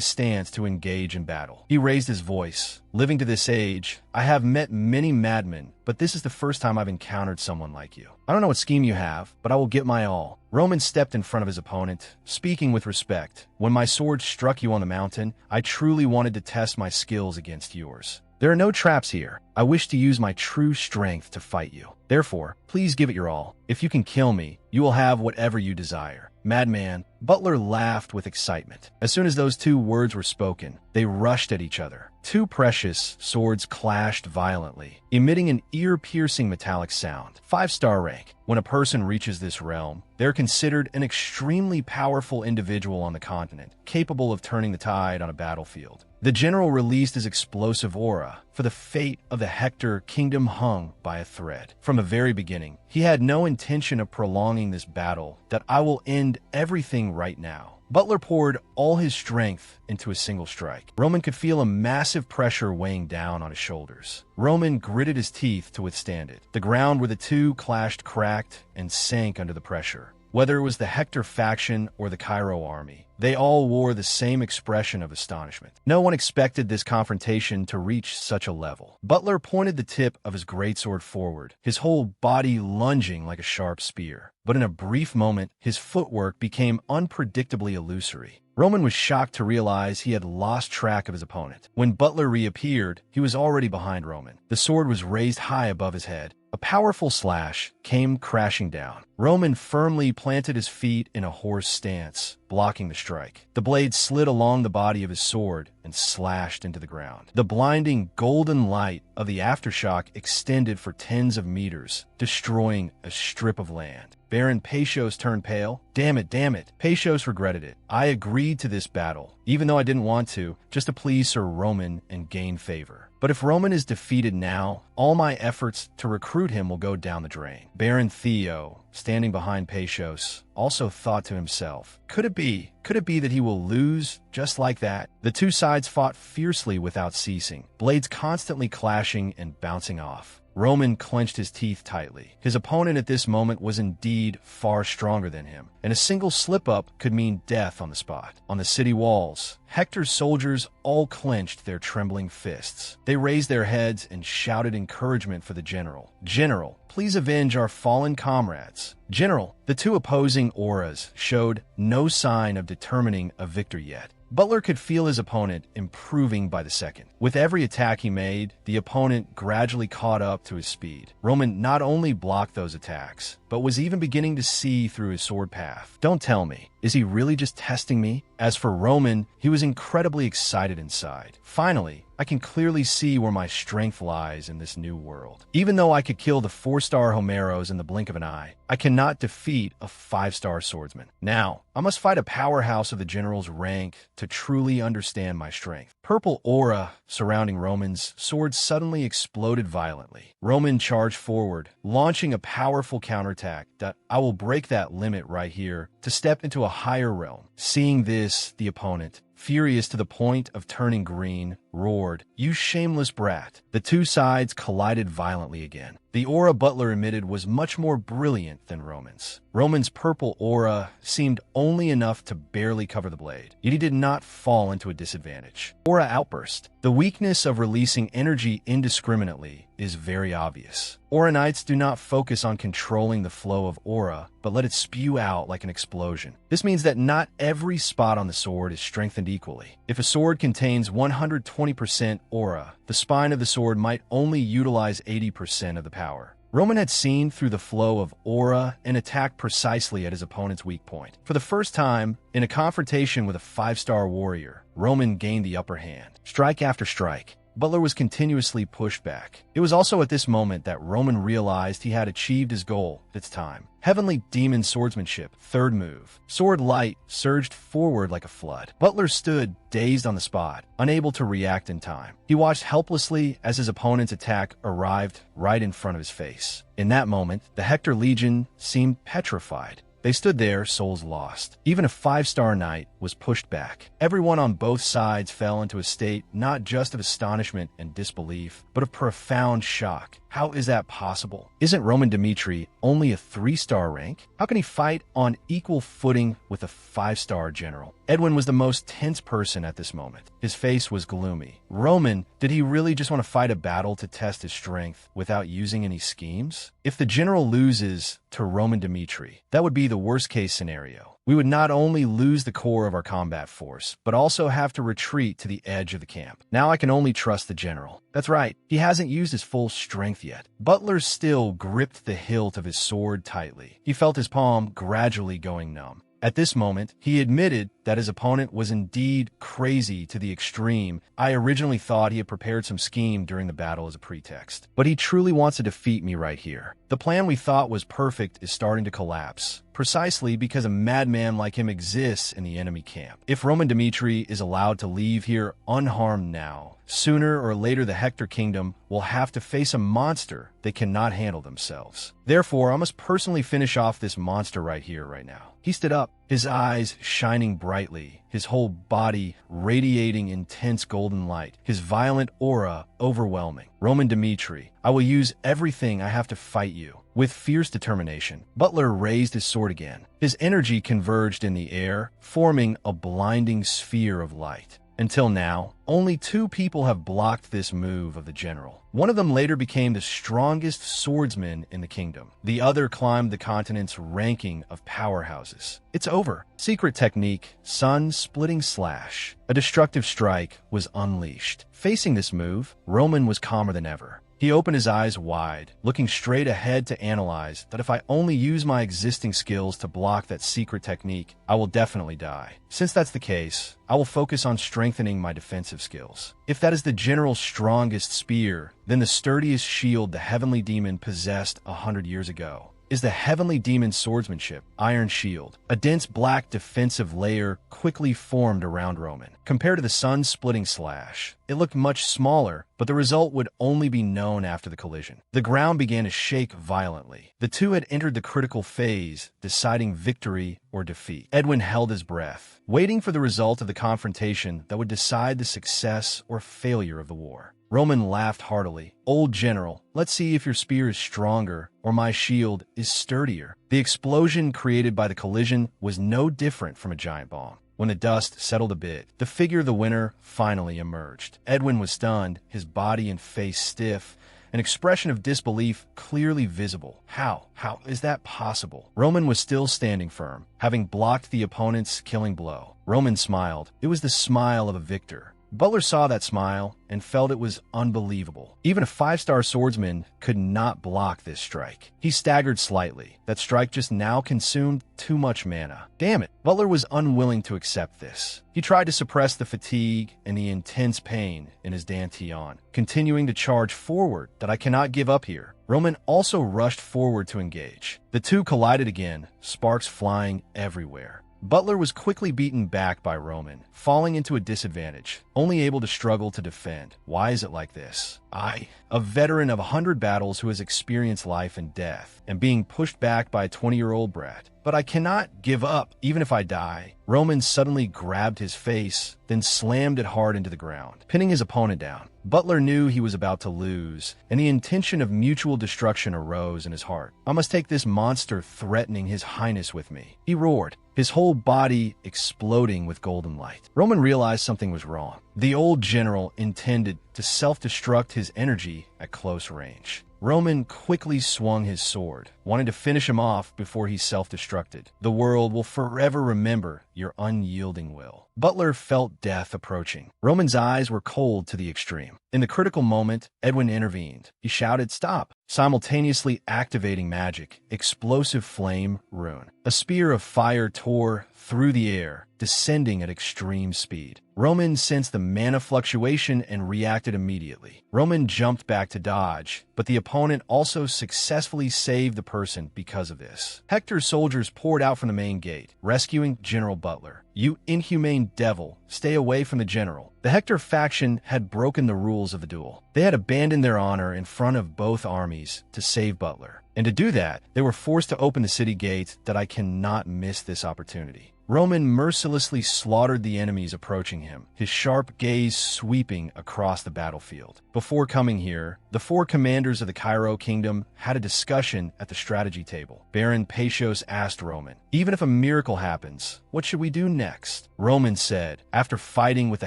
stance to engage in battle. He raised his voice. "Living to this age, I have met many madmen, but this is the first time I've encountered someone like you. I don't know what scheme you have, but I will get my all." Roman stepped in front of his opponent, speaking with respect. "When my sword struck you on the mountain, I truly wanted to test my skills against yours. There are no traps here. I wish to use my true strength to fight you. Therefore, please give it your all. If you can kill me, you will have whatever you desire." "Madman, Butler laughed with excitement. As soon as those two words were spoken, they rushed at each other. Two precious swords clashed violently, emitting an ear-piercing metallic sound. 5-star rank. When a person reaches this realm, they're considered an extremely powerful individual on the continent, capable of turning the tide on a battlefield. The general released his explosive aura, for the fate of the Hector kingdom hung by a thread. From the very beginning, he had no intention of prolonging this battle, that I will end everything right now. Butler poured all his strength into a single strike. Roman could feel a massive pressure weighing down on his shoulders. Roman gritted his teeth to withstand it. The ground where the two clashed cracked and sank under the pressure. Whether it was the Hector faction or the Cairo army, they all wore the same expression of astonishment. No one expected this confrontation to reach such a level. Butler pointed the tip of his greatsword forward, his whole body lunging like a sharp spear. But in a brief moment, his footwork became unpredictably illusory. Roman was shocked to realize he had lost track of his opponent. When Butler reappeared, he was already behind Roman. The sword was raised high above his head. A powerful slash came crashing down. Roman firmly planted his feet in a horse stance, blocking the strike. The blade slid along the body of his sword and slashed into the ground. The blinding golden light of the aftershock extended for tens of meters, destroying a strip of land. Baron Pachos turned pale. Damn it. Pachos regretted it. I agreed to this battle, even though I didn't want to, just to please Sir Roman and gain favor. But if Roman is defeated now, all my efforts to recruit him will go down the drain. Baron Theo, standing behind Pachos, also thought to himself, could it be that he will lose just like that? The two sides fought fiercely without ceasing, blades constantly clashing and bouncing off. Roman clenched his teeth tightly. His opponent at this moment was indeed far stronger than him, and a single slip-up could mean death on the spot. On the city walls, Hector's soldiers all clenched their trembling fists. They raised their heads and shouted encouragement for the general. General, please avenge our fallen comrades. General, the two opposing auras showed no sign of determining a victory yet. Butler could feel his opponent improving by the second. With every attack he made, the opponent gradually caught up to his speed. Roman not only blocked those attacks, but was even beginning to see through his sword path. Don't tell me, is he really just testing me? As for Roman, he was incredibly excited inside. Finally, I can clearly see where my strength lies in this new world. Even though I could kill the 4-star Homeros in the blink of an eye, I cannot defeat a 5-star swordsman. Now, I must fight a powerhouse of the general's rank to truly understand my strength. Purple aura surrounding Roman's sword suddenly exploded violently. Roman charged forward, launching a powerful counterattack that I will break that limit right here to step into a higher realm. Seeing this, the opponent, furious to the point of turning green, roared, "You shameless brat." The two sides collided violently again. The aura Butler emitted was much more brilliant than Roman's. Roman's purple aura seemed only enough to barely cover the blade, yet he did not fall into a disadvantage. Aura outburst. The weakness of releasing energy indiscriminately is very obvious. Aura Knights do not focus on controlling the flow of aura, but let it spew out like an explosion. This means that not every spot on the sword is strengthened equally. If a sword contains 120% aura, the spine of the sword might only utilize 80% of the power. Roman had seen through the flow of aura and attacked precisely at his opponent's weak point. For the first time, in a confrontation with a 5-star warrior, Roman gained the upper hand. Strike after strike, Butler was continuously pushed back. It was also at this moment that Roman realized he had achieved his goal. It's time. Heavenly Demon Swordsmanship, third move. Sword light surged forward like a flood. Butler stood dazed on the spot, unable to react in time. He watched helplessly as his opponent's attack arrived right in front of his face. In that moment, the Hector Legion seemed petrified. They stood there, souls lost. Even a 5-star knight was pushed back. Everyone on both sides fell into a state not just of astonishment and disbelief, but of profound shock. How is that possible? Isn't Roman Dmitri only a 3-star rank? How can he fight on equal footing with a 5-star general? Edwin was the most tense person at this moment. His face was gloomy. Roman, did he really just want to fight a battle to test his strength without using any schemes? If the general loses to Roman Dmitri, that would be the worst-case scenario. We would not only lose the core of our combat force, but also have to retreat to the edge of the camp. Now I can only trust the general. That's right, he hasn't used his full strength yet. Butler still gripped the hilt of his sword tightly. He felt his palm gradually going numb. At this moment, he admitted that his opponent was indeed crazy to the extreme. I originally thought he had prepared some scheme during the battle as a pretext, but he truly wants to defeat me right here. The plan we thought was perfect is starting to collapse, precisely because a madman like him exists in the enemy camp. If Roman Dmitri is allowed to leave here unharmed now, sooner or later the Hector kingdom will have to face a monster they cannot handle themselves. Therefore, I must personally finish off this monster right here, right now. He stood up, his eyes shining brightly, his whole body radiating intense golden light, his violent aura overwhelming. Roman Dmitri, I will use everything I have to fight you. With fierce determination, Butler raised his sword again. His energy converged in the air, forming a blinding sphere of light. Until now, only 2 people have blocked this move of the general. One of them later became the strongest swordsman in the kingdom. The other climbed the continent's ranking of powerhouses. It's over. Secret technique, sun-splitting slash. A destructive strike was unleashed. Facing this move, Roman was calmer than ever. He opened his eyes wide, looking straight ahead to analyze that if I only use my existing skills to block that secret technique, I will definitely die. Since that's the case, I will focus on strengthening my defensive skills. If that is the general's strongest spear, then the sturdiest shield the heavenly demon possessed 100 years ago is the heavenly demon's swordsmanship, Iron Shield. A dense black defensive layer quickly formed around Roman. Compared to the sun-splitting slash, it looked much smaller, but the result would only be known after the collision. The ground began to shake violently. The 2 had entered the critical phase, deciding victory or defeat. Edwin held his breath, waiting for the result of the confrontation that would decide the success or failure of the war. Roman laughed heartily. Old general, let's see if your spear is stronger or my shield is sturdier. The explosion created by the collision was no different from a giant bomb. When the dust settled a bit, the figure of the winner finally emerged. Edwin was stunned, his body and face stiff, an expression of disbelief clearly visible. How is that possible? Roman was still standing firm, having blocked the opponent's killing blow. Roman smiled. It was the smile of a victor. Butler saw that smile and felt it was unbelievable. Even a 5-star swordsman could not block this strike. He staggered slightly. That strike just now consumed too much mana. Damn it. Butler was unwilling to accept this. He tried to suppress the fatigue and the intense pain in his dantian, continuing to charge forward that I cannot give up here. Roman also rushed forward to engage. The 2 collided again, sparks flying everywhere. Butler was quickly beaten back by Roman, falling into a disadvantage, only able to struggle to defend. Why is it like this? I, a veteran of 100 battles who has experienced life and death, and being pushed back by a 20-year-old brat. But I cannot give up, even if I die. Roman suddenly grabbed his face, then slammed it hard into the ground, pinning his opponent down. Butler knew he was about to lose, and the intention of mutual destruction arose in his heart. I must take this monster threatening his highness with me. He roared, his whole body exploding with golden light. Roman realized something was wrong. The old general intended to self-destruct his energy at close range. Roman quickly swung his sword, wanting to finish him off before he self-destructed. The world will forever remember your unyielding will. Butler felt death approaching. Roman's eyes were cold to the extreme. In the critical moment, Edwin intervened. He shouted, "Stop!" simultaneously activating magic, explosive flame, rune. A spear of fire tore through the air, descending at extreme speed. Roman sensed the mana fluctuation and reacted immediately. Roman jumped back to dodge, but the opponent also successfully saved the person because of this. Hector's soldiers poured out from the main gate, rescuing General Butler. "You inhumane devil, stay away from the general." The Hector faction had broken the rules of the duel. They had abandoned their honor in front of both armies to save Butler. And to do that, they were forced to open the city gate that I cannot miss this opportunity. Roman mercilessly slaughtered the enemies approaching him, his sharp gaze sweeping across the battlefield. Before coming here, the 4 commanders of the Cairo kingdom had a discussion at the strategy table. Baron Pacios asked Roman, "Even if a miracle happens, what should we do next?" Roman said, after fighting with the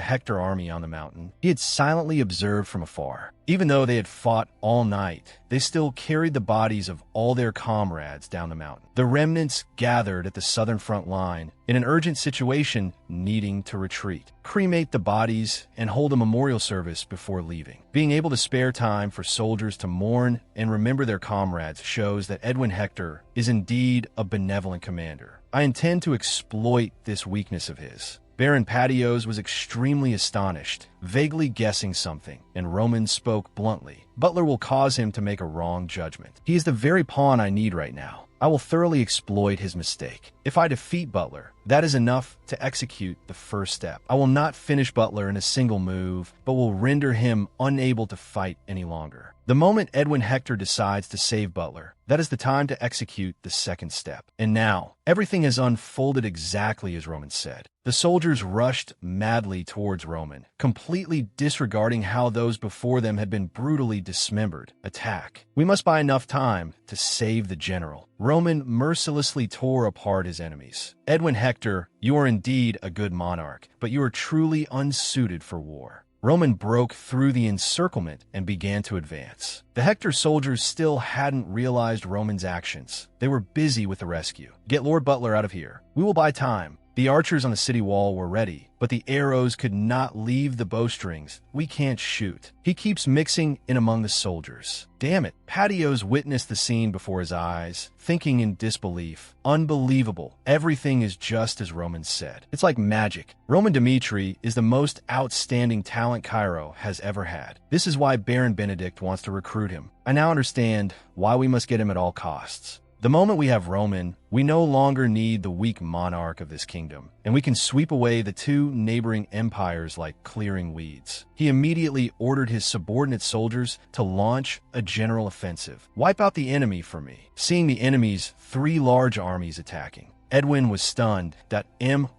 Hector army on the mountain, he had silently observed from afar. Even though they had fought all night, they still carried the bodies of all their comrades down the mountain. The remnants gathered at the southern front line in an urgent situation, needing to retreat. Cremate the bodies and hold a memorial service before leaving. Being able to spare time for soldiers to mourn and remember their comrades shows that Edwin Hector is indeed a benevolent commander. I intend to exploit this weakness of his. Baron Patios was extremely astonished, vaguely guessing something, and Roman spoke bluntly. Butler will cause him to make a wrong judgment. He is the very pawn I need right now. I will thoroughly exploit his mistake. If I defeat Butler, that is enough to execute the first step. I will not finish Butler in a single move, but will render him unable to fight any longer. The moment Edwin Hector decides to save Butler, that is the time to execute the second step. And now, everything has unfolded exactly as Roman said. The soldiers rushed madly towards Roman, completely disregarding how those before them had been brutally dismembered. Attack. We must buy enough time to save the general. Roman mercilessly tore apart his enemies. Edwin Hector, you are indeed a good monarch, but you are truly unsuited for war. Roman broke through the encirclement and began to advance. The Hector soldiers still hadn't realized Roman's actions. They were busy with the rescue. Get Lord Butler out of here. We will buy time. The archers on the city wall were ready, but the arrows could not leave the bowstrings. We can't shoot. He keeps mixing in among the soldiers. Damn it. Patios witnessed the scene before his eyes, thinking in disbelief. Unbelievable. Everything is just as Roman said. It's like magic. Roman Dmitri is the most outstanding talent Cairo has ever had. This is why Baron Benedict wants to recruit him. I now understand why we must get him at all costs. The moment we have Roman, we no longer need the weak monarch of this kingdom, and we can sweep away the two neighboring empires like clearing weeds. He immediately ordered his subordinate soldiers to launch a general offensive. Wipe out the enemy for me. Seeing the enemy's 3 large armies attacking, Edwin was stunned that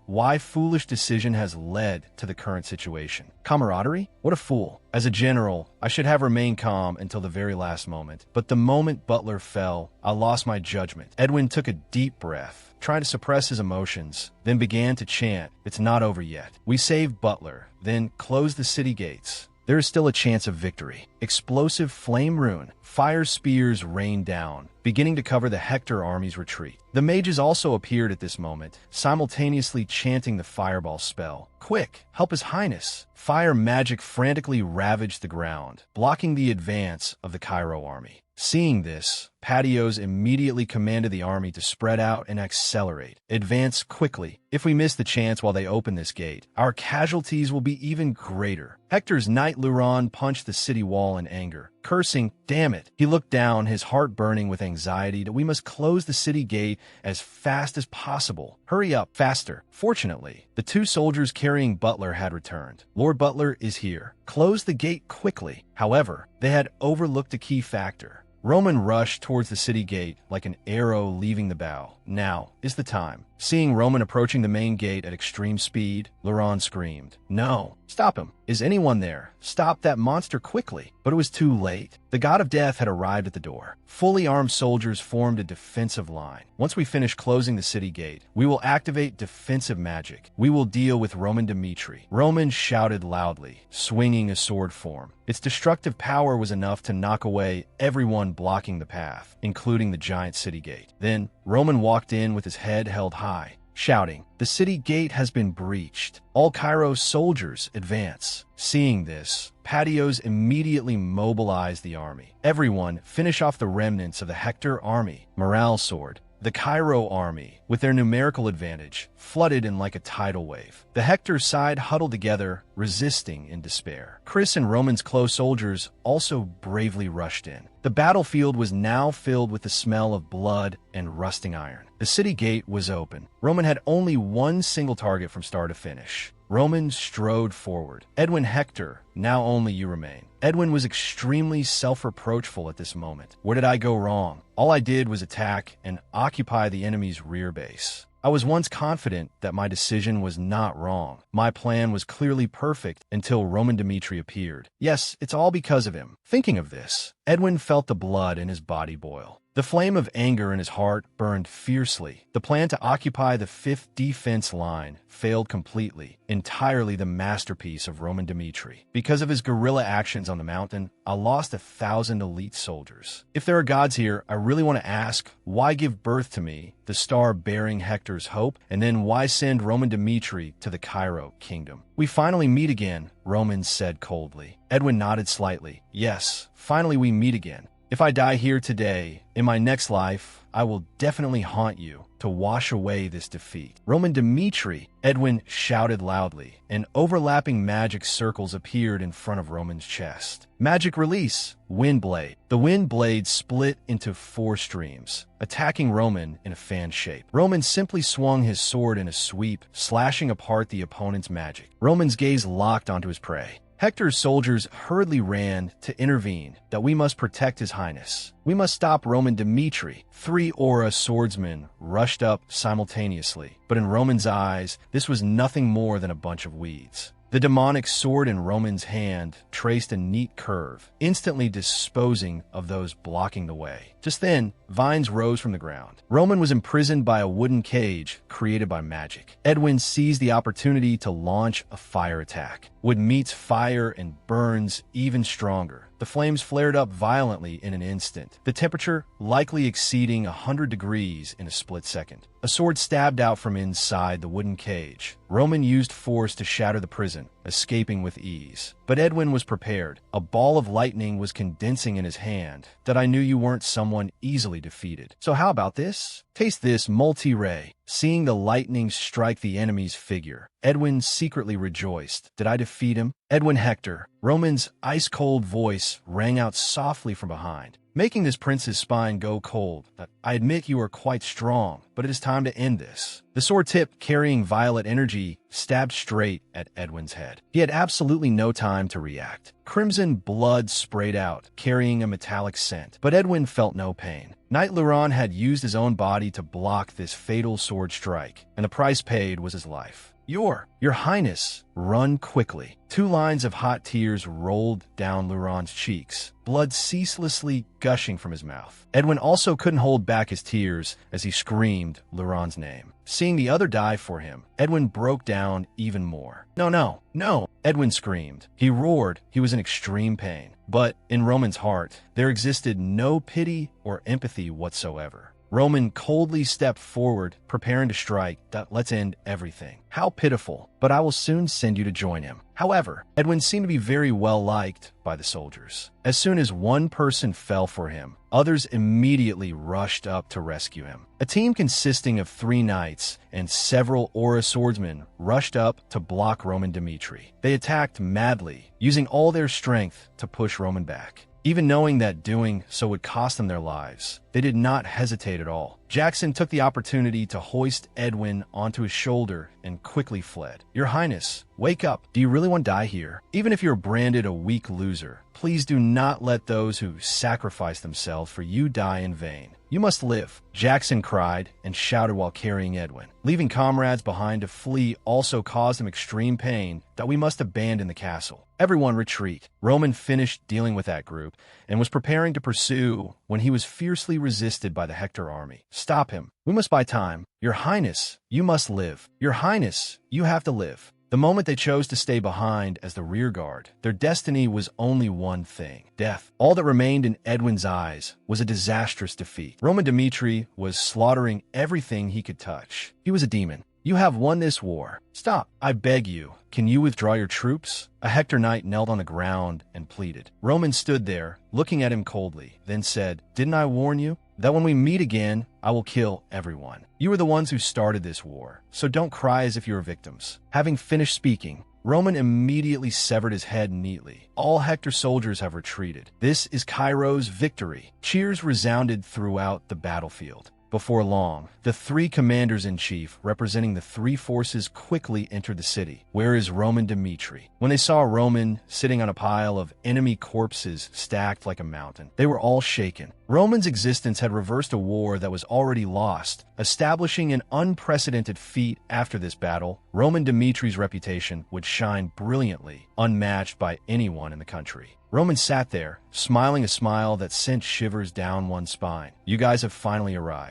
why foolish decision has led to the current situation. Camaraderie? What a fool. As a general, I should have remained calm until the very last moment. But the moment Butler fell, I lost my judgment. Edwin took a deep breath, trying to suppress his emotions, then began to chant, "It's not over yet. We saved Butler, then closed the city gates. There is still a chance of victory." Explosive flame ruin, fire spears rained down, beginning to cover the Hector army's retreat. The mages also appeared at this moment, simultaneously chanting the fireball spell. "Quick, help His Highness!" Fire magic frantically ravaged the ground, blocking the advance of the Cairo army. Seeing this, Patios immediately commanded the army to spread out and accelerate. Advance quickly. If we miss the chance while they open this gate, our casualties will be even greater. Hector's knight Luron punched the city wall in anger, cursing, "Damn it." He looked down, his heart burning with anxiety that we must close the city gate as fast as possible. Hurry up, faster. Fortunately, the 2 soldiers carrying Butler had returned. Lord Butler is here. Close the gate quickly. However, they had overlooked a key factor. Roman rushed towards the city gate like an arrow leaving the bow. Now is the time. Seeing Roman approaching the main gate at extreme speed, Luron screamed, "No! Stop him! Is anyone there? Stop that monster quickly!" But it was too late. The god of death had arrived at the door. Fully armed soldiers formed a defensive line. Once we finish closing the city gate, we will activate defensive magic. We will deal with Roman Dmitri. Roman shouted loudly, swinging a sword form. Its destructive power was enough to knock away everyone blocking the path, including the giant city gate. Then, Roman walked in with his head held high, shouting, "The city gate has been breached. All Cairo's soldiers advance." Seeing this, Patios immediately mobilized the army. Everyone finish off the remnants of the Hector army. Morale soared. The Cairo army, with their numerical advantage, flooded in like a tidal wave. The Hector side huddled together, resisting in despair. Chris and Roman's close soldiers also bravely rushed in. The battlefield was now filled with the smell of blood and rusting iron. The city gate was open. Roman had only one single target from start to finish. Roman strode forward. "Edwin Hector, now only you remain." Edwin was extremely self-reproachful at this moment. Where did I go wrong? All I did was attack and occupy the enemy's rear base. I was once confident that my decision was not wrong. My plan was clearly perfect until Roman Dmitri appeared. Yes, it's all because of him. Thinking of this, Edwin felt the blood in his body boil. The flame of anger in his heart burned fiercely. The plan to occupy the 5th defense line failed completely, entirely the masterpiece of Roman Dmitri. Because of his guerrilla actions on the mountain, I lost 1,000 elite soldiers. If there are gods here, I really want to ask, why give birth to me, the star bearing Hector's hope, and then why send Roman Dmitri to the Cairo kingdom? "We finally meet again," Roman said coldly. Edwin nodded slightly. "Yes, finally we meet again. If I die here today, in my next life, I will definitely haunt you to wash away this defeat. Roman Dmitri, Edwin shouted loudly, and overlapping magic circles appeared in front of Roman's chest. Magic release, Wind Blade. The wind blade split into 4 streams, attacking Roman in a fan shape. Roman simply swung his sword in a sweep, slashing apart the opponent's magic. Roman's gaze locked onto his prey. Hector's soldiers hurriedly ran to intervene that we must protect his highness. We must stop Roman Dmitri. 3 Aura swordsmen rushed up simultaneously, but in Roman's eyes, this was nothing more than a bunch of weeds. The demonic sword in Roman's hand traced a neat curve, instantly disposing of those blocking the way. Just then, vines rose from the ground. Roman was imprisoned by a wooden cage created by magic. Edwin seized the opportunity to launch a fire attack. Wood meets fire and burns even stronger. The flames flared up violently in an instant, the temperature likely exceeding 100 degrees in a split second. A sword stabbed out from inside the wooden cage. Roman used force to shatter the prison, escaping with ease. But Edwin was prepared. A ball of lightning was condensing in his hand. That I knew you weren't someone easily defeated. So how about this? Taste this multi-ray. Seeing the lightning strike the enemy's figure, Edwin secretly rejoiced. Did I defeat him? Edwin Hector. Roman's ice-cold voice rang out softly from behind, making this prince's spine go cold. I admit you are quite strong, but it is time to end this. The sword tip, carrying violet energy, stabbed straight at Edwin's head. He had absolutely no time to react. Crimson blood sprayed out, carrying a metallic scent, but Edwin felt no pain. Knight Luron had used his own body to block this fatal sword strike, and the price paid was his life. Your Highness, run quickly. 2 lines of hot tears rolled down Luron's cheeks, blood ceaselessly gushing from his mouth. Edwin also couldn't hold back his tears as he screamed Luron's name. Seeing the other die for him, Edwin broke down even more. No, Edwin screamed. He roared. He was in extreme pain. But in Roman's heart, there existed no pity or empathy whatsoever. Roman coldly stepped forward, preparing to strike. Let's end everything. How pitiful, but I will soon send you to join him. However, Edwin seemed to be very well liked by the soldiers. As soon as one person fell for him, others immediately rushed up to rescue him. A team consisting of 3 knights and several Aura swordsmen rushed up to block Roman Dmitri. They attacked madly, using all their strength to push Roman back. Even knowing that doing so would cost them their lives, they did not hesitate at all. Jackson took the opportunity to hoist Edwin onto his shoulder and quickly fled. Your Highness, wake up. Do you really want to die here? Even if you're branded a weak loser, please do not let those who sacrifice themselves for you die in vain. You must live, Jackson cried and shouted while carrying Edwin. Leaving comrades behind to flee also caused him extreme pain that we must abandon the castle. Everyone retreat. Roman finished dealing with that group and was preparing to pursue when he was fiercely resisted by the Hector army. Stop him. We must buy time. Your Highness, you must live. Your Highness, you have to live. The moment they chose to stay behind as the rear guard, their destiny was only one thing: death. All that remained in Edwin's eyes was a disastrous defeat. Roman Dmitri was slaughtering everything he could touch. He was a demon. You have won this war. Stop, I beg you. Can you withdraw your troops? A Hector knight knelt on the ground and pleaded. Roman stood there, looking at him coldly, then said, Didn't I warn you that when we meet again, I will kill everyone? You are the ones who started this war, so don't cry as if you were victims. Having finished speaking, Roman immediately severed his head neatly. All Hector soldiers have retreated. This is Cairo's victory. Cheers resounded throughout the battlefield. Before long, the 3 commanders-in-chief representing the 3 forces quickly entered the city. Where is Roman Dmitri? When they saw Roman sitting on a pile of enemy corpses stacked like a mountain, they were all shaken. Roman's existence had reversed a war that was already lost, establishing an unprecedented feat. After this battle, Roman Dmitri's reputation would shine brilliantly, unmatched by anyone in the country. Roman sat there, smiling a smile that sent shivers down one's spine. You guys have finally arrived.